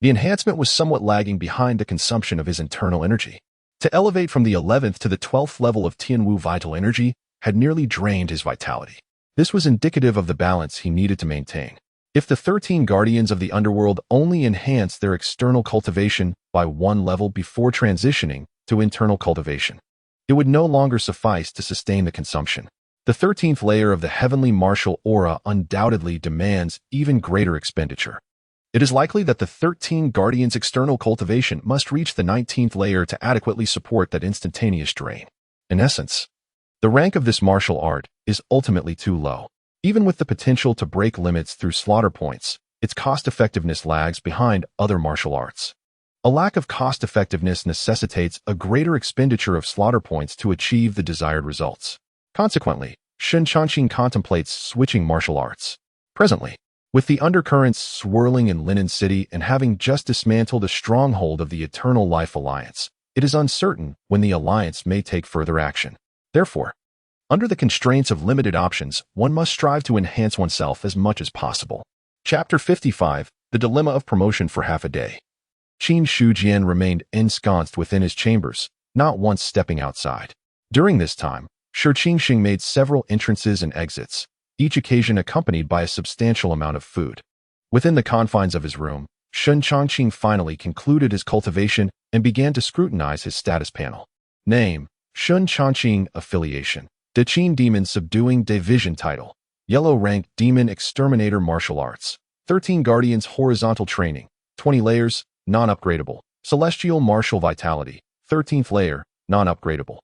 The enhancement was somewhat lagging behind the consumption of his internal energy. To elevate from the 11th to the 12th level of Tianwu vital energy had nearly drained his vitality. This was indicative of the balance he needed to maintain. If the 13 guardians of the underworld only enhanced their external cultivation by one level before transitioning to internal cultivation, it would no longer suffice to sustain the consumption. The 13th layer of the heavenly martial aura undoubtedly demands even greater expenditure. It is likely that the 13 guardians' external cultivation must reach the 19th layer to adequately support that instantaneous drain. In essence, the rank of this martial art is ultimately too low. Even with the potential to break limits through slaughter points, its cost-effectiveness lags behind other martial arts. A lack of cost-effectiveness necessitates a greater expenditure of slaughter points to achieve the desired results. Consequently, Shen Changqing contemplates switching martial arts. Presently, with the undercurrents swirling in Linen City and having just dismantled a stronghold of the Eternal Life Alliance, it is uncertain when the Alliance may take further action. Therefore, under the constraints of limited options, one must strive to enhance oneself as much as possible. Chapter 55, The Dilemma of Promotion for Half a Day. Qin Shujian remained ensconced within his chambers, not once stepping outside. During this time, Shen Changqing made several entrances and exits, each occasion accompanied by a substantial amount of food. Within the confines of his room, Shen Changqing finally concluded his cultivation and began to scrutinize his status panel. Name: Shen Changqing. Affiliation: De Qin Demon Subduing Division. Title: Yellow Rank Demon Exterminator. Martial Arts: 13 Guardians Horizontal Training, 20 layers, non-upgradable. Celestial Martial Vitality, 13th layer, non-upgradable.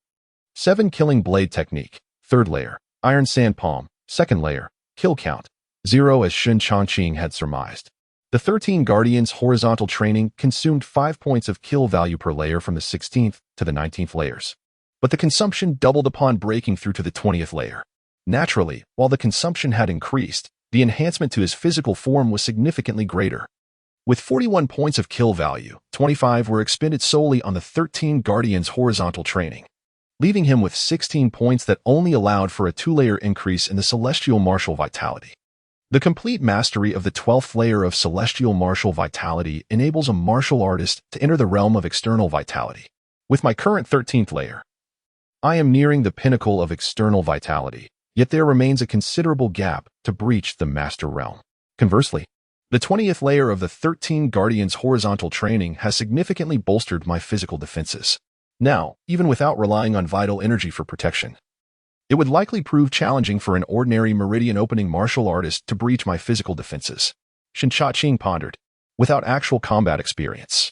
7 Killing Blade Technique, 3rd layer. Iron Sand Palm, 2nd layer. Kill count: 0. As Shen Changqing had surmised, the 13 Guardians Horizontal Training consumed 5 points of kill value per layer from the 16th to the 19th layers. But the consumption doubled upon breaking through to the 20th layer. Naturally, while the consumption had increased, the enhancement to his physical form was significantly greater. With 41 points of kill value, 25 were expended solely on the 13 Guardians Horizontal Training, leaving him with 16 points that only allowed for a 2-layer increase in the Celestial Martial Vitality. The complete mastery of the 12th layer of Celestial Martial Vitality enables a martial artist to enter the realm of external vitality. With my current 13th layer, I am nearing the pinnacle of external vitality, yet there remains a considerable gap to breach the master realm. Conversely, the 20th layer of the 13 Guardians Horizontal Training has significantly bolstered my physical defenses. Now, even without relying on vital energy for protection, it would likely prove challenging for an ordinary meridian-opening martial artist to breach my physical defenses. Shen Changqing pondered. Without actual combat experience,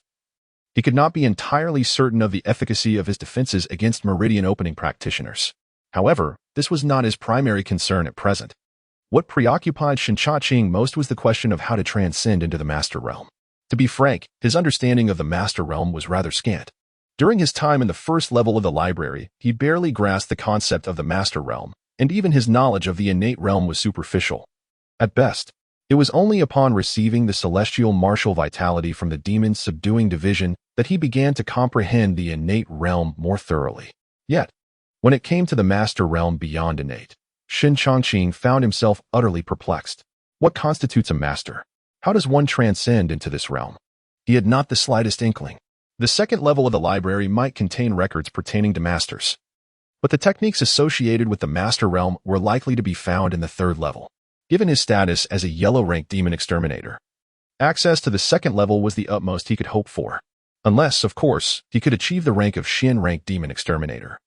he could not be entirely certain of the efficacy of his defenses against meridian-opening practitioners. However, this was not his primary concern at present. What preoccupied Shen Changqing most was the question of how to transcend into the Master Realm. To be frank, his understanding of the Master Realm was rather scant. During his time in the first level of the library, he barely grasped the concept of the Master Realm, and even his knowledge of the innate realm was superficial. At best, it was only upon receiving the Celestial Martial Vitality from the Demon-Subduing Division that he began to comprehend the innate realm more thoroughly. Yet, when it came to the Master Realm beyond innate, Shen Changqing found himself utterly perplexed. What constitutes a master? How does one transcend into this realm? He had not the slightest inkling. The second level of the library might contain records pertaining to masters, but the techniques associated with the master realm were likely to be found in the 3rd level. Given his status as a yellow-rank demon exterminator, access to the 2nd level was the utmost he could hope for, unless, of course, he could achieve the rank of Shen-rank demon exterminator,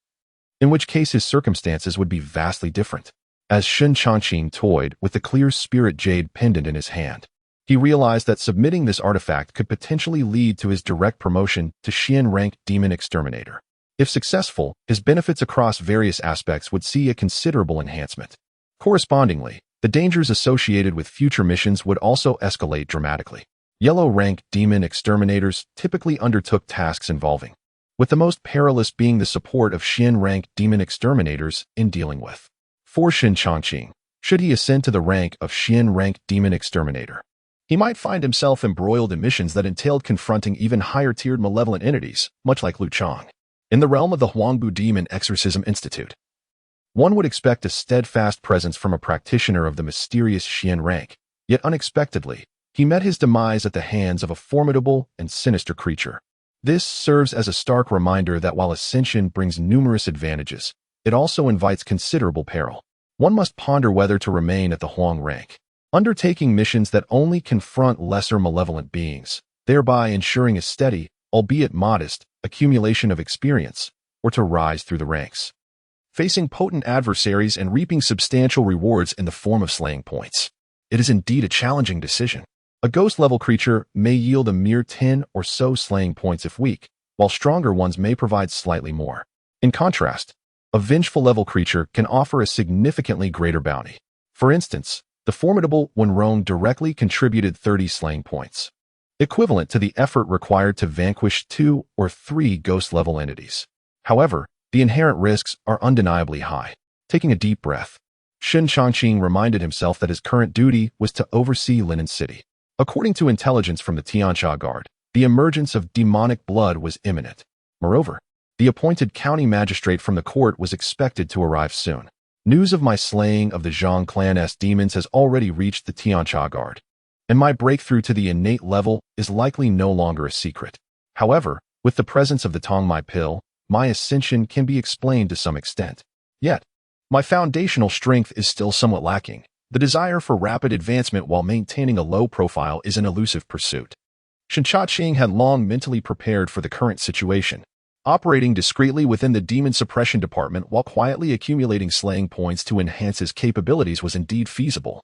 in which case his circumstances would be vastly different. As Shen Changqing toyed with the clear spirit jade pendant in his hand, he realized that submitting this artifact could potentially lead to his direct promotion to Shen-rank demon exterminator. If successful, his benefits across various aspects would see a considerable enhancement. Correspondingly, the dangers associated with future missions would also escalate dramatically. Yellow-rank demon exterminators typically undertook tasks involving, with the most perilous being the support of Shen-rank demon exterminators in dealing with. For Shen Changqing, should he ascend to the rank of Shen-rank demon exterminator, he might find himself embroiled in missions that entailed confronting even higher-tiered malevolent entities, much like Lu Chang, in the realm of the Huangbu Demon Exorcism Institute. One would expect a steadfast presence from a practitioner of the mysterious Shen rank, yet unexpectedly, he met his demise at the hands of a formidable and sinister creature. This serves as a stark reminder that while ascension brings numerous advantages, it also invites considerable peril. One must ponder whether to remain at the Huang rank, undertaking missions that only confront lesser malevolent beings, thereby ensuring a steady, albeit modest, accumulation of experience, or to rise through the ranks, facing potent adversaries and reaping substantial rewards in the form of slaying points. It is indeed a challenging decision. A ghost-level creature may yield a mere 10 or so slaying points if weak, while stronger ones may provide slightly more. In contrast, a vengeful-level creature can offer a significantly greater bounty. For instance, the formidable Wenrong directly contributed 30 slaying points, equivalent to the effort required to vanquish 2 or 3 ghost-level entities. However, the inherent risks are undeniably high. Taking a deep breath, Shen Changqing reminded himself that his current duty was to oversee Linen City. According to intelligence from the Tianxia Guard, the emergence of demonic blood was imminent. Moreover, the appointed county magistrate from the court was expected to arrive soon. News of my slaying of the Zhang clan's demons has already reached the Tianxia Guard, and my breakthrough to the innate level is likely no longer a secret. However, with the presence of the Tongmai pill, my ascension can be explained to some extent. Yet, my foundational strength is still somewhat lacking. The desire for rapid advancement while maintaining a low profile is an elusive pursuit. Shen Changqing had long mentally prepared for the current situation. Operating discreetly within the Demon-Suppression department while quietly accumulating slaying points to enhance his capabilities was indeed feasible.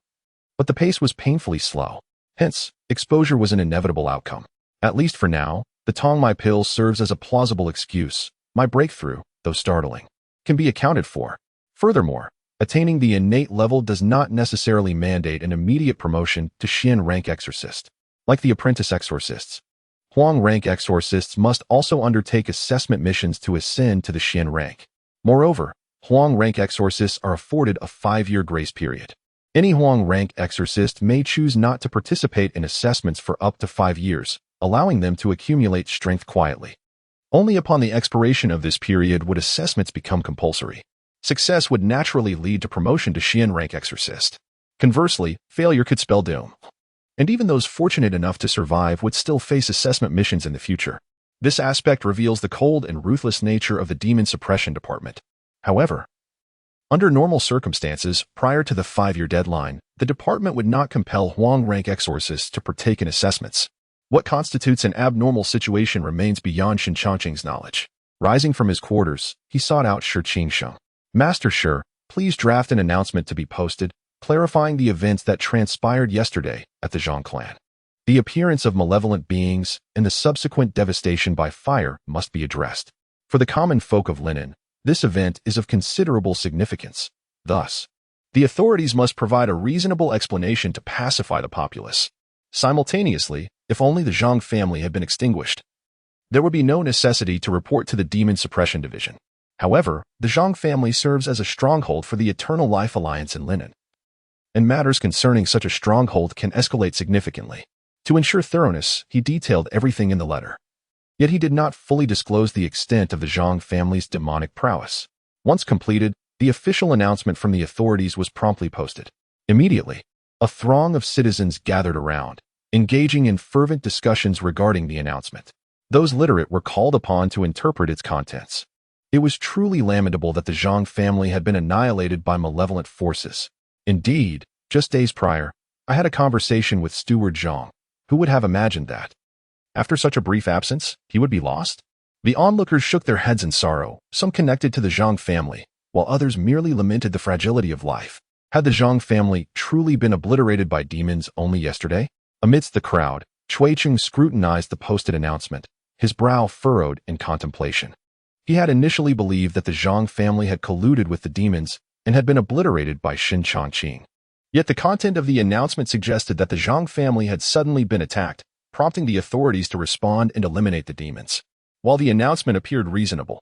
But the pace was painfully slow. Hence, exposure was an inevitable outcome. At least for now, the Tongmai pill serves as a plausible excuse. My breakthrough, though startling, can be accounted for. Furthermore, attaining the innate level does not necessarily mandate an immediate promotion to Shen rank exorcist. Like the apprentice exorcists, Huang rank exorcists must also undertake assessment missions to ascend to the Shen rank. Moreover, Huang rank exorcists are afforded a 5-year grace period. Any Huang rank exorcist may choose not to participate in assessments for up to 5 years, allowing them to accumulate strength quietly. Only upon the expiration of this period would assessments become compulsory. Success would naturally lead to promotion to Shen rank exorcist. Conversely, failure could spell doom. And even those fortunate enough to survive would still face assessment missions in the future. This aspect reveals the cold and ruthless nature of the Demon-Suppression department. However, under normal circumstances, prior to the 5-year deadline, the department would not compel Huang rank exorcists to partake in assessments. What constitutes an abnormal situation remains beyond Shen Changqing's knowledge. Rising from his quarters, he sought out Shi Qingsheng. Master Shi, please draft an announcement to be posted, clarifying the events that transpired yesterday at the Zhang clan. The appearance of malevolent beings and the subsequent devastation by fire must be addressed. For the common folk of Linen, this event is of considerable significance. Thus, the authorities must provide a reasonable explanation to pacify the populace. Simultaneously, if only the Zhang family had been extinguished, there would be no necessity to report to the Demon-Suppression division. However, the Zhang family serves as a stronghold for the Eternal Life Alliance in Linen, and matters concerning such a stronghold can escalate significantly. To ensure thoroughness, he detailed everything in the letter. Yet he did not fully disclose the extent of the Zhang family's demonic prowess. Once completed, the official announcement from the authorities was promptly posted. Immediately, a throng of citizens gathered around, engaging in fervent discussions regarding the announcement. Those literate were called upon to interpret its contents. It was truly lamentable that the Zhang family had been annihilated by malevolent forces. Indeed, just days prior, I had a conversation with Steward Zhang. Who would have imagined that, after such a brief absence, he would be lost? The onlookers shook their heads in sorrow, some connected to the Zhang family, while others merely lamented the fragility of life. Had the Zhang family truly been obliterated by demons only yesterday? Amidst the crowd, Chui Cheng scrutinized the posted announcement, his brow furrowed in contemplation. He had initially believed that the Zhang family had colluded with the demons and had been obliterated by Shen Changqing. Yet the content of the announcement suggested that the Zhang family had suddenly been attacked, prompting the authorities to respond and eliminate the demons. While the announcement appeared reasonable,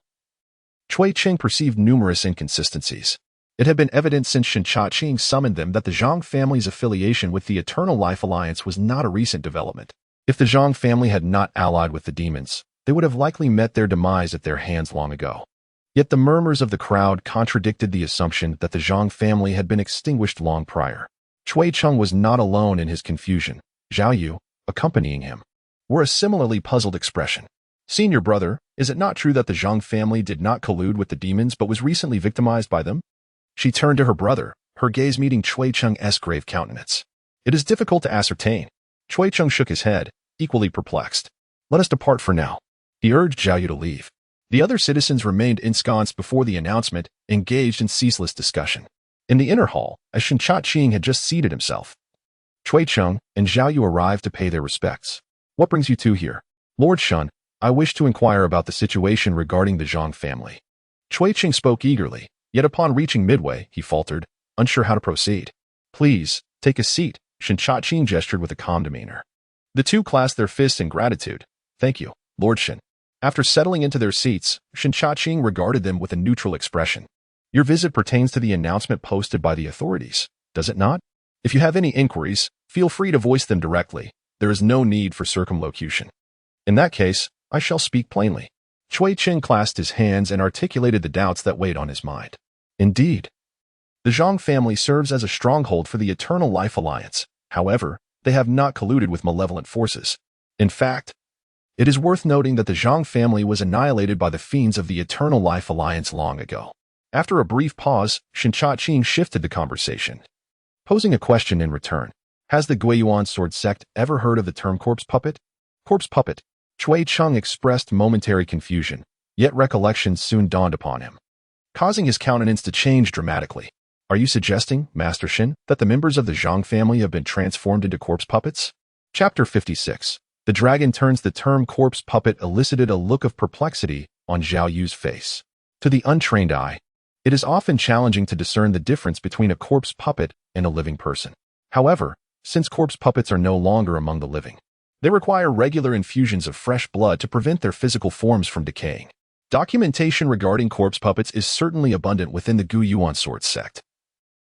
Chui Cheng perceived numerous inconsistencies. It had been evident since Shen Changqing summoned them that the Zhang family's affiliation with the Eternal Life Alliance was not a recent development. If the Zhang family had not allied with the demons, they would have likely met their demise at their hands long ago. Yet the murmurs of the crowd contradicted the assumption that the Zhang family had been extinguished long prior. Chui Cheng was not alone in his confusion. Zhao Yu, accompanying him, wore a similarly puzzled expression. Senior brother, is it not true that the Zhang family did not collude with the demons but was recently victimized by them? She turned to her brother, her gaze meeting Chui Cheng's grave countenance. It is difficult to ascertain. Chui Cheng shook his head, equally perplexed. Let us depart for now. He urged Zhao Yu to leave. The other citizens remained ensconced before the announcement, engaged in ceaseless discussion. In the inner hall, as Shen Changqing had just seated himself, Chui Cheng and Zhao Yu arrived to pay their respects. What brings you two here? Lord Shen, I wish to inquire about the situation regarding the Zhang family. Chui Cheng spoke eagerly, yet upon reaching midway, he faltered, unsure how to proceed. Please, take a seat, Shen Changqing gestured with a calm demeanor. The two clasped their fists in gratitude. Thank you, Lord Shen. After settling into their seats, Shen Changqing regarded them with a neutral expression. Your visit pertains to the announcement posted by the authorities, does it not? If you have any inquiries, feel free to voice them directly. There is no need for circumlocution. In that case, I shall speak plainly. Chui Cheng clasped his hands and articulated the doubts that weighed on his mind. Indeed, the Zhang family serves as a stronghold for the Eternal Life Alliance. However, they have not colluded with malevolent forces. In fact, it is worth noting that the Zhang family was annihilated by the fiends of the Eternal Life Alliance long ago. After a brief pause, Shen Changqing shifted the conversation, posing a question in return. Has the Guiyuan sword sect ever heard of the term corpse puppet? Corpse puppet. Chui Cheng expressed momentary confusion, yet recollection soon dawned upon him, causing his countenance to change dramatically. Are you suggesting, Master Shen, that the members of the Zhang family have been transformed into corpse puppets? Chapter 56. The dragon turns. The term corpse puppet elicited a look of perplexity on Zhao Yu's face. To the untrained eye, it is often challenging to discern the difference between a corpse puppet and a living person. However, since corpse puppets are no longer among the living, they require regular infusions of fresh blood to prevent their physical forms from decaying. Documentation regarding corpse puppets is certainly abundant within the Guiyuan sword sect,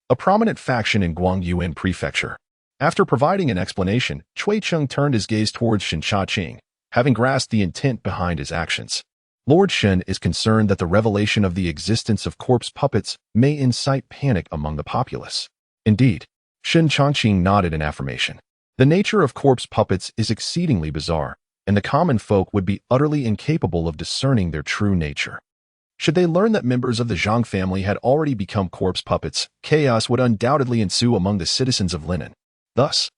a prominent faction in Guangyuan Prefecture. After providing an explanation, Chui Cheng turned his gaze towards Shen Changqing, having grasped the intent behind his actions. Lord Shen is concerned that the revelation of the existence of corpse puppets may incite panic among the populace. Indeed, Shen Changqing nodded in affirmation. The nature of corpse puppets is exceedingly bizarre, and the common folk would be utterly incapable of discerning their true nature. Should they learn that members of the Zhang family had already become corpse puppets, chaos would undoubtedly ensue among the citizens of Linen. Thus,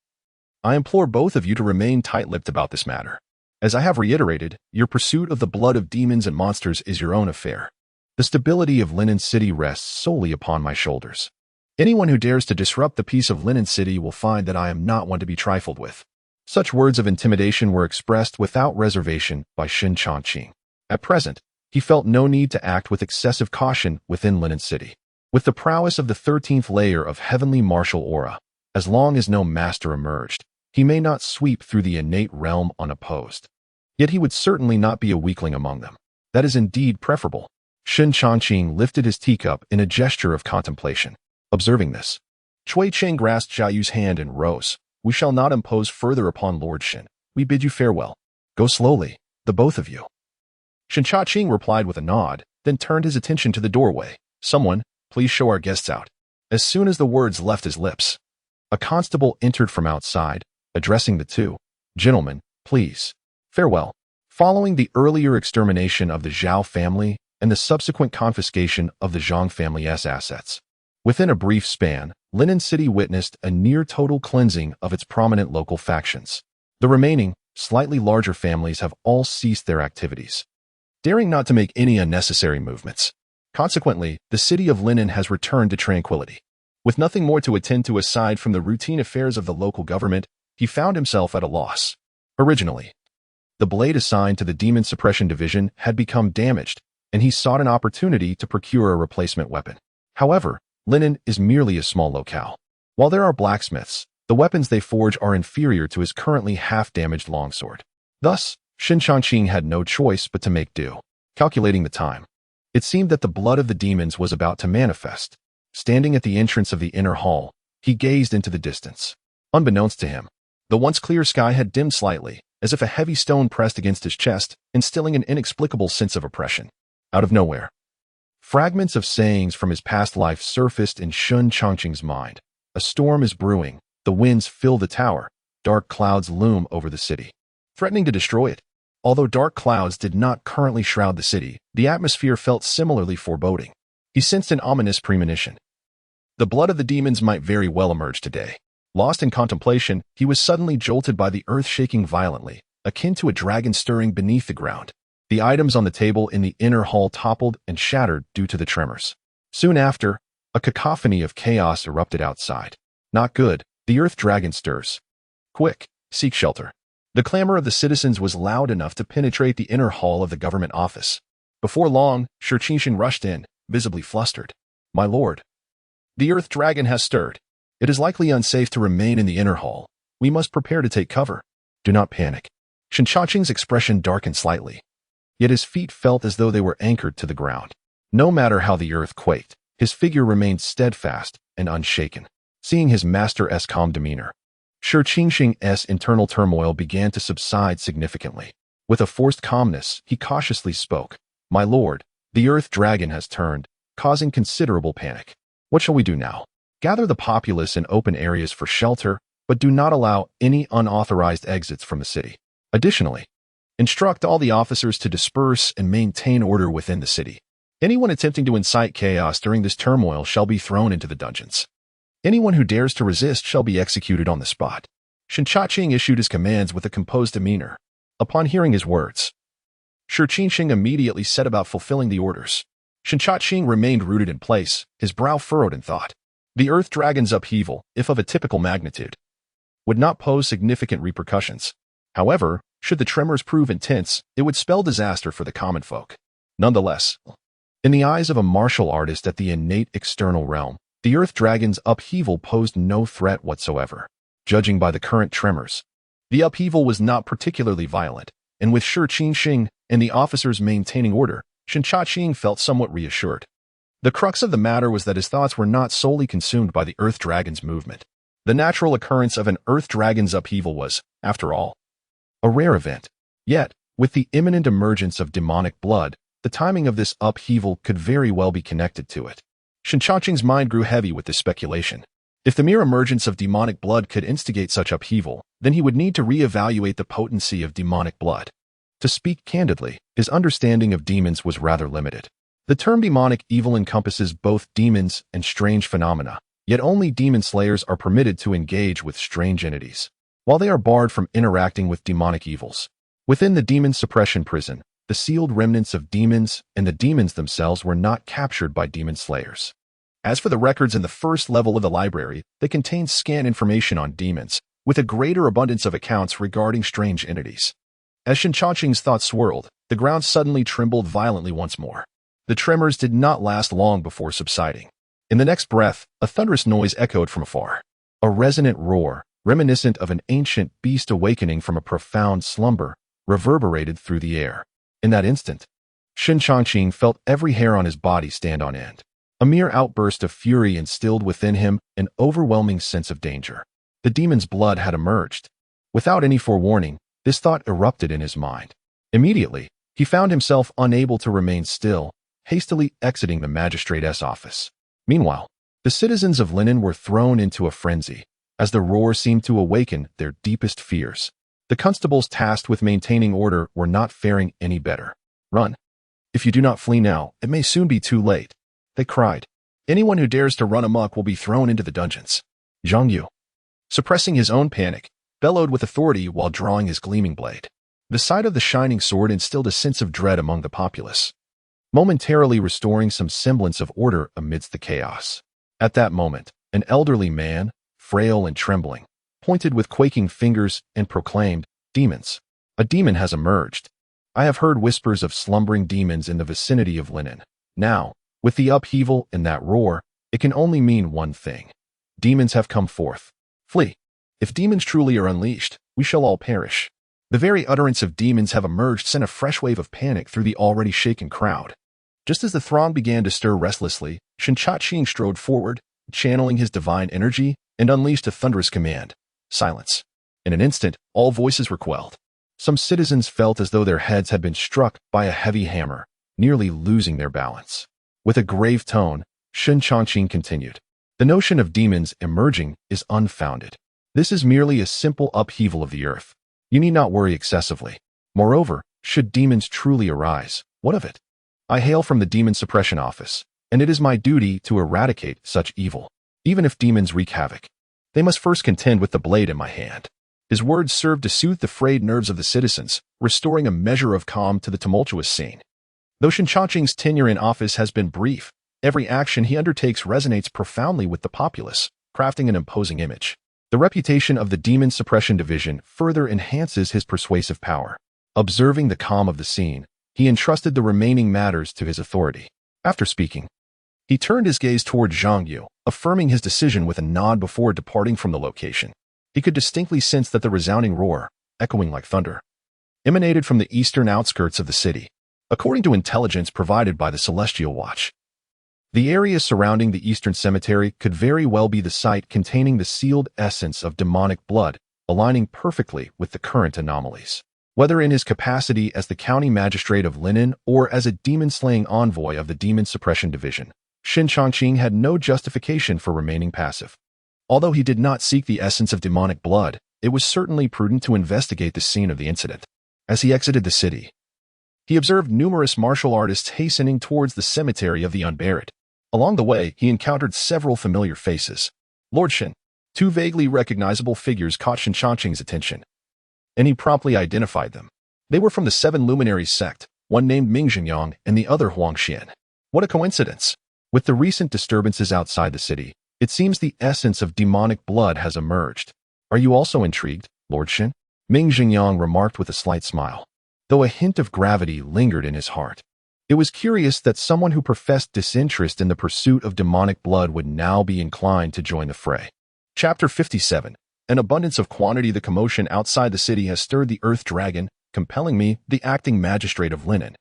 I implore both of you to remain tight-lipped about this matter. As I have reiterated, your pursuit of the blood of demons and monsters is your own affair. The stability of Linen City rests solely upon my shoulders. Anyone who dares to disrupt the peace of Linen City will find that I am not one to be trifled with. Such words of intimidation were expressed without reservation by Shen Changqing. At present, he felt no need to act with excessive caution within Linen City. With the prowess of the 13th layer of heavenly martial aura, as long as no master emerged, he may not sweep through the innate realm unopposed. Yet he would certainly not be a weakling among them. That is indeed preferable. Shen Changqing lifted his teacup in a gesture of contemplation. Observing this, Chui Cheng grasped Zhao Yu's hand and rose. We shall not impose further upon Lord Shen. We bid you farewell. Go slowly, the both of you. Shen Changqing replied with a nod, then turned his attention to the doorway. Someone, please show our guests out. As soon as the words left his lips, a constable entered from outside, addressing the two. Gentlemen, please. Farewell. Following the earlier extermination of the Zhao family and the subsequent confiscation of the Zhang family's assets, within a brief span, Linen City witnessed a near-total cleansing of its prominent local factions. The remaining, slightly larger families have all ceased their activities, daring not to make any unnecessary movements. Consequently, the city of Linen has returned to tranquility. With nothing more to attend to aside from the routine affairs of the local government, he found himself at a loss. Originally, the blade assigned to the Demon-Suppression division had become damaged, and he sought an opportunity to procure a replacement weapon. However, Linen is merely a small locale. While there are blacksmiths, the weapons they forge are inferior to his currently half-damaged longsword. Thus, Shen Changqing had no choice but to make do. Calculating the time, it seemed that the blood of the demons was about to manifest. Standing at the entrance of the inner hall, he gazed into the distance. Unbeknownst to him, the once clear sky had dimmed slightly, as if a heavy stone pressed against his chest, instilling an inexplicable sense of oppression. Out of nowhere, Fragments of sayings from his past life surfaced in Shen Changqing's mind. A storm is brewing. The winds fill the tower. Dark clouds loom over the city, threatening to destroy it. Although dark clouds did not currently shroud the city, the atmosphere felt similarly foreboding. He sensed an ominous premonition. The blood of the demons might very well emerge today. Lost in contemplation, he was suddenly jolted by the earth shaking violently, akin to a dragon stirring beneath the ground. The items on the table in the inner hall toppled and shattered due to the tremors. Soon after, a cacophony of chaos erupted outside. Not good. The earth dragon stirs. Quick, seek shelter. The clamor of the citizens was loud enough to penetrate the inner hall of the government office. Before long, Shen Changqing rushed in, visibly flustered. My lord, the earth dragon has stirred. It is likely unsafe to remain in the inner hall. We must prepare to take cover. Do not panic. Shen Changqing's expression darkened slightly. Yet his feet felt as though they were anchored to the ground. No matter how the earth quaked, his figure remained steadfast and unshaken. Seeing his master's calm demeanor, Shen Changqing's internal turmoil began to subside significantly. With a forced calmness, he cautiously spoke. My lord, the earth dragon has turned, causing considerable panic. What shall we do now? Gather the populace in open areas for shelter, but do not allow any unauthorized exits from the city. Additionally, instruct all the officers to disperse and maintain order within the city. Anyone attempting to incite chaos during this turmoil shall be thrown into the dungeons. Anyone who dares to resist shall be executed on the spot. Shen Changqing issued his commands with a composed demeanor. Upon hearing his words, Shen Changqing immediately set about fulfilling the orders. Shen Changqing remained rooted in place, his brow furrowed in thought. The earth dragon's upheaval, if of a typical magnitude, would not pose significant repercussions. However, should the tremors prove intense, it would spell disaster for the common folk. Nonetheless, in the eyes of a martial artist at the innate external realm, the earth dragon's upheaval posed no threat whatsoever. Judging by the current tremors, the upheaval was not particularly violent, and with Shen Changqing and the officers maintaining order, Shen Changqing felt somewhat reassured. The crux of the matter was that his thoughts were not solely consumed by the earth dragon's movement. The natural occurrence of an earth dragon's upheaval was, after all, a rare event. Yet, with the imminent emergence of demonic blood, the timing of this upheaval could very well be connected to it. Shen Changqing's mind grew heavy with this speculation. If the mere emergence of demonic blood could instigate such upheaval, then he would need to reevaluate the potency of demonic blood. To speak candidly, his understanding of demons was rather limited. The term demonic evil encompasses both demons and strange phenomena, yet only demon slayers are permitted to engage with strange entities, while they are barred from interacting with demonic evils. Within the Demon-Suppression prison, the sealed remnants of demons and the demons themselves were not captured by demon slayers. As for the records in the first level of the library, they contain scant information on demons, with a greater abundance of accounts regarding strange entities. As Shen Changqing's thoughts swirled, the ground suddenly trembled violently once more. The tremors did not last long before subsiding. In the next breath, a thunderous noise echoed from afar. A resonant roar, reminiscent of an ancient beast awakening from a profound slumber, reverberated through the air. In that instant, Shen Changqing felt every hair on his body stand on end. A mere outburst of fury instilled within him an overwhelming sense of danger. The demon's blood had emerged. Without any forewarning, this thought erupted in his mind. Immediately, he found himself unable to remain still, hastily exiting the magistrate's office. Meanwhile, the citizens of Linen were thrown into a frenzy, as the roar seemed to awaken their deepest fears. The constables tasked with maintaining order were not faring any better. Run! If you do not flee now, it may soon be too late, they cried. Anyone who dares to run amok will be thrown into the dungeons. Zhang Yu, suppressing his own panic, bellowed with authority while drawing his gleaming blade. The sight of the shining sword instilled a sense of dread among the populace, momentarily restoring some semblance of order amidst the chaos. At that moment, an elderly man, frail and trembling, pointed with quaking fingers and proclaimed, "Demons! A demon has emerged. I have heard whispers of slumbering demons in the vicinity of Linen. Now, with the upheaval and that roar, it can only mean one thing. Demons have come forth. Flee. If demons truly are unleashed, we shall all perish." The very utterance of demons have emerged sent a fresh wave of panic through the already shaken crowd. Just as the throng began to stir restlessly, Shen Changqing strode forward, channeling his divine energy, and unleashed a thunderous command. Silence. In an instant, all voices were quelled. Some citizens felt as though their heads had been struck by a heavy hammer, nearly losing their balance. With a grave tone, Shen Changqing continued. The notion of demons emerging is unfounded. This is merely a simple upheaval of the earth. You need not worry excessively. Moreover, should demons truly arise, what of it? I hail from the Demon-Suppression office, and it is my duty to eradicate such evil. Even if demons wreak havoc, they must first contend with the blade in my hand. His words served to soothe the frayed nerves of the citizens, restoring a measure of calm to the tumultuous scene. Though Shen Changqing's tenure in office has been brief, every action he undertakes resonates profoundly with the populace, crafting an imposing image. The reputation of the Demon-Suppression Division further enhances his persuasive power. Observing the calm of the scene, he entrusted the remaining matters to his authority. After speaking, he turned his gaze toward Zhang Yu, affirming his decision with a nod before departing from the location. He could distinctly sense that the resounding roar, echoing like thunder, emanated from the eastern outskirts of the city. According to intelligence provided by the Celestial Watch, the area surrounding the eastern cemetery could very well be the site containing the sealed essence of demonic blood, aligning perfectly with the current anomalies. Whether in his capacity as the county magistrate of Linen or as a demon-slaying envoy of the Demon-Suppression Division, Shen Changqing had no justification for remaining passive. Although he did not seek the essence of demonic blood, it was certainly prudent to investigate the scene of the incident. As he exited the city, he observed numerous martial artists hastening towards the cemetery of the unburied. Along the way, he encountered several familiar faces. Lord Shen, two vaguely recognizable figures caught Shen Changqing's attention, and he promptly identified them. They were from the Seven Luminaries sect, one named Ming Xingyang and the other Huang Xian. What a coincidence! With the recent disturbances outside the city, it seems the essence of demonic blood has emerged. Are you also intrigued, Lord Shen? Ming Xingyang remarked with a slight smile, though a hint of gravity lingered in his heart. It was curious that someone who professed disinterest in the pursuit of demonic blood would now be inclined to join the fray. Chapter 57. An abundance of quantity. The commotion outside the city has stirred the Earth Dragon, compelling me, the acting magistrate of Linen,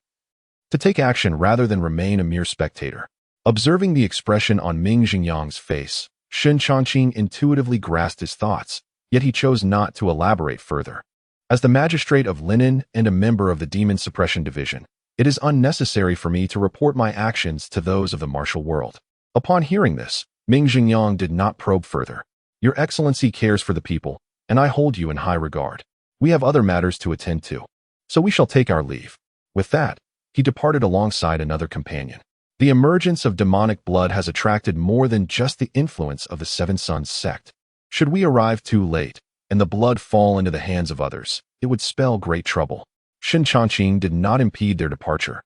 to take action rather than remain a mere spectator. Observing the expression on Ming Xingyang's face, Shen Changqing intuitively grasped his thoughts, yet he chose not to elaborate further. As the magistrate of Linen and a member of the Demon-Suppression Division, it is unnecessary for me to report my actions to those of the martial world. Upon hearing this, Ming Xingyang did not probe further. Your Excellency cares for the people, and I hold you in high regard. We have other matters to attend to, so we shall take our leave. With that, he departed alongside another companion. The emergence of demonic blood has attracted more than just the influence of the Seven Sons sect. Should we arrive too late, and the blood fall into the hands of others, it would spell great trouble. Shen Changqing did not impede their departure.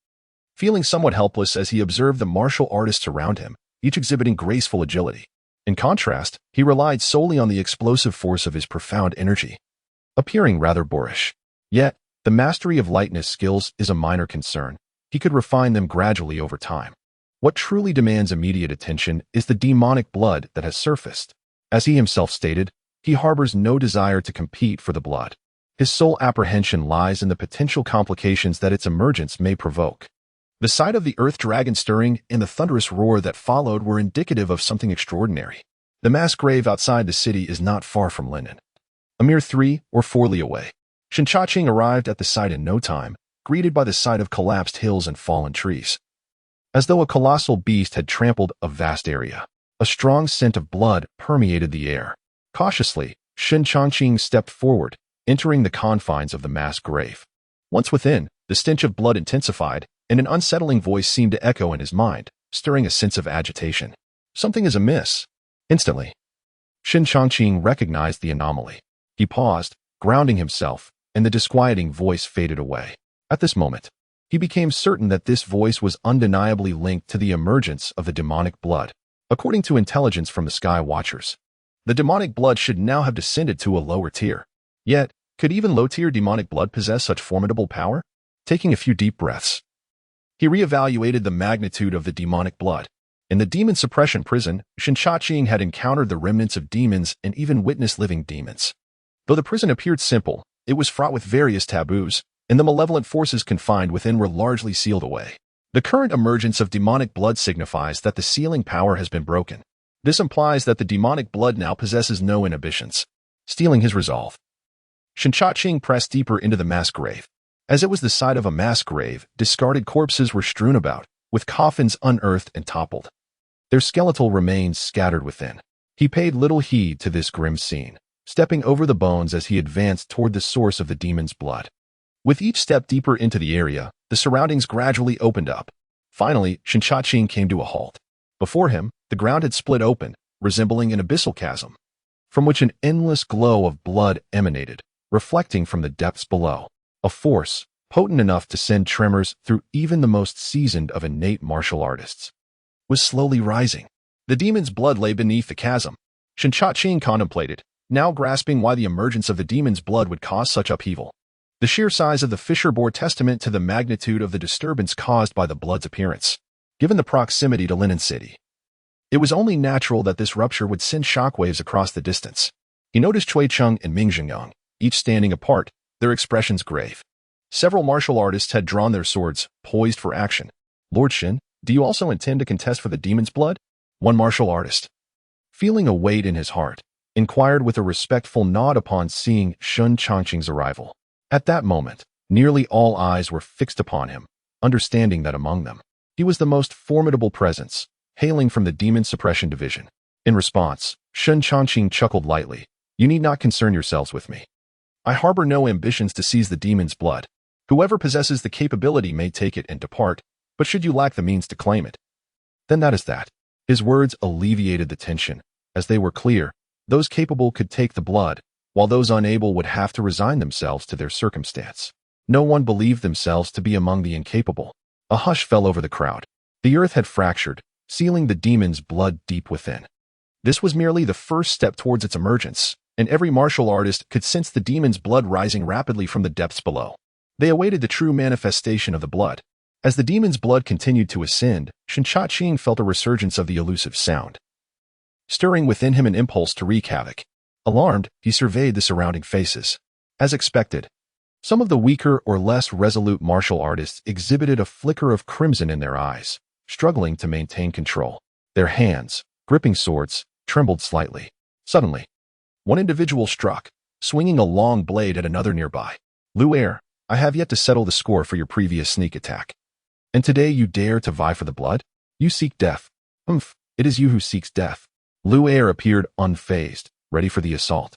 Feeling somewhat helpless as he observed the martial artists around him, each exhibiting graceful agility. In contrast, he relied solely on the explosive force of his profound energy, appearing rather boorish. Yet, the mastery of lightness skills is a minor concern. He could refine them gradually over time. What truly demands immediate attention is the demonic blood that has surfaced. As he himself stated, he harbors no desire to compete for the blood. His sole apprehension lies in the potential complications that its emergence may provoke. The sight of the Earth Dragon stirring and the thunderous roar that followed were indicative of something extraordinary. The mass grave outside the city is not far from Linen, a mere 3 or 4 li away. Shen Changqing arrived at the site in no time, greeted by the sight of collapsed hills and fallen trees. As though a colossal beast had trampled a vast area, a strong scent of blood permeated the air. Cautiously, Shen Changqing stepped forward, entering the confines of the mass grave. Once within, the stench of blood intensified, and an unsettling voice seemed to echo in his mind, stirring a sense of agitation. Something is amiss. Instantly, Shen Changqing recognized the anomaly. He paused, grounding himself, and the disquieting voice faded away. At this moment, he became certain that this voice was undeniably linked to the emergence of the demonic blood. According to intelligence from the Sky Watchers, the demonic blood should now have descended to a lower tier. Yet, could even low-tier demonic blood possess such formidable power? Taking a few deep breaths, he reevaluated the magnitude of the demonic blood. In the Demon-Suppression prison, Shen Changqing had encountered the remnants of demons and even witnessed living demons. Though the prison appeared simple, it was fraught with various taboos, and the malevolent forces confined within were largely sealed away. The current emergence of demonic blood signifies that the sealing power has been broken. This implies that the demonic blood now possesses no inhibitions, stealing his resolve. Shen Changqing pressed deeper into the mass grave. As it was the site of a mass grave, discarded corpses were strewn about, with coffins unearthed and toppled. Their skeletal remains scattered within. He paid little heed to this grim scene, stepping over the bones as he advanced toward the source of the demon's blood. With each step deeper into the area, the surroundings gradually opened up. Finally, Shen Changqing came to a halt. Before him, the ground had split open, resembling an abyssal chasm, from which an endless glow of blood emanated, reflecting from the depths below. A force, potent enough to send tremors through even the most seasoned of innate martial artists, was slowly rising. The demon's blood lay beneath the chasm. Shen Changqing contemplated, now grasping why the emergence of the demon's blood would cause such upheaval. The sheer size of the fissure bore testament to the magnitude of the disturbance caused by the blood's appearance. Given the proximity to Linen City, it was only natural that this rupture would send shockwaves across the distance. He noticed Chui Cheng and Ming Zhengyang, each standing apart, their expressions grave. Several martial artists had drawn their swords, poised for action. Lord Shen, do you also intend to contest for the demon's blood? One martial artist, feeling a weight in his heart, inquired with a respectful nod upon seeing Shen Changqing's arrival. At that moment, nearly all eyes were fixed upon him, understanding that among them, he was the most formidable presence, hailing from the Demon-Suppression division. In response, Shen Changqing chuckled lightly. You need not concern yourselves with me. I harbor no ambitions to seize the demon's blood. Whoever possesses the capability may take it and depart, but should you lack the means to claim it, then that is that. His words alleviated the tension, as they were clear. Those capable could take the blood, while those unable would have to resign themselves to their circumstance. No one believed themselves to be among the incapable. A hush fell over the crowd. The earth had fractured, sealing the demon's blood deep within. This was merely the first step towards its emergence, and every martial artist could sense the demon's blood rising rapidly from the depths below. They awaited the true manifestation of the blood. As the demon's blood continued to ascend, Shen Changqing felt a resurgence of the elusive sound, stirring within him an impulse to wreak havoc. Alarmed, he surveyed the surrounding faces. As expected, some of the weaker or less resolute martial artists exhibited a flicker of crimson in their eyes, struggling to maintain control. Their hands, gripping swords, trembled slightly. Suddenly, one individual struck, swinging a long blade at another nearby. Lu Er, I have yet to settle the score for your previous sneak attack. And today you dare to vie for the blood? You seek death. It is you who seeks death. Lu Er appeared unfazed, ready for the assault,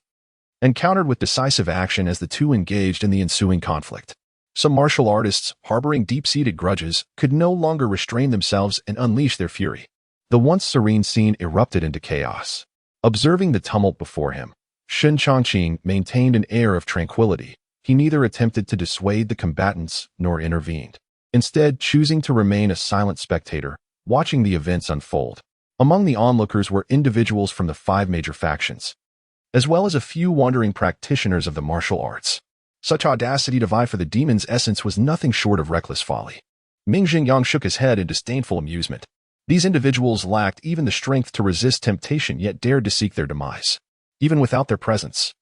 and countered with decisive action as the two engaged in the ensuing conflict. Some martial artists, harboring deep-seated grudges, could no longer restrain themselves and unleash their fury. The once serene scene erupted into chaos. Observing the tumult before him, Shen Changqing maintained an air of tranquility. He neither attempted to dissuade the combatants nor intervened, instead choosing to remain a silent spectator, watching the events unfold. Among the onlookers were individuals from the 5 major factions, as well as a few wandering practitioners of the martial arts. Such audacity to vie for the demon's essence was nothing short of reckless folly. Ming Zhengyang shook his head in disdainful amusement. These individuals lacked even the strength to resist temptation, yet dared to seek their demise, even without their presence.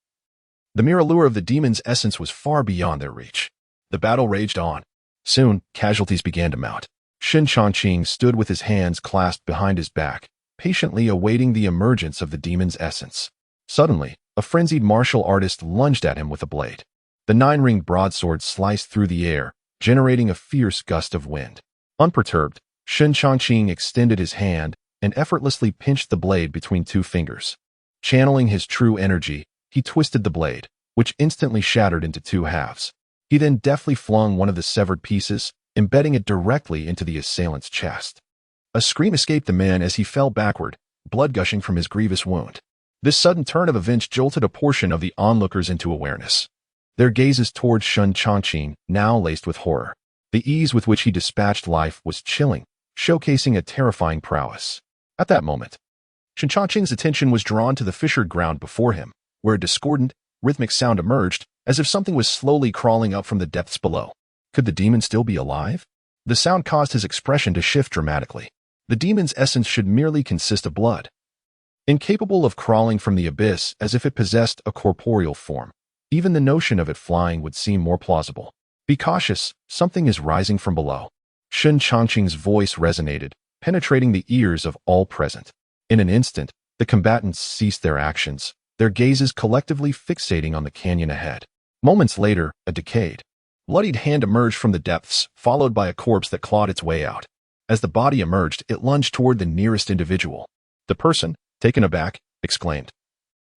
The mere allure of the demon's essence was far beyond their reach. The battle raged on. Soon, casualties began to mount. Shen Changqing stood with his hands clasped behind his back, patiently awaiting the emergence of the demon's essence. Suddenly, a frenzied martial artist lunged at him with a blade. The 9-ringed broadsword sliced through the air, generating a fierce gust of wind. Unperturbed, Shen Changqing extended his hand and effortlessly pinched the blade between 2 fingers. Channeling his true energy, he twisted the blade, which instantly shattered into 2 halves. He then deftly flung one of the severed pieces, embedding it directly into the assailant's chest. A scream escaped the man as he fell backward, blood gushing from his grievous wound. This sudden turn of events jolted a portion of the onlookers into awareness. Their gazes towards Shen Changqing, now laced with horror. The ease with which he dispatched life was chilling, showcasing a terrifying prowess. At that moment, Shen Changqing's attention was drawn to the fissured ground before him, where a discordant, rhythmic sound emerged, as if something was slowly crawling up from the depths below. Could the demon still be alive? The sound caused his expression to shift dramatically. The demon's essence should merely consist of blood, incapable of crawling from the abyss as if it possessed a corporeal form. Even the notion of it flying would seem more plausible. Be cautious, something is rising from below. Shen Changqing's voice resonated, penetrating the ears of all present. In an instant, the combatants ceased their actions, their gazes collectively fixating on the canyon ahead. Moments later, a decayed, bloodied hand emerged from the depths, followed by a corpse that clawed its way out. As the body emerged, it lunged toward the nearest individual. The person, taken aback, exclaimed,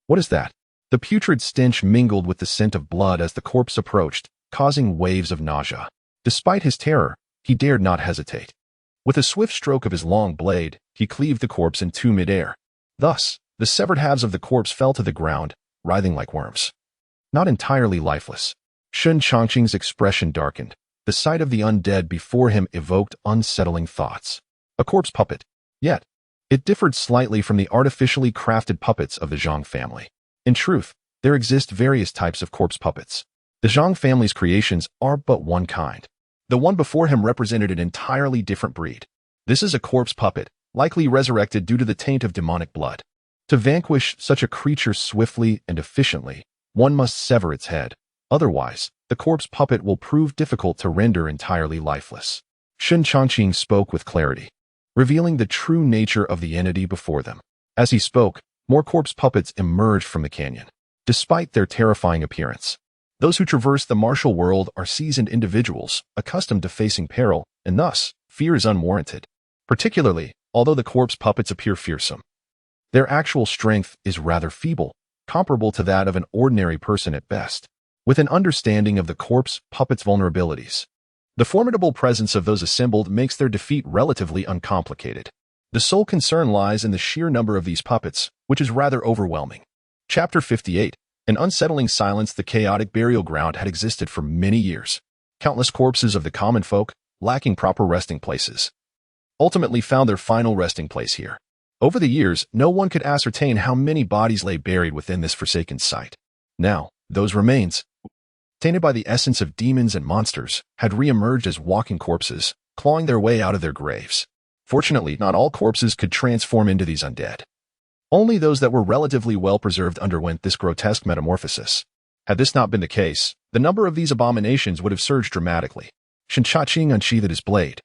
"What is that?" The putrid stench mingled with the scent of blood as the corpse approached, causing waves of nausea. Despite his terror, he dared not hesitate. With a swift stroke of his long blade, he cleaved the corpse in two midair. Thus, the severed halves of the corpse fell to the ground, writhing like worms. Not entirely lifeless, Shen Changqing's expression darkened. The sight of the undead before him evoked unsettling thoughts. A corpse puppet. Yet, it differed slightly from the artificially crafted puppets of the Zhang family. In truth, there exist various types of corpse puppets. The Zhang family's creations are but one kind. The one before him represented an entirely different breed. This is a corpse puppet, likely resurrected due to the taint of demonic blood. To vanquish such a creature swiftly and efficiently, one must sever its head. Otherwise, the corpse puppet will prove difficult to render entirely lifeless. Shen Changqing spoke with clarity, revealing the true nature of the entity before them. As he spoke, more corpse puppets emerged from the canyon. Despite their terrifying appearance, those who traverse the martial world are seasoned individuals, accustomed to facing peril, and thus, fear is unwarranted. Particularly, although the corpse puppets appear fearsome, their actual strength is rather feeble, comparable to that of an ordinary person at best. With an understanding of the corpse puppets' vulnerabilities, the formidable presence of those assembled makes their defeat relatively uncomplicated. The sole concern lies in the sheer number of these puppets, which is rather overwhelming. Chapter 58. An unsettling silence. The chaotic burial ground had existed for many years. Countless corpses of the common folk, lacking proper resting places, ultimately found their final resting place here. Over the years, no one could ascertain how many bodies lay buried within this forsaken site. Now, those remains, tainted by the essence of demons and monsters, had re-emerged as walking corpses, clawing their way out of their graves. Fortunately, not all corpses could transform into these undead. Only those that were relatively well-preserved underwent this grotesque metamorphosis. Had this not been the case, the number of these abominations would have surged dramatically. Shen Changqing unsheathed his blade,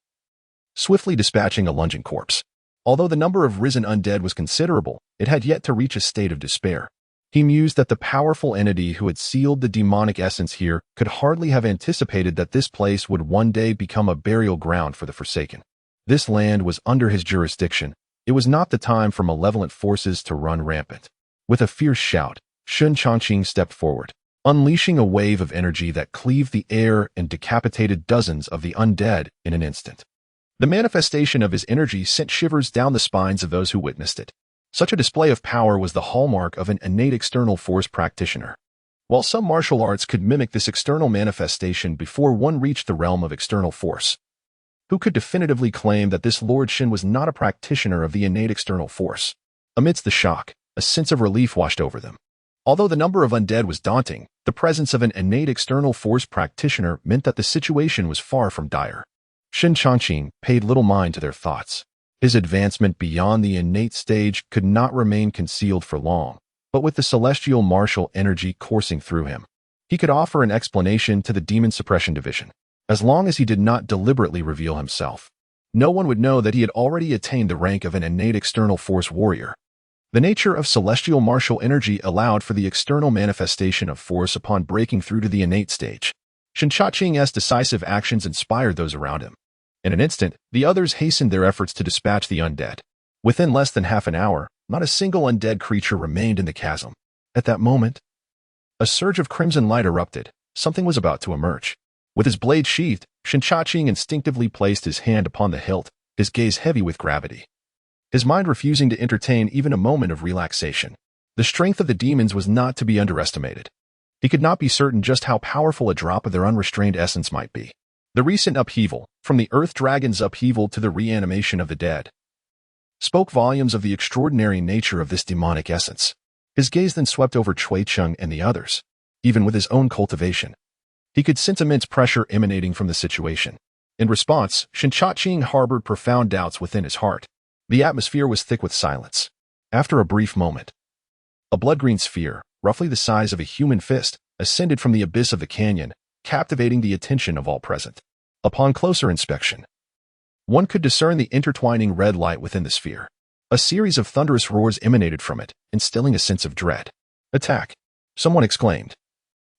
swiftly dispatching a lunging corpse. Although the number of risen undead was considerable, it had yet to reach a state of despair. He mused that the powerful entity who had sealed the demonic essence here could hardly have anticipated that this place would one day become a burial ground for the Forsaken. This land was under his jurisdiction. It was not the time for malevolent forces to run rampant. With a fierce shout, Shen Changqing stepped forward, unleashing a wave of energy that cleaved the air and decapitated dozens of the undead in an instant. The manifestation of his energy sent shivers down the spines of those who witnessed it. Such a display of power was the hallmark of an innate external force practitioner. While some martial arts could mimic this external manifestation before one reached the realm of external force, who could definitively claim that this Lord Shen was not a practitioner of the innate external force? Amidst the shock, a sense of relief washed over them. Although the number of undead was daunting, the presence of an innate external force practitioner meant that the situation was far from dire. Shen Changqing paid little mind to their thoughts. His advancement beyond the innate stage could not remain concealed for long, but with the celestial martial energy coursing through him, he could offer an explanation to the Demon-Suppression division. As long as he did not deliberately reveal himself, no one would know that he had already attained the rank of an innate external force warrior. The nature of celestial martial energy allowed for the external manifestation of force upon breaking through to the innate stage. Shen Changqing's decisive actions inspired those around him. In an instant, the others hastened their efforts to dispatch the undead. Within less than half an hour, not a single undead creature remained in the chasm. At that moment, a surge of crimson light erupted. Something was about to emerge. With his blade sheathed, Shen Changqing instinctively placed his hand upon the hilt, his gaze heavy with gravity, his mind refusing to entertain even a moment of relaxation. The strength of the demons was not to be underestimated. He could not be certain just how powerful a drop of their unrestrained essence might be. The recent upheaval, from the Earth Dragon's upheaval to the reanimation of the dead, spoke volumes of the extraordinary nature of this demonic essence. His gaze then swept over Chui Cheng and the others. Even with his own cultivation, he could sense immense pressure emanating from the situation. In response, Shen Changqing harbored profound doubts within his heart. The atmosphere was thick with silence. After a brief moment, a blood-green sphere, roughly the size of a human fist, ascended from the abyss of the canyon, captivating the attention of all present. Upon closer inspection, one could discern the intertwining red light within the sphere. A series of thunderous roars emanated from it, instilling a sense of dread. "Attack!" someone exclaimed,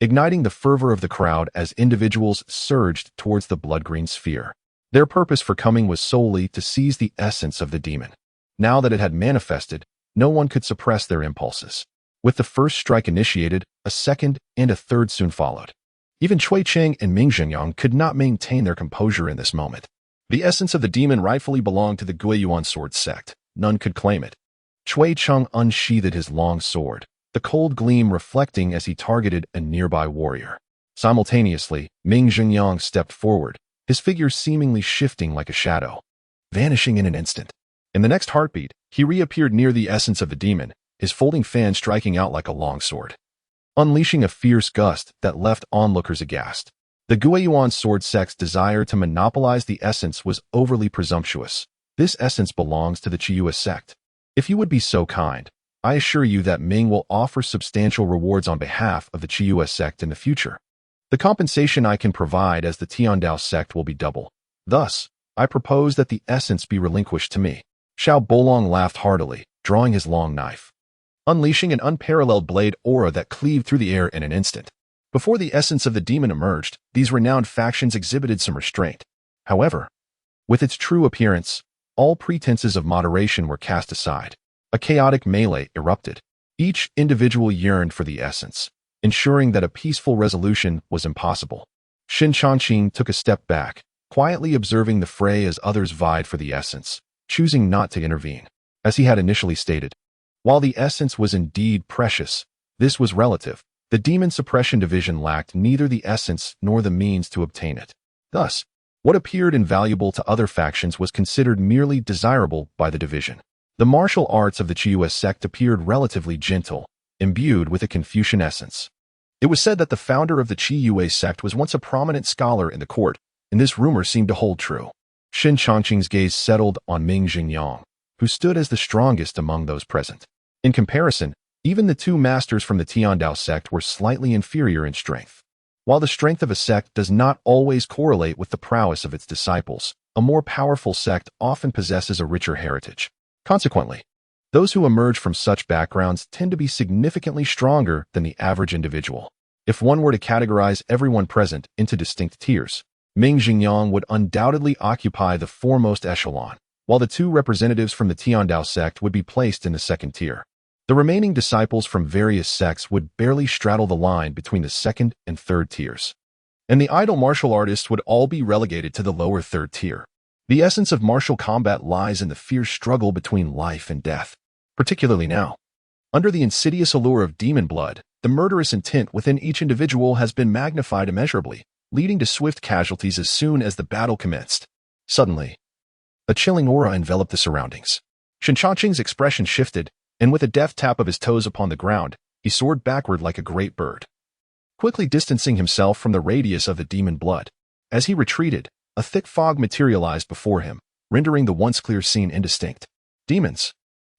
igniting the fervor of the crowd as individuals surged towards the blood-green sphere. Their purpose for coming was solely to seize the essence of the demon. Now that it had manifested, no one could suppress their impulses. With the first strike initiated, a second and a third soon followed. Even Cui Cheng and Ming Zhenyang could not maintain their composure in this moment. The essence of the demon rightfully belonged to the Guiyuan sword sect. None could claim it. Cui Cheng unsheathed his long sword, the cold gleam reflecting as he targeted a nearby warrior. Simultaneously, Ming Zhenyang stepped forward, his figure seemingly shifting like a shadow, vanishing in an instant. In the next heartbeat, he reappeared near the essence of the demon, his folding fan striking out like a long sword, unleashing a fierce gust that left onlookers aghast. The Guiyuan sword sect's desire to monopolize the essence was overly presumptuous. This essence belongs to the Chiyue sect. If you would be so kind, I assure you that Ming will offer substantial rewards on behalf of the Chiyue sect in the future. The compensation I can provide as the Tiandao sect will be double. Thus, I propose that the essence be relinquished to me. Xiao Bolong laughed heartily, drawing his long knife, unleashing an unparalleled blade aura that cleaved through the air in an instant. Before the essence of the demon emerged, these renowned factions exhibited some restraint. However, with its true appearance, all pretenses of moderation were cast aside. A chaotic melee erupted. Each individual yearned for the essence, ensuring that a peaceful resolution was impossible. Shen Changqing took a step back, quietly observing the fray as others vied for the essence, choosing not to intervene. As he had initially stated, while the essence was indeed precious, this was relative. The Demon-Suppression division lacked neither the essence nor the means to obtain it. Thus, what appeared invaluable to other factions was considered merely desirable by the division. The martial arts of the Chiyue sect appeared relatively gentle, imbued with a Confucian essence. It was said that the founder of the Chiyue sect was once a prominent scholar in the court, and this rumor seemed to hold true. Shen Changqing's gaze settled on Ming Zhenyang, who stood as the strongest among those present. In comparison, even the two masters from the Tiandao sect were slightly inferior in strength. While the strength of a sect does not always correlate with the prowess of its disciples, a more powerful sect often possesses a richer heritage. Consequently, those who emerge from such backgrounds tend to be significantly stronger than the average individual. If one were to categorize everyone present into distinct tiers, Ming Zhenyang would undoubtedly occupy the foremost echelon, while the two representatives from the Tiandao sect would be placed in the second tier. The remaining disciples from various sects would barely straddle the line between the second and third tiers. And the idle martial artists would all be relegated to the lower third tier. The essence of martial combat lies in the fierce struggle between life and death, particularly now. Under the insidious allure of demon blood, the murderous intent within each individual has been magnified immeasurably, leading to swift casualties as soon as the battle commenced. Suddenly, a chilling aura enveloped the surroundings. Shen Changqing's expression shifted, and with a deft tap of his toes upon the ground, he soared backward like a great bird, quickly distancing himself from the radius of the demon blood. As he retreated, a thick fog materialized before him, rendering the once clear scene indistinct. Demons.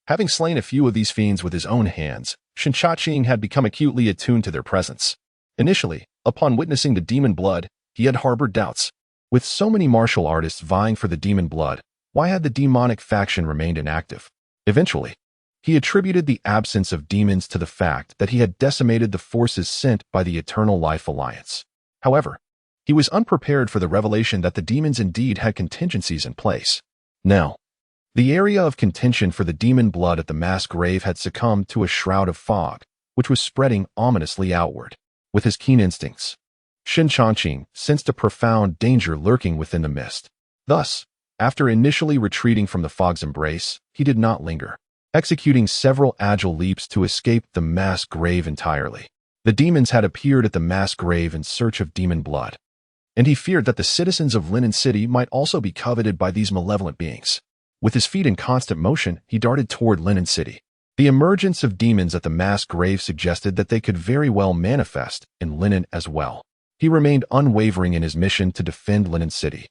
Having slain a few of these fiends with his own hands, Shen Changqing had become acutely attuned to their presence. Initially, upon witnessing the demon blood, he had harbored doubts. With so many martial artists vying for the demon blood, why had the demonic faction remained inactive? Eventually, he attributed the absence of demons to the fact that he had decimated the forces sent by the Eternal Life Alliance. However, he was unprepared for the revelation that the demons indeed had contingencies in place. Now, the area of contention for the demon blood at the mass grave had succumbed to a shroud of fog, which was spreading ominously outward. With his keen instincts, Shen Changqing sensed a profound danger lurking within the mist. Thus, after initially retreating from the fog's embrace, he did not linger, executing several agile leaps to escape the mass grave entirely. The demons had appeared at the mass grave in search of demon blood, and he feared that the citizens of Linen City might also be coveted by these malevolent beings. With his feet in constant motion, he darted toward Linen City. The emergence of demons at the mass grave suggested that they could very well manifest in Linen as well. He remained unwavering in his mission to defend Linen City.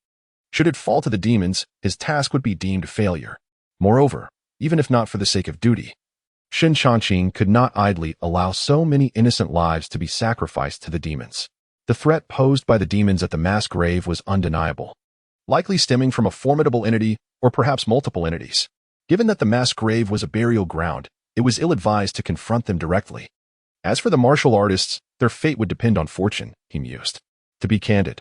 Should it fall to the demons, his task would be deemed failure. Moreover, even if not for the sake of duty, Shen Changqing could not idly allow so many innocent lives to be sacrificed to the demons. The threat posed by the demons at the mass grave was undeniable, likely stemming from a formidable entity or perhaps multiple entities. Given that the mass grave was a burial ground, it was ill-advised to confront them directly. As for the martial artists, their fate would depend on fortune, he mused. To be candid,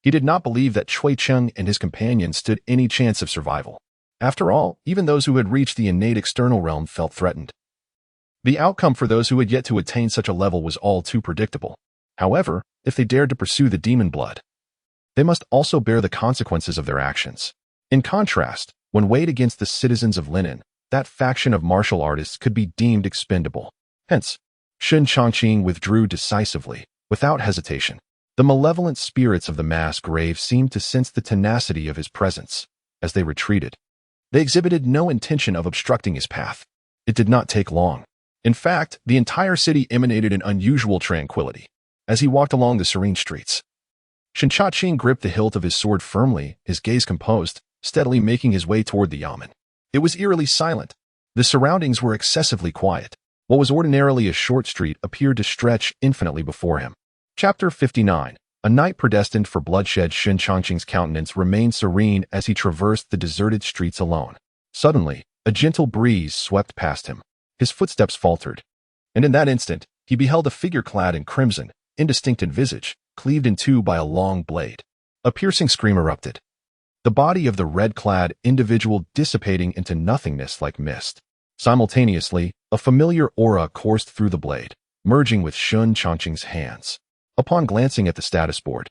He did not believe that Chui Cheng and his companions stood any chance of survival. After all, even those who had reached the innate external realm felt threatened. The outcome for those who had yet to attain such a level was all too predictable. However, if they dared to pursue the demon blood, they must also bear the consequences of their actions. In contrast, when weighed against the citizens of Linen, that faction of martial artists could be deemed expendable. Hence, Shen Changqing withdrew decisively, without hesitation. The malevolent spirits of the mass grave seemed to sense the tenacity of his presence. As they retreated, they exhibited no intention of obstructing his path. It did not take long. In fact, the entire city emanated an unusual tranquility. As he walked along the serene streets, Shen Changqing gripped the hilt of his sword firmly, his gaze composed, steadily making his way toward the yamen. It was eerily silent. The surroundings were excessively quiet. What was ordinarily a short street appeared to stretch infinitely before him. Chapter 59. A night predestined for bloodshed. Shen Changqing's countenance remained serene as he traversed the deserted streets alone. Suddenly, a gentle breeze swept past him. His footsteps faltered, and in that instant, he beheld a figure clad in crimson, indistinct in visage, cleaved in two by a long blade. A piercing scream erupted, the body of the red-clad individual dissipating into nothingness like mist. Simultaneously, a familiar aura coursed through the blade, merging with Shen Changqing's hands. Upon glancing at the status board,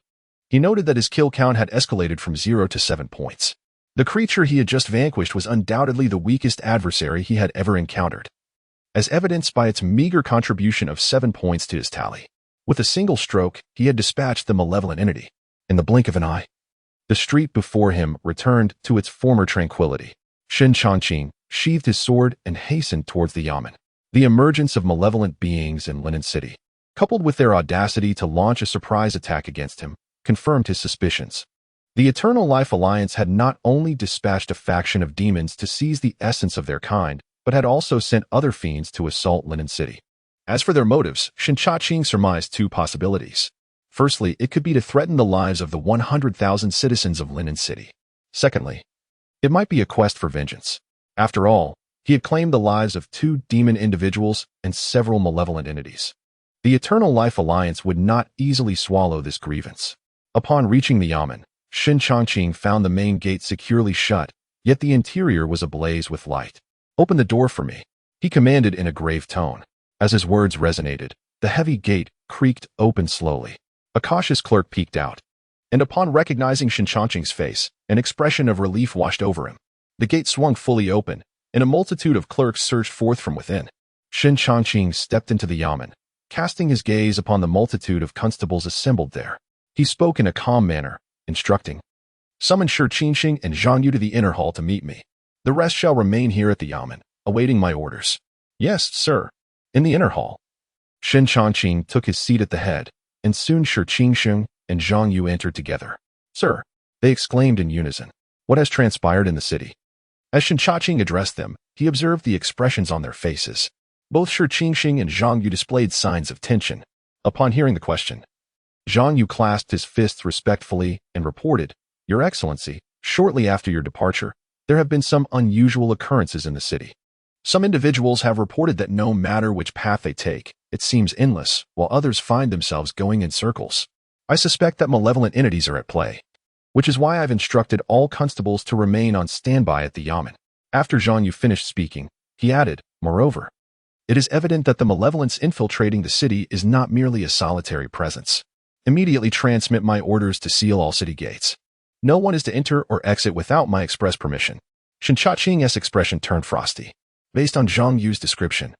he noted that his kill count had escalated from 0 to 7 points. The creature he had just vanquished was undoubtedly the weakest adversary he had ever encountered, as evidenced by its meager contribution of 7 points to his tally. With a single stroke, he had dispatched the malevolent entity. In the blink of an eye, the street before him returned to its former tranquility. Shen Changqing sheathed his sword and hastened towards the yamen. The emergence of malevolent beings in Linen City, coupled with their audacity to launch a surprise attack against him, confirmed his suspicions. The Eternal Life Alliance had not only dispatched a faction of demons to seize the essence of their kind, but had also sent other fiends to assault Linen City. As for their motives, Shen Changqing surmised two possibilities. Firstly, it could be to threaten the lives of the 100,000 citizens of Linen City. Secondly, it might be a quest for vengeance. After all, he had claimed the lives of 2 demon individuals and several malevolent entities. The Eternal Life Alliance would not easily swallow this grievance. Upon reaching the yamen, Shen Changqing found the main gate securely shut, yet the interior was ablaze with light. "Open the door for me," he commanded in a grave tone. As his words resonated, the heavy gate creaked open slowly. A cautious clerk peeked out, and upon recognizing Shen Changqing's face, an expression of relief washed over him. The gate swung fully open, and a multitude of clerks surged forth from within. Shen Changqing stepped into the yamen, casting his gaze upon the multitude of constables assembled there. He spoke in a calm manner, instructing, "Summon Shi Qingxing and Zhang Yu to the inner hall to meet me. The rest shall remain here at the yamen, awaiting my orders." "Yes, sir." In the inner hall, Shen Changqing took his seat at the head, and soon Shi Qingxing and Zhang Yu entered together. "Sir," they exclaimed in unison, "what has transpired in the city?" As Shen Changqing addressed them, he observed the expressions on their faces. Both Shi Qingxing and Zhang Yu displayed signs of tension. Upon hearing the question, Zhang Yu clasped his fists respectfully and reported, "Your Excellency, shortly after your departure, there have been some unusual occurrences in the city. Some individuals have reported that no matter which path they take, it seems endless, while others find themselves going in circles. I suspect that malevolent entities are at play, which is why I've instructed all constables to remain on standby at the yamen." After Zhang Yu finished speaking, he added, "Moreover, it is evident that the malevolence infiltrating the city is not merely a solitary presence. Immediately transmit my orders to seal all city gates. No one is to enter or exit without my express permission." Shen Changqing's expression turned frosty. Based on Zhang Yu's description,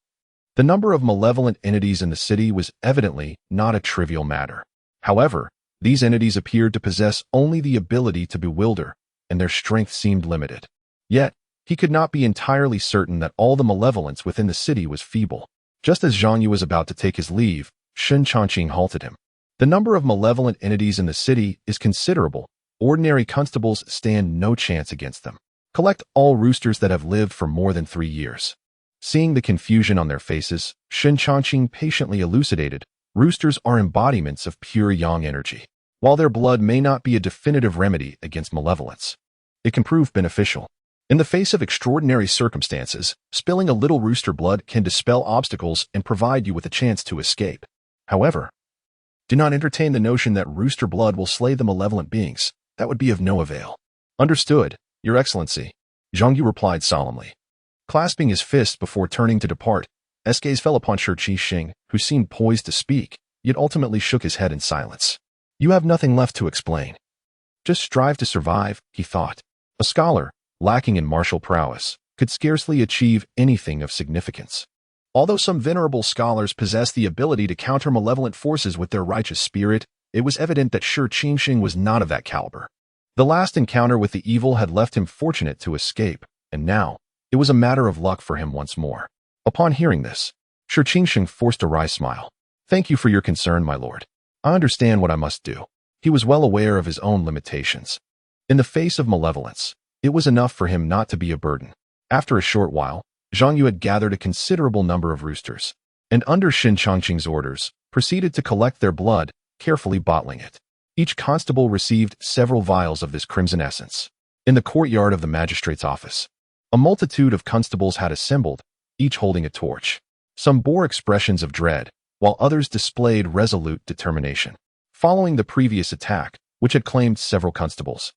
the number of malevolent entities in the city was evidently not a trivial matter. However, these entities appeared to possess only the ability to bewilder, and their strength seemed limited. Yet, he could not be entirely certain that all the malevolence within the city was feeble. Just as Zhang Yu was about to take his leave, Shen Changqing halted him. "The number of malevolent entities in the city is considerable. Ordinary constables stand no chance against them. Collect all roosters that have lived for more than 3 years." Seeing the confusion on their faces, Shen Changqing patiently elucidated, "Roosters are embodiments of pure yang energy. While their blood may not be a definitive remedy against malevolence, it can prove beneficial. In the face of extraordinary circumstances, spilling a little rooster blood can dispel obstacles and provide you with a chance to escape. However, Do not entertain the notion that rooster blood will slay the malevolent beings. That would be of no avail. Understood, Your Excellency, Zhang Yu replied solemnly. Clasping his fists before turning to depart, his gaze fell upon Shi Changqing, who seemed poised to speak, yet ultimately shook his head in silence. You have nothing left to explain. Just strive to survive, he thought. A scholar, lacking in martial prowess, could scarcely achieve anything of significance. Although some venerable scholars possess the ability to counter malevolent forces with their righteous spirit, it was evident that Shi Changqing was not of that caliber. The last encounter with the evil had left him fortunate to escape, and now, it was a matter of luck for him once more. Upon hearing this, Shi Changqing forced a wry smile. Thank you for your concern, my lord. I understand what I must do. He was well aware of his own limitations. In the face of malevolence, it was enough for him not to be a burden. After a short while, Zhang Yu had gathered a considerable number of roosters, and under Shen Changqing's orders, proceeded to collect their blood, carefully bottling it. Each constable received several vials of this crimson essence. In the courtyard of the magistrate's office, a multitude of constables had assembled, each holding a torch. Some bore expressions of dread, while others displayed resolute determination. Following the previous attack, which had claimed several constables,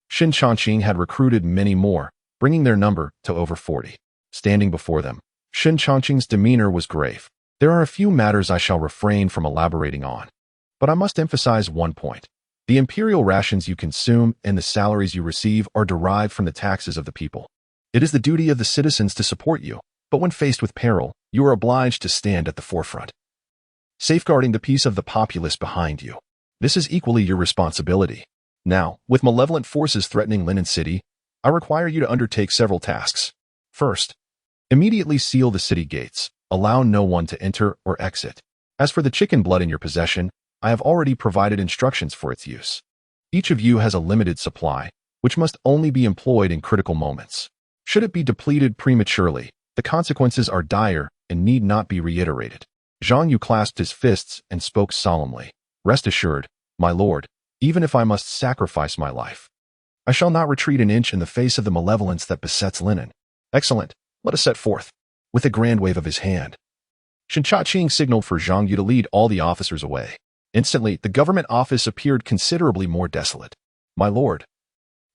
Shen Changqing had recruited many more, bringing their number to over 40. Standing before them, Shen Changqing's demeanor was grave. There are a few matters I shall refrain from elaborating on, but I must emphasize one point. The imperial rations you consume and the salaries you receive are derived from the taxes of the people. It is the duty of the citizens to support you, but when faced with peril, you are obliged to stand at the forefront, safeguarding the peace of the populace behind you. This is equally your responsibility. Now, with malevolent forces threatening Linen City, I require you to undertake several tasks. First, immediately seal the city gates. Allow no one to enter or exit. As for the chicken blood in your possession, I have already provided instructions for its use. Each of you has a limited supply, which must only be employed in critical moments. Should it be depleted prematurely, the consequences are dire and need not be reiterated. Zhang Yu clasped his fists and spoke solemnly. Rest assured, my lord, even if I must sacrifice my life, I shall not retreat an inch in the face of the malevolence that besets Linen. Excellent, let us set forth. With a grand wave of his hand, Shen Changqing signaled for Zhang Yu to lead all the officers away. Instantly, the government office appeared considerably more desolate. My lord,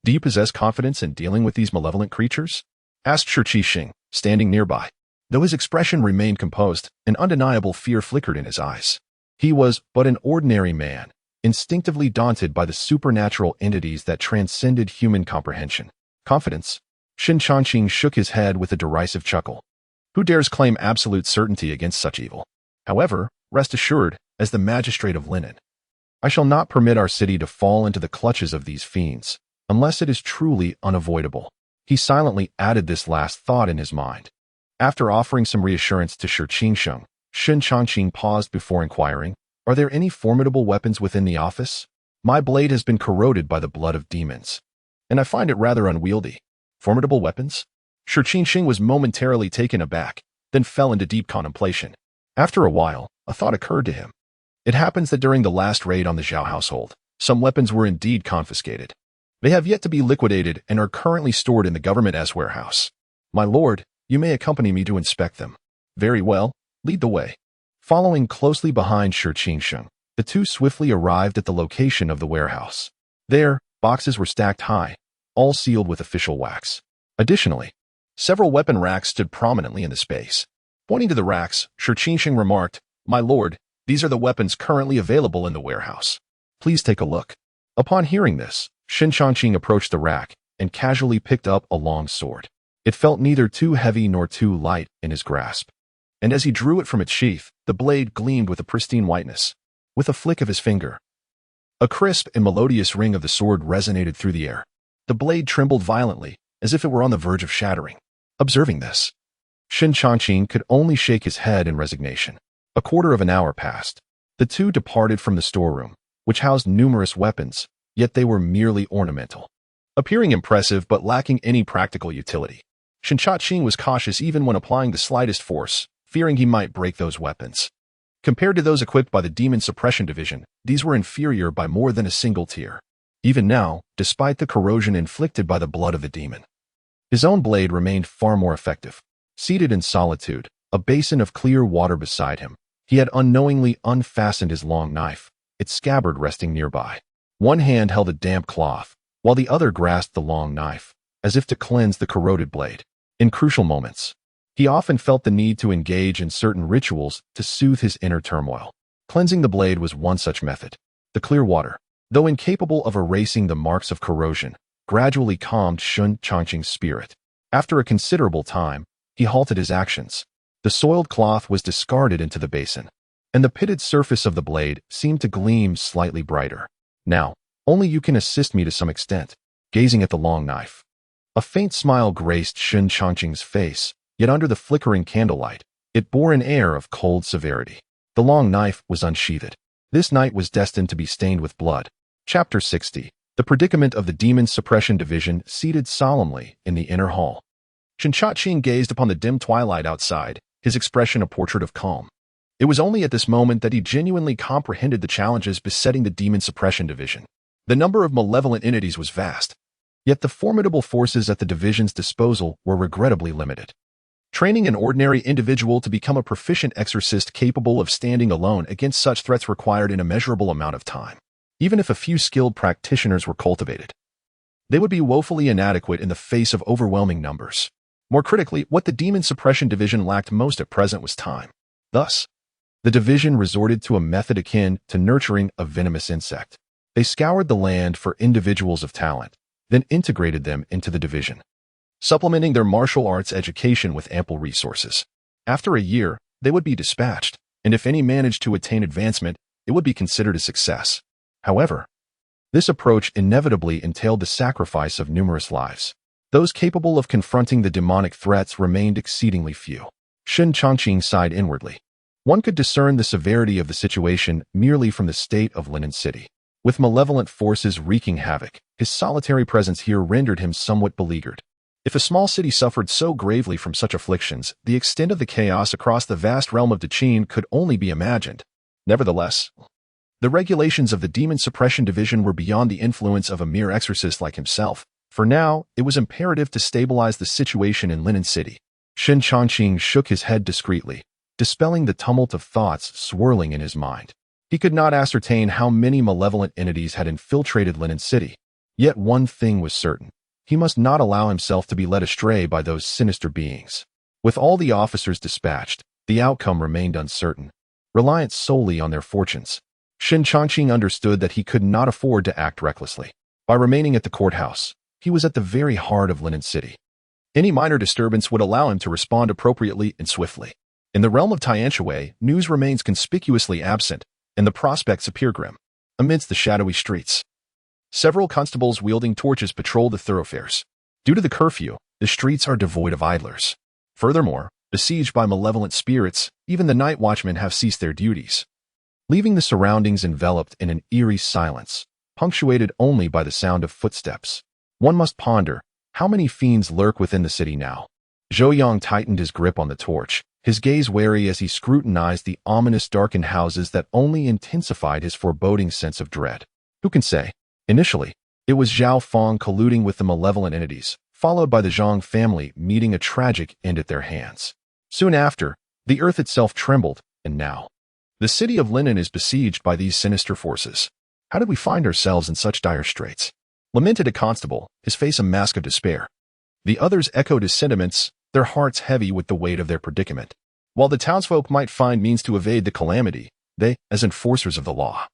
do you possess confidence in dealing with these malevolent creatures? Asked Shi Changqing, standing nearby. Though his expression remained composed, an undeniable fear flickered in his eyes. He was but an ordinary man, instinctively daunted by the supernatural entities that transcended human comprehension. Confidence? Shen Changqing shook his head with a derisive chuckle. Who dares claim absolute certainty against such evil? However, rest assured, as the magistrate of Linen, I shall not permit our city to fall into the clutches of these fiends, unless it is truly unavoidable. He silently added this last thought in his mind. After offering some reassurance to Shi Changqing, Shen Changqing paused before inquiring, are there any formidable weapons within the office? My blade has been corroded by the blood of demons, and I find it rather unwieldy. Formidable weapons? Shi Changqing was momentarily taken aback, then fell into deep contemplation. After a while, a thought occurred to him. It happens that during the last raid on the Zhao household, some weapons were indeed confiscated. They have yet to be liquidated and are currently stored in the government warehouse. My lord, you may accompany me to inspect them. Very well, lead the way. Following closely behind Shi Changqing, the two swiftly arrived at the location of the warehouse. There, boxes were stacked high, all sealed with official wax. Additionally, several weapon racks stood prominently in the space. Pointing to the racks, Shi Changqing remarked, My lord, these are the weapons currently available in the warehouse. Please take a look. Upon hearing this, Shen Changqing approached the rack and casually picked up a long sword. It felt neither too heavy nor too light in his grasp, and as he drew it from its sheath, the blade gleamed with a pristine whiteness. With a flick of his finger, a crisp and melodious ring of the sword resonated through the air. The blade trembled violently, as if it were on the verge of shattering. Observing this, Shen Changqing could only shake his head in resignation. A quarter of an hour passed. The two departed from the storeroom, which housed numerous weapons, yet they were merely ornamental, appearing impressive but lacking any practical utility. Shen Changqing was cautious even when applying the slightest force, fearing he might break those weapons. Compared to those equipped by the Demon-Suppression division, these were inferior by more than a single tier. Even now, despite the corrosion inflicted by the blood of the demon, his own blade remained far more effective. Seated in solitude, a basin of clear water beside him, he had unknowingly unfastened his long knife, its scabbard resting nearby. One hand held a damp cloth, while the other grasped the long knife, as if to cleanse the corroded blade. In crucial moments, he often felt the need to engage in certain rituals to soothe his inner turmoil. Cleansing the blade was one such method. The clear water, though incapable of erasing the marks of corrosion, gradually calmed Shen Changqing's spirit. After a considerable time, he halted his actions. The soiled cloth was discarded into the basin, and the pitted surface of the blade seemed to gleam slightly brighter. Now, only you can assist me to some extent. Gazing at the long knife, a faint smile graced Shen Changqing's face, yet under the flickering candlelight, it bore an air of cold severity. The long knife was unsheathed. This night was destined to be stained with blood. Chapter 60. The predicament of the Demon-Suppression Division seated solemnly in the inner hall. Shen Changqing gazed upon the dim twilight outside, his expression a portrait of calm. It was only at this moment that he genuinely comprehended the challenges besetting the Demon-Suppression Division. The number of malevolent entities was vast, yet the formidable forces at the division's disposal were regrettably limited. Training an ordinary individual to become a proficient exorcist capable of standing alone against such threats required an immeasurable amount of time. Even if a few skilled practitioners were cultivated, they would be woefully inadequate in the face of overwhelming numbers. More critically, what the Demon-Suppression Division lacked most at present was time. Thus, the division resorted to a method akin to nurturing a venomous insect. They scoured the land for individuals of talent, then integrated them into the division, supplementing their martial arts education with ample resources. After a year, they would be dispatched, and if any managed to attain advancement, it would be considered a success. However, this approach inevitably entailed the sacrifice of numerous lives. Those capable of confronting the demonic threats remained exceedingly few. Shen Changqing sighed inwardly. One could discern the severity of the situation merely from the state of Linen City. With malevolent forces wreaking havoc, his solitary presence here rendered him somewhat beleaguered. If a small city suffered so gravely from such afflictions, the extent of the chaos across the vast realm of Daqin could only be imagined. Nevertheless, the regulations of the Demon-Suppression Division were beyond the influence of a mere exorcist like himself. For now, it was imperative to stabilize the situation in Linen City. Shen Changqing shook his head discreetly, dispelling the tumult of thoughts swirling in his mind. He could not ascertain how many malevolent entities had infiltrated Linen City. Yet one thing was certain. He must not allow himself to be led astray by those sinister beings. With all the officers dispatched, the outcome remained uncertain, reliant solely on their fortunes. Shen Changqing understood that he could not afford to act recklessly. By remaining at the courthouse, he was at the very heart of Linen City. Any minor disturbance would allow him to respond appropriately and swiftly. In the realm of Tianquan, news remains conspicuously absent, and the prospects appear grim. Amidst the shadowy streets, several constables wielding torches patrol the thoroughfares. Due to the curfew, the streets are devoid of idlers. Furthermore, besieged by malevolent spirits, even the night watchmen have ceased their duties, leaving the surroundings enveloped in an eerie silence, punctuated only by the sound of footsteps. One must ponder, how many fiends lurk within the city now? Zhou Yang tightened his grip on the torch, his gaze wary as he scrutinized the ominous darkened houses that only intensified his foreboding sense of dread. Who can say? Initially, it was Zhao Feng colluding with the malevolent entities, followed by the Zhang family meeting a tragic end at their hands. Soon after, the earth itself trembled, and now, the city of Linen is besieged by these sinister forces. How did we find ourselves in such dire straits? Lamented a constable, his face a mask of despair. The others echoed his sentiments, their hearts heavy with the weight of their predicament. While the townsfolk might find means to evade the calamity, they, as enforcers of the law,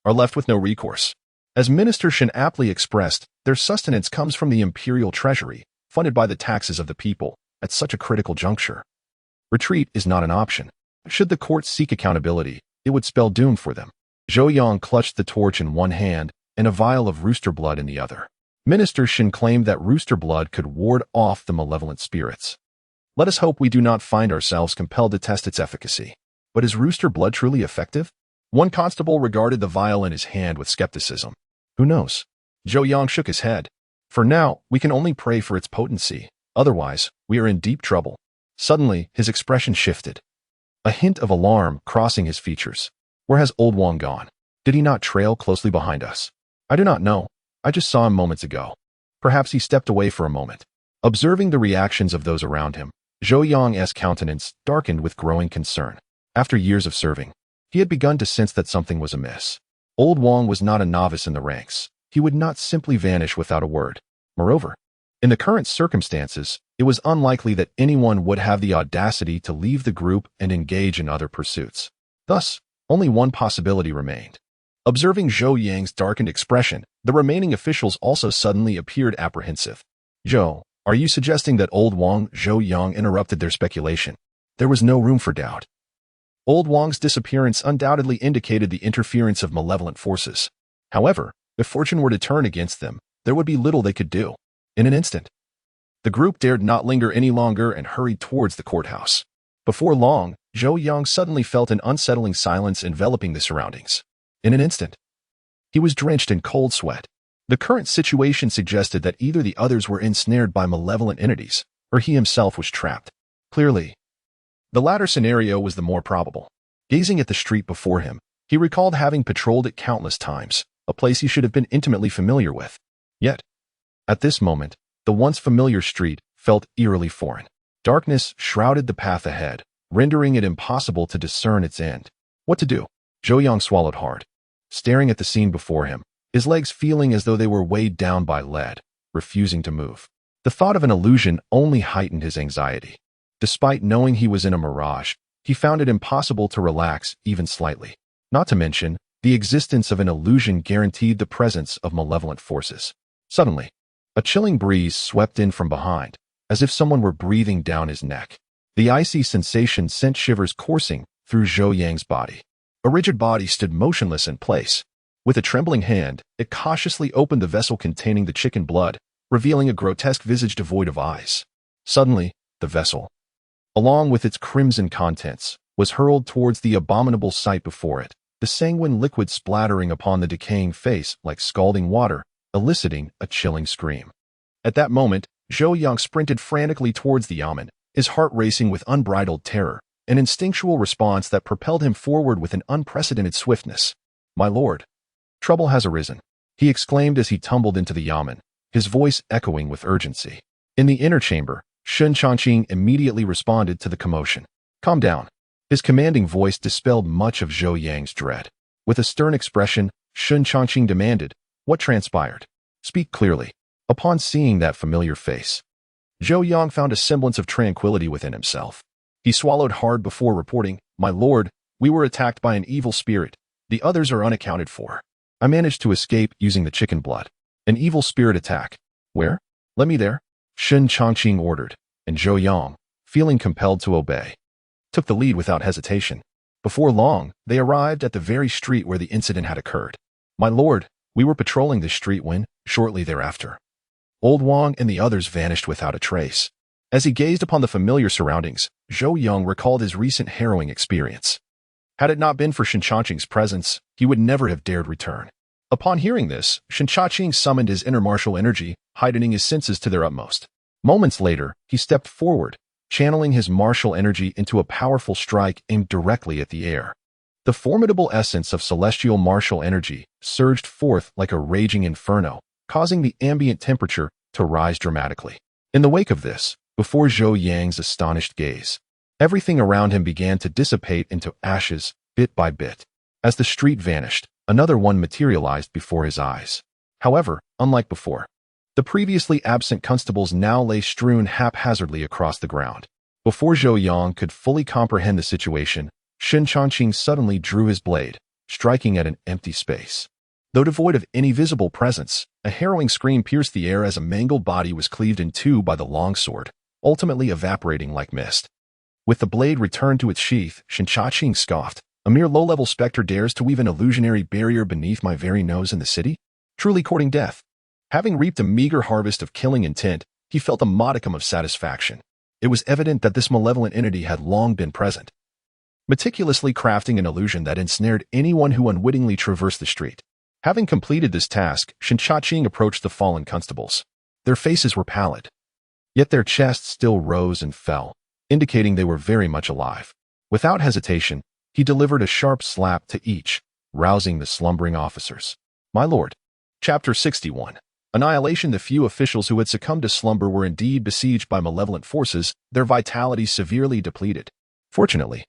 are left with no recourse. As Minister Shen aptly expressed, their sustenance comes from the imperial treasury, funded by the taxes of the people. At such a critical juncture, retreat is not an option. Should the court seek accountability, it would spell doom for them. Zhou Yang clutched the torch in one hand and a vial of rooster blood in the other. Minister Shen claimed that rooster blood could ward off the malevolent spirits. Let us hope we do not find ourselves compelled to test its efficacy. But is rooster blood truly effective? One constable regarded the vial in his hand with skepticism. Who knows? Zhou Yang shook his head. For now, we can only pray for its potency. Otherwise, we are in deep trouble. Suddenly, his expression shifted, a hint of alarm crossing his features. Where has Old Wang gone? Did he not trail closely behind us? I do not know. I just saw him moments ago. Perhaps he stepped away for a moment. Observing the reactions of those around him, Zhou Yang's countenance darkened with growing concern. After years of serving, he had begun to sense that something was amiss. Old Wang was not a novice in the ranks. He would not simply vanish without a word. Moreover, in the current circumstances, it was unlikely that anyone would have the audacity to leave the group and engage in other pursuits. Thus, only one possibility remained. Observing Zhou Yang's darkened expression, the remaining officials also suddenly appeared apprehensive. Zhou, are you suggesting that Old Wang Zhou Yang interrupted their speculation? There was no room for doubt. Old Wang's disappearance undoubtedly indicated the interference of malevolent forces. However, if fortune were to turn against them, there would be little they could do. In an instant, the group dared not linger any longer and hurried towards the courthouse. Before long, Zhou Yang suddenly felt an unsettling silence enveloping the surroundings. In an instant, he was drenched in cold sweat. The current situation suggested that either the others were ensnared by malevolent entities, or he himself was trapped. Clearly, the latter scenario was the more probable. Gazing at the street before him, he recalled having patrolled it countless times, a place he should have been intimately familiar with. Yet, at this moment, the once familiar street felt eerily foreign. Darkness shrouded the path ahead, rendering it impossible to discern its end. What to do? Zhou Yang swallowed hard, staring at the scene before him, his legs feeling as though they were weighed down by lead, refusing to move. The thought of an illusion only heightened his anxiety. Despite knowing he was in a mirage, he found it impossible to relax even slightly. Not to mention, the existence of an illusion guaranteed the presence of malevolent forces. Suddenly, a chilling breeze swept in from behind, as if someone were breathing down his neck. The icy sensation sent shivers coursing through Zhou Yang's body. A rigid body stood motionless in place. With a trembling hand, it cautiously opened the vessel containing the chicken blood, revealing a grotesque visage devoid of eyes. Suddenly, the vessel, along with its crimson contents, was hurled towards the abominable sight before it, the sanguine liquid splattering upon the decaying face like scalding water, eliciting a chilling scream. At that moment, Zhou Yang sprinted frantically towards the yamen, his heart racing with unbridled terror, an instinctual response that propelled him forward with an unprecedented swiftness. "My lord, trouble has arisen," he exclaimed as he tumbled into the yamen, his voice echoing with urgency. In the inner chamber, Shen Changqing immediately responded to the commotion. "Calm down." His commanding voice dispelled much of Zhou Yang's dread. With a stern expression, Shen Changqing demanded, "What transpired? Speak clearly." Upon seeing that familiar face, Zhou Yang found a semblance of tranquility within himself. He swallowed hard before reporting, "My lord, we were attacked by an evil spirit. The others are unaccounted for. I managed to escape using the chicken blood." "An evil spirit attack? Where? Let me there," Shen Changqing ordered, and Zhou Yang, feeling compelled to obey, took the lead without hesitation. Before long, they arrived at the very street where the incident had occurred. "My lord, we were patrolling this street when, shortly thereafter, Old Wang and the others vanished without a trace." As he gazed upon the familiar surroundings, Zhou Yang recalled his recent harrowing experience. Had it not been for Shen Changqing's presence, he would never have dared return. Upon hearing this, Shen Changqing summoned his inner martial energy, heightening his senses to their utmost. Moments later, he stepped forward, channeling his martial energy into a powerful strike aimed directly at the air. The formidable essence of celestial martial energy surged forth like a raging inferno, causing the ambient temperature to rise dramatically. In the wake of this, before Zhou Yang's astonished gaze, everything around him began to dissipate into ashes, bit by bit. As the street vanished, another one materialized before his eyes. However, unlike before, the previously absent constables now lay strewn haphazardly across the ground. Before Zhou Yang could fully comprehend the situation, Shen Changqing suddenly drew his blade, striking at an empty space. Though devoid of any visible presence, a harrowing scream pierced the air as a mangled body was cleaved in two by the long sword, ultimately evaporating like mist. With the blade returned to its sheath, Shen Changqing scoffed, "A mere low-level specter dares to weave an illusionary barrier beneath my very nose in the city? Truly courting death." Having reaped a meager harvest of killing intent, he felt a modicum of satisfaction. It was evident that this malevolent entity had long been present, meticulously crafting an illusion that ensnared anyone who unwittingly traversed the street. Having completed this task, Shen Changqing approached the fallen constables. Their faces were pallid, yet their chests still rose and fell, indicating they were very much alive. Without hesitation, he delivered a sharp slap to each, rousing the slumbering officers. "My lord." Chapter 61. Annihilation. The few officials who had succumbed to slumber were indeed besieged by malevolent forces, their vitality severely depleted. Fortunately,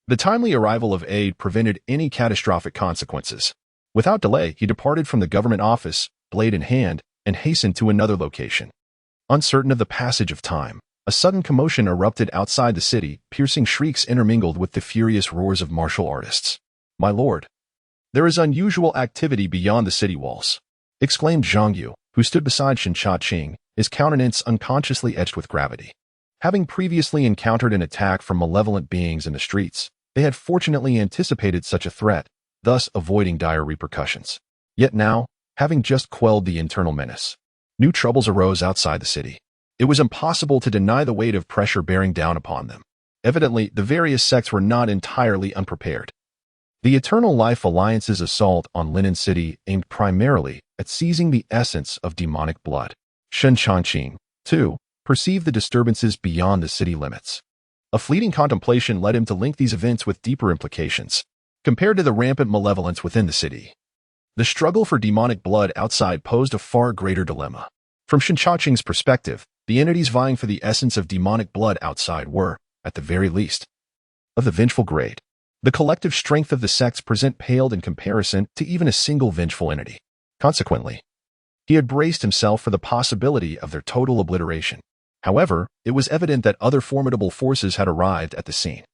the timely arrival of aid prevented any catastrophic consequences. Without delay, he departed from the government office, blade in hand, and hastened to another location. Uncertain of the passage of time, a sudden commotion erupted outside the city, piercing shrieks intermingled with the furious roars of martial artists. "My lord, there is unusual activity beyond the city walls," exclaimed Zhang Yu, who stood beside Shen Changqing, his countenance unconsciously etched with gravity. Having previously encountered an attack from malevolent beings in the streets, they had fortunately anticipated such a threat, thus avoiding dire repercussions. Yet now, having just quelled the internal menace, new troubles arose outside the city. It was impossible to deny the weight of pressure bearing down upon them. Evidently, the various sects were not entirely unprepared. The Eternal Life Alliance's assault on Linen City aimed primarily at seizing the essence of demonic blood. Shen Changqing, too, perceived the disturbances beyond the city limits. A fleeting contemplation led him to link these events with deeper implications. Compared to the rampant malevolence within the city, the struggle for demonic blood outside posed a far greater dilemma. From Shen Changqing's perspective, the entities vying for the essence of demonic blood outside were, at the very least, of the vengeful grade. The collective strength of the sects paled in comparison to even a single vengeful entity. Consequently, he had braced himself for the possibility of their total obliteration. However, it was evident that other formidable forces had arrived at the scene.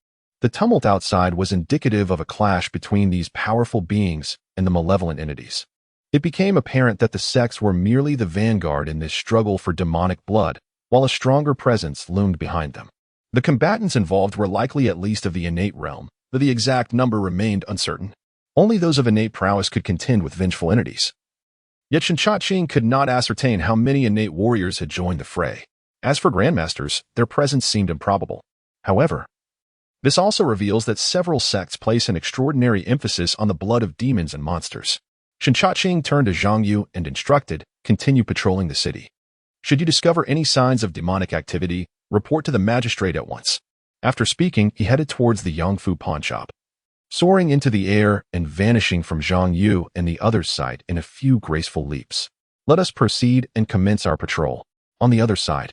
The tumult outside was indicative of a clash between these powerful beings and the malevolent entities. It became apparent that the sects were merely the vanguard in this struggle for demonic blood, while a stronger presence loomed behind them. The combatants involved were likely at least of the innate realm, though the exact number remained uncertain. Only those of innate prowess could contend with vengeful entities. Yet Shen Changqing could not ascertain how many innate warriors had joined the fray. As for grandmasters, their presence seemed improbable. However, this also reveals that several sects place an extraordinary emphasis on the blood of demons and monsters. Shen Changqing turned to Zhang Yu and instructed, "Continue patrolling the city. Should you discover any signs of demonic activity, report to the magistrate at once." After speaking, he headed towards the Yongfu pawn shop, soaring into the air and vanishing from Zhang Yu and the other's sight in a few graceful leaps. "Let us proceed and commence our patrol." On the other side,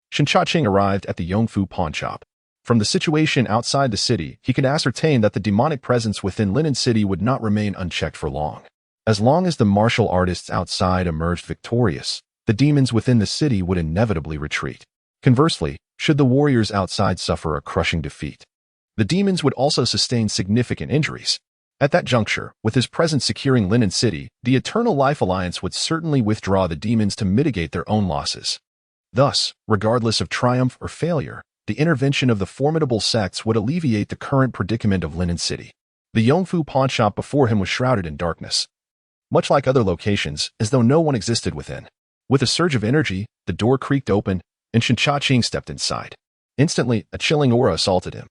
Shen Changqing arrived at the Yongfu pawn shop. From the situation outside the city, he could ascertain that the demonic presence within Linen City would not remain unchecked for long. As long as the martial artists outside emerged victorious, the demons within the city would inevitably retreat. Conversely, should the warriors outside suffer a crushing defeat, the demons would also sustain significant injuries. At that juncture, with his presence securing Linen City, the Eternal Life Alliance would certainly withdraw the demons to mitigate their own losses. Thus, regardless of triumph or failure, the intervention of the formidable sects would alleviate the current predicament of Linen City. The Yongfu pawn shop before him was shrouded in darkness, much like other locations, as though no one existed within. With a surge of energy, the door creaked open, and Shen Changqing stepped inside. Instantly, a chilling aura assaulted him.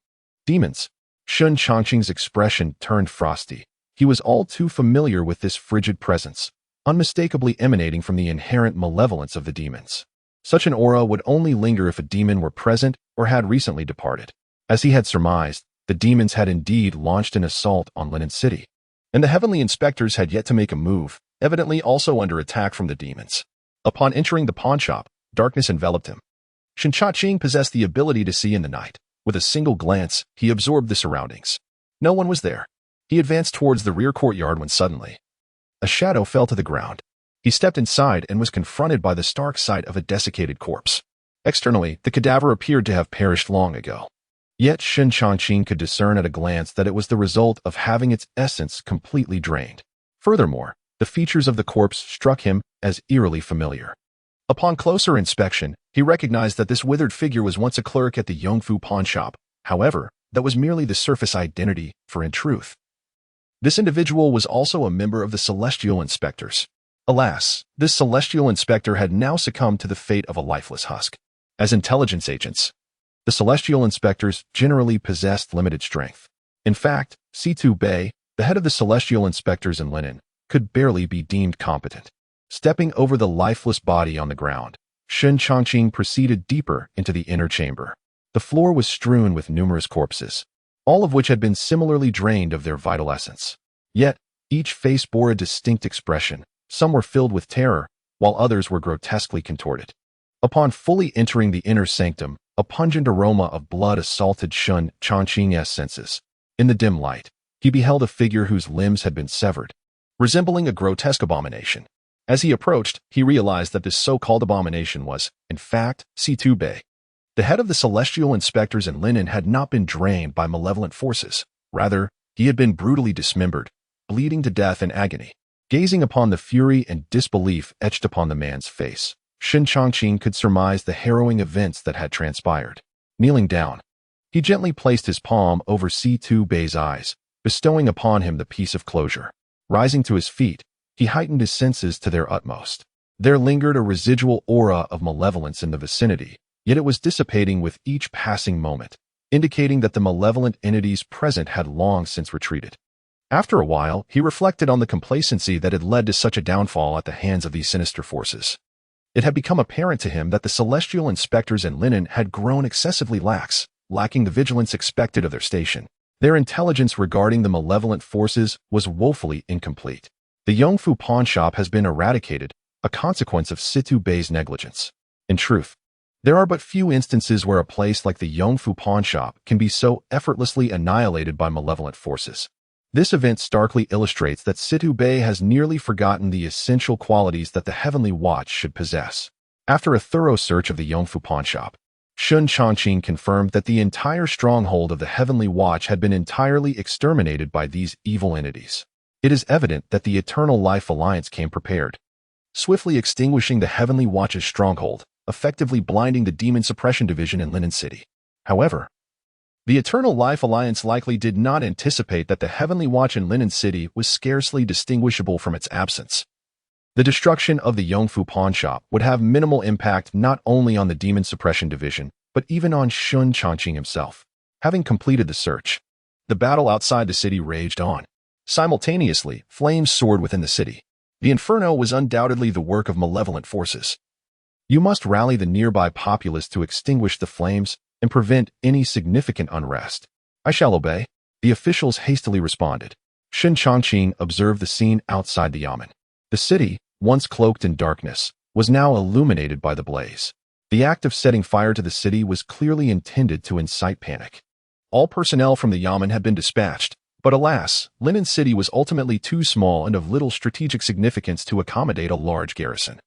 Demons. Shen Changqing's expression turned frosty. He was all too familiar with this frigid presence, unmistakably emanating from the inherent malevolence of the demons. Such an aura would only linger if a demon were present or had recently departed. As he had surmised, the demons had indeed launched an assault on Linen City, and the heavenly inspectors had yet to make a move, evidently also under attack from the demons. Upon entering the pawn shop, darkness enveloped him. Shen Changqing possessed the ability to see in the night. With a single glance, he absorbed the surroundings. No one was there. He advanced towards the rear courtyard when suddenly a shadow fell to the ground. He stepped inside and was confronted by the stark sight of a desiccated corpse. Externally, the cadaver appeared to have perished long ago. Yet Shen Changqing could discern at a glance that it was the result of having its essence completely drained. Furthermore, the features of the corpse struck him as eerily familiar. Upon closer inspection, he recognized that this withered figure was once a clerk at the Yongfu pawn shop. However, that was merely the surface identity, for in truth, this individual was also a member of the Celestial Inspectors. Alas, this Celestial Inspector had now succumbed to the fate of a lifeless husk. As intelligence agents, the Celestial Inspectors generally possessed limited strength. In fact, C2 Bei, the head of the Celestial Inspectors in Linen, could barely be deemed competent. Stepping over the lifeless body on the ground, Shen Changqing proceeded deeper into the inner chamber. The floor was strewn with numerous corpses, all of which had been similarly drained of their vital essence. Yet, each face bore a distinct expression. Some were filled with terror, while others were grotesquely contorted. Upon fully entering the inner sanctum, a pungent aroma of blood assaulted Shen Changqing's senses. In the dim light, he beheld a figure whose limbs had been severed, resembling a grotesque abomination. As he approached, he realized that this so-called abomination was, in fact, C2 Bei. The head of the celestial inspectors in linen had not been drained by malevolent forces. Rather, he had been brutally dismembered, bleeding to death in agony. Gazing upon the fury and disbelief etched upon the man's face, Shen Changqing could surmise the harrowing events that had transpired. Kneeling down, he gently placed his palm over C2 Bei's eyes, bestowing upon him the peace of closure. Rising to his feet, he heightened his senses to their utmost. There lingered a residual aura of malevolence in the vicinity, yet it was dissipating with each passing moment, indicating that the malevolent entities present had long since retreated. After a while, he reflected on the complacency that had led to such a downfall at the hands of these sinister forces. It had become apparent to him that the celestial inspectors in linen had grown excessively lax, lacking the vigilance expected of their station. Their intelligence regarding the malevolent forces was woefully incomplete. The Yongfu pawn shop has been eradicated, a consequence of C2 Bei's negligence. In truth, there are but few instances where a place like the Yongfu pawn shop can be so effortlessly annihilated by malevolent forces. This event starkly illustrates that C2 Bei has nearly forgotten the essential qualities that the Heavenly Watch should possess. After a thorough search of the Yongfu pawn shop, Shen Changqing confirmed that the entire stronghold of the Heavenly Watch had been entirely exterminated by these evil entities. It is evident that the Eternal Life Alliance came prepared, swiftly extinguishing the Heavenly Watch's stronghold, effectively blinding the Demon-Suppression division in Linen City. However, the Eternal Life Alliance likely did not anticipate that the Heavenly Watch in Linen City was scarcely distinguishable from its absence. The destruction of the Yongfu pawn shop would have minimal impact not only on the Demon-Suppression division, but even on Shen Changqing himself. Having completed the search, the battle outside the city raged on. Simultaneously, flames soared within the city. The inferno was undoubtedly the work of malevolent forces. You must rally the nearby populace to extinguish the flames and prevent any significant unrest. I shall obey, the officials hastily responded. Shen Changqing observed the scene outside the yamen. The city, once cloaked in darkness, was now illuminated by the blaze. The act of setting fire to the city was clearly intended to incite panic. All personnel from the yamen had been dispatched, but alas, Linen City was ultimately too small and of little strategic significance to accommodate a large garrison,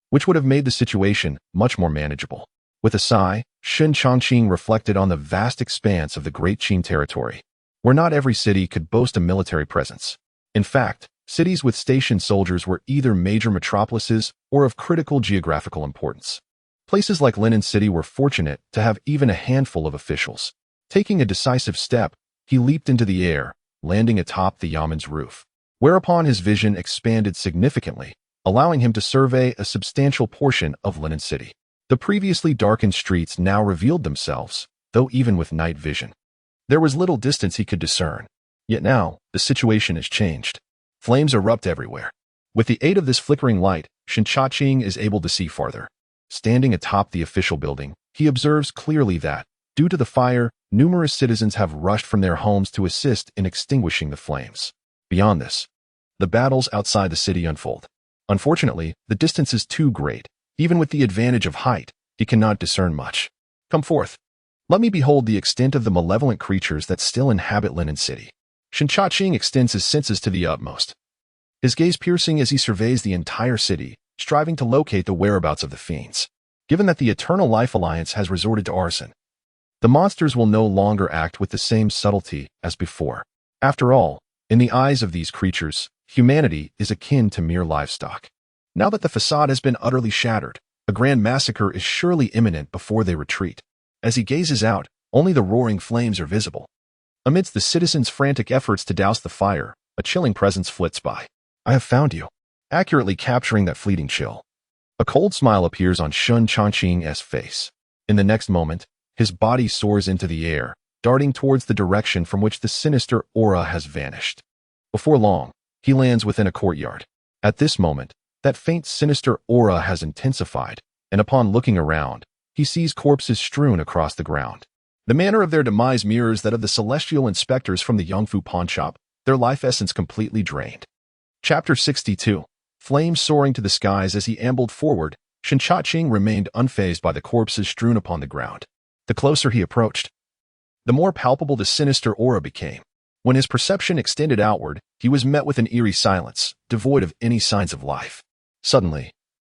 which would have made the situation much more manageable. With a sigh, Shen Changqing reflected on the vast expanse of the Great Qin territory, where not every city could boast a military presence. In fact, cities with stationed soldiers were either major metropolises or of critical geographical importance. Places like Linen City were fortunate to have even a handful of officials. Taking a decisive step, he leaped into the air, landing atop the yamen's roof, whereupon his vision expanded significantly, allowing him to survey a substantial portion of Linen City. The previously darkened streets now revealed themselves, though even with night vision, there was little distance he could discern. Yet now, the situation has changed. Flames erupt everywhere. With the aid of this flickering light, Shen Changqing is able to see farther. Standing atop the official building, he observes clearly that, due to the fire, numerous citizens have rushed from their homes to assist in extinguishing the flames. Beyond this, the battles outside the city unfold. Unfortunately, the distance is too great. Even with the advantage of height, he cannot discern much. Come forth. Let me behold the extent of the malevolent creatures that still inhabit Linen City. Shen Changqing extends his senses to the utmost, his gaze piercing as he surveys the entire city, striving to locate the whereabouts of the fiends. Given that the Eternal Life Alliance has resorted to arson, the monsters will no longer act with the same subtlety as before. After all, in the eyes of these creatures, humanity is akin to mere livestock. Now that the facade has been utterly shattered, a grand massacre is surely imminent before they retreat. As he gazes out, only the roaring flames are visible. Amidst the citizens' frantic efforts to douse the fire, a chilling presence flits by. I have found you. Accurately capturing that fleeting chill, a cold smile appears on Shen Changqing's face. In the next moment, his body soars into the air, darting towards the direction from which the sinister aura has vanished. Before long, he lands within a courtyard. At this moment, that faint sinister aura has intensified, and upon looking around, he sees corpses strewn across the ground. The manner of their demise mirrors that of the celestial inspectors from the Yongfu pawn shop, their life essence completely drained. Chapter 62. Flames soaring to the skies. As he ambled forward, Shen Changqing remained unfazed by the corpses strewn upon the ground. The closer he approached, the more palpable the sinister aura became. When his perception extended outward, he was met with an eerie silence, devoid of any signs of life. Suddenly,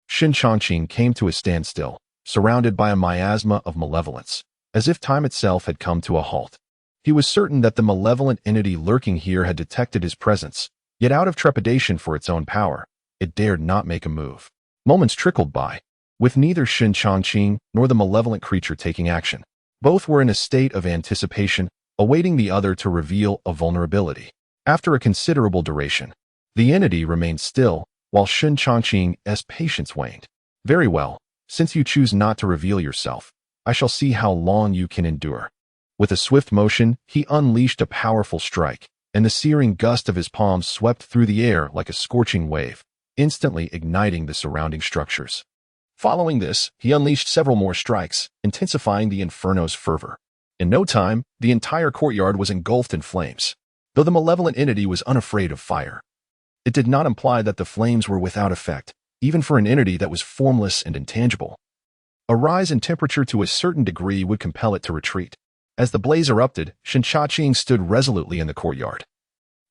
Shen Changqing came to a standstill, surrounded by a miasma of malevolence, as if time itself had come to a halt. He was certain that the malevolent entity lurking here had detected his presence, yet out of trepidation for its own power, it dared not make a move. Moments trickled by, with neither Shen Changqing nor the malevolent creature taking action. Both were in a state of anticipation, awaiting the other to reveal a vulnerability. After a considerable duration, the entity remained still, while Shen Changqing's patience waned. Very well, since you choose not to reveal yourself, I shall see how long you can endure. With a swift motion, he unleashed a powerful strike, and the searing gust of his palms swept through the air like a scorching wave, instantly igniting the surrounding structures. Following this, he unleashed several more strikes, intensifying the inferno's fervor. In no time, the entire courtyard was engulfed in flames. Though the malevolent entity was unafraid of fire, it did not imply that the flames were without effect, even for an entity that was formless and intangible. A rise in temperature to a certain degree would compel it to retreat. As the blaze erupted, Shen Changqing stood resolutely in the courtyard,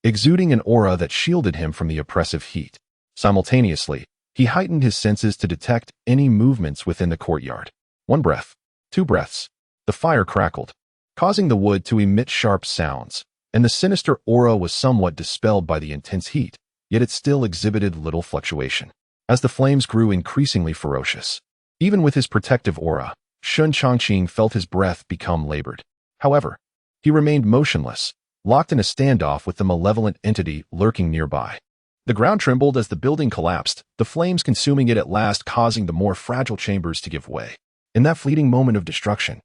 exuding an aura that shielded him from the oppressive heat. Simultaneously, he heightened his senses to detect any movements within the courtyard. 1 breath, 2 breaths. The fire crackled, causing the wood to emit sharp sounds, and the sinister aura was somewhat dispelled by the intense heat, yet it still exhibited little fluctuation. As the flames grew increasingly ferocious, even with his protective aura, Shen Changqing felt his breath become labored. However, he remained motionless, locked in a standoff with the malevolent entity lurking nearby. The ground trembled as the building collapsed, the flames consuming it at last, causing the more fragile chambers to give way. In that fleeting moment of destruction,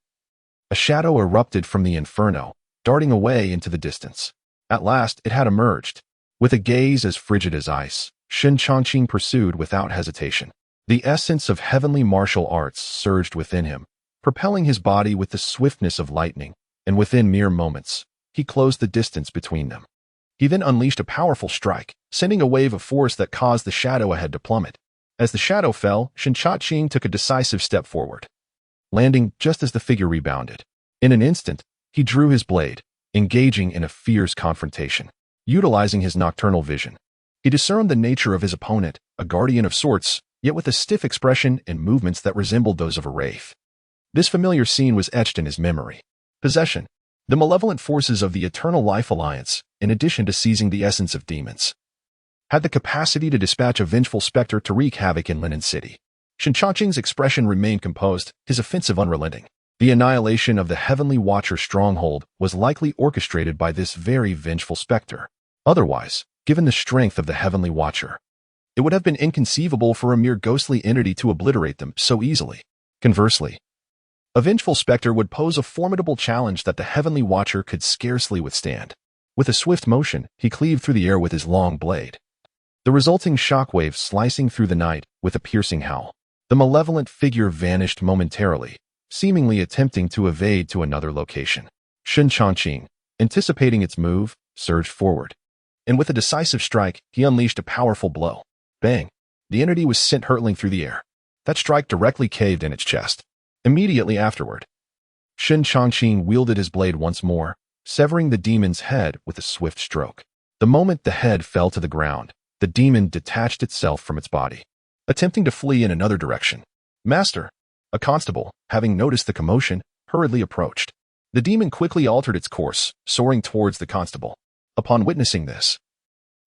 a shadow erupted from the inferno, darting away into the distance. At last, it had emerged. With a gaze as frigid as ice, Shen Changqing pursued without hesitation. The essence of heavenly martial arts surged within him, propelling his body with the swiftness of lightning, and within mere moments, he closed the distance between them. He then unleashed a powerful strike, sending a wave of force that caused the shadow ahead to plummet. As the shadow fell, Shen Changqing took a decisive step forward, landing just as the figure rebounded. In an instant, he drew his blade, engaging in a fierce confrontation. Utilizing his nocturnal vision, he discerned the nature of his opponent, a guardian of sorts, yet with a stiff expression and movements that resembled those of a wraith. This familiar scene was etched in his memory. Possession. The malevolent forces of the Eternal Life Alliance, in addition to seizing the essence of demons, had the capacity to dispatch a vengeful specter to wreak havoc in Linen City. Shen Changqing's expression remained composed, his offensive unrelenting. The annihilation of the Heavenly Watcher stronghold was likely orchestrated by this very vengeful specter. Otherwise, given the strength of the Heavenly Watcher, it would have been inconceivable for a mere ghostly entity to obliterate them so easily. Conversely, a vengeful specter would pose a formidable challenge that the Heavenly Watcher could scarcely withstand. With a swift motion, he cleaved through the air with his long blade, the resulting shockwave slicing through the night with a piercing howl. The malevolent figure vanished momentarily, seemingly attempting to evade to another location. Shen Changqing, anticipating its move, surged forward, and with a decisive strike, he unleashed a powerful blow. Bang! The entity was sent hurtling through the air. That strike directly caved in its chest. Immediately afterward, Shen Changqing wielded his blade once more, severing the demon's head with a swift stroke. The moment the head fell to the ground, the demon detached itself from its body, attempting to flee in another direction. Master, a constable, having noticed the commotion, hurriedly approached. The demon quickly altered its course, soaring towards the constable. Upon witnessing this,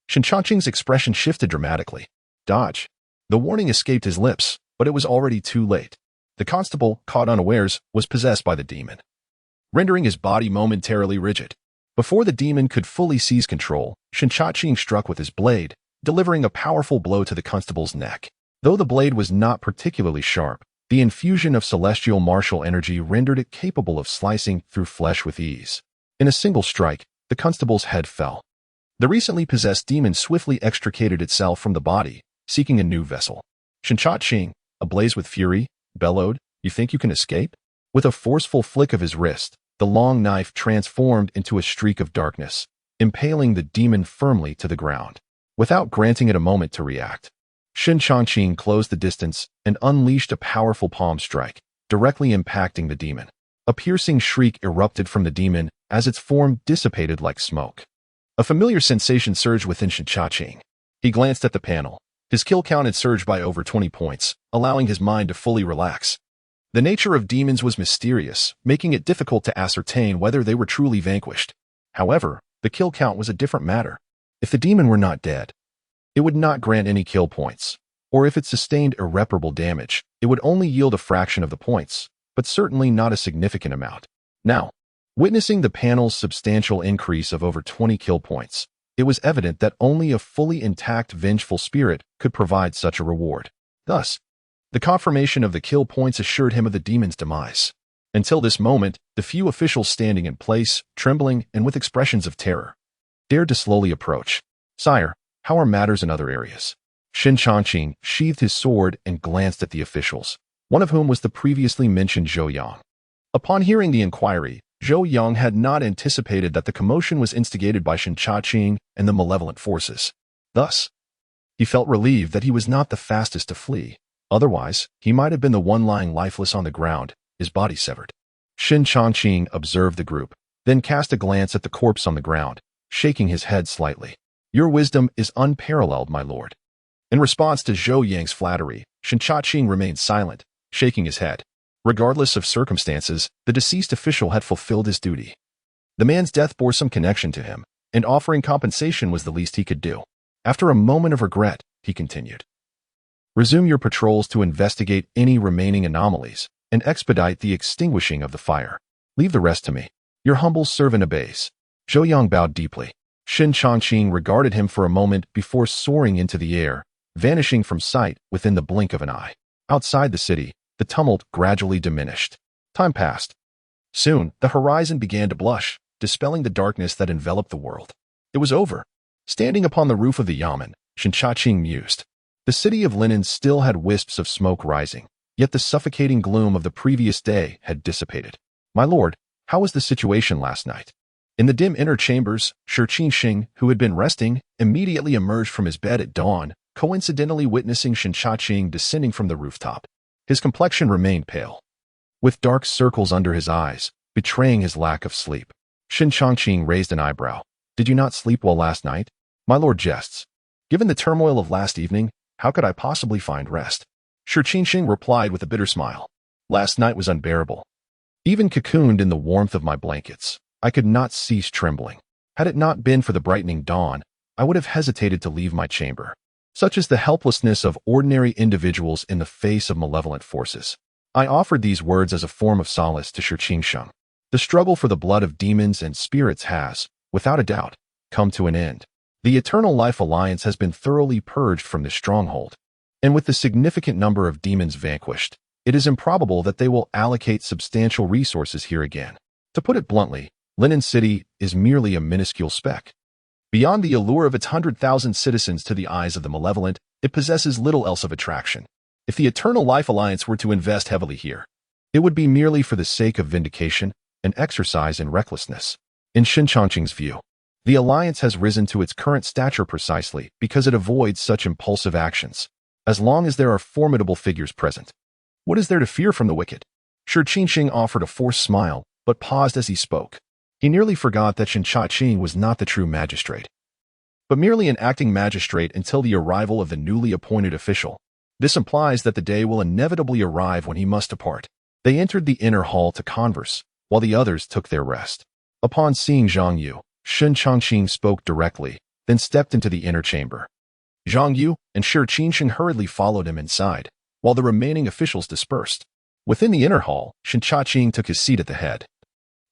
Shen Changqing's expression shifted dramatically. Dodge. The warning escaped his lips, but it was already too late. The constable, caught unawares, was possessed by the demon, rendering his body momentarily rigid. Before the demon could fully seize control, Shen Changqing struck with his blade, delivering a powerful blow to the constable's neck. Though the blade was not particularly sharp, the infusion of celestial martial energy rendered it capable of slicing through flesh with ease. In a single strike, the constable's head fell. The recently possessed demon swiftly extricated itself from the body, seeking a new vessel. Shen Changqing, ablaze with fury, bellowed, "You think you can escape?" With a forceful flick of his wrist, the long knife transformed into a streak of darkness, impaling the demon firmly to the ground. Without granting it a moment to react, Shen Changqing closed the distance and unleashed a powerful palm strike, directly impacting the demon. A piercing shriek erupted from the demon as its form dissipated like smoke. A familiar sensation surged within Shen Changqing. He glanced at the panel. His kill count had surged by over 20 points, allowing his mind to fully relax. The nature of demons was mysterious, making it difficult to ascertain whether they were truly vanquished. However, the kill count was a different matter. If the demon were not dead, it would not grant any kill points, or if it sustained irreparable damage, it would only yield a fraction of the points, but certainly not a significant amount. Now, witnessing the panel's substantial increase of over 20 kill points, it was evident that only a fully intact vengeful spirit could provide such a reward. Thus, the confirmation of the kill points assured him of the demon's demise. Until this moment, the few officials standing in place, trembling and with expressions of terror, dared to slowly approach. "Sire, how are matters in other areas?" Shen Changqing sheathed his sword and glanced at the officials, one of whom was the previously mentioned Zhou Yang. Upon hearing the inquiry, Zhou Yang had not anticipated that the commotion was instigated by Shen Changqing and the malevolent forces. Thus, he felt relieved that he was not the fastest to flee. Otherwise, he might have been the one lying lifeless on the ground, his body severed. Shen Changqing observed the group, then cast a glance at the corpse on the ground, shaking his head slightly. "Your wisdom is unparalleled, my lord." In response to Zhou Yang's flattery, Shen Changqing remained silent, shaking his head. Regardless of circumstances, the deceased official had fulfilled his duty. The man's death bore some connection to him, and offering compensation was the least he could do. After a moment of regret, he continued, "Resume your patrols to investigate any remaining anomalies and expedite the extinguishing of the fire. Leave the rest to me. Your humble servant obeys." Zhou Yang bowed deeply. Shen Changqing regarded him for a moment before soaring into the air, vanishing from sight within the blink of an eye. Outside the city, the tumult gradually diminished. Time passed. Soon, the horizon began to blush, dispelling the darkness that enveloped the world. It was over. Standing upon the roof of the yamen, Shen Changqing mused. The city of linen still had wisps of smoke rising, yet the suffocating gloom of the previous day had dissipated. "My lord, how was the situation last night?" In the dim inner chambers, Shen Changqing, who had been resting, immediately emerged from his bed at dawn, coincidentally witnessing Shen Changqing descending from the rooftop. His complexion remained pale, with dark circles under his eyes, betraying his lack of sleep. Shen Changqing raised an eyebrow. "Did you not sleep well last night?" "My lord jests. Given the turmoil of last evening, how could I possibly find rest?" Shen Changqing replied with a bitter smile. "Last night was unbearable. Even cocooned in the warmth of my blankets, I could not cease trembling. Had it not been for the brightening dawn, I would have hesitated to leave my chamber. Such is the helplessness of ordinary individuals in the face of malevolent forces." I offered these words as a form of solace to Shen Changqing. The struggle for the blood of demons and spirits has, without a doubt, come to an end. The Eternal Life Alliance has been thoroughly purged from this stronghold. And with the significant number of demons vanquished, it is improbable that they will allocate substantial resources here again. To put it bluntly, Linen City is merely a minuscule speck. Beyond the allure of its 100,000 citizens to the eyes of the malevolent, it possesses little else of attraction. If the Eternal Life Alliance were to invest heavily here, it would be merely for the sake of vindication, an exercise in recklessness. In Shen Changqing's view, the Alliance has risen to its current stature precisely because it avoids such impulsive actions. As long as there are formidable figures present, what is there to fear from the wicked? Shen Changqing offered a forced smile, but paused as he spoke. He nearly forgot that Shen Changqing was not the true magistrate, but merely an acting magistrate until the arrival of the newly appointed official. This implies that the day will inevitably arrive when he must depart. They entered the inner hall to converse, while the others took their rest. Upon seeing Zhang Yu, Shen Changqing spoke directly, then stepped into the inner chamber. Zhang Yu and Shen Changqing hurriedly followed him inside, while the remaining officials dispersed. Within the inner hall, Shen Changqing took his seat at the head.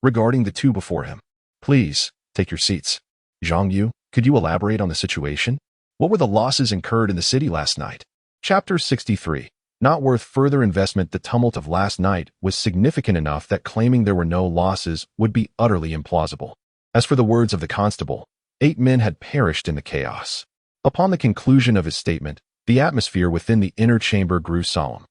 Regarding the two before him, "Please, take your seats. Zhang Yu, could you elaborate on the situation? What were the losses incurred in the city last night?" Chapter 63. Not worth further investment. The tumult of last night was significant enough that claiming there were no losses would be utterly implausible. As for the words of the constable, 8 men had perished in the chaos. Upon the conclusion of his statement, the atmosphere within the inner chamber grew solemn.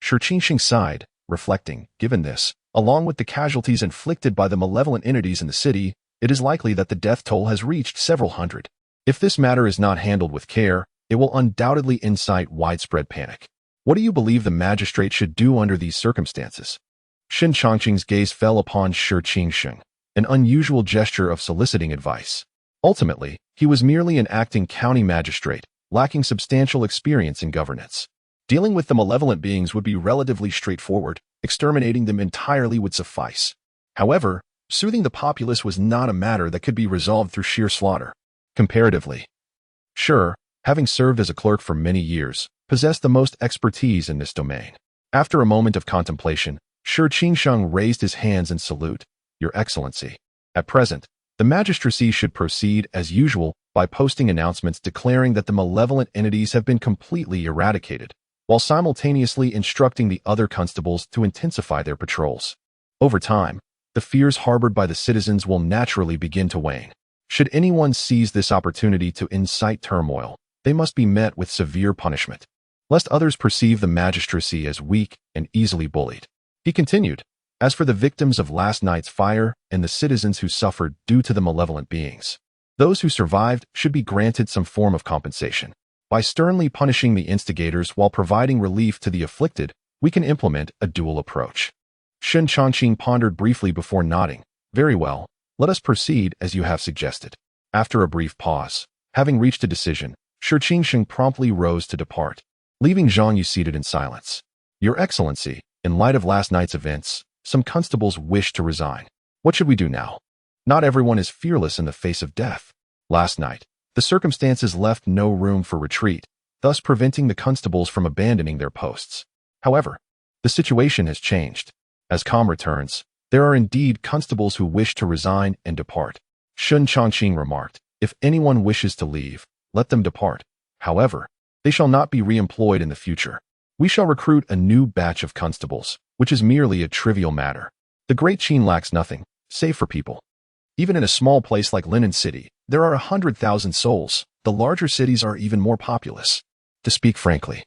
Shen Changqing sighed, reflecting, given this, along with the casualties inflicted by the malevolent entities in the city, it is likely that the death toll has reached several hundred. If this matter is not handled with care, it will undoubtedly incite widespread panic. What do you believe the magistrate should do under these circumstances? Shen Changqing's gaze fell upon Shen Changqing, an unusual gesture of soliciting advice. Ultimately, he was merely an acting county magistrate, lacking substantial experience in governance. Dealing with the malevolent beings would be relatively straightforward, exterminating them entirely would suffice. However, soothing the populace was not a matter that could be resolved through sheer slaughter. Comparatively, sure, having served as a clerk for many years, possessed the most expertise in this domain. After a moment of contemplation, Shen Changqing raised his hands in salute. Your Excellency. At present, the magistracy should proceed as usual by posting announcements declaring that the malevolent entities have been completely eradicated, while simultaneously instructing the other constables to intensify their patrols. Over time, the fears harbored by the citizens will naturally begin to wane. Should anyone seize this opportunity to incite turmoil, they must be met with severe punishment, lest others perceive the magistracy as weak and easily bullied. He continued, as for the victims of last night's fire and the citizens who suffered due to the malevolent beings, those who survived should be granted some form of compensation. By sternly punishing the instigators while providing relief to the afflicted, we can implement a dual approach. Shen Changqing pondered briefly before nodding. Very well, let us proceed as you have suggested. After a brief pause, having reached a decision, Shen Changqing promptly rose to depart, leaving Zhang Yu seated in silence. Your Excellency, in light of last night's events, some constables wish to resign. What should we do now? Not everyone is fearless in the face of death. Last night, the circumstances left no room for retreat, thus preventing the constables from abandoning their posts. However, the situation has changed. As calm returns, there are indeed constables who wish to resign and depart. Shen Changqing remarked, if anyone wishes to leave, let them depart. However, they shall not be re-employed in the future. We shall recruit a new batch of constables, which is merely a trivial matter. The Great Qin lacks nothing, save for people. Even in a small place like Linen City, there are 100,000 souls. The larger cities are even more populous. To speak frankly,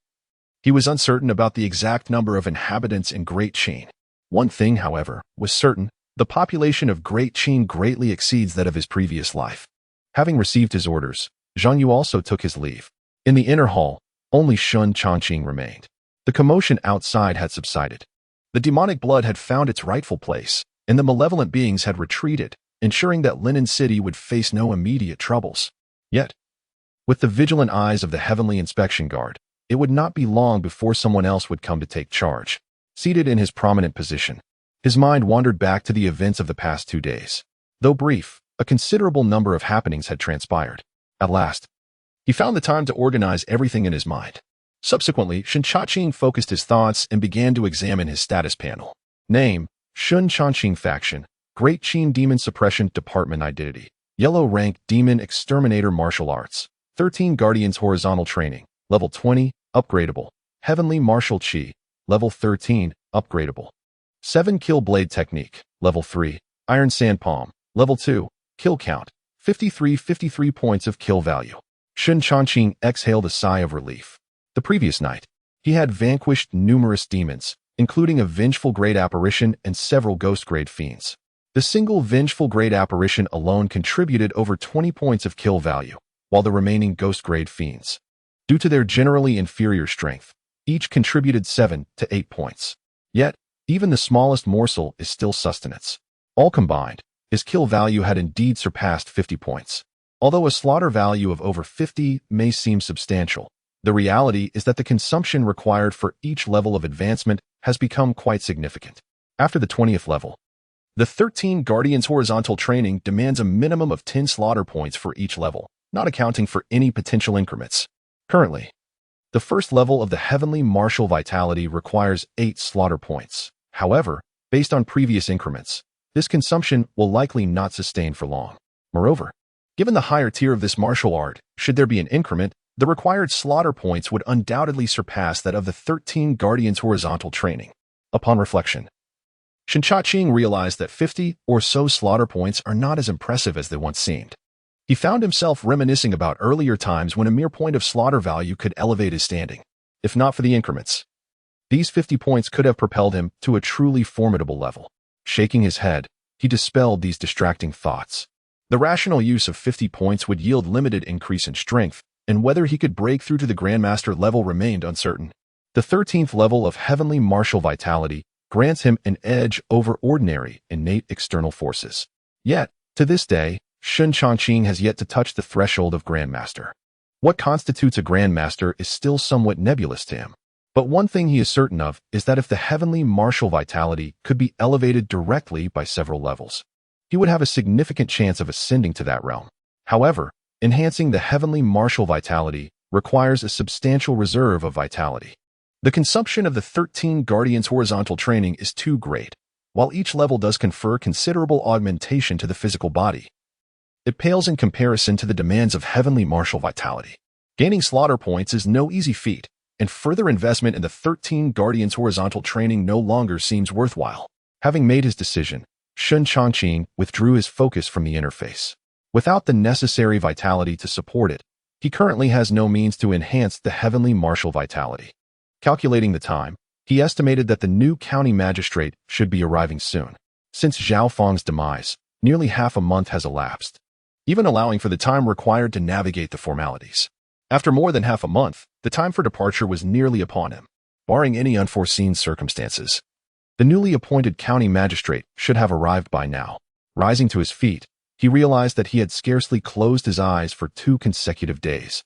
he was uncertain about the exact number of inhabitants in Great Qin. One thing, however, was certain: the population of Great Qin greatly exceeds that of his previous life. Having received his orders, Zhang Yu also took his leave. In the inner hall, only Shen Changqing remained. The commotion outside had subsided. The demonic blood had found its rightful place, and the malevolent beings had retreated, ensuring that Linen City would face no immediate troubles. Yet, with the vigilant eyes of the Heavenly Inspection Guard, it would not be long before someone else would come to take charge. Seated in his prominent position, his mind wandered back to the events of the past 2 days. Though brief, a considerable number of happenings had transpired. At last, he found the time to organize everything in his mind. Subsequently, Shen Changqing focused his thoughts and began to examine his status panel. Name: Shen Changqing Faction, Great Qin Demon-Suppression Department. Identity: Yellow rank, Demon Exterminator Martial Arts. 13 Guardians Horizontal Training, Level 20, Upgradable. Heavenly Martial Chi, Level 13, Upgradable. 7 Kill Blade Technique, Level 3, Iron Sand Palm, Level 2, Kill Count, 53 points of kill value. Shen Changqing exhaled a sigh of relief. The previous night, he had vanquished numerous demons, including a vengeful great apparition and several ghost-grade fiends. The single vengeful great apparition alone contributed over 20 points of kill value, while the remaining ghost-grade fiends, due to their generally inferior strength, each contributed 7 to 8 points. Yet, even the smallest morsel is still sustenance. All combined, his kill value had indeed surpassed 50 points. Although a slaughter value of over 50 may seem substantial, the reality is that the consumption required for each level of advancement has become quite significant. After the 20th level, the 13 Guardians Horizontal Training demands a minimum of 10 slaughter points for each level, not accounting for any potential increments. Currently, the first level of the Heavenly Martial Vitality requires 8 slaughter points. However, based on previous increments, this consumption will likely not sustain for long. Moreover, given the higher tier of this martial art, should there be an increment, the required slaughter points would undoubtedly surpass that of the 13 Guardians Horizontal Training. Upon reflection, Shen Changqing realized that 50 or so slaughter points are not as impressive as they once seemed. He found himself reminiscing about earlier times when a mere point of slaughter value could elevate his standing. If not for the increments, these 50 points could have propelled him to a truly formidable level. Shaking his head, he dispelled these distracting thoughts. The rational use of 50 points would yield limited increase in strength, and whether he could break through to the Grandmaster level remained uncertain. The 13th level of Heavenly Martial Vitality grants him an edge over ordinary innate external forces. Yet, to this day, Shen Changqing has yet to touch the threshold of Grandmaster. What constitutes a Grandmaster is still somewhat nebulous to him. But one thing he is certain of is that if the heavenly martial vitality could be elevated directly by several levels, he would have a significant chance of ascending to that realm. However, enhancing the heavenly martial vitality requires a substantial reserve of vitality. The consumption of the 13 Guardians' horizontal training is too great. While each level does confer considerable augmentation to the physical body, it pales in comparison to the demands of heavenly martial vitality. Gaining slaughter points is no easy feat, and further investment in the 13 Guardians' horizontal training no longer seems worthwhile. Having made his decision, Shen Changqing withdrew his focus from the interface. Without the necessary vitality to support it, he currently has no means to enhance the heavenly martial vitality. Calculating the time, he estimated that the new county magistrate should be arriving soon. Since Zhao Feng's demise, nearly half a month has elapsed, even allowing for the time required to navigate the formalities. After more than half a month, the time for departure was nearly upon him. Barring any unforeseen circumstances, the newly appointed county magistrate should have arrived by now. Rising to his feet, he realized that he had scarcely closed his eyes for 2 consecutive days,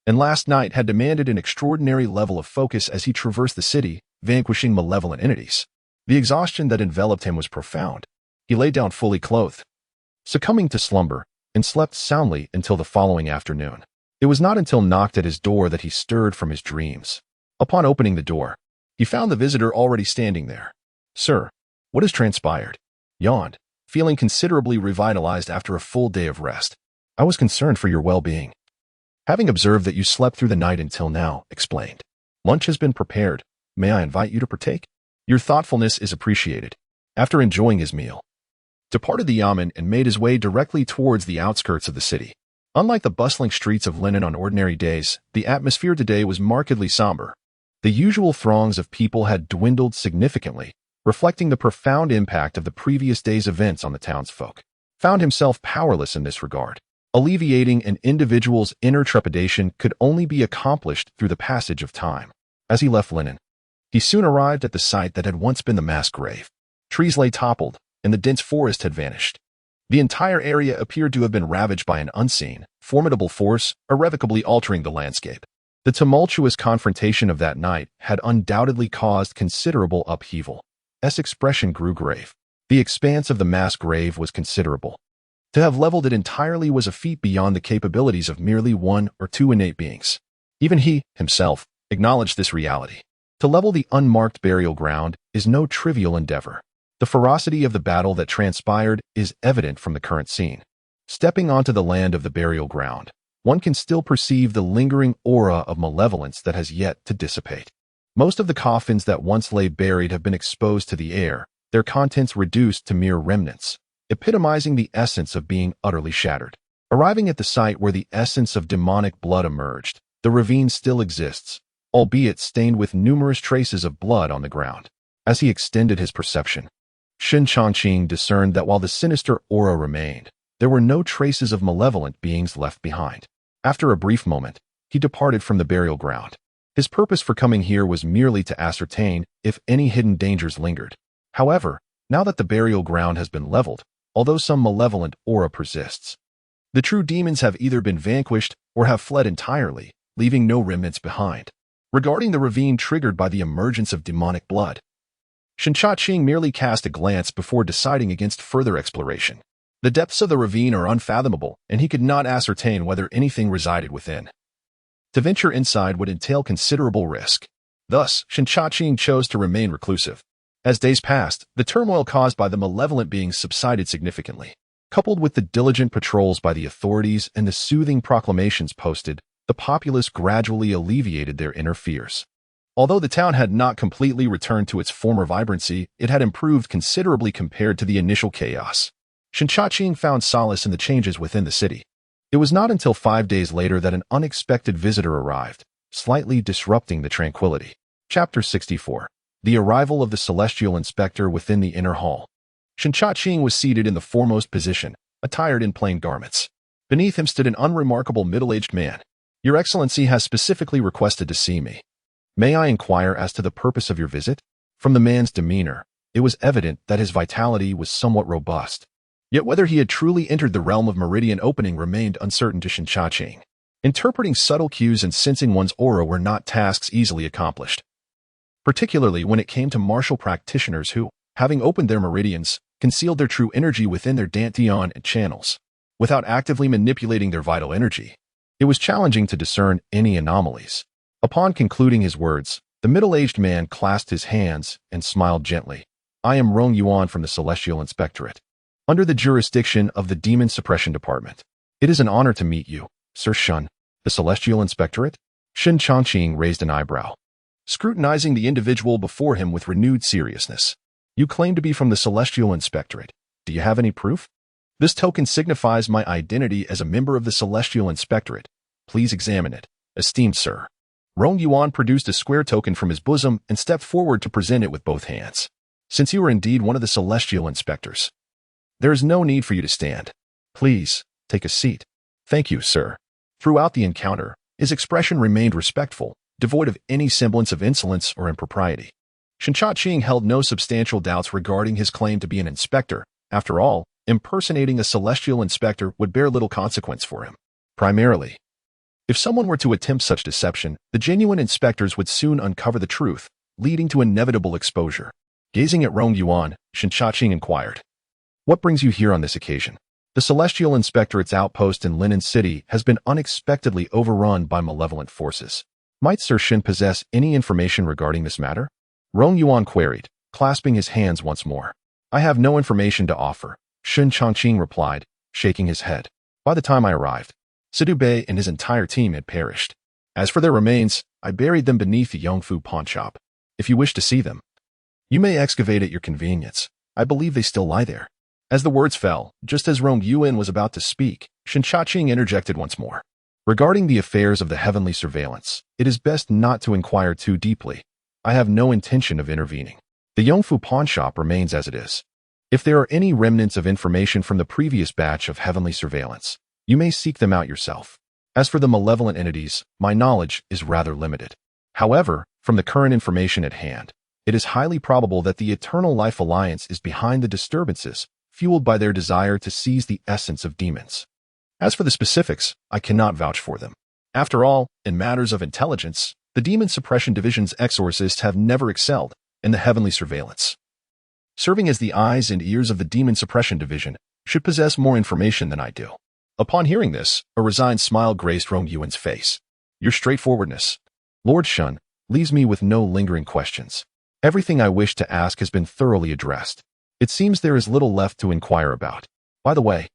and last night had demanded an extraordinary level of focus as he traversed the city, vanquishing malevolent entities. The exhaustion that enveloped him was profound. He lay down fully clothed, succumbing to slumber, and slept soundly until the following afternoon. It was not until knocked at his door that he stirred from his dreams. Upon opening the door, he found the visitor already standing there. "Sir, what has transpired?" Yawned, feeling considerably revitalized after a full day of rest. "I was concerned for your well-being, having observed that you slept through the night until now," explained. "Lunch has been prepared. May I invite you to partake? Your thoughtfulness is appreciated." After enjoying his meal, departed the yamen and made his way directly towards the outskirts of the city. Unlike the bustling streets of Linen on ordinary days, the atmosphere today was markedly somber. The usual throngs of people had dwindled significantly, reflecting the profound impact of the previous day's events on the townsfolk. Found himself powerless in this regard. Alleviating an individual's inner trepidation could only be accomplished through the passage of time. As he left Linen, he soon arrived at the site that had once been the mass grave. Trees lay toppled, and the dense forest had vanished. The entire area appeared to have been ravaged by an unseen, formidable force, irrevocably altering the landscape. The tumultuous confrontation of that night had undoubtedly caused considerable upheaval. S expression grew grave. The expanse of the mass grave was considerable. To have leveled it entirely was a feat beyond the capabilities of merely 1 or 2 innate beings. Even he, himself, acknowledged this reality. To level the unmarked burial ground is no trivial endeavor. The ferocity of the battle that transpired is evident from the current scene. Stepping onto the land of the burial ground, one can still perceive the lingering aura of malevolence that has yet to dissipate. Most of the coffins that once lay buried have been exposed to the air, their contents reduced to mere remnants, epitomizing the essence of being utterly shattered. Arriving at the site where the essence of demonic blood emerged, the ravine still exists, albeit stained with numerous traces of blood on the ground. As he extended his perception, Shen Changqing discerned that while the sinister aura remained, there were no traces of malevolent beings left behind. After a brief moment, he departed from the burial ground. His purpose for coming here was merely to ascertain if any hidden dangers lingered. However, now that the burial ground has been leveled, although some malevolent aura persists, the true demons have either been vanquished or have fled entirely, leaving no remnants behind. Regarding the ravine triggered by the emergence of demonic blood, Shen Changqing merely cast a glance before deciding against further exploration. The depths of the ravine are unfathomable, and he could not ascertain whether anything resided within. To venture inside would entail considerable risk. Thus, Shen Changqing chose to remain reclusive. As days passed, the turmoil caused by the malevolent beings subsided significantly. Coupled with the diligent patrols by the authorities and the soothing proclamations posted, the populace gradually alleviated their inner fears. Although the town had not completely returned to its former vibrancy, it had improved considerably compared to the initial chaos. Shen Changqing found solace in the changes within the city. It was not until 5 days later that an unexpected visitor arrived, slightly disrupting the tranquility. Chapter 64. The arrival of the celestial inspector within the inner hall. Shen Changqing was seated in the foremost position, attired in plain garments. Beneath him stood an unremarkable middle-aged man. "Your Excellency has specifically requested to see me. May I inquire as to the purpose of your visit?" From the man's demeanor, it was evident that his vitality was somewhat robust. Yet whether he had truly entered the realm of meridian opening remained uncertain to Shen Changqing. Interpreting subtle cues and sensing one's aura were not tasks easily accomplished, particularly when it came to martial practitioners who, having opened their meridians, concealed their true energy within their dantian and channels, without actively manipulating their vital energy. It was challenging to discern any anomalies. Upon concluding his words, the middle-aged man clasped his hands and smiled gently. I am Rong Yuan from the Celestial Inspectorate, under the jurisdiction of the Demon-Suppression Department. It is an honor to meet you, Sir Shun. The Celestial Inspectorate? Shen Changqing raised an eyebrow, scrutinizing the individual before him with renewed seriousness. You claim to be from the Celestial Inspectorate. Do you have any proof? This token signifies my identity as a member of the Celestial Inspectorate. Please examine it, esteemed sir. Rong Yuan produced a square token from his bosom and stepped forward to present it with both hands. Since you are indeed one of the Celestial Inspectors, there is no need for you to stand. Please, take a seat. Thank you, sir. Throughout the encounter, his expression remained respectful, devoid of any semblance of insolence or impropriety. Shen Changqing held no substantial doubts regarding his claim to be an inspector. After all, impersonating a celestial inspector would bear little consequence for him. Primarily, if someone were to attempt such deception, the genuine inspectors would soon uncover the truth, leading to inevitable exposure. Gazing at Rong Yuan, Shen Changqing inquired, what brings you here on this occasion? The Celestial Inspectorate's outpost in Linen City has been unexpectedly overrun by malevolent forces. Might Sir Shen possess any information regarding this matter? Rong Yuan queried, clasping his hands once more. I have no information to offer, Shen Changqing replied, shaking his head. By the time I arrived, Sidu Bei and his entire team had perished. As for their remains, I buried them beneath the Yongfu pawn shop. If you wish to see them, you may excavate at your convenience. I believe they still lie there. As the words fell, just as Rong Yuan was about to speak, Shen Changqing interjected once more. Regarding the affairs of the heavenly surveillance, it is best not to inquire too deeply. I have no intention of intervening. The Yongfu pawn shop remains as it is. If there are any remnants of information from the previous batch of heavenly surveillance, you may seek them out yourself. As for the malevolent entities, my knowledge is rather limited. However, from the current information at hand, it is highly probable that the Eternal Life Alliance is behind the disturbances, fueled by their desire to seize the essence of demons. As for the specifics, I cannot vouch for them. After all, in matters of intelligence, the Demon-Suppression Division's exorcists have never excelled in the heavenly surveillance. Serving as the eyes and ears of the Demon-Suppression Division should possess more information than I do. Upon hearing this, a resigned smile graced Rong Yuan's face. Your straightforwardness, Lord Shun, leaves me with no lingering questions. Everything I wish to ask has been thoroughly addressed. It seems there is little left to inquire about. By the way,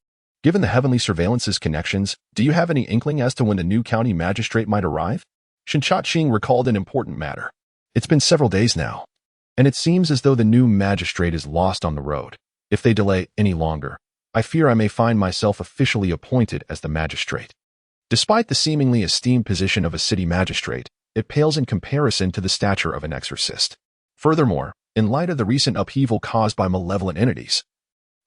given the heavenly surveillance's connections, do you have any inkling as to when the new county magistrate might arrive? Shen Changqing recalled an important matter. It's been several days now, and it seems as though the new magistrate is lost on the road. If they delay any longer, I fear I may find myself officially appointed as the magistrate. Despite the seemingly esteemed position of a city magistrate, it pales in comparison to the stature of an exorcist. Furthermore, in light of the recent upheaval caused by malevolent entities,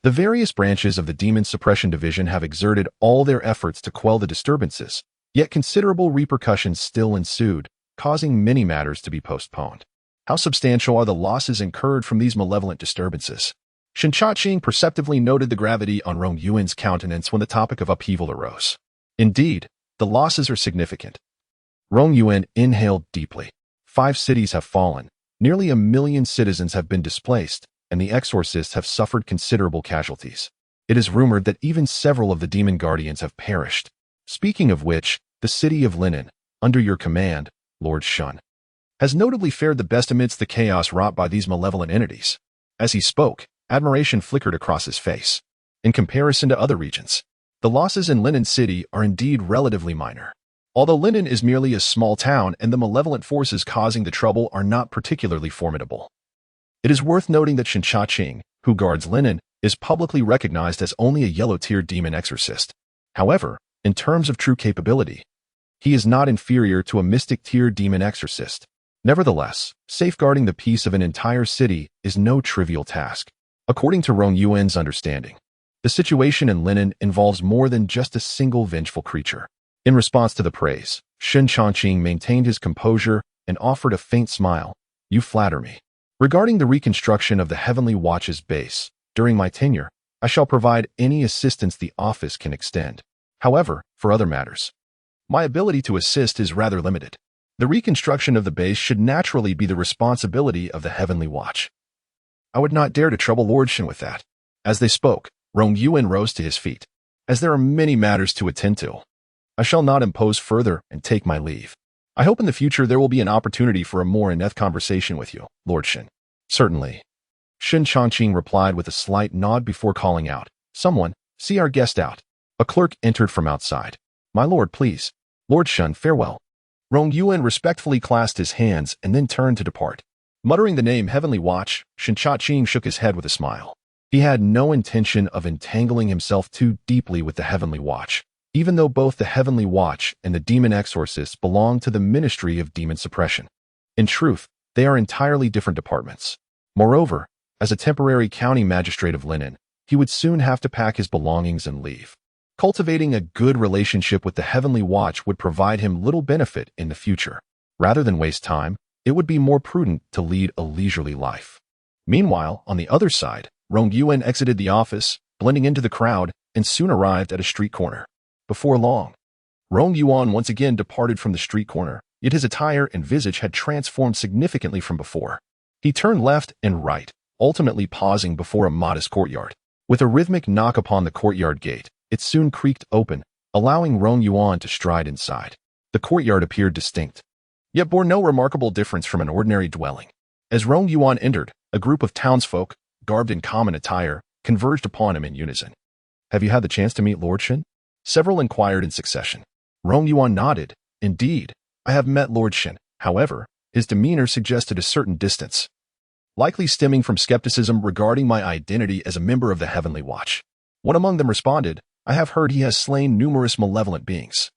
the various branches of the Demon-Suppression Division have exerted all their efforts to quell the disturbances, yet considerable repercussions still ensued, causing many matters to be postponed. How substantial are the losses incurred from these malevolent disturbances? Shen Changqing perceptively noted the gravity on Rong Yuan's countenance when the topic of upheaval arose. Indeed, the losses are significant. Rong Yuan inhaled deeply. 5 cities have fallen. Nearly 1 million citizens have been displaced, and the exorcists have suffered considerable casualties. It is rumored that even several of the demon guardians have perished. Speaking of which, the city of Linen, under your command, Lord Shun, has notably fared the best amidst the chaos wrought by these malevolent entities. As he spoke, admiration flickered across his face. In comparison to other regions, the losses in Linen City are indeed relatively minor. Although Linen is merely a small town and the malevolent forces causing the trouble are not particularly formidable. It is worth noting that Shen Changqing, who guards Linen, is publicly recognized as only a yellow-tier demon exorcist. However, in terms of true capability, he is not inferior to a mystic-tier demon exorcist. Nevertheless, safeguarding the peace of an entire city is no trivial task. According to Rong Yuan's understanding, the situation in Linen involves more than just a single vengeful creature. In response to the praise, Shen Changqing maintained his composure and offered a faint smile. You flatter me. Regarding the reconstruction of the Heavenly Watch's base, during my tenure, I shall provide any assistance the office can extend. However, for other matters, my ability to assist is rather limited. The reconstruction of the base should naturally be the responsibility of the Heavenly Watch. I would not dare to trouble Lord Shen with that. As they spoke, Rong Yuan rose to his feet. As there are many matters to attend to, I shall not impose further and take my leave. I hope in the future there will be an opportunity for a more in-depth conversation with you, Lord Shen. Certainly. Shen Changqing replied with a slight nod before calling out, "Someone, see our guest out." A clerk entered from outside. "My lord, please." "Lord Shen, farewell." Rong Yuan respectfully clasped his hands and then turned to depart. Muttering the name Heavenly Watch, Shen Changqing shook his head with a smile. He had no intention of entangling himself too deeply with the Heavenly Watch, even though both the Heavenly Watch and the Demon Exorcist belong to the Ministry of Demon-Suppression. In truth, they are entirely different departments. Moreover, as a temporary county magistrate of Linen, he would soon have to pack his belongings and leave. Cultivating a good relationship with the Heavenly Watch would provide him little benefit in the future. Rather than waste time, it would be more prudent to lead a leisurely life. Meanwhile, on the other side, Rong Yuan exited the office, blending into the crowd, and soon arrived at a street corner. Before long, Rong Yuan once again departed from the street corner, yet his attire and visage had transformed significantly from before. He turned left and right, ultimately pausing before a modest courtyard. With a rhythmic knock upon the courtyard gate, it soon creaked open, allowing Rong Yuan to stride inside. The courtyard appeared distinct, yet bore no remarkable difference from an ordinary dwelling. As Rong Yuan entered, a group of townsfolk, garbed in common attire, converged upon him in unison. "Have you had the chance to meet Lord Shen?" Several inquired in succession. Rong Yuan nodded. "Indeed, I have met Lord Shen." However, his demeanor suggested a certain distance, likely stemming from skepticism regarding my identity as a member of the Heavenly Watch. One among them responded, "I have heard he has slain numerous malevolent beings.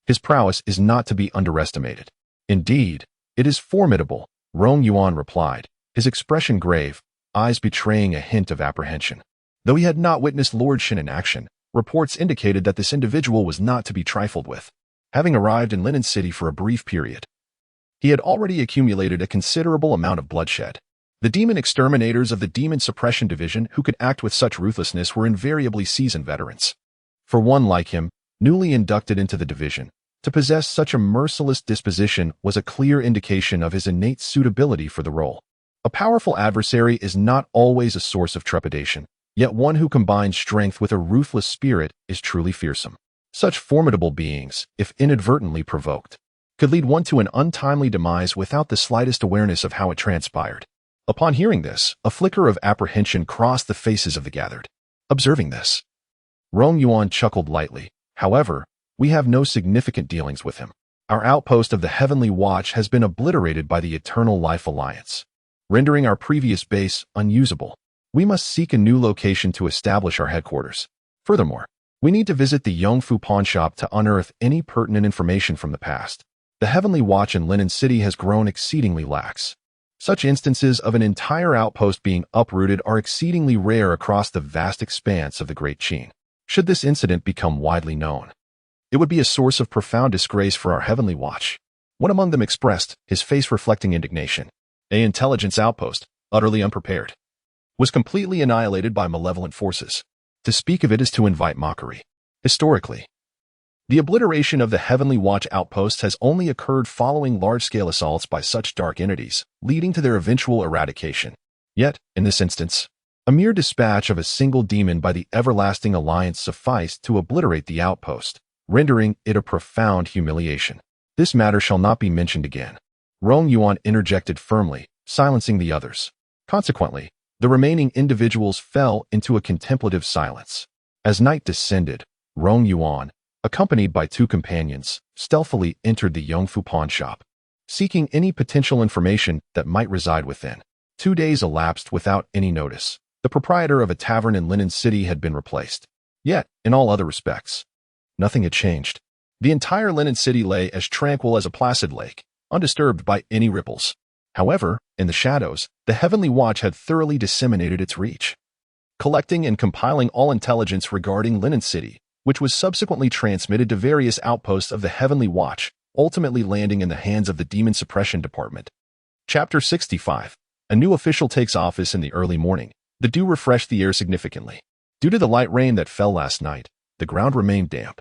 His prowess is not to be underestimated." "Indeed, it is formidable," Rong Yuan replied, his expression grave, eyes betraying a hint of apprehension. Though he had not witnessed Lord Shen in action, reports indicated that this individual was not to be trifled with. Having arrived in Linen City for a brief period, he had already accumulated a considerable amount of bloodshed. The demon exterminators of the Demon-Suppression division who could act with such ruthlessness were invariably seasoned veterans. For one like him, newly inducted into the division, to possess such a merciless disposition was a clear indication of his innate suitability for the role. A powerful adversary is not always a source of trepidation, yet one who combines strength with a ruthless spirit is truly fearsome. Such formidable beings, if inadvertently provoked, could lead one to an untimely demise without the slightest awareness of how it transpired. Upon hearing this, a flicker of apprehension crossed the faces of the gathered. Observing this, Rong Yuan chuckled lightly. "However, we have no significant dealings with him. Our outpost of the Heavenly Watch has been obliterated by the Eternal Life Alliance, rendering our previous base unusable. We must seek a new location to establish our headquarters. Furthermore, we need to visit the Yongfu pawn shop to unearth any pertinent information from the past. The Heavenly Watch in Linen City has grown exceedingly lax. Such instances of an entire outpost being uprooted are exceedingly rare across the vast expanse of the Great Qin. Should this incident become widely known, it would be a source of profound disgrace for our Heavenly Watch." One among them expressed, his face reflecting indignation. "An intelligence outpost, utterly unprepared, was completely annihilated by malevolent forces. To speak of it is to invite mockery. Historically, the obliteration of the Heavenly Watch outposts has only occurred following large-scale assaults by such dark entities, leading to their eventual eradication. Yet, in this instance, a mere dispatch of a single demon by the Everlasting Alliance sufficed to obliterate the outpost, rendering it a profound humiliation. This matter shall not be mentioned again." Rong Yuan interjected firmly, silencing the others. Consequently, the remaining individuals fell into a contemplative silence. As night descended, Rong Yuan, accompanied by two companions, stealthily entered the Yongfu pawn shop, seeking any potential information that might reside within. 2 days elapsed without any notice. The proprietor of a tavern in Linen City had been replaced. Yet, in all other respects, nothing had changed. The entire Linen City lay as tranquil as a placid lake, undisturbed by any ripples. However, in the shadows, the Heavenly Watch had thoroughly disseminated its reach, collecting and compiling all intelligence regarding Linen City, which was subsequently transmitted to various outposts of the Heavenly Watch, ultimately landing in the hands of the Demon-Suppression Department. Chapter 65. A new official takes office in the early morning. The dew refreshed the air significantly. Due to the light rain that fell last night, the ground remained damp,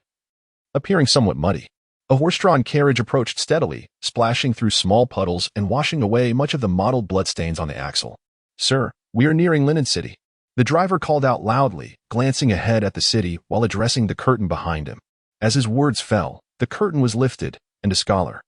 appearing somewhat muddy. A horse-drawn carriage approached steadily, splashing through small puddles and washing away much of the mottled bloodstains on the axle. "Sir, we are nearing Linen City," the driver called out loudly, glancing ahead at the city while addressing the curtain behind him. As his words fell, the curtain was lifted, and a scholar,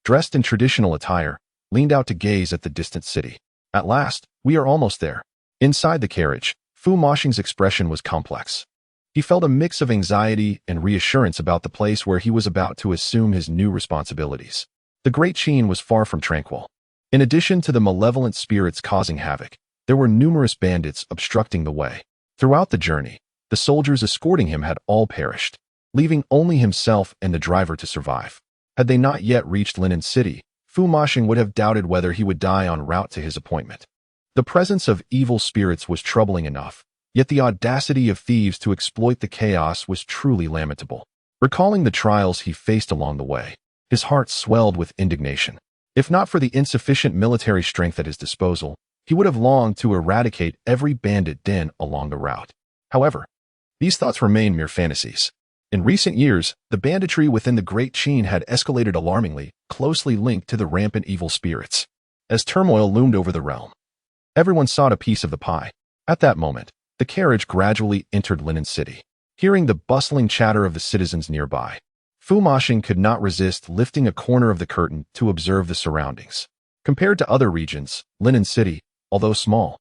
dressed in traditional attire, leaned out to gaze at the distant city. "At last, we are almost there." Inside the carriage, Fu Moshing's expression was complex. He felt a mix of anxiety and reassurance about the place where he was about to assume his new responsibilities. The Great Qin was far from tranquil. In addition to the malevolent spirits causing havoc, there were numerous bandits obstructing the way. Throughout the journey, the soldiers escorting him had all perished, leaving only himself and the driver to survive. Had they not yet reached Linen City, Fu Moshing would have doubted whether he would die en route to his appointment. The presence of evil spirits was troubling enough, yet the audacity of thieves to exploit the chaos was truly lamentable. Recalling the trials he faced along the way, his heart swelled with indignation. If not for the insufficient military strength at his disposal, he would have longed to eradicate every bandit den along the route. However, these thoughts remained mere fantasies. In recent years, the banditry within the Great Qin had escalated alarmingly, closely linked to the rampant evil spirits. As turmoil loomed over the realm, everyone sought a piece of the pie. At that moment, the carriage gradually entered Linen City. Hearing the bustling chatter of the citizens nearby, Fu Moshing could not resist lifting a corner of the curtain to observe the surroundings. Compared to other regions, Linen City, although small,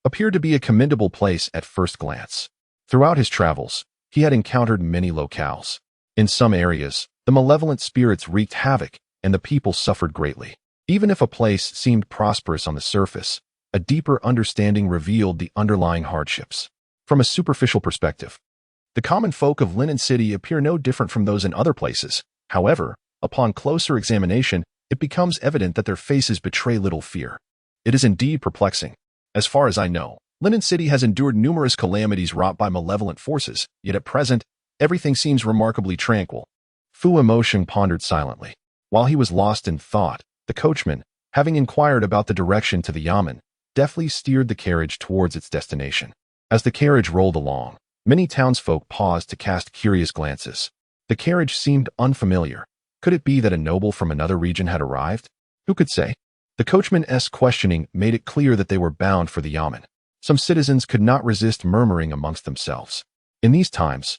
appeared to be a commendable place at first glance. Throughout his travels, he had encountered many locales. In some areas, the malevolent spirits wreaked havoc, and the people suffered greatly. Even if a place seemed prosperous on the surface, a deeper understanding revealed the underlying hardships. From a superficial perspective, the common folk of Linen City appear no different from those in other places. However, upon closer examination, it becomes evident that their faces betray little fear. It is indeed perplexing. As far as I know, Linen City has endured numerous calamities wrought by malevolent forces, yet at present, everything seems remarkably tranquil. Fu Moshing pondered silently. While he was lost in thought, the coachman, having inquired about the direction to the yamen, deftly steered the carriage towards its destination. As the carriage rolled along, many townsfolk paused to cast curious glances. The carriage seemed unfamiliar. Could it be that a noble from another region had arrived? Who could say? The coachman's questioning made it clear that they were bound for the yamen. Some citizens could not resist murmuring amongst themselves. In these times,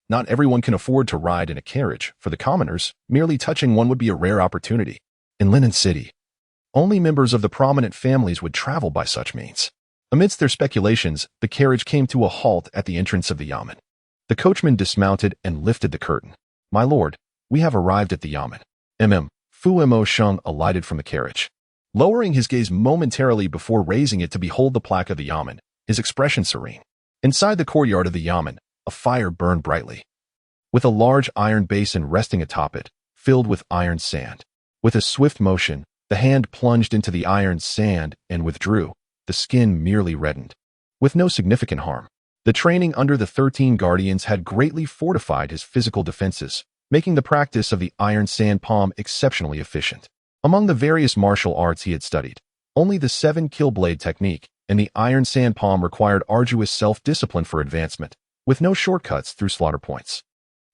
not everyone can afford to ride in a carriage. For the commoners, merely touching one would be a rare opportunity. In Linen City, only members of the prominent families would travel by such means. Amidst their speculations, the carriage came to a halt at the entrance of the yamen. The coachman dismounted and lifted the curtain. "My lord, we have arrived at the yamen." Fu Moshing alighted from the carriage. Lowering his gaze momentarily before raising it to behold the plaque of the yamen, his expression serene. Inside the courtyard of the yamen, a fire burned brightly, with a large iron basin resting atop it, filled with iron sand. With a swift motion, the hand plunged into the iron sand and withdrew, the skin merely reddened. With no significant harm. The training under the 13 Guardians had greatly fortified his physical defenses, making the practice of the iron sand palm exceptionally efficient. Among the various martial arts he had studied, only the 7-kill blade technique and the iron sand palm required arduous self-discipline for advancement, with no shortcuts through slaughter points.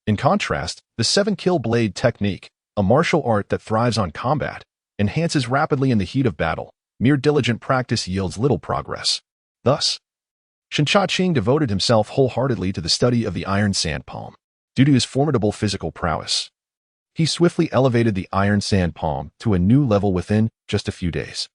In contrast, the 7-kill blade technique, a martial art that thrives on combat, enhances rapidly in the heat of battle. Mere diligent practice yields little progress. Thus, Shen Changqing devoted himself wholeheartedly to the study of the iron sand palm. Due to his formidable physical prowess, he swiftly elevated the iron sand palm to a new level within just a few days.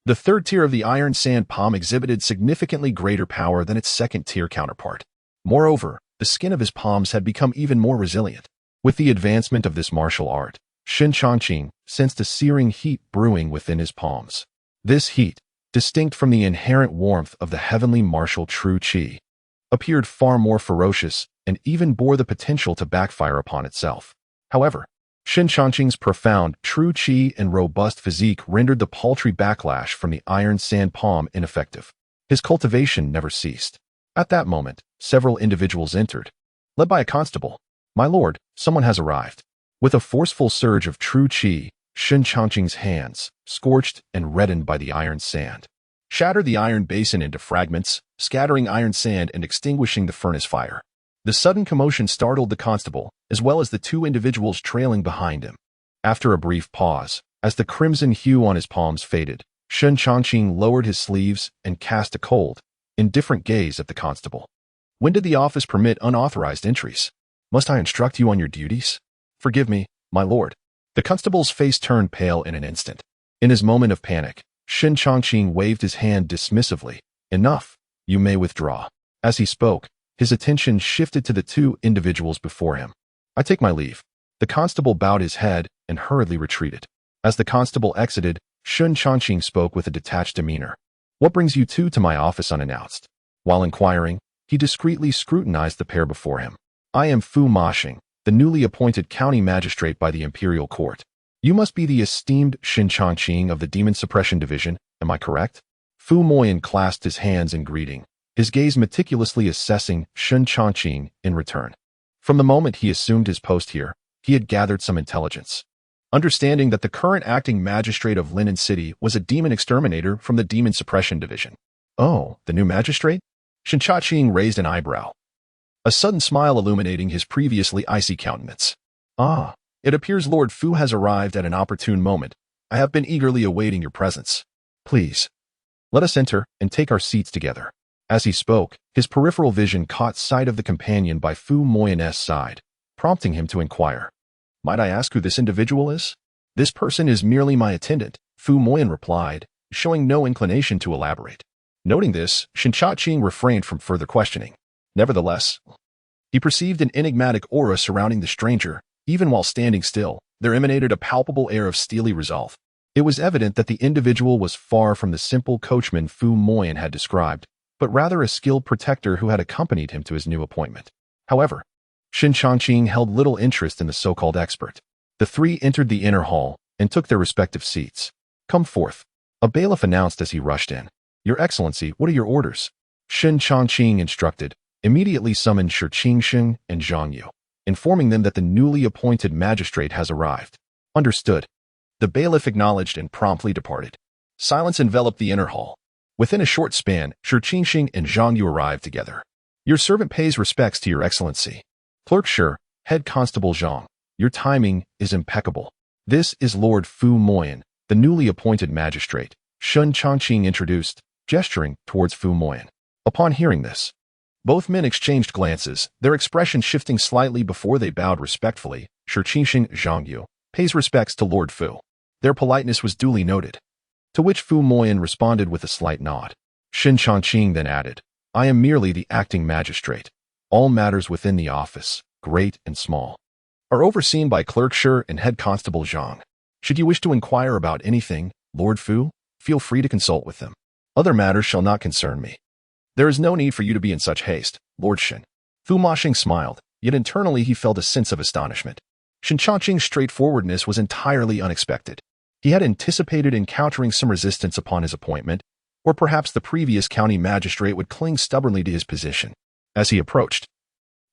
The third tier of the iron sand palm exhibited significantly greater power than its second-tier counterpart. Moreover, the skin of his palms had become even more resilient. With the advancement of this martial art, Shen Changqing sensed a searing heat brewing within his palms. This heat, distinct from the inherent warmth of the heavenly martial true qi, appeared far more ferocious and even bore the potential to backfire upon itself. However, Shen Changqing's profound true qi and robust physique rendered the paltry backlash from the iron sand palm ineffective. His cultivation never ceased. At that moment, several individuals entered, led by a constable. "My lord, someone has arrived." With a forceful surge of true qi, Shen Changqing's hands, scorched and reddened by the iron sand, shattered the iron basin into fragments, scattering iron sand and extinguishing the furnace fire. The sudden commotion startled the constable, as well as the two individuals trailing behind him. After a brief pause, as the crimson hue on his palms faded, Shen Changqing lowered his sleeves and cast a cold, indifferent gaze at the constable. When did the office permit unauthorized entries? Must I instruct you on your duties? Forgive me, my lord. The constable's face turned pale in an instant. In his moment of panic, Shen Changqing waved his hand dismissively. Enough, you may withdraw. As he spoke, his attention shifted to the two individuals before him. I take my leave. The constable bowed his head and hurriedly retreated. As the constable exited, Shen Changqing spoke with a detached demeanor. What brings you two to my office unannounced? While inquiring, he discreetly scrutinized the pair before him. I am Fu Mashing, the newly appointed county magistrate by the imperial court. You must be the esteemed Shen Changqing of the Demon-Suppression division, am I correct? Fu Moyan clasped his hands in greeting, his gaze meticulously assessing Shen Changqing in return. From the moment he assumed his post here, he had gathered some intelligence. Understanding that the current acting magistrate of Linen City was a demon exterminator from the Demon-Suppression division. Oh, the new magistrate? Shen Changqing raised an eyebrow, a sudden smile illuminating his previously icy countenance. Ah, it appears Lord Fu has arrived at an opportune moment. I have been eagerly awaiting your presence. Please, let us enter and take our seats together. As he spoke, his peripheral vision caught sight of the companion by Fu Moyan's side, prompting him to inquire. Might I ask who this individual is? This person is merely my attendant, Fu Moyan replied, showing no inclination to elaborate. Noting this, Shen Changqing refrained from further questioning. Nevertheless, he perceived an enigmatic aura surrounding the stranger. Even while standing still, there emanated a palpable air of steely resolve. It was evident that the individual was far from the simple coachman Fu Moyan had described, but rather a skilled protector who had accompanied him to his new appointment. However, Shen Changqing held little interest in the so-called expert. The three entered the inner hall and took their respective seats. Come forth, a bailiff announced as he rushed in. Your Excellency, what are your orders? Shen Changqing instructed, immediately summoned Shi Qingsheng and Zhang Yu, informing them that the newly appointed magistrate has arrived. Understood. The bailiff acknowledged and promptly departed. Silence enveloped the inner hall. Within a short span, Shi Qingsheng and Zhang Yu arrived together. Your servant pays respects to your Excellency. Clerk Shi, Head Constable Zhang, your timing is impeccable. This is Lord Fu Moyan, the newly appointed magistrate, Shen Changqing introduced, gesturing towards Fu Moyan. Upon hearing this, both men exchanged glances, their expression shifting slightly before they bowed respectfully. Shi Qingsheng Zhang Yu pays respects to Lord Fu. Their politeness was duly noted, to which Fu Moyan responded with a slight nod. Shen Changqing then added, I am merely the acting magistrate. All matters within the office, great and small, are overseen by Clerk Shi and Head Constable Zhang. Should you wish to inquire about anything, Lord Fu, feel free to consult with them. Other matters shall not concern me. There is no need for you to be in such haste, Lord Shen. Fu Mashing smiled, yet internally he felt a sense of astonishment. Shen Changqing's straightforwardness was entirely unexpected. He had anticipated encountering some resistance upon his appointment, or perhaps the previous county magistrate would cling stubbornly to his position. As he approached,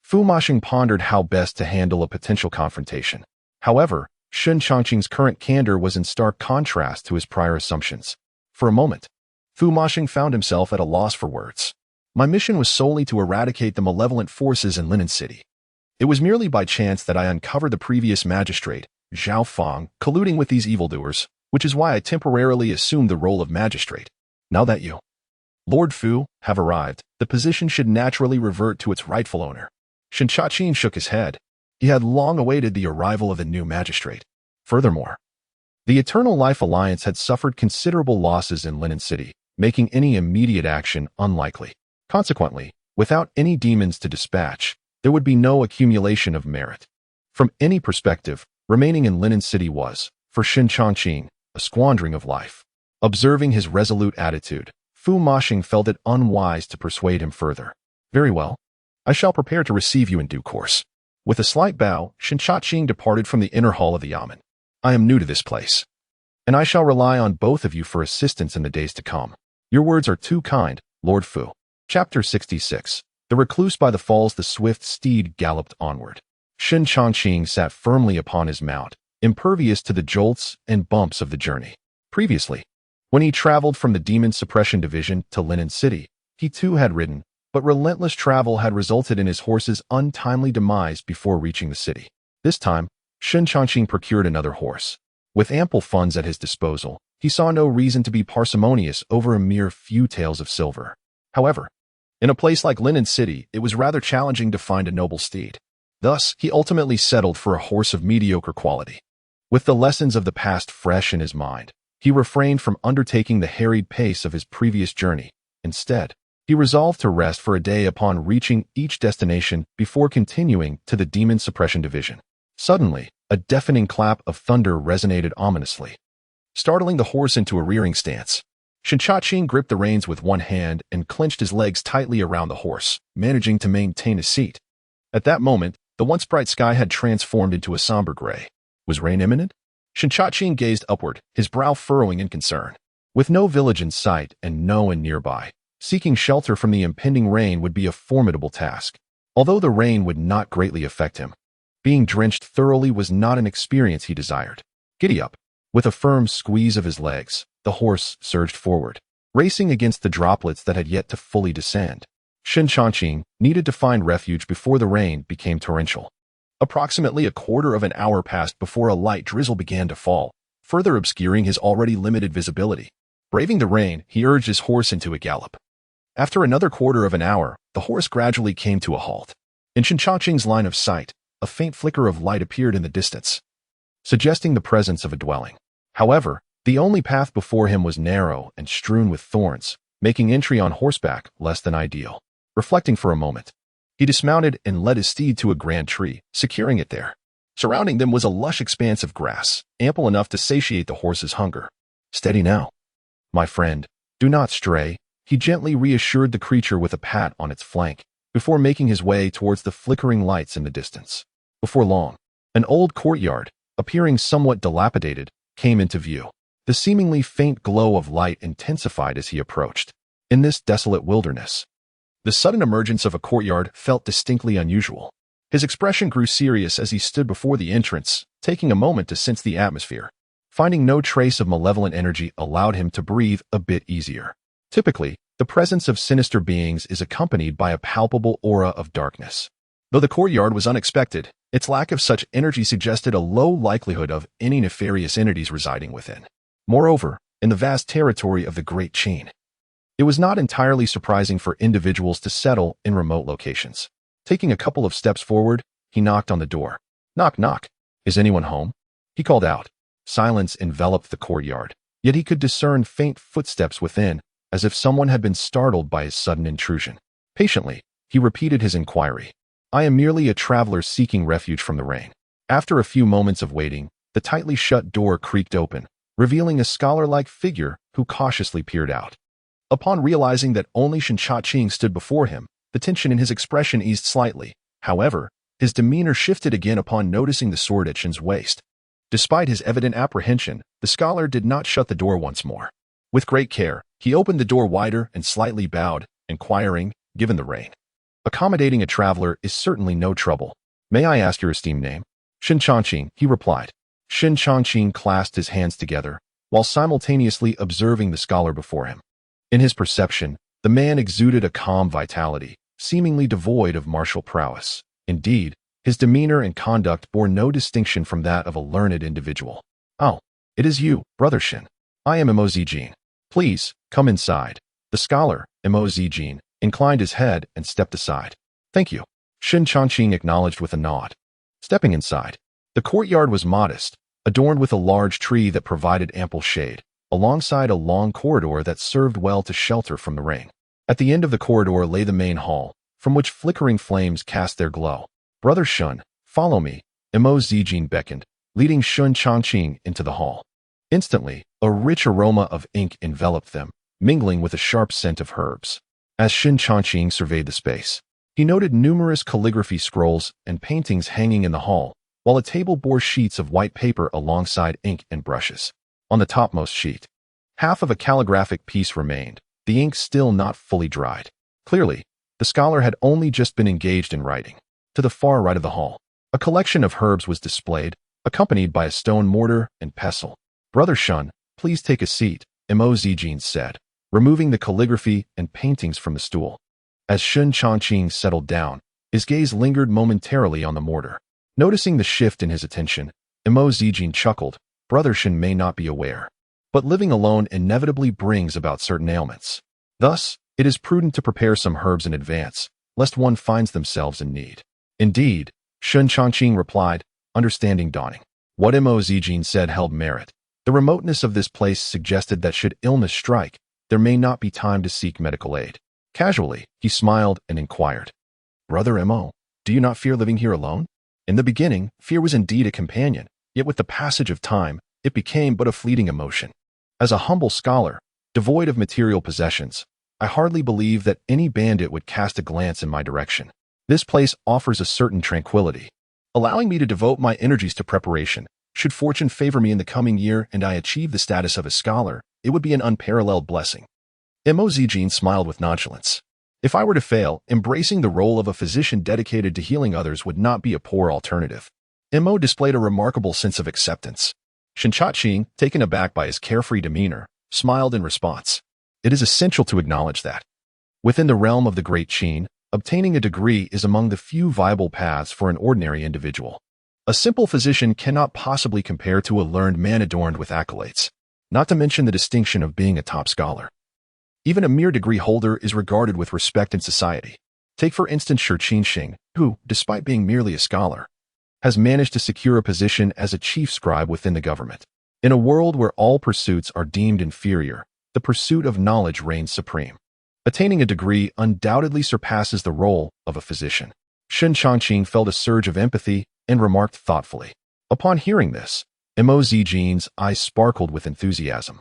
Fu Mashing pondered how best to handle a potential confrontation. However, Shen Changqing's current candor was in stark contrast to his prior assumptions. For a moment, Fu Mashing found himself at a loss for words. My mission was solely to eradicate the malevolent forces in Linen City. It was merely by chance that I uncovered the previous magistrate, Zhao Fang, colluding with these evildoers, which is why I temporarily assumed the role of magistrate. Now that you, Lord Fu, have arrived, the position should naturally revert to its rightful owner. Shen Changqing shook his head. He had long awaited the arrival of the new magistrate. Furthermore, the Eternal Life Alliance had suffered considerable losses in Linen City, making any immediate action unlikely. Consequently, without any demons to dispatch, there would be no accumulation of merit. From any perspective, remaining in Linen City was, for Shen Changqing, a squandering of life. Observing his resolute attitude, Fu Mashing felt it unwise to persuade him further. Very well. I shall prepare to receive you in due course. With a slight bow, Shen Changqing departed from the inner hall of the yamen. I am new to this place, and I shall rely on both of you for assistance in the days to come. Your words are too kind, Lord Fu. Chapter 66. The recluse by the falls. The swift steed galloped onward. Shen Changqing sat firmly upon his mount, impervious to the jolts and bumps of the journey. Previously, when he traveled from the Demon-Suppression division to Linen City, He too had ridden, but relentless travel had resulted in his horse's untimely demise before reaching the city. This time, Shen Changqing procured another horse. With ample funds at his disposal, he saw no reason to be parsimonious over a mere few taels of silver. However, in a place like Linen City, it was rather challenging to find a noble steed. Thus, he ultimately settled for a horse of mediocre quality. With the lessons of the past fresh in his mind, he refrained from undertaking the harried pace of his previous journey. Instead, he resolved to rest for a day upon reaching each destination before continuing to the Demon-Suppression division. Suddenly, a deafening clap of thunder resonated ominously, startling the horse into a rearing stance. Shen Changqing gripped the reins with one hand and clenched his legs tightly around the horse, managing to maintain his seat. At that moment, the once bright sky had transformed into a somber gray. Was rain imminent? Shen Changqing gazed upward, his brow furrowing in concern. With no village in sight and no one nearby, seeking shelter from the impending rain would be a formidable task. Although the rain would not greatly affect him, being drenched thoroughly was not an experience he desired. Giddy up. With a firm squeeze of his legs, the horse surged forward, racing against the droplets that had yet to fully descend. Shen Changqing needed to find refuge before the rain became torrential. Approximately a quarter of an hour passed before a light drizzle began to fall, further obscuring his already limited visibility. Braving the rain, he urged his horse into a gallop. After another quarter of an hour, the horse gradually came to a halt. In Shen Changqing's line of sight, a faint flicker of light appeared in the distance, suggesting the presence of a dwelling. However, the only path before him was narrow and strewn with thorns, making entry on horseback less than ideal. Reflecting for a moment, he dismounted and led his steed to a grand tree, securing it there. Surrounding them was a lush expanse of grass, ample enough to satiate the horse's hunger. Steady now, my friend, do not stray, he gently reassured the creature with a pat on its flank, before making his way towards the flickering lights in the distance. Before long, an old courtyard, appearing somewhat dilapidated, came into view. The seemingly faint glow of light intensified as he approached. In this desolate wilderness, the sudden emergence of a courtyard felt distinctly unusual. His expression grew serious as he stood before the entrance, taking a moment to sense the atmosphere. Finding no trace of malevolent energy allowed him to breathe a bit easier. Typically, the presence of sinister beings is accompanied by a palpable aura of darkness. Though the courtyard was unexpected, its lack of such energy suggested a low likelihood of any nefarious entities residing within. Moreover, in the vast territory of the Great Qin, it was not entirely surprising for individuals to settle in remote locations. Taking a couple of steps forward, he knocked on the door. Knock, knock. Is anyone home? He called out. Silence enveloped the courtyard, yet he could discern faint footsteps within, as if someone had been startled by his sudden intrusion. Patiently, he repeated his inquiry. I am merely a traveler seeking refuge from the rain. After a few moments of waiting, the tightly shut door creaked open, revealing a scholar-like figure who cautiously peered out. Upon realizing that only Shen Changqing stood before him, the tension in his expression eased slightly. However, his demeanor shifted again upon noticing the sword at Shen's waist. Despite his evident apprehension, the scholar did not shut the door once more. With great care, he opened the door wider and slightly bowed, inquiring, given the rain. Accommodating a traveler is certainly no trouble. May I ask your esteemed name? Shen Changqing, he replied. Shen Changqing clasped his hands together, while simultaneously observing the scholar before him. In his perception, the man exuded a calm vitality, seemingly devoid of martial prowess. Indeed, his demeanor and conduct bore no distinction from that of a learned individual. Oh, it is you, Brother Shen. I am Mo Zijin. Please, come inside. The scholar, Mo Zijin, inclined his head and stepped aside. Thank you. Shen Changqing acknowledged with a nod. Stepping inside, the courtyard was modest, adorned with a large tree that provided ample shade, alongside a long corridor that served well to shelter from the rain. At the end of the corridor lay the main hall, from which flickering flames cast their glow. Brother Shen, follow me, Mo Zijin beckoned, leading Shen Changqing into the hall. Instantly, a rich aroma of ink enveloped them, mingling with a sharp scent of herbs. As Shen Changqing surveyed the space, he noted numerous calligraphy scrolls and paintings hanging in the hall, while a table bore sheets of white paper alongside ink and brushes. On the topmost sheet, half of a calligraphic piece remained, the ink still not fully dried. Clearly, the scholar had only just been engaged in writing. To the far right of the hall, a collection of herbs was displayed, accompanied by a stone mortar and pestle. Brother Shen, please take a seat, Mo Zijin said, removing the calligraphy and paintings from the stool. As Shen Changqing settled down, his gaze lingered momentarily on the mortar. Noticing the shift in his attention, Imo Zijin chuckled. Brother Shen may not be aware, but living alone inevitably brings about certain ailments. Thus, it is prudent to prepare some herbs in advance, lest one finds themselves in need. Indeed, Shen Changqing replied, understanding dawning. What Imo Zijin said held merit. The remoteness of this place suggested that should illness strike, there may not be time to seek medical aid. Casually, he smiled and inquired, Brother Imo, do you not fear living here alone? In the beginning, fear was indeed a companion, yet with the passage of time, it became but a fleeting emotion. As a humble scholar, devoid of material possessions, I hardly believe that any bandit would cast a glance in my direction. This place offers a certain tranquility, allowing me to devote my energies to preparation. Should fortune favor me in the coming year and I achieve the status of a scholar, it would be an unparalleled blessing. Imo Zijin smiled with nonchalance. If I were to fail, embracing the role of a physician dedicated to healing others would not be a poor alternative. Imo displayed a remarkable sense of acceptance. Shen Changqing, taken aback by his carefree demeanor, smiled in response. It is essential to acknowledge that, within the realm of the Great Qin, obtaining a degree is among the few viable paths for an ordinary individual. A simple physician cannot possibly compare to a learned man adorned with accolades, not to mention the distinction of being a top scholar. Even a mere degree holder is regarded with respect in society. Take for instance Shen Changqing, who, despite being merely a scholar, has managed to secure a position as a chief scribe within the government. In a world where all pursuits are deemed inferior, the pursuit of knowledge reigns supreme. Attaining a degree undoubtedly surpasses the role of a physician. Shen Changqing felt a surge of empathy and remarked thoughtfully. Upon hearing this, Imo Zijin's eyes sparkled with enthusiasm,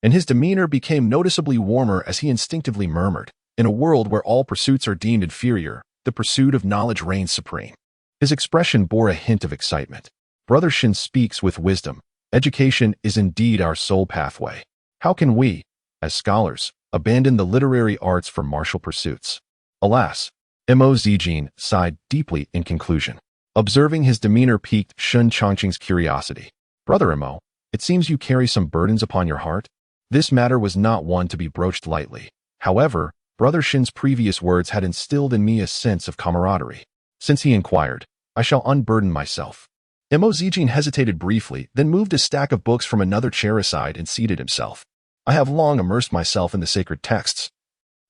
and his demeanor became noticeably warmer as he instinctively murmured, in a world where all pursuits are deemed inferior, the pursuit of knowledge reigns supreme. His expression bore a hint of excitement. Brother Shen speaks with wisdom. Education is indeed our sole pathway. How can we, as scholars, abandon the literary arts for martial pursuits? Alas, Imo Zijin sighed deeply in conclusion. Observing his demeanor piqued Shen Changqing's curiosity. Brother Imo, it seems you carry some burdens upon your heart. This matter was not one to be broached lightly. However, Brother Shen's previous words had instilled in me a sense of camaraderie. Since he inquired, I shall unburden myself. Imo Zijin hesitated briefly, then moved a stack of books from another chair aside and seated himself. I have long immersed myself in the sacred texts,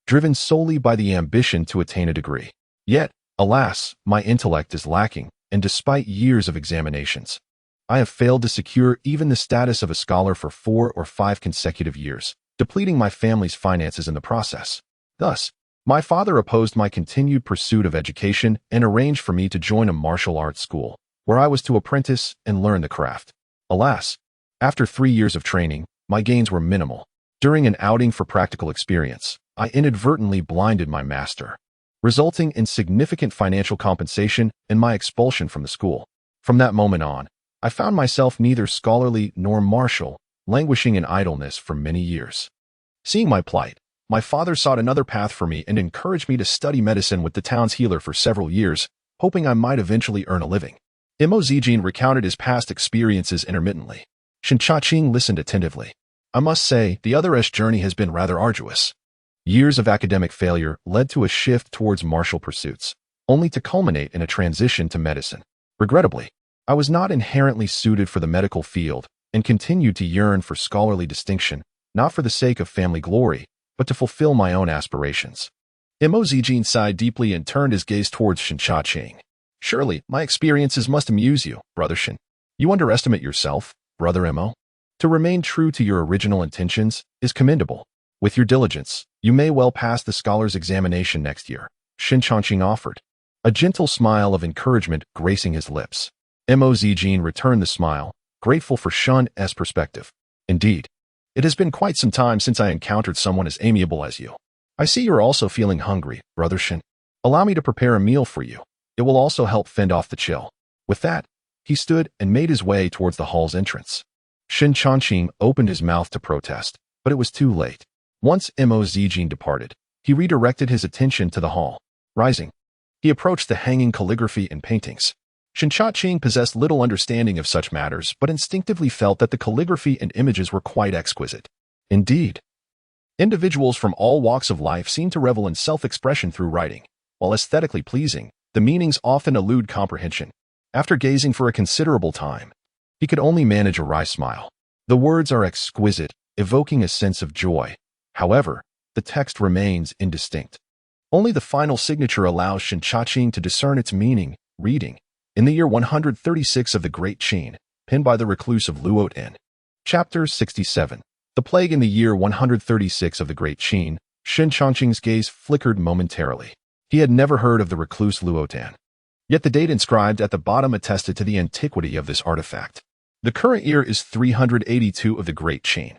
driven solely by the ambition to attain a degree. Yet, alas, my intellect is lacking, and despite years of examinations, I have failed to secure even the status of a scholar for 4 or 5 consecutive years, depleting my family's finances in the process. Thus, my father opposed my continued pursuit of education and arranged for me to join a martial arts school, where I was to apprentice and learn the craft. Alas, after 3 years of training, my gains were minimal. During an outing for practical experience, I inadvertently blinded my master, resulting in significant financial compensation and my expulsion from the school. From that moment on, I found myself neither scholarly nor martial, languishing in idleness for many years. Seeing my plight, my father sought another path for me and encouraged me to study medicine with the town's healer for several years, hoping I might eventually earn a living. Imo Zijin recounted his past experiences intermittently. Shen Changqing listened attentively. I must say, the other's journey has been rather arduous. Years of academic failure led to a shift towards martial pursuits, only to culminate in a transition to medicine. Regrettably, I was not inherently suited for the medical field and continued to yearn for scholarly distinction, not for the sake of family glory, but to fulfill my own aspirations. Imo Zijin sighed deeply and turned his gaze towards Shen Changqing. Surely, my experiences must amuse you, Brother Shen. You underestimate yourself, Brother Imo. To remain true to your original intentions is commendable. With your diligence, you may well pass the scholar's examination next year, Shen Changqing offered, a gentle smile of encouragement gracing his lips. Imo Zijin returned the smile, grateful for Shen's perspective. Indeed, it has been quite some time since I encountered someone as amiable as you. I see you're also feeling hungry, Brother Shen. Allow me to prepare a meal for you. It will also help fend off the chill. With that, he stood and made his way towards the hall's entrance. Shen Changqing opened his mouth to protest, but it was too late. Once Imo Zijin departed, he redirected his attention to the hall. Rising, he approached the hanging calligraphy and paintings. Shen Changqing possessed little understanding of such matters, but instinctively felt that the calligraphy and images were quite exquisite. Indeed, Individuals from all walks of life seem to revel in self-expression through writing. While aesthetically pleasing, the meanings often elude comprehension. After gazing for a considerable time, he could only manage a wry smile. The words are exquisite, evoking a sense of joy. However, the text remains indistinct. Only the final signature allows Shen Changqing to discern its meaning, reading, in the year 136 of the Great Qin, penned by the recluse of Luotan. Chapter 67. The plague in the year 136 of the Great Qin. Shen Changqing's gaze flickered momentarily. He had never heard of the recluse Luotan. Yet the date inscribed at the bottom attested to the antiquity of this artifact. The current year is 382 of the Great Qin,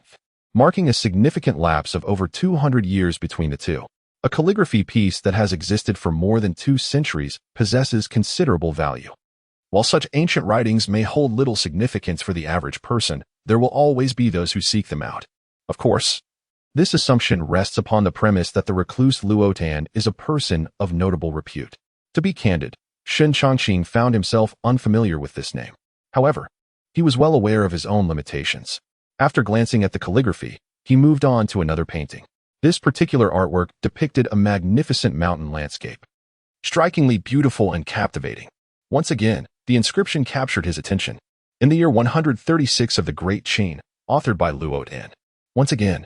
marking a significant lapse of over 200 years between the two. A calligraphy piece that has existed for more than 2 centuries possesses considerable value. While such ancient writings may hold little significance for the average person, there will always be those who seek them out. Of course, this assumption rests upon the premise that the recluse Luotan is a person of notable repute. To be candid, Shen Changqing found himself unfamiliar with this name. However, he was well aware of his own limitations. After glancing at the calligraphy, he moved on to another painting. This particular artwork depicted a magnificent mountain landscape, strikingly beautiful and captivating. Once again, the inscription captured his attention. In the year 136 of the Great Qin, authored by Luotan. Once again,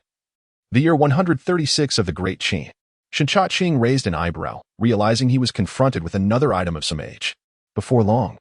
the year 136 of the Great Qin. Shen Changqing raised an eyebrow, realizing he was confronted with another item of some age. Before long,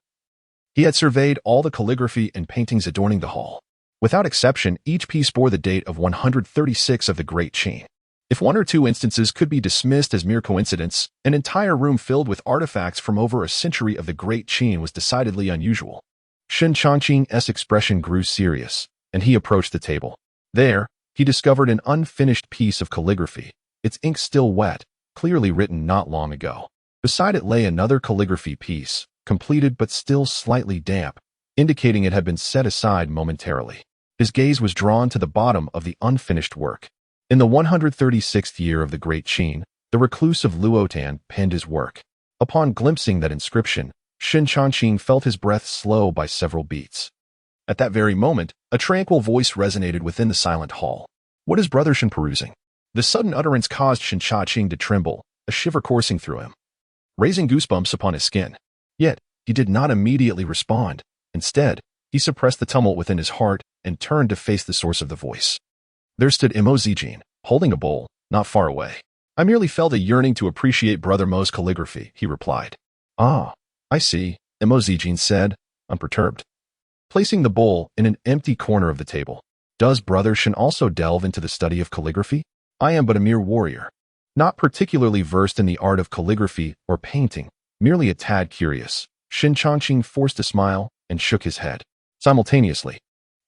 he had surveyed all the calligraphy and paintings adorning the hall. Without exception, each piece bore the date of 136 of the Great Qin. If 1 or 2 instances could be dismissed as mere coincidence, an entire room filled with artifacts from over a century of the Great Qin was decidedly unusual. Shen Changqing's expression grew serious, and he approached the table. There, he discovered an unfinished piece of calligraphy, its ink still wet, clearly written not long ago. Beside it lay another calligraphy piece, completed but still slightly damp, indicating it had been set aside momentarily. His gaze was drawn to the bottom of the unfinished work. In the 136th year of the Great Qin, the recluse of Luotan penned his work. Upon glimpsing that inscription, Shen Changqing felt his breath slow by several beats. At that very moment, a tranquil voice resonated within the silent hall. "What is Brother Shen perusing?" The sudden utterance caused Shen Changqing to tremble, a shiver coursing through him, raising goosebumps upon his skin. Yet, he did not immediately respond. Instead, he suppressed the tumult within his heart and turned to face the source of the voice. There stood Mo Zijin, holding a bowl, not far away. "I merely felt a yearning to appreciate Brother Mo's calligraphy," he replied. "Ah, I see," Mo Zijin said, unperturbed, placing the bowl in an empty corner of the table. "Does Brother Shen also delve into the study of calligraphy? I am but a mere warrior, not particularly versed in the art of calligraphy or painting, merely a tad curious." Shen Changqing forced a smile and shook his head. Simultaneously,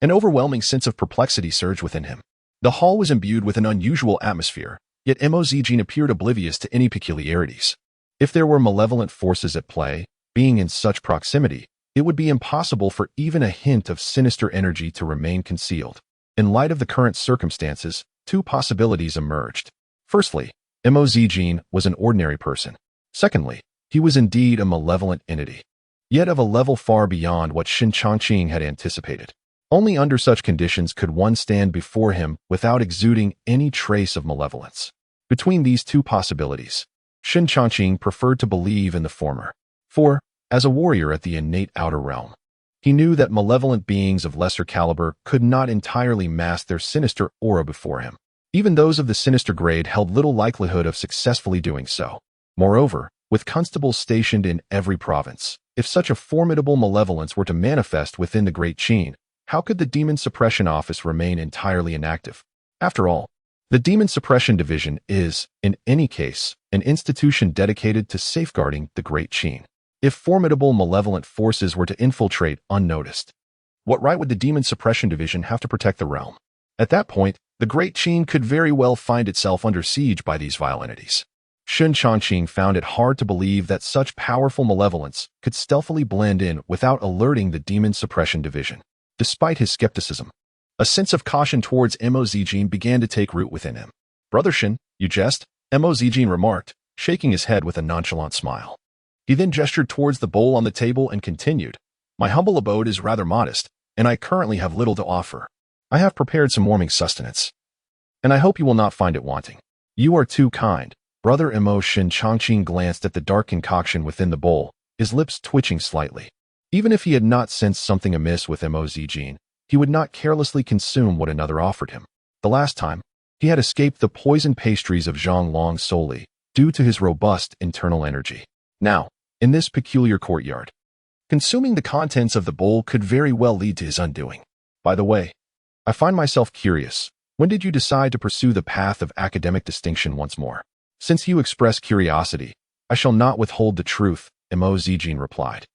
an overwhelming sense of perplexity surged within him. The hall was imbued with an unusual atmosphere, yet Mo Zijin appeared oblivious to any peculiarities. If there were malevolent forces at play, being in such proximity, it would be impossible for even a hint of sinister energy to remain concealed. In light of the current circumstances, 2 possibilities emerged. Firstly, Mo Zijin was an ordinary person. Secondly, he was indeed a malevolent entity, yet of a level far beyond what Shen Changqing had anticipated. Only under such conditions could one stand before him without exuding any trace of malevolence. Between these 2 possibilities, Shen Changqing preferred to believe in the former. For, as a warrior at the innate outer realm, he knew that malevolent beings of lesser caliber could not entirely mask their sinister aura before him. Even those of the sinister grade held little likelihood of successfully doing so. Moreover, with constables stationed in every province, if such a formidable malevolence were to manifest within the Great Qin, how could the Demon-Suppression Office remain entirely inactive? After all, the Demon-Suppression Division is, in any case, an institution dedicated to safeguarding the Great Qin. If formidable malevolent forces were to infiltrate unnoticed, what right would the Demon-Suppression Division have to protect the realm? At that point, the Great Qin could very well find itself under siege by these vile entities. Shen Changqing found it hard to believe that such powerful malevolence could stealthily blend in without alerting the Demon-Suppression Division. Despite his skepticism, a sense of caution towards Mo Zijin began to take root within him. "Brother Shen, you jest?" Mo Zijin remarked, shaking his head with a nonchalant smile. He then gestured towards the bowl on the table and continued, "My humble abode is rather modest, and I currently have little to offer. I have prepared some warming sustenance." and I hope you will not find it wanting. You are too kind. Brother Imo. Shen Changqing glanced at the dark concoction within the bowl, his lips twitching slightly. Even if he had not sensed something amiss with Imo Zijin, he would not carelessly consume what another offered him. The last time, he had escaped the poisoned pastries of Zhang Long solely due to his robust internal energy. Now, in this peculiar courtyard, consuming the contents of the bowl could very well lead to his undoing. By the way, I find myself curious. When did you decide to pursue the path of academic distinction once more? Since you express curiosity, I shall not withhold the truth, Imo Zijin replied,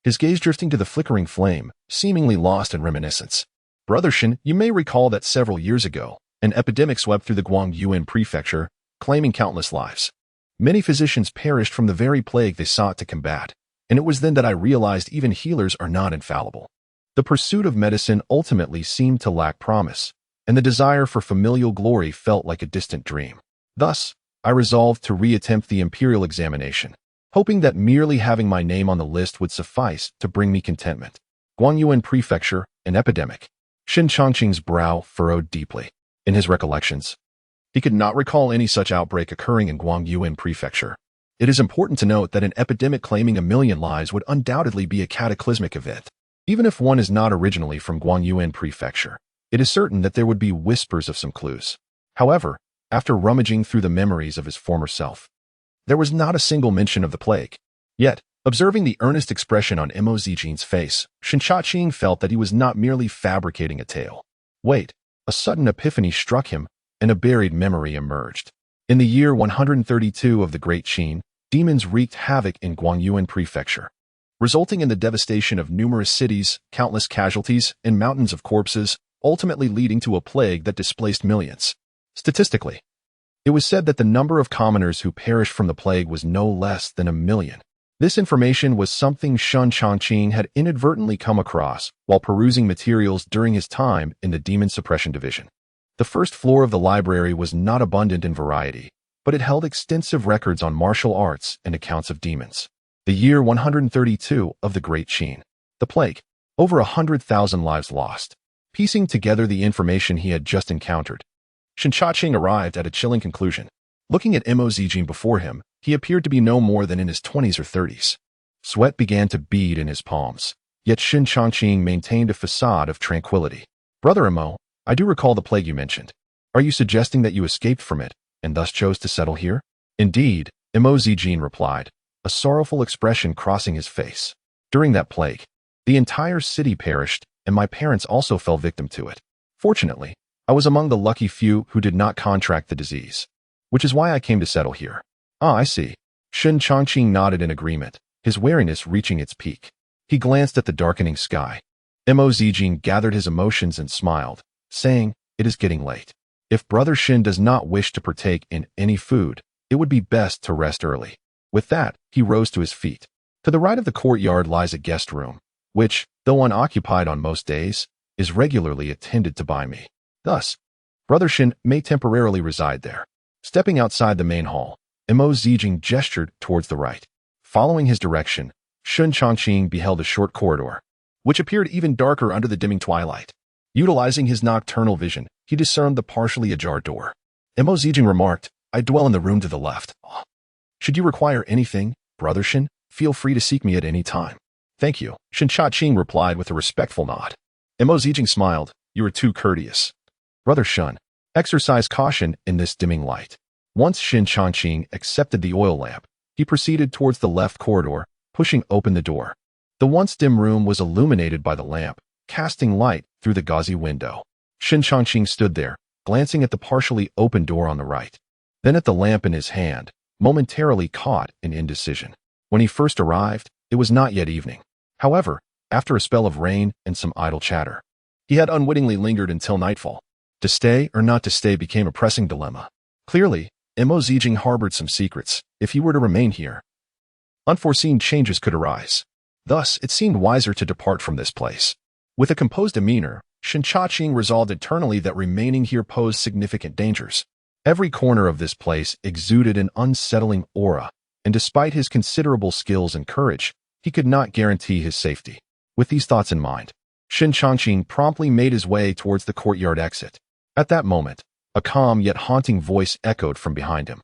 his gaze drifting to the flickering flame, seemingly lost in reminiscence. Brother Shen, you may recall that several years ago, an epidemic swept through the Guangyuan prefecture, claiming countless lives. Many physicians perished from the very plague they sought to combat, and it was then that I realized even healers are not infallible. The pursuit of medicine ultimately seemed to lack promise, and the desire for familial glory felt like a distant dream. Thus, I resolved to reattempt the imperial examination, hoping that merely having my name on the list would suffice to bring me contentment. Guangyuan Prefecture, an epidemic. Shen Changqing's brow furrowed deeply. In his recollections, he could not recall any such outbreak occurring in Guangyuan Prefecture. It is important to note that an epidemic claiming 1 million lives would undoubtedly be a cataclysmic event. Even if one is not originally from Guangyuan Prefecture, it is certain that there would be whispers of some clues. However, after rummaging through the memories of his former self, there was not a single mention of the plague. Yet, observing the earnest expression on Imo Zijin's face, Shen Changqing felt that he was not merely fabricating a tale. Wait, a sudden epiphany struck him, and a buried memory emerged. In the year 132 of the Great Qin, demons wreaked havoc in Guangyuan Prefecture, resulting in the devastation of numerous cities, countless casualties, and mountains of corpses, ultimately leading to a plague that displaced millions. Statistically, it was said that the number of commoners who perished from the plague was no less than 1 million. This information was something Shen Changqing had inadvertently come across while perusing materials during his time in the Demon-Suppression division. The first floor of the library was not abundant in variety, but it held extensive records on martial arts and accounts of demons. The year 132 of the Great Qin. The plague. Over 100,000 lives lost. Piecing together the information he had just encountered, Shen Changqing arrived at a chilling conclusion. Looking at Imo Zijin before him, he appeared to be no more than in his 20s or 30s. Sweat began to bead in his palms, yet Shen Changqing maintained a facade of tranquility. Brother Imo, I do recall the plague you mentioned. Are you suggesting that you escaped from it, and thus chose to settle here? Indeed, Imo Zijin replied, a sorrowful expression crossing his face. During that plague, the entire city perished, and my parents also fell victim to it. Fortunately, I was among the lucky few who did not contract the disease, which is why I came to settle here. Ah, I see. Shen Changqing nodded in agreement, his wariness reaching its peak. He glanced at the darkening sky. Imo Zijin gathered his emotions and smiled, saying, it is getting late. If Brother Shen does not wish to partake in any food, it would be best to rest early. With that, he rose to his feet. To the right of the courtyard lies a guest room, which, though unoccupied on most days, is regularly attended to by me. Thus, Brother Shen may temporarily reside there. Stepping outside the main hall, Imo Zijin gestured towards the right. Following his direction, Shen Changqing beheld a short corridor, which appeared even darker under the dimming twilight. Utilizing his nocturnal vision, he discerned the partially ajar door. Imo Zijin remarked, I dwell in the room to the left. Should you require anything, Brother Shen, feel free to seek me at any time. Thank you, Shen Changqing replied with a respectful nod. Imo Zijin smiled, you are too courteous. Brother Shen, exercise caution in this dimming light. Once Shen Changqing accepted the oil lamp, he proceeded towards the left corridor, pushing open the door. The once dim room was illuminated by the lamp, casting light through the gauzy window. Shen Changqing stood there, glancing at the partially open door on the right, then at the lamp in his hand, momentarily caught in indecision. When he first arrived, it was not yet evening. However, after a spell of rain and some idle chatter, he had unwittingly lingered until nightfall. To stay or not to stay became a pressing dilemma. Clearly, Imo Zijin harbored some secrets. If he were to remain here, unforeseen changes could arise. Thus, it seemed wiser to depart from this place. With a composed demeanor, Shen Changqing resolved internally that remaining here posed significant dangers. Every corner of this place exuded an unsettling aura, and despite his considerable skills and courage, he could not guarantee his safety. With these thoughts in mind, Shen Changqing promptly made his way towards the courtyard exit. At that moment, A calm yet haunting voice echoed from behind him.